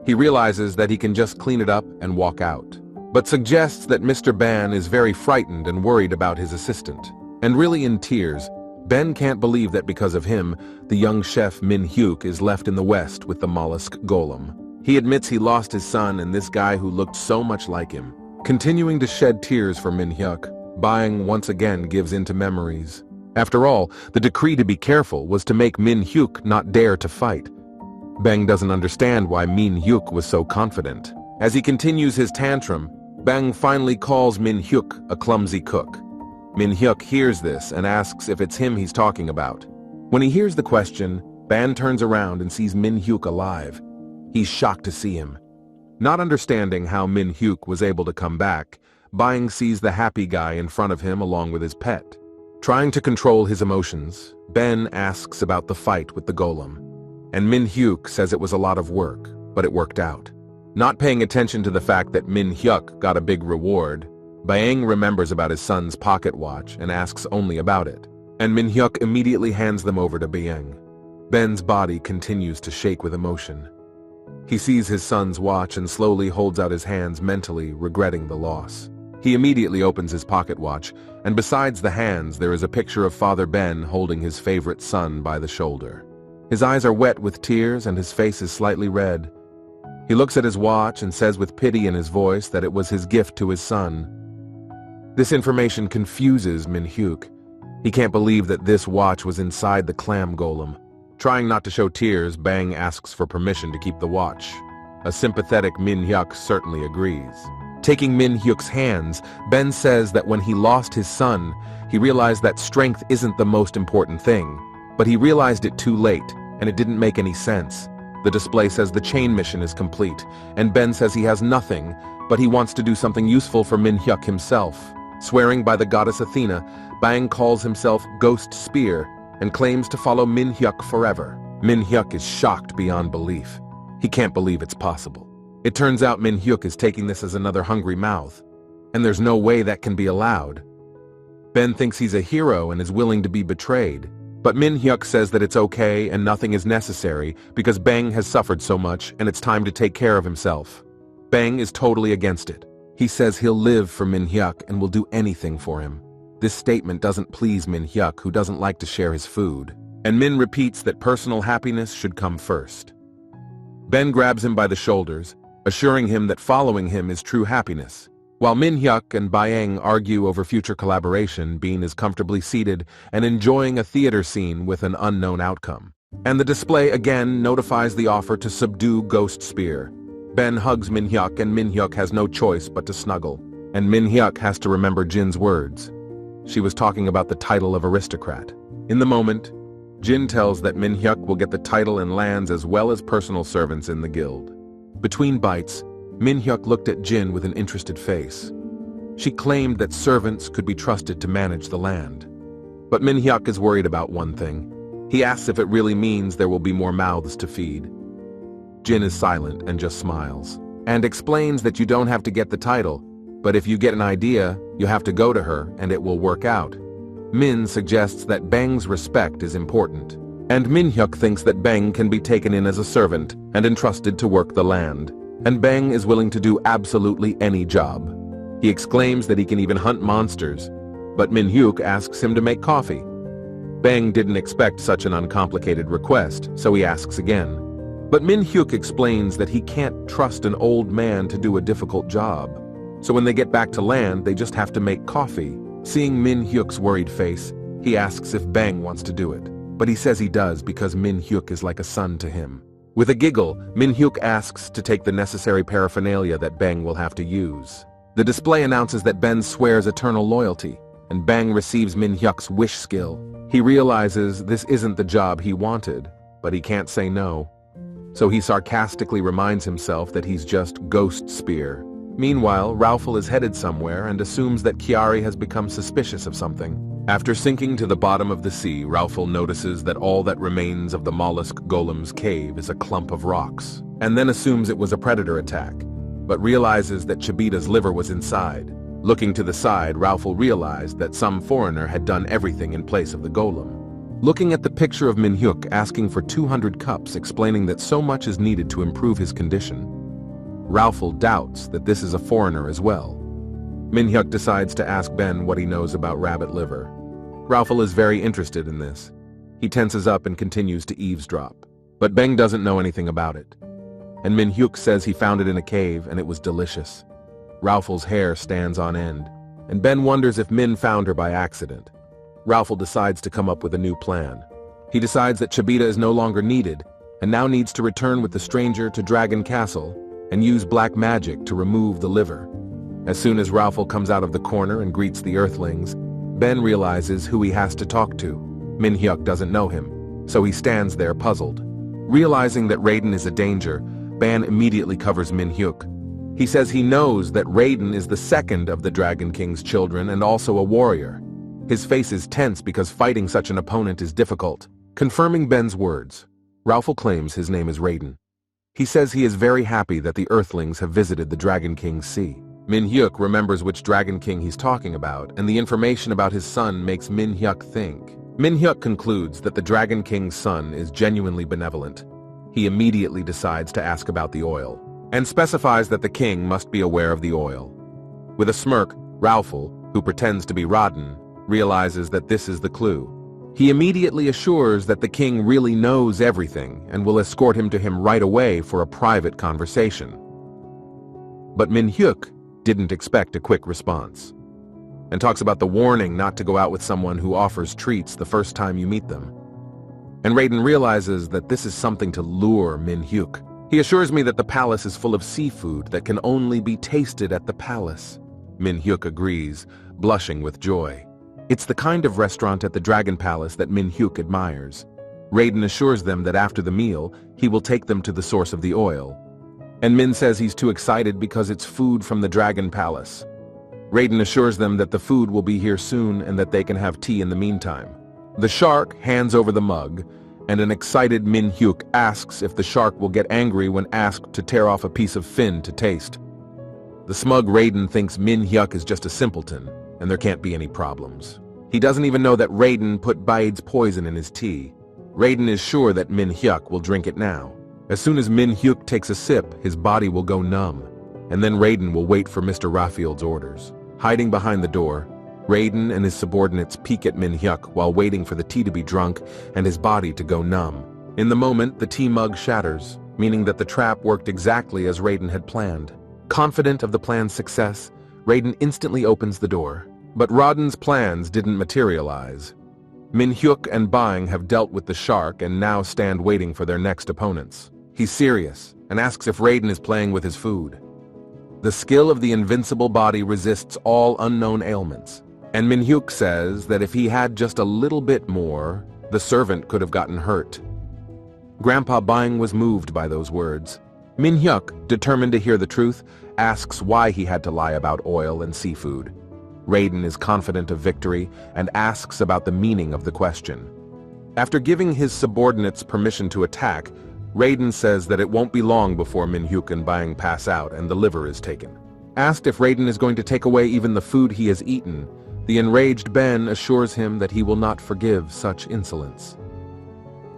[SPEAKER 1] He realizes that he can just clean it up and walk out, but suggests that Mr. Ban is very frightened and worried about his assistant. And really in tears, Ben can't believe that because of him, the young chef Min-hyuk is left in the West with the mollusk golem. He admits he lost his son and this guy who looked so much like him. Continuing to shed tears for Min-hyuk, Bang once again gives in to memories. After all, the decree to be careful was to make Min-hyuk not dare to fight. Bang doesn't understand why Min-hyuk was so confident. As he continues his tantrum, Bang finally calls Min-hyuk a clumsy cook. Min-hyuk hears this and asks if it's him he's talking about. When he hears the question, Ban turns around and sees Min-hyuk alive. He's shocked to see him. Not understanding how Min-hyuk was able to come back, Bang sees the happy guy in front of him along with his pet. Trying to control his emotions, Ben asks about the fight with the golem. And Min-hyuk says it was a lot of work, but it worked out. Not paying attention to the fact that Min-hyuk got a big reward, Bang remembers about his son's pocket watch and asks only about it. And Min-hyuk immediately hands them over to Bang. Ben's body continues to shake with emotion. He sees his son's watch and slowly holds out his hands, mentally regretting the loss. He immediately opens his pocket watch, and besides the hands there is a picture of Father Ben holding his favorite son by the shoulder. His eyes are wet with tears and his face is slightly red. He looks at his watch and says with pity in his voice that it was his gift to his son. This information confuses Min-hyuk. He can't believe that this watch was inside the clam golem. Trying not to show tears, Bang asks for permission to keep the watch. A sympathetic Min-hyuk certainly agrees. Taking Min-hyuk's hands, Ben says that when he lost his son, he realized that strength isn't the most important thing. But he realized it too late, and it didn't make any sense. The display says the chain mission is complete, and Ben says he has nothing, but he wants to do something useful for Min-hyuk himself. Swearing by the goddess Athena, Bang calls himself Ghost Spear and claims to follow Min-hyuk forever. Min-hyuk is shocked beyond belief. He can't believe it's possible. It turns out Min-hyuk is taking this as another hungry mouth, and there's no way that can be allowed. Ben thinks he's a hero and is willing to be betrayed, but Min-hyuk says that it's okay and nothing is necessary because Bang has suffered so much and it's time to take care of himself. Bang is totally against it. He says he'll live for Min-hyuk and will do anything for him. This statement doesn't please Min-hyuk, who doesn't like to share his food, and Min repeats that personal happiness should come first. Ben grabs him by the shoulders, assuring him that following him is true happiness. While Min-hyuk and Bayang argue over future collaboration, Bean is comfortably seated and enjoying a theater scene with an unknown outcome. And the display again notifies the offer to subdue Ghost Spear. Ben hugs Min-hyuk and Min-hyuk has no choice but to snuggle. And Min-hyuk has to remember Jin's words. She was talking about the title of aristocrat. In the moment, Jin tells that Min-hyuk will get the title and lands as well as personal servants in the guild. Between bites, Min-hyuk looked at Jin with an interested face. She claimed that servants could be trusted to manage the land. But Min-hyuk is worried about one thing. He asks if it really means there will be more mouths to feed. Jin is silent and just smiles, and explains that you don't have to get the title, but if you get an idea, you have to go to her and it will work out. Min suggests that Bang's respect is important, and Min-hyuk thinks that Bang can be taken in as a servant and entrusted to work the land. And Bang is willing to do absolutely any job. He exclaims that he can even hunt monsters, but Min-hyuk asks him to make coffee. Bang didn't expect such an uncomplicated request, so he asks again. But Min-hyuk explains that he can't trust an old man to do a difficult job. So when they get back to land, they just have to make coffee. Seeing Min-hyuk's worried face, he asks if Bang wants to do it. But he says he does because Min-hyuk is like a son to him. With a giggle, Min-hyuk asks to take the necessary paraphernalia that Bang will have to use. The display announces that Ben swears eternal loyalty, and Bang receives Min-hyuk's wish skill. He realizes this isn't the job he wanted, but he can't say no. So he sarcastically reminds himself that he's just Ghost Spear. Meanwhile, Raufel is headed somewhere and assumes that Chiari has become suspicious of something. After sinking to the bottom of the sea, Raufel notices that all that remains of the mollusk golem's cave is a clump of rocks, and then assumes it was a predator attack, but realizes that Chibita's liver was inside. Looking to the side, Raufel realized that some foreigner had done everything in place of the golem. Looking at the picture of Min-hyuk asking for 200 cups, explaining that so much is needed to improve his condition, Raufel doubts that this is a foreigner as well. Min-hyuk decides to ask Ben what he knows about rabbit liver. Raufel is very interested in this. He tenses up and continues to eavesdrop. But Beng doesn't know anything about it. And Min-hyuk says he found it in a cave and it was delicious. Raufel's hair stands on end, and Ben wonders if Min found her by accident. Raufel decides to come up with a new plan. He decides that Chibita is no longer needed, and now needs to return with the stranger to Dragon Castle and use black magic to remove the liver. As soon as Raufel comes out of the corner and greets the Earthlings, Ben realizes who he has to talk to. Min-hyuk doesn't know him, so he stands there puzzled. Realizing that Raiden is a danger, Ben immediately covers Min-hyuk. He says he knows that Raiden is the second of the Dragon King's children and also a warrior. His face is tense because fighting such an opponent is difficult. Confirming Ben's words, Raufel claims his name is Raiden. He says he is very happy that the Earthlings have visited the Dragon King's sea. Min-hyuk remembers which Dragon King he's talking about, and the information about his son makes Min-hyuk think. Min-hyuk concludes that the Dragon King's son is genuinely benevolent. He immediately decides to ask about the oil, and specifies that the king must be aware of the oil. With a smirk, Raufel, who pretends to be Rodden, realizes that this is the clue. He immediately assures that the king really knows everything and will escort him to him right away for a private conversation. But Min-hyuk didn't expect a quick response, and talks about the warning not to go out with someone who offers treats the first time you meet them. And Raiden realizes that this is something to lure Min-hyuk. He assures me that the palace is full of seafood that can only be tasted at the palace. Min-hyuk agrees, blushing with joy. It's the kind of restaurant at the Dragon Palace that Min-hyuk admires. Raiden assures them that after the meal, he will take them to the source of the oil. And Min says he's too excited because it's food from the Dragon Palace. Raiden assures them that the food will be here soon and that they can have tea in the meantime. The shark hands over the mug, and an excited Min-hyuk asks if the shark will get angry when asked to tear off a piece of fin to taste. The smug Raiden thinks Min-hyuk is just a simpleton, and there can't be any problems. He doesn't even know that Raiden put Baid's poison in his tea. Raiden is sure that Min-hyuk will drink it now. As soon as Min-hyuk takes a sip, his body will go numb, and then Raiden will wait for Mr. Raffield's orders. Hiding behind the door, Raiden and his subordinates peek at Min-hyuk while waiting for the tea to be drunk and his body to go numb. In the moment, the tea mug shatters, meaning that the trap worked exactly as Raiden had planned. Confident of the plan's success, Raiden instantly opens the door. But Rodden's plans didn't materialize. Min-hyuk and Bang have dealt with the shark and now stand waiting for their next opponents. He's serious and asks if Raiden is playing with his food. The skill of the invincible body resists all unknown ailments, and Min-hyuk says that if he had just a little bit more, the servant could have gotten hurt. Grandpa Bang was moved by those words. Min-hyuk, determined to hear the truth, asks why he had to lie about oil and seafood. Raiden is confident of victory and asks about the meaning of the question. After giving his subordinates permission to attack, Raiden says that it won't be long before Min-hyuk and Bang pass out and the liver is taken. Asked if Raiden is going to take away even the food he has eaten, the enraged Ben assures him that he will not forgive such insolence.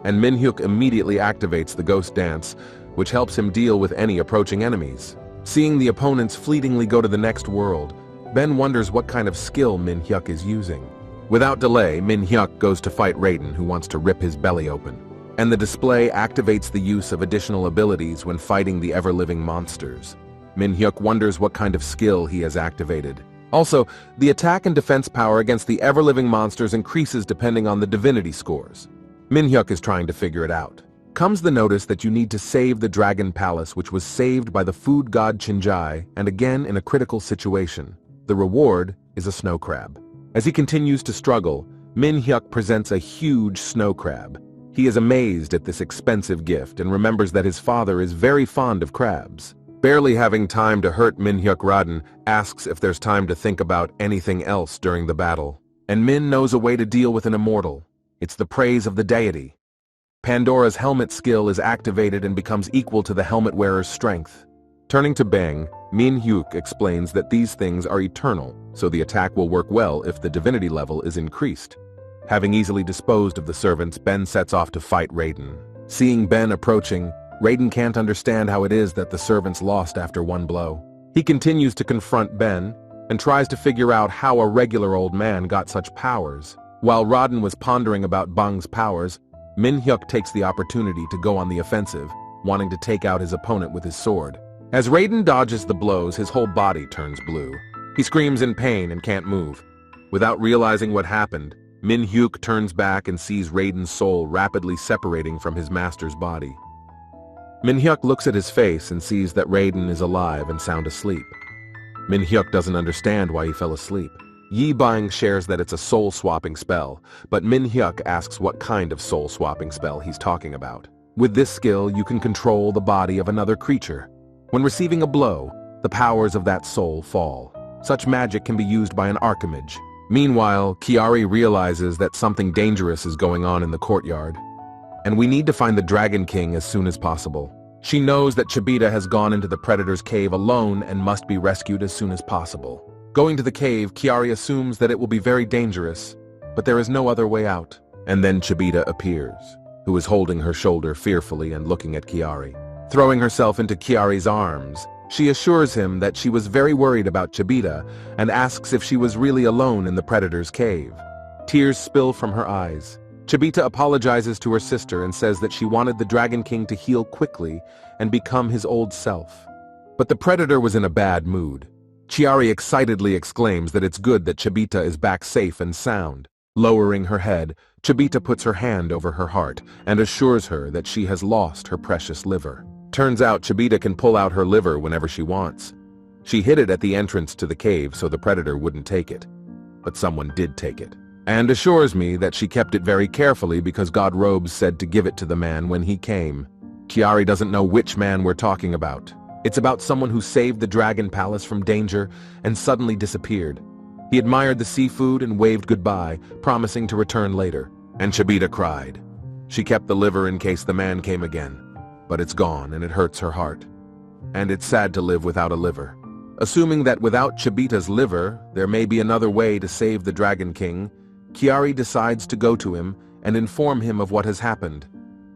[SPEAKER 1] And Min-hyuk immediately activates the ghost dance, which helps him deal with any approaching enemies. Seeing the opponents fleetingly go to the next world, Ben wonders what kind of skill Min-hyuk is using. Without delay, Min-hyuk goes to fight Raiden, who wants to rip his belly open. And the display activates the use of additional abilities when fighting the ever-living monsters. Min-hyuk wonders what kind of skill he has activated. Also, the attack and defense power against the ever-living monsters increases depending on the divinity scores. Min-hyuk is trying to figure it out. Comes the notice that you need to save the Dragon Palace, which was saved by the food god Chinjai, and again in a critical situation. The reward is a snow crab. As he continues to struggle, Min-hyuk presents a huge snow crab. He is amazed at this expensive gift and remembers that his father is very fond of crabs. Barely having time to hurt Min-hyuk, Rodden asks if there's time to think about anything else during the battle. And Min knows a way to deal with an immortal. It's the praise of the deity. Pandora's helmet skill is activated and becomes equal to the helmet wearer's strength. Turning to Bang, Min-hyuk explains that these things are eternal, so the attack will work well if the divinity level is increased. Having easily disposed of the servants, Ben sets off to fight Raiden. Seeing Ben approaching, Raiden can't understand how it is that the servants lost after one blow. He continues to confront Ben and tries to figure out how a regular old man got such powers. While Rodden was pondering about Bang's powers, Min-hyuk takes the opportunity to go on the offensive, wanting to take out his opponent with his sword. As Raiden dodges the blows, his whole body turns blue. He screams in pain and can't move. Without realizing what happened, Min-hyuk turns back and sees Raiden's soul rapidly separating from his master's body. Min-hyuk looks at his face and sees that Raiden is alive and sound asleep. Min-hyuk doesn't understand why he fell asleep. Yi Bang shares that it's a soul-swapping spell, but Min-hyuk asks what kind of soul-swapping spell he's talking about. With this skill, you can control the body of another creature. When receiving a blow, the powers of that soul fall. Such magic can be used by an archimage. Meanwhile, Kiari realizes that something dangerous is going on in the courtyard, and we need to find the Dragon King as soon as possible. She knows that Chibita has gone into the Predator's cave alone and must be rescued as soon as possible. Going to the cave, Kiari assumes that it will be very dangerous, but there is no other way out. And then Chibita appears, who is holding her shoulder fearfully and looking at Kiari. Throwing herself into Kiari's arms, She assures him that she was very worried about Chibita and asks if she was really alone in the predator's cave. Tears spill from her eyes. Chibita apologizes to her sister and says that she wanted the Dragon King to heal quickly and become his old self. But the predator was in a bad mood. Chiari excitedly exclaims that it's good that Chibita is back safe and sound. Lowering her head, Chibita puts her hand over her heart and assures her that she has lost her precious liver. Turns out Chibita can pull out her liver whenever she wants. She hid it at the entrance to the cave so the predator wouldn't take it. But someone did take it, and assures me that she kept it very carefully because God Robes said to give it to the man when he came. Chiari doesn't know which man we're talking about. It's about someone who saved the Dragon Palace from danger and suddenly disappeared. He admired the seafood and waved goodbye, promising to return later. And Chibita cried. She kept the liver in case the man came again. But it's gone and it hurts her heart. And it's sad to live without a liver. Assuming that without Chibita's liver, there may be another way to save the Dragon King, Chiari decides to go to him and inform him of what has happened.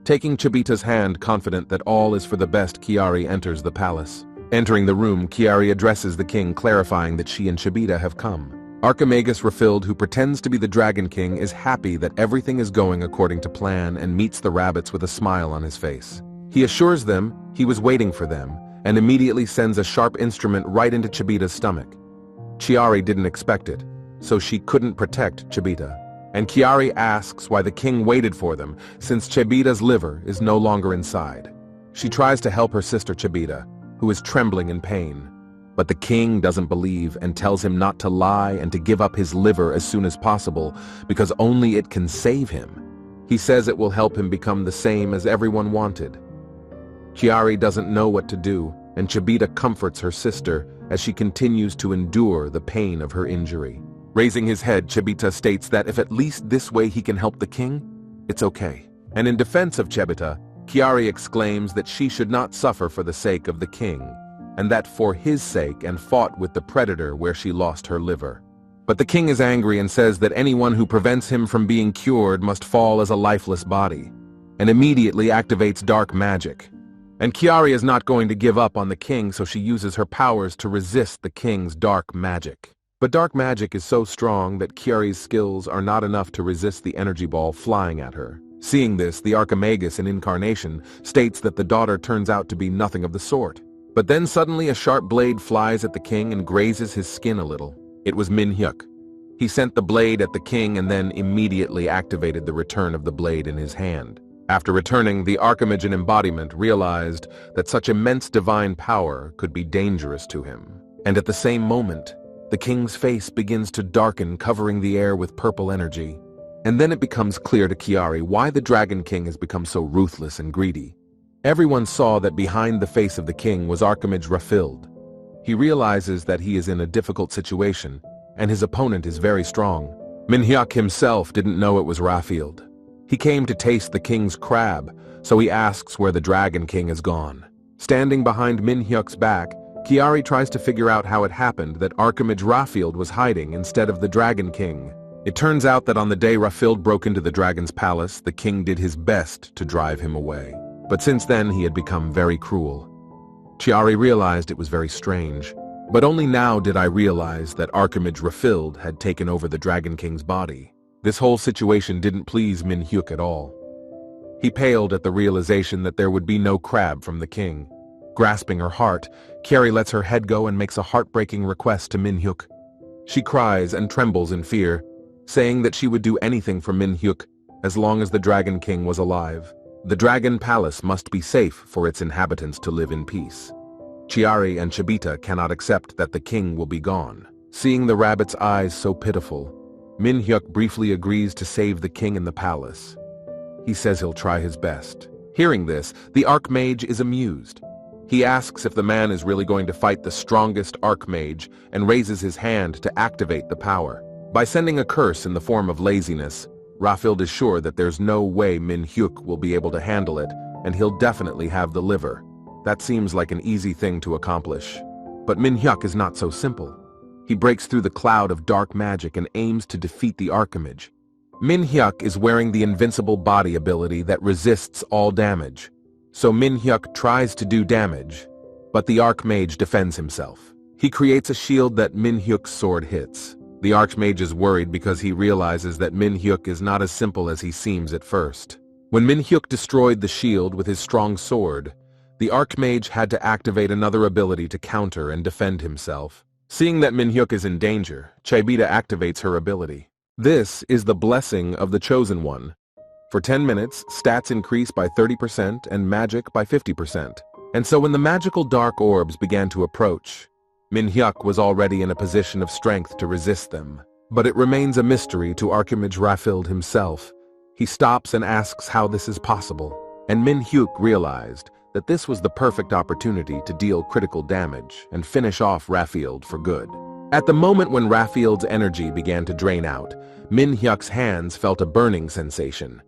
[SPEAKER 1] Taking Chibita's hand, confident that all is for the best, Chiari enters the palace. Entering the room, Chiari addresses the king, clarifying that she and Chibita have come. Archimagus Refilled, who pretends to be the Dragon King, is happy that everything is going according to plan and meets the rabbits with a smile on his face. He assures them he was waiting for them and immediately sends a sharp instrument right into Chibita's stomach. Chiari didn't expect it, so she couldn't protect Chibita. And Chiari asks why the king waited for them, since Chibita's liver is no longer inside. She tries to help her sister Chibita, who is trembling in pain. But the king doesn't believe and tells him not to lie and to give up his liver as soon as possible, because only it can save him. He says it will help him become the same as everyone wanted. Chiari doesn't know what to do, and Chibita comforts her sister as she continues to endure the pain of her injury. Raising his head, Chibita states that if at least this way he can help the king, it's okay. And in defense of Chibita, Chiari exclaims that she should not suffer for the sake of the king, and that for his sake and fought with the predator where she lost her liver. But the king is angry and says that anyone who prevents him from being cured must fall as a lifeless body, and immediately activates dark magic. And Chiari is not going to give up on the king, so she uses her powers to resist the king's dark magic. But dark magic is so strong that Chiari's skills are not enough to resist the energy ball flying at her. Seeing this, the Archimagus in Incarnation states that the daughter turns out to be nothing of the sort. But then suddenly a sharp blade flies at the king and grazes his skin a little. It was Minhyuk. He sent the blade at the king and then immediately activated the return of the blade in his hand. After returning, the Archimagian embodiment realized that such immense divine power could be dangerous to him. And at the same moment, the king's face begins to darken, covering the air with purple energy. And then it becomes clear to Chiari why the Dragon King has become so ruthless and greedy. Everyone saw that behind the face of the king was Archimage Refilled. He realizes that he is in a difficult situation, and his opponent is very strong. Minhyuk himself didn't know it was Raphael. He came to taste the king's crab, so he asks where the Dragon King has gone. Standing behind Minhyuk's back, Chiari tries to figure out how it happened that Archimage Raphael was hiding instead of the Dragon King. It turns out that on the day Raphael broke into the dragon's palace, the king did his best to drive him away. But since then he had become very cruel. Chiari realized it was very strange, but only now did I realize that Archimage Refilled had taken over the Dragon King's body. This whole situation didn't please Minhyuk at all. He paled at the realization that there would be no crab from the king. Grasping her heart, Chiari lets her head go and makes a heartbreaking request to Minhyuk. She cries and trembles in fear, saying that she would do anything for Minhyuk as long as the Dragon King was alive. The Dragon Palace must be safe for its inhabitants to live in peace. Chiari and Chibita cannot accept that the king will be gone. Seeing the rabbit's eyes so pitiful, Minhyuk briefly agrees to save the king in the palace. He says he'll try his best. Hearing this, the Archmage is amused. He asks if the man is really going to fight the strongest Archmage and raises his hand to activate the power. By sending a curse in the form of laziness, Raphael is sure that there's no way Minhyuk will be able to handle it, and he'll definitely have the liver. That seems like an easy thing to accomplish. But Minhyuk is not so simple. He breaks through the cloud of dark magic and aims to defeat the Archimage. Minhyuk is wearing the invincible body ability that resists all damage. So Minhyuk tries to do damage, But the Archmage defends himself. He creates a shield that Min-hyuk's sword hits. The Archmage is worried because he realizes that Min-hyuk is not as simple as he seems at first. When Min-hyuk destroyed the shield with his strong sword, the Archmage had to activate another ability to counter and defend himself. Seeing that Min-hyuk is in danger, Chibita activates her ability. This is the blessing of the Chosen One. For 10 minutes, stats increase by 30% and magic by 50%. And so when the magical dark orbs began to approach, Min-hyuk was already in a position of strength to resist them. But it remains a mystery to Archmage Rafield himself. He stops and asks how this is possible, and Min-hyuk realized that this was the perfect opportunity to deal critical damage and finish off Rafield for good. At the moment when Rafield's energy began to drain out, Min-hyuk's hands felt a burning sensation.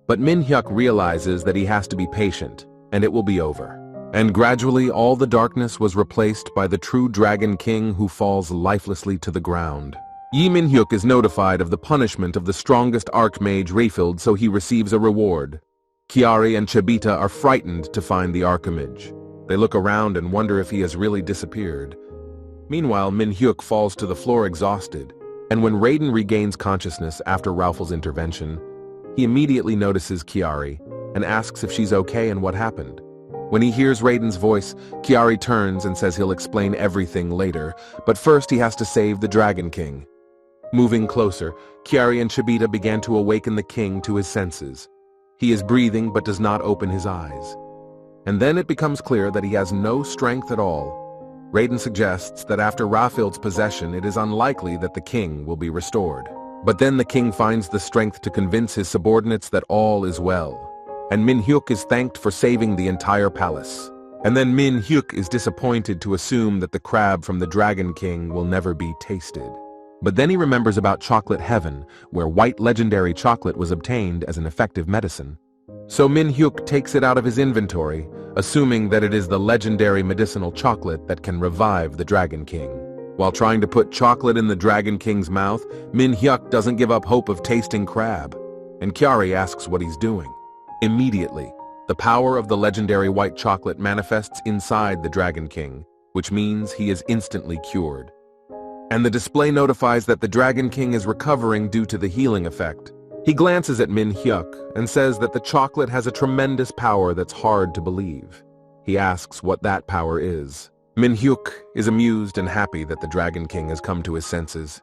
[SPEAKER 1] But Min-hyuk realizes that he has to be patient, and it will be over. And gradually all the darkness was replaced by the true Dragon King who falls lifelessly to the ground. Min-hyuk is notified of the punishment of the strongest Archmage Rafield, so he receives a reward. Kiari and Chibita are frightened to find the Archmage. They look around and wonder if he has really disappeared. Meanwhile, Min-hyuk falls to the floor exhausted, and when Raiden regains consciousness after Raufl's intervention, he immediately notices Kiari and asks if she's okay and what happened. When he hears Raiden's voice, Kiari turns and says he'll explain everything later, but first he has to save the Dragon King. Moving closer, Kiari and Chibita began to awaken the king to his senses. He is breathing but does not open his eyes. And then it becomes clear that he has no strength at all. Raiden suggests that after Rafield's possession, it is unlikely that the king will be restored. But then the king finds the strength to convince his subordinates that all is well. And Min-hyuk is thanked for saving the entire palace. And then Min-hyuk is disappointed to assume that the crab from the Dragon King will never be tasted. But then he remembers about Chocolate Heaven, where white legendary chocolate was obtained as an effective medicine. So Min-hyuk takes it out of his inventory, assuming that it is the legendary medicinal chocolate that can revive the Dragon King. While trying to put chocolate in the Dragon King's mouth, Min-hyuk doesn't give up hope of tasting crab. And Kiari asks what he's doing. Immediately, the power of the legendary white chocolate manifests inside the Dragon King, which means he is instantly cured. And the display notifies that the Dragon King is recovering due to the healing effect. He glances at Min-hyuk and says that the chocolate has a tremendous power that's hard to believe. He asks what that power is. Min-hyuk is amused and happy that the Dragon King has come to his senses.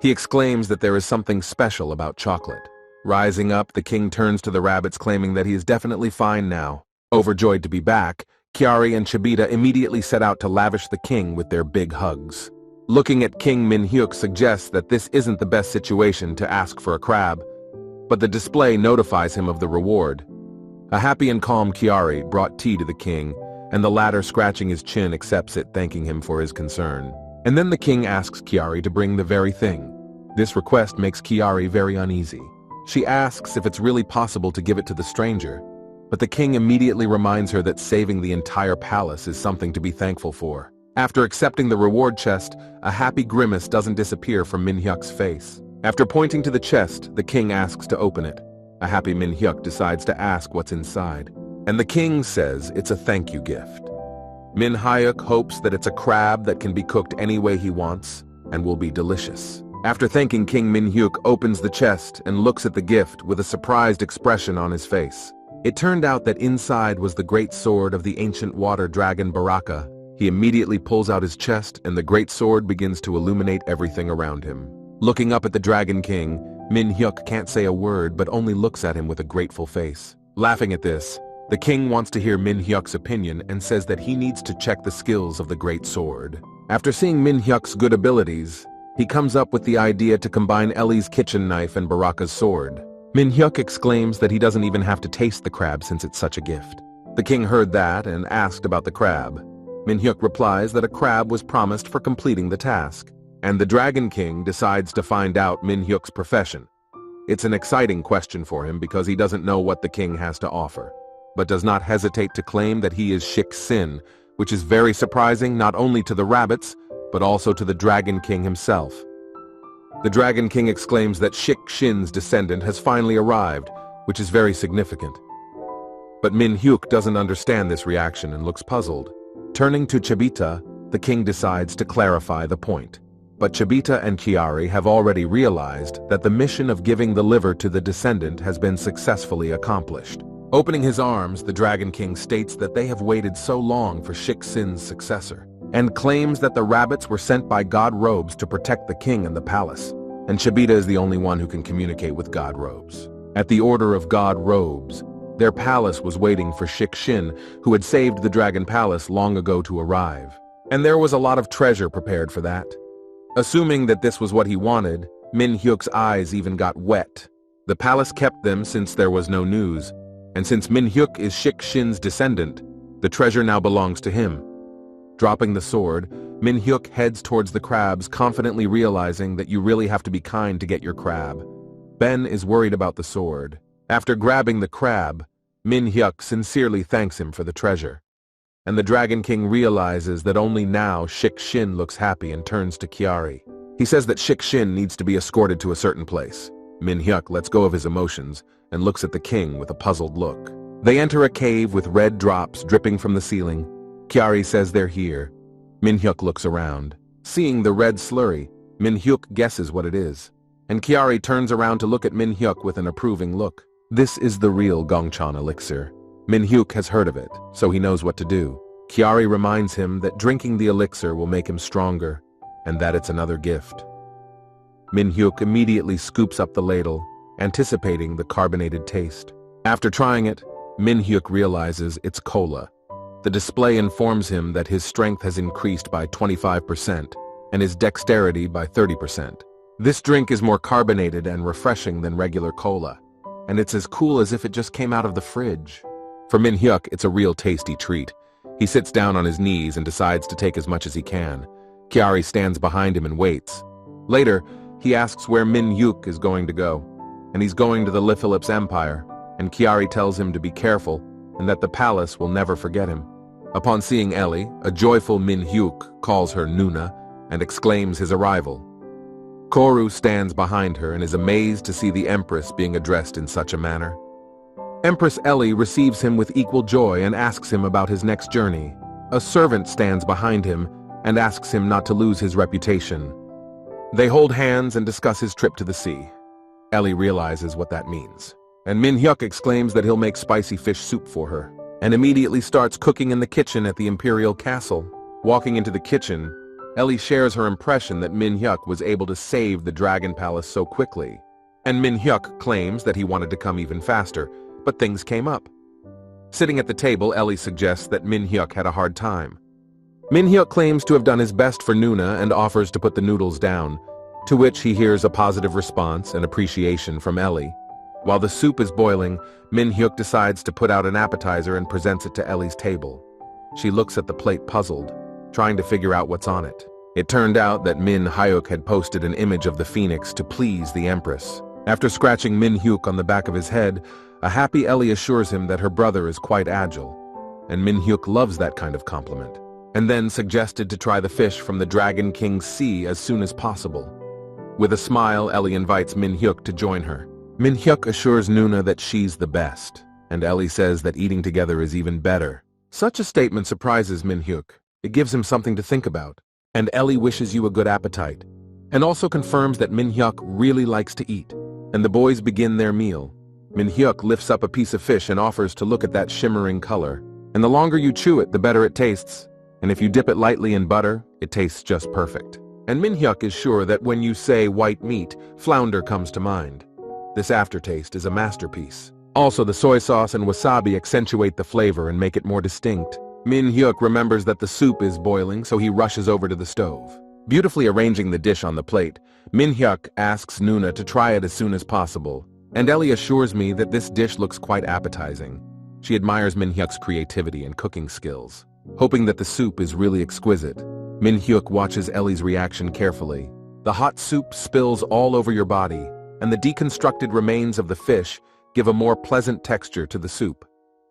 [SPEAKER 1] He exclaims that there is something special about chocolate. Rising up, the king turns to the rabbits claiming that he is definitely fine now. Overjoyed to be back, Kiari and Chibita immediately set out to lavish the king with their big hugs. Looking at King Min-hyuk suggests that this isn't the best situation to ask for a crab, but the display notifies him of the reward. A happy and calm Kiari brought tea to the king, and the latter, scratching his chin, accepts it, thanking him for his concern. And then the king asks Kiari to bring the very thing. This request makes Kiari very uneasy. She asks if it's really possible to give it to the stranger, but the king immediately reminds her that saving the entire palace is something to be thankful for. After accepting the reward chest, a happy grimace doesn't disappear from Min-hyuk's face. After pointing to the chest, the king asks to open it. A happy Min-hyuk decides to ask what's inside, and the king says it's a thank you gift. Min-hyuk hopes that it's a crab that can be cooked any way he wants and will be delicious. After thanking King Min-hyuk opens the chest and looks at the gift with a surprised expression on his face. It turned out that inside was the great sword of the ancient water dragon Baraka. He immediately pulls out his chest and the great sword begins to illuminate everything around him. Looking up at the Dragon King, Min-hyuk can't say a word but only looks at him with a grateful face. Laughing at this, the king wants to hear Min-hyuk's opinion and says that he needs to check the skills of the great sword. After seeing Min-hyuk's good abilities, he comes up with the idea to combine Ellie's kitchen knife and Baraka's sword. Min-hyuk exclaims that he doesn't even have to taste the crab since it's such a gift. The king heard that and asked about the crab. Min-hyuk replies that a crab was promised for completing the task, and the Dragon King decides to find out Min-hyuk's profession. It's an exciting question for him because he doesn't know what the king has to offer, but does not hesitate to claim that he is shik, which is very surprising not only to the rabbits, but also to the Dragon King himself. The Dragon King exclaims that Shin's descendant has finally arrived, which is very significant. But Min-hyuk doesn't understand this reaction and looks puzzled. Turning to Chibita, the king decides to clarify the point. But Chibita and Chiari have already realized that the mission of giving the liver to the descendant has been successfully accomplished. Opening his arms, the Dragon King states that they have waited so long for Shik Sin's successor, and claims that the rabbits were sent by god robes to protect the king and the palace. And Chibita is the only one who can communicate with god robes. At the order of god robes, their palace was waiting for Shik Shin, who had saved the Dragon Palace long ago, to arrive. And there was a lot of treasure prepared for that. Assuming that this was what he wanted, Min Hyuk's eyes even got wet. The palace kept them since there was no news, and since Min Hyuk is Shik Shin's descendant, the treasure now belongs to him. Dropping the sword, Min Hyuk heads towards the crabs, confidently realizing that you really have to be kind to get your crab. Ben is worried about the sword. After grabbing the crab, Min Hyuk sincerely thanks him for the treasure. And the Dragon King realizes that only now Shik Shin looks happy and turns to Chiari. He says that Shik Shin needs to be escorted to a certain place. Min Hyuk lets go of his emotions and looks at the king with a puzzled look. They enter a cave with red drops dripping from the ceiling. Chiari says they're here. Min Hyuk looks around. Seeing the red slurry, Min Hyuk guesses what it is. And Chiari turns around to look at Min Hyuk with an approving look. This is the real Gongchan elixir. Min Hyuk has heard of it, so he knows what to do. Chiari reminds him that drinking the elixir will make him stronger, and that it's another gift. Min Hyuk immediately scoops up the ladle, anticipating the carbonated taste. After trying it, Min Hyuk realizes it's cola. The display informs him that his strength has increased by 25% and his dexterity by 30%. This drink is more carbonated and refreshing than regular cola, and it's as cool as if it just came out of the fridge. For Min Hyuk, it's a real tasty treat. He sits down on his knees and decides to take as much as he can. Chiari stands behind him and waits. Later, he asks where Min Hyuk is going to go, and he's going to the Lithilip's empire, and Chiari tells him to be careful and that the palace will never forget him. Upon seeing Ellie, a joyful Min Hyuk calls her Nuna and exclaims his arrival. Koru stands behind her and is amazed to see the empress being addressed in such a manner. Empress Ellie receives him with equal joy and asks him about his next journey. A servant stands behind him and asks him not to lose his reputation. They hold hands and discuss his trip to the sea. Ellie realizes what that means, and Min Hyuk exclaims that he'll make spicy fish soup for her, and immediately starts cooking in the kitchen at the imperial castle. Walking into the kitchen, Ellie shares her impression that Min Hyuk was able to save the Dragon Palace so quickly, and Min Hyuk claims that he wanted to come even faster, but things came up. Sitting at the table, Ellie suggests that Min Hyuk had a hard time. Min Hyuk claims to have done his best for Nuna and offers to put the noodles down, to which he hears a positive response and appreciation from Ellie. While the soup is boiling, Min Hyuk decides to put out an appetizer and presents it to Ellie's table. She looks at the plate puzzled, trying to figure out what's on it. It turned out that Min Hyuk had posted an image of the phoenix to please the empress. After scratching Min Hyuk on the back of his head, a happy Ellie assures him that her brother is quite agile, and Min Hyuk loves that kind of compliment, and then suggested to try the fish from the Dragon King's sea as soon as possible. With a smile, Ellie invites Min Hyuk to join her. Min Hyuk assures Nuna that she's the best, and Ellie says that eating together is even better. Such a statement surprises Min Hyuk. It gives him something to think about, and Ellie wishes you a good appetite, and also confirms that Min Hyuk really likes to eat, and the boys begin their meal. Min Hyuk lifts up a piece of fish and offers to look at that shimmering color, and the longer you chew it, the better it tastes, and if you dip it lightly in butter, it tastes just perfect. And Min Hyuk is sure that when you say white meat, flounder comes to mind. This aftertaste is a masterpiece. Also, the soy sauce and wasabi accentuate the flavor and make it more distinct. Min Hyuk remembers that the soup is boiling, so he rushes over to the stove. Beautifully arranging the dish on the plate, Min Hyuk asks Nuna to try it as soon as possible, and Ellie assures me that this dish looks quite appetizing. She admires Min Hyuk's creativity and cooking skills. Hoping that the soup is really exquisite, Min Hyuk watches Ellie's reaction carefully. The hot soup spills all over your body, and the deconstructed remains of the fish give a more pleasant texture to the soup.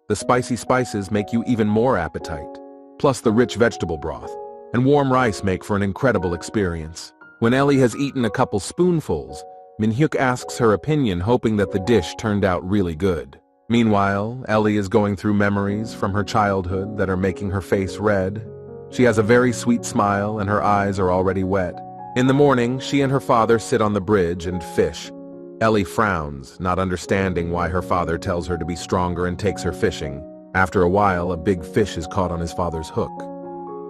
[SPEAKER 1] The spicy spices make you even more appetite, plus the rich vegetable broth and warm rice make for an incredible experience. When Ellie has eaten a couple spoonfuls, Min Hyuk asks her opinion, hoping that the dish turned out really good. Meanwhile, Ellie is going through memories from her childhood that are making her face red. She has a very sweet smile and her eyes are already wet. In the morning, she and her father sit on the bridge and fish. Ellie frowns, not understanding why her father tells her to be stronger and takes her fishing. After a while, a big fish is caught on his father's hook.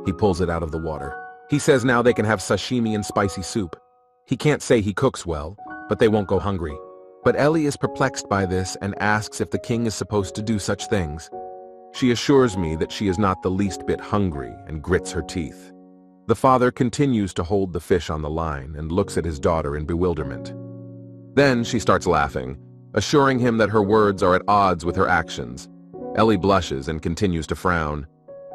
[SPEAKER 1] He pulls it out of the water. He says now they can have sashimi and spicy soup. He can't say he cooks well, but they won't go hungry. But Ellie is perplexed by this and asks if the king is supposed to do such things. She assures me that she is not the least bit hungry and grits her teeth. The father continues to hold the fish on the line and looks at his daughter in bewilderment. Then she starts laughing, assuring him that her words are at odds with her actions. Ellie blushes and continues to frown.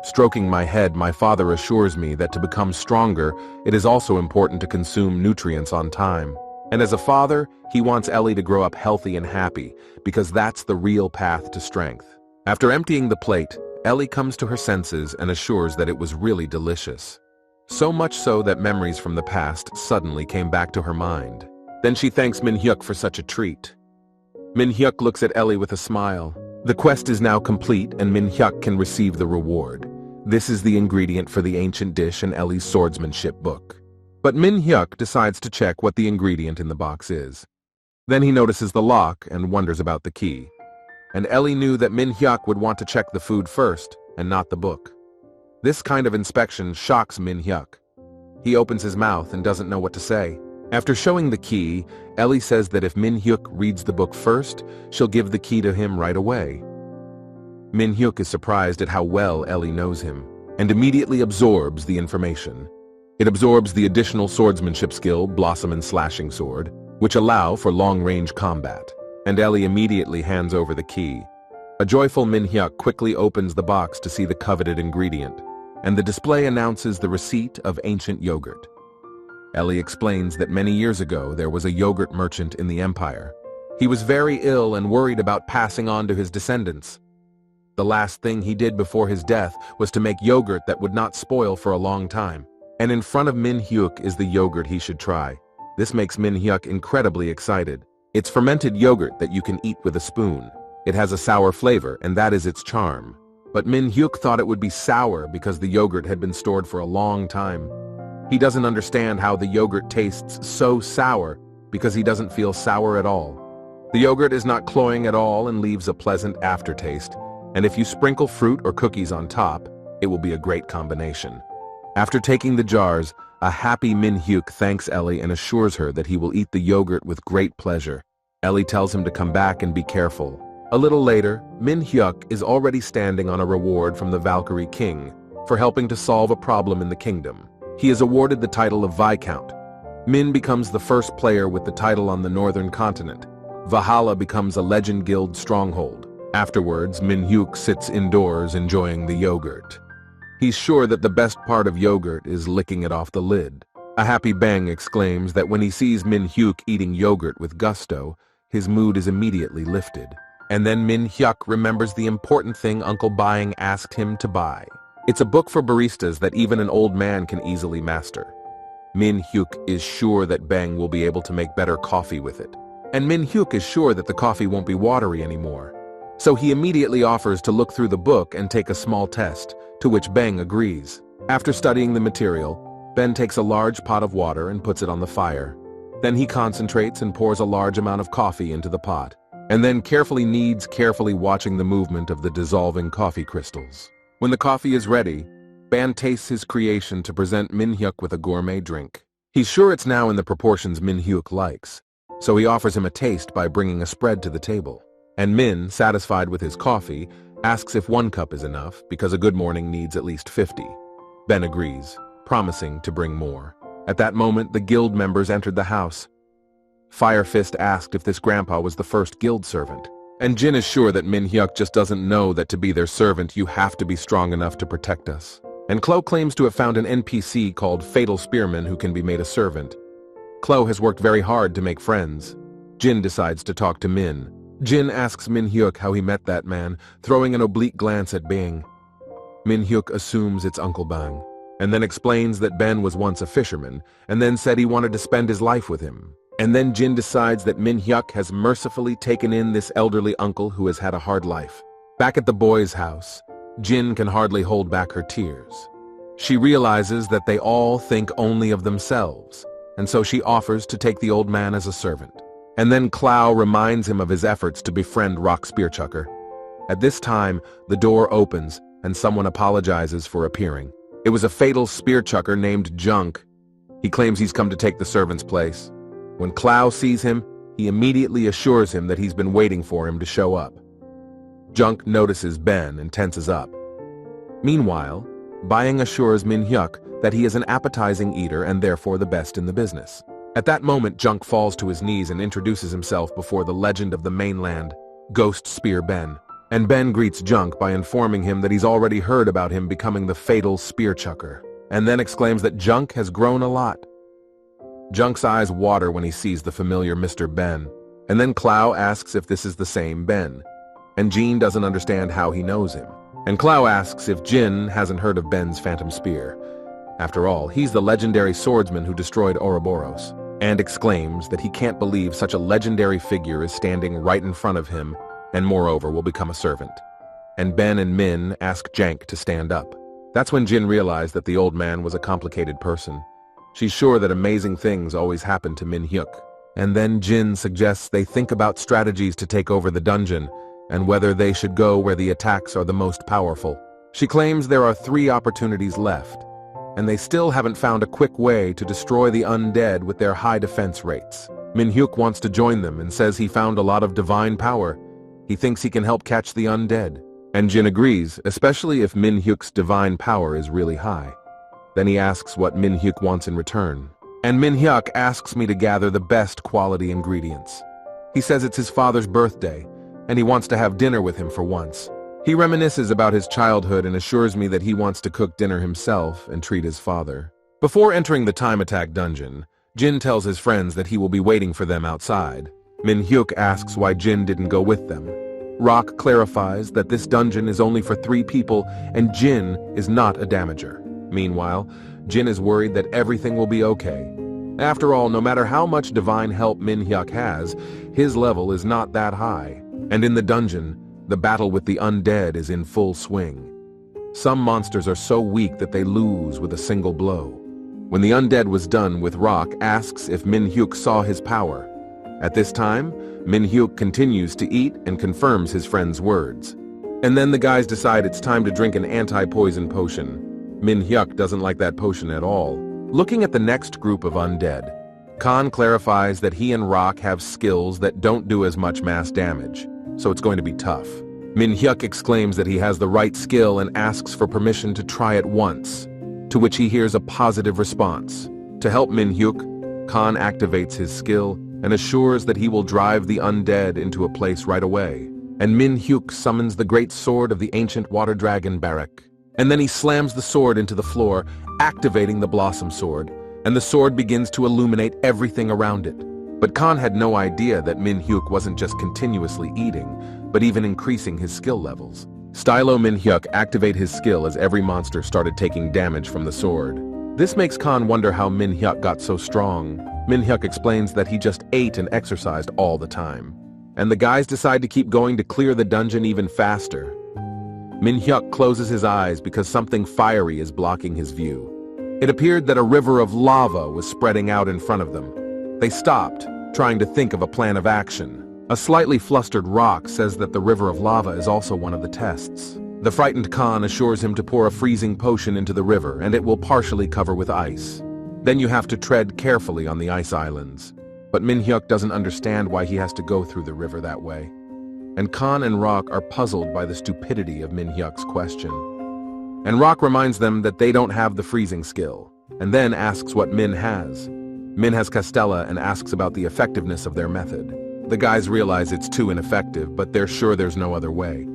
[SPEAKER 1] Stroking my head, my father assures me that to become stronger, it is also important to consume nutrients on time. And as a father, he wants Ellie to grow up healthy and happy, because that's the real path to strength. After emptying the plate, Ellie comes to her senses and assures that it was really delicious. So much so that memories from the past suddenly came back to her mind. Then she thanks Min-hyuk for such a treat. Min-hyuk looks at Ellie with a smile. The quest is now complete and Min-hyuk can receive the reward. This is the ingredient for the ancient dish in Ellie's swordsmanship book. But Min-hyuk decides to check what the ingredient in the box is. Then he notices the lock and wonders about the key. And Ellie knew that Min-hyuk would want to check the food first and not the book. This kind of inspection shocks Min-hyuk. He opens his mouth and doesn't know what to say. After showing the key, Ellie says that if Min-hyuk reads the book first, she'll give the key to him right away. Min-hyuk is surprised at how well Ellie knows him and immediately absorbs the information. It absorbs the additional swordsmanship skill, Blossom and Slashing Sword, which allow for long-range combat, and Ellie immediately hands over the key. A joyful Min-hyuk quickly opens the box to see the coveted ingredient, and the display announces the receipt of ancient yogurt. Ellie explains that many years ago there was a yogurt merchant in the empire. He was very ill and worried about passing on to his descendants. The last thing he did before his death was to make yogurt that would not spoil for a long time. And in front of Min-hyuk is the yogurt he should try. This makes Min-hyuk incredibly excited. It's fermented yogurt that you can eat with a spoon. It has a sour flavor, and that is its charm. But Min-hyuk thought it would be sour because the yogurt had been stored for a long time. He doesn't understand how the yogurt tastes so sour because he doesn't feel sour at all. The yogurt is not cloying at all and leaves a pleasant aftertaste. And if you sprinkle fruit or cookies on top, it will be a great combination. After taking the jars, a happy Min-hyuk thanks Ellie and assures her that he will eat the yogurt with great pleasure. Ellie tells him to come back and be careful. A little later, Min-hyuk is already standing on a reward from the Valkyrie King for helping to solve a problem in the kingdom. He is awarded the title of Viscount. Min becomes the first player with the title on the northern continent. Valhalla becomes a Legend Guild stronghold. Afterwards, Min-hyuk sits indoors enjoying the yogurt. He's sure that the best part of yogurt is licking it off the lid. A happy Bang exclaims that when he sees Min-hyuk eating yogurt with gusto, his mood is immediately lifted. And then Min-hyuk remembers the important thing Uncle Bang asked him to buy. It's a book for baristas that even an old man can easily master. Min-hyuk is sure that Bang will be able to make better coffee with it. And Min-hyuk is sure that the coffee won't be watery anymore. So he immediately offers to look through the book and take a small test, to which Bang agrees. After studying the material, Ben takes a large pot of water and puts it on the fire. Then he concentrates and pours a large amount of coffee into the pot, and then carefully kneads, carefully watching the movement of the dissolving coffee crystals. When the coffee is ready, Ben tastes his creation to present Min-hyuk with a gourmet drink. He's sure it's now in the proportions Min-hyuk likes, so he offers him a taste by bringing a spread to the table. And Min, satisfied with his coffee, asks if 1 cup is enough because a good morning needs at least 50. Ben agrees, promising to bring more. At that moment, the guild members entered the house. Fire Fist asked if this grandpa was the first guild servant. And Jin is sure that Min-hyuk just doesn't know that to be their servant you have to be strong enough to protect us. And Chloe claims to have found an NPC called Fatal Spearman who can be made a servant. Chloe has worked very hard to make friends. Jin decides to talk to Min. Jin asks Min-hyuk how he met that man, throwing an oblique glance at Bing. Min-hyuk assumes it's Uncle Bang, and then explains that Ben was once a fisherman, and then said he wanted to spend his life with him. And then Jin decides that Min Hyuk has mercifully taken in this elderly uncle who has had a hard life. Back at the boys' house, Jin can hardly hold back her tears. She realizes that they all think only of themselves, and so she offers to take the old man as a servant. And then Clow reminds him of his efforts to befriend Rock Spearchucker. At this time, the door opens and someone apologizes for appearing. It was a fatal spearchucker named Junk. He claims he's come to take the servant's place. When Clow sees him, he immediately assures him that he's been waiting for him to show up. Junk notices Ben and tenses up. Meanwhile, Byung assures Min Hyuk that he is an appetizing eater and therefore the best in the business. At that moment, Junk falls to his knees and introduces himself before the legend of the mainland, Ghost Spear Ben. And Ben greets Junk by informing him that he's already heard about him becoming the fatal spearchucker, and then exclaims that Junk has grown a lot. Junk's eyes water when he sees the familiar Mr. Ben, and then Clow asks if this is the same Ben, and Jean doesn't understand how he knows him. And Clow asks if Jin hasn't heard of Ben's phantom spear. After all, he's the legendary swordsman who destroyed Ouroboros, and exclaims that he can't believe such a legendary figure is standing right in front of him and moreover will become a servant. And Ben and Min ask Jank to stand up. That's when Jin realized that the old man was a complicated person. She's sure that amazing things always happen to Min Hyuk. And then Jin suggests they think about strategies to take over the dungeon, and whether they should go where the attacks are the most powerful. She claims there are 3 opportunities left, and they still haven't found a quick way to destroy the undead with their high defense rates. Min Hyuk wants to join them and says he found a lot of divine power. He thinks he can help catch the undead. And Jin agrees, especially if Min Hyuk's divine power is really high. Then he asks what Min Hyuk wants in return. And Min Hyuk asks me to gather the best quality ingredients. He says it's his father's birthday, and he wants to have dinner with him for once. He reminisces about his childhood and assures me that he wants to cook dinner himself and treat his father. Before entering the time attack dungeon, Jin tells his friends that he will be waiting for them outside. Min Hyuk asks why Jin didn't go with them. Rock clarifies that this dungeon is only for 3 people and Jin is not a damager. Meanwhile, Jin is worried that everything will be okay. After all, no matter how much divine help Min Hyuk has, his level is not that high. And in the dungeon, the battle with the undead is in full swing. Some monsters are so weak that they lose with a single blow. When the undead was done with, Rock asks if Min Hyuk saw his power. At this time, Min Hyuk continues to eat and confirms his friend's words. And then the guys decide it's time to drink an anti-poison potion. Min Hyuk doesn't like that potion at all. Looking at the next group of undead, Khan clarifies that he and Rock have skills that don't do as much mass damage, so it's going to be tough. Min Hyuk exclaims that he has the right skill and asks for permission to try it once, to which he hears a positive response. To help Min Hyuk, Khan activates his skill and assures that he will drive the undead into a place right away. And Min Hyuk summons the great sword of the ancient water dragon Barak. And then he slams the sword into the floor, activating the blossom sword, and the sword begins to illuminate everything around it. But Khan had no idea that Min Hyuk wasn't just continuously eating, but even increasing his skill levels. Stylo Min Hyuk activate his skill as every monster started taking damage from the sword. This makes Khan wonder how Min Hyuk got so strong. Min Hyuk explains that he just ate and exercised all the time. And the guys decide to keep going to clear the dungeon even faster. Min Hyuk closes his eyes because something fiery is blocking his view. It appeared that a river of lava was spreading out in front of them. They stopped, trying to think of a plan of action. A slightly flustered Rock says that the river of lava is also one of the tests. The frightened Khan assures him to pour a freezing potion into the river and it will partially cover with ice. Then you have to tread carefully on the ice islands. But Min Hyuk doesn't understand why he has to go through the river that way. And Khan and Rock are puzzled by the stupidity of Min Hyuk's question. And Rock reminds them that they don't have the freezing skill, and then asks what Min has. Min has Castella and asks about the effectiveness of their method. The guys realize it's too ineffective, but they're sure there's no other way.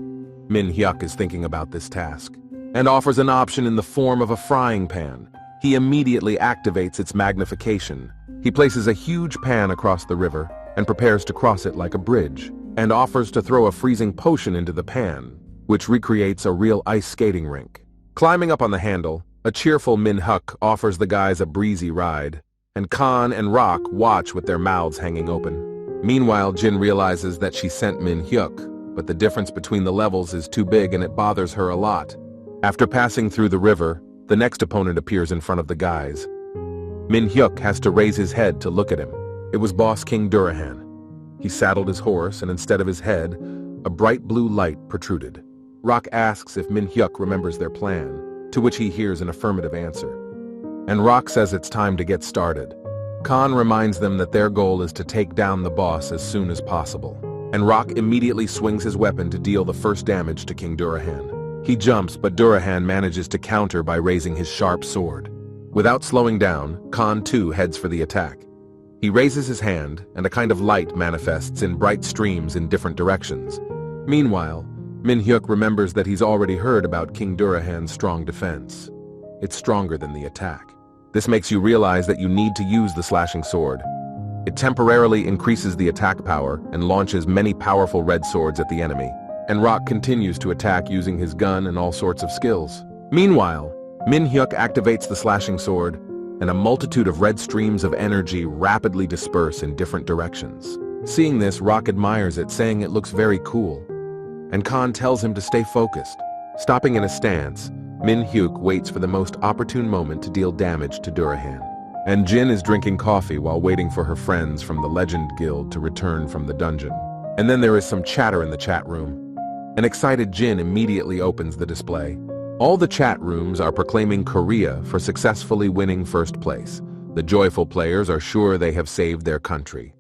[SPEAKER 1] Min Hyuk is thinking about this task, and offers an option in the form of a frying pan. He immediately activates its magnification. He places a huge pan across the river, and prepares to cross it like a bridge, and offers to throw a freezing potion into the pan, which recreates a real ice skating rink. Climbing up on the handle, a cheerful Min Hyuk offers the guys a breezy ride, and Khan and Rock watch with their mouths hanging open. Meanwhile, Jin realizes that she sent Min-hyuk, but the difference between the levels is too big and it bothers her a lot. After passing through the river, the next opponent appears in front of the guys. Min-hyuk has to raise his head to look at him. It was boss King Durahan. He saddled his horse, and instead of his head, a bright blue light protruded. Rock asks if Min-hyuk remembers their plan, to which he hears an affirmative answer. And Rock says it's time to get started. Khan reminds them that their goal is to take down the boss as soon as possible. And Rock immediately swings his weapon to deal the first damage to King Durahan. He jumps, but Durahan manages to counter by raising his sharp sword. Without slowing down, Khan too heads for the attack. He raises his hand, and a kind of light manifests in bright streams in different directions. Meanwhile, Min-hyuk remembers that he's already heard about King Durahan's strong defense. It's stronger than the attack. This makes you realize that you need to use the slashing sword. It temporarily increases the attack power and launches many powerful red swords at the enemy. And Rock continues to attack using his gun and all sorts of skills. Meanwhile, Min-hyuk activates the slashing sword, and a multitude of red streams of energy rapidly disperse in different directions. Seeing this, Rock admires it, saying it looks very cool. And Khan tells him to stay focused. Stopping in a stance, Min-hyuk waits for the most opportune moment to deal damage to Durahan. And Jin is drinking coffee while waiting for her friends from the Legend Guild to return from the dungeon. And then there is some chatter in the chat room. An excited Jin immediately opens the display. All the chat rooms are proclaiming Korea for successfully winning first place. The joyful players are sure they have saved their country.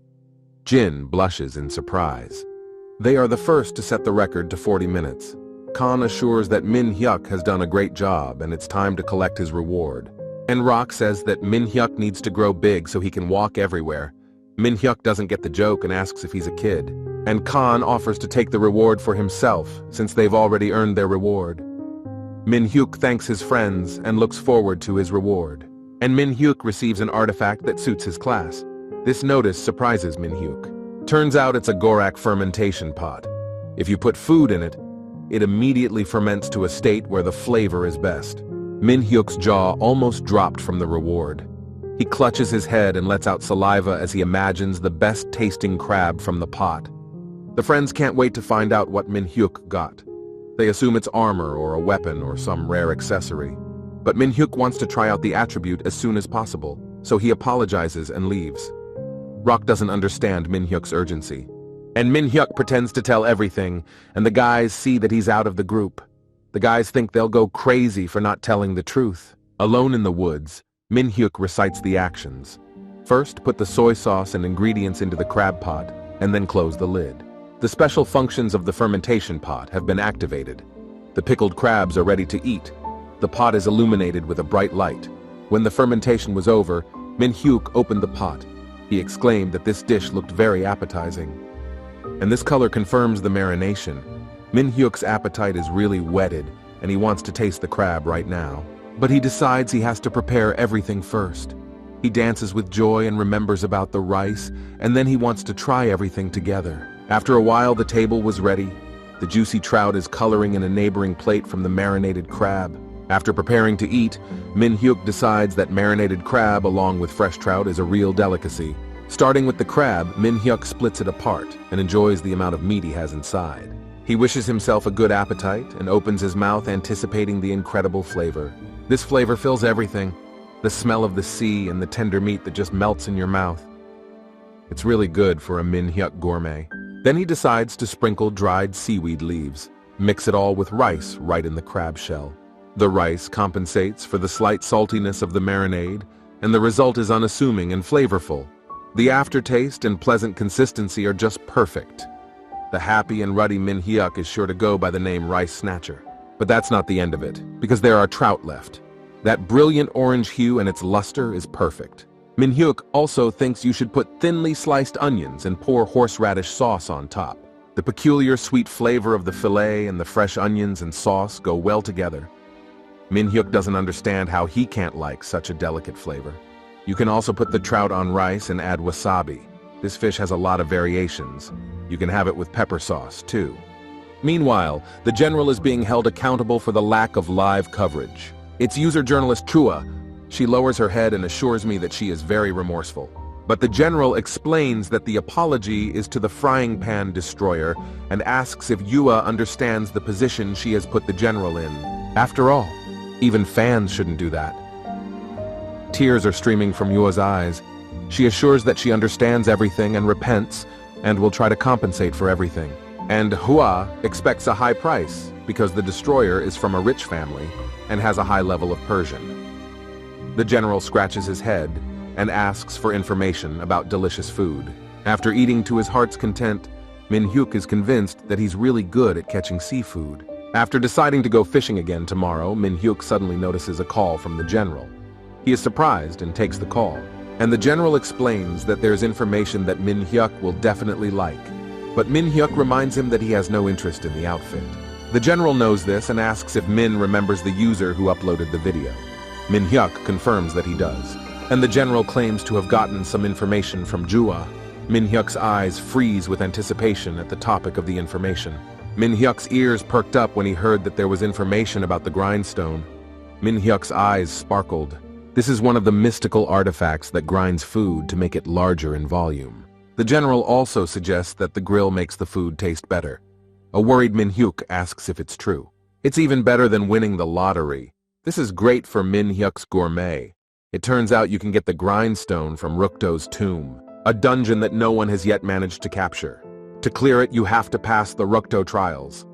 [SPEAKER 1] Jin blushes in surprise. They are the first to set the record to 40 minutes. Khan assures that Min-hyuk has done a great job and it's time to collect his reward. And Rock says that Min-hyuk needs to grow big so he can walk everywhere. Min-hyuk doesn't get the joke and asks if he's a kid. And Khan offers to take the reward for himself since they've already earned their reward. Min-hyuk thanks his friends and looks forward to his reward. And Min-hyuk receives an artifact that suits his class. This notice surprises Min-hyuk. Turns out it's a Gorak fermentation pot. If you put food in it, it immediately ferments to a state where the flavor is best. Min-hyuk's jaw almost dropped from the reward. He clutches his head and lets out saliva as he imagines the best-tasting crab from the pot. The friends can't wait to find out what Min-hyuk got. They assume it's armor or a weapon or some rare accessory. But Min-hyuk wants to try out the attribute as soon as possible, so he apologizes and leaves. Rock doesn't understand Min-hyuk's urgency. And Min-hyuk pretends to tell everything, and the guys see that he's out of the group. The guys think they'll go crazy for not telling the truth. Alone in the woods, Min-hyuk recites the actions. First, put the soy sauce and ingredients into the crab pot, and then close the lid. The special functions of the fermentation pot have been activated. The pickled crabs are ready to eat. The pot is illuminated with a bright light. When the fermentation was over, Min-hyuk opened the pot. He exclaimed that this dish looked very appetizing. And this color confirms the marination. Min-hyuk's appetite is really whetted, and he wants to taste the crab right now. But he decides he has to prepare everything first. He dances with joy and remembers about the rice, and then he wants to try everything together. After a while, the table was ready. The juicy trout is coloring in a neighboring plate from the marinated crab. After preparing to eat, Min-hyuk decides that marinated crab along with fresh trout is a real delicacy. Starting with the crab, Min-hyuk splits it apart and enjoys the amount of meat he has inside. He wishes himself a good appetite and opens his mouth anticipating the incredible flavor. This flavor fills everything. The smell of the sea and the tender meat that just melts in your mouth. It's really good for a Min-hyuk gourmet. Then he decides to sprinkle dried seaweed leaves. Mix it all with rice right in the crab shell. The rice compensates for the slight saltiness of the marinade, and the result is unassuming and flavorful. The aftertaste and pleasant consistency are just perfect. The happy and ruddy Min-hyuk is sure to go by the name Rice Snatcher. But that's not the end of it, because there are trout left. That brilliant orange hue and its luster is perfect. Min-hyuk also thinks you should put thinly sliced onions and pour horseradish sauce on top. The peculiar sweet flavor of the fillet and the fresh onions and sauce go well together. Min-hyuk doesn't understand how he can't like such a delicate flavor. You can also put the trout on rice and add wasabi. This fish has a lot of variations. You can have it with pepper sauce, too. Meanwhile, the general is being held accountable for the lack of live coverage. It's user journalist Chua She lowers her head and assures me that she is very remorseful. But the general explains that the apology is to the frying pan destroyer and asks if Yua understands the position she has put the general in. After all, even fans shouldn't do that. Tears are streaming from Yua's eyes. She assures that she understands everything and repents and will try to compensate for everything. And Hua expects a high price because the destroyer is from a rich family and has a high level of Persian. The general scratches his head and asks for information about delicious food. After eating to his heart's content, Min-hyuk is convinced that he's really good at catching seafood. After deciding to go fishing again tomorrow, Min-hyuk suddenly notices a call from the general. He is surprised and takes the call, and the general explains that there's information that Min-hyuk will definitely like. But Min-hyuk reminds him that he has no interest in the outfit. The general knows this and asks if Min remembers the user who uploaded the video. Min-hyuk confirms that he does, and the general claims to have gotten some information from Jua. Min-hyuk's eyes freeze with anticipation at the topic of the information. Min-hyuk's ears perked up when he heard that there was information about the grindstone. Min-hyuk's eyes sparkled. This is one of the mystical artifacts that grinds food to make it larger in volume. The general also suggests that the grill makes the food taste better. A worried Min-hyuk asks if it's true. It's even better than winning the lottery. This is great for Min-hyuk's gourmet. It turns out you can get the grindstone from Rukto's tomb, a dungeon that no one has yet managed to capture. To clear it, you have to pass the Rukto trials.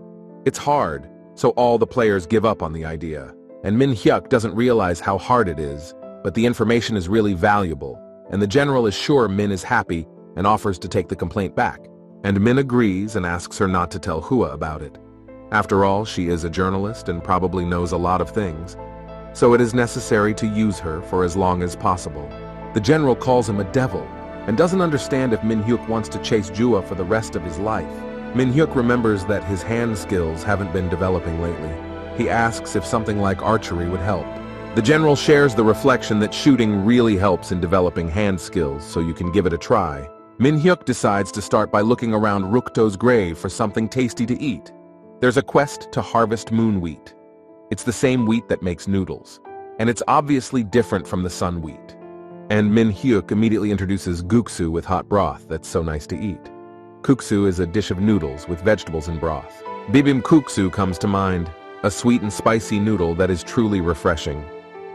[SPEAKER 1] It's hard, so all the players give up on the idea. And Min-hyuk doesn't realize how hard it is, but the information is really valuable, and the general is sure Min is happy and offers to take the complaint back. And Min agrees and asks her not to tell Hua about it. After all, she is a journalist and probably knows a lot of things, so it is necessary to use her for as long as possible. The general calls him a devil and doesn't understand if Min-hyuk wants to chase Jua for the rest of his life. Min-hyuk remembers that his hand skills haven't been developing lately. He asks if something like archery would help. The general shares the reflection that shooting really helps in developing hand skills, so you can give it a try. Min-hyuk decides to start by looking around Rukto's grave for something tasty to eat. There's a quest to harvest moon wheat. It's the same wheat that makes noodles, and it's obviously different from the sun wheat. And Min-hyuk immediately introduces guksu with hot broth that's so nice to eat. Kuksu is a dish of noodles with vegetables and broth. Bibimbap comes to mind, a sweet and spicy noodle that is truly refreshing.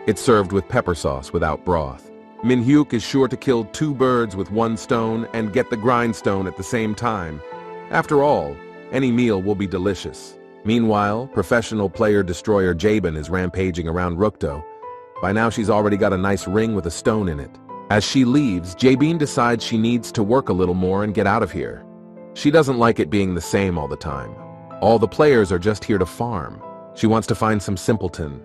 [SPEAKER 1] It's served with pepper sauce without broth. Min-hyuk is sure to kill 2 birds with 1 stone and get the grindstone at the same time. After all, any meal will be delicious. Meanwhile, professional player destroyer Jabin is rampaging around Rukto. By now she's already got a nice ring with a stone in it. As she leaves, Jabin decides she needs to work a little more and get out of here. She doesn't like it being the same all the time. All the players are just here to farm. She wants to find some simpleton.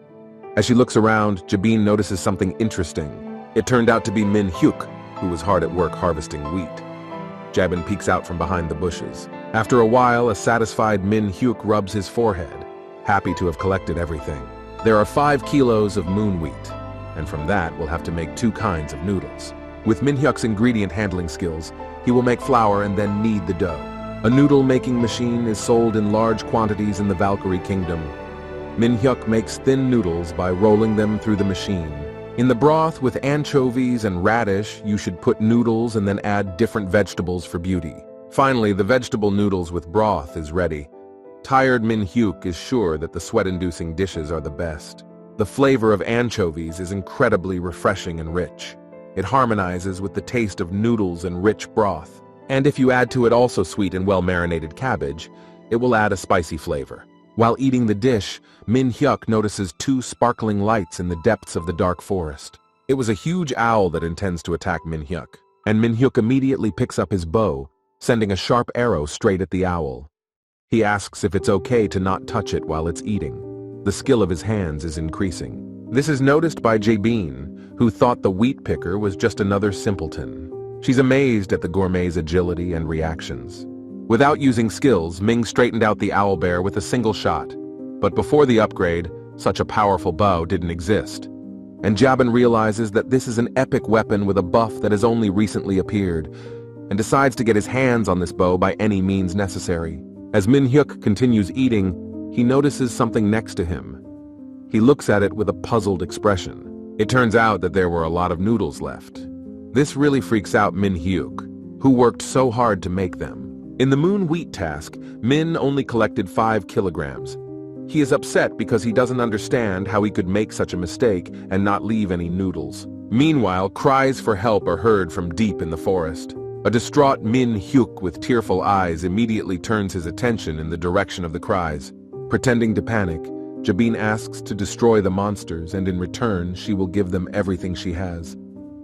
[SPEAKER 1] As she looks around, Jabin notices something interesting. It turned out to be Min-hyuk, who was hard at work harvesting wheat. Jabin peeks out from behind the bushes. After a while, a satisfied Min-hyuk rubs his forehead, happy to have collected everything. There are 5 kilos of moon wheat, and from that we'll have to make 2 kinds of noodles. With Min-hyuk's ingredient handling skills, he will make flour and then knead the dough. A noodle-making machine is sold in large quantities in the Valkyrie Kingdom. Min-hyuk makes thin noodles by rolling them through the machine. In the broth with anchovies and radish, you should put noodles and then add different vegetables for beauty. Finally, the vegetable noodles with broth is ready. Tired Min-hyuk is sure that the sweat-inducing dishes are the best. The flavor of anchovies is incredibly refreshing and rich. It harmonizes with the taste of noodles and rich broth. And if you add to it also sweet and well-marinated cabbage, it will add a spicy flavor. While eating the dish, Min-hyuk notices 2 sparkling lights in the depths of the dark forest. It was a huge owl that intends to attack Min-hyuk, and Min-hyuk immediately picks up his bow, sending a sharp arrow straight at the owl. He asks if it's okay to not touch it while it's eating. The skill of his hands is increasing. This is noticed by Jabin, who thought the wheat picker was just another simpleton. She's amazed at the gourmet's agility and reactions. Without using skills, Ming straightened out the owlbear with a single shot. But before the upgrade, such a powerful bow didn't exist. And Jabin realizes that this is an epic weapon with a buff that has only recently appeared, and decides to get his hands on this bow by any means necessary. As Min-hyuk continues eating, he notices something next to him. He looks at it with a puzzled expression. It turns out that there were a lot of noodles left. This really freaks out Min Hyuk, who worked so hard to make them. In the moon wheat task, Min only collected 5 kilograms. He is upset because he doesn't understand how he could make such a mistake and not leave any noodles. Meanwhile, cries for help are heard from deep in the forest. A distraught Min Hyuk with tearful eyes immediately turns his attention in the direction of the cries. Pretending to panic, Jabin asks to destroy the monsters, and in return, she will give them everything she has.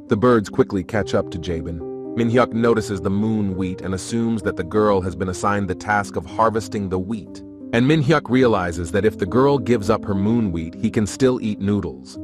[SPEAKER 1] The birds quickly catch up to Jabin. Min Hyuk notices the moon wheat and assumes that the girl has been assigned the task of harvesting the wheat. And Min Hyuk realizes that if the girl gives up her moon wheat, he can still eat noodles.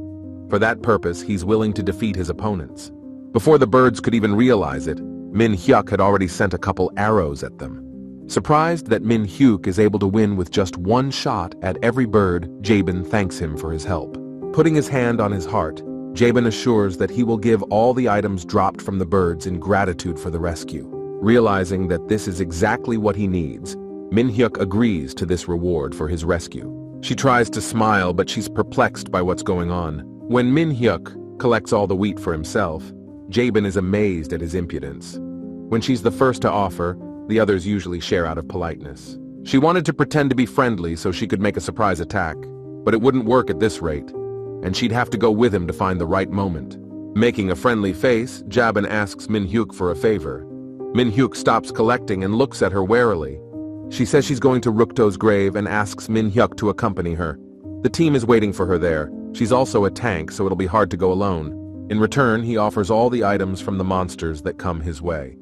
[SPEAKER 1] For that purpose, he's willing to defeat his opponents. Before the birds could even realize it, Min Hyuk had already sent a couple arrows at them. Surprised that Min Hyuk is able to win with just one shot at every bird, Jabin thanks him for his help. Putting his hand on his heart, Jabin assures that he will give all the items dropped from the birds in gratitude for the rescue. Realizing that this is exactly what he needs, Min Hyuk agrees to this reward for his rescue. She tries to smile, but she's perplexed by what's going on. When Min Hyuk collects all the wheat for himself, Jabin is amazed at his impudence. When she's the first to offer, the others usually share out of politeness. She wanted to pretend to be friendly so she could make a surprise attack, but it wouldn't work at this rate, and she'd have to go with him to find the right moment. Making a friendly face, Jabin asks Min Hyuk for a favor. Min Hyuk stops collecting and looks at her warily. She says she's going to Rukto's grave and asks Min Hyuk to accompany her. The team is waiting for her there. She's also a tank, so it'll be hard to go alone. In return, he offers all the items from the monsters that come his way.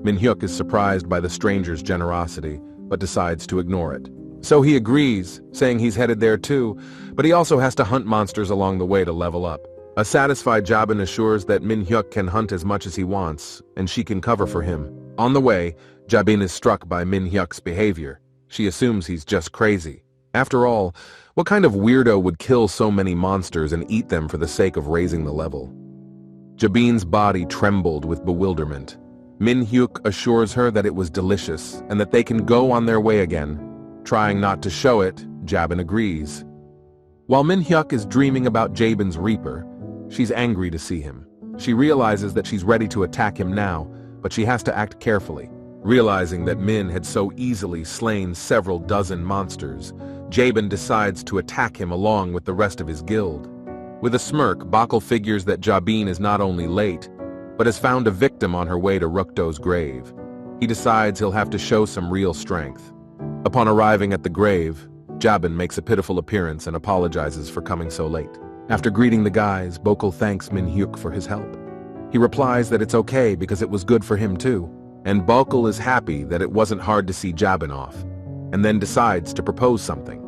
[SPEAKER 1] Min Hyuk is surprised by the stranger's generosity, but decides to ignore it. So he agrees, saying he's headed there too, but he also has to hunt monsters along the way to level up. A satisfied Jabin assures that Min Hyuk can hunt as much as he wants, and she can cover for him. On the way, Jabin is struck by Min Hyuk's behavior. She assumes he's just crazy. After all, what kind of weirdo would kill so many monsters and eat them for the sake of raising the level? Jabin's body trembled with bewilderment. Min Hyuk assures her that it was delicious and that they can go on their way again. Trying not to show it, Jabin agrees. While Min Hyuk is dreaming about Jabin's Reaper, she's angry to see him. She realizes that she's ready to attack him now, but she has to act carefully. Realizing that Min had so easily slain several dozen monsters, Jabin decides to attack him along with the rest of his guild. With a smirk, Bakul figures that Jabin is not only late, but has found a victim on her way to Rukto's grave. He decides he'll have to show some real strength. Upon arriving at the grave, Jabin makes a pitiful appearance and apologizes for coming so late. After greeting the guys, Bakul thanks Min Hyuk for his help. He replies that it's okay because it was good for him too, and Bakul is happy that it wasn't hard to see Jabin off, and then decides to propose something.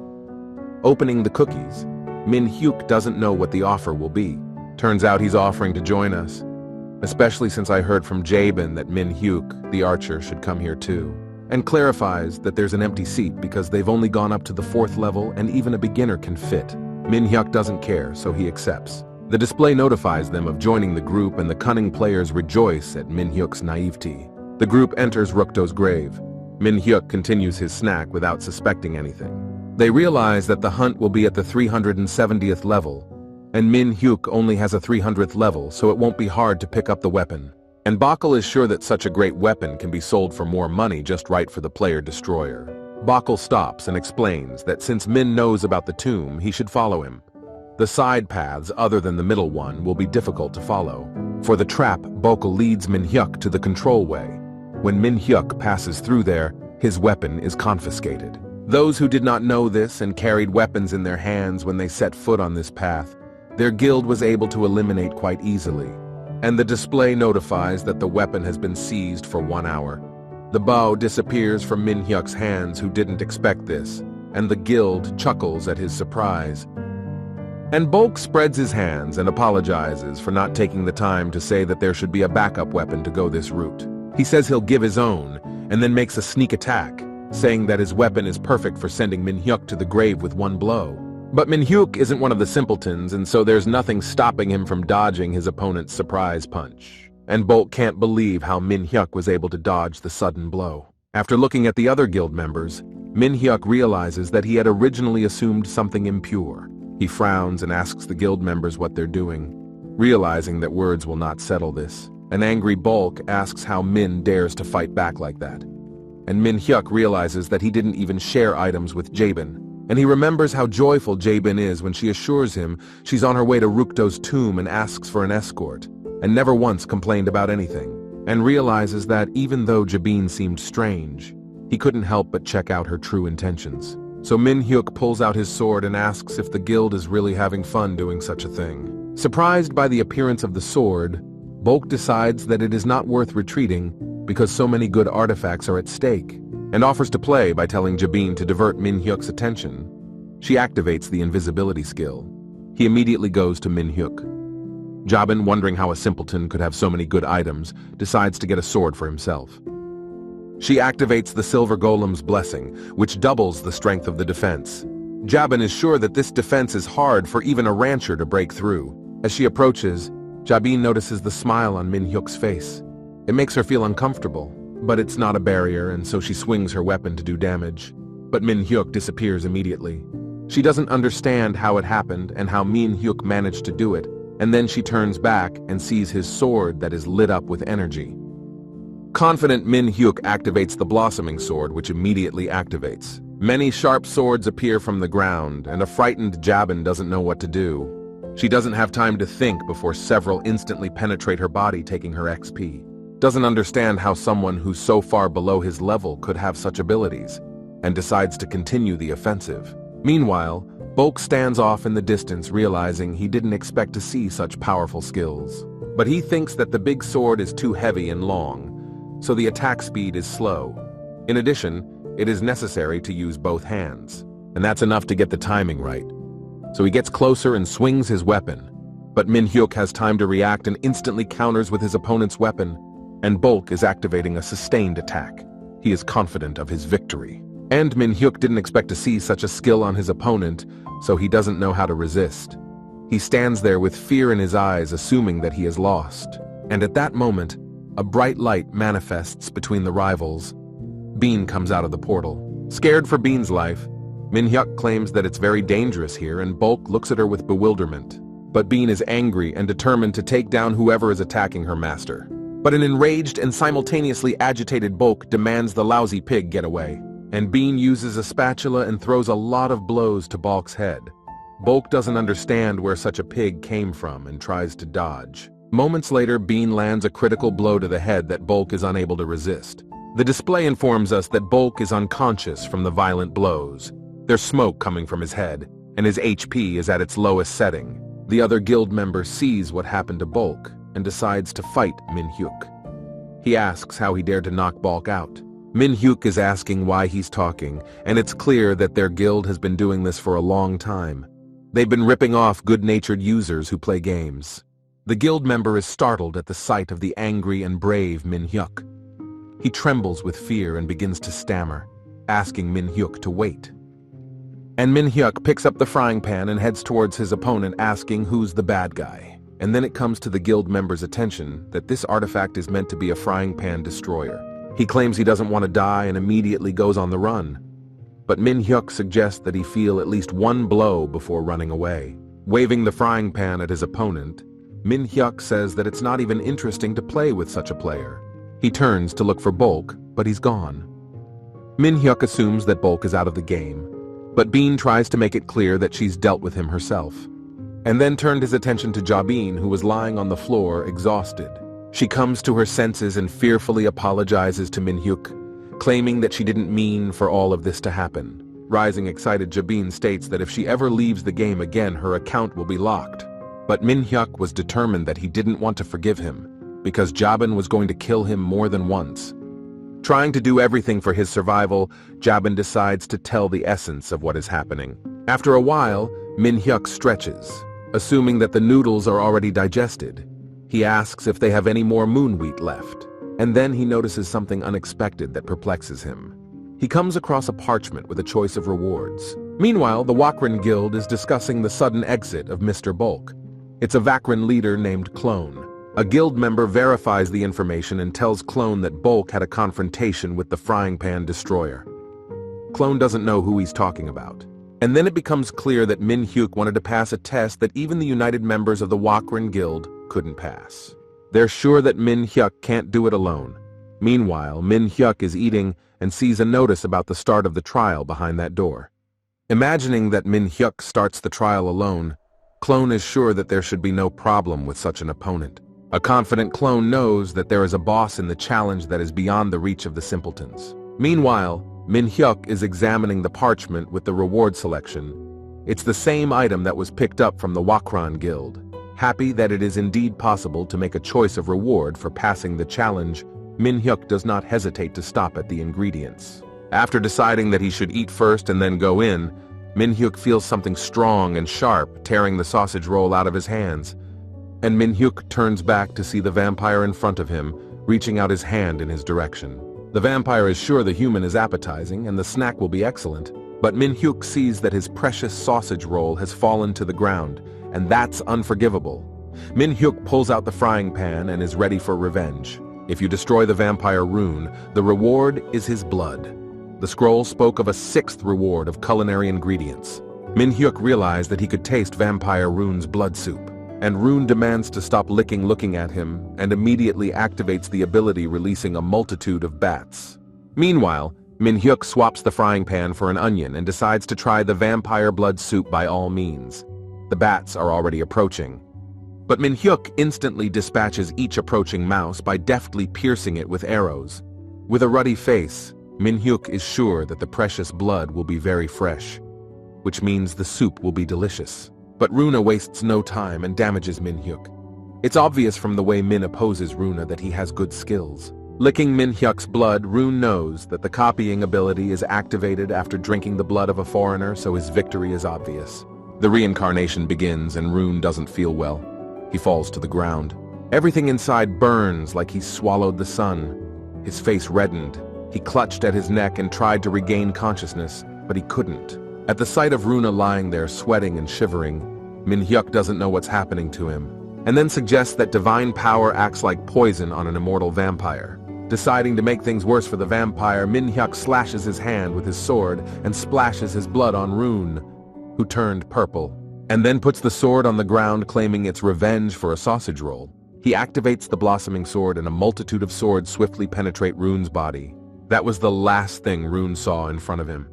[SPEAKER 1] Opening the cookies, Min Hyuk doesn't know what the offer will be. Turns out he's offering to join us, especially since I heard from Jabin that Min Hyuk, the archer, should come here too, and clarifies that there's an empty seat because they've only gone up to the 4th level and even a beginner can fit. Min Hyuk doesn't care, so he accepts. The display notifies them of joining the group, and the cunning players rejoice at Min Hyuk's naivety. The group enters Rukto's grave. Min Hyuk continues his snack without suspecting anything. They realize that the hunt will be at the 370th level, and Min Hyuk only has a 300th level, so it won't be hard to pick up the weapon. And Bakul is sure that such a great weapon can be sold for more money just right for the player destroyer. Bakul stops and explains that since Min knows about the tomb, he should follow him. The side paths, other than the middle one, will be difficult to follow. For the trap, Bakul leads Min Hyuk to the control way. When Min Hyuk passes through there, his weapon is confiscated. Those who did not know this and carried weapons in their hands when they set foot on this path, their guild was able to eliminate quite easily. And the display notifies that the weapon has been seized for 1 hour. The bow disappears from Min Hyuk's hands, who didn't expect this, and the guild chuckles at his surprise. And Bulk spreads his hands and apologizes for not taking the time to say that there should be a backup weapon to go this route. He says he'll give his own, and then makes a sneak attack, saying that his weapon is perfect for sending Min Hyuk to the grave with one blow. But Min Hyuk isn't one of the simpletons, and so there's nothing stopping him from dodging his opponent's surprise punch. And Bolt can't believe how Min Hyuk was able to dodge the sudden blow. After looking at the other guild members, Min Hyuk realizes that he had originally assumed something impure. He frowns and asks the guild members what they're doing. Realizing that words will not settle this, an angry Bulk asks how Min dares to fight back like that. And Min Hyuk realizes that he didn't even share items with Jabin, and he remembers how joyful Jabin is when she assures him she's on her way to Rukdo's tomb and asks for an escort, and never once complained about anything, and realizes that even though Jabin seemed strange, he couldn't help but check out her true intentions. So Min Hyuk pulls out his sword and asks if the guild is really having fun doing such a thing. Surprised by the appearance of the sword, Bulk decides that it is not worth retreating because so many good artifacts are at stake, and offers to play by telling Jabin to divert Min Hyuk's attention. She activates the invisibility skill. He immediately goes to Min Hyuk. Jabin, wondering how a simpleton could have so many good items, decides to get a sword for himself. She activates the Silver Golem's blessing, which doubles the strength of the defense. Jabin is sure that this defense is hard for even a rancher to break through. As she approaches, Jabin notices the smile on Min Hyuk's face. It makes her feel uncomfortable, but it's not a barrier, and so she swings her weapon to do damage. But Min Hyuk disappears immediately. She doesn't understand how it happened and how Min Hyuk managed to do it, and then she turns back and sees his sword that is lit up with energy. Confident, Min Hyuk activates the blossoming sword, which immediately activates. Many sharp swords appear from the ground, and a frightened Jabin doesn't know what to do. She doesn't have time to think before several instantly penetrate her body, taking her XP. Doesn't understand how someone who's so far below his level could have such abilities, and decides to continue the offensive. Meanwhile, Bulk stands off in the distance, realizing he didn't expect to see such powerful skills. But he thinks that the big sword is too heavy and long, so the attack speed is slow. In addition, it is necessary to use both hands, and that's enough to get the timing right. So he gets closer and swings his weapon, but Min Hyuk has time to react and instantly counters with his opponent's weapon, and Bulk is activating a sustained attack. He is confident of his victory. And Min Hyuk didn't expect to see such a skill on his opponent, so he doesn't know how to resist. He stands there with fear in his eyes, assuming that he has lost. And at that moment, a bright light manifests between the rivals. Bean comes out of the portal. Scared for Bean's life, Min Hyuk claims that it's very dangerous here, and Bulk looks at her with bewilderment. But Bean is angry and determined to take down whoever is attacking her master. But an enraged and simultaneously agitated Bulk demands the lousy pig get away, and Bean uses a spatula and throws a lot of blows to Bulk's head. Bulk doesn't understand where such a pig came from and tries to dodge. Moments later, Bean lands a critical blow to the head that Bulk is unable to resist. The display informs us that Bulk is unconscious from the violent blows. There's smoke coming from his head, and his HP is at its lowest setting. The other guild member sees what happened to Bulk and decides to fight Min Hyuk. He asks how he dared to knock Bulk out. Min Hyuk is asking why he's talking, and it's clear that their guild has been doing this for a long time. They've been ripping off good-natured users who play games. The guild member is startled at the sight of the angry and brave Min Hyuk. He trembles with fear and begins to stammer, asking Min Hyuk to wait. And Min Hyuk picks up the frying pan and heads towards his opponent, asking who's the bad guy. And then it comes to the guild member's attention that this artifact is meant to be a frying pan destroyer. He claims he doesn't want to die and immediately goes on the run. But Min Hyuk suggests that he feel at least one blow before running away. Waving the frying pan at his opponent, Min Hyuk says that it's not even interesting to play with such a player. He turns to look for Bulk, but he's gone. Min Hyuk assumes that Bulk is out of the game, but Bean tries to make it clear that she's dealt with him herself, and then turned his attention to Jabin, who was lying on the floor, exhausted. She comes to her senses and fearfully apologizes to Min Hyuk, claiming that she didn't mean for all of this to happen. Rising excited, Jabin states that if she ever leaves the game again, her account will be locked. But Min Hyuk was determined that he didn't want to forgive him, because Jabin was going to kill him more than once. Trying to do everything for his survival, Jabin decides to tell the essence of what is happening. After a while, Min Hyuk stretches, assuming that the noodles are already digested. He asks if they have any more moon wheat left, and then he notices something unexpected that perplexes him. He comes across a parchment with a choice of rewards. Meanwhile, the Wakran Guild is discussing the sudden exit of Mr. Bulk. It's a Vakran leader named Clone. A guild member verifies the information and tells Clone that Bulk had a confrontation with the frying pan destroyer. Clone doesn't know who he's talking about. And then it becomes clear that Min Hyuk wanted to pass a test that even the united members of the Wakran Guild couldn't pass. They're sure that Min Hyuk can't do it alone. Meanwhile, Min Hyuk is eating and sees a notice about the start of the trial behind that door. Imagining that Min Hyuk starts the trial alone, Clone is sure that there should be no problem with such an opponent. A confident Clone knows that there is a boss in the challenge that is beyond the reach of the simpletons. Meanwhile, Min Hyuk is examining the parchment with the reward selection. It's the same item that was picked up from the Wakran Guild. Happy that it is indeed possible to make a choice of reward for passing the challenge, Min Hyuk does not hesitate to stop at the ingredients. After deciding that he should eat first and then go in, Min Hyuk feels something strong and sharp tearing the sausage roll out of his hands. And Min Hyuk turns back to see the vampire in front of him, reaching out his hand in his direction. The vampire is sure the human is appetizing and the snack will be excellent, but Min Hyuk sees that his precious sausage roll has fallen to the ground, and that's unforgivable. Min Hyuk pulls out the frying pan and is ready for revenge. If you destroy the vampire rune, the reward is his blood. The scroll spoke of a 6th reward of culinary ingredients. Min Hyuk realized that he could taste vampire rune's blood soup, and Rune demands to stop looking at him and immediately activates the ability, releasing a multitude of bats. Meanwhile, Min Hyuk swaps the frying pan for an onion and decides to try the vampire blood soup by all means. The bats are already approaching. But Min Hyuk instantly dispatches each approaching mouse by deftly piercing it with arrows. With a ruddy face, Min Hyuk is sure that the precious blood will be very fresh, which means the soup will be delicious. But Runa wastes no time and damages Min Hyuk. It's obvious from the way Min opposes Runa that he has good skills. Licking Min Hyuk's blood, Rune knows that the copying ability is activated after drinking the blood of a foreigner, so his victory is obvious. The reincarnation begins and Rune doesn't feel well. He falls to the ground. Everything inside burns like he's swallowed the sun. His face reddened. He clutched at his neck and tried to regain consciousness, but he couldn't. At the sight of Runa lying there sweating and shivering, Min Hyuk doesn't know what's happening to him, and then suggests that divine power acts like poison on an immortal vampire. Deciding to make things worse for the vampire, Min Hyuk slashes his hand with his sword and splashes his blood on Rune, who turned purple, and then puts the sword on the ground, claiming it's revenge for a sausage roll. He activates the blossoming sword and a multitude of swords swiftly penetrate Rune's body. That was the last thing Rune saw in front of him.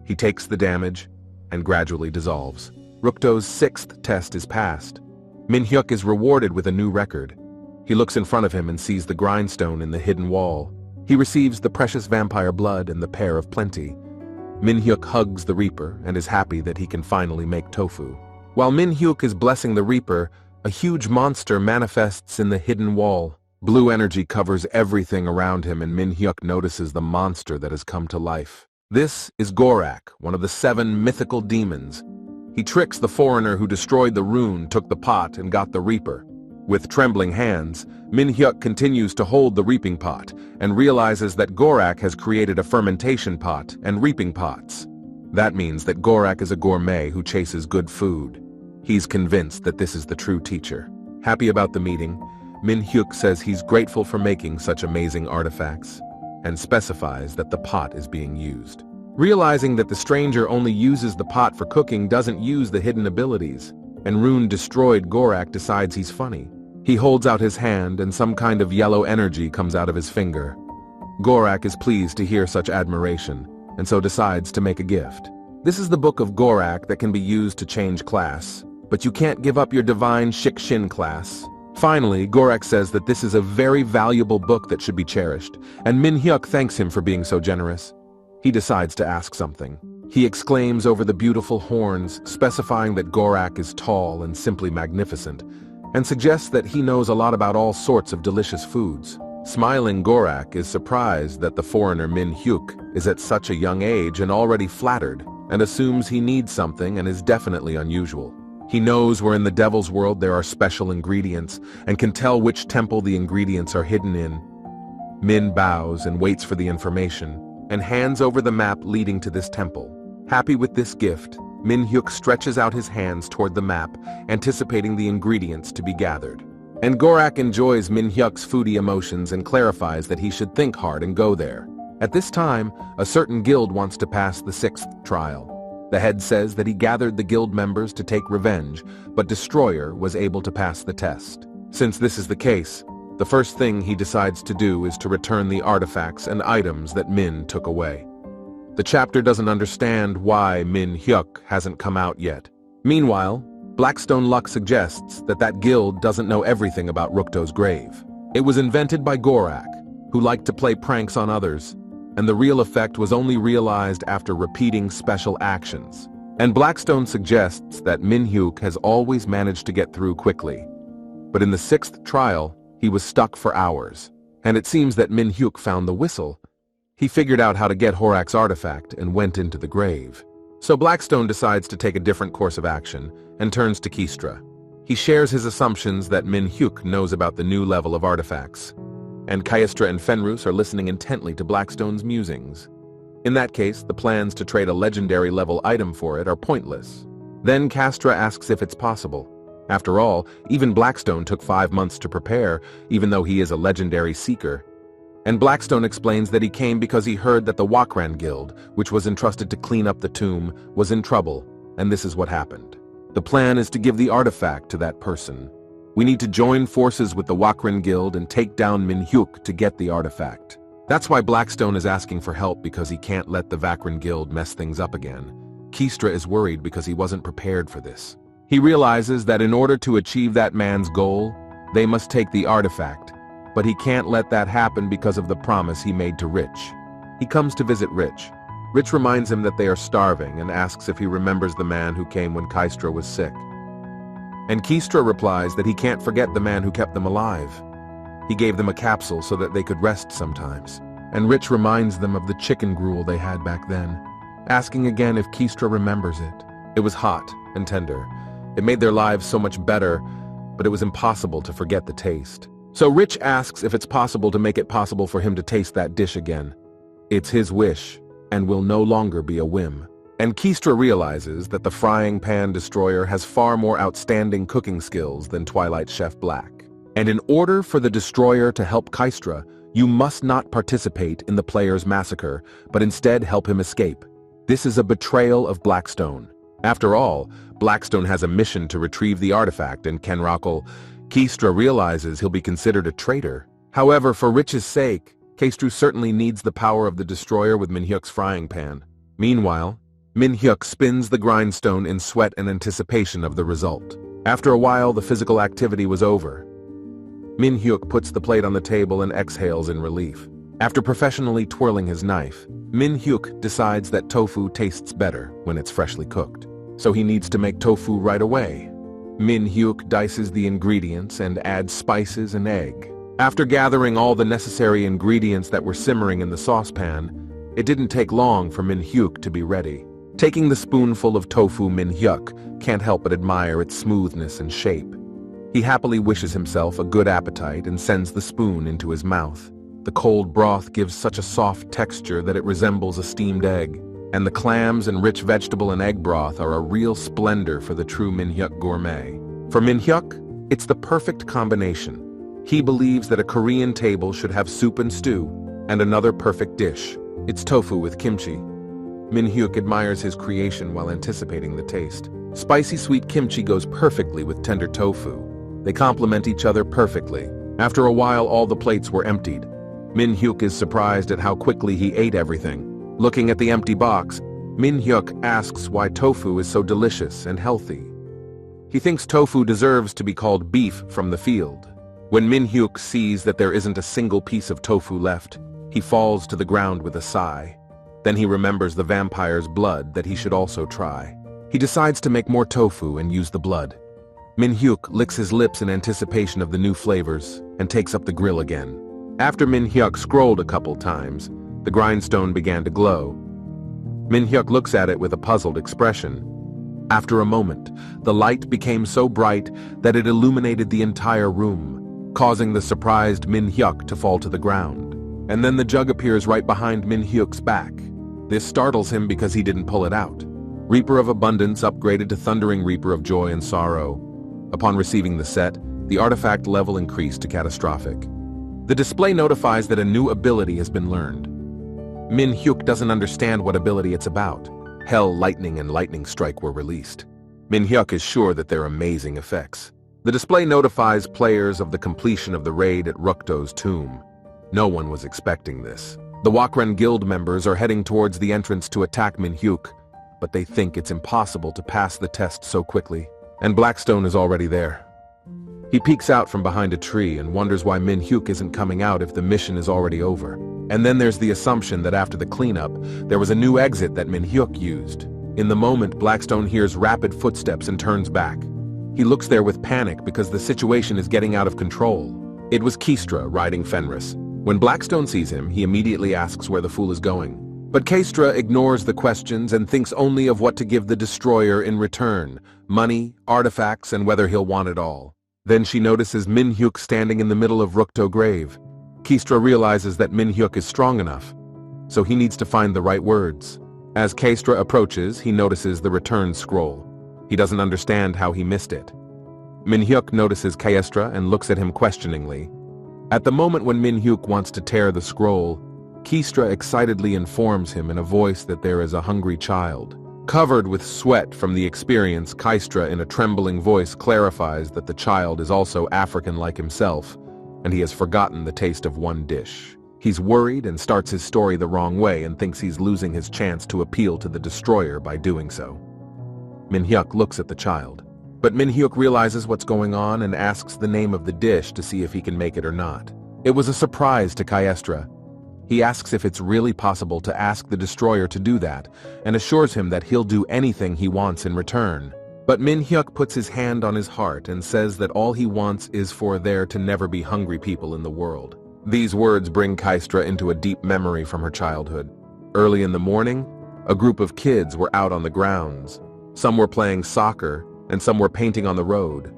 [SPEAKER 1] He takes the damage and gradually dissolves. Rukto's 6th test is passed. Min Hyuk is rewarded with a new record. He looks in front of him and sees the grindstone in the hidden wall. He receives the precious vampire blood and the pear of plenty. Min Hyuk hugs the Reaper and is happy that he can finally make tofu. While Min Hyuk is blessing the Reaper, a huge monster manifests in the hidden wall. Blue energy covers everything around him and Min Hyuk notices the monster that has come to life. This is Gorak, one of the 7 mythical demons. He tricks the foreigner who destroyed the rune, took the pot, and got the Reaper. With trembling hands, Min Hyuk continues to hold the reaping pot and realizes that Gorak has created a fermentation pot and reaping pots. That means that Gorak is a gourmet who chases good food. He's convinced that this is the true teacher. Happy about the meeting, Min Hyuk says he's grateful for making such amazing artifacts, and specifies that the pot is being used. Realizing that the stranger only uses the pot for cooking, doesn't use the hidden abilities, and Rune destroyed Gorak decides he's funny. He holds out his hand and some kind of yellow energy comes out of his finger. Gorak is pleased to hear such admiration, and so decides to make a gift. This is the book of Gorak that can be used to change class, but you can't give up your divine shik class. Finally, Gorak says that this is a very valuable book that should be cherished, and Min Hyuk thanks him for being so generous. He decides to ask something. He exclaims over the beautiful horns, specifying that Gorak is tall and simply magnificent, and suggests that he knows a lot about all sorts of delicious foods. Smiling Gorak is surprised that the foreigner Min Hyuk is at such a young age and already flattered, and assumes he needs something and is definitely unusual. He knows where in the devil's world there are special ingredients, and can tell which temple the ingredients are hidden in. Min bows and waits for the information, and hands over the map leading to this temple. Happy with this gift, Min Hyuk stretches out his hands toward the map, anticipating the ingredients to be gathered. And Gorak enjoys Min Hyuk's foodie emotions and clarifies that he should think hard and go there. At this time, a certain guild wants to pass the 6th trial. The head says that he gathered the guild members to take revenge, but Destroyer was able to pass the test. Since this is the case, the first thing he decides to do is to return the artifacts and items that Min took away. The chapter doesn't understand why Min Hyuk hasn't come out yet. Meanwhile, Blackstone Luck suggests that that guild doesn't know everything about Rukto's grave. It was invented by Gorak, who liked to play pranks on others, and the real effect was only realized after repeating special actions. And Blackstone suggests that Min Hyuk has always managed to get through quickly. But in the 6th trial, he was stuck for hours, and it seems that Min Hyuk found the whistle. He figured out how to get Horak's artifact and went into the grave. So Blackstone decides to take a different course of action and turns to Kistra. He shares his assumptions that Min Hyuk knows about the new level of artifacts, and Kyastra and Fenrus are listening intently to Blackstone's musings. In that case, the plans to trade a legendary level item for it are pointless. Then Castra asks if it's possible. After all, even Blackstone took 5 months to prepare, even though he is a legendary seeker. And Blackstone explains that he came because he heard that the Wakran Guild, which was entrusted to clean up the tomb, was in trouble, and this is what happened. The plan is to give the artifact to that person. We need to join forces with the Wakran Guild and take down Min Hyuk to get the artifact. That's why Blackstone is asking for help, because he can't let the Wakran Guild mess things up again. Kistra is worried because he wasn't prepared for this. He realizes that in order to achieve that man's goal, they must take the artifact, but he can't let that happen because of the promise he made to Rich. He comes to visit Rich. Rich reminds him that they are starving and asks if he remembers the man who came when Kistra was sick. And Kistra replies that he can't forget the man who kept them alive. He gave them a capsule so that they could rest sometimes. And Rich reminds them of the chicken gruel they had back then, asking again if Kistra remembers it. It was hot and tender. It made their lives so much better, but it was impossible to forget the taste. So Rich asks if it's possible to make it possible for him to taste that dish again. It's his wish, and will no longer be a whim. And Kistra realizes that the frying pan destroyer has far more outstanding cooking skills than Twilight Chef Black. And in order for the destroyer to help Kistra, you must not participate in the player's massacre, but instead help him escape. This is a betrayal of Blackstone. After all, Blackstone has a mission to retrieve the artifact, and Kistra realizes he'll be considered a traitor. However, for Rich's sake, Kistra certainly needs the power of the destroyer with Min Hyuk's frying pan. Meanwhile, Min Hyuk spins the grindstone in sweat and anticipation of the result. After a while, the physical activity was over. Min Hyuk puts the plate on the table and exhales in relief. After professionally twirling his knife, Min Hyuk decides that tofu tastes better when it's freshly cooked. So he needs to make tofu right away. Min Hyuk dices the ingredients and adds spices and egg. After gathering all the necessary ingredients that were simmering in the saucepan, it didn't take long for Min Hyuk to be ready. Taking the spoonful of tofu, Min Hyuk can't help but admire its smoothness and shape. He happily wishes himself a good appetite and sends the spoon into his mouth. The cold broth gives such a soft texture that it resembles a steamed egg, and the clams and rich vegetable and egg broth are a real splendor for the true Min Hyuk gourmet. For Min Hyuk, it's the perfect combination. He believes that a Korean table should have soup and stew, and another perfect dish. It's tofu with kimchi. Min Hyuk admires his creation while anticipating the taste. Spicy sweet kimchi goes perfectly with tender tofu. They complement each other perfectly. After a while, all the plates were emptied. Min Hyuk is surprised at how quickly he ate everything. Looking at the empty box, Min Hyuk asks why tofu is so delicious and healthy. He thinks tofu deserves to be called beef from the field. When Min Hyuk sees that there isn't a single piece of tofu left, he falls to the ground with a sigh. Then he remembers the vampire's blood that he should also try. He decides to make more tofu and use the blood. Min Hyuk licks his lips in anticipation of the new flavors and takes up the grill again. After Min Hyuk scrolled a couple times, the grindstone began to glow. Min Hyuk looks at it with a puzzled expression. After a moment, the light became so bright that it illuminated the entire room, causing the surprised Min Hyuk to fall to the ground. And then the jug appears right behind Min Hyuk's back. This startles him because he didn't pull it out. Reaper of Abundance upgraded to Thundering Reaper of Joy and Sorrow. Upon receiving the set, the artifact level increased to Catastrophic. The display notifies that a new ability has been learned. Min Hyuk doesn't understand what ability it's about. Hell, lightning, and lightning strike were released. Min-hyuk is sure that they're amazing effects. The display notifies players of the completion of the raid at Rukto's tomb. No one was expecting this. The Wakren Guild members are heading towards the entrance to attack Min-hyuk, but they think it's impossible to pass the test so quickly. And Blackstone is already there. He peeks out from behind a tree and wonders why Min-hyuk isn't coming out if the mission is already over. And then there's the assumption that after the cleanup, there was a new exit that Min-hyuk used. In the moment, Blackstone hears rapid footsteps and turns back. He looks there with panic because the situation is getting out of control. It was Keistra riding Fenris. When Blackstone sees him, he immediately asks where the fool is going. But Keistra ignores the questions and thinks only of what to give the destroyer in return: money, artifacts, and whether he'll want it all. Then she notices Min-hyuk standing in the middle of Rukto grave. Keistra realizes that Min-hyuk is strong enough, so he needs to find the right words. As Keistra approaches, he notices the return scroll. He doesn't understand how he missed it. Min-hyuk notices Keistra and looks at him questioningly. At the moment when Min-hyuk wants to tear the scroll, Keistra excitedly informs him in a voice that there is a hungry child. Covered with sweat from the experience, Keistra in a trembling voice clarifies that the child is also African like himself, and he has forgotten the taste of one dish. He's worried and starts his story the wrong way and thinks he's losing his chance to appeal to the destroyer by doing so. Min-hyuk looks at the child, but Min-hyuk realizes what's going on and asks the name of the dish to see if he can make it or not. It was a surprise to Keistra. He asks if it's really possible to ask the destroyer to do that, and assures him that he'll do anything he wants in return. But Min-hyuk puts his hand on his heart and says that all he wants is for there to never be hungry people in the world. These words bring Keistra into a deep memory from her childhood. Early in the morning, a group of kids were out on the grounds. Some were playing soccer, and some were painting on the road.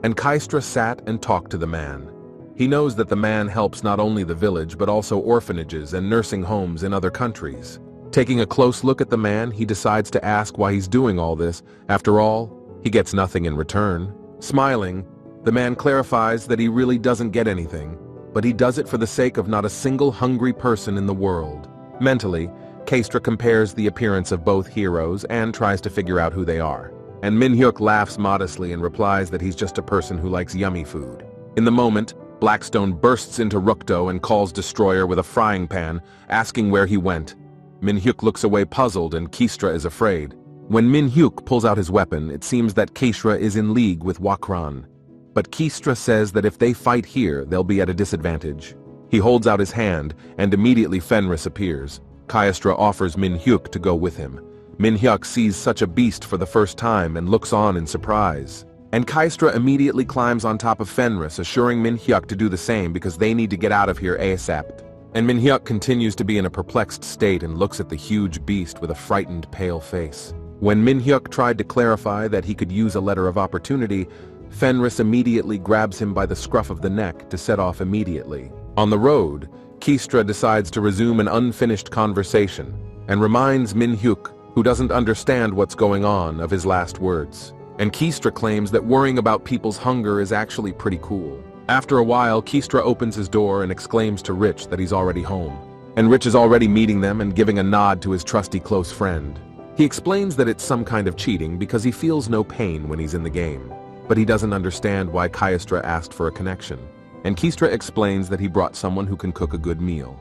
[SPEAKER 1] And Keistra sat and talked to the man. He knows that the man helps not only the village but also orphanages and nursing homes in other countries. Taking a close look at the man, he decides to ask why he's doing all this. After all, he gets nothing in return. Smiling, the man clarifies that he really doesn't get anything, but he does it for the sake of not a single hungry person in the world. Mentally, Keistra compares the appearance of both heroes and tries to figure out who they are. And Min-hyuk laughs modestly and replies that he's just a person who likes yummy food. In the moment, Blackstone bursts into Rukto and calls Destroyer with a frying pan, asking where he went. Min-hyuk looks away puzzled and Keistra is afraid. When Min-hyuk pulls out his weapon, it seems that Keistra is in league with Wakran. But Keistra says that if they fight here, they'll be at a disadvantage. He holds out his hand, and immediately Fenris appears. Keistra offers Min-hyuk to go with him. Min-hyuk sees such a beast for the first time and looks on in surprise. And Keistra immediately climbs on top of Fenris, assuring Min-hyuk to do the same because they need to get out of here ASAP. And Min-hyuk continues to be in a perplexed state and looks at the huge beast with a frightened, pale face. When Min-hyuk tried to clarify that he could use a letter of opportunity, Fenris immediately grabs him by the scruff of the neck to set off immediately. On the road, Keistra decides to resume an unfinished conversation and reminds Min-hyuk, who doesn't understand what's going on, of his last words. And Keistra claims that worrying about people's hunger is actually pretty cool. After a while, Keistra opens his door and exclaims to Rich that he's already home. And Rich is already meeting them and giving a nod to his trusty close friend. He explains that it's some kind of cheating because he feels no pain when he's in the game. But he doesn't understand why Keistra asked for a connection. And Keistra explains that he brought someone who can cook a good meal.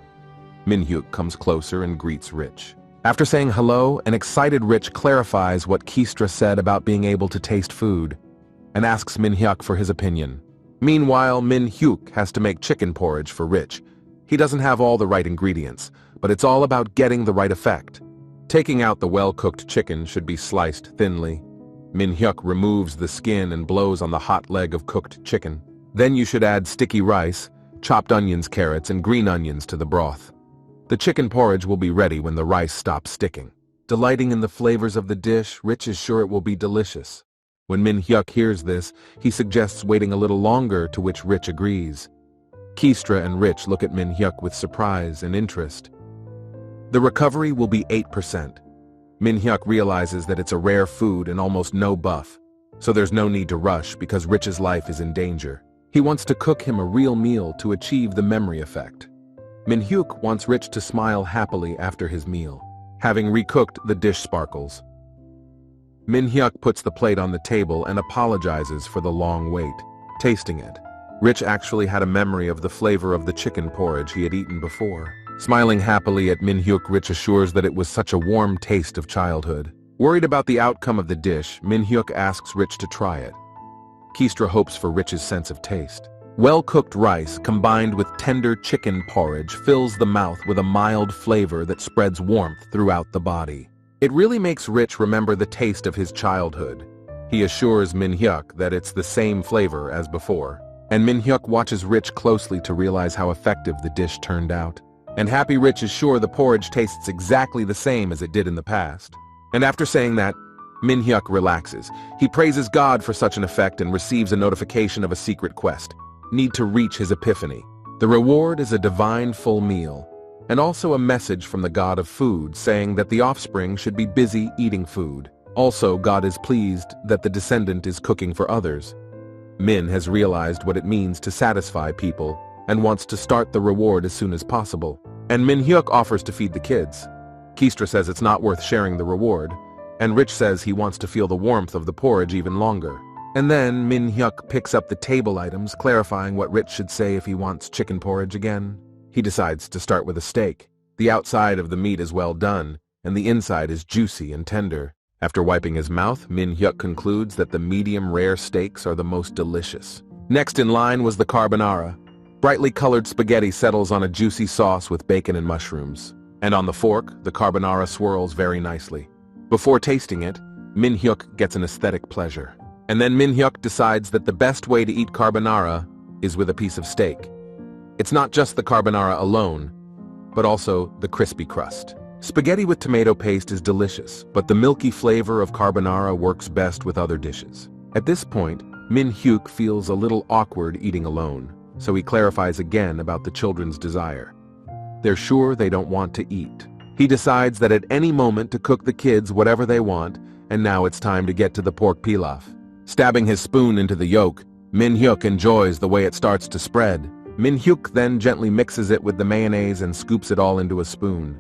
[SPEAKER 1] Min-hyuk comes closer and greets Rich. After saying hello, an excited Rich clarifies what Keistra said about being able to taste food, and asks Min-hyuk for his opinion. Meanwhile, Min-hyuk has to make chicken porridge for Rich. He doesn't have all the right ingredients, but it's all about getting the right effect. Taking out the well-cooked chicken should be sliced thinly. Min-hyuk removes the skin and blows on the hot leg of cooked chicken. Then you should add sticky rice, chopped onions, carrots, and green onions to the broth. The chicken porridge will be ready when the rice stops sticking. Delighting in the flavors of the dish, Rich is sure it will be delicious. When Min-hyuk hears this, he suggests waiting a little longer, to which Rich agrees. Keistra and Rich look at Min-hyuk with surprise and interest. The recovery will be 8%. Min-hyuk realizes that it's a rare food and almost no buff, so there's no need to rush because Rich's life is in danger. He wants to cook him a real meal to achieve the memory effect. Min-hyuk wants Rich to smile happily after his meal. Having recooked, the dish sparkles. Min-hyuk puts the plate on the table and apologizes for the long wait. Tasting it, Rich actually had a memory of the flavor of the chicken porridge he had eaten before. Smiling happily at Min-hyuk, Rich assures that it was such a warm taste of childhood. Worried about the outcome of the dish, Min-hyuk asks Rich to try it. Kistra hopes for Rich's sense of taste. Well-cooked rice combined with tender chicken porridge fills the mouth with a mild flavor that spreads warmth throughout the body. It really makes Rich remember the taste of his childhood. He assures Min-hyuk that it's the same flavor as before, and Min-hyuk watches Rich closely to realize how effective the dish turned out. And happy Rich is sure the porridge tastes exactly the same as it did in the past. And after saying that, Min-hyuk relaxes. He praises God for such an effect and receives a notification of a secret quest. Need to reach his epiphany. The reward is a divine full meal, and also a message from the god of food saying that the offspring should be busy eating food. Also, God is pleased that the descendant is cooking for others. Min has realized what it means to satisfy people and wants to start the reward as soon as possible. And Min-hyuk offers to feed the kids. Kistra says it's not worth sharing the reward, and Rich says he wants to feel the warmth of the porridge even longer. And then Min-hyuk picks up the table items, clarifying what Rich should say if he wants chicken porridge again. He decides to start with a steak. The outside of the meat is well done, and the inside is juicy and tender. After wiping his mouth, Min-hyuk concludes that the medium-rare steaks are the most delicious. Next in line was the carbonara. Brightly colored spaghetti settles on a juicy sauce with bacon and mushrooms. And on the fork, the carbonara swirls very nicely. Before tasting it, Min-hyuk gets an aesthetic pleasure. And then Min-hyuk decides that the best way to eat carbonara is with a piece of steak. It's not just the carbonara alone, but also the crispy crust. Spaghetti with tomato paste is delicious, but the milky flavor of carbonara works best with other dishes. At this point, Min-hyuk feels a little awkward eating alone, so he clarifies again about the children's desire. They're sure they don't want to eat. He decides that at any moment to cook the kids whatever they want, and now it's time to get to the pork pilaf. Stabbing his spoon into the yolk, Min-hyuk enjoys the way it starts to spread. Min-hyuk then gently mixes it with the mayonnaise and scoops it all into a spoon,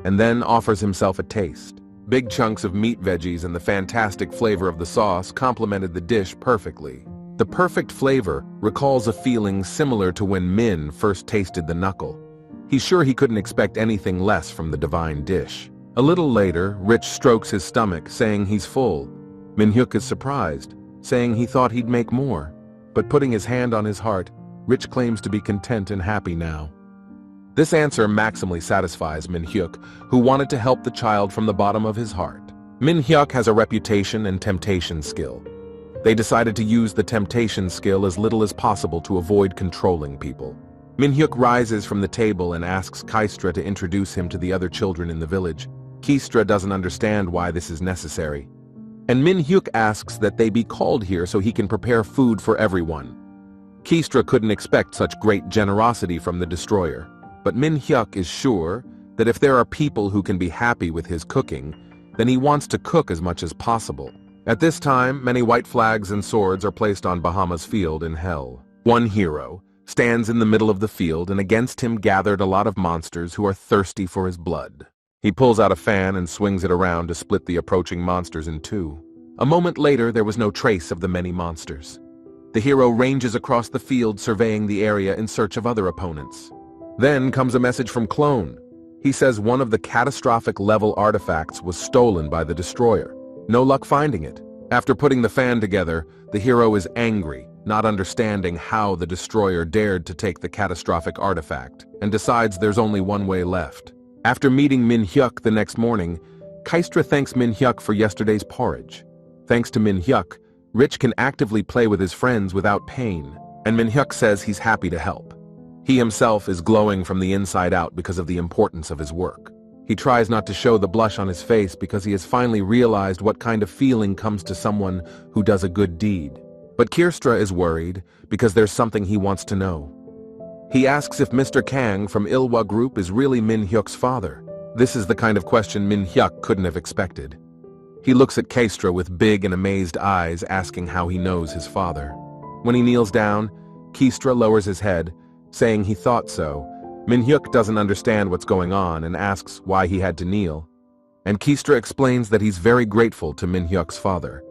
[SPEAKER 1] and then offers himself a taste. Big chunks of meat veggies and the fantastic flavor of the sauce complemented the dish perfectly. The perfect flavor recalls a feeling similar to when Min first tasted the knuckle. He's sure he couldn't expect anything less from the divine dish. A little later, Rich strokes his stomach, saying he's full. Min-hyuk is surprised, saying he thought he'd make more. But putting his hand on his heart, Rich claims to be content and happy now. This answer maximally satisfies Min-hyuk, who wanted to help the child from the bottom of his heart. Min-hyuk has a reputation and temptation skill. They decided to use the temptation skill as little as possible to avoid controlling people. Min-hyuk rises from the table and asks Kistra to introduce him to the other children in the village. Kistra doesn't understand why this is necessary. And Min-hyuk asks that they be called here so he can prepare food for everyone. Kistra couldn't expect such great generosity from the destroyer, but Min-hyuk is sure that if there are people who can be happy with his cooking, then he wants to cook as much as possible. At this time, many white flags and swords are placed on Bahama's field in hell. One hero stands in the middle of the field, and against him gathered a lot of monsters who are thirsty for his blood. He pulls out a fan and swings it around to split the approaching monsters in two. A moment later, there was no trace of the many monsters. The hero ranges across the field, surveying the area in search of other opponents. Then comes a message from Clone. He says one of the catastrophic level artifacts was stolen by the destroyer. No luck finding it. After putting the fan together, the hero is angry, not understanding how the destroyer dared to take the catastrophic artifact, and decides there's only one way left. After meeting Min-hyuk the next morning, Kistra thanks Min-hyuk for yesterday's porridge. Thanks to Min-hyuk, Rich can actively play with his friends without pain, and Min-hyuk says he's happy to help. He himself is glowing from the inside out because of the importance of his work. He tries not to show the blush on his face because he has finally realized what kind of feeling comes to someone who does a good deed. But Kistra is worried because there's something he wants to know. He asks if Mr. Kang from Ilwa Group is really Min-hyuk's father. This is the kind of question Min-hyuk couldn't have expected. He looks at Kistra with big and amazed eyes, asking how he knows his father. When he kneels down, Kistra lowers his head, saying he thought so. Min-hyuk doesn't understand what's going on and asks why he had to kneel. and Keistra explains that he's very grateful to Min-hyuk's father.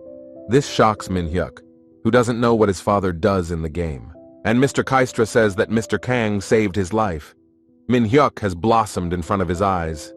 [SPEAKER 1] This shocks Min-hyuk, who doesn't know what his father does in the game. And Mr. Keistra says that Mr. Kang saved his life. Min-hyuk has blossomed in front of his eyes.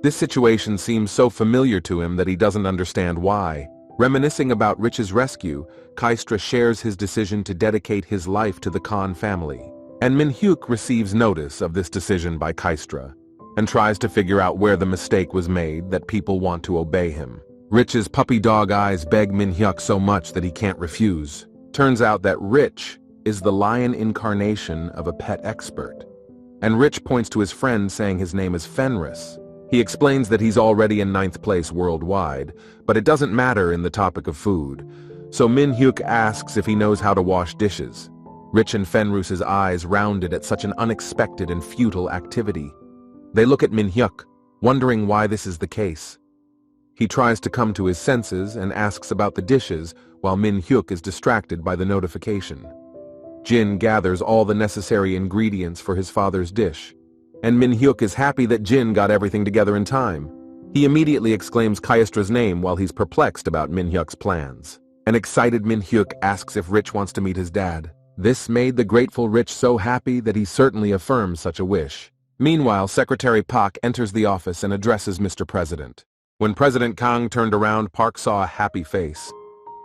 [SPEAKER 1] This situation seems so familiar to him that he doesn't understand why. Reminiscing about Rich's rescue, Keistra shares his decision to dedicate his life to the Khan family. And Min-hyuk receives notice of this decision by Keistra, and tries to figure out where the mistake was made that people want to obey him. Rich's puppy dog eyes beg Min-hyuk so much that he can't refuse. Turns out that Rich is the lion incarnation of a pet expert. And Rich points to his friend saying his name is Fenris. He explains that he's already in 9th place worldwide, but it doesn't matter in the topic of food. So Min-hyuk asks if he knows how to wash dishes. Rich and Fenris's eyes rounded at such an unexpected and futile activity. They look at Min-hyuk, wondering why this is the case. He tries to come to his senses and asks about the dishes while Min-hyuk is distracted by the notification. Jin gathers all the necessary ingredients for his father's dish, and Min-hyuk is happy that Jin got everything together in time. He immediately exclaims Keistra's name while he's perplexed about Min-hyuk's plans. An excited Min-hyuk asks if Rich wants to meet his dad. This made the grateful Rich so happy that he certainly affirms such a wish. Meanwhile, Secretary Park enters the office and addresses Mr. President. When President Kang turned around, Park saw a happy face.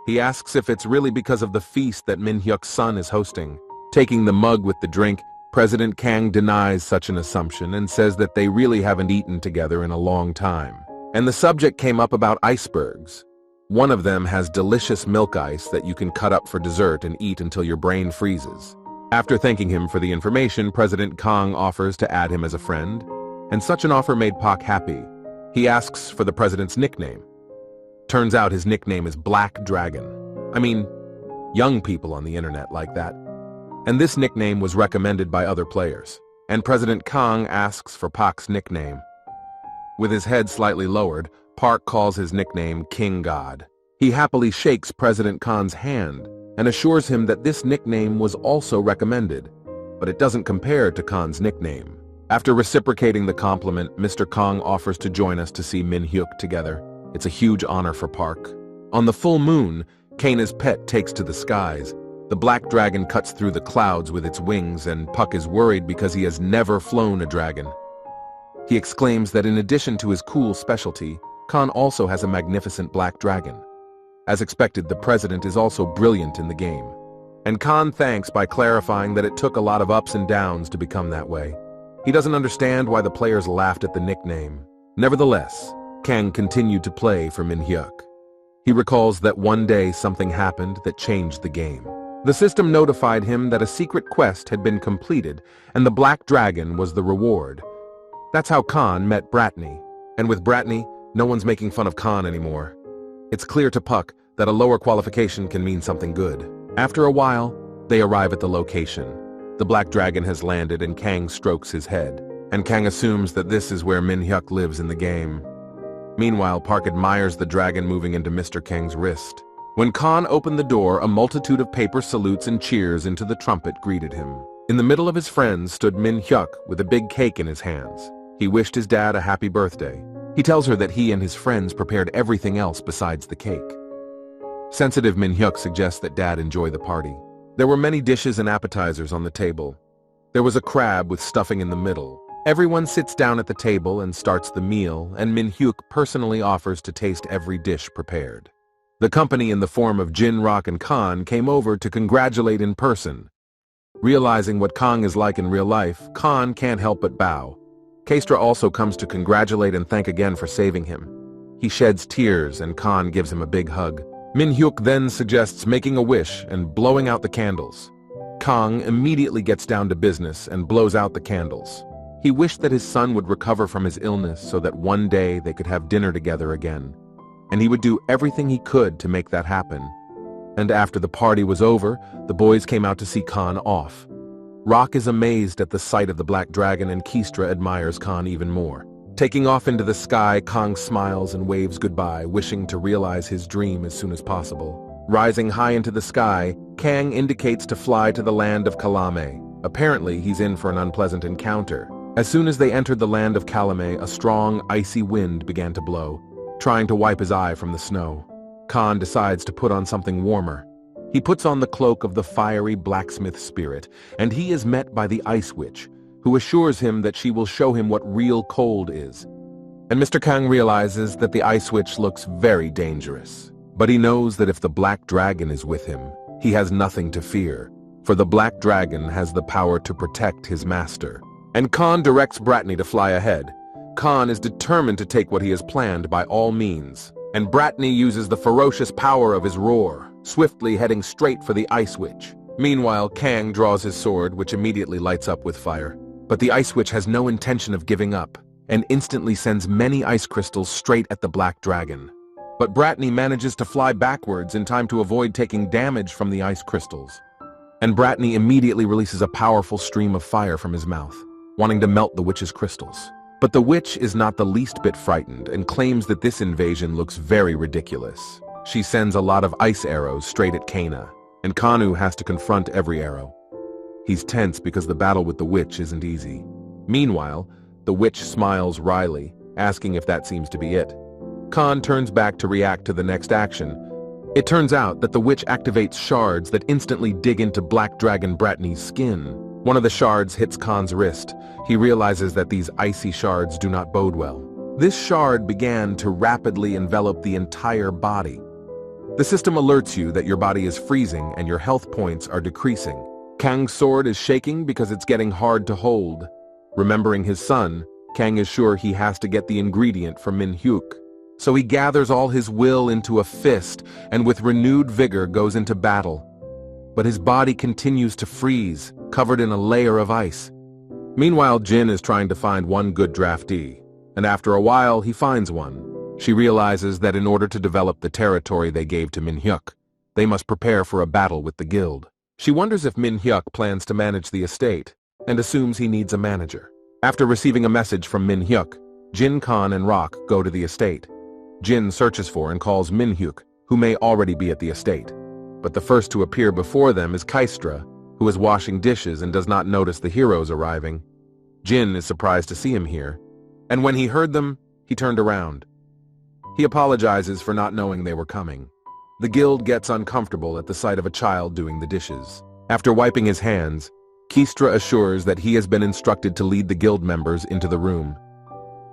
[SPEAKER 1] He asks if it's really because of the feast that Min-hyuk's son is hosting. Taking the mug with the drink, President Kang denies such an assumption and says that they really haven't eaten together in a long time. And the subject came up about icebergs. One of them has delicious milk ice that you can cut up for dessert and eat until your brain freezes. After thanking him for the information, President Kang offers to add him as a friend, and such an offer made Park happy. He asks for the president's nickname. Turns out his nickname is Black Dragon. I mean, young people on the internet like that. And this nickname was recommended by other players. And President Kang asks for Park's nickname. With his head slightly lowered, Park calls his nickname King God. He happily shakes President Khan's hand and assures him that this nickname was also recommended, but it doesn't compare to Khan's nickname. After reciprocating the compliment, Mr. Kang offers to join us to see Min-hyuk together. It's a huge honor for Park. On the full moon, Kana's pet takes to the skies. The black dragon cuts through the clouds with its wings, and Puck is worried because he has never flown a dragon. He exclaims that in addition to his cool specialty, Khan also has a magnificent black dragon. As expected, the president is also brilliant in the game. And Khan thanks by clarifying that it took a lot of ups and downs to become that way. He doesn't understand why the players laughed at the nickname. Nevertheless, Kang continued to play for Min-hyuk. He recalls that one day something happened that changed the game. The system notified him that a secret quest had been completed, and the Black Dragon was the reward. That's how Khan met Bratney. And with Bratney, no one's making fun of Khan anymore. It's clear to Puck that a lower qualification can mean something good. After a while, they arrive at the location. The Black Dragon has landed and Kang strokes his head, and Kang assumes that this is where Min-hyuk lives in the game. Meanwhile, Park admires the dragon moving into Mr. Kang's wrist. When Khan opened the door, a multitude of paper salutes and cheers into the trumpet greeted him. In the middle of his friends stood Min-hyuk with a big cake in his hands. He wished his dad a happy birthday. He tells her that he and his friends prepared everything else besides the cake. Sensitive Min-hyuk suggests that dad enjoy the party. There were many dishes and appetizers on the table. There was a crab with stuffing in the middle. Everyone sits down at the table and starts the meal, and Min-hyuk personally offers to taste every dish prepared. The company in the form of Jin, Rock, and Khan came over to congratulate in person. Realizing what Kang is like in real life, Khan can't help but bow. Keistra also comes to congratulate and thank again for saving him. He sheds tears and Khan gives him a big hug. Min-hyuk then suggests making a wish and blowing out the candles. Kang immediately gets down to business and blows out the candles. He wished that his son would recover from his illness so that one day they could have dinner together again. And he would do everything he could to make that happen. And after the party was over, the boys came out to see Khan off. Rock is amazed at the sight of the Black Dragon, and Keistra admires Khan even more. Taking off into the sky, Kang smiles and waves goodbye, wishing to realize his dream as soon as possible. Rising high into the sky, Kang indicates to fly to the land of Kalame. Apparently, he's in for an unpleasant encounter. As soon as they entered the land of Calumet, a strong, icy wind began to blow, trying to wipe his eye from the snow. Khan decides to put on something warmer. He puts on the cloak of the fiery blacksmith spirit, and he is met by the Ice Witch, who assures him that she will show him what real cold is. And Mr. Kang realizes that the Ice Witch looks very dangerous. But he knows that if the Black Dragon is with him, he has nothing to fear, for the Black Dragon has the power to protect his master. And Khan directs Bratney to fly ahead. Khan is determined to take what he has planned by all means, and Bratney uses the ferocious power of his roar, swiftly heading straight for the Ice Witch. Meanwhile, Kang draws his sword, which immediately lights up with fire. But the Ice Witch has no intention of giving up, and instantly sends many ice crystals straight at the Black Dragon. But Bratney manages to fly backwards in time to avoid taking damage from the ice crystals. And Bratney immediately releases a powerful stream of fire from his mouth, wanting to melt the witch's crystals. But the witch is not the least bit frightened and claims that this invasion looks very ridiculous. She sends a lot of ice arrows straight at Kana, and Kanu has to confront every arrow. He's tense because the battle with the witch isn't easy. Meanwhile, the witch smiles wryly, asking if that seems to be it. Khan turns back to react to the next action. It turns out that the witch activates shards that instantly dig into Black Dragon Bratney's skin. One of the shards hits Khan's wrist. He realizes that these icy shards do not bode well. This shard began to rapidly envelop the entire body. The system alerts you that your body is freezing and your health points are decreasing. Kang's sword is shaking because it's getting hard to hold. Remembering his son, Kang is sure he has to get the ingredient from Min Hyuk. So he gathers all his will into a fist and with renewed vigor goes into battle. But his body continues to freeze, covered in a layer of ice. Meanwhile, Jin is trying to find one good draftee, and after a while he finds one. She realizes that in order to develop the territory they gave to Min Hyuk, they must prepare for a battle with the guild. She wonders if Min Hyuk plans to manage the estate, and assumes he needs a manager. After receiving a message from Min Hyuk, Jin, Khan, and Rock go to the estate. Jin searches for and calls Min Hyuk, who may already be at the estate. But the first to appear before them is Kaistra, who is washing dishes and does not notice the heroes arriving. Jin is surprised to see him here, and when he heard them, he turned around. He apologizes for not knowing they were coming. The guild gets uncomfortable at the sight of a child doing the dishes. After wiping his hands, Kaistra assures that he has been instructed to lead the guild members into the room.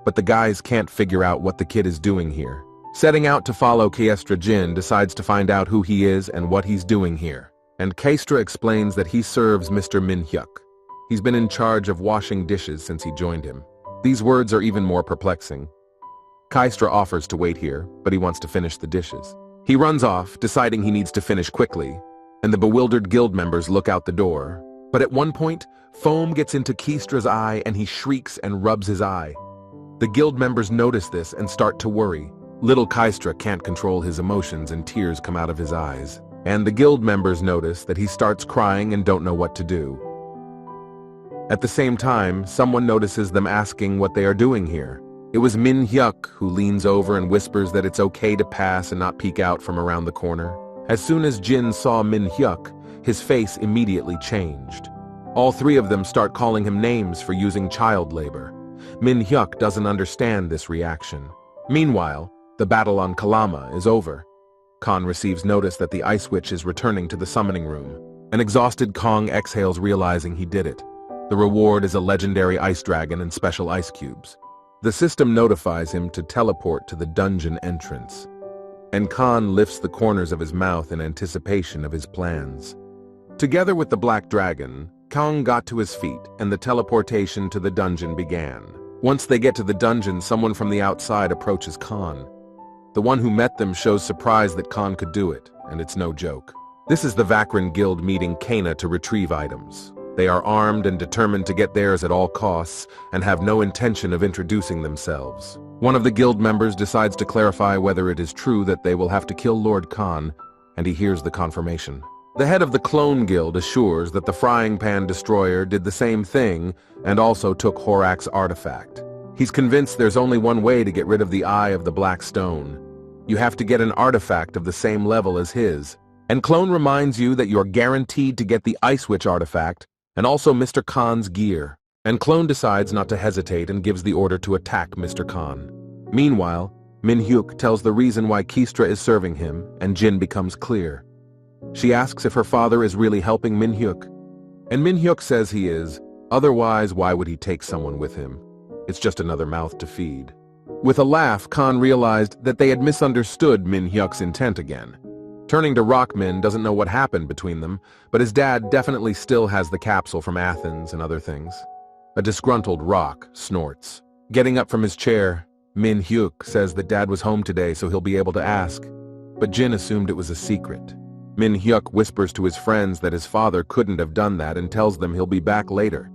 [SPEAKER 1] But the guys can't figure out what the kid is doing here. Setting out to follow Kaistra, Jin decides to find out who he is and what he's doing here. And Kaistra explains that he serves Mr. Min Hyuk. He's been in charge of washing dishes since he joined him. These words are even more perplexing. Kaistra offers to wait here, but he wants to finish the dishes. He runs off, deciding he needs to finish quickly, and the bewildered guild members look out the door. But at one point, foam gets into Keistra's eye and he shrieks and rubs his eye. The guild members notice this and start to worry. Little Kaistra can't control his emotions and tears come out of his eyes. And the guild members notice that he starts crying and don't know what to do. At the same time, someone notices them asking what they are doing here. It was Min Hyuk, who leans over and whispers that it's okay to pass and not peek out from around the corner. As soon as Jin saw Min Hyuk, his face immediately changed. All three of them start calling him names for using child labor. Min Hyuk doesn't understand this reaction. Meanwhile, the battle on Kalama is over. Khan receives notice that the Ice Witch is returning to the summoning room. An exhausted Kong exhales, realizing he did it. The reward is a legendary ice dragon and special ice cubes. The system notifies him to teleport to the dungeon entrance. And Khan lifts the corners of his mouth in anticipation of his plans. Together with the Black Dragon, Kong got to his feet and the teleportation to the dungeon began. Once they get to the dungeon, someone from the outside approaches Khan. The one who met them shows surprise that Khan could do it, and it's no joke. This is the Vakrin Guild meeting Kana to retrieve items. They are armed and determined to get theirs at all costs and have no intention of introducing themselves. One of the guild members decides to clarify whether it is true that they will have to kill Lord Khan, and he hears the confirmation. The head of the Clone Guild assures that the Frying Pan Destroyer did the same thing and also took Horak's artifact. He's convinced there's only one way to get rid of the Eye of the Black Stone. You have to get an artifact of the same level as his. And Clone reminds you that you're guaranteed to get the Ice Witch artifact and also Mr. Khan's gear. and Clone decides not to hesitate and gives the order to attack Mr. Khan. Meanwhile, Min-hyuk tells the reason why Kistra is serving him, and Jin becomes clear. She asks if her father is really helping Min-hyuk, and Min-hyuk says he is, otherwise why would he take someone with him? It's just another mouth to feed. With a laugh, Khan realized that they had misunderstood Min-hyuk's intent again. Turning to Rockmin doesn't know what happened between them, but his dad definitely still has the capsule from Athens and other things. A disgruntled Rock snorts. Getting up from his chair, Min-hyuk says that Dad was home today so he'll be able to ask, but Jin assumed it was a secret. Min-hyuk whispers to his friends that his father couldn't have done that and tells them he'll be back later.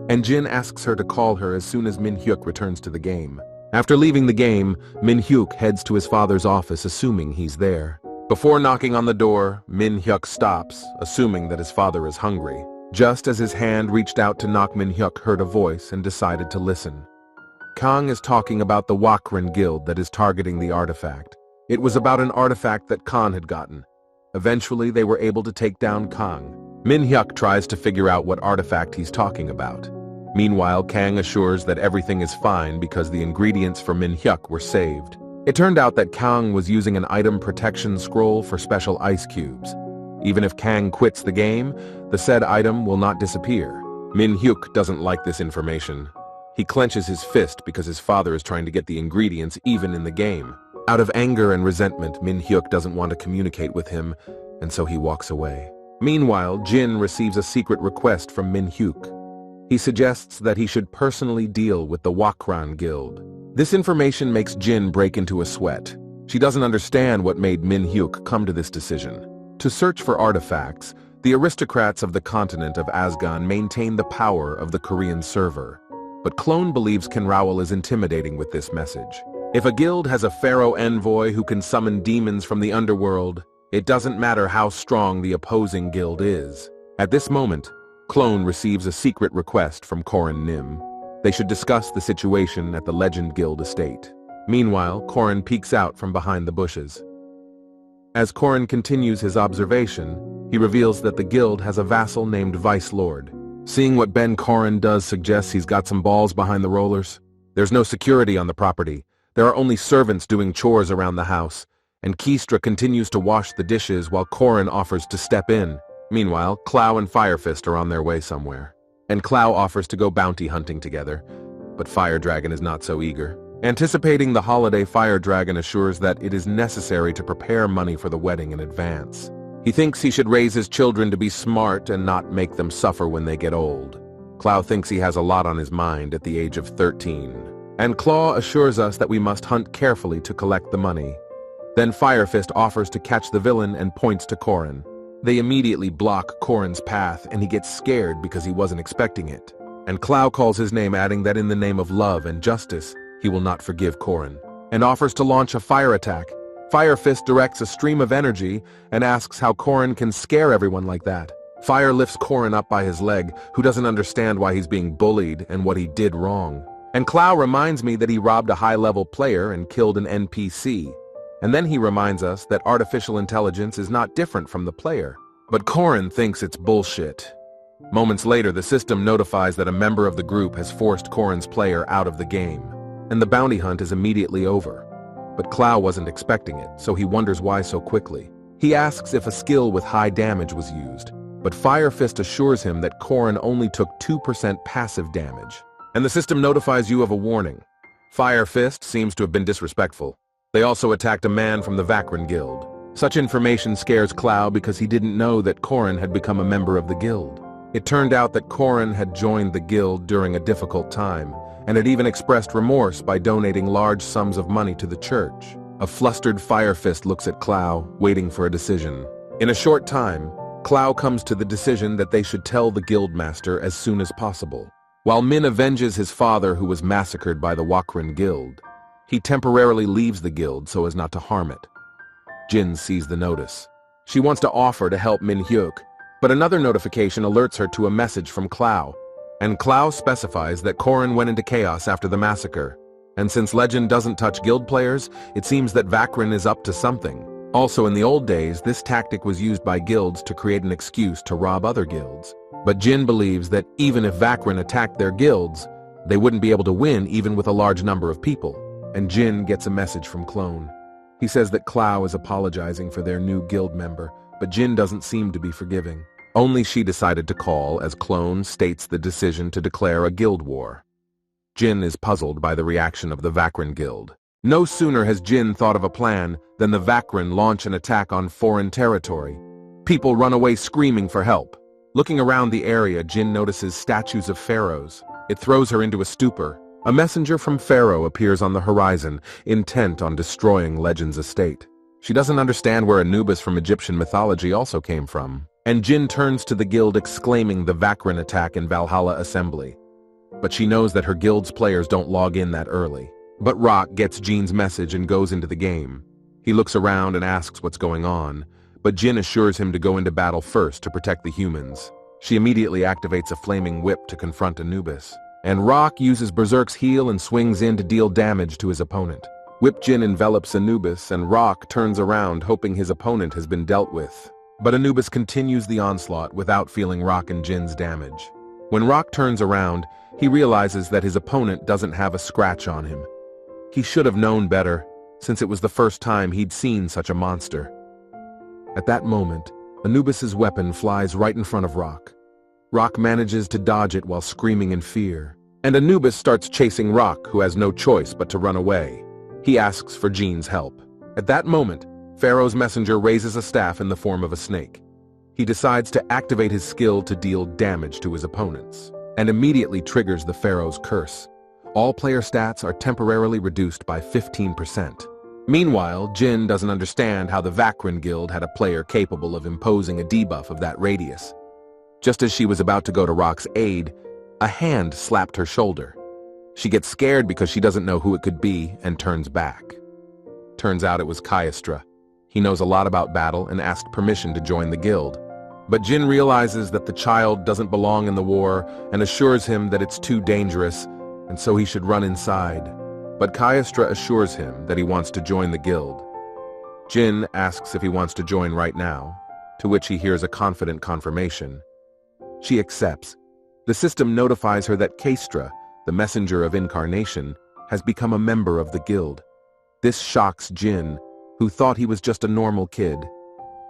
[SPEAKER 1] And Jin asks her to call her as soon as Min-hyuk returns to the game. After leaving the game, Min-hyuk heads to his father's office assuming he's there. Before knocking on the door, Min-hyuk stops, assuming that his father is hungry. Just as his hand reached out to knock, Min-hyuk heard a voice and decided to listen. Kang is talking about the Wakran Guild that is targeting the artifact. It was about an artifact that Khan had gotten. Eventually, they were able to take down Kang. Min-hyuk tries to figure out what artifact he's talking about. Meanwhile, Kang assures that everything is fine because the ingredients for Min-hyuk were saved. It turned out that Kang was using an item protection scroll for special ice cubes. Even if Kang quits the game, the said item will not disappear. Min-hyuk doesn't like this information. He clenches his fist because his father is trying to get the ingredients even in the game. Out of anger and resentment, Min-hyuk doesn't want to communicate with him, and so he walks away. Meanwhile, Jin receives a secret request from Min-hyuk. He suggests that he should personally deal with the Wakran Guild. This information makes Jin break into a sweat. She doesn't understand what made Min-hyuk come to this decision. To search for artifacts, the aristocrats of the continent of Asgan maintain the power of the Korean server. But Clone believes Kenraul is intimidating with this message. If a guild has a pharaoh envoy who can summon demons from the underworld, it doesn't matter how strong the opposing guild is. At this moment, Clone receives a secret request from Korin Nim. They should discuss the situation at the Legend Guild estate. Meanwhile, Korin peeks out from behind the bushes. As Korin continues his observation, he reveals that the guild has a vassal named Vice Lord. Seeing what Ben Korin does suggests he's got some balls behind the rollers. There's no security on the property. There are only servants doing chores around the house, and Kistra continues to wash the dishes while Korin offers to step in. Meanwhile, Clow and Firefist are on their way somewhere. And Clow offers to go bounty hunting together, but Fire Dragon is not so eager. Anticipating the holiday, Fire Dragon assures that it is necessary to prepare money for the wedding in advance. He thinks he should raise his children to be smart and not make them suffer when they get old. Clow thinks he has a lot on his mind at the age of 13. And Claw assures us that we must hunt carefully to collect the money. Then Firefist offers to catch the villain and points to Korin. They immediately block Korin's path and he gets scared because he wasn't expecting it. And Clow calls his name, adding that in the name of love and justice, he will not forgive Korin, and offers to launch a fire attack. Firefist directs a stream of energy and asks how Korin can scare everyone like that. Fire lifts Korin up by his leg, who doesn't understand why he's being bullied and what he did wrong. And Clow reminds me that he robbed a high-level player and killed an NPC. And then he reminds us that artificial intelligence is not different from the player. But Korin thinks it's bullshit. Moments later, the system notifies that a member of the group has forced Korin's player out of the game, and the bounty hunt is immediately over. But Clow wasn't expecting it, so he wonders why so quickly. He asks if a skill with high damage was used, but Firefist assures him that Korin only took 2% passive damage. And the system notifies you of a warning. Firefist seems to have been disrespectful. They also attacked a man from the Vakran Guild. Such information scares Clow because he didn't know that Korin had become a member of the guild. It turned out that Korin had joined the guild during a difficult time, and had even expressed remorse by donating large sums of money to the church. A flustered Firefist looks at Clow, waiting for a decision. In a short time, Clow comes to the decision that they should tell the guildmaster as soon as possible. While Min avenges his father who was massacred by the Wakran Guild, he temporarily leaves the guild so as not to harm it. Jin sees the notice. She wants to offer to help Min-hyuk, but another notification alerts her to a message from Clow. And Clow specifies that Korin went into chaos after the massacre. And since legend doesn't touch guild players, it seems that Vakran is up to something. Also, in the old days, this tactic was used by guilds to create an excuse to rob other guilds. But Jin believes that even if Vakrin attacked their guilds, they wouldn't be able to win even with a large number of people. And Jin gets a message from Clone. He says that Clow is apologizing for their new guild member, but Jin doesn't seem to be forgiving. Only she decided to call as Clone states the decision to declare a guild war. Jin is puzzled by the reaction of the Vakrin guild. No sooner has Jin thought of a plan than the Vakrin launch an attack on foreign territory. People run away screaming for help. Looking around the area, Jin notices statues of pharaohs. It throws her into a stupor. A messenger from Pharaoh appears on the horizon, intent on destroying Legend's estate. She doesn't understand where Anubis from Egyptian mythology also came from. And Jin turns to the guild exclaiming the Vakrin attack in Valhalla Assembly. But she knows that her guild's players don't log in that early. But Rock gets Jin's message and goes into the game. He looks around and asks what's going on, but Jin assures him to go into battle first to protect the humans. She immediately activates a flaming whip to confront Anubis. And Rock uses Berserk's heel and swings in to deal damage to his opponent. Whip Jin envelops Anubis and Rock turns around hoping his opponent has been dealt with. But Anubis continues the onslaught without feeling Rock and Jin's damage. When Rock turns around, he realizes that his opponent doesn't have a scratch on him. He should have known better, since it was the first time he'd seen such a monster. At that moment, Anubis's weapon flies right in front of Rock. Rock manages to dodge it while screaming in fear, and Anubis starts chasing Rock, who has no choice but to run away. He asks for Jin's help. At that moment, Pharaoh's messenger raises a staff in the form of a snake. He decides to activate his skill to deal damage to his opponents, and immediately triggers the Pharaoh's curse. All player stats are temporarily reduced by 15%. Meanwhile, Jin doesn't understand how the Vakrin guild had a player capable of imposing a debuff of that radius. Just as she was about to go to Rock's aid, a hand slapped her shoulder. She gets scared because she doesn't know who it could be and turns back. Turns out it was Kyastra. He knows a lot about battle and asked permission to join the guild. But Jin realizes that the child doesn't belong in the war and assures him that it's too dangerous, and so he should run inside. But Kyastra assures him that he wants to join the guild. Jin asks if he wants to join right now, to which he hears a confident confirmation. She accepts. The system notifies her that Kaestra, the messenger of incarnation, has become a member of the guild. This shocks Jin, who thought he was just a normal kid.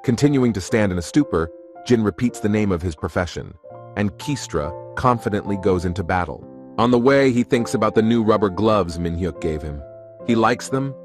[SPEAKER 1] Continuing to stand in a stupor, Jin repeats the name of his profession, and Kaestra confidently goes into battle. On the way, he thinks about the new rubber gloves Minhyuk gave him. He likes them,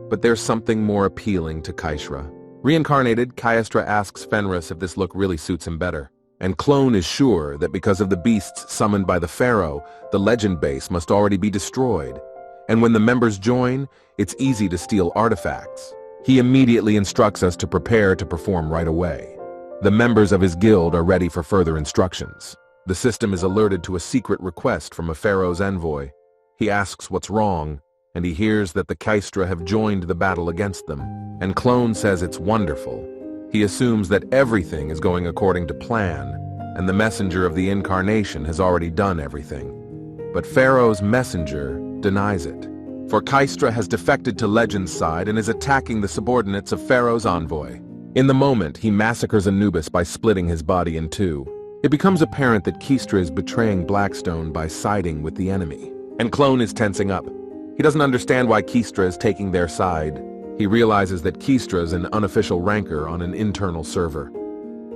[SPEAKER 1] but there's something more appealing to Kaestra. Reincarnated, Kyastra asks Fenris if this look really suits him better. And Clone is sure that because of the beasts summoned by the Pharaoh, the legend base must already be destroyed. And when the members join, it's easy to steal artifacts. He immediately instructs us to prepare to perform right away. The members of his guild are ready for further instructions. The system is alerted to a secret request from a Pharaoh's envoy. He asks what's wrong, and he hears that the Kaestra have joined the battle against them. And Clone says it's wonderful. He assumes that everything is going according to plan, and the messenger of the incarnation has already done everything. But Pharaoh's messenger denies it. For Kaestra has defected to Legend's side and is attacking the subordinates of Pharaoh's envoy. In the moment, he massacres Anubis by splitting his body in two. It becomes apparent that Kaestra is betraying Blackstone by siding with the enemy. And Clone is tensing up. He doesn't understand why Kaestra is taking their side. He realizes that Kaestra is an unofficial ranker on an internal server.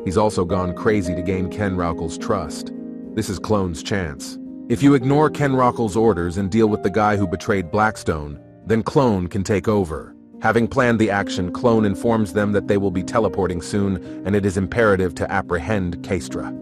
[SPEAKER 1] He's also gone crazy to gain Ken Rauchel's trust. This is Clone's chance. If you ignore Ken Rauchel's orders and deal with the guy who betrayed Blackstone, then Clone can take over. Having planned the action, Clone informs them that they will be teleporting soon and it is imperative to apprehend Kaestra.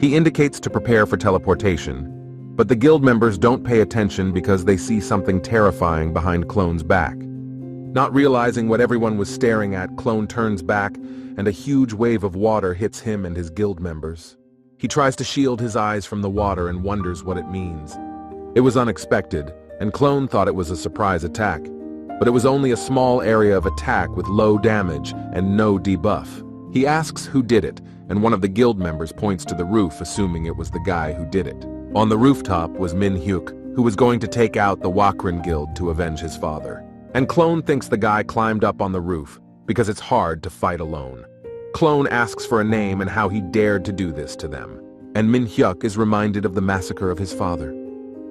[SPEAKER 1] He indicates to prepare for teleportation, but the guild members don't pay attention because they see something terrifying behind Clone's back. Not realizing what everyone was staring at, Clone turns back and a huge wave of water hits him and his guild members. He tries to shield his eyes from the water and wonders what it means. It was unexpected, and Clone thought it was a surprise attack, but it was only a small area of attack with low damage and no debuff. He asks who did it, and one of the guild members points to the roof, assuming it was the guy who did it. On the rooftop was Minhyuk, who was going to take out the Vakrin guild to avenge his father. And Clone thinks the guy climbed up on the roof, because it's hard to fight alone. Clone asks for a name and how he dared to do this to them, and Min-hyuk is reminded of the massacre of his father.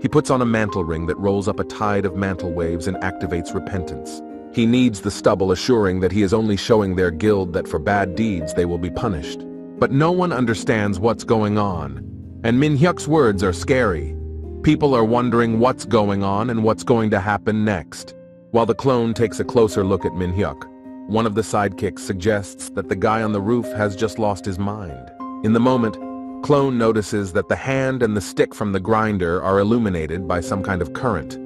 [SPEAKER 1] He puts on a mantle ring that rolls up a tide of mantle waves and activates repentance. He kneads the stubble, assuring that he is only showing their guild that for bad deeds they will be punished. But no one understands what's going on, and Min-hyuk's words are scary. People are wondering what's going on and what's going to happen next. While the clone takes a closer look at Min-hyuk, one of the sidekicks suggests that the guy on the roof has just lost his mind. In the moment, Clone notices that the hand and the stick from the grinder are illuminated by some kind of current.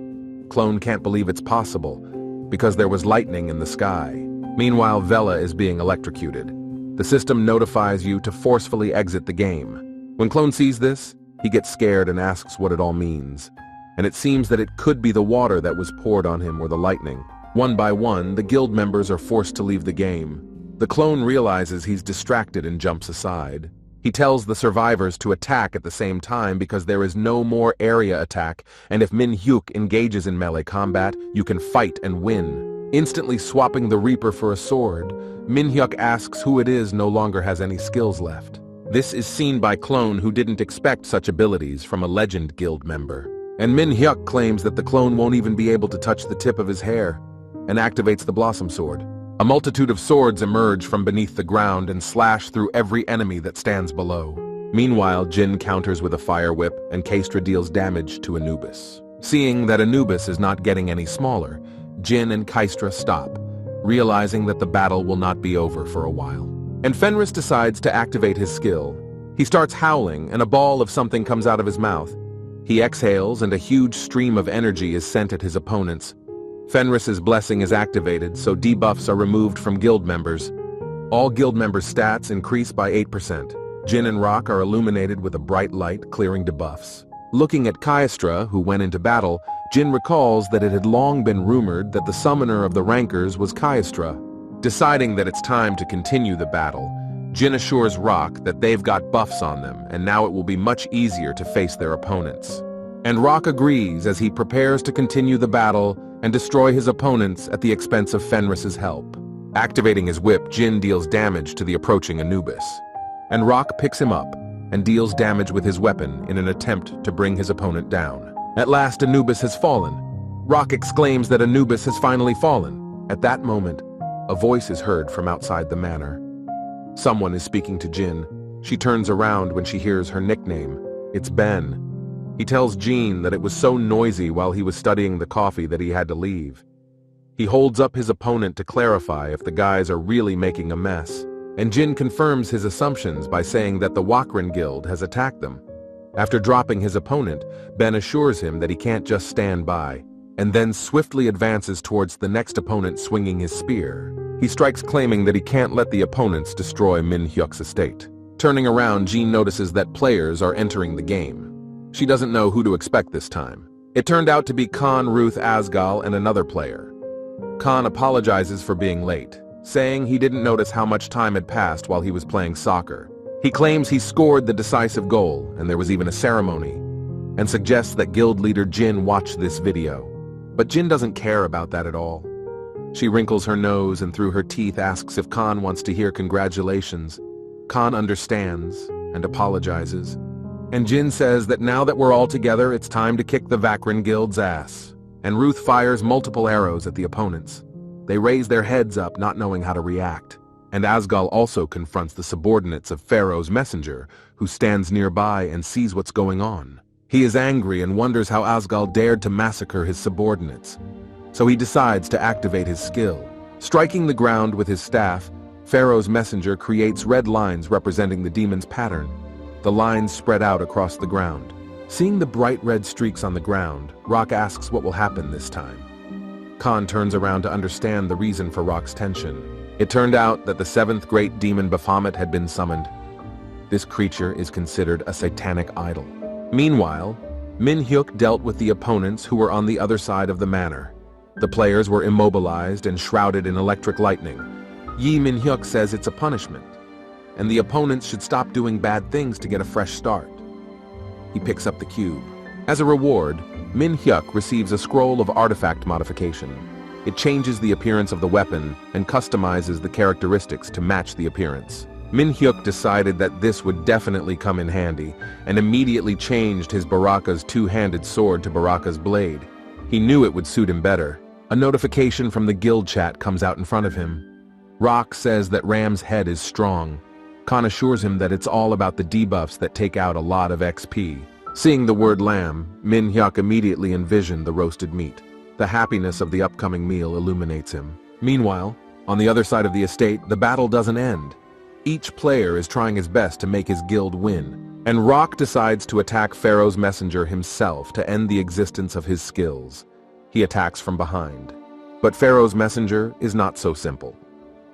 [SPEAKER 1] Clone can't believe it's possible, because there was lightning in the sky. Meanwhile, Vela is being electrocuted. The system notifies you to forcefully exit the game. When Clone sees this, he gets scared and asks what it all means. And it seems that it could be the water that was poured on him or the lightning. One by one, the guild members are forced to leave the game. The clone realizes he's distracted and jumps aside. He tells the survivors to attack at the same time because there is no more area attack, and if Min-hyuk engages in melee combat, you can fight and win. Instantly swapping the Reaper for a sword, Min-hyuk asks who it is no longer has any skills left. This is seen by Clone, who didn't expect such abilities from a legend guild member. And Min-hyuk claims that the clone won't even be able to touch the tip of his hair, and activates the Blossom Sword. A multitude of swords emerge from beneath the ground and slash through every enemy that stands below. Meanwhile, Jin counters with a fire whip, and Kaestra deals damage to Anubis. Seeing that Anubis is not getting any smaller, Jin and Kaestra stop, realizing that the battle will not be over for a while. And Fenris decides to activate his skill. He starts howling, and a ball of something comes out of his mouth. He exhales, and a huge stream of energy is sent at his opponents. Fenris's blessing is activated, so debuffs are removed from guild members. All guild members' stats increase by 8%. Jin and Rock are illuminated with a bright light, clearing debuffs. Looking at Kaestra, who went into battle, Jin recalls that it had long been rumored that the summoner of the Rankers was Kaestra. Deciding that it's time to continue the battle, Jin assures Rock that they've got buffs on them, and now it will be much easier to face their opponents. And Rock agrees as he prepares to continue the battle and destroy his opponents at the expense of Fenris's help. Activating his whip, Jin deals damage to the approaching Anubis. And Rock picks him up and deals damage with his weapon in an attempt to bring his opponent down. At last, Anubis has fallen. Rock exclaims that Anubis has finally fallen. At that moment, a voice is heard from outside the manor. Someone is speaking to Jin. She turns around when she hears her nickname. It's Ben. He tells Jean that it was so noisy while he was studying the coffee that he had to leave. He holds up his opponent to clarify if the guys are really making a mess, and Jin confirms his assumptions by saying that the Wakran Guild has attacked them. After dropping his opponent, Ben assures him that he can't just stand by, and then swiftly advances towards the next opponent swinging his spear. He strikes, claiming that he can't let the opponents destroy Min-hyuk's estate. Turning around, Jean notices that players are entering the game. She doesn't know who to expect this time. It turned out to be Khan, Ruth, Asgal, and another player. Khan apologizes for being late, saying he didn't notice how much time had passed while he was playing soccer. He claims he scored the decisive goal, and there was even a ceremony, and suggests that guild leader Jin watch this video. But Jin doesn't care about that at all. She wrinkles her nose and through her teeth asks if Khan wants to hear congratulations. Khan understands and apologizes. And Jin says that now that we're all together, it's time to kick the Vakran Guild's ass. And Ruth fires multiple arrows at the opponents. They raise their heads up, not knowing how to react. And Asgal also confronts the subordinates of Pharaoh's messenger, who stands nearby and sees what's going on. He is angry and wonders how Asgal dared to massacre his subordinates. So he decides to activate his skill. Striking the ground with his staff, Pharaoh's messenger creates red lines representing the demon's pattern. The lines spread out across the ground. Seeing the bright red streaks on the ground, Rock asks what will happen this time. Khan turns around to understand the reason for Rock's tension. It turned out that the seventh great demon Baphomet had been summoned. This creature is considered a satanic idol. Meanwhile, Min-hyuk dealt with the opponents who were on the other side of the manor. The players were immobilized and shrouded in electric lightning. Min-hyuk says it's a punishment, and the opponents should stop doing bad things to get a fresh start. He picks up the cube. As a reward, Min-hyuk receives a scroll of artifact modification. It changes the appearance of the weapon and customizes the characteristics to match the appearance. Min-hyuk decided that this would definitely come in handy and immediately changed his Baraka's two-handed sword to Baraka's blade. He knew it would suit him better. A notification from the guild chat comes out in front of him. Rock says that Ram's head is strong. Khan assures him that it's all about the debuffs that take out a lot of XP. Seeing the word lamb, Min-hyuk immediately envisioned the roasted meat. The happiness of the upcoming meal illuminates him. Meanwhile, on the other side of the estate, the battle doesn't end. Each player is trying his best to make his guild win, and Rock decides to attack Pharaoh's messenger himself to end the existence of his skills. He attacks from behind. But Pharaoh's messenger is not so simple.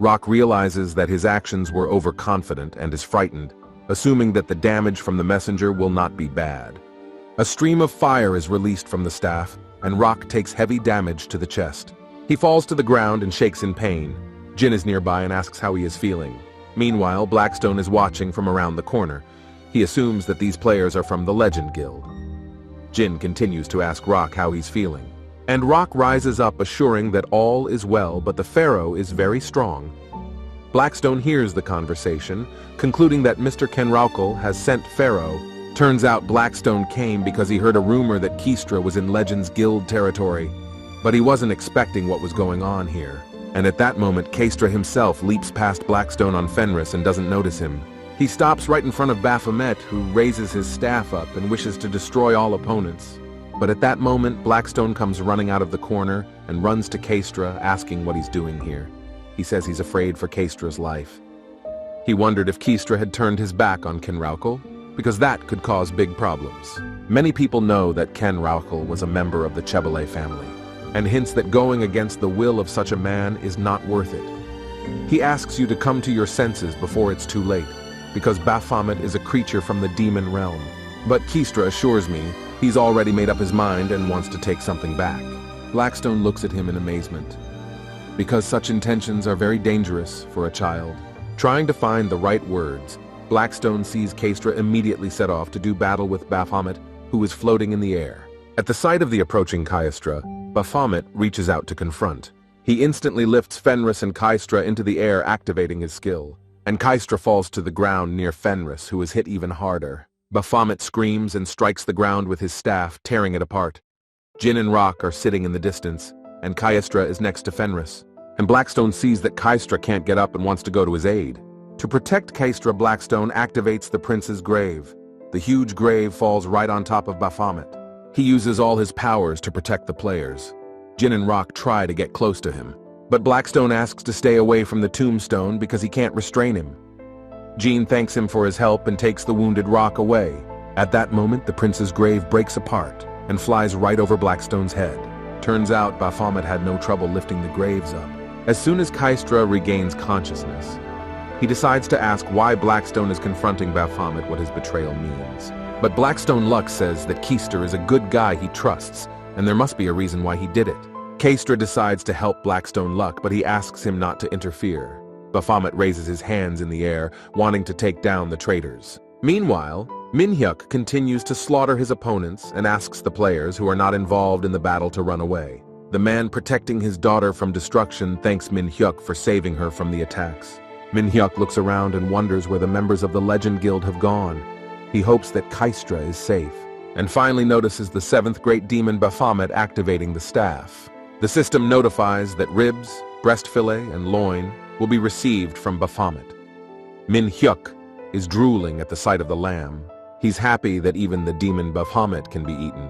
[SPEAKER 1] Rock realizes that his actions were overconfident and is frightened, assuming that the damage from the messenger will not be bad. A stream of fire is released from the staff, and Rock takes heavy damage to the chest. He falls to the ground and shakes in pain. Jin is nearby and asks how he is feeling. Meanwhile, Blackstone is watching from around the corner. He assumes that these players are from the Legend Guild. Jin continues to ask Rock how he's feeling. And Rock rises up assuring that all is well, but the Pharaoh is very strong. Blackstone hears the conversation, concluding that Mr. Kenraukal has sent Pharaoh. Turns out Blackstone came because he heard a rumor that Keistra was in Legends Guild territory, but he wasn't expecting what was going on here. And at that moment, Keistra himself leaps past Blackstone on Fenris and doesn't notice him. He stops right in front of Baphomet, who raises his staff up and wishes to destroy all opponents. But at that moment, Blackstone comes running out of the corner and runs to Keistra, asking what he's doing here. He says he's afraid for Keistra's life. He wondered if Keistra had turned his back on Kenraukal, because that could cause big problems. Many people know that Kenraukal was a member of the Chebele family, and hints that going against the will of such a man is not worth it. He asks you to come to your senses before it's too late, because Baphomet is a creature from the demon realm. But Keistra assures me he's already made up his mind and wants to take something back. Blackstone looks at him in amazement, because such intentions are very dangerous for a child. Trying to find the right words, Blackstone sees Keistra immediately set off to do battle with Baphomet, who is floating in the air. At the sight of the approaching Keistra, Baphomet reaches out to confront. He instantly lifts Fenris and Keistra into the air, activating his skill. And Keistra falls to the ground near Fenris, who is hit even harder. Baphomet screams and strikes the ground with his staff, tearing it apart. Jin and Rock are sitting in the distance, and Keistra is next to Fenris. And Blackstone sees that Keistra can't get up and wants to go to his aid. To protect Keistra, Blackstone activates the prince's grave. The huge grave falls right on top of Baphomet. He uses all his powers to protect the players. Jin and Rock try to get close to him, but Blackstone asks to stay away from the tombstone because he can't restrain him. Jean thanks him for his help and takes the wounded Rock away. At that moment, the prince's grave breaks apart and flies right over Blackstone's head. Turns out Baphomet had no trouble lifting the graves up. As soon as Keistra regains consciousness, he decides to ask why Blackstone is confronting Baphomet, what his betrayal means. But Blackstone Luck says that Keistra is a good guy he trusts, and there must be a reason why he did it. Keistra decides to help Blackstone Luck, but he asks him not to interfere. Baphomet raises his hands in the air, wanting to take down the traitors. Meanwhile, Min-hyuk continues to slaughter his opponents and asks the players who are not involved in the battle to run away. The man protecting his daughter from destruction thanks Min-hyuk for saving her from the attacks. Min-hyuk looks around and wonders where the members of the Legend Guild have gone. He hopes that Keistra is safe, and finally notices the seventh great demon Baphomet activating the staff. The system notifies that ribs, breast fillet, and loin will be received from Baphomet. Min-hyuk is drooling at the sight of the lamb. He's happy that even the demon Baphomet can be eaten.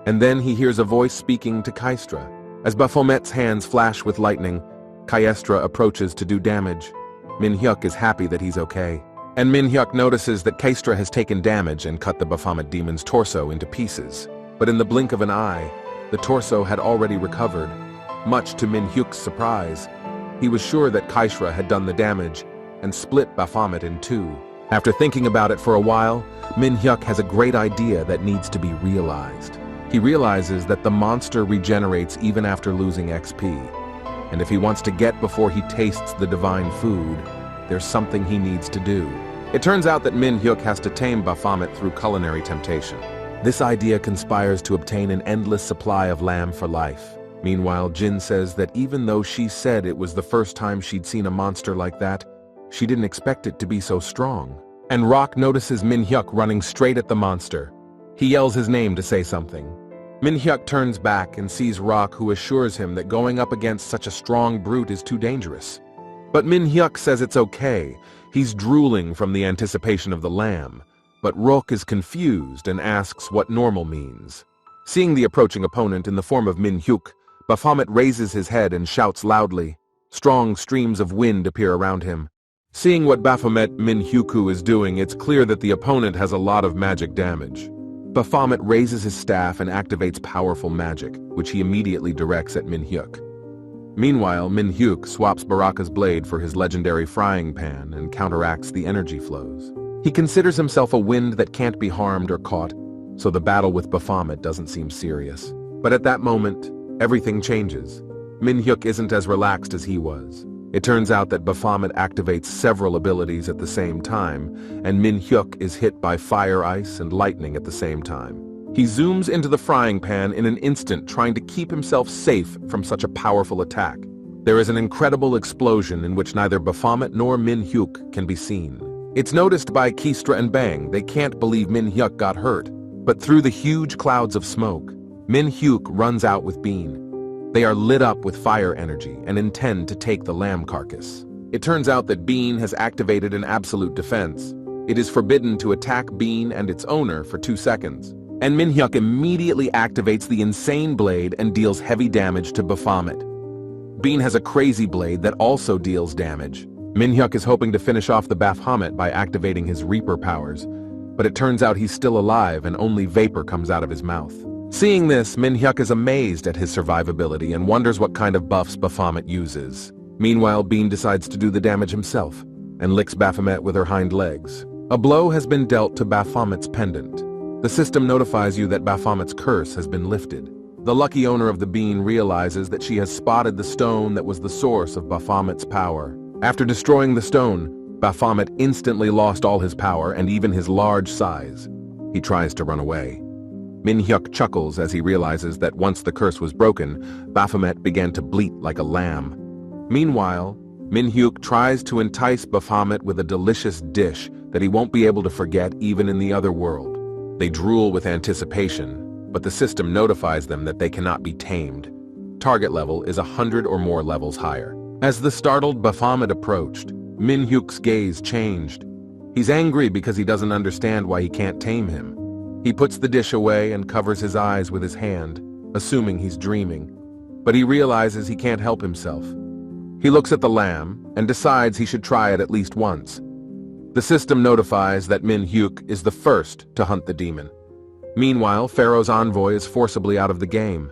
[SPEAKER 1] And then he hears a voice speaking to Keistra. As Baphomet's hands flash with lightning, Keistra approaches to do damage. Min-hyuk is happy that he's okay. And Min-hyuk notices that Keistra has taken damage and cut the Baphomet demon's torso into pieces. But in the blink of an eye, the torso had already recovered. Much to Min-hyuk's surprise, he was sure that Keistra had done the damage and split Baphomet in two. After thinking about it for a while, Min-hyuk has a great idea that needs to be realized. He realizes that the monster regenerates even after losing XP. And if he wants to get before he tastes the divine food, there's something he needs to do. It turns out that Min-hyuk has to tame Baphomet through culinary temptation. This idea conspires to obtain an endless supply of lamb for life. Meanwhile, Jin says that even though she said it was the first time she'd seen a monster like that, she didn't expect it to be so strong. And Rock notices Min-hyuk running straight at the monster. He yells his name to say something. Min-hyuk turns back and sees Rock, who assures him that going up against such a strong brute is too dangerous. But Min-hyuk says it's okay. He's drooling from the anticipation of the lamb. But Rock is confused and asks what normal means. Seeing the approaching opponent in the form of Min-hyuk, Baphomet raises his head and shouts loudly. Strong streams of wind appear around him. Seeing what Baphomet Min-hyuk is doing, it's clear that the opponent has a lot of magic damage. Baphomet raises his staff and activates powerful magic, which he immediately directs at Min-hyuk. Meanwhile, Min-hyuk swaps Baraka's blade for his legendary frying pan and counteracts the energy flows. He considers himself a wind that can't be harmed or caught, so the battle with Baphomet doesn't seem serious. But at that moment, everything changes. Min-hyuk isn't as relaxed as he was. It turns out that Baphomet activates several abilities at the same time, and Min-hyuk is hit by fire, ice, and lightning at the same time. He zooms into the frying pan in an instant, trying to keep himself safe from such a powerful attack. There is an incredible explosion in which neither Baphomet nor Min-hyuk can be seen. It's noticed by Kistra and Bang. They can't believe Min-hyuk got hurt. But through the huge clouds of smoke, Min-hyuk runs out with Bean. They are lit up with fire energy and intend to take the lamb carcass. It turns out that Bean has activated an absolute defense. It is forbidden to attack Bean and its owner for 2 seconds. And Min-hyuk immediately activates the insane blade and deals heavy damage to Baphomet. Bean has a crazy blade that also deals damage. Min-hyuk is hoping to finish off the Baphomet by activating his Reaper powers, but it turns out he's still alive and only vapor comes out of his mouth. Seeing this, Min-hyuk is amazed at his survivability and wonders what kind of buffs Baphomet uses. Meanwhile, Bean decides to do the damage himself and licks Baphomet with her hind legs. A blow has been dealt to Baphomet's pendant. The system notifies you that Baphomet's curse has been lifted. The lucky owner of the bean realizes that she has spotted the stone that was the source of Baphomet's power. After destroying the stone, Baphomet instantly lost all his power and even his large size. He tries to run away. Min-hyuk chuckles as he realizes that once the curse was broken, Baphomet began to bleat like a lamb. Meanwhile, Min-hyuk tries to entice Baphomet with a delicious dish that he won't be able to forget even in the other world. They drool with anticipation, but the system notifies them that they cannot be tamed. Target level is 100 or more levels higher. As the startled Baphomet approached, Min-hyuk's gaze changed. He's angry because he doesn't understand why he can't tame him. He puts the dish away and covers his eyes with his hand, assuming he's dreaming. But he realizes he can't help himself. He looks at the lamb and decides he should try it at least once. The system notifies that Min-hyuk is the first to hunt the demon. Meanwhile, Pharaoh's envoy is forcibly out of the game.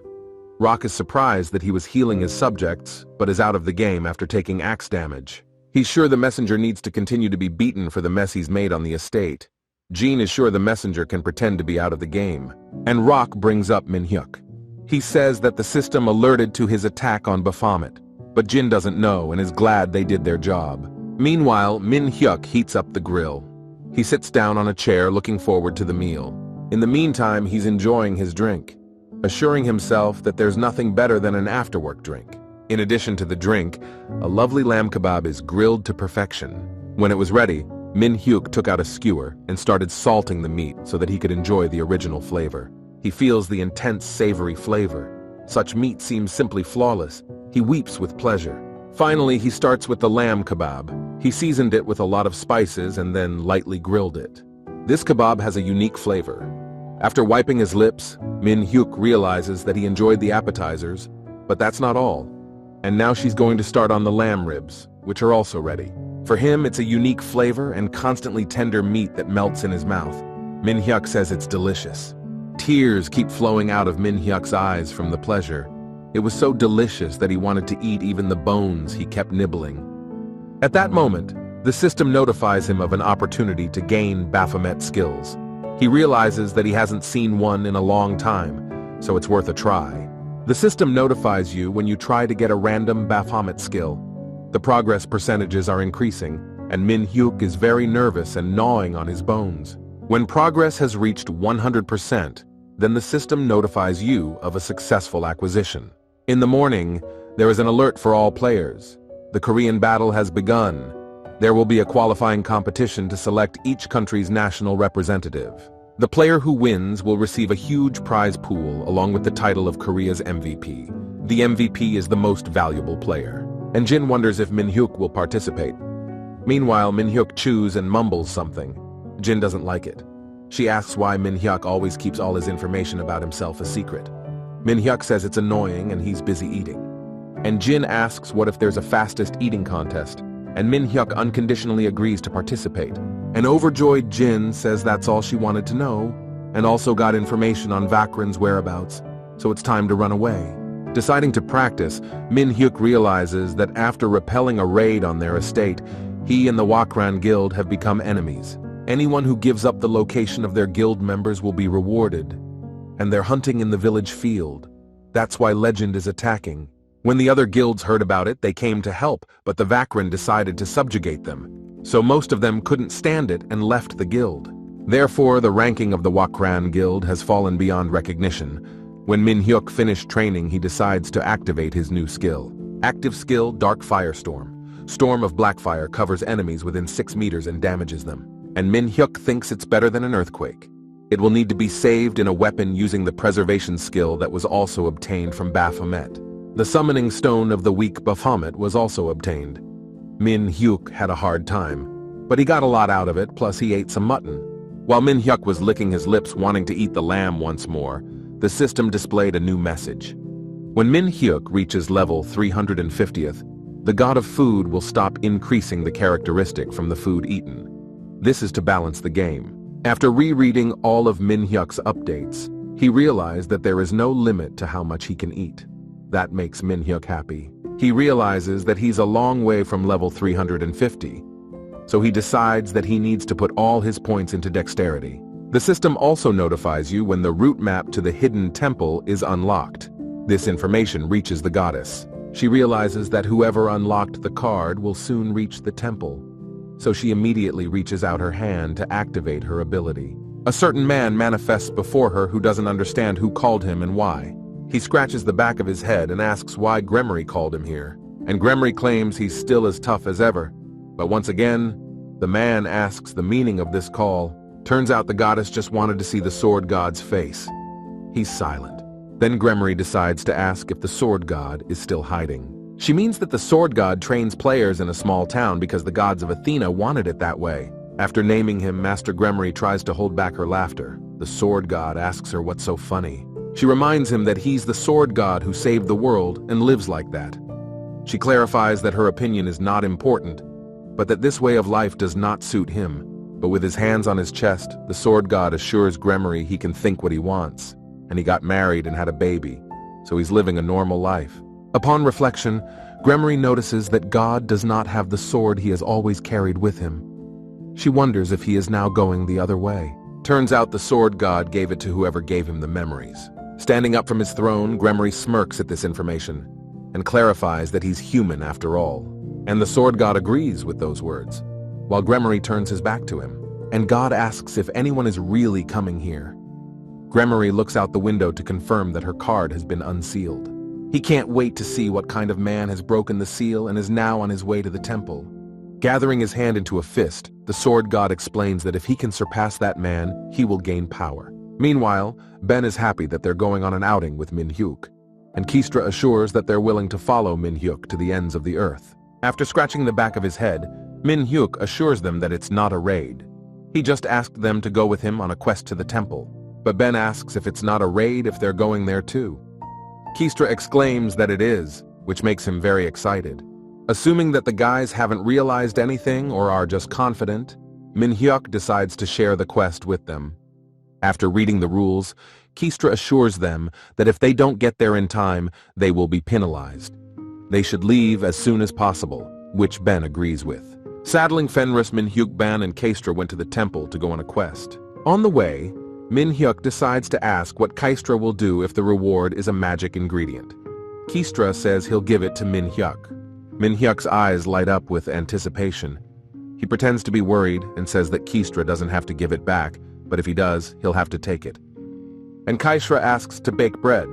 [SPEAKER 1] Rock is surprised that he was healing his subjects, but is out of the game after taking axe damage. He's sure the messenger needs to continue to be beaten for the mess he's made on the estate. Jean is sure the messenger can pretend to be out of the game. And Rock brings up Min-hyuk. He says that the system alerted to his attack on Baphomet, but Jin doesn't know and is glad they did their job. Meanwhile, Min-hyuk heats up the grill. He sits down on a chair looking forward to the meal. In the meantime, he's enjoying his drink, assuring himself that there's nothing better than an after-work drink. In addition to the drink, a lovely lamb kebab is grilled to perfection. When it was ready, Min-hyuk took out a skewer and started salting the meat so that he could enjoy the original flavor. He feels the intense savory flavor. Such meat seems simply flawless. He weeps with pleasure. Finally, he starts with the lamb kebab. He seasoned it with a lot of spices and then lightly grilled it. This kebab has a unique flavor. After wiping his lips, Min-hyuk realizes that he enjoyed the appetizers, but that's not all. And now she's going to start on the lamb ribs, which are also ready. For him, it's a unique flavor and constantly tender meat that melts in his mouth. Min-hyuk says it's delicious. Tears keep flowing out of Min-hyuk's eyes from the pleasure. It was so delicious that he wanted to eat even the bones he kept nibbling. At that moment, the system notifies him of an opportunity to gain Baphomet skills. He realizes that he hasn't seen one in a long time, so it's worth a try. The system notifies you when you try to get a random Baphomet skill. The progress percentages are increasing, and Min-hyuk is very nervous and gnawing on his bones. When progress has reached 100%, then the system notifies you of a successful acquisition. In the morning, there is an alert for all players. The Korean battle has begun. There will be a qualifying competition to select each country's national representative. The player who wins will receive a huge prize pool along with the title of Korea's MVP. The MVP is the most valuable player. And Jin wonders if Min-hyuk will participate. Meanwhile, Min-hyuk chews and mumbles something. Jin doesn't like it. She asks why Min-hyuk always keeps all his information about himself a secret. Min-hyuk says it's annoying and he's busy eating. And Jin asks what if there's a fastest eating contest, and Min-hyuk unconditionally agrees to participate. An overjoyed Jin says that's all she wanted to know, and also got information on Vakran's whereabouts, so it's time to run away. Deciding to practice, Min-hyuk realizes that after repelling a raid on their estate, he and the Wakran Guild have become enemies. Anyone who gives up the location of their guild members will be rewarded, and they're hunting in the village field. That's why Legend is attacking. When the other guilds heard about it, they came to help, but the Vakran decided to subjugate them. So most of them couldn't stand it and left the guild. Therefore, the ranking of the Wakran Guild has fallen beyond recognition. When Min-hyuk finished training, he decides to activate his new skill. Active skill, Dark Firestorm. Storm of black fire covers enemies within 6 meters and damages them. And Min-hyuk thinks it's better than an earthquake. It will need to be saved in a weapon using the preservation skill that was also obtained from Baphomet. The summoning stone of the weak Baphomet was also obtained. Min-hyuk had a hard time, but he got a lot out of it, plus he ate some mutton. While Min-hyuk was licking his lips wanting to eat the lamb once more, the system displayed a new message. When Min-hyuk reaches level 350th, the god of food will stop increasing the characteristic from the food eaten. This is to balance the game. After rereading all of Min-hyuk's updates, he realized that there is no limit to how much he can eat. That makes Min-hyuk happy. He realizes that he's a long way from level 350, so he decides that he needs to put all his points into dexterity. The system also notifies you when the route map to the hidden temple is unlocked. This information reaches the goddess. She realizes that whoever unlocked the card will soon reach the temple, so she immediately reaches out her hand to activate her ability. A certain man manifests before her who doesn't understand who called him and why. He scratches the back of his head and asks why Gremry called him here, and Gremry claims he's still as tough as ever. But once again, the man asks the meaning of this call. Turns out the goddess just wanted to see the sword god's face. He's silent. Then Gremry decides to ask if the sword god is still hiding. She means that the sword god trains players in a small town because the gods of Athena wanted it that way. After naming him, Master Gremry tries to hold back her laughter. The sword god asks her what's so funny. She reminds him that he's the sword god who saved the world and lives like that. She clarifies that her opinion is not important, but that this way of life does not suit him. But with his hands on his chest, the sword god assures Gremry he can think what he wants, and he got married and had a baby, so he's living a normal life. Upon reflection, Gremry notices that God does not have the sword he has always carried with him. She wonders if he is now going the other way. Turns out the sword god gave it to whoever gave him the memories. Standing up from his throne, Gremry smirks at this information and clarifies that he's human after all. And the sword god agrees with those words, while Gremry turns his back to him. And God asks if anyone is really coming here. Gremry looks out the window to confirm that her card has been unsealed. He can't wait to see what kind of man has broken the seal and is now on his way to the temple. Gathering his hand into a fist, the sword god explains that if he can surpass that man, he will gain power. Meanwhile, Ben is happy that they're going on an outing with Min-hyuk, and Kistra assures that they're willing to follow Min-hyuk to the ends of the earth. After scratching the back of his head, Min-hyuk assures them that it's not a raid. He just asked them to go with him on a quest to the temple, but Ben asks if it's not a raid if they're going there too. Kistra exclaims that it is, which makes him very excited. Assuming that the guys haven't realized anything or are just confident, Min-hyuk decides to share the quest with them. After reading the rules, Kistra assures them that if they don't get there in time, they will be penalized. They should leave as soon as possible, which Ben agrees with. Saddling Fenris, Min-hyuk, Ben, and Kistra went to the temple to go on a quest. On the way, Min-hyuk decides to ask what Kistra will do if the reward is a magic ingredient. Kistra says he'll give it to Min-hyuk. Min-hyuk's eyes light up with anticipation. He pretends to be worried and says that Kistra doesn't have to give it back, but if he does, he'll have to take it. And Kistra asks to bake bread.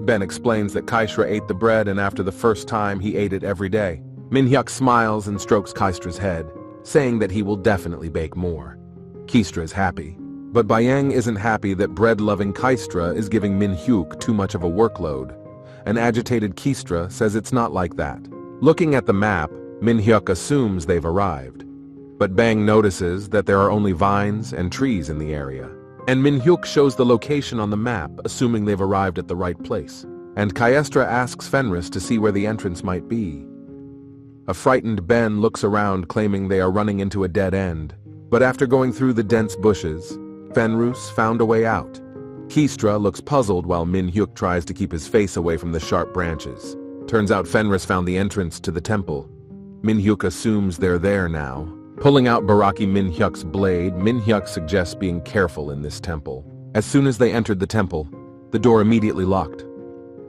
[SPEAKER 1] Ben explains that Kaistra ate the bread and after the first time he ate it every day. Min-hyuk smiles and strokes Kaistra's head, saying that he will definitely bake more. Kistra is happy. But Bayang isn't happy that bread-loving Kaistra is giving Min-hyuk too much of a workload. An agitated Kistra says it's not like that. Looking at the map, Min-hyuk assumes they've arrived. But Bang notices that there are only vines and trees in the area. And Min-hyuk shows the location on the map, assuming they've arrived at the right place. And Kaestra asks Fenris to see where the entrance might be. A frightened Ben looks around claiming they are running into a dead end. But after going through the dense bushes, Fenris found a way out. Kistra looks puzzled while Min-hyuk tries to keep his face away from the sharp branches. Turns out Fenris found the entrance to the temple. Min-hyuk assumes they're there now. Pulling out Baraki Min-hyuk's blade, Min-hyuk suggests being careful in this temple. As soon as they entered the temple, the door immediately locked.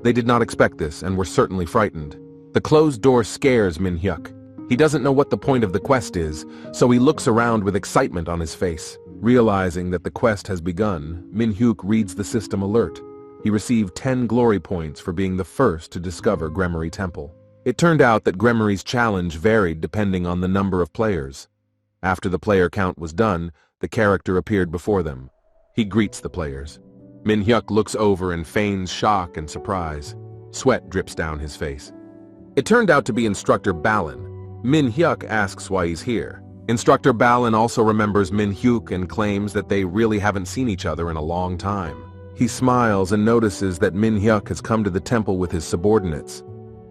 [SPEAKER 1] They did not expect this and were certainly frightened. The closed door scares Min-hyuk. He doesn't know what the point of the quest is, so he looks around with excitement on his face. Realizing that the quest has begun, Min-hyuk reads the system alert. He received 10 glory points for being the first to discover Gremory Temple. It turned out that Gremory's challenge varied depending on the number of players. After the player count was done, the character appeared before them. He greets the players. Min-hyuk looks over and feigns shock and surprise. Sweat drips down his face. It turned out to be Instructor Balin. Min-hyuk asks why he's here. Instructor Balin also remembers Min-hyuk and claims that they really haven't seen each other in a long time. He smiles and notices that Min-hyuk has come to the temple with his subordinates,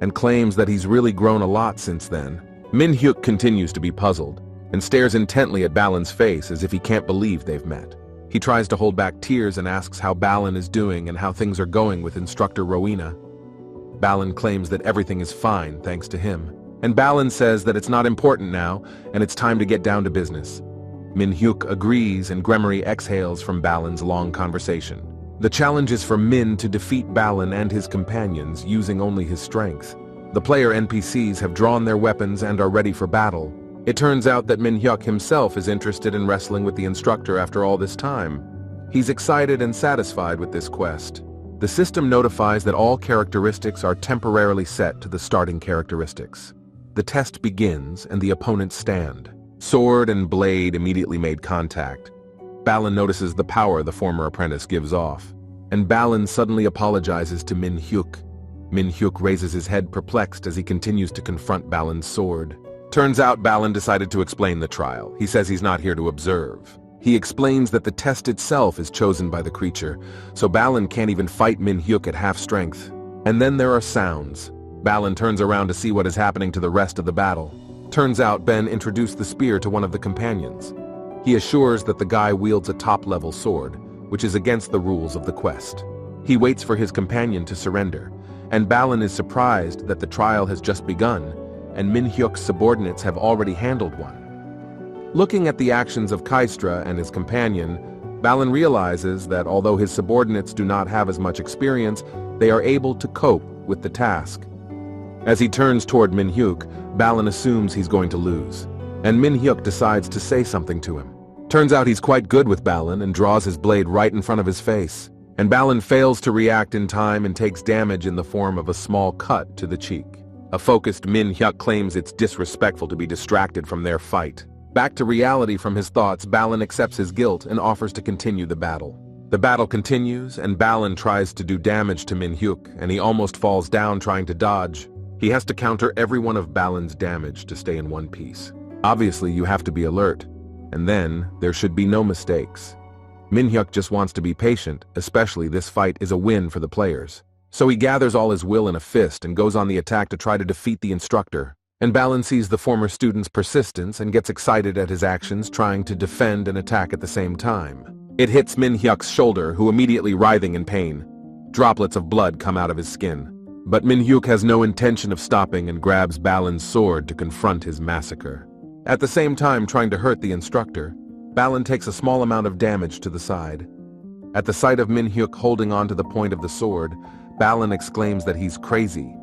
[SPEAKER 1] and claims that he's really grown a lot since then. Min-hyuk continues to be puzzled, and stares intently at Balin's face as if he can't believe they've met. He tries to hold back tears and asks how Balin is doing and how things are going with Instructor Rowena. Balin claims that everything is fine thanks to him, and Balin says that it's not important now and it's time to get down to business. Min-hyuk agrees and Gremory exhales from Balin's long conversation. The challenge is for Min to defeat Balin and his companions using only his strength. The player NPCs have drawn their weapons and are ready for battle. It turns out that Min-hyuk himself is interested in wrestling with the instructor after all this time. He's excited and satisfied with this quest. The system notifies that all characteristics are temporarily set to the starting characteristics. The test begins and the opponents stand. Sword and blade immediately made contact. Balin notices the power the former apprentice gives off, and Balin suddenly apologizes to Min-hyuk. Min-hyuk raises his head perplexed as he continues to confront Balin's sword. Turns out Balin decided to explain the trial. He says he's not here to observe. He explains that the test itself is chosen by the creature, so Balin can't even fight Min-hyuk at half strength. And then there are sounds. Balin turns around to see what is happening to the rest of the battle. Turns out Ben introduced the spear to one of the companions. He assures that the guy wields a top-level sword, which is against the rules of the quest. He waits for his companion to surrender, and Balin is surprised that the trial has just begun, and Min-hyuk's subordinates have already handled one. Looking at the actions of Kaistra and his companion, Balin realizes that although his subordinates do not have as much experience, they are able to cope with the task. As he turns toward Min-hyuk, Balin assumes he's going to lose, and Min-hyuk decides to say something to him. Turns out he's quite good with Balin and draws his blade right in front of his face, and Balin fails to react in time and takes damage in the form of a small cut to the cheek. A focused Min-hyuk claims it's disrespectful to be distracted from their fight. Back to reality from his thoughts, Balin accepts his guilt and offers to continue the battle. The battle continues, and Balin tries to do damage to Min-hyuk, and he almost falls down trying to dodge. He has to counter every one of Balin's damage to stay in one piece. Obviously, you have to be alert, and then there should be no mistakes. Min-hyuk just wants to be patient, especially this fight is a win for the players. So he gathers all his will in a fist and goes on the attack to try to defeat the instructor. And Balin sees the former student's persistence and gets excited at his actions, trying to defend and attack at the same time. It hits Min-hyuk's shoulder, who immediately writhing in pain. Droplets of blood come out of his skin. But Min-hyuk has no intention of stopping and grabs Balin's sword to confront his massacre. At the same time trying to hurt the instructor, Balin takes a small amount of damage to the side. At the sight of Min-hyuk holding on to the point of the sword, Balin exclaims that he's crazy,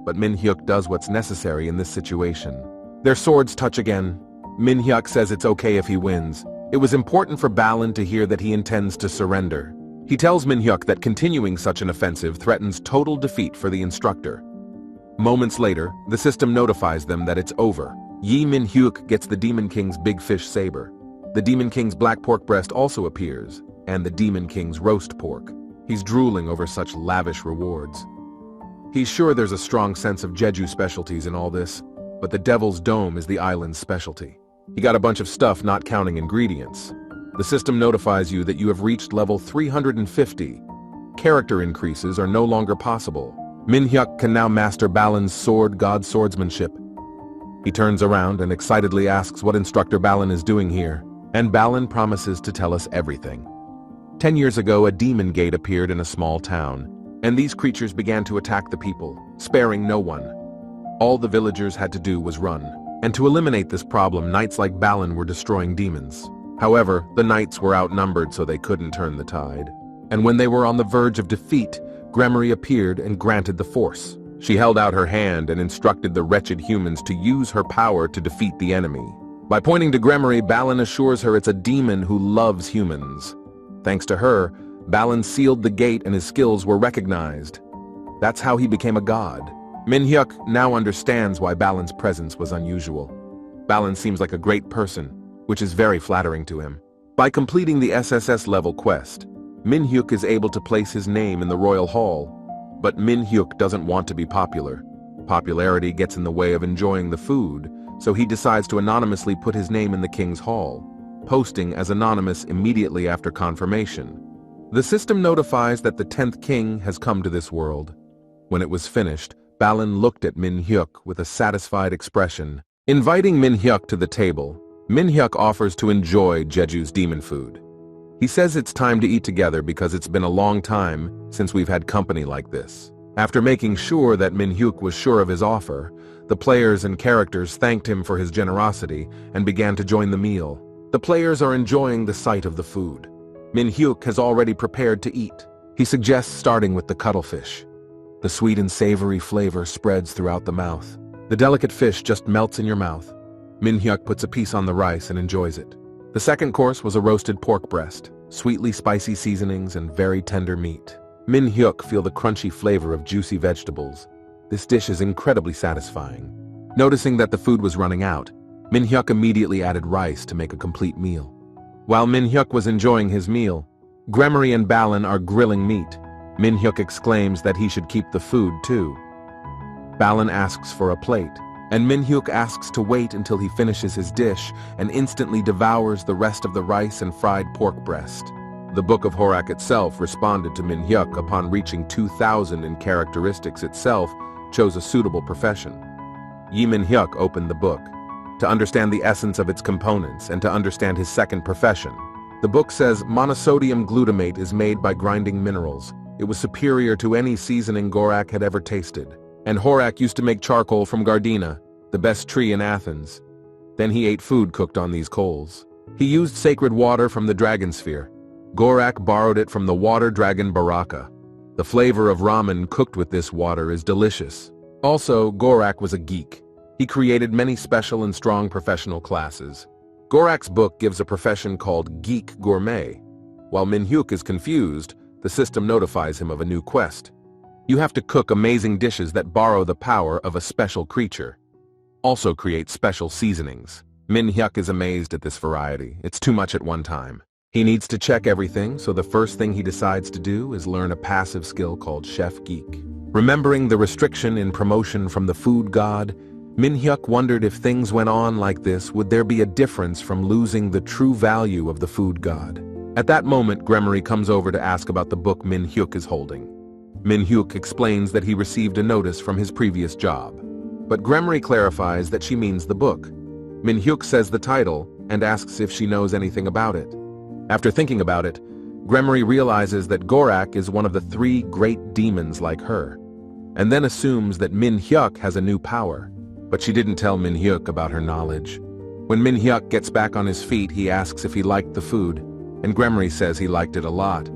[SPEAKER 1] but Min-hyuk does what's necessary in this situation. Their swords touch again. Min-hyuk says it's okay if he wins. It was important for Balin to hear that he intends to surrender. He tells Min-hyuk that continuing such an offensive threatens total defeat for the instructor. Moments later, the system notifies them that it's over. Yi Min-hyuk gets the Demon King's big fish saber. The Demon King's black pork breast also appears, and the Demon King's roast pork. He's drooling over such lavish rewards. He's sure there's a strong sense of Jeju specialties in all this, but the Devil's Dome is the island's specialty. He got a bunch of stuff not counting ingredients. The system notifies you that you have reached level 350. Character increases are no longer possible. Min-hyuk can now master Balan's sword god swordsmanship. He turns around and excitedly asks what Instructor Balan is doing here, and Balan promises to tell us everything. 10 years ago, a demon gate appeared in a small town, and these creatures began to attack the people, sparing no one. All the villagers had to do was run, and to eliminate this problem, knights like Balan were destroying demons. However, the knights were outnumbered, so they couldn't turn the tide. And when they were on the verge of defeat, Gremory appeared and granted the force. She held out her hand and instructed the wretched humans to use her power to defeat the enemy. By pointing to Gremory, Balan assures her it's a demon who loves humans. Thanks to her, Balan sealed the gate and his skills were recognized. That's how he became a god. Min-hyuk now understands why Balan's presence was unusual. Balan seems like a great person, which is very flattering to him. By completing the SSS level quest, Min-hyuk is able to place his name in the royal hall. But Min-hyuk doesn't want to be popular. Popularity gets in the way of enjoying the food, so he decides to anonymously put his name in the king's hall, posting as anonymous immediately after confirmation. The system notifies that the 10th king has come to this world. When it was finished, Balan looked at Min-hyuk with a satisfied expression. Inviting Min-hyuk to the table, Min-hyuk offers to enjoy Jeju's demon food. He says it's time to eat together because it's been a long time since we've had company like this. After making sure that Min-hyuk was sure of his offer, the players and characters thanked him for his generosity and began to join the meal. The players are enjoying the sight of the food. Min-hyuk has already prepared to eat. He suggests starting with the cuttlefish. The sweet and savory flavor spreads throughout the mouth. The delicate fish just melts in your mouth. Min-hyuk puts a piece on the rice and enjoys it. The second course was a roasted pork breast, sweetly spicy seasonings and very tender meat. Min-hyuk feel the crunchy flavor of juicy vegetables. This dish is incredibly satisfying. Noticing that the food was running out, Min-hyuk immediately added rice to make a complete meal. While Min-hyuk was enjoying his meal, Gremory and Balan are grilling meat. Min-hyuk exclaims that he should keep the food too. Balan asks for a plate, and Min-hyuk asks to wait until he finishes his dish and instantly devours the rest of the rice and fried pork breast. The Book of Horak itself responded to Min-hyuk upon reaching 2,000 in characteristics itself, chose a suitable profession. Yi Min-hyuk opened the book to understand the essence of its components and to understand his second profession. The book says monosodium glutamate is made by grinding minerals. It was superior to any seasoning Gorak had ever tasted. And Horak used to make charcoal from Gardena, the best tree in Athens. Then he ate food cooked on these coals. He used sacred water from the dragon sphere. Gorak borrowed it from the water dragon Baraka. The flavor of ramen cooked with this water is delicious. Also, Gorak was a geek. He created many special and strong professional classes. Gorak's book gives a profession called Geek Gourmet. While Min-hyuk is confused, the system notifies him of a new quest. You have to cook amazing dishes that borrow the power of a special creature. Also create special seasonings. Min-hyuk is amazed at this variety. It's too much at one time. He needs to check everything, so the first thing he decides to do is learn a passive skill called Chef Geek. Remembering the restriction in promotion from the food god, Min-hyuk wondered if things went on like this, would there be a difference from losing the true value of the food god? At that moment, Gremory comes over to ask about the book Min-hyuk is holding. Min-hyuk explains that he received a notice from his previous job. But Gremory clarifies that she means the book. Min-hyuk says the title and asks if she knows anything about it. After thinking about it, Gremory realizes that Gorak is one of the 3 great demons like her, and then assumes that Min-hyuk has a new power. But she didn't tell Min-hyuk about her knowledge. When Min-hyuk gets back on his feet, he asks if he liked the food, and Gremory says he liked it a lot.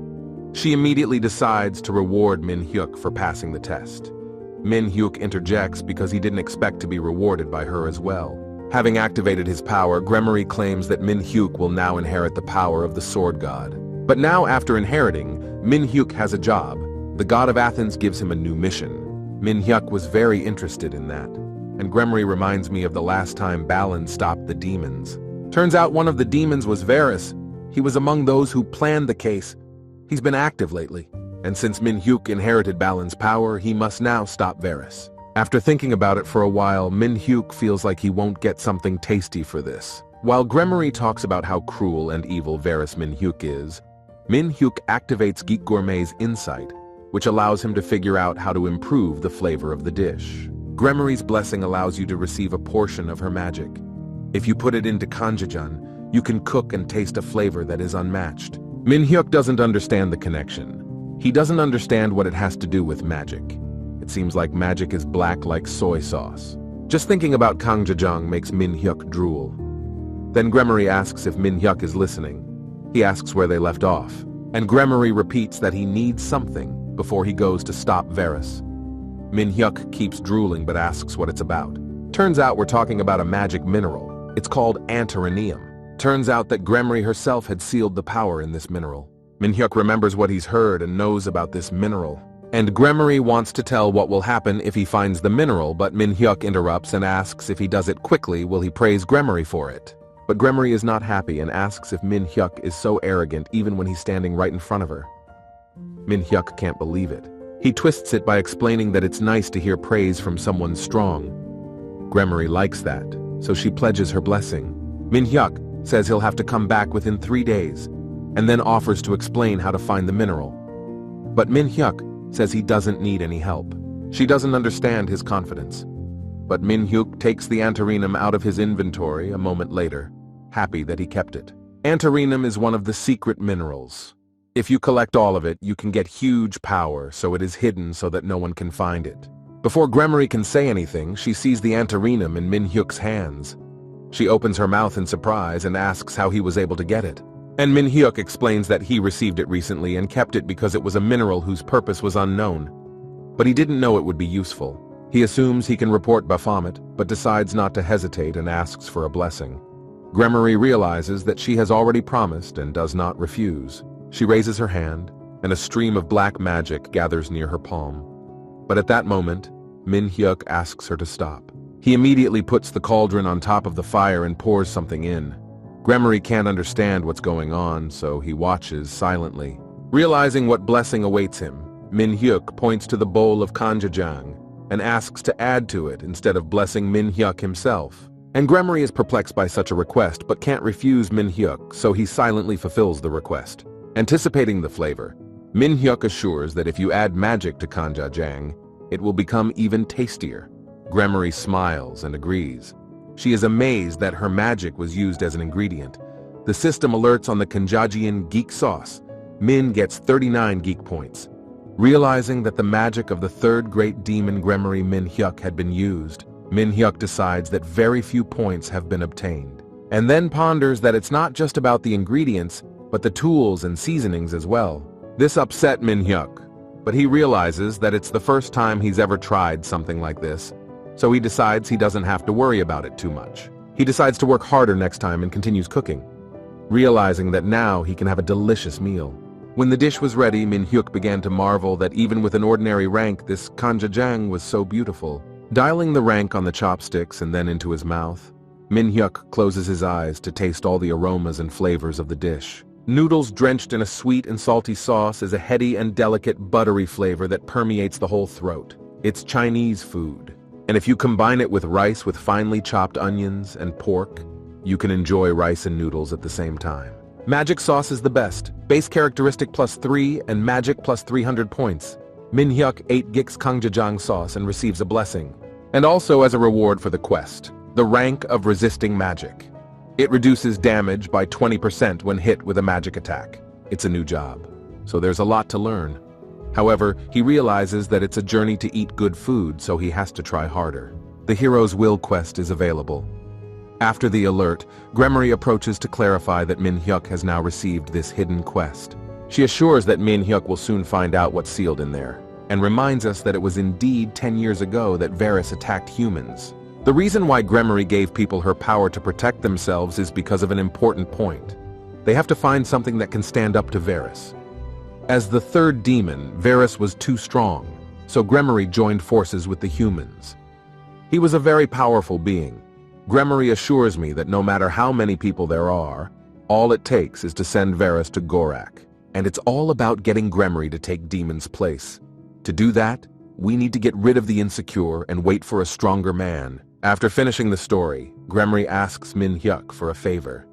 [SPEAKER 1] She immediately decides to reward Min-hyuk for passing the test. Min-hyuk interjects because he didn't expect to be rewarded by her as well. Having activated his power, Gremory claims that Min-hyuk will now inherit the power of the sword god. But now, after inheriting, Min-hyuk has a job. The god of Athens gives him a new mission. Min-hyuk was very interested in that. And Gremory reminds me of the last time Balin stopped the demons. Turns out one of the demons was Varys. He was among those who planned the case. He's been active lately. And since Min-hyuk inherited Balin's power, he must now stop Varys. After thinking about it for a while, Min-hyuk feels like he won't get something tasty for this. While Gremory talks about how cruel and evil Varys Min-hyuk is, Min-hyuk activates Geek Gourmet's insight, which allows him to figure out how to improve the flavor of the dish. Gremory's blessing allows you to receive a portion of her magic. If you put it into kanjajang, you can cook and taste a flavor that is unmatched. Min-hyuk doesn't understand the connection. He doesn't understand what it has to do with magic. It seems like magic is black like soy sauce. Just thinking about kanjajang makes Min-hyuk drool. Then Gremory asks if Min-hyuk is listening. He asks where they left off, and Gremory repeats that he needs something before he goes to stop Varys. Min-hyuk keeps drooling but asks what it's about. Turns out we're talking about a magic mineral. It's called antirrhenium. Turns out that Gremory herself had sealed the power in this mineral. Min-hyuk remembers what he's heard and knows about this mineral. And Gremory wants to tell what will happen if he finds the mineral, but Min-hyuk interrupts and asks if he does it quickly, will he praise Gremory for it? But Gremory is not happy and asks if Min-hyuk is so arrogant even when he's standing right in front of her. Min-hyuk can't believe it. He twists it by explaining that it's nice to hear praise from someone strong. Gremory likes that, so she pledges her blessing. Min-hyuk says he'll have to come back within 3 days, and then offers to explain how to find the mineral. But Min-hyuk says he doesn't need any help. She doesn't understand his confidence. But Min-hyuk takes the antirrhenium out of his inventory a moment later, happy that he kept it. Antirrhenium is one of the secret minerals. If you collect all of it, you can get huge power, so it is hidden so that no one can find it. Before Gremory can say anything, she sees the antirrhenium in Min-hyuk's hands. She opens her mouth in surprise and asks how he was able to get it. And Min-hyuk explains that he received it recently and kept it because it was a mineral whose purpose was unknown. But he didn't know it would be useful. He assumes he can report Baphomet, but decides not to hesitate and asks for a blessing. Gremory realizes that she has already promised and does not refuse. She raises her hand, and a stream of black magic gathers near her palm. But at that moment, Min-hyuk asks her to stop. He immediately puts the cauldron on top of the fire and pours something in. Gremory can't understand what's going on, so he watches silently. Realizing what blessing awaits him, Min-hyuk points to the bowl of kanjajang and asks to add to it instead of blessing Min-hyuk himself. And Gremory is perplexed by such a request but can't refuse Min-hyuk, so he silently fulfills the request. Anticipating the flavor, Min-hyuk assures that if you add magic to kanjajang, it will become even tastier. Gremory smiles and agrees. She is amazed that her magic was used as an ingredient. The system alerts on the kanjajang geek sauce. Min gets 39 geek points. Realizing that the magic of the third great demon Gremory Min-hyuk had been used, Min-hyuk decides that very few points have been obtained. And then ponders that it's not just about the ingredients, but the tools and seasonings as well. This upset Min-hyuk, but he realizes that it's the first time he's ever tried something like this, so he decides he doesn't have to worry about it too much. He decides to work harder next time and continues cooking, realizing that now he can have a delicious meal. When the dish was ready, Min-hyuk began to marvel that even with an ordinary rank, this kanjajang was so beautiful. Dialing the rank on the chopsticks and then into his mouth, Min-hyuk closes his eyes to taste all the aromas and flavors of the dish. Noodles drenched in a sweet and salty sauce is a heady and delicate buttery flavor that permeates the whole throat. It's Chinese food. And if you combine it with rice with finely chopped onions and pork, you can enjoy rice and noodles at the same time. Magic sauce is the best. Base characteristic +3 and magic +300 points. Min-hyuk ate Gik's kanjajang sauce and receives a blessing. And also as a reward for the quest, the rank of resisting magic. It reduces damage by 20% when hit with a magic attack. It's a new job, so there's a lot to learn. However, he realizes that it's a journey to eat good food, so he has to try harder. The hero's will quest is available. After the alert, Gremory approaches to clarify that Min-hyuk has now received this hidden quest. She assures that Min-hyuk will soon find out what's sealed in there, and reminds us that it was indeed 10 years ago that Varys attacked humans. The reason why Gremory gave people her power to protect themselves is because of an important point. They have to find something that can stand up to Varys. As the third demon, Varys was too strong, so Gremory joined forces with the humans. He was a very powerful being. Gremory assures me that no matter how many people there are, all it takes is to send Varys to Gorak. And it's all about getting Gremory to take Demon's place. To do that, we need to get rid of the insecure and wait for a stronger man. After finishing the story, Gremory asks Min Hyuk for a favor.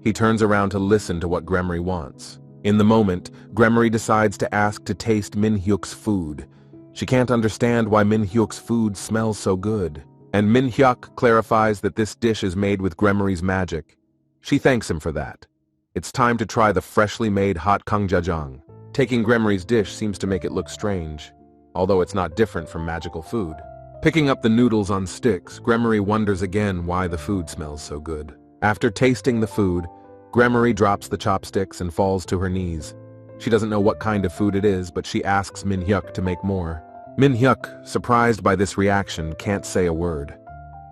[SPEAKER 1] He turns around to listen to what Gremory wants. In the moment, Gremory decides to ask to taste Min Hyuk's food. She can't understand why Min Hyuk's food smells so good. And Min Hyuk clarifies that this dish is made with Gremory's magic. She thanks him for that. It's time to try the freshly made hot kangjajang. Taking Gremory's dish seems to make it look strange, although it's not different from magical food. Picking up the noodles on sticks, Gremory wonders again why the food smells so good. After tasting the food, Gremory drops the chopsticks and falls to her knees. She doesn't know what kind of food it is, but she asks Min Hyuk to make more. Min Hyuk, surprised by this reaction, can't say a word.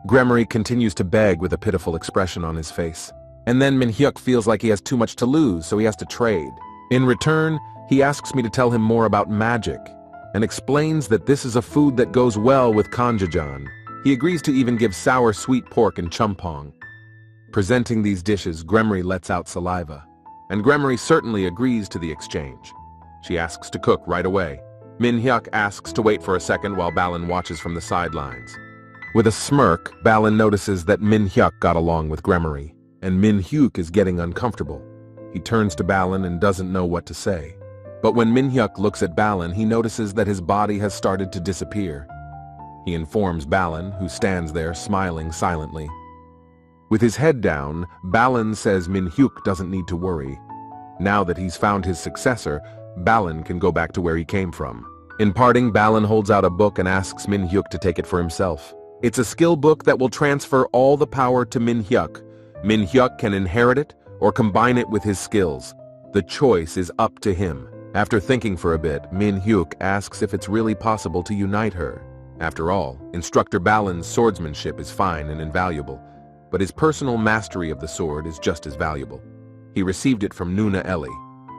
[SPEAKER 1] Gremory continues to beg with a pitiful expression on his face. And then Min Hyuk feels like he has too much to lose, so he has to trade. In return, he asks me to tell him more about magic, and explains that this is a food that goes well with kanjajan. He agrees to even give sour sweet pork and chumpong. Presenting these dishes, Gremory lets out saliva, and Gremory certainly agrees to the exchange. She asks to cook right away. Min Hyuk asks to wait for a second while Balin watches from the sidelines. With a smirk, Balin notices that Min Hyuk got along with Gremory, and Min Hyuk is getting uncomfortable. He turns to Balin and doesn't know what to say. But when Min Hyuk looks at Balin, he notices that his body has started to disappear. He informs Balin, who stands there smiling silently. With his head down, Balin says Min Hyuk doesn't need to worry. Now that he's found his successor, Balin can go back to where he came from. In parting, Balin holds out a book and asks Min Hyuk to take it for himself. It's a skill book that will transfer all the power to Min Hyuk. Min Hyuk can inherit it or combine it with his skills. The choice is up to him. After thinking for a bit, Min Hyuk asks if it's really possible to unite her. After all, Instructor Balin's swordsmanship is fine and invaluable, but his personal mastery of the sword is just as valuable. He received it from Nuna Eli.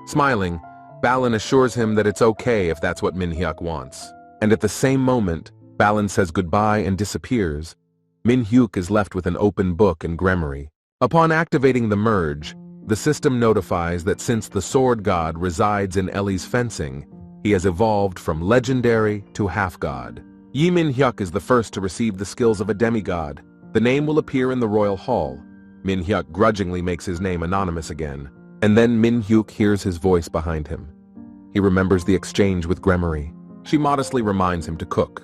[SPEAKER 1] Smiling, Balin assures him that it's okay if that's what Min Hyuk wants. And at the same moment, Balin says goodbye and disappears. Min Hyuk is left with an open book and Gremory. Upon activating the merge, the system notifies that since the sword god resides in Ellie's fencing, he has evolved from legendary to half-god. Yi Min Hyuk is the first to receive the skills of a demigod. The name will appear in the royal hall. Min Hyuk grudgingly makes his name anonymous again, and then Min Hyuk hears his voice behind him. He remembers the exchange with Gremory. She modestly reminds him to cook.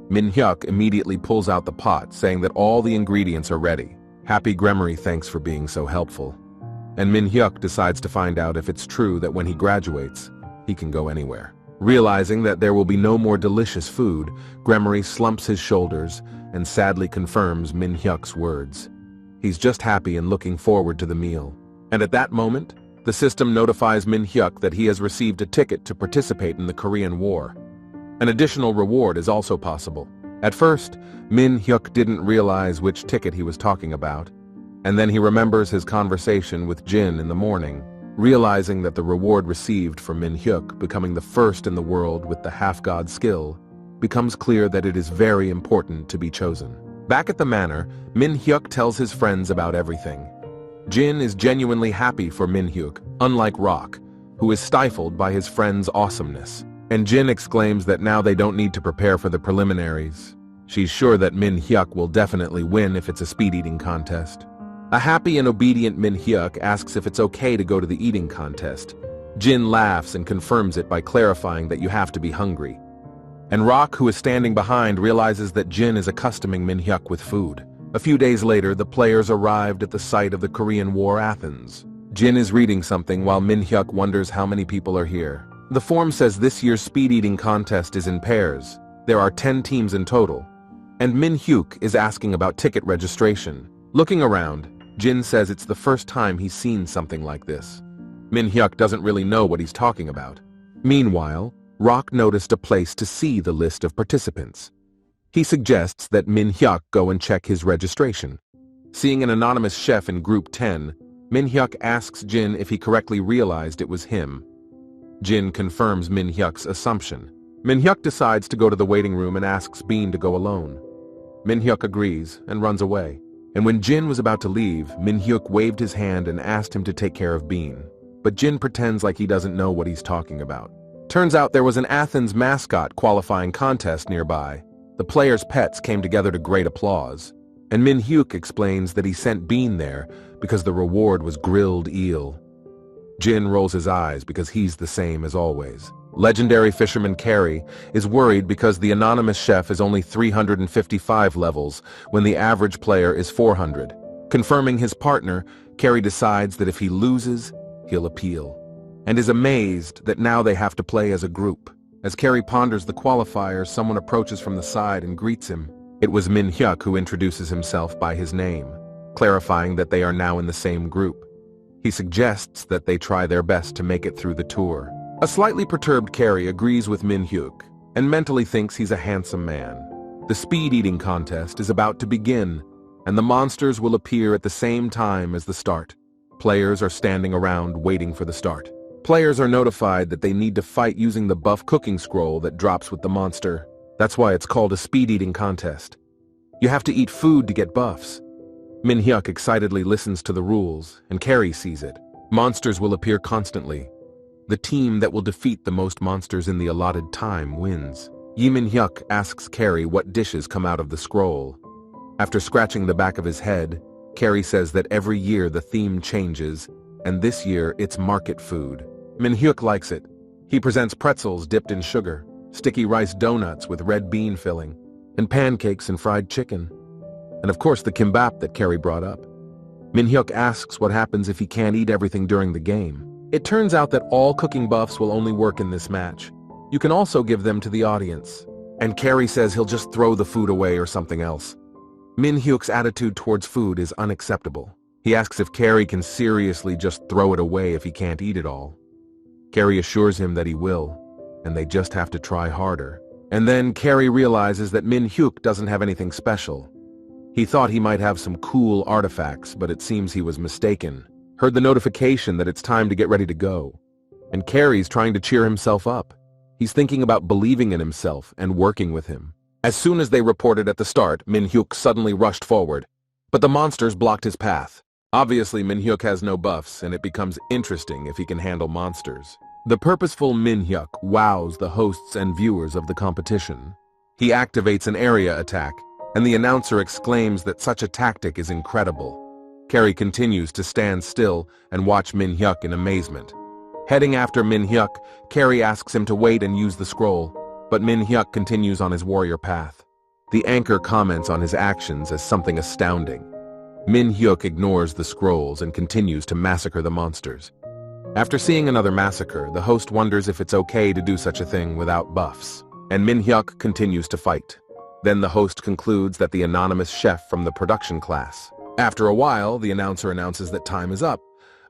[SPEAKER 1] Min Hyuk immediately pulls out the pot, saying that all the ingredients are ready. Happy Gremory thanks for being so helpful. And Min Hyuk decides to find out if it's true that when he graduates, he can go anywhere. Realizing that there will be no more delicious food, Gremory slumps his shoulders and sadly confirms Min Hyuk's words. He's just happy and looking forward to the meal. And at that moment, the system notifies Min Hyuk that he has received a ticket to participate in the Korean War. An additional reward is also possible. At first, Min Hyuk didn't realize which ticket he was talking about, and then he remembers his conversation with Jin in the morning. Realizing that the reward received for Min Hyuk becoming the first in the world with the half-god skill becomes clear that it is very important to be chosen. Back at the manor, Min Hyuk tells his friends about everything. Jin is genuinely happy for Min Hyuk, unlike Rock, who is stifled by his friend's awesomeness. And Jin exclaims that now they don't need to prepare for the preliminaries. She's sure that Min Hyuk will definitely win if it's a speed-eating contest. A happy and obedient Min Hyuk asks if it's okay to go to the eating contest. Jin laughs and confirms it by clarifying that you have to be hungry. And Rock, who is standing behind, realizes that Jin is accustoming Min Hyuk with food. A few days later, the players arrived at the site of the Korean War Athens. Jin is reading something while Min Hyuk wonders how many people are here. The form says this year's speed-eating contest is in pairs. There are 10 teams in total. And Min Hyuk is asking about ticket registration. Looking around, Jin says it's the first time he's seen something like this. Min Hyuk doesn't really know what he's talking about. Meanwhile, Rock noticed a place to see the list of participants. He suggests that Min Hyuk go and check his registration. Seeing an anonymous chef in Group 10, Min Hyuk asks Jin if he correctly realized it was him. Jin confirms Min-hyuk's assumption. Min-hyuk decides to go to the waiting room and asks Bean to go alone. Min-hyuk agrees and runs away. And when Jin was about to leave, Min-hyuk waved his hand and asked him to take care of Bean. But Jin pretends like he doesn't know what he's talking about. Turns out there was an Athens mascot qualifying contest nearby. The players' pets came together to great applause. And Min-hyuk explains that he sent Bean there because the reward was grilled eel. Jin rolls his eyes because he's the same as always. Legendary fisherman Carrie is worried because the anonymous chef is only 355 levels when the average player is 400. Confirming his partner, Carrie decides that if he loses, he'll appeal, and is amazed that now they have to play as a group. As Carrie ponders the qualifiers, someone approaches from the side and greets him. It was Min-hyuk who introduces himself by his name, clarifying that they are now in the same group. He suggests that they try their best to make it through the tour. A slightly perturbed Carrie agrees with Min-hyuk and mentally thinks he's a handsome man. The speed-eating contest is about to begin, and the monsters will appear at the same time as the start. Players are standing around waiting for the start. Players are notified that they need to fight using the buff cooking scroll that drops with the monster. That's why it's called a speed-eating contest. You have to eat food to get buffs. Min-hyuk excitedly listens to the rules, and Carrie sees it. Monsters will appear constantly. The team that will defeat the most monsters in the allotted time wins. Min-hyuk asks Carrie what dishes come out of the scroll. After scratching the back of his head, Carrie says that every year the theme changes, and this year it's market food. Min-hyuk likes it. He presents pretzels dipped in sugar, sticky rice donuts with red bean filling, and pancakes and fried chicken. And of course the kimbap that Carrie brought up. Min-hyuk asks what happens if he can't eat everything during the game. It turns out that all cooking buffs will only work in this match. You can also give them to the audience. And Carrie says he'll just throw the food away or something else. Min-hyuk's attitude towards food is unacceptable. He asks if Carrie can seriously just throw it away if he can't eat it all. Carrie assures him that he will, and they just have to try harder. And then Carrie realizes that Min-hyuk doesn't have anything special. He thought he might have some cool artifacts, but it seems he was mistaken. Heard the notification that it's time to get ready to go. And Carrie's trying to cheer himself up. He's thinking about believing in himself and working with him. As soon as they reported at the start, Min-hyuk suddenly rushed forward. But the monsters blocked his path. Obviously, Min-hyuk has no buffs, and it becomes interesting if he can handle monsters. The purposeful Min-hyuk wows the hosts and viewers of the competition. He activates an area attack, and the announcer exclaims that such a tactic is incredible. Carrie continues to stand still and watch Min-hyuk in amazement. Heading after Min-hyuk, Carrie asks him to wait and use the scroll, but Min-hyuk continues on his warrior path. The anchor comments on his actions as something astounding. Min-hyuk ignores the scrolls and continues to massacre the monsters. After seeing another massacre, the host wonders if it's okay to do such a thing without buffs, and Min-hyuk continues to fight. Then the host concludes that the anonymous chef from the production class. After a while, the announcer announces that time is up.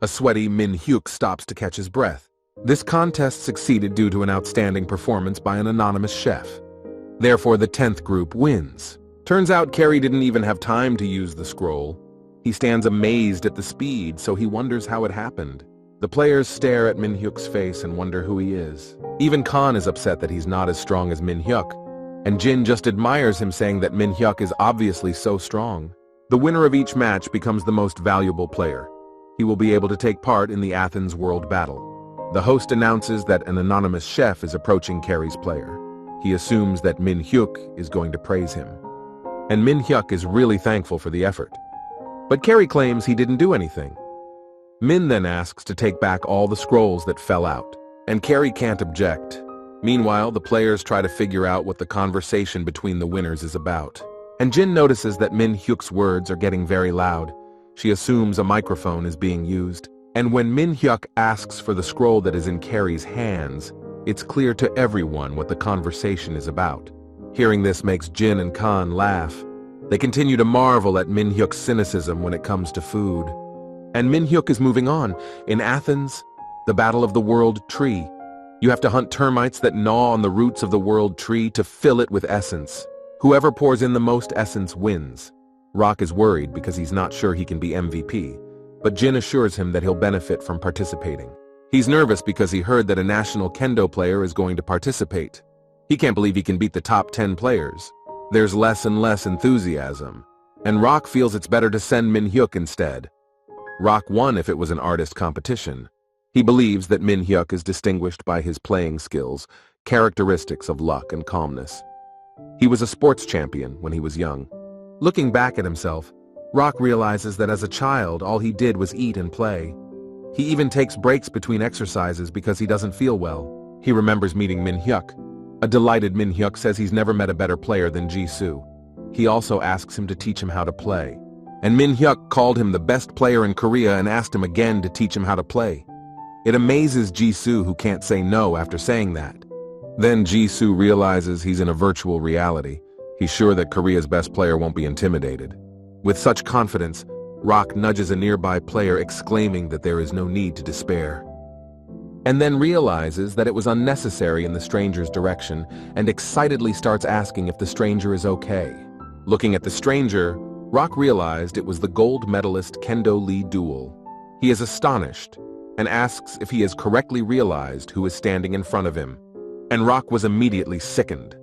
[SPEAKER 1] A sweaty Min-hyuk stops to catch his breath. This contest succeeded due to an outstanding performance by an anonymous chef. Therefore, the 10th group wins. Turns out Carrie didn't even have time to use the scroll. He stands amazed at the speed, so he wonders how it happened. The players stare at Min-hyuk's face and wonder who he is. Even Khan is upset that he's not as strong as Min-hyuk, and Jin just admires him, saying that Min-hyuk is obviously so strong. The winner of each match becomes the most valuable player. He will be able to take part in the Athens World Battle. The host announces that an anonymous chef is approaching Carrie's player. He assumes that Min-hyuk is going to praise him. And Min-hyuk is really thankful for the effort. But Carrie claims he didn't do anything. Min then asks to take back all the scrolls that fell out, and Carrie can't object. Meanwhile, the players try to figure out what the conversation between the winners is about. And Jin notices that Min-hyuk's words are getting very loud. She assumes a microphone is being used. And when Min-hyuk asks for the scroll that is in Carrie's hands, it's clear to everyone what the conversation is about. Hearing this makes Jin and Khan laugh. They continue to marvel at Min-hyuk's cynicism when it comes to food. And Min-hyuk is moving on. In Athens, the Battle of the World Tree. You have to hunt termites that gnaw on the roots of the world tree to fill it with essence. Whoever pours in the most essence wins. Rock is worried because he's not sure he can be MVP, but Jin assures him that he'll benefit from participating. He's nervous because he heard that a national kendo player is going to participate. He can't believe he can beat the top 10 players. There's less and less enthusiasm, and Rock feels it's better to send Min-hyuk instead. Rock won if it was an artist competition. He believes that Min-hyuk is distinguished by his playing skills, characteristics of luck and calmness. He was a sports champion when he was young. Looking back at himself, Rock realizes that as a child all he did was eat and play. He even takes breaks between exercises because he doesn't feel well. He remembers meeting Min-hyuk. A delighted Min-hyuk says he's never met a better player than Jisoo. He also asks him to teach him how to play. And Min-hyuk called him the best player in Korea and asked him again to teach him how to play. It amazes Jisoo, who can't say no after saying that. Then Jisoo realizes he's in a virtual reality. He's sure that Korea's best player won't be intimidated. With such confidence, Rock nudges a nearby player, exclaiming that there is no need to despair. And then realizes that it was unnecessary in the stranger's direction and excitedly starts asking if the stranger is okay. Looking at the stranger, Rock realized it was the gold medalist Kendo Lee Duel. He is astonished and asks if he has correctly realized who is standing in front of him. And Rock was immediately sickened.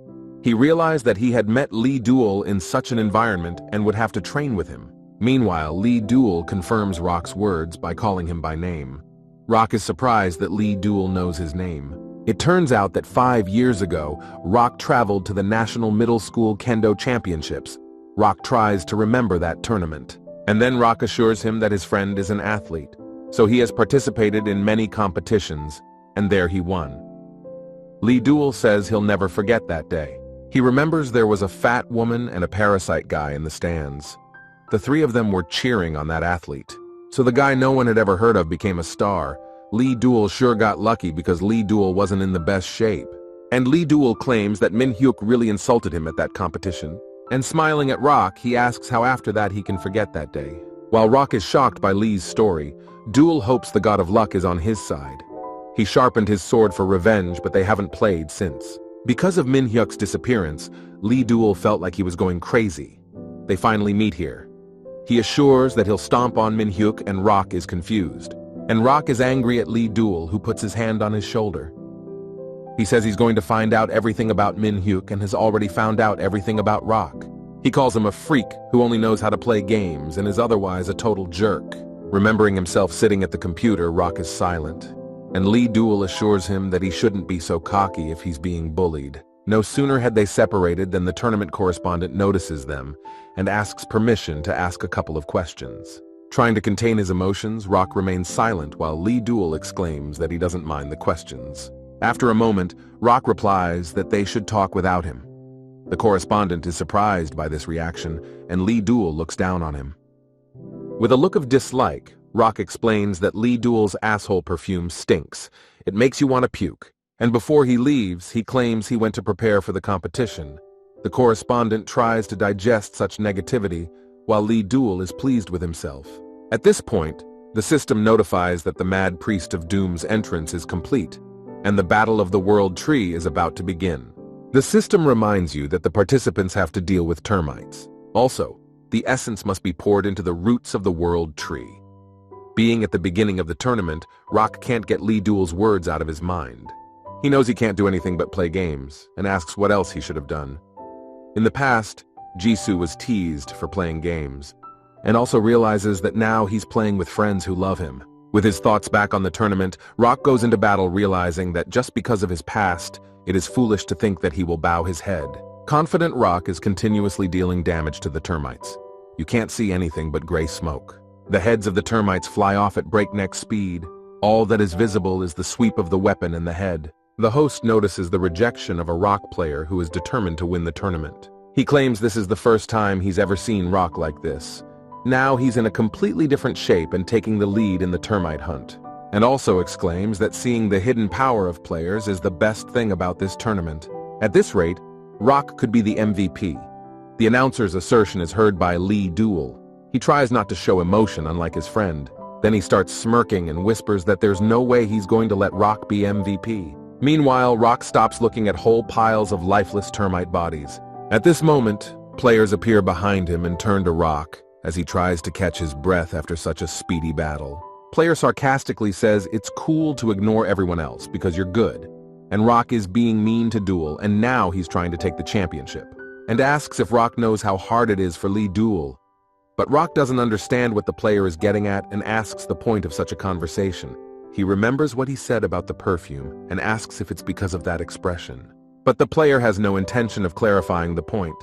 [SPEAKER 1] He realized that he had met Lee Duel in such an environment and would have to train with him. Meanwhile, Lee Duel confirms Rock's words by calling him by name. Rock is surprised that Lee Duel knows his name. It turns out that 5 years ago, Rock traveled to the National Middle School Kendo Championships. Rock tries to remember that tournament. And then Rock assures him that his friend is an athlete. So he has participated in many competitions, and there he won. Lee Duel says he'll never forget that day. He remembers there was a fat woman and a parasite guy in the stands. The three of them were cheering on that athlete. So the guy no one had ever heard of became a star. Lee Duel sure got lucky because Lee Duel wasn't in the best shape. And Lee Duel claims that Min-hyuk really insulted him at that competition. And smiling at Rock, he asks how after that he can forget that day. While Rock is shocked by Lee's story, Duel hopes the god of luck is on his side. He sharpened his sword for revenge, but they haven't played since. Because of Min-hyuk's disappearance, Lee Duel felt like he was going crazy. They finally meet here. He assures that he'll stomp on Min-hyuk, and Rock is confused. And Rock is angry at Lee Duel, who puts his hand on his shoulder. He says he's going to find out everything about Min-hyuk and has already found out everything about Rock. He calls him a freak who only knows how to play games and is otherwise a total jerk. Remembering himself sitting at the computer, Rock is silent. And Lee Duel assures him that he shouldn't be so cocky if he's being bullied. No sooner had they separated than the tournament correspondent notices them and asks permission to ask a couple of questions. Trying to contain his emotions, Rock remains silent while Lee Duel exclaims that he doesn't mind the questions. After a moment, Rock replies that they should talk without him. The correspondent is surprised by this reaction, and Lee Duel looks down on him. With a look of dislike, Rock explains that Lee Duel's asshole perfume stinks. It makes you want to puke. And before he leaves, he claims he went to prepare for the competition. The correspondent tries to digest such negativity, while Lee Duel is pleased with himself. At this point, the system notifies that the Mad Priest of Doom's entrance is complete, and the Battle of the World Tree is about to begin. The system reminds you that the participants have to deal with termites. Also, the essence must be poured into the roots of the World Tree. Being at the beginning of the tournament, Rock can't get Lee Duel's words out of his mind. He knows he can't do anything but play games, and asks what else he should have done. In the past, Jisoo was teased for playing games, and also realizes that now he's playing with friends who love him. With his thoughts back on the tournament, Rock goes into battle realizing that just because of his past, it is foolish to think that he will bow his head. Confident Rock is continuously dealing damage to the termites. You can't see anything but gray smoke. The heads of the termites fly off at breakneck speed. All that is visible is the sweep of the weapon and the head. The host notices the rejection of a Rock player who is determined to win the tournament. He claims this is the first time he's ever seen Rock like this. Now he's in a completely different shape and taking the lead in the termite hunt. And also exclaims that seeing the hidden power of players is the best thing about this tournament. At this rate, Rock could be the MVP. The announcer's assertion is heard by Lee Duel. He tries not to show emotion, unlike his friend. Then he starts smirking and whispers that there's no way he's going to let Rock be MVP. Meanwhile, Rock stops looking at whole piles of lifeless termite bodies. At this moment, players appear behind him and turn to Rock as he tries to catch his breath after such a speedy battle. Player sarcastically says it's cool to ignore everyone else because you're good, and Rock is being mean to Duel, and now he's trying to take the championship, and asks if Rock knows how hard it is for Duel. But Rock doesn't understand what the player is getting at and asks the point of such a conversation. He remembers what he said about the perfume and asks if it's because of that expression. But the player has no intention of clarifying the point,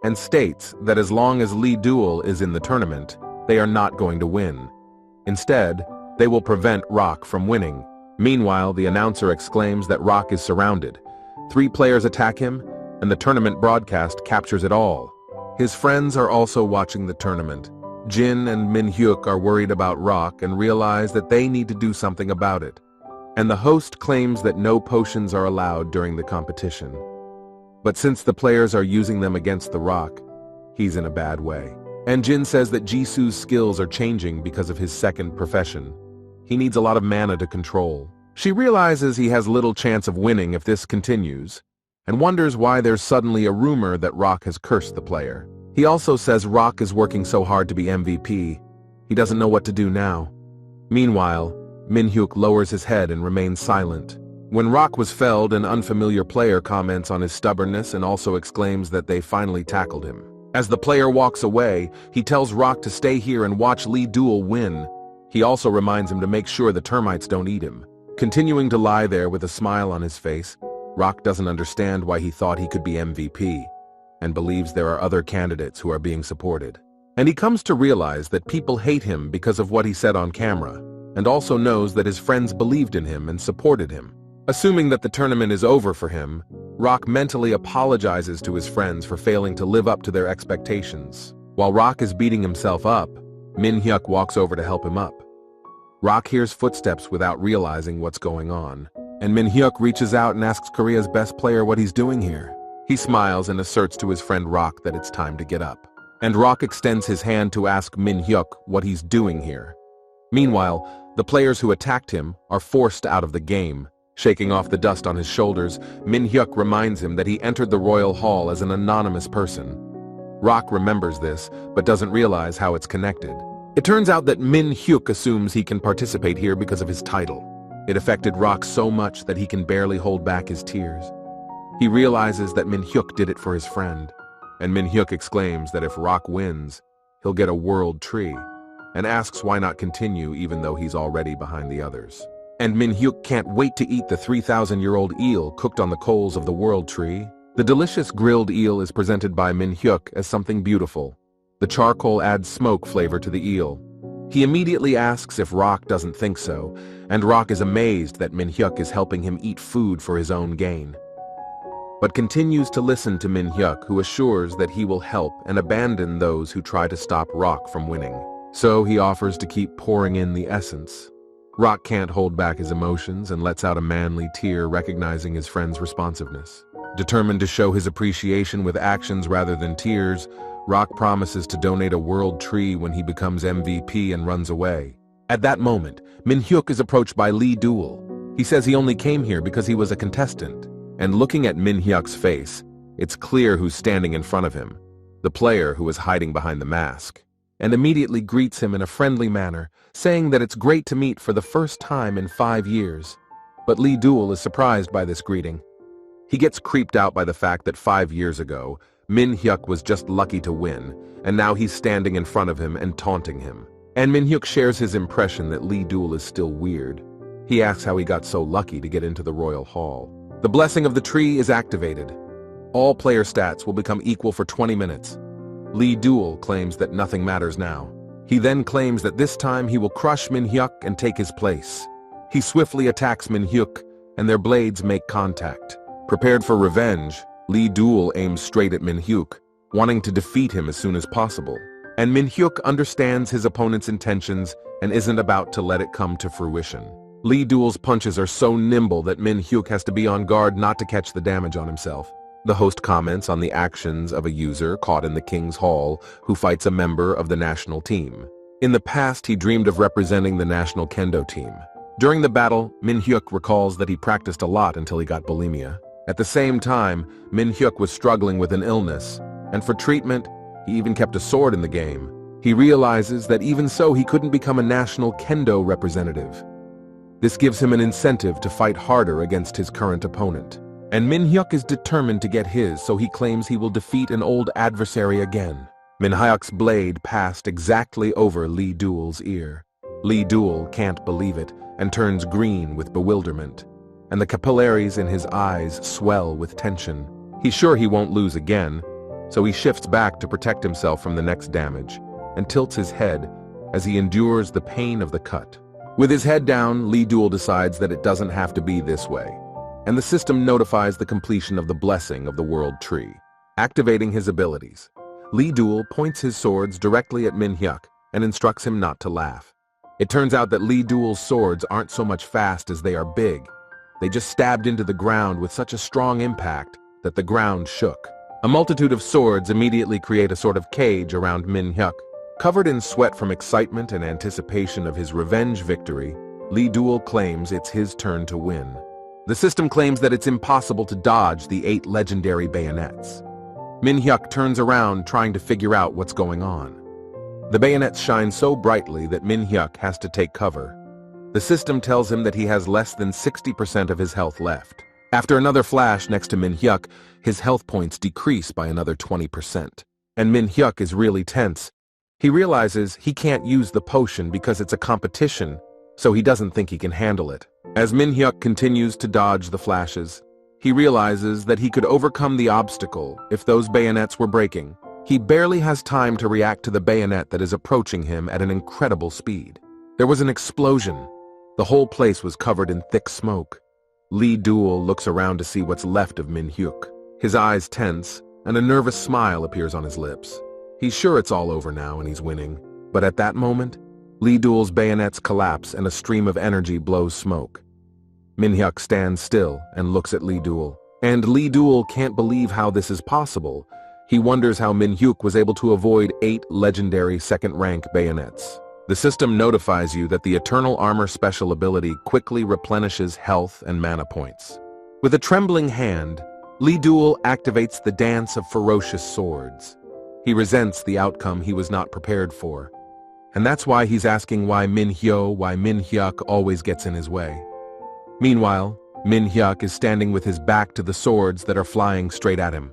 [SPEAKER 1] and states that as long as Duel is in the tournament, they are not going to win. Instead, they will prevent Rock from winning. Meanwhile, the announcer exclaims that Rock is surrounded. 3 players attack him, and the tournament broadcast captures it all. His friends are also watching the tournament. Jin and Min-hyuk are worried about Rock and realize that they need to do something about it. And the host claims that no potions are allowed during the competition. But since the players are using them against the Rock, he's in a bad way. And Jin says that Jisoo's skills are changing because of his second profession. He needs a lot of mana to control. She realizes he has little chance of winning if this continues, and wonders why there's suddenly a rumor that Rock has cursed the player. He also says Rock is working so hard to be MVP, he doesn't know what to do now. Meanwhile, Min-hyuk lowers his head and remains silent. When Rock was felled, an unfamiliar player comments on his stubbornness and also exclaims that they finally tackled him. As the player walks away, he tells Rock to stay here and watch Duel win. He also reminds him to make sure the termites don't eat him. Continuing to lie there with a smile on his face, Rock doesn't understand why he thought he could be MVP, and believes there are other candidates who are being supported. And he comes to realize that people hate him because of what he said on camera, and also knows that his friends believed in him and supported him. Assuming that the tournament is over for him, Rock mentally apologizes to his friends for failing to live up to their expectations. While Rock is beating himself up, Min-hyuk walks over to help him up. Rock hears footsteps without realizing what's going on, and Min-hyuk reaches out and asks Korea's best player what he's doing here. He smiles and asserts to his friend Rock that it's time to get up. And Rock extends his hand to ask Min-hyuk what he's doing here. Meanwhile, the players who attacked him are forced out of the game. Shaking off the dust on his shoulders, Min-hyuk reminds him that he entered the royal hall as an anonymous person. Rock remembers this, but doesn't realize how it's connected. It turns out that Min-hyuk assumes he can participate here because of his title. It affected Rock so much that he can barely hold back his tears. He realizes that Min-hyuk did it for his friend, and Min-hyuk exclaims that if Rock wins, he'll get a world tree, and asks why not continue even though he's already behind the others. And Min-hyuk can't wait to eat the 3,000-year-old eel cooked on the coals of the world tree. The delicious grilled eel is presented by Min-hyuk as something beautiful. The charcoal adds smoke flavor to the eel. He immediately asks if Rock doesn't think so, and Rock is amazed that Min-hyuk is helping him eat food for his own gain, but continues to listen to Min-hyuk, who assures that he will help and abandon those who try to stop Rock from winning. So he offers to keep pouring in the essence. Rock can't hold back his emotions and lets out a manly tear, recognizing his friend's responsiveness. Determined to show his appreciation with actions rather than tears, Rock promises to donate a world tree when he becomes MVP and runs away. At that moment, Min-hyuk is approached by Duel. He says he only came here because he was a contestant. And looking at Min-hyuk's face, it's clear who's standing in front of him, the player who is hiding behind the mask, and immediately greets him in a friendly manner, saying that it's great to meet for the first time in 5 years. But Duel is surprised by this greeting. He gets creeped out by the fact that 5 years ago, Min-hyuk was just lucky to win, and now he's standing in front of him and taunting him. And Min-hyuk shares his impression that Duel is still weird. He asks how he got so lucky to get into the royal hall. The blessing of the tree is activated. All player stats will become equal for 20 minutes. Duel claims that nothing matters now. He then claims that this time he will crush Min-hyuk and take his place. He swiftly attacks Min-hyuk, and their blades make contact. Prepared for revenge, Duel aims straight at Min-hyuk, wanting to defeat him as soon as possible. And Min-hyuk understands his opponent's intentions and isn't about to let it come to fruition. Duel's punches are so nimble that Min-hyuk has to be on guard not to catch the damage on himself. The host comments on the actions of a user caught in the King's Hall who fights a member of the national team. In the past, he dreamed of representing the national kendo team. During the battle, Min-hyuk recalls that he practiced a lot until he got bulimia. At the same time, Min-hyuk was struggling with an illness, and for treatment, he even kept a sword in the game. He realizes that even so he couldn't become a national kendo representative. This gives him an incentive to fight harder against his current opponent. And Min Hyuk is determined to get his, so he claims he will defeat an old adversary again. Min Hyuk's blade passed exactly over Lee Duel's ear. Lee Duel can't believe it and turns green with bewilderment, and the capillaries in his eyes swell with tension. He's sure he won't lose again, so he shifts back to protect himself from the next damage and tilts his head as he endures the pain of the cut. With his head down, Lee Duel decides that it doesn't have to be this way, and the system notifies the completion of the blessing of the world tree. Activating his abilities, Lee Duel points his swords directly at Min Hyuk and instructs him not to laugh. It turns out that Lee Duel's swords aren't so much fast as they are big. They just stabbed into the ground with such a strong impact that the ground shook. A multitude of swords immediately create a sort of cage around Min Hyuk. Covered in sweat from excitement and anticipation of his revenge victory, Lee Duel claims it's his turn to win. The system claims that it's impossible to dodge the 8 legendary bayonets. Min Hyuk turns around trying to figure out what's going on. The bayonets shine so brightly that Min Hyuk has to take cover. The system tells him that he has less than 60% of his health left. After another flash next to Min Hyuk, his health points decrease by another 20%. And Min Hyuk is really tense. He realizes he can't use the potion because it's a competition, so he doesn't think he can handle it. As Min Hyuk continues to dodge the flashes, he realizes that he could overcome the obstacle if those bayonets were breaking. He barely has time to react to the bayonet that is approaching him at an incredible speed. There was an explosion. The whole place was covered in thick smoke. Lee Duel looks around to see what's left of Min Hyuk. His eyes tense, and a nervous smile appears on his lips. He's sure it's all over now and he's winning. But at that moment, Lee Duel's bayonets collapse and a stream of energy blows smoke. Min Hyuk stands still and looks at Lee Duel. And Lee Duel can't believe how this is possible. He wonders how Min Hyuk was able to avoid 8 legendary second-rank bayonets. The system notifies you that the Eternal Armor special ability quickly replenishes health and mana points. With a trembling hand, Lee Duel activates the Dance of Ferocious Swords. He resents the outcome he was not prepared for. And that's why he's asking why Min Hyuk always gets in his way. Meanwhile, Min Hyuk is standing with his back to the swords that are flying straight at him.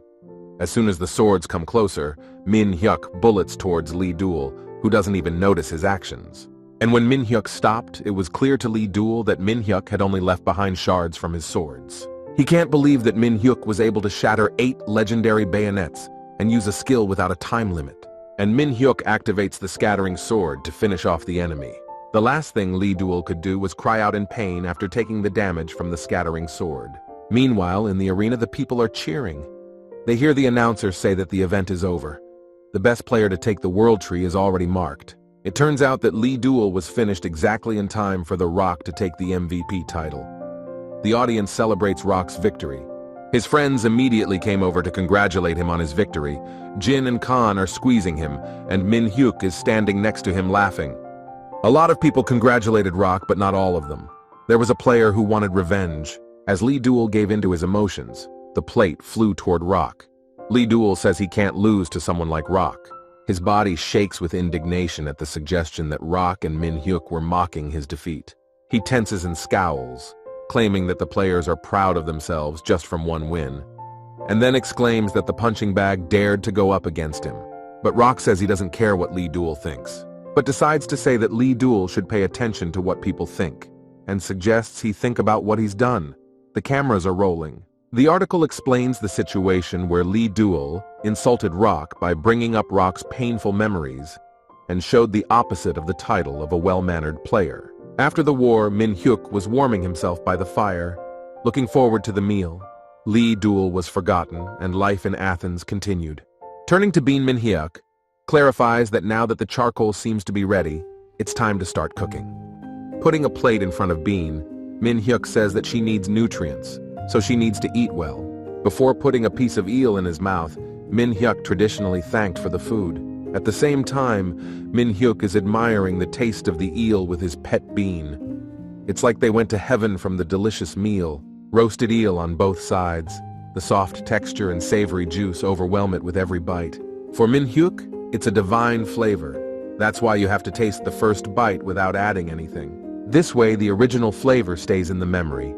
[SPEAKER 1] As soon as the swords come closer, Min Hyuk bullets towards Lee Duel, who doesn't even notice his actions. And when Min Hyuk stopped, it was clear to Lee Duel that Min Hyuk had only left behind shards from his swords. He can't believe that Min Hyuk was able to shatter 8 legendary bayonets and use a skill without a time limit. And Min Hyuk activates the scattering sword to finish off the enemy. The last thing Lee Duel could do was cry out in pain after taking the damage from the scattering sword. Meanwhile, in the arena, the people are cheering. They hear the announcer say that the event is over. The best player to take the world tree is already marked. It turns out that Lee Duel was finished exactly in time for The Rock to take the MVP title. The audience celebrates Rock's victory. His friends immediately came over to congratulate him on his victory. Jin and Khan are squeezing him, and Min Hyuk is standing next to him laughing. A lot of people congratulated Rock, but not all of them. There was a player who wanted revenge. As Lee Duel gave in to his emotions, the plate flew toward Rock. Lee Duel says he can't lose to someone like Rock. His body shakes with indignation at the suggestion that Rock and Min Hyuk were mocking his defeat. He tenses and scowls, claiming that the players are proud of themselves just from one win, and then exclaims that the punching bag dared to go up against him. But Rock says he doesn't care what Lee Duel thinks, but decides to say that Lee Duel should pay attention to what people think, and suggests he think about what he's done. The cameras are rolling. The article explains the situation where Lee Duel insulted Rock by bringing up Rock's painful memories and showed the opposite of the title of a well-mannered player. After the war, Min Hyuk was warming himself by the fire, looking forward to the meal. Lee Duel was forgotten, and life in Athens continued. Turning to Bean, Min Hyuk clarifies that now that the charcoal seems to be ready, it's time to start cooking. Putting a plate in front of Bean, Min Hyuk says that she needs nutrients, so she needs to eat well. Before putting a piece of eel in his mouth, Min Hyuk traditionally thanked for the food. At the same time, Min Hyuk is admiring the taste of the eel with his pet Bean. It's like they went to heaven from the delicious meal. Roasted eel on both sides. The soft texture and savory juice overwhelm it with every bite. For Min Hyuk, it's a divine flavor. That's why you have to taste the first bite without adding anything. This way, the original flavor stays in the memory.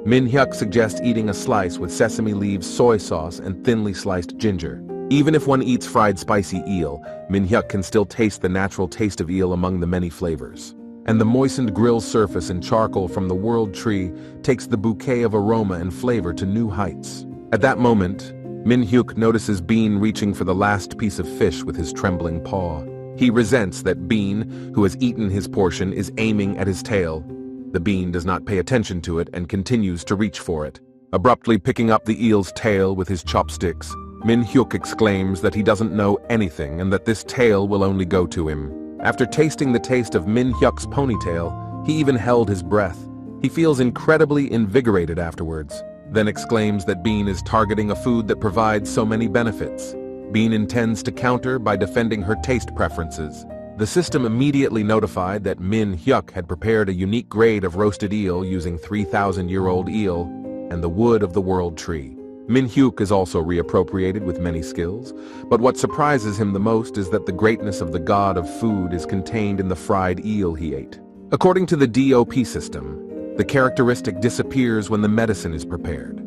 [SPEAKER 1] Min Hyuk suggests eating a slice with sesame leaves, soy sauce, and thinly sliced ginger. Even if one eats fried spicy eel, Min Hyuk can still taste the natural taste of eel among the many flavors. And the moistened grill surface and charcoal from the world tree takes the bouquet of aroma and flavor to new heights. At that moment, Min Hyuk notices Bean reaching for the last piece of fish with his trembling paw. He resents that Bean, who has eaten his portion, is aiming at his tail. The Bean does not pay attention to it and continues to reach for it. Abruptly picking up the eel's tail with his chopsticks, Min Hyuk exclaims that he doesn't know anything and that this tail will only go to him. After tasting the taste of Min Hyuk's ponytail, he even held his breath. He feels incredibly invigorated afterwards, then exclaims that Bean is targeting a food that provides so many benefits. Bean intends to counter by defending her taste preferences. The system immediately notified that Min Hyuk had prepared a unique grade of roasted eel using 3,000-year-old eel and the wood of the world tree. Min Hyuk is also reappropriated with many skills, but what surprises him the most is that the greatness of the god of food is contained in the fried eel he ate. According to the DOP system, the characteristic disappears when the medicine is prepared.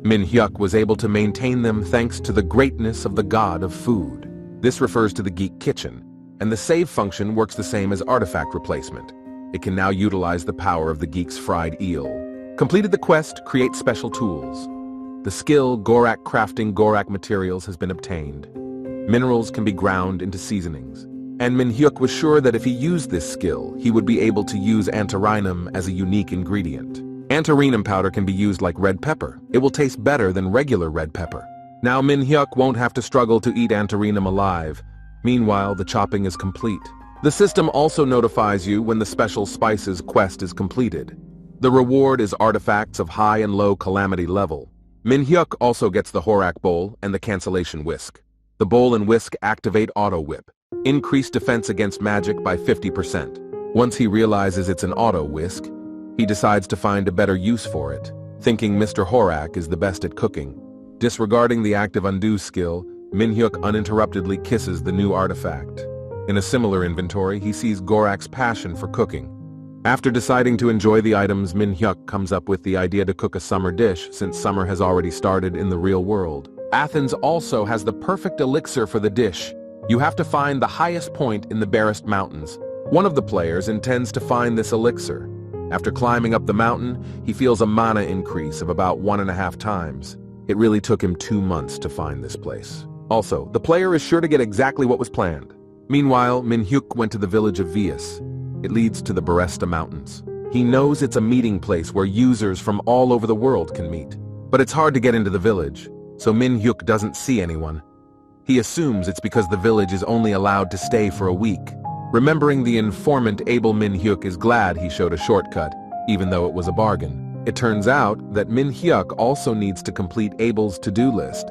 [SPEAKER 1] Min Hyuk was able to maintain them thanks to the greatness of the god of food. This refers to the geek kitchen, and the save function works the same as artifact replacement. It can now utilize the power of the geek's fried eel. Completed the quest, create special tools. The skill Gorak crafting Gorak materials has been obtained. Minerals can be ground into seasonings. And Min Hyuk was sure that if he used this skill, he would be able to use antarinum as a unique ingredient. Antarinum powder can be used like red pepper. It will taste better than regular red pepper. Now Min Hyuk won't have to struggle to eat antarinum alive. Meanwhile, the chopping is complete. The system also notifies you when the special spices quest is completed. The reward is artifacts of high and low calamity level. Min Hyuk also gets the Horak Bowl and the Cancellation Whisk. The bowl and whisk activate Auto Whip. Increase defense against magic by 50%. Once he realizes it's an auto whisk, he decides to find a better use for it, thinking Mr. Horak is the best at cooking. Disregarding the active undo skill, Min Hyuk uninterruptedly kisses the new artifact. In a similar inventory, he sees Gorak's passion for cooking. After deciding to enjoy the items, Min Hyuk comes up with the idea to cook a summer dish since summer has already started in the real world. Athens also has the perfect elixir for the dish. You have to find the highest point in the barest mountains. One of the players intends to find this elixir. After climbing up the mountain, he feels a mana increase of about 1.5 times. It really took him 2 months to find this place. Also, the player is sure to get exactly what was planned. Meanwhile, Min Hyuk went to the village of Vias. It leads to the Beresta Mountains. He knows it's a meeting place where users from all over the world can meet. But it's hard to get into the village, so Min Hyuk doesn't see anyone. He assumes it's because the village is only allowed to stay for a week. Remembering the informant Abel, Min Hyuk is glad he showed a shortcut, even though it was a bargain. It turns out that Min Hyuk also needs to complete Abel's to-do list.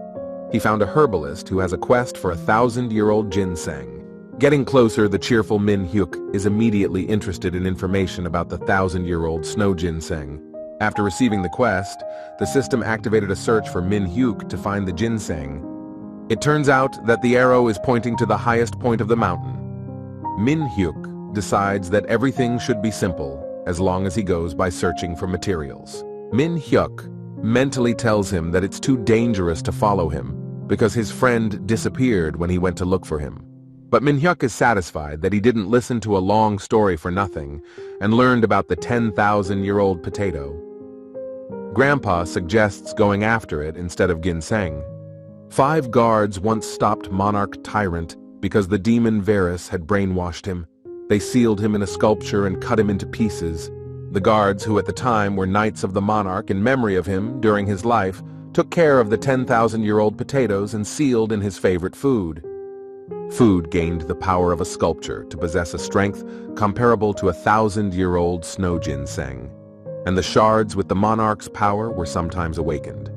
[SPEAKER 1] He found a herbalist who has a quest for 1,000-year-old ginseng. Getting closer, the cheerful Min Hyuk is immediately interested in information about the 1,000-year-old snow ginseng. After receiving the quest, the system activated a search for Min Hyuk to find the ginseng. It turns out that the arrow is pointing to the highest point of the mountain. Min Hyuk decides that everything should be simple as long as he goes by searching for materials. Min Hyuk mentally tells him that it's too dangerous to follow him because his friend disappeared when he went to look for him. But Min Hyuk is satisfied that he didn't listen to a long story for nothing and learned about the 10,000-year-old potato. Grandpa suggests going after it instead of ginseng. 5 guards once stopped Monarch Tyrant because the demon Varus had brainwashed him. They sealed him in a sculpture and cut him into pieces. The guards, who at the time were knights of the monarch in memory of him during his life, took care of the 10,000-year-old potatoes and sealed in his favorite food. Food gained the power of a sculpture to possess a strength comparable to 1,000-year-old snow ginseng, and the shards with the monarch's power were sometimes awakened.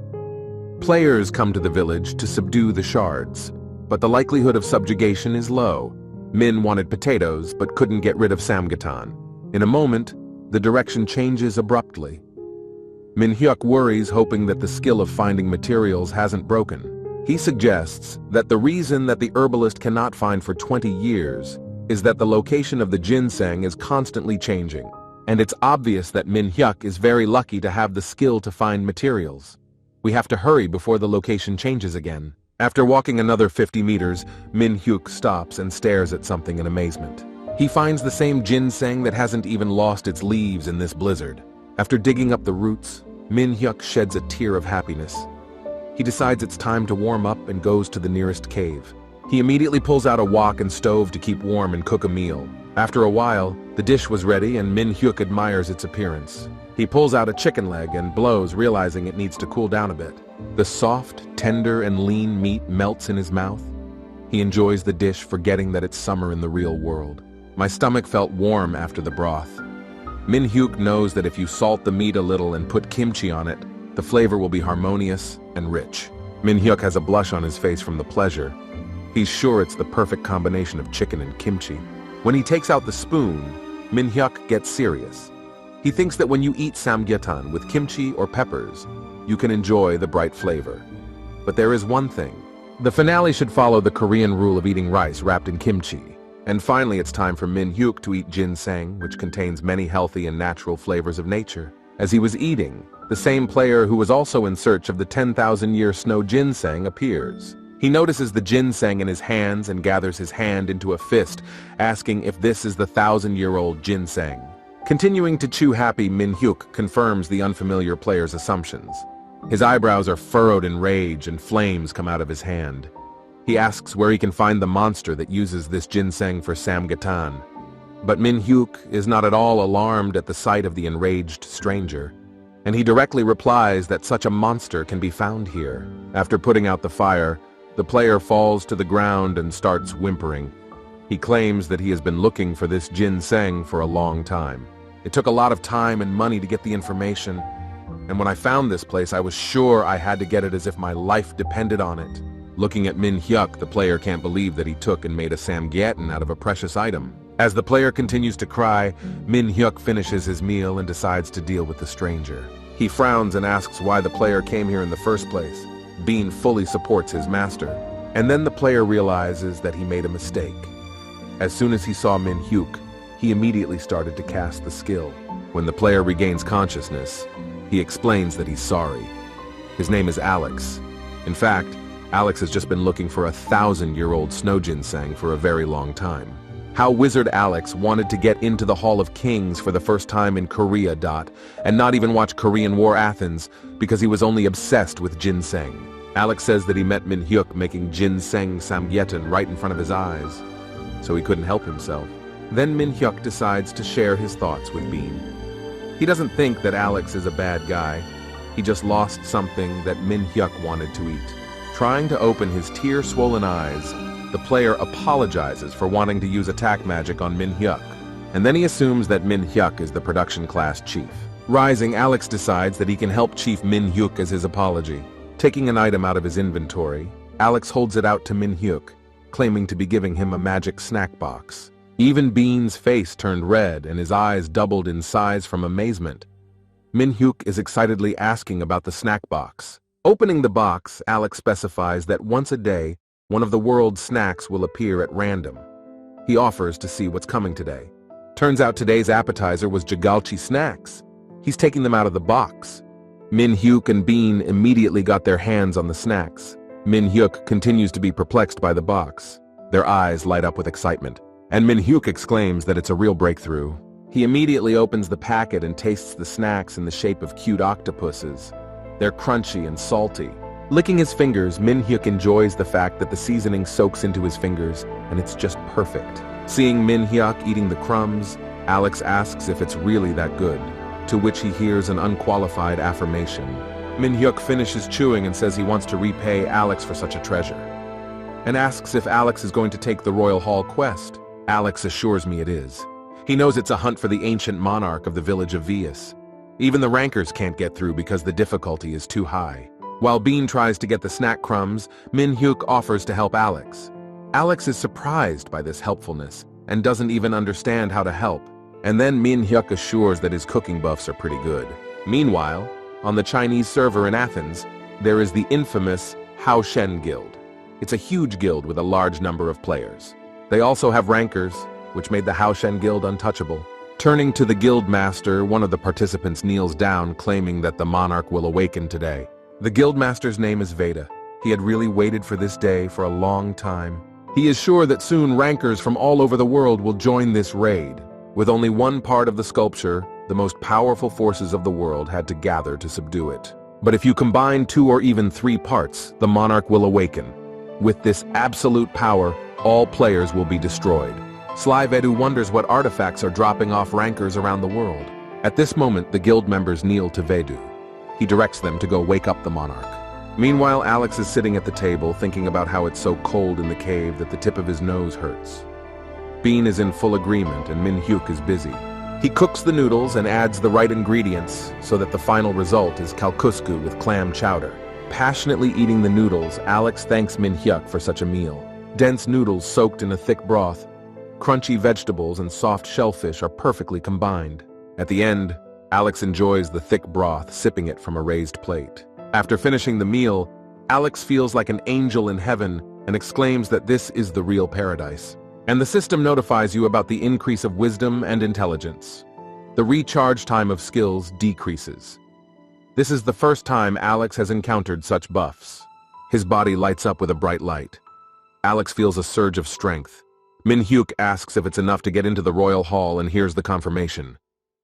[SPEAKER 1] Players come to the village to subdue the shards, but the likelihood of subjugation is low. Min wanted potatoes but couldn't get rid of Samgatan. In a moment, the direction changes abruptly. Min Hyuk worries, hoping that the skill of finding materials hasn't broken. He suggests that the reason that the herbalist cannot find for 20 years is that the location of the ginseng is constantly changing, and it's obvious that Min-hyuk is very lucky to have the skill to find materials. We have to hurry before the location changes again. After walking another 50 meters, Min-hyuk stops and stares at something in amazement. He finds the same ginseng that hasn't even lost its leaves in this blizzard. After digging up the roots, Min-hyuk sheds a tear of happiness. He decides it's time to warm up and goes to the nearest cave. He immediately pulls out a wok and stove to keep warm and cook a meal. After a while, the dish was ready and Min-hyuk admires its appearance. He pulls out a chicken leg and blows, realizing it needs to cool down a bit. The soft, tender, and lean meat melts in his mouth. He enjoys the dish, forgetting that it's summer in the real world. My stomach felt warm after the broth. Min-hyuk knows that if you salt the meat a little and put kimchi on it, the flavor will be harmonious and rich. Min-hyuk has a blush on his face from the pleasure. He's sure it's the perfect combination of chicken and kimchi. When he takes out the spoon, Min-hyuk gets serious. He thinks that when you eat samgyetan with kimchi or peppers, you can enjoy the bright flavor. But there is one thing. The finale should follow the Korean rule of eating rice wrapped in kimchi. And finally, it's time for Min-hyuk to eat ginseng, which contains many healthy and natural flavors of nature. As he was eating, the same player who was also in search of the 10,000-year snow ginseng appears. He notices the ginseng in his hands and gathers his hand into a fist, asking if this is the 1,000-year-old ginseng. Continuing to chew happy, Min-hyuk confirms the unfamiliar player's assumptions. His eyebrows are furrowed in rage and flames come out of his hand. He asks where he can find the monster that uses this ginseng for samgyetan. But Min-hyuk is not at all alarmed at the sight of the enraged stranger, and he directly replies that such a monster can be found here. After putting out the fire, the player falls to the ground and starts whimpering. He claims that he has been looking for this ginseng for a long time. It took a lot of time and money to get the information, and when I found this place, I was sure I had to get it as if my life depended on it. Looking at Min-hyuk, the player can't believe that he took and made a samgyetan out of a precious item. As the player continues to cry, Min-hyuk finishes his meal and decides to deal with the stranger. He frowns and asks why the player came here in the first place. Bean fully supports his master. And then the player realizes that he made a mistake. As soon as he saw Min-hyuk, he immediately started to cast the skill. When the player regains consciousness, he explains that he's sorry. His name is Alex. In fact, Alex has just been looking for a 1,000-year-old snow ginseng for a very long time. How Wizard Alex wanted to get into the Hall of Kings for the first time in Korea, and not even watch Korean War Athens because he was only obsessed with ginseng. Alex says that he met Min-hyuk making ginseng samgyetan right in front of his eyes, so he couldn't help himself. Then Min-hyuk decides to share his thoughts with Bean. He doesn't think that Alex is a bad guy. He just lost something that Min-hyuk wanted to eat. Trying to open his tear-swollen eyes, the player apologizes for wanting to use attack magic on Min-hyuk, and then he assumes that Min-hyuk is the production class chief. Rising, Alex decides that he can help Chief Min-hyuk as his apology. Taking an item out of his inventory, Alex holds it out to Min-hyuk, claiming to be giving him a magic snack box. Even Bean's face turned red and his eyes doubled in size from amazement. Min-hyuk is excitedly asking about the snack box. Opening the box, Alex specifies that once a day, one of the world's snacks will appear at random. He offers to see what's coming today. Turns out today's appetizer was Jagalchi snacks. He's taking them out of the box. Min-hyuk and Bean immediately got their hands on the snacks. Min-hyuk continues to be perplexed by the box. Their eyes light up with excitement, and Min-hyuk exclaims that it's a real breakthrough. He immediately opens the packet and tastes the snacks in the shape of cute octopuses. They're crunchy and salty. Licking his fingers, Min-hyuk enjoys the fact that the seasoning soaks into his fingers, and it's just perfect. Seeing Min-hyuk eating the crumbs, Alex asks if it's really that good, to which he hears an unqualified affirmation. Min-hyuk finishes chewing and says he wants to repay Alex for such a treasure, and asks if Alex is going to take the Royal Hall quest. Alex assures me it is. He knows it's a hunt for the ancient monarch of the village of Vias. Even the rankers can't get through because the difficulty is too high. While Bean tries to get the snack crumbs, Min-hyuk offers to help Alex. Alex is surprised by this helpfulness and doesn't even understand how to help. And then Min-hyuk assures that his cooking buffs are pretty good. Meanwhile, on the Chinese server in Athens, there is the infamous Hao Shen Guild. It's a huge guild with a large number of players. They also have rankers, which made the Haoshen Guild untouchable. Turning to the guild master, one of the participants kneels down, claiming that the monarch will awaken today. The guild master's name is Veda. He had really waited for this day for a long time. He is sure that soon rankers from all over the world will join this raid. With only one part of the sculpture, the most powerful forces of the world had to gather to subdue it. But if you combine 2 or even 3 parts, the monarch will awaken. With this absolute power, all players will be destroyed. Sly Vedu wonders what artifacts are dropping off rankers around the world. At this moment, the guild members kneel to Vedu. He directs them to go wake up the monarch. Meanwhile, Alex is sitting at the table, thinking about how it's so cold in the cave that the tip of his nose hurts. Bean is in full agreement and Min Hyuk is busy. He cooks the noodles and adds the right ingredients so that the final result is kalkusku with clam chowder. Passionately eating the noodles, Alex thanks Min Hyuk for such a meal. Dense noodles soaked in a thick broth, crunchy vegetables and soft shellfish are perfectly combined. At the end, Alex enjoys the thick broth, sipping it from a raised plate. After finishing the meal, Alex feels like an angel in heaven and exclaims that this is the real paradise. And the system notifies you about the increase of wisdom and intelligence. The recharge time of skills decreases. This is the first time Alex has encountered such buffs. His body lights up with a bright light. Alex feels a surge of strength. Min Hyuk asks if it's enough to get into the royal hall and hears the confirmation.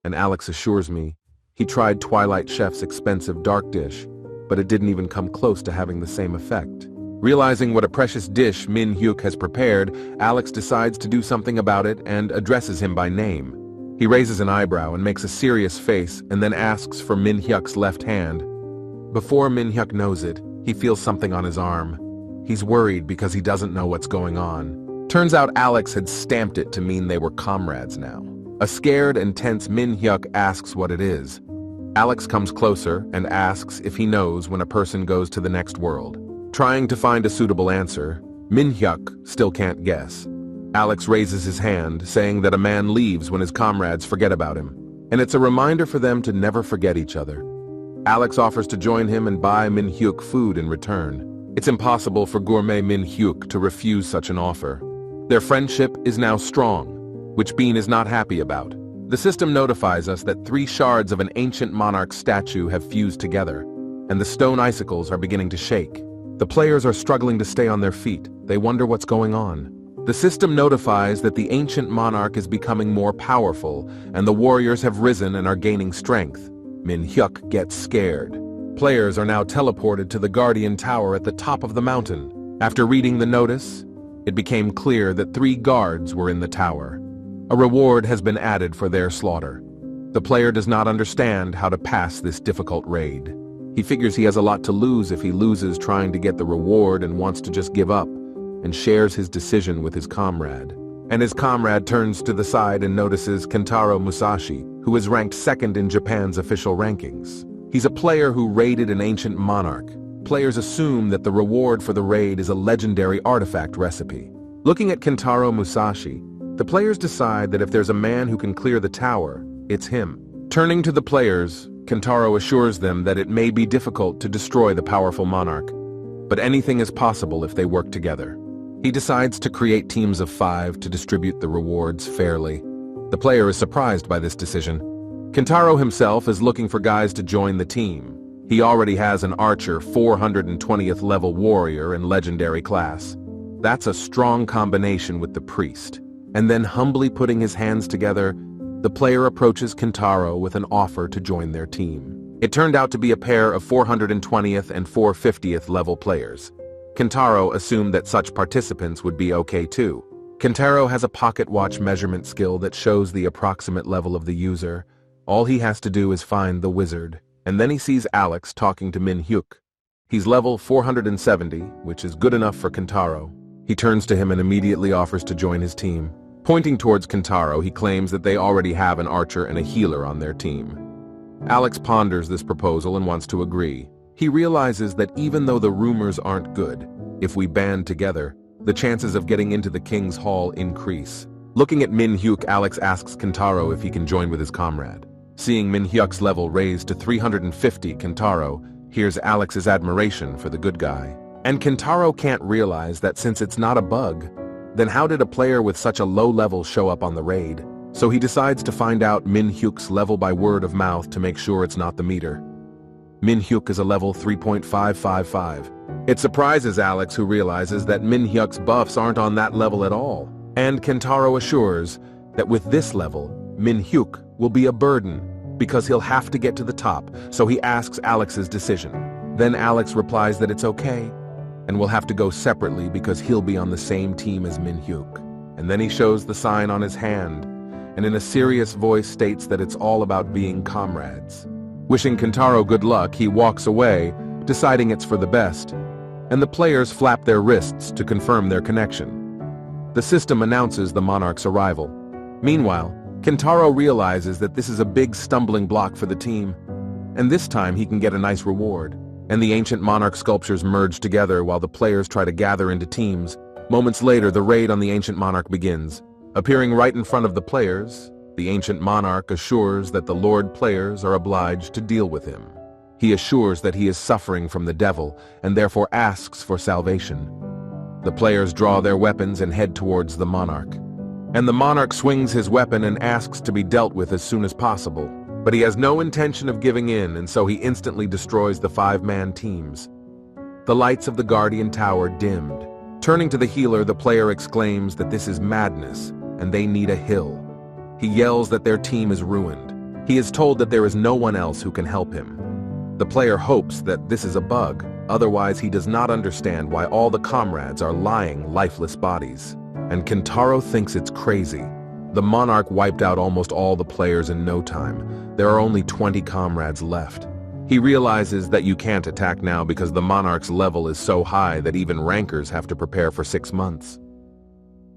[SPEAKER 1] And Alex assures me he tried Twilight Chef's expensive dark dish, but it didn't even come close to having the same effect. Realizing what a precious dish Min Hyuk has prepared, Alex decides to do something about it and addresses him by name. He raises an eyebrow and makes a serious face and then asks for Min Hyuk's left hand. Before Min Hyuk knows it, he feels something on his arm. He's worried because he doesn't know what's going on. Turns out Alex had stamped it to mean they were comrades now. A scared and tense Min Hyuk asks what it is. Alex comes closer and asks if he knows when a person goes to the next world. Trying to find a suitable answer, Min Hyuk still can't guess. Alex raises his hand, saying that a man leaves when his comrades forget about him, and it's a reminder for them to never forget each other. Alex offers to join him and buy Min Hyuk food in return. It's impossible for gourmet Min Hyuk to refuse such an offer. Their friendship is now strong, which Bean is not happy about. The system notifies us that 3 shards of an ancient monarch statue have fused together, and the stone icicles are beginning to shake. The players are struggling to stay on their feet. They wonder what's going on. The system notifies that the ancient monarch is becoming more powerful, and the warriors have risen and are gaining strength. Min Hyuk gets scared. Players are now teleported to the Guardian Tower at the top of the mountain. After reading the notice, it became clear that 3 guards were in the tower. A reward has been added for their slaughter. The player does not understand how to pass this difficult raid. He figures he has a lot to lose if he loses trying to get the reward and wants to just give up, and shares his decision with his comrade. And his comrade turns to the side and notices Kentaro Musashi, who is ranked 2nd in Japan's official rankings. He's a player who raided an ancient monarch. Players assume that the reward for the raid is a legendary artifact recipe. Looking at Kentaro Musashi, the players decide that if there's a man who can clear the tower, it's him. Turning to the players, Kentaro assures them that it may be difficult to destroy the powerful monarch, but anything is possible if they work together. He decides to create teams of 5 to distribute the rewards fairly. The player is surprised by this decision. Kentaro himself is looking for guys to join the team. He already has an archer 420th level warrior in legendary class. That's a strong combination with the priest. And then humbly putting his hands together, the player approaches Kentaro with an offer to join their team. It turned out to be a pair of 420th and 450th level players. Kentaro assumed that such participants would be okay too. Kentaro has a pocket watch measurement skill that shows the approximate level of the user. All he has to do is find the wizard. And then he sees Alex talking to Min Hyuk. He's level 470, which is good enough for Kentaro. He turns to him and immediately offers to join his team. Pointing towards Kentaro, he claims that they already have an archer and a healer on their team. Alex ponders this proposal and wants to agree. He realizes that even though the rumors aren't good, if we band together, the chances of getting into the king's hall increase. Looking at Min Hyuk, Alex asks Kentaro if he can join with his comrade. Seeing Min Hyuk's level raised to 350, Kentaro hears Alex's admiration for the good guy. And Kentaro can't realize that since it's not a bug, Then how did a player with such a low level show up on the raid? So he decides to find out Min-hyuk's level by word of mouth to make sure it's not the meter. Min-hyuk is a level 3.555. It surprises Alex, who realizes that Min-hyuk's buffs aren't on that level at all. And Kentaro assures that with this level, Min-hyuk will be a burden because he'll have to get to the top, so he asks Alex's decision. Then Alex replies that it's okay and will have to go separately because he'll be on the same team as Min-hyuk. And then he shows the sign on his hand and in a serious voice states that it's all about being comrades. Wishing Kentaro good luck, he walks away, deciding it's for the best, and the players flap their wrists to confirm their connection. The system announces the monarch's arrival. Meanwhile, Kentaro realizes that this is a big stumbling block for the team, and this time he can get a nice reward. And the ancient monarch sculptures merge together while the players try to gather into teams. Moments later, the raid on the ancient monarch begins. Appearing right in front of the players, the ancient monarch assures that the lord players are obliged to deal with him. He assures that he is suffering from the devil and therefore asks for salvation. The players draw their weapons and head towards the monarch. And the monarch swings his weapon and asks to be dealt with as soon as possible. But he has no intention of giving in, and so he instantly destroys the 5-man teams. The lights of the Guardian Tower dimmed. Turning to the healer, the player exclaims that this is madness and they need a hill. He yells that their team is ruined. He is told that there is no one else who can help him. The player hopes that this is a bug, otherwise he does not understand why all the comrades are lying, lifeless bodies. And Kentaro thinks it's crazy. The monarch wiped out almost all the players in no time. There are only 20 comrades left. He realizes that you can't attack now because the monarch's level is so high that even rankers have to prepare for 6 months.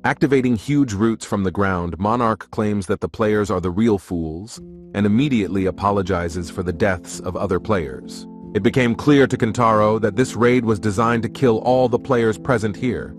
[SPEAKER 1] Activating huge roots from the ground, Monarch claims that the players are the real fools and immediately apologizes for the deaths of other players. It became clear to Kentaro that this raid was designed to kill all the players present here.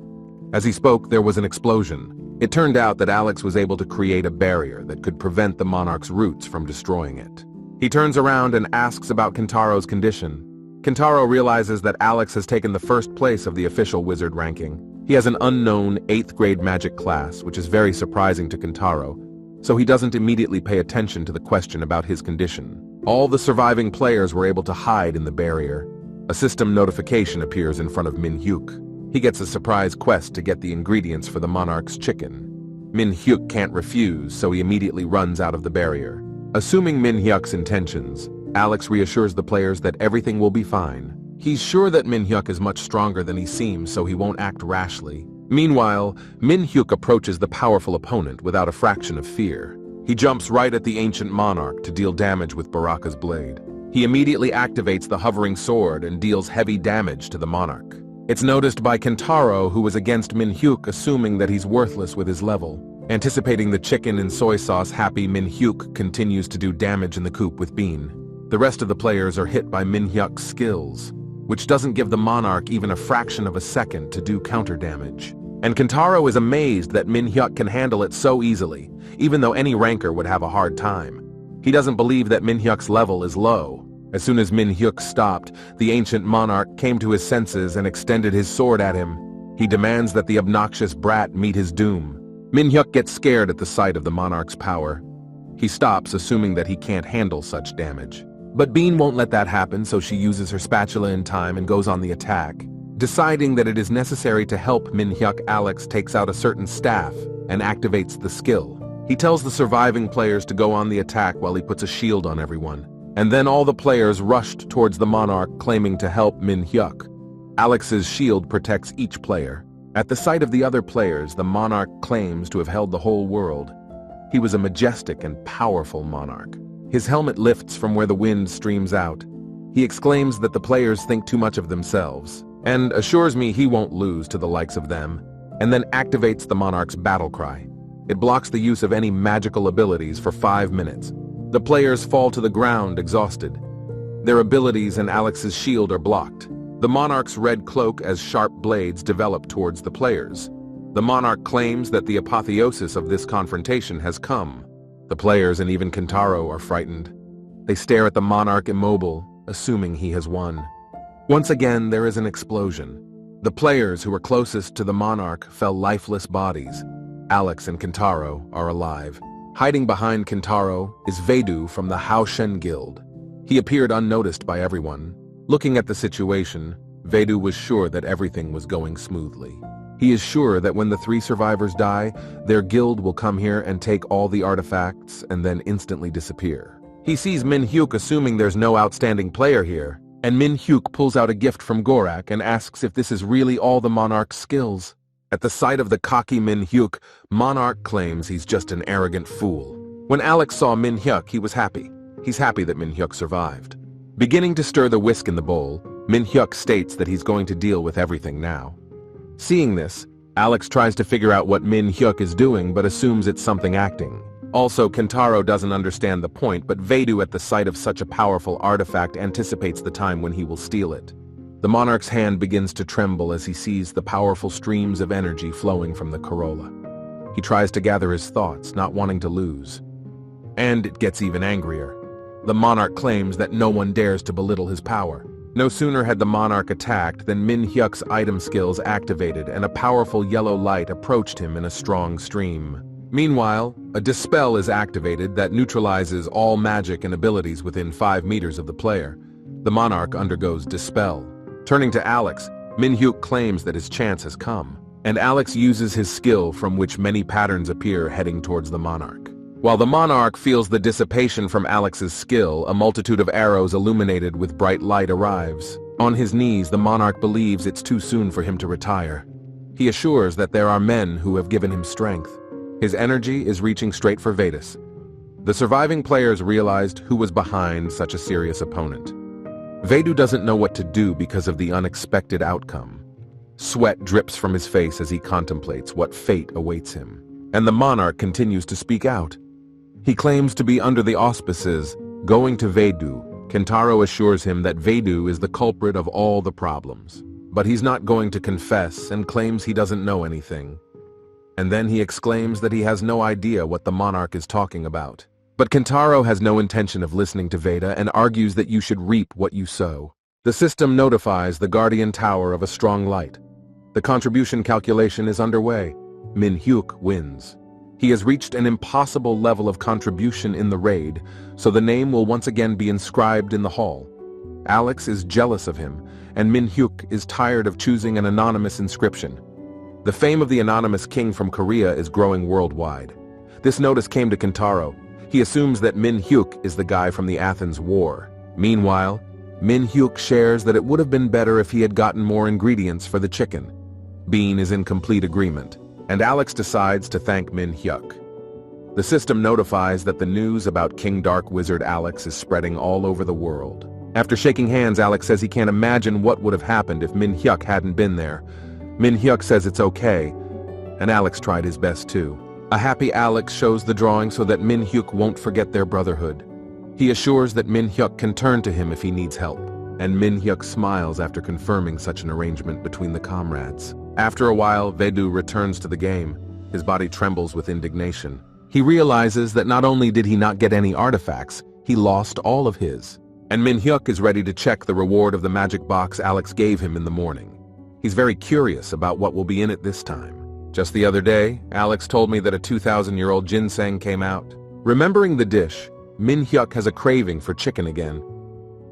[SPEAKER 1] As he spoke, there was an explosion. It turned out that Alex was able to create a barrier that could prevent the monarch's roots from destroying it. He turns around and asks about Kentaro's condition. Kentaro realizes that Alex has taken the first place of the official wizard ranking. He has an unknown 8th grade magic class, which is very surprising to Kentaro, so he doesn't immediately pay attention to the question about his condition. All the surviving players were able to hide in the barrier. A system notification appears in front of Min-hyuk. He gets a surprise quest to get the ingredients for the monarch's chicken. Min-hyuk can't refuse, so he immediately runs out of the barrier. Assuming Min-hyuk's intentions, Alex reassures the players that everything will be fine. He's sure that Min-hyuk is much stronger than he seems, so he won't act rashly. Meanwhile, Min-hyuk approaches the powerful opponent without a fraction of fear. He jumps right at the ancient monarch to deal damage with Baraka's blade. He immediately activates the hovering sword and deals heavy damage to the monarch. It's noticed by Kentaro, who is against Min-hyuk, assuming that he's worthless with his level. Anticipating the chicken and soy sauce happy, Min-hyuk continues to do damage in the coop with Bean. The rest of the players are hit by Min-hyuk's skills, which doesn't give the monarch even a fraction of a second to do counter damage. And Kentaro is amazed that Min-hyuk can handle it so easily, even though any ranker would have a hard time. He doesn't believe that Min-hyuk's level is low. As soon as Min-hyuk stopped, the ancient monarch came to his senses and extended his sword at him. He demands that the obnoxious brat meet his doom. Min-hyuk gets scared at the sight of the monarch's power. He stops, assuming that he can't handle such damage. But Bean won't let that happen, so she uses her spatula in time and goes on the attack. Deciding that it is necessary to help Min-hyuk, Alex takes out a certain staff and activates the skill. He tells the surviving players to go on the attack while he puts a shield on everyone. And then all the players rushed towards the monarch, claiming to help Min-hyuk. Alex's shield protects each player. At the sight of the other players, the monarch claims to have held the whole world. He was a majestic and powerful monarch. His helmet lifts from where the wind streams out. He exclaims that the players think too much of themselves, and assures me he won't lose to the likes of them, and then activates the monarch's battle cry. It blocks the use of any magical abilities for 5 minutes. The players fall to the ground exhausted. Their abilities and Alex's shield are blocked. The monarch's red cloak as sharp blades develop towards the players. The monarch claims that the apotheosis of this confrontation has come. The players and even Kentaro are frightened. They stare at the monarch immobile, assuming he has won. Once again, there is an explosion. The players who were closest to the monarch fell lifeless bodies. Alex and Kentaro are alive. Hiding behind Kentaro is Vedu from the Haoshen Guild. He appeared unnoticed by everyone. Looking at the situation, Vedu was sure that everything was going smoothly. He is sure that when the 3 survivors die, their guild will come here and take all the artifacts and then instantly disappear. He sees Min-hyuk assuming there's no outstanding player here, and Min-hyuk pulls out a gift from Gorak and asks if this is really all the monarch's skills. At the sight of the cocky Min-hyuk, Monarch claims he's just an arrogant fool. When Alex saw Min-hyuk, he was happy. He's happy that Min-hyuk survived. Beginning to stir the whisk in the bowl, Min-hyuk states that he's going to deal with everything now. Seeing this, Alex tries to figure out what Min-hyuk is doing but assumes it's something acting. Also, Kentaro doesn't understand the point, but Vedu at the sight of such a powerful artifact anticipates the time when he will steal it. The monarch's hand begins to tremble as he sees the powerful streams of energy flowing from the Corolla. He tries to gather his thoughts, not wanting to lose. And it gets even angrier. The monarch claims that no one dares to belittle his power. No sooner had the monarch attacked than Min-hyuk's item skills activated and a powerful yellow light approached him in a strong stream. Meanwhile, a dispel is activated that neutralizes all magic and abilities within 5 meters of the player. The monarch undergoes dispel. Turning to Alex, Min-hyuk claims that his chance has come, and Alex uses his skill from which many patterns appear heading towards the monarch. While the monarch feels the dissipation from Alex's skill, a multitude of arrows illuminated with bright light arrives. On his knees, the monarch believes it's too soon for him to retire. He assures that there are men who have given him strength. His energy is reaching straight for Vedas. The surviving players realized who was behind such a serious opponent. Vedu doesn't know what to do because of the unexpected outcome. Sweat drips from his face as he contemplates what fate awaits him. And the monarch continues to speak out. He claims to be under the auspices. Going to Vedu, Kentaro assures him that Vedu is the culprit of all the problems. But he's not going to confess and claims he doesn't know anything. And then he exclaims that he has no idea what the monarch is talking about. But Kentaro has no intention of listening to Veda and argues that you should reap what you sow. The system notifies the guardian tower of a strong light. The contribution calculation is underway. Min-hyuk wins. He has reached an impossible level of contribution in the raid, so the name will once again be inscribed in the hall. Alex is jealous of him, and Min-hyuk is tired of choosing an anonymous inscription. The fame of the anonymous king from Korea is growing worldwide. This notice came to Kentaro. He assumes that Min-hyuk is the guy from the Athens War. Meanwhile, Min-hyuk shares that it would have been better if he had gotten more ingredients for the chicken. Bean is in complete agreement, and Alex decides to thank Min-hyuk. The system notifies that the news about King Dark Wizard Alex is spreading all over the world. After shaking hands, Alex says he can't imagine what would have happened if Min-hyuk hadn't been there. Min-hyuk says it's okay, and Alex tried his best too. A happy Alex shows the drawing so that Min-hyuk won't forget their brotherhood. He assures that Min-hyuk can turn to him if he needs help, and Min-hyuk smiles after confirming such an arrangement between the comrades. After a while, Vedu returns to the game. His body trembles with indignation. He realizes that not only did he not get any artifacts, he lost all of his. And Min-hyuk is ready to check the reward of the magic box Alex gave him in the morning. He's very curious about what will be in it this time. Just the other day, Alex told me that a 2,000-year-old ginseng came out. Remembering the dish, Min-hyuk has a craving for chicken again.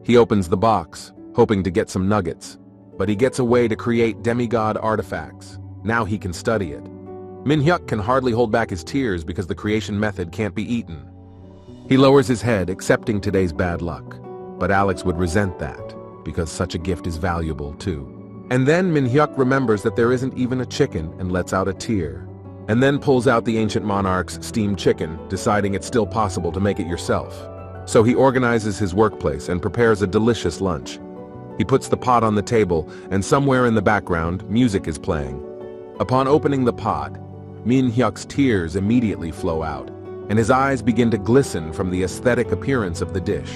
[SPEAKER 1] He opens the box, hoping to get some nuggets, but he gets a way to create demigod artifacts. Now he can study it. Min-hyuk can hardly hold back his tears because the creation method can't be eaten. He lowers his head, accepting today's bad luck. But Alex would resent that, because such a gift is valuable too. And then Min-hyuk remembers that there isn't even a chicken and lets out a tear. And then pulls out the ancient monarch's steamed chicken, deciding it's still possible to make it yourself. So he organizes his workplace and prepares a delicious lunch. He puts the pot on the table, and somewhere in the background, music is playing. Upon opening the pot, Min-hyuk's tears immediately flow out, and his eyes begin to glisten from the aesthetic appearance of the dish.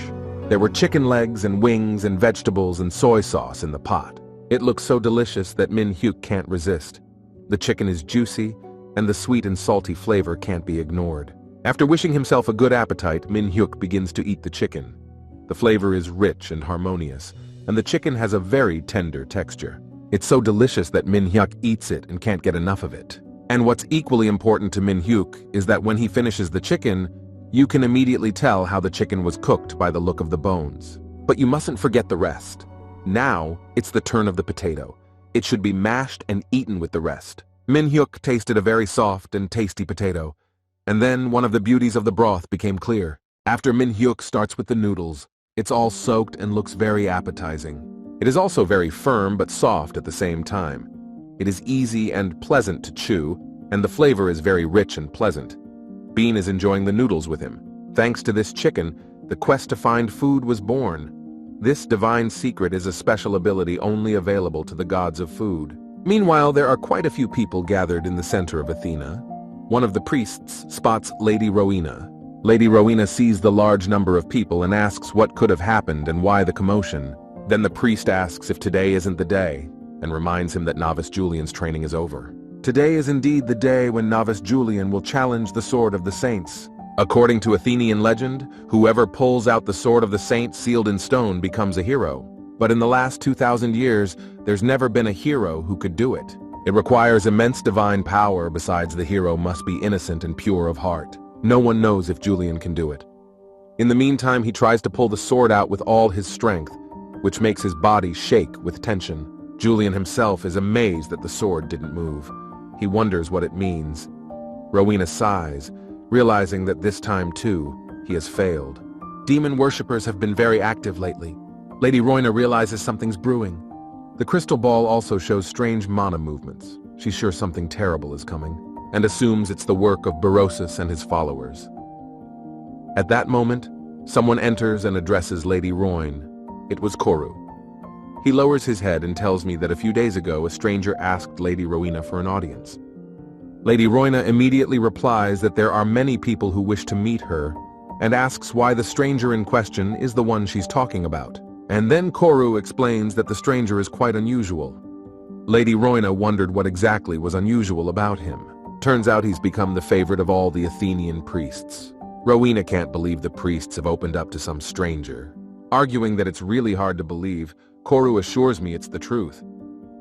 [SPEAKER 1] There were chicken legs and wings and vegetables and soy sauce in the pot. It looks so delicious that Min-hyuk can't resist. The chicken is juicy, and the sweet and salty flavor can't be ignored. After wishing himself a good appetite, Min-hyuk begins to eat the chicken. The flavor is rich and harmonious, and the chicken has a very tender texture. It's so delicious that Min-hyuk eats it and can't get enough of it. And what's equally important to Min-hyuk is that when he finishes the chicken, you can immediately tell how the chicken was cooked by the look of the bones. But you mustn't forget the rest. Now, it's the turn of the potato. It should be mashed and eaten with the rest. Min-hyuk tasted a very soft and tasty potato. And then one of the beauties of the broth became clear. After Min-hyuk starts with the noodles, it's all soaked and looks very appetizing. It is also very firm but soft at the same time. It is easy and pleasant to chew, and the flavor is very rich and pleasant. Bean is enjoying the noodles with him. Thanks to this chicken, the quest to find food was born. This divine secret is a special ability only available to the gods of food. Meanwhile, there are quite a few people gathered in the center of Athena. One of the priests spots Lady Rowena. Lady Rowena sees the large number of people and asks what could have happened and why the commotion. Then the priest asks if today isn't the day, and reminds him that Novice Julian's training is over. Today is indeed the day when Novice Julian will challenge the sword of the saints. According to Athenian legend, whoever pulls out the sword of the saints sealed in stone becomes a hero. But in the last 2,000 years, there's never been a hero who could do it. It requires immense divine power. Besides, the hero must be innocent and pure of heart. No one knows if Julian can do it. In the meantime, he tries to pull the sword out with all his strength, which makes his body shake with tension. Julian himself is amazed that the sword didn't move. He wonders what it means. Rowena sighs, realizing that this time, too, he has failed. Demon worshippers have been very active lately. Lady Rowena realizes something's brewing. The crystal ball also shows strange mana movements. She's sure something terrible is coming, and assumes it's the work of Berosus and his followers. At that moment, someone enters and addresses Lady Rowena. It was Koru. He lowers his head and tells me that a few days ago a stranger asked Lady Rowena for an audience. Lady Rowena immediately replies that there are many people who wish to meet her, and asks why the stranger in question is the one she's talking about. And then Koru explains that the stranger is quite unusual. Lady Rowena wondered what exactly was unusual about him. Turns out he's become the favorite of all the Athenian priests. Rowena can't believe the priests have opened up to some stranger. Arguing that it's really hard to believe, Koru assures me it's the truth.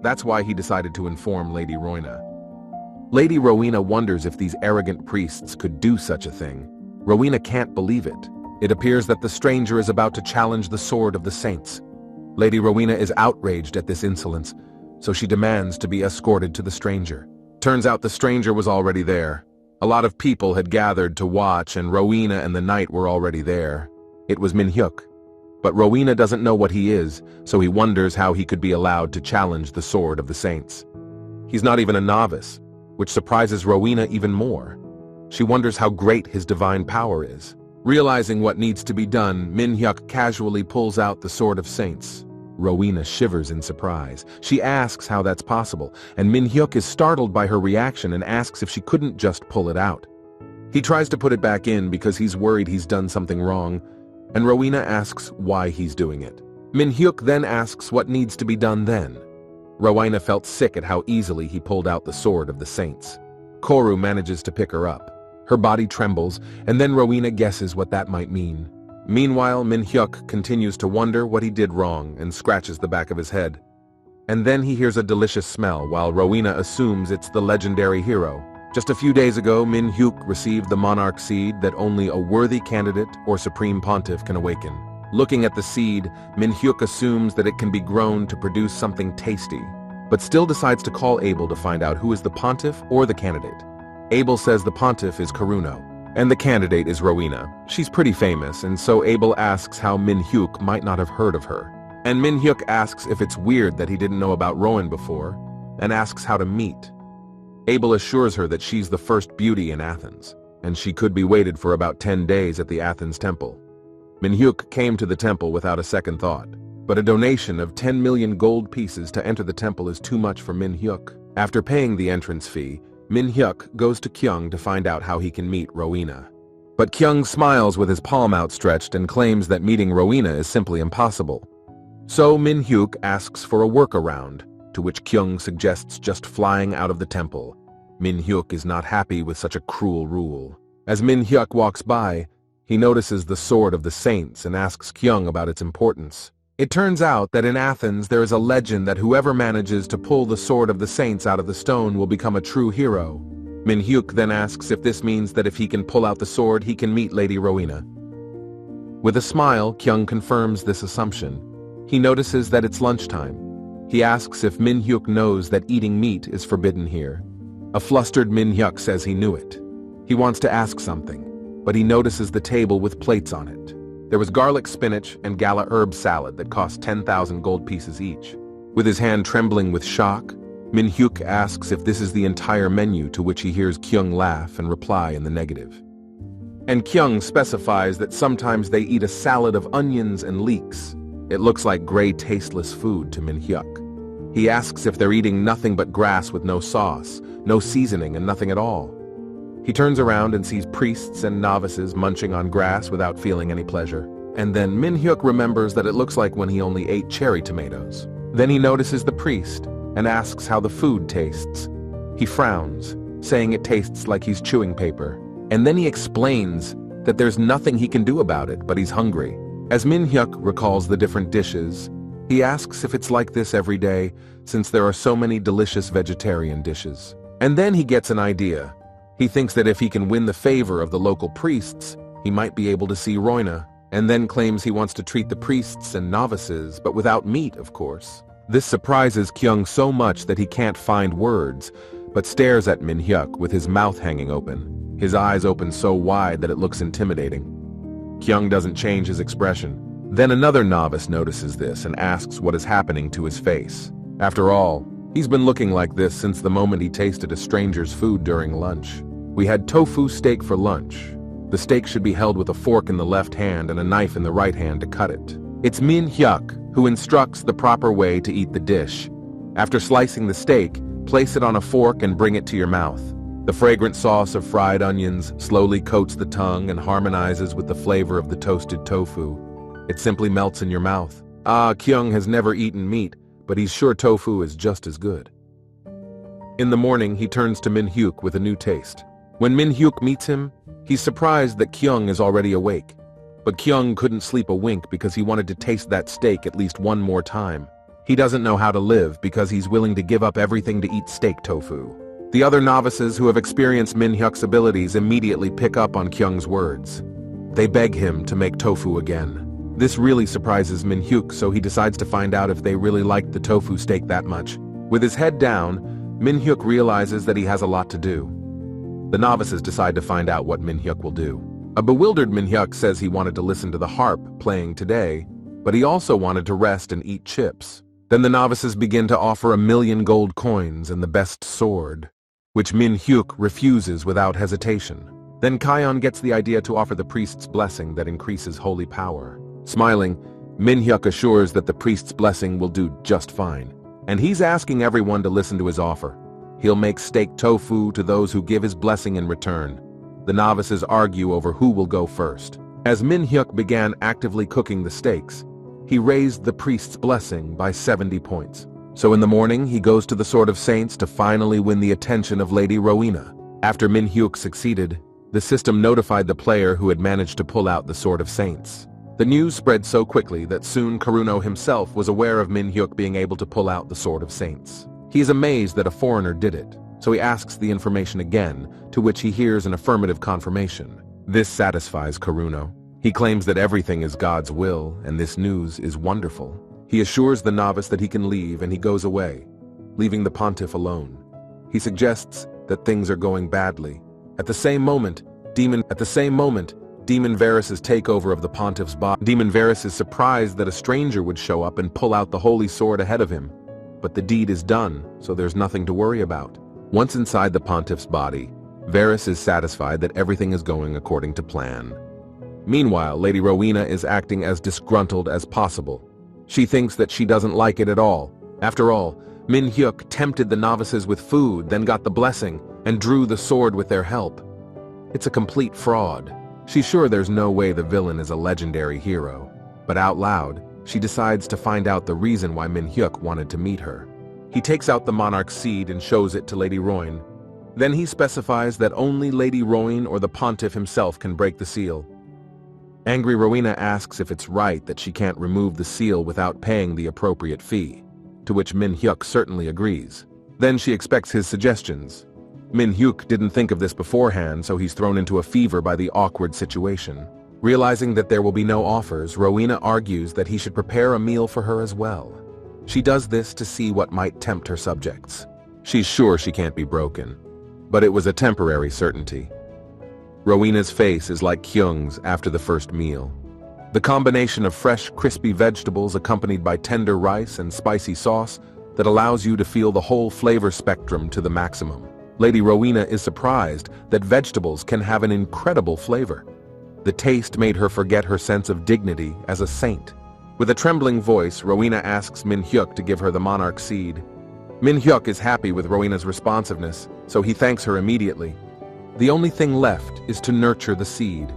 [SPEAKER 1] That's why he decided to inform Lady Rowena. Lady Rowena wonders if these arrogant priests could do such a thing. Rowena can't believe it. It appears that the stranger is about to challenge the sword of the saints. Lady Rowena is outraged at this insolence, so she demands to be escorted to the stranger. Turns out the stranger was already there. A lot of people had gathered to watch, and Rowena and the knight were already there. It was Min-hyuk. But Rowena doesn't know what he is, so he wonders how he could be allowed to challenge the sword of the saints. He's not even a novice, which surprises Rowena even more. She wonders how great his divine power is. Realizing what needs to be done, Min-hyuk casually pulls out the sword of saints. Rowena shivers in surprise. She asks how that's possible, and Min-hyuk is startled by her reaction and asks if she couldn't just pull it out. He tries to put it back in because he's worried he's done something wrong, and Rowena asks why he's doing it. Min-hyuk then asks what needs to be done then. Rowena felt sick at how easily he pulled out the sword of the saints. Koru manages to pick her up. Her body trembles, and then Rowena guesses what that might mean. Meanwhile, Min-hyuk continues to wonder what he did wrong and scratches the back of his head. And then he hears a delicious smell while Rowena assumes it's the legendary hero. Just a few days ago, Min-hyuk received the monarch seed that only a worthy candidate or supreme pontiff can awaken. Looking at the seed, Min-hyuk assumes that it can be grown to produce something tasty, but still decides to call Abel to find out who is the pontiff or the candidate. Abel says the pontiff is Karuno, and the candidate is Rowena. She's pretty famous, and so Abel asks how Min-hyuk might not have heard of her. And Min-hyuk asks if it's weird that he didn't know about Rowan before, and asks how to meet. Abel assures her that she's the first beauty in Athens, and she could be waited for about 10 days at the Athens temple. Min-hyuk came to the temple without a second thought, but a donation of 10 million gold pieces to enter the temple is too much for Min-hyuk. After paying the entrance fee, Min-hyuk goes to Kyung to find out how he can meet Rowena. But Kyung smiles with his palm outstretched and claims that meeting Rowena is simply impossible. So Min-hyuk asks for a workaround, to which Kyung suggests just flying out of the temple. Min-hyuk is not happy with such a cruel rule. As Min-hyuk walks by, he notices the sword of the saints and asks Kyung about its importance. It turns out that in Athens there is a legend that whoever manages to pull the sword of the saints out of the stone will become a true hero. Min-hyuk then asks if this means that if he can pull out the sword, he can meet Lady Rowena. With a smile, Kyung confirms this assumption. He notices that it's lunchtime. He asks if Min-hyuk knows that eating meat is forbidden here. A flustered Min-hyuk says he knew it. He wants to ask something, but he notices the table with plates on it. There was garlic spinach and gala herb salad that cost 10,000 gold pieces each. With his hand trembling with shock, Min-hyuk asks if this is the entire menu, to which he hears Kyung laugh and reply in the negative. And Kyung specifies that sometimes they eat a salad of onions and leeks. It looks like gray, tasteless food to Min-hyuk. He asks if they're eating nothing but grass with no sauce, no seasoning, and nothing at all. He turns around and sees priests and novices munching on grass without feeling any pleasure. And then Min-hyuk remembers that it looks like when he only ate cherry tomatoes. Then he notices the priest and asks how the food tastes. He frowns, saying it tastes like he's chewing paper. And then he explains that there's nothing he can do about it, but he's hungry. As Min-hyuk recalls the different dishes, he asks if it's like this every day, since there are so many delicious vegetarian dishes. And then he gets an idea. He thinks that if he can win the favor of the local priests, he might be able to see Rowena, and then claims he wants to treat the priests and novices, but without meat, of course. This surprises Kyung so much that he can't find words, but stares at Min-hyuk with his mouth hanging open. His eyes open so wide that it looks intimidating. Kyung doesn't change his expression. Then another novice notices this and asks what is happening to his face. After all, he's been looking like this since the moment he tasted a stranger's food during lunch. We had tofu steak for lunch. The steak should be held with a fork in the left hand and a knife in the right hand to cut it. It's Min-hyuk who instructs the proper way to eat the dish. After slicing the steak, place it on a fork and bring it to your mouth. The fragrant sauce of fried onions slowly coats the tongue and harmonizes with the flavor of the toasted tofu. It simply melts in your mouth. Kyung has never eaten meat, but he's sure tofu is just as good. In the morning, he turns to Min-hyuk with a new taste. When Min-hyuk meets him, he's surprised that Kyung is already awake. But Kyung couldn't sleep a wink because he wanted to taste that steak at least one more time. He doesn't know how to live because he's willing to give up everything to eat steak tofu. The other novices who have experienced Min-hyuk's abilities immediately pick up on Kyung's words. They beg him to make tofu again. This really surprises Min-hyuk, so he decides to find out if they really liked the tofu steak that much. With his head down, Min-hyuk realizes that he has a lot to do. The novices decide to find out what Min-hyuk will do. A bewildered Min-hyuk says he wanted to listen to the harp playing today, but he also wanted to rest and eat chips. Then the novices begin to offer 1,000,000 gold coins and the best sword, which Min-hyuk refuses without hesitation. Then Kyung gets the idea to offer the priest's blessing that increases holy power. Smiling, Min-hyuk assures that the priest's blessing will do just fine, and he's asking everyone to listen to his offer. He'll make steak tofu to those who give his blessing in return. The novices argue over who will go first. As Min-hyuk began actively cooking the steaks, he raised the priest's blessing by 70 points. So in the morning, he goes to the Sword of Saints to finally win the attention of Lady Rowena. After Min-hyuk succeeded, the system notified the player who had managed to pull out the Sword of Saints. The news spread so quickly that soon Kuruno himself was aware of Min-hyuk being able to pull out the Sword of Saints. He is amazed that a foreigner did it, so he asks the information again, to which he hears an affirmative confirmation. This satisfies Kuruno. He claims that everything is God's will, and this news is wonderful. He assures the novice that he can leave, and he goes away, leaving the pontiff alone. He suggests that things are going badly. At the same moment, Demon Varus's takeover of the pontiff's body. Demon Varus is surprised that a stranger would show up and pull out the holy sword ahead of him. But the deed is done, so there's nothing to worry about. Once inside the pontiff's body, Varus is satisfied that everything is going according to plan. Meanwhile, Lady Rowena is acting as disgruntled as possible. She thinks that she doesn't like it at all. After all, Min-hyuk tempted the novices with food, then got the blessing, and drew the sword with their help. It's a complete fraud. She's sure there's no way the villain is a legendary hero. But out loud, she decides to find out the reason why Min-hyuk wanted to meet her. He takes out the monarch's seed and shows it to Lady Rowena. Then he specifies that only Lady Rowena or the pontiff himself can break the seal. Angry Rowena asks if it's right that she can't remove the seal without paying the appropriate fee, to which Min-hyuk certainly agrees. Then she expects his suggestions. Min-hyuk didn't think of this beforehand, so he's thrown into a fever by the awkward situation. Realizing that there will be no offers, Rowena argues that he should prepare a meal for her as well. She does this to see what might tempt her subjects. She's sure she can't be broken, but it was a temporary certainty. Rowena's face is like Kyung's after the first meal. The combination of fresh, crispy vegetables accompanied by tender rice and spicy sauce that allows you to feel the whole flavor spectrum to the maximum. Lady Rowena is surprised that vegetables can have an incredible flavor. The taste made her forget her sense of dignity as a saint. With a trembling voice, Rowena asks Min-hyuk to give her the monarch seed. Min-hyuk is happy with Rowena's responsiveness, so he thanks her immediately. The only thing left is to nurture the seed.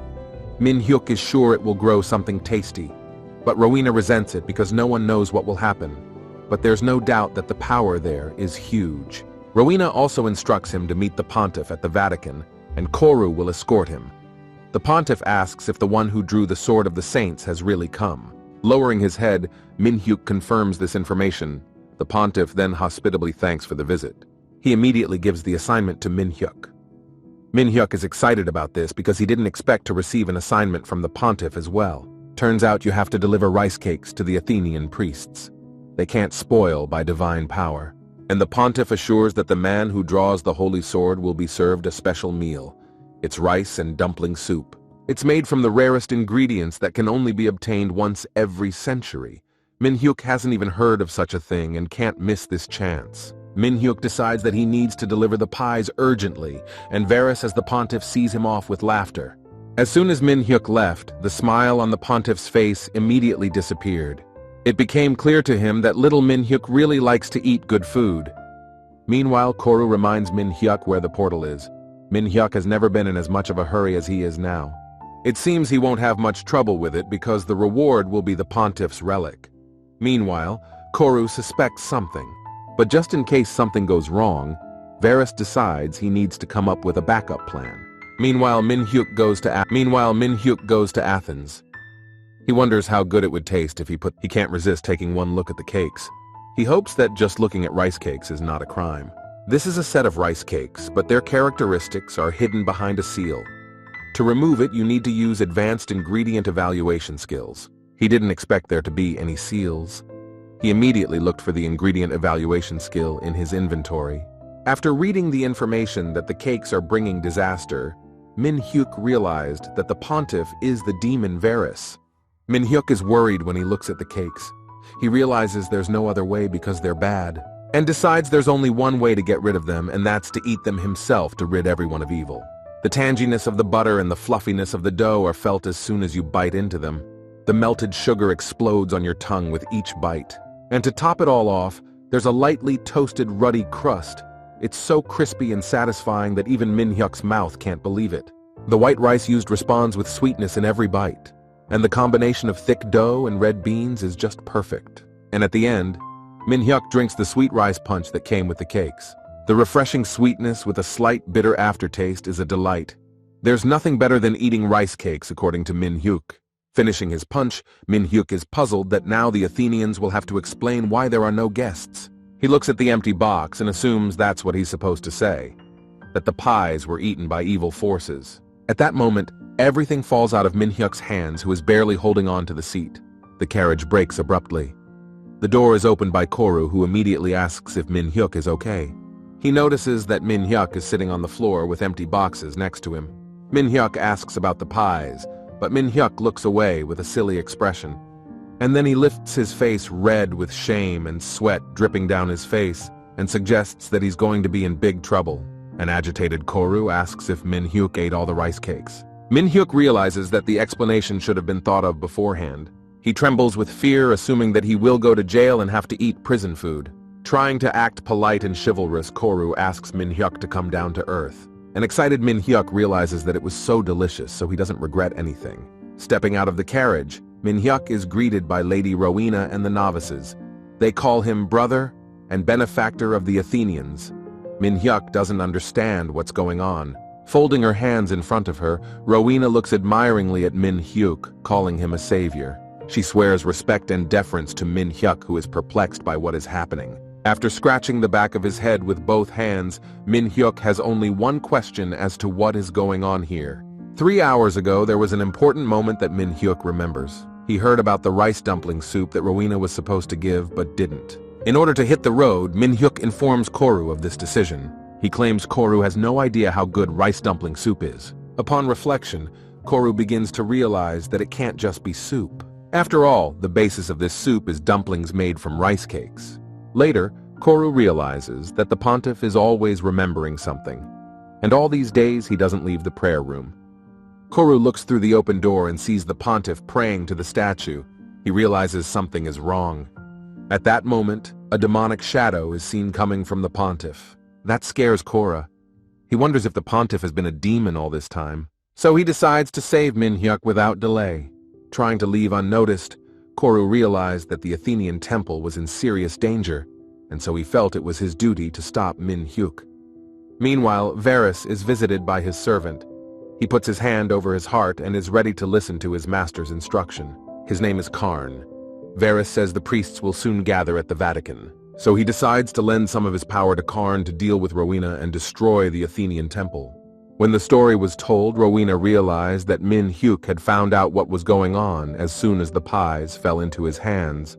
[SPEAKER 1] Min-hyuk is sure it will grow something tasty, but Rowena resents it because no one knows what will happen. But there's no doubt that the power there is huge. Rowena also instructs him to meet the pontiff at the Vatican, and Koru will escort him. The pontiff asks if the one who drew the sword of the saints has really come. Lowering his head, Min-hyuk confirms this information. The pontiff then hospitably thanks for the visit. He immediately gives the assignment to Min-hyuk. Min-hyuk is excited about this because he didn't expect to receive an assignment from the pontiff as well. Turns out you have to deliver rice cakes to the Athenian priests. They can't spoil by divine power. And the pontiff assures that the man who draws the holy sword will be served a special meal. It's rice and dumpling soup. It's made from the rarest ingredients that can only be obtained once every century. Min-hyuk hasn't even heard of such a thing and can't miss this chance. Min-hyuk decides that he needs to deliver the pies urgently, and Varys as the pontiff sees him off with laughter. As soon as Min-hyuk left, the smile on the pontiff's face immediately disappeared. It became clear to him that little Min-hyuk really likes to eat good food. Meanwhile, Koru reminds Min-hyuk where the portal is. Min-hyuk has never been in as much of a hurry as he is now. It seems he won't have much trouble with it because the reward will be the pontiff's relic. Meanwhile, Koru suspects something. But just in case something goes wrong, Varys decides he needs to come up with a backup plan. Meanwhile, Min-hyuk goes to Athens. He wonders how good it would taste if he can't resist taking one look at the cakes. He hopes that just looking at rice cakes is not a crime. This is a set of rice cakes, but their characteristics are hidden behind a seal. To remove it, you need to use advanced ingredient evaluation skills. He didn't expect there to be any seals. He immediately looked for the ingredient evaluation skill in his inventory. After reading the information that the cakes are bringing disaster, Min-hyuk realized that the pontiff is the demon Varys. Min-hyuk is worried when he looks at the cakes. He realizes there's no other way because they're bad, and decides there's only one way to get rid of them, and that's to eat them himself to rid everyone of evil. The tanginess of the butter and the fluffiness of the dough are felt as soon as you bite into them. The melted sugar explodes on your tongue with each bite. And to top it all off, there's a lightly toasted ruddy crust. It's so crispy and satisfying that even Min-hyuk's mouth can't believe it. The white rice used responds with sweetness in every bite. And the combination of thick dough and red beans is just perfect. And at the end, Min-hyuk drinks the sweet rice punch that came with the cakes. The refreshing sweetness with a slight bitter aftertaste is a delight. There's nothing better than eating rice cakes, according to Min-hyuk. Finishing his punch, Min-hyuk is puzzled that now the Athenians will have to explain why there are no guests. He looks at the empty box and assumes that's what he's supposed to say, that the pies were eaten by evil forces. At that moment, everything falls out of Min-hyuk's hands, who is barely holding on to the seat. The carriage brakes abruptly. The door is opened by Koru, who immediately asks if Min-hyuk is okay. He notices that Min-hyuk is sitting on the floor with empty boxes next to him. Min-hyuk asks about the pies, but Min-hyuk looks away with a silly expression. And then he lifts his face red with shame and sweat dripping down his face and suggests that he's going to be in big trouble. An agitated Koru asks if Min-hyuk ate all the rice cakes. Min-hyuk realizes that the explanation should have been thought of beforehand. He trembles with fear, assuming that he will go to jail and have to eat prison food. Trying to act polite and chivalrous, Koru asks Min-hyuk to come down to earth. An excited Min-hyuk realizes that it was so delicious, so he doesn't regret anything. Stepping out of the carriage, Min-hyuk is greeted by Lady Rowena and the novices. They call him brother and benefactor of the Athenians. Min-hyuk doesn't understand what's going on. Folding her hands in front of her, Rowena looks admiringly at Min Hyuk, calling him a savior. She swears respect and deference to Min Hyuk, who is perplexed by what is happening. After scratching the back of his head with both hands, Min Hyuk has only one question as to what is going on here. 3 hours ago, there was an important moment that Min Hyuk remembers. He heard about the rice dumpling soup that Rowena was supposed to give but didn't. In order to hit the road, Min Hyuk informs Koru of this decision. He claims Koru has no idea how good rice dumpling soup is. Upon reflection, Koru begins to realize that it can't just be soup. After all, the basis of this soup is dumplings made from rice cakes. Later, Koru realizes that the pontiff is always remembering something, and all these days he doesn't leave the prayer room. Koru looks through the open door and sees the pontiff praying to the statue. He realizes something is wrong. At that moment, a demonic shadow is seen coming from the pontiff. That scares Korra. He wonders if the pontiff has been a demon all this time. So he decides to save Min Hyuk without delay. Trying to leave unnoticed, Koru realized that the Athenian temple was in serious danger, and so he felt it was his duty to stop Min Hyuk. Meanwhile, Varys is visited by his servant. He puts his hand over his heart and is ready to listen to his master's instruction. His name is Karn. Varys says the priests will soon gather at the Vatican, so he decides to lend some of his power to Karn to deal with Rowena and destroy the Athenian temple. When the story was told, Rowena realized that Min Hyuk had found out what was going on as soon as the pies fell into his hands.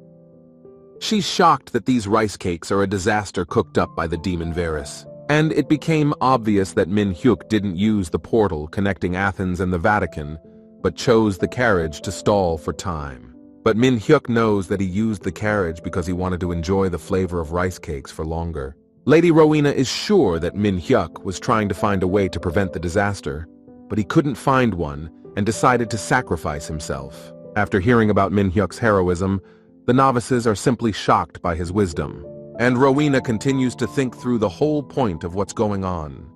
[SPEAKER 1] She's shocked that these rice cakes are a disaster cooked up by the demon Varys, and it became obvious that Min Hyuk didn't use the portal connecting Athens and the Vatican, but chose the carriage to stall for time. But Min Hyuk knows that he used the carriage because he wanted to enjoy the flavor of rice cakes for longer. Lady Rowena is sure that Min Hyuk was trying to find a way to prevent the disaster, but he couldn't find one and decided to sacrifice himself. After hearing about Min Hyuk's heroism, the novices are simply shocked by his wisdom, and Rowena continues to think through the whole point of what's going on.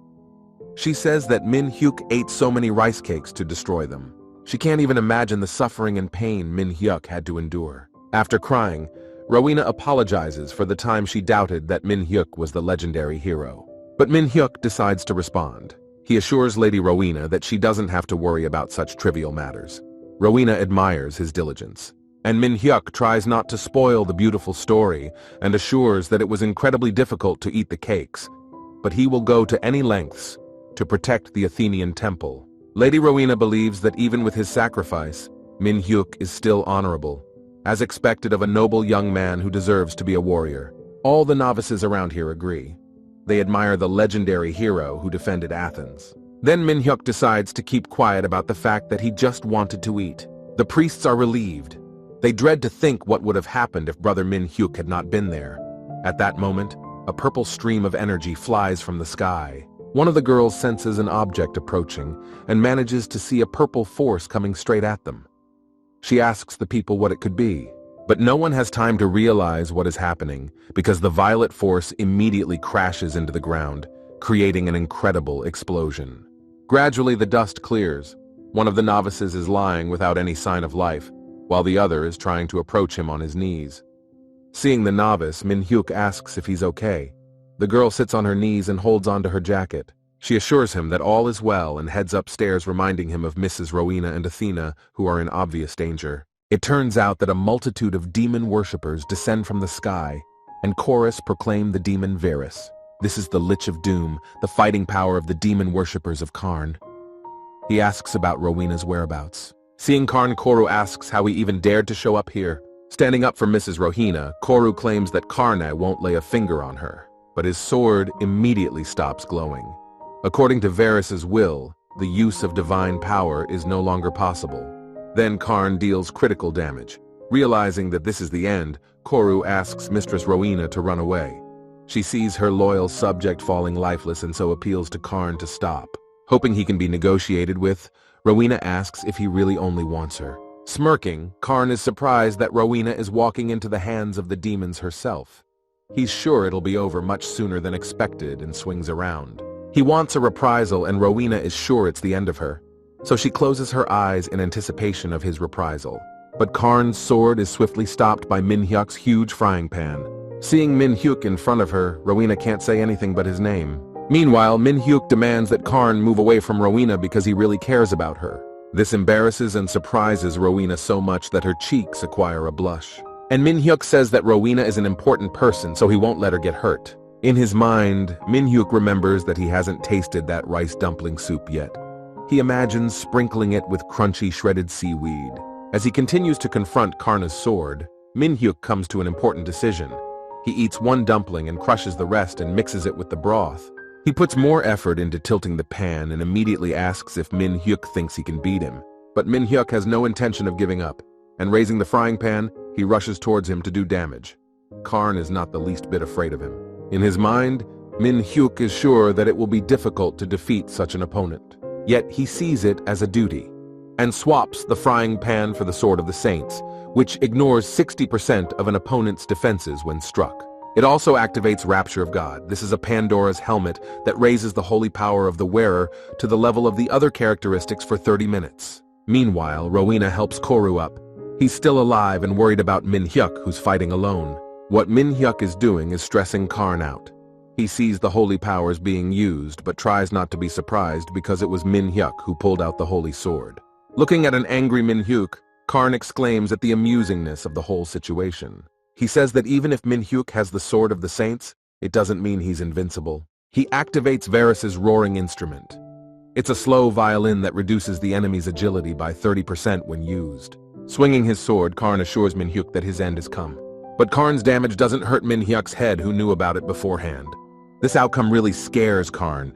[SPEAKER 1] She says that Min Hyuk ate so many rice cakes to destroy them. She can't even imagine the suffering and pain Min Hyuk had to endure. After crying, Rowena apologizes for the time she doubted that Min Hyuk was the legendary hero. But Min Hyuk decides to respond. He assures Lady Rowena that she doesn't have to worry about such trivial matters. Rowena admires his diligence, and Min Hyuk tries not to spoil the beautiful story and assures that it was incredibly difficult to eat the cakes, but he will go to any lengths to protect the Athenian temple. Lady Rowena believes that even with his sacrifice, Min Hyuk is still honorable, as expected of a noble young man who deserves to be a warrior. All the novices around here agree. They admire the legendary hero who defended Athens. Then Min Hyuk decides to keep quiet about the fact that he just wanted to eat. The priests are relieved. They dread to think what would have happened if Brother Min Hyuk had not been there. At that moment, a purple stream of energy flies from the sky. One of the girls senses an object approaching and manages to see a purple force coming straight at them. She asks the people what it could be, but no one has time to realize what is happening because the violet force immediately crashes into the ground, creating an incredible explosion. Gradually, the dust clears. One of the novices is lying without any sign of life, while the other is trying to approach him on his knees. Seeing the novice, Min Hyuk asks if he's okay. The girl sits on her knees and holds onto her jacket. She assures him that all is well and heads upstairs, reminding him of Mrs. Rowena and Athena, who are in obvious danger. It turns out that a multitude of demon worshippers descend from the sky, and chorus proclaim the demon Varys. This is the Lich of Doom, the fighting power of the demon worshippers of Karn. He asks about Rowena's whereabouts. Seeing Karn, Koru asks how he even dared to show up here. Standing up for Mrs. Rowena, Koru claims that Karna won't lay a finger on her, but his sword immediately stops glowing. According to Varys's will, the use of divine power is no longer possible. Then Karn deals critical damage. Realizing that this is the end, Koru asks Mistress Rowena to run away. She sees her loyal subject falling lifeless and so appeals to Karn to stop. Hoping he can be negotiated with, Rowena asks if he really only wants her. Smirking, Karn is surprised that Rowena is walking into the hands of the demons herself. He's sure it'll be over much sooner than expected and swings around. He wants a reprisal and Rowena is sure it's the end of her, so she closes her eyes in anticipation of his reprisal. But Karn's sword is swiftly stopped by Min Hyuk's huge frying pan. Seeing Min Hyuk in front of her, Rowena can't say anything but his name. Meanwhile, Min-hyuk demands that Karn move away from Rowena because he really cares about her. This embarrasses and surprises Rowena so much that her cheeks acquire a blush. And Min-hyuk says that Rowena is an important person, so he won't let her get hurt. In his mind, Min-hyuk remembers that he hasn't tasted that rice dumpling soup yet. He imagines sprinkling it with crunchy shredded seaweed. As he continues to confront Karna's sword, Min-hyuk comes to an important decision. He eats one dumpling and crushes the rest and mixes it with the broth. He puts more effort into tilting the pan and immediately asks if Min-hyuk thinks he can beat him. But Min-hyuk has no intention of giving up, and raising the frying pan, he rushes towards him to do damage. Karn is not the least bit afraid of him. In his mind, Min-hyuk is sure that it will be difficult to defeat such an opponent. Yet he sees it as a duty, and swaps the frying pan for the Sword of the Saints, which ignores 60% of an opponent's defenses when struck. It also activates Rapture of God. This is a Pandora's helmet that raises the holy power of the wearer to the level of the other characteristics for 30 minutes. Meanwhile, Rowena helps Koru up. He's still alive and worried about Min-hyuk, who's fighting alone. What Min-hyuk is doing is stressing Karn out. He sees the holy powers being used, but tries not to be surprised because it was Min-hyuk who pulled out the holy sword. Looking at an angry Min-hyuk, Karn exclaims at the amusingness of the whole situation. He says that even if Min-hyuk has the Sword of the Saints, it doesn't mean he's invincible. He activates Varys's roaring instrument. It's a slow violin that reduces the enemy's agility by 30% when used. Swinging his sword, Karn assures Min-hyuk that his end has come. But Karn's damage doesn't hurt Min-hyuk's head, who knew about it beforehand. This outcome really scares Karn.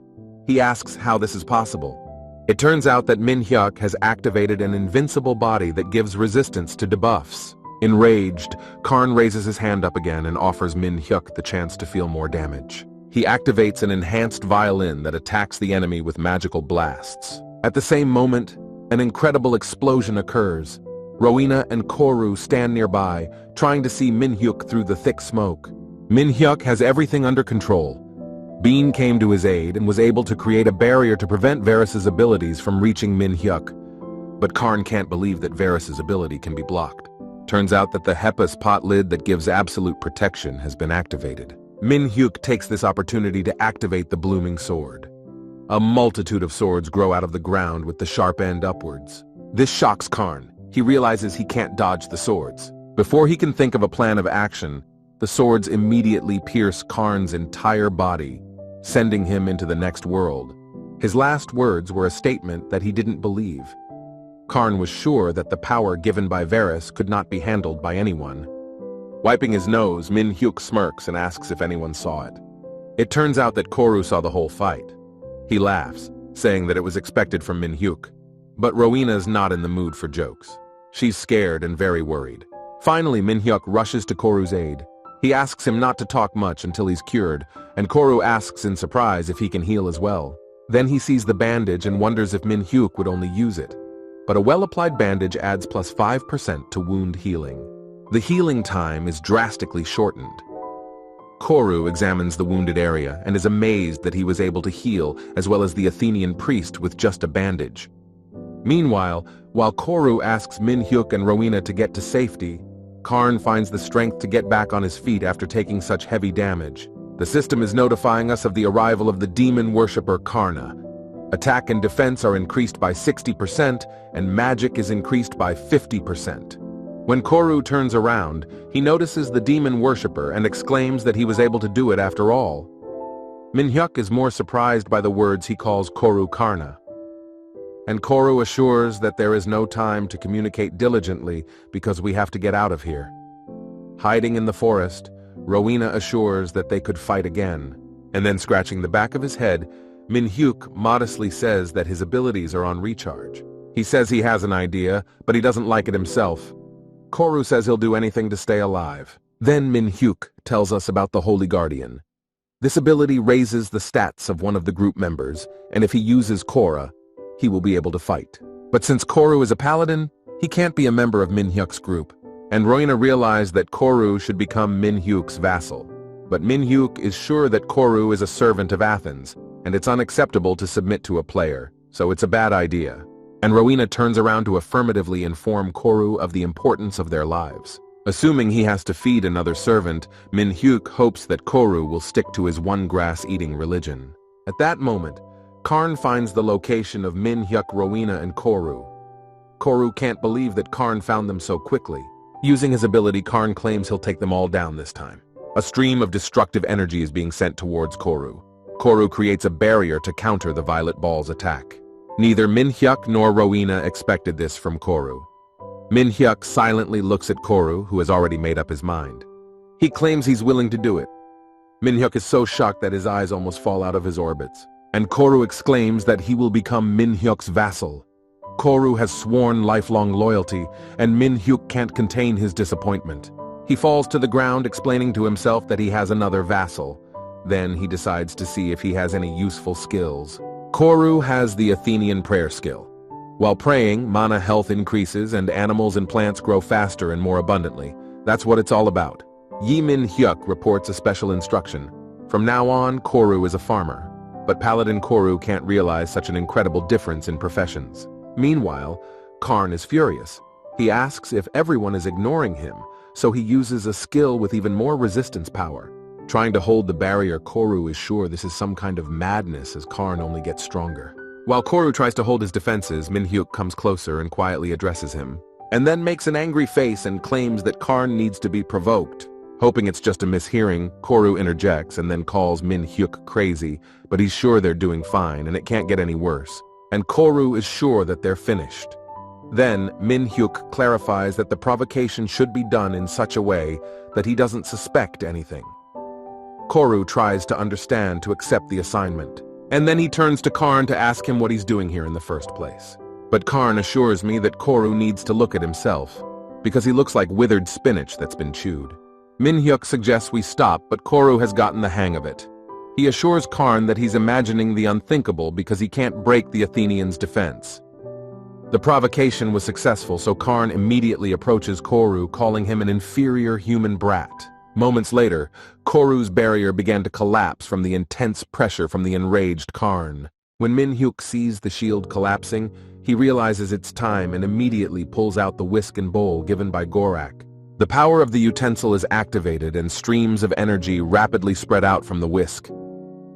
[SPEAKER 1] He asks how this is possible. It turns out that Min-hyuk has activated an invincible body that gives resistance to debuffs. Enraged, Karn raises his hand up again and offers Min-hyuk the chance to feel more damage. He activates an enhanced violin that attacks the enemy with magical blasts. At the same moment, an incredible explosion occurs. Rowena and Koru stand nearby, trying to see Min-hyuk through the thick smoke. Min-hyuk has everything under control. Bean came to his aid and was able to create a barrier to prevent Varys's abilities from reaching Min-hyuk. But Karn can't believe that Varys's ability can be blocked. Turns out that the Hepus pot lid that gives absolute protection has been activated. Min-hyuk takes this opportunity to activate the blooming sword. A multitude of swords grow out of the ground with the sharp end upwards. This shocks Karn. He realizes he can't dodge the swords. Before he can think of a plan of action, the swords immediately pierce Karn's entire body, sending him into the next world. His last words were a statement that he didn't believe. Karn was sure that the power given by Varys could not be handled by anyone. Wiping his nose, Min-hyuk smirks and asks if anyone saw it. It turns out that Koru saw the whole fight. He laughs, saying that it was expected from Min-hyuk. But Rowena's not in the mood for jokes. She's scared and very worried. Finally, Min-hyuk rushes to Koru's aid. He asks him not to talk much until he's cured, and Koru asks in surprise if he can heal as well. Then he sees the bandage and wonders if Min-hyuk would only use it. But a well-applied bandage adds plus 5% to wound healing. The healing time is drastically shortened. Koru examines the wounded area and is amazed that he was able to heal, as well as the Athenian priest, with just a bandage. Meanwhile, while Koru asks Min-hyuk and Rowena to get to safety, Karn finds the strength to get back on his feet after taking such heavy damage. The system is notifying us of the arrival of the demon worshipper Karna. Attack and defense are increased by 60%, and magic is increased by 50%. When Koru turns around, he notices the demon worshipper and exclaims that he was able to do it after all. Min-hyuk is more surprised by the words he calls Koru Karna. And Koru assures that there is no time to communicate diligently because we have to get out of here. Hiding in the forest, Rowena assures that they could fight again, and then scratching the back of his head, Min-hyuk modestly says that his abilities are on recharge. He says he has an idea, but he doesn't like it himself. Koru says he'll do anything to stay alive. Then Min-hyuk tells us about the Holy Guardian. This ability raises the stats of one of the group members, and if he uses Korra, he will be able to fight. But since Koru is a paladin, he can't be a member of Min-hyuk's group, and Rowena realized that Koru should become Min-hyuk's vassal. But Min-hyuk is sure that Koru is a servant of Athens, and it's unacceptable to submit to a player, so it's a bad idea. And Rowena turns around to affirmatively inform Koru of the importance of their lives. Assuming he has to feed another servant, Min-hyuk hopes that Koru will stick to his one grass-eating religion. At that moment, Karn finds the location of Min Hyuk, Rowena, and Koru. Koru can't believe that Karn found them so quickly. Using his ability, Karn claims he'll take them all down this time. A stream of destructive energy is being sent towards Koru. Koru creates a barrier to counter the violet ball's attack. Neither Min Hyuk nor Rowena expected this from Koru. Min Hyuk silently looks at Koru, who has already made up his mind. He claims he's willing to do it. Min Hyuk is so shocked that his eyes almost fall out of his orbits, and Koru exclaims that he will become Min Hyuk's vassal. Koru has sworn lifelong loyalty, and Min Hyuk can't contain his disappointment. He falls to the ground, explaining to himself that he has another vassal. Then he decides to see if he has any useful skills. Koru has the Athenian prayer skill. While praying, mana health increases and animals and plants grow faster and more abundantly. That's what it's all about. Min Hyuk reports a special instruction. From now on, Koru is a farmer. But Paladin Koru can't realize such an incredible difference in professions. Meanwhile, Karn is furious. He asks if everyone is ignoring him, so he uses a skill with even more resistance power. Trying to hold the barrier, Koru is sure this is some kind of madness as Karn only gets stronger. While Koru tries to hold his defenses, Min Hyuk comes closer and quietly addresses him, and then makes an angry face and claims that Karn needs to be provoked. Hoping it's just a mishearing, Koru interjects and then calls Min Hyuk crazy, but he's sure they're doing fine and it can't get any worse. And Koru is sure that they're finished. Then, Min Hyuk clarifies that the provocation should be done in such a way that he doesn't suspect anything. Koru tries to understand to accept the assignment, and then he turns to Karn to ask him what he's doing here in the first place. But Karn assures me that Koru needs to look at himself, because he looks like withered spinach that's been chewed. Min Hyuk suggests we stop, but Koru has gotten the hang of it. He assures Karn that he's imagining the unthinkable because he can't break the Athenians' defense. The provocation was successful, so Karn immediately approaches Koru, calling him an inferior human brat. Moments later, Koru's barrier began to collapse from the intense pressure from the enraged Karn. When Min Hyuk sees the shield collapsing, he realizes it's time and immediately pulls out the whisk and bowl given by Gorak. The power of the utensil is activated and streams of energy rapidly spread out from the whisk.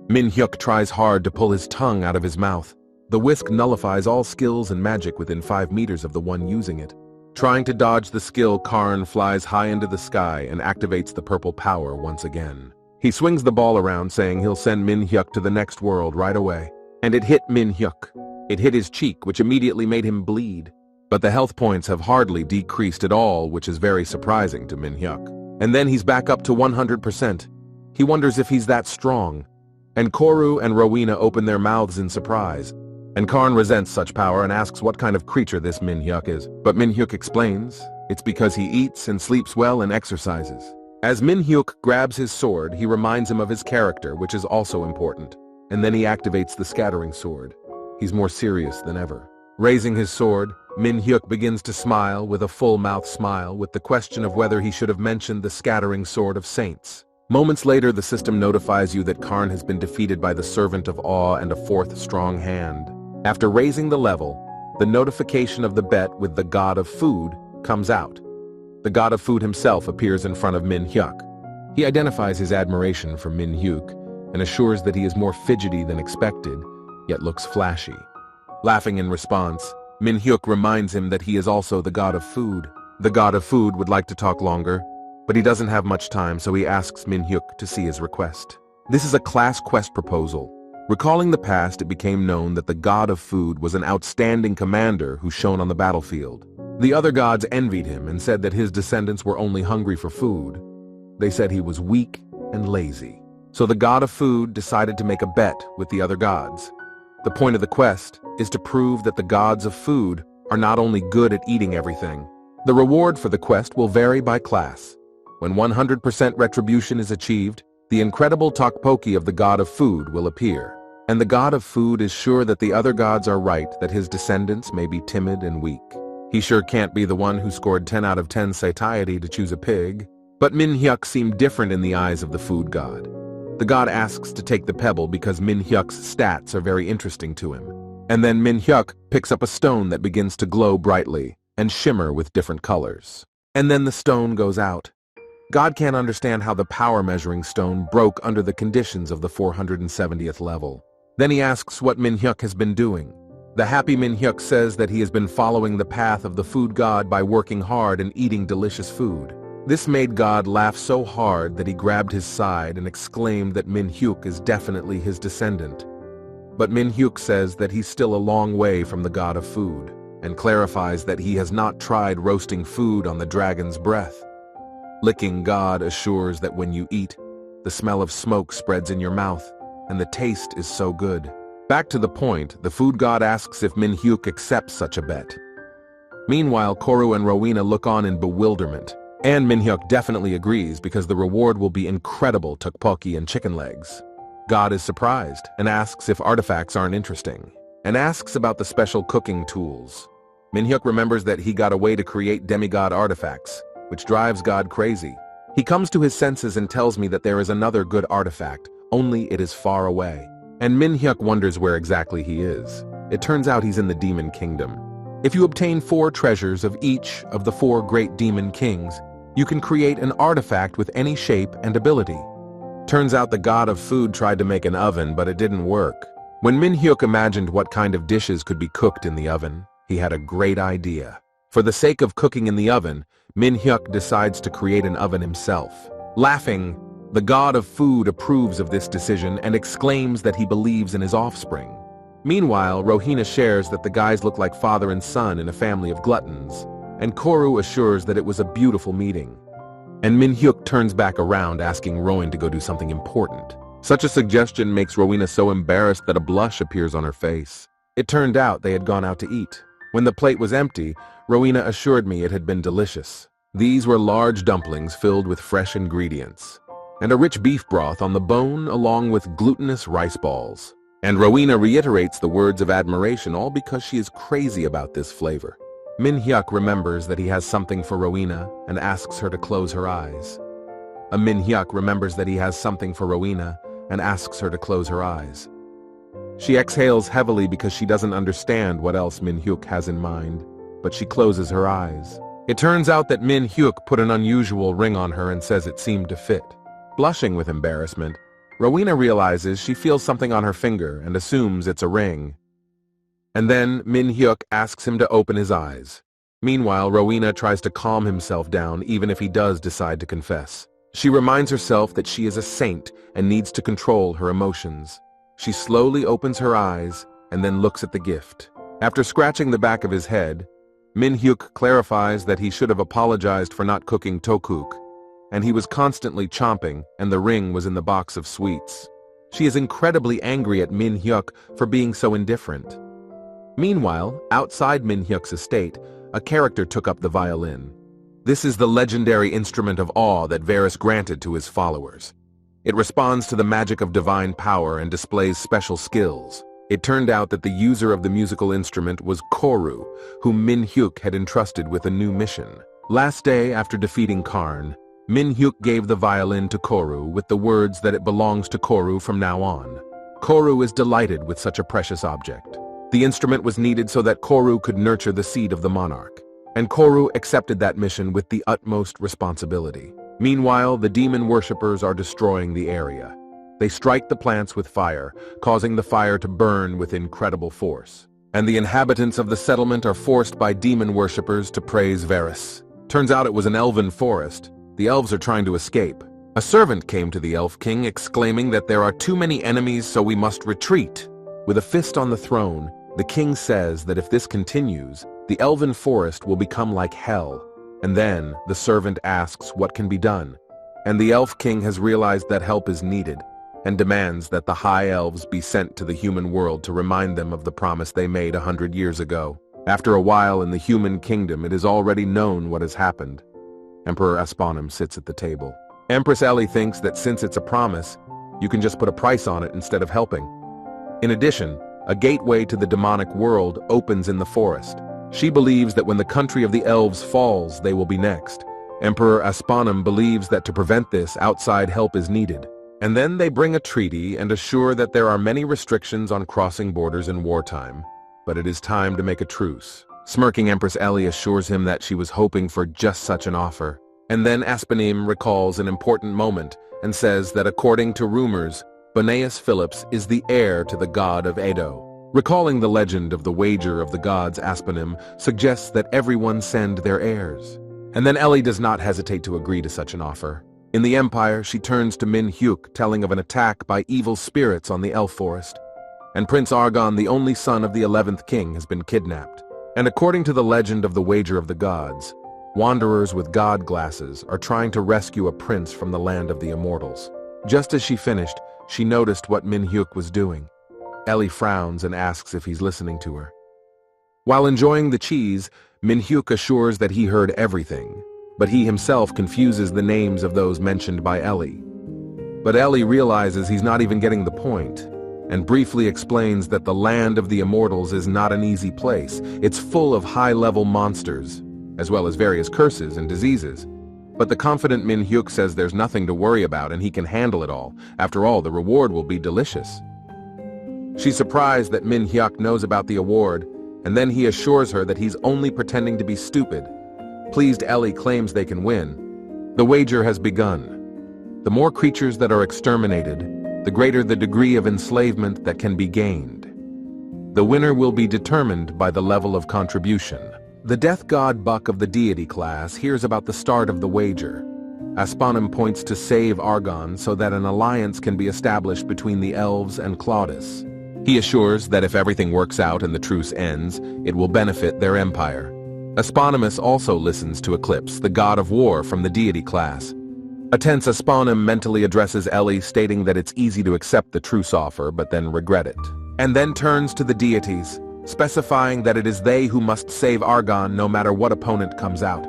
[SPEAKER 1] Min Hyuk tries hard to pull his tongue out of his mouth. The whisk nullifies all skills and magic within 5 meters of the one using it. Trying to dodge the skill, Karn flies high into the sky and activates the purple power once again. He swings the ball around, saying he'll send Min Hyuk to the next world right away. And it hit Min Hyuk. It hit his cheek, which immediately made him bleed. But the health points have hardly decreased at all, which is very surprising to Min Hyuk. And then he's back up to 100%. He wonders if he's that strong. And Koru and Rowena open their mouths in surprise. And Karn resents such power and asks what kind of creature this Min Hyuk is. But Min Hyuk explains, it's because he eats and sleeps well and exercises. As Min Hyuk grabs his sword, he reminds him of his character, which is also important. And then he activates the scattering sword. He's more serious than ever. Raising his sword, Min Hyuk begins to smile with a full-mouth smile with the question of whether he should have mentioned the scattering sword of saints. Moments later, the system notifies you that Karn has been defeated by the Servant of Awe and a 4th strong hand. After raising the level, the notification of the bet with the God of Food comes out. The God of Food himself appears in front of Min Hyuk. He identifies his admiration for Min Hyuk and assures that he is more fidgety than expected, yet looks flashy. Laughing in response, Min Hyuk reminds him that he is also the God of Food. The God of Food would like to talk longer, but he doesn't have much time, so he asks Min Hyuk to see his request. This is a class quest proposal. Recalling the past, it became known that the God of Food was an outstanding commander who shone on the battlefield. The other gods envied him and said that his descendants were only hungry for food. They said he was weak and lazy. So the God of Food decided to make a bet with the other gods. The point of the quest is to prove that the gods of food are not only good at eating everything. The reward for the quest will vary by class. When 100% retribution is achieved, the incredible tteokbokki of the God of Food will appear. And the God of Food is sure that the other gods are right, that his descendants may be timid and weak. He sure can't be the one who scored 10 out of 10 satiety to choose a pig. But Min Hyuk seemed different in the eyes of the food god. The god asks to take the pebble because Min Hyuk's stats are very interesting to him. And then Min Hyuk picks up a stone that begins to glow brightly and shimmer with different colors. And then the stone goes out. God can't understand how the power measuring stone broke under the conditions of the 470th level. Then he asks what Minhyuk has been doing. The happy Minhyuk says that he has been following the path of the food god by working hard and eating delicious food. This made God laugh so hard that he grabbed his side and exclaimed that Minhyuk is definitely his descendant. But Minhyuk says that he's still a long way from the god of food, and clarifies that he has not tried roasting food on the dragon's breath. Licking God assures that when you eat, the smell of smoke spreads in your mouth, and the taste is so good. Back to the point, the food god asks if Minhyuk accepts such a bet. Meanwhile, Koru and Rowena look on in bewilderment, and Minhyuk definitely agrees because the reward will be incredible tteokbokki and chicken legs. God is surprised and asks if artifacts aren't interesting, and asks about the special cooking tools. Minhyuk remembers that he got a way to create demigod artifacts, which drives God crazy. He comes to his senses and tells me that there is another good artifact, only it is far away. And Minhyuk wonders where exactly he is. It turns out he's in the Demon Kingdom. If you obtain 4 treasures of each of the 4 great demon kings, you can create an artifact with any shape and ability. Turns out the god of food tried to make an oven, but it didn't work. When Minhyuk imagined what kind of dishes could be cooked in the oven, he had a great idea. For the sake of cooking in the oven, Minhyuk decides to create an oven himself. Laughing, the god of food approves of this decision and exclaims that he believes in his offspring. Meanwhile, Rowena shares that the guys look like father and son in a family of gluttons, and Koru assures that it was a beautiful meeting. And Minhyuk turns back around asking Rowena to go do something important. Such a suggestion makes Rowena so embarrassed that a blush appears on her face. It turned out they had gone out to eat. When the plate was empty, Rowena assured me it had been delicious. These were large dumplings filled with fresh ingredients, and a rich beef broth on the bone along with glutinous rice balls. And Rowena reiterates the words of admiration all because she is crazy about this flavor. Minhyuk remembers that he has something for Rowena and asks her to close her eyes. Minhyuk remembers that he has something for Rowena and asks her to close her eyes. She exhales heavily because she doesn't understand what else Minhyuk has in mind, but she closes her eyes. It turns out that Minhyuk put an unusual ring on her and says it seemed to fit. Blushing with embarrassment, Rowena realizes she feels something on her finger and assumes it's a ring. And then Minhyuk asks him to open his eyes. Meanwhile, Rowena tries to calm himself down even if he does decide to confess. She reminds herself that she is a saint and needs to control her emotions. She slowly opens her eyes and then looks at the gift. After scratching the back of his head, Minhyuk clarifies that he should have apologized for not cooking tteokbokki, and he was constantly chomping, and the ring was in the box of sweets. She is incredibly angry at Minhyuk for being so indifferent. Meanwhile, outside Minhyuk's estate, a character took up the violin. This is the legendary instrument of awe that Varys granted to his followers. It responds to the magic of divine power and displays special skills. It turned out that the user of the musical instrument was Koru, whom Minhyuk had entrusted with a new mission. Last day after defeating Karn, Minhyuk gave the violin to Koru with the words that it belongs to Koru from now on. Koru is delighted with such a precious object. The instrument was needed so that Koru could nurture the seed of the monarch, and Koru accepted that mission with the utmost responsibility. Meanwhile, the demon worshippers are destroying the area. They strike the plants with fire, causing the fire to burn with incredible force. And the inhabitants of the settlement are forced by demon worshippers to praise Varys. Turns out it was an elven forest. The elves are trying to escape. A servant came to the Elf King exclaiming that there are too many enemies, so we must retreat. With a fist on the throne, the king says that if this continues, the elven forest will become like hell. And then the servant asks what can be done. And the Elf King has realized that help is needed and demands that the High Elves be sent to the human world to remind them of the promise they made 100 years ago. After a while in the human kingdom, it is already known what has happened. Emperor Aspanum sits at the table. Empress Ellie thinks that since it's a promise, you can just put a price on it instead of helping. In addition, a gateway to the demonic world opens in the forest. She believes that when the country of the elves falls, they will be next. Emperor Aspanum believes that to prevent this, outside help is needed. And then they bring a treaty and assure that there are many restrictions on crossing borders in wartime, but it is time to make a truce. Smirking, Empress Ellie assures him that she was hoping for just such an offer. And then Aspanim recalls an important moment and says that according to rumors, Boneas Phillips is the heir to the god of Edo. Recalling the legend of the wager of the gods Aspanim suggests that everyone send their heirs. And then Ellie does not hesitate to agree to such an offer. In the Empire, she turns to Min Hyuk, telling of an attack by evil spirits on the elf forest. And Prince Argon, the only son of the 11th king, has been kidnapped. And according to the legend of the wager of the gods, wanderers with god glasses are trying to rescue a prince from the land of the immortals. Just as she finished, she noticed what Min Hyuk was doing. Ellie frowns and asks if he's listening to her. While enjoying the cheese, Min Hyuk assures that he heard everything, but he himself confuses the names of those mentioned by Ellie. But Ellie realizes he's not even getting the point, and briefly explains that the land of the immortals is not an easy place. It's full of high-level monsters, as well as various curses and diseases. But the confident Min Hyuk says there's nothing to worry about and he can handle it all. After all, the reward will be delicious. She's surprised that Min Hyuk knows about the award, and then he assures her that he's only pretending to be stupid. Pleased, Ellie claims they can win. The wager has begun. The more creatures that are exterminated, the greater the degree of enslavement that can be gained. The winner will be determined by the level of contribution. The death god Buck of the deity class hears about the start of the wager. Aspanim points to save Argon so that an alliance can be established between the elves and Claudius. He assures that if everything works out and the truce ends, it will benefit their empire. Asponimus also listens to Eclipse, the god of war from the deity class. A tense Aspanim mentally addresses Ellie, stating that it's easy to accept the truce offer but then regret it. And then turns to the deities, specifying that it is they who must save Argon no matter what opponent comes out.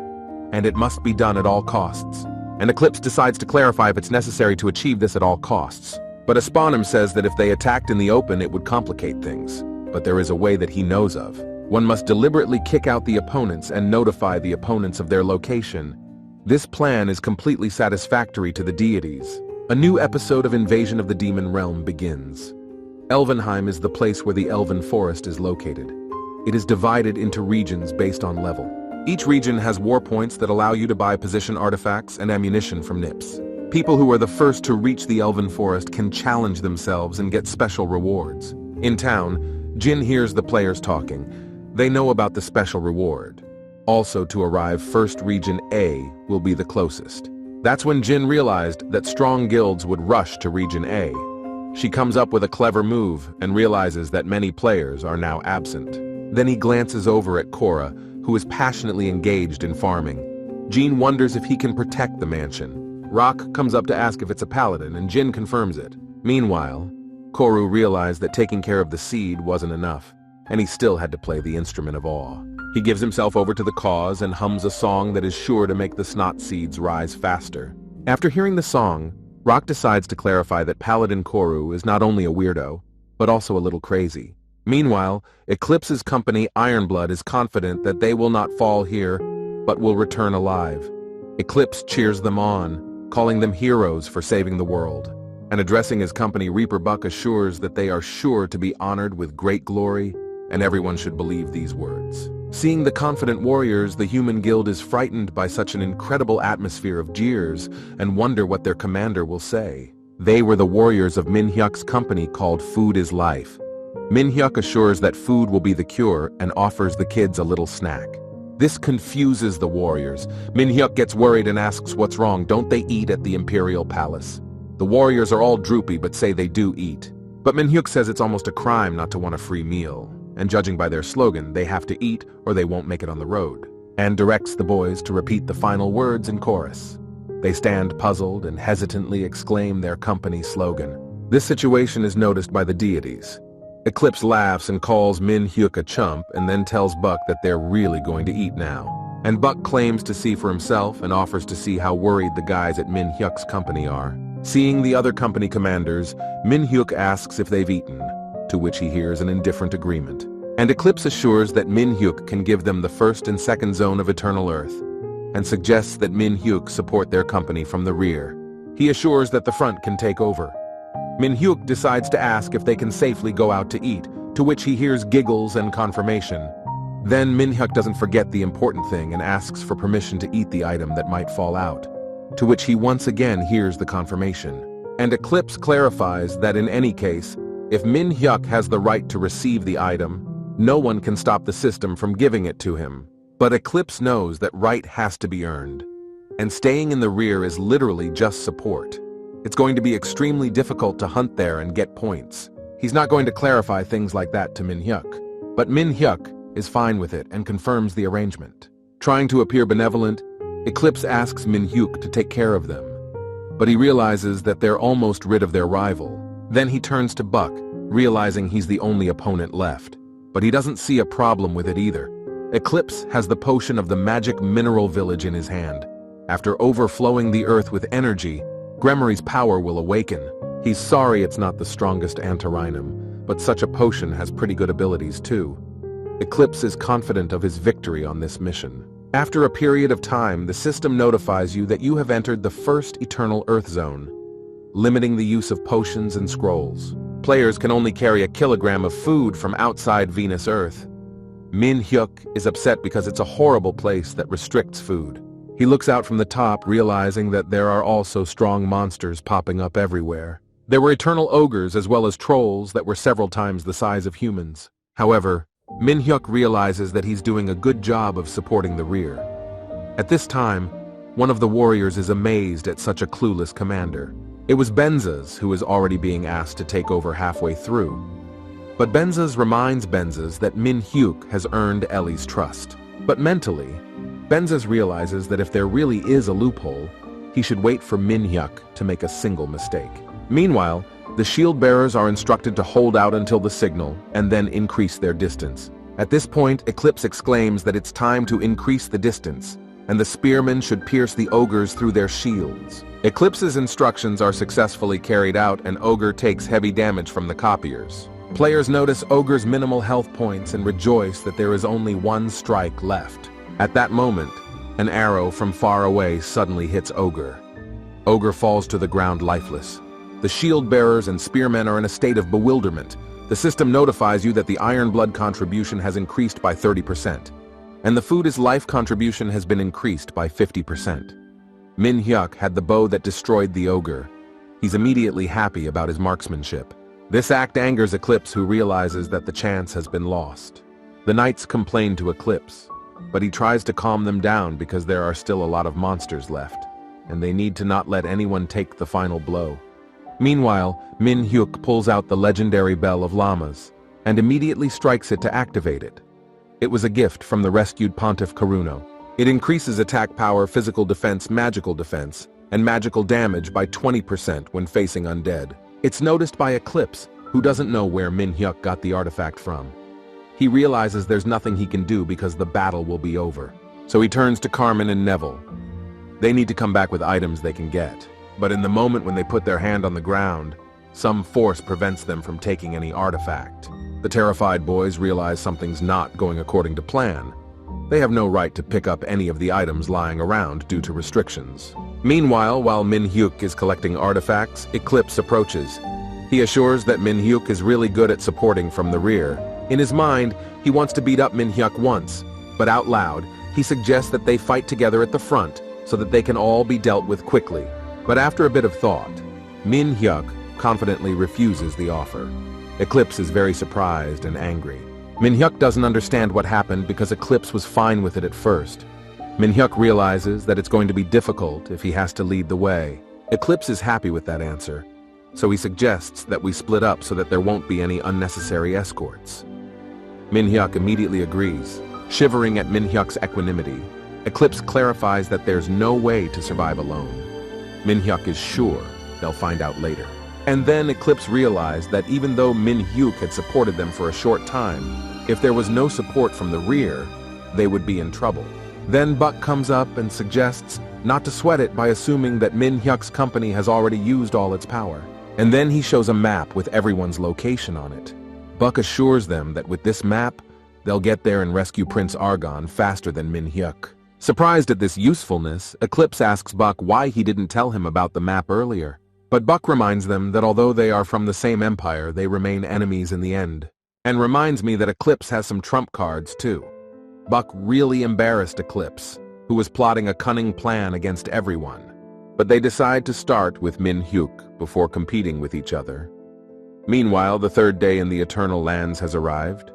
[SPEAKER 1] And it must be done at all costs. And Eclipse decides to clarify if it's necessary to achieve this at all costs. But Aspanim says that if they attacked in the open, it would complicate things. But there is a way that he knows of. One must deliberately kick out the opponents and notify the opponents of their location. This plan is completely satisfactory to the deities. A new episode of Invasion of the Demon Realm begins. Elvenheim is the place where the Elven Forest is located. It is divided into regions based on level. Each region has war points that allow you to buy position artifacts and ammunition from Nips. People who are the first to reach the Elven Forest can challenge themselves and get special rewards. In town, Jin hears the players talking. They know about the special reward. Also to arrive first, region A will be the closest. That's when Jin realized that strong guilds would rush to region A. She comes up with a clever move and realizes that many players are now absent. Then he glances over at Korra, who is passionately engaged in farming. Jin wonders if he can protect the mansion. Rock comes up to ask if it's a paladin, and Jin confirms it. Meanwhile, Koru realized that taking care of the seed wasn't enough, and he still had to play the instrument of awe. He gives himself over to the cause and hums a song that is sure to make the snot seeds rise faster. After hearing the song, Rock decides to clarify that Paladin Koru is not only a weirdo, but also a little crazy. Meanwhile, Eclipse's company Ironblood is confident that they will not fall here, but will return alive. Eclipse cheers them on, calling them heroes for saving the world, and addressing his company Reaper Buck assures that they are sure to be honored with great glory, and everyone should believe these words. Seeing the confident warriors, the human guild is frightened by such an incredible atmosphere of jeers and wonder what their commander will say. They were the warriors of Min Hyuk's company called Food is Life. Min Hyuk assures that food will be the cure and offers the kids a little snack. This confuses the warriors. Min Hyuk gets worried and asks what's wrong. Don't they eat at the Imperial Palace? The warriors are all droopy but say they do eat. But Min Hyuk says it's almost a crime not to want a free meal. And judging by their slogan, they have to eat or they won't make it on the road. And directs the boys to repeat the final words in chorus. They stand puzzled and hesitantly exclaim their company slogan. This situation is noticed by the deities. Eclipse laughs and calls Min Hyuk a chump and then tells Buck that they're really going to eat now. And Buck claims to see for himself and offers to see how worried the guys at Min Hyuk's company are. Seeing the other company commanders, Min Hyuk asks if they've eaten, to which he hears an indifferent agreement. And Eclipse assures that Min Hyuk can give them the first and second zone of Eternal Earth, and suggests that Min Hyuk support their company from the rear. He assures that the front can take over. Min Hyuk decides to ask if they can safely go out to eat, to which he hears giggles and confirmation. Then Min Hyuk doesn't forget the important thing and asks for permission to eat the item that might fall out, to which he once again hears the confirmation. And Eclipse clarifies that in any case, if Min Hyuk has the right to receive the item, no one can stop the system from giving it to him. But Eclipse knows that right has to be earned. And staying in the rear is literally just support. It's going to be extremely difficult to hunt there and get points. He's not going to clarify things like that to Min Hyuk. But Min Hyuk is fine with it and confirms the arrangement. Trying to appear benevolent, Eclipse asks Min Hyuk to take care of them. But he realizes that they're almost rid of their rival. Then he turns to Buck, realizing he's the only opponent left. But he doesn't see a problem with it either. Eclipse has the potion of the magic mineral village in his hand. After overflowing the earth with energy, Gremory's power will awaken. He's sorry it's not the strongest antirrhinum, but such a potion has pretty good abilities too. Eclipse is confident of his victory on this mission. After a period of time, the system notifies you that you have entered the first Eternal Earth Zone, limiting the use of potions and scrolls. Players can only carry a kilogram of food from outside Venus Earth. Min Hyuk is upset because it's a horrible place that restricts food. He looks out from the top, realizing that there are also strong monsters popping up everywhere. There were eternal ogres as well as trolls that were several times the size of humans. However, Min Hyuk realizes that he's doing a good job of supporting the rear. At this time, one of the warriors is amazed at such a clueless commander. It was Benzas who is already being asked to take over halfway through. But Benzas reminds Benzas that Min Hyuk has earned Ellie's trust. But mentally, Benzas realizes that if there really is a loophole, he should wait for Min Hyuk to make a single mistake. Meanwhile, the shield bearers are instructed to hold out until the signal and then increase their distance. At this point, Eclipse exclaims that it's time to increase the distance, and the spearmen should pierce the ogres through their shields. Eclipse's instructions are successfully carried out, and Ogre takes heavy damage from the copiers. Players notice Ogre's minimal health points and rejoice that there is only one strike left. At that moment, an arrow from far away suddenly hits Ogre. Ogre falls to the ground lifeless. The shield bearers and spearmen are in a state of bewilderment. The system notifies you that the Iron Blood contribution has increased by 30%, and the Food is Life contribution has been increased by 50%. Min Hyuk had the bow that destroyed the ogre. He's immediately happy about his marksmanship. This act angers Eclipse, who realizes that the chance has been lost. The knights complain to Eclipse, but he tries to calm them down because there are still a lot of monsters left, and they need to not let anyone take the final blow. Meanwhile, Min Hyuk pulls out the legendary Bell of Llamas and immediately strikes it to activate it. It was a gift from the rescued Pontiff Karuno. It increases attack power, physical defense, and magical damage by 20% when facing undead. It's noticed by Eclipse, who doesn't know where Min Hyuk got the artifact from. He realizes there's nothing he can do because the battle will be over. So he turns to Carmen and Neville. They need to come back with items they can get. But in the moment when they put their hand on the ground, some force prevents them from taking any artifact. The terrified boys realize something's not going according to plan. They have no right to pick up any of the items lying around due to restrictions. Meanwhile, while Min Hyuk is collecting artifacts, Eclipse approaches. He assures that Min Hyuk is really good at supporting from the rear. In his mind, he wants to beat up Min Hyuk once, but out loud, he suggests that they fight together at the front so that they can all be dealt with quickly. But after a bit of thought, Min Hyuk confidently refuses the offer. Eclipse is very surprised and angry. Min Hyuk doesn't understand what happened because Eclipse was fine with it at first. Min Hyuk realizes that it's going to be difficult if he has to lead the way. Eclipse is happy with that answer, so he suggests that we split up so that there won't be any unnecessary escorts. Min Hyuk immediately agrees. Shivering at Min Hyuk's equanimity, Eclipse clarifies that there's no way to survive alone. Min Hyuk is sure they'll find out later. And then Eclipse realized that even though Min Hyuk had supported them for a short time, if there was no support from the rear, they would be in trouble. Then Buck comes up and suggests not to sweat it by assuming that Min Hyuk's company has already used all its power. And then he shows a map with everyone's location on it. Buck assures them that with this map, they'll get there and rescue Prince Argon faster than Min Hyuk. Surprised at this usefulness, Eclipse asks Buck why he didn't tell him about the map earlier. But Buck reminds them that although they are from the same empire, they remain enemies in the end. And reminds me that Eclipse has some trump cards too. Buck really embarrassed Eclipse, who was plotting a cunning plan against everyone. but they decide to start with Min Hyuk before competing with each other. Meanwhile, the third day in the Eternal Lands has arrived.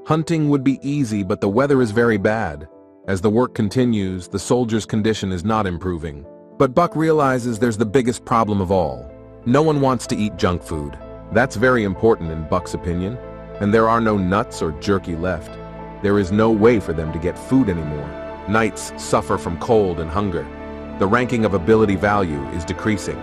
[SPEAKER 1] Hunting would be easy, but the weather is very bad. As the work continues, the soldier's condition is not improving. But Buck realizes there's the biggest problem of all. No one wants to eat junk food. That's very important in Buck's opinion, and there are no nuts or jerky left. There is no way for them to get food anymore. Knights suffer from cold and hunger. The ranking of ability value is decreasing.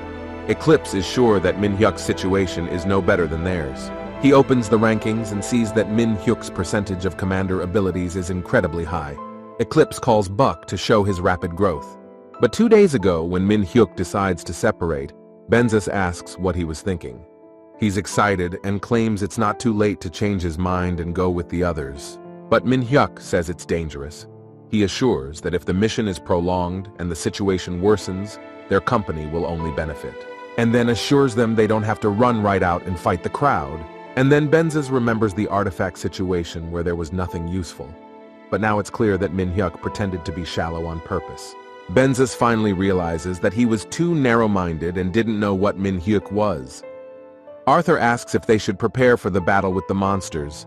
[SPEAKER 1] Eclipse is sure that Min Hyuk's situation is no better than theirs. He opens the rankings and sees that Min Hyuk's percentage of commander abilities is incredibly high. Eclipse calls Buck to show his rapid growth. But 2 days ago, when Min Hyuk decides to separate, Benzis asks what he was thinking. He's excited and claims it's not too late to change his mind and go with the others. But Min Hyuk says it's dangerous. He assures that if the mission is prolonged and the situation worsens, their company will only benefit. And then assures them they don't have to run right out and fight the crowd. And then Benzis remembers the artifact situation where there was nothing useful. But now it's clear that Min Hyuk pretended to be shallow on purpose. Benzis finally realizes that he was too narrow-minded and didn't know what Min Hyuk was. Arthur asks if they should prepare for the battle with the monsters.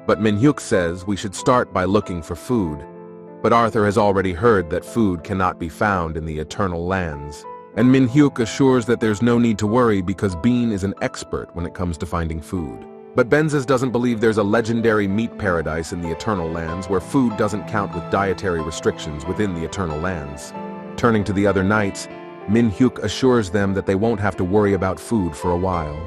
[SPEAKER 1] But Min Hyuk says we should start by looking for food. But Arthur has already heard that food cannot be found in the Eternal Lands. And Min Hyuk assures that there's no need to worry because Bean is an expert when it comes to finding food. But Benzis doesn't believe there's a legendary meat paradise in the Eternal Lands where food doesn't count with dietary restrictions within the Eternal Lands. Turning to the other knights, Min Hyuk assures them that they won't have to worry about food for a while.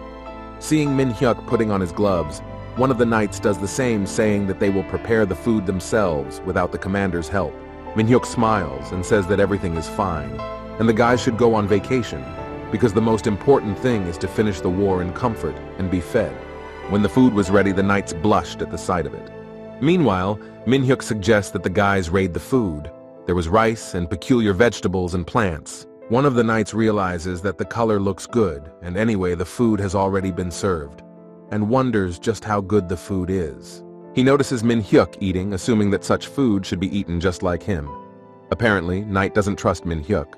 [SPEAKER 1] Seeing Min Hyuk putting on his gloves, one of the knights does the same, saying that they will prepare the food themselves without the commander's help. Min Hyuk smiles and says that everything is fine, and the guys should go on vacation, because the most important thing is to finish the war in comfort and be fed. When the food was ready, the knights blushed at the sight of it. Meanwhile, Min Hyuk suggests that the guys raid the food. There was rice and peculiar vegetables and plants. One of the knights realizes that the color looks good, and anyway the food has already been served, and wonders just how good the food is. He notices Min Hyuk eating, assuming that such food should be eaten just like him. Apparently, Knight doesn't trust Min Hyuk.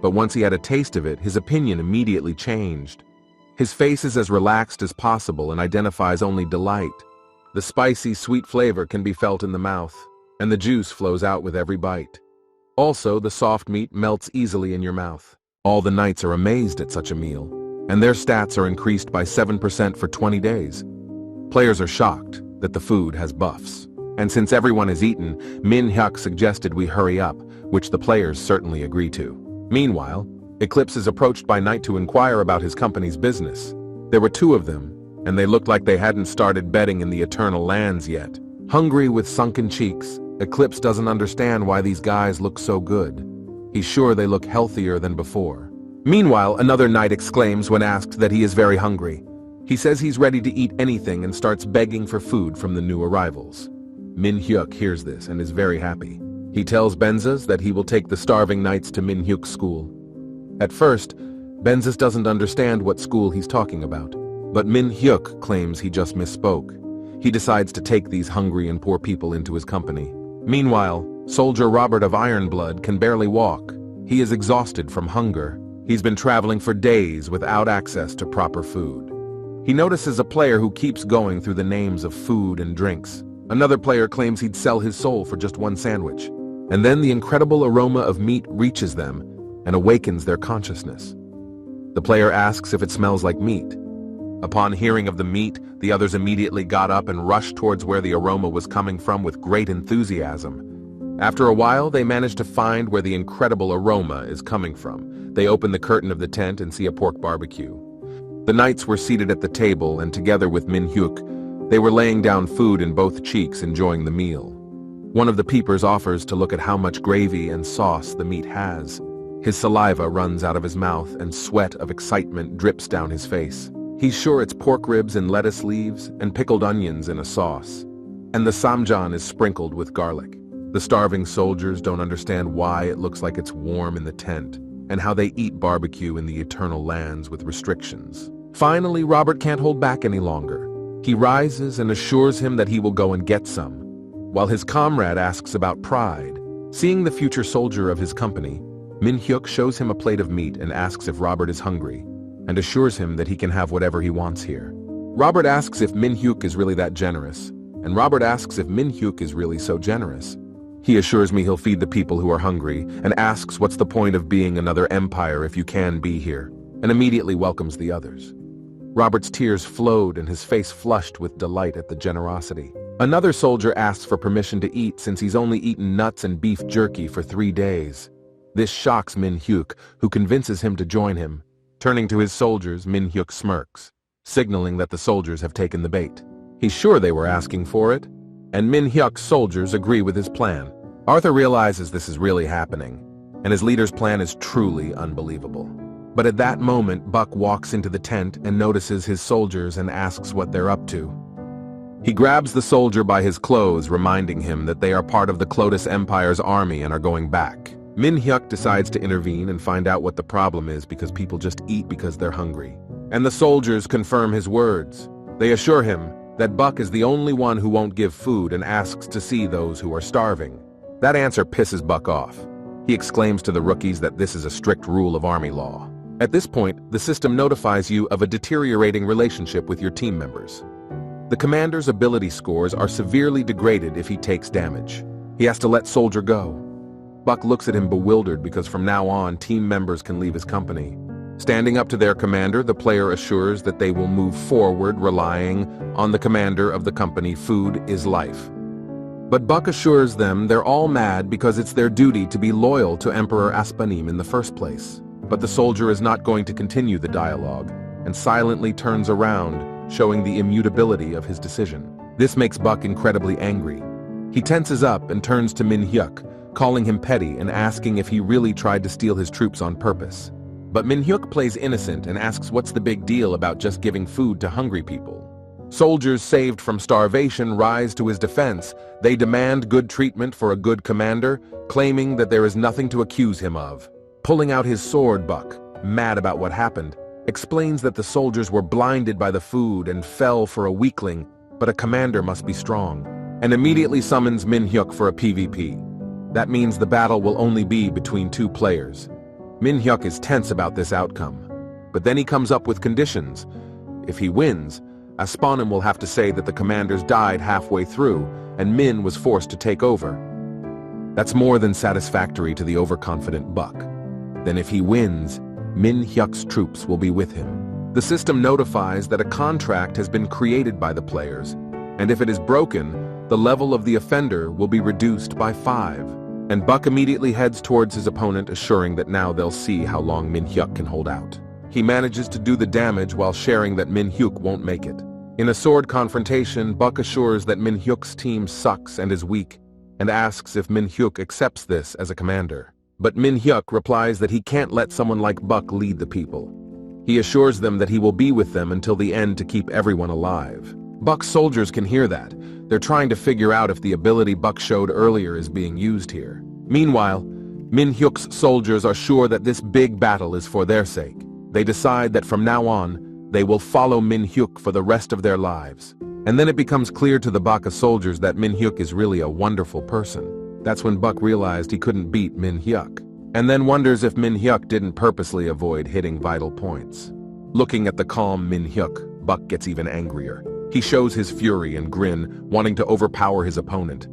[SPEAKER 1] But once he had a taste of it, his opinion immediately changed. His face is as relaxed as possible and identifies only delight. The spicy, sweet flavor can be felt in the mouth, and the juice flows out with every bite. Also, the soft meat melts easily in your mouth. All the knights are amazed at such a meal, and their stats are increased by 7% for 20 days. Players are shocked that the food has buffs. And since everyone has eaten, Min Hyuk suggested we hurry up, which the players certainly agree to. Meanwhile, Eclipse is approached by Knight to inquire about his company's business. There were 2 of them, and they looked like they hadn't started betting in the Eternal Lands yet. Hungry with sunken cheeks, Eclipse doesn't understand why these guys look so good. He's sure they look healthier than before. Meanwhile, another knight exclaims when asked that he is very hungry. He says he's ready to eat anything and starts begging for food from the new arrivals. Min Hyuk hears this and is very happy. He tells Benzis that he will take the starving knights to Min Hyuk's school. At first, Benzis doesn't understand what school he's talking about, but Min Hyuk claims he just misspoke. He decides to take these hungry and poor people into his company. Meanwhile, Soldier Robert of Ironblood can barely walk. He is exhausted from hunger. He's been traveling for days without access to proper food. He notices a player who keeps going through the names of food and drinks. Another player claims he'd sell his soul for just 1 sandwich. And then the incredible aroma of meat reaches them and awakens their consciousness. The player asks if it smells like meat. Upon hearing of the meat, the others immediately got up and rushed towards where the aroma was coming from with great enthusiasm. After a while, they manage to find where the incredible aroma is coming from. They open the curtain of the tent and see a pork barbecue. The knights were seated at the table, and together with Min Hyuk, they were laying down food in both cheeks, enjoying the meal. One of the peepers offers to look at how much gravy and sauce the meat has. His saliva runs out of his mouth and sweat of excitement drips down his face. He's sure it's pork ribs and lettuce leaves and pickled onions in a sauce. And the samjan is sprinkled with garlic. The starving soldiers don't understand why it looks like it's warm in the tent and how they eat barbecue in the Eternal Lands with restrictions. Finally, Robert can't hold back any longer. He rises and assures him that he will go and get some, while his comrade asks about pride. Seeing the future soldier of his company, Min Hyuk shows him a plate of meat and asks if Robert is hungry, and assures him that he can have whatever he wants here. Robert asks if Min Hyuk is really that generous, and Robert asks if Min Hyuk is really so generous. He assures me he'll feed the people who are hungry, and asks what's the point of being another empire if you can be here, and immediately welcomes the others. Robert's tears flowed and his face flushed with delight at the generosity. Another soldier asks for permission to eat since he's only eaten nuts and beef jerky for 3 days. This shocks Min Hyuk, who convinces him to join him. Turning to his soldiers, Min Hyuk smirks, signaling that the soldiers have taken the bait. He's sure they were asking for it, and Min Hyuk's soldiers agree with his plan. Arthur realizes this is really happening, and his leader's plan is truly unbelievable. But at that moment, Buck walks into the tent and notices his soldiers and asks what they're up to. He grabs the soldier by his clothes, reminding him that they are part of the Clotus Empire's army and are going back. Min Hyuk decides to intervene and find out what the problem is because people just eat because they're hungry. And the soldiers confirm his words. They assure him that Buck is the only one who won't give food and asks to see those who are starving. That answer pisses Buck off. He exclaims to the rookies that this is a strict rule of army law. At this point, the system notifies you of a deteriorating relationship with your team members. The commander's ability scores are severely degraded if he takes damage. He has to let soldier go. Buck looks at him bewildered because from now on, team members can leave his company. Standing up to their commander, the player assures that they will move forward relying on the commander of the company. Food is life. But Buck assures them they're all mad because it's their duty to be loyal to Emperor Aspanim in the first place. But the soldier is not going to continue the dialogue and silently turns around, showing the immutability of his decision. This makes Buck incredibly angry. He tenses up and turns to Min Hyuk, calling him petty and asking if he really tried to steal his troops on purpose. But Min Hyuk plays innocent and asks what's the big deal about just giving food to hungry people. Soldiers saved from starvation rise to his defense. They demand good treatment for a good commander, claiming that there is nothing to accuse him of. Pulling out his sword, Buck, mad about what happened, explains that the soldiers were blinded by the food and fell for a weakling, but a commander must be strong, and immediately summons Min Hyuk for a PvP. That means the battle will only be between 2 players. Min Hyuk is tense about this outcome, but then he comes up with conditions. If he wins, Aspanim will have to say that the commanders died halfway through, and Min was forced to take over. That's more than satisfactory to the overconfident Buck. Then if he wins, Min Hyuk's troops will be with him. The system notifies that a contract has been created by the players, and if it is broken, the level of the offender will be reduced by 5. And Buck immediately heads towards his opponent, assuring that now they'll see how long Min Hyuk can hold out. He manages to do the damage while sharing that Min Hyuk won't make it. In a sword confrontation, Buck assures that Min Hyuk's team sucks and is weak, and asks if Min Hyuk accepts this as a commander. But Min Hyuk replies that he can't let someone like Buck lead the people. He assures them that he will be with them until the end to keep everyone alive. Buck's soldiers can hear that. They're trying to figure out if the ability Buck showed earlier is being used here. Meanwhile, Min Hyuk's soldiers are sure that this big battle is for their sake. They decide that from now on, they will follow Min Hyuk for the rest of their lives. And then it becomes clear to the Baka soldiers that Min Hyuk is really a wonderful person. That's when Buck realized he couldn't beat Min Hyuk, and then wonders if Min Hyuk didn't purposely avoid hitting vital points. Looking at the calm Min Hyuk, Buck gets even angrier. He shows his fury and grin, wanting to overpower his opponent.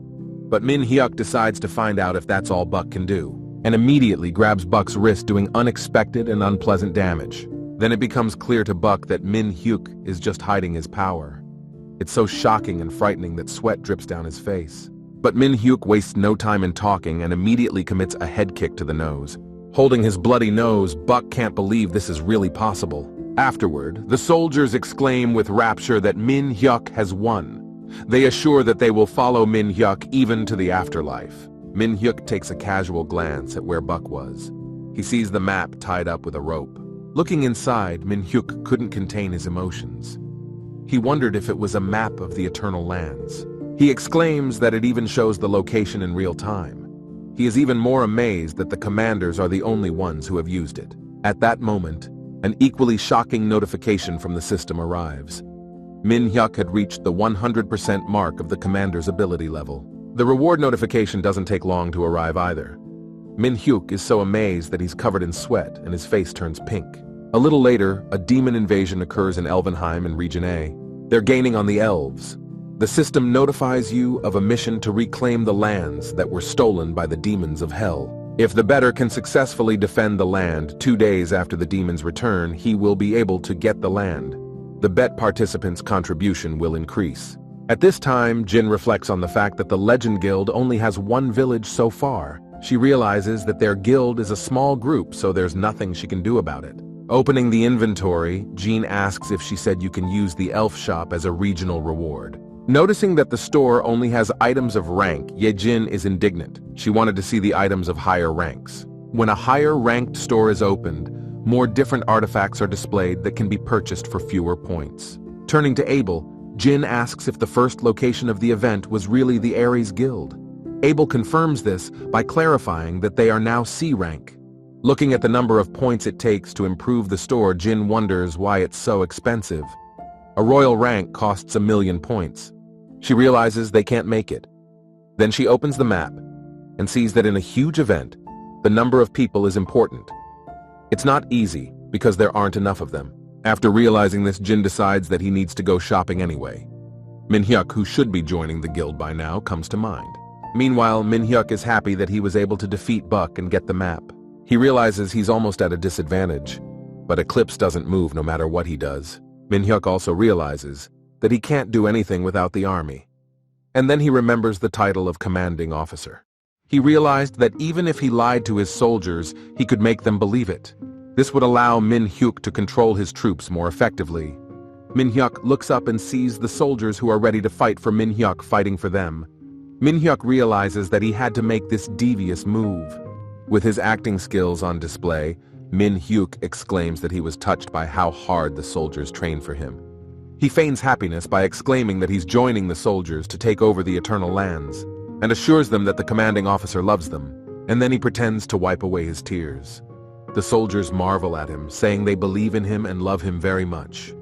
[SPEAKER 1] But Min Hyuk decides to find out if that's all Buck can do, and immediately grabs Buck's wrist, doing unexpected and unpleasant damage. Then it becomes clear to Buck that Min Hyuk is just hiding his power. It's so shocking and frightening that sweat drips down his face. But Min Hyuk wastes no time in talking and immediately commits a head kick to the nose. Holding his bloody nose, Buck can't believe this is really possible. Afterward, the soldiers exclaim with rapture that Min Hyuk has won. They assure that they will follow Min Hyuk even to the afterlife. Min Hyuk takes a casual glance at where Buck was. He sees the map tied up with a rope. Looking inside, Min Hyuk couldn't contain his emotions. He wondered if it was a map of the Eternal Lands. He exclaims that it even shows the location in real time. He is even more amazed that the commanders are the only ones who have used it. At that moment, an equally shocking notification from the system arrives. Min Hyuk had reached the 100% mark of the commander's ability level. The reward notification doesn't take long to arrive either. Min-hyuk is so amazed that he's covered in sweat and his face turns pink. A little later, a demon invasion occurs in Elvenheim in Region A. They're gaining on the elves. The system notifies you of a mission to reclaim the lands that were stolen by the demons of hell. If the better can successfully defend the land 2 days after the demons return, he will be able to get the land. The bet participants' contribution will increase. At this time, Jin reflects on the fact that the Legend Guild only has one village so far. She realizes that their guild is a small group, so there's nothing she can do about it. Opening the inventory, Jean asks if she said you can use the elf shop as a regional reward. Noticing that the store only has items of rank, Ye-jin is indignant. She wanted to see the items of higher ranks. When a higher-ranked store is opened, more different artifacts are displayed that can be purchased for fewer points. Turning to Abel, Jin asks if the first location of the event was really the Ares Guild. Abel confirms this by clarifying that they are now C rank. Looking at the number of points it takes to improve the store, Jin wonders why it's so expensive. A royal rank costs 1,000,000 points. She realizes they can't make it. Then she opens the map and sees that in a huge event, the number of people is important. It's not easy because there aren't enough of them. After realizing this, Jin decides that he needs to go shopping anyway. Min-hyuk, who should be joining the guild by now, comes to mind. Meanwhile, Min-hyuk is happy that he was able to defeat Buck and get the map. He realizes he's almost at a disadvantage, but Eclipse doesn't move no matter what he does. Min-hyuk also realizes that he can't do anything without the army. And then he remembers the title of commanding officer. He realized that even if he lied to his soldiers, he could make them believe it. This would allow Min-hyuk to control his troops more effectively. Min-hyuk looks up and sees the soldiers who are ready to fight for Min-hyuk fighting for them. Min-hyuk realizes that he had to make this devious move. With his acting skills on display, Min-hyuk exclaims that he was touched by how hard the soldiers trained for him. He feigns happiness by exclaiming that he's joining the soldiers to take over the Eternal Lands, and assures them that the commanding officer loves them, and then he pretends to wipe away his tears. The soldiers marvel at him, saying they believe in him and love him very much.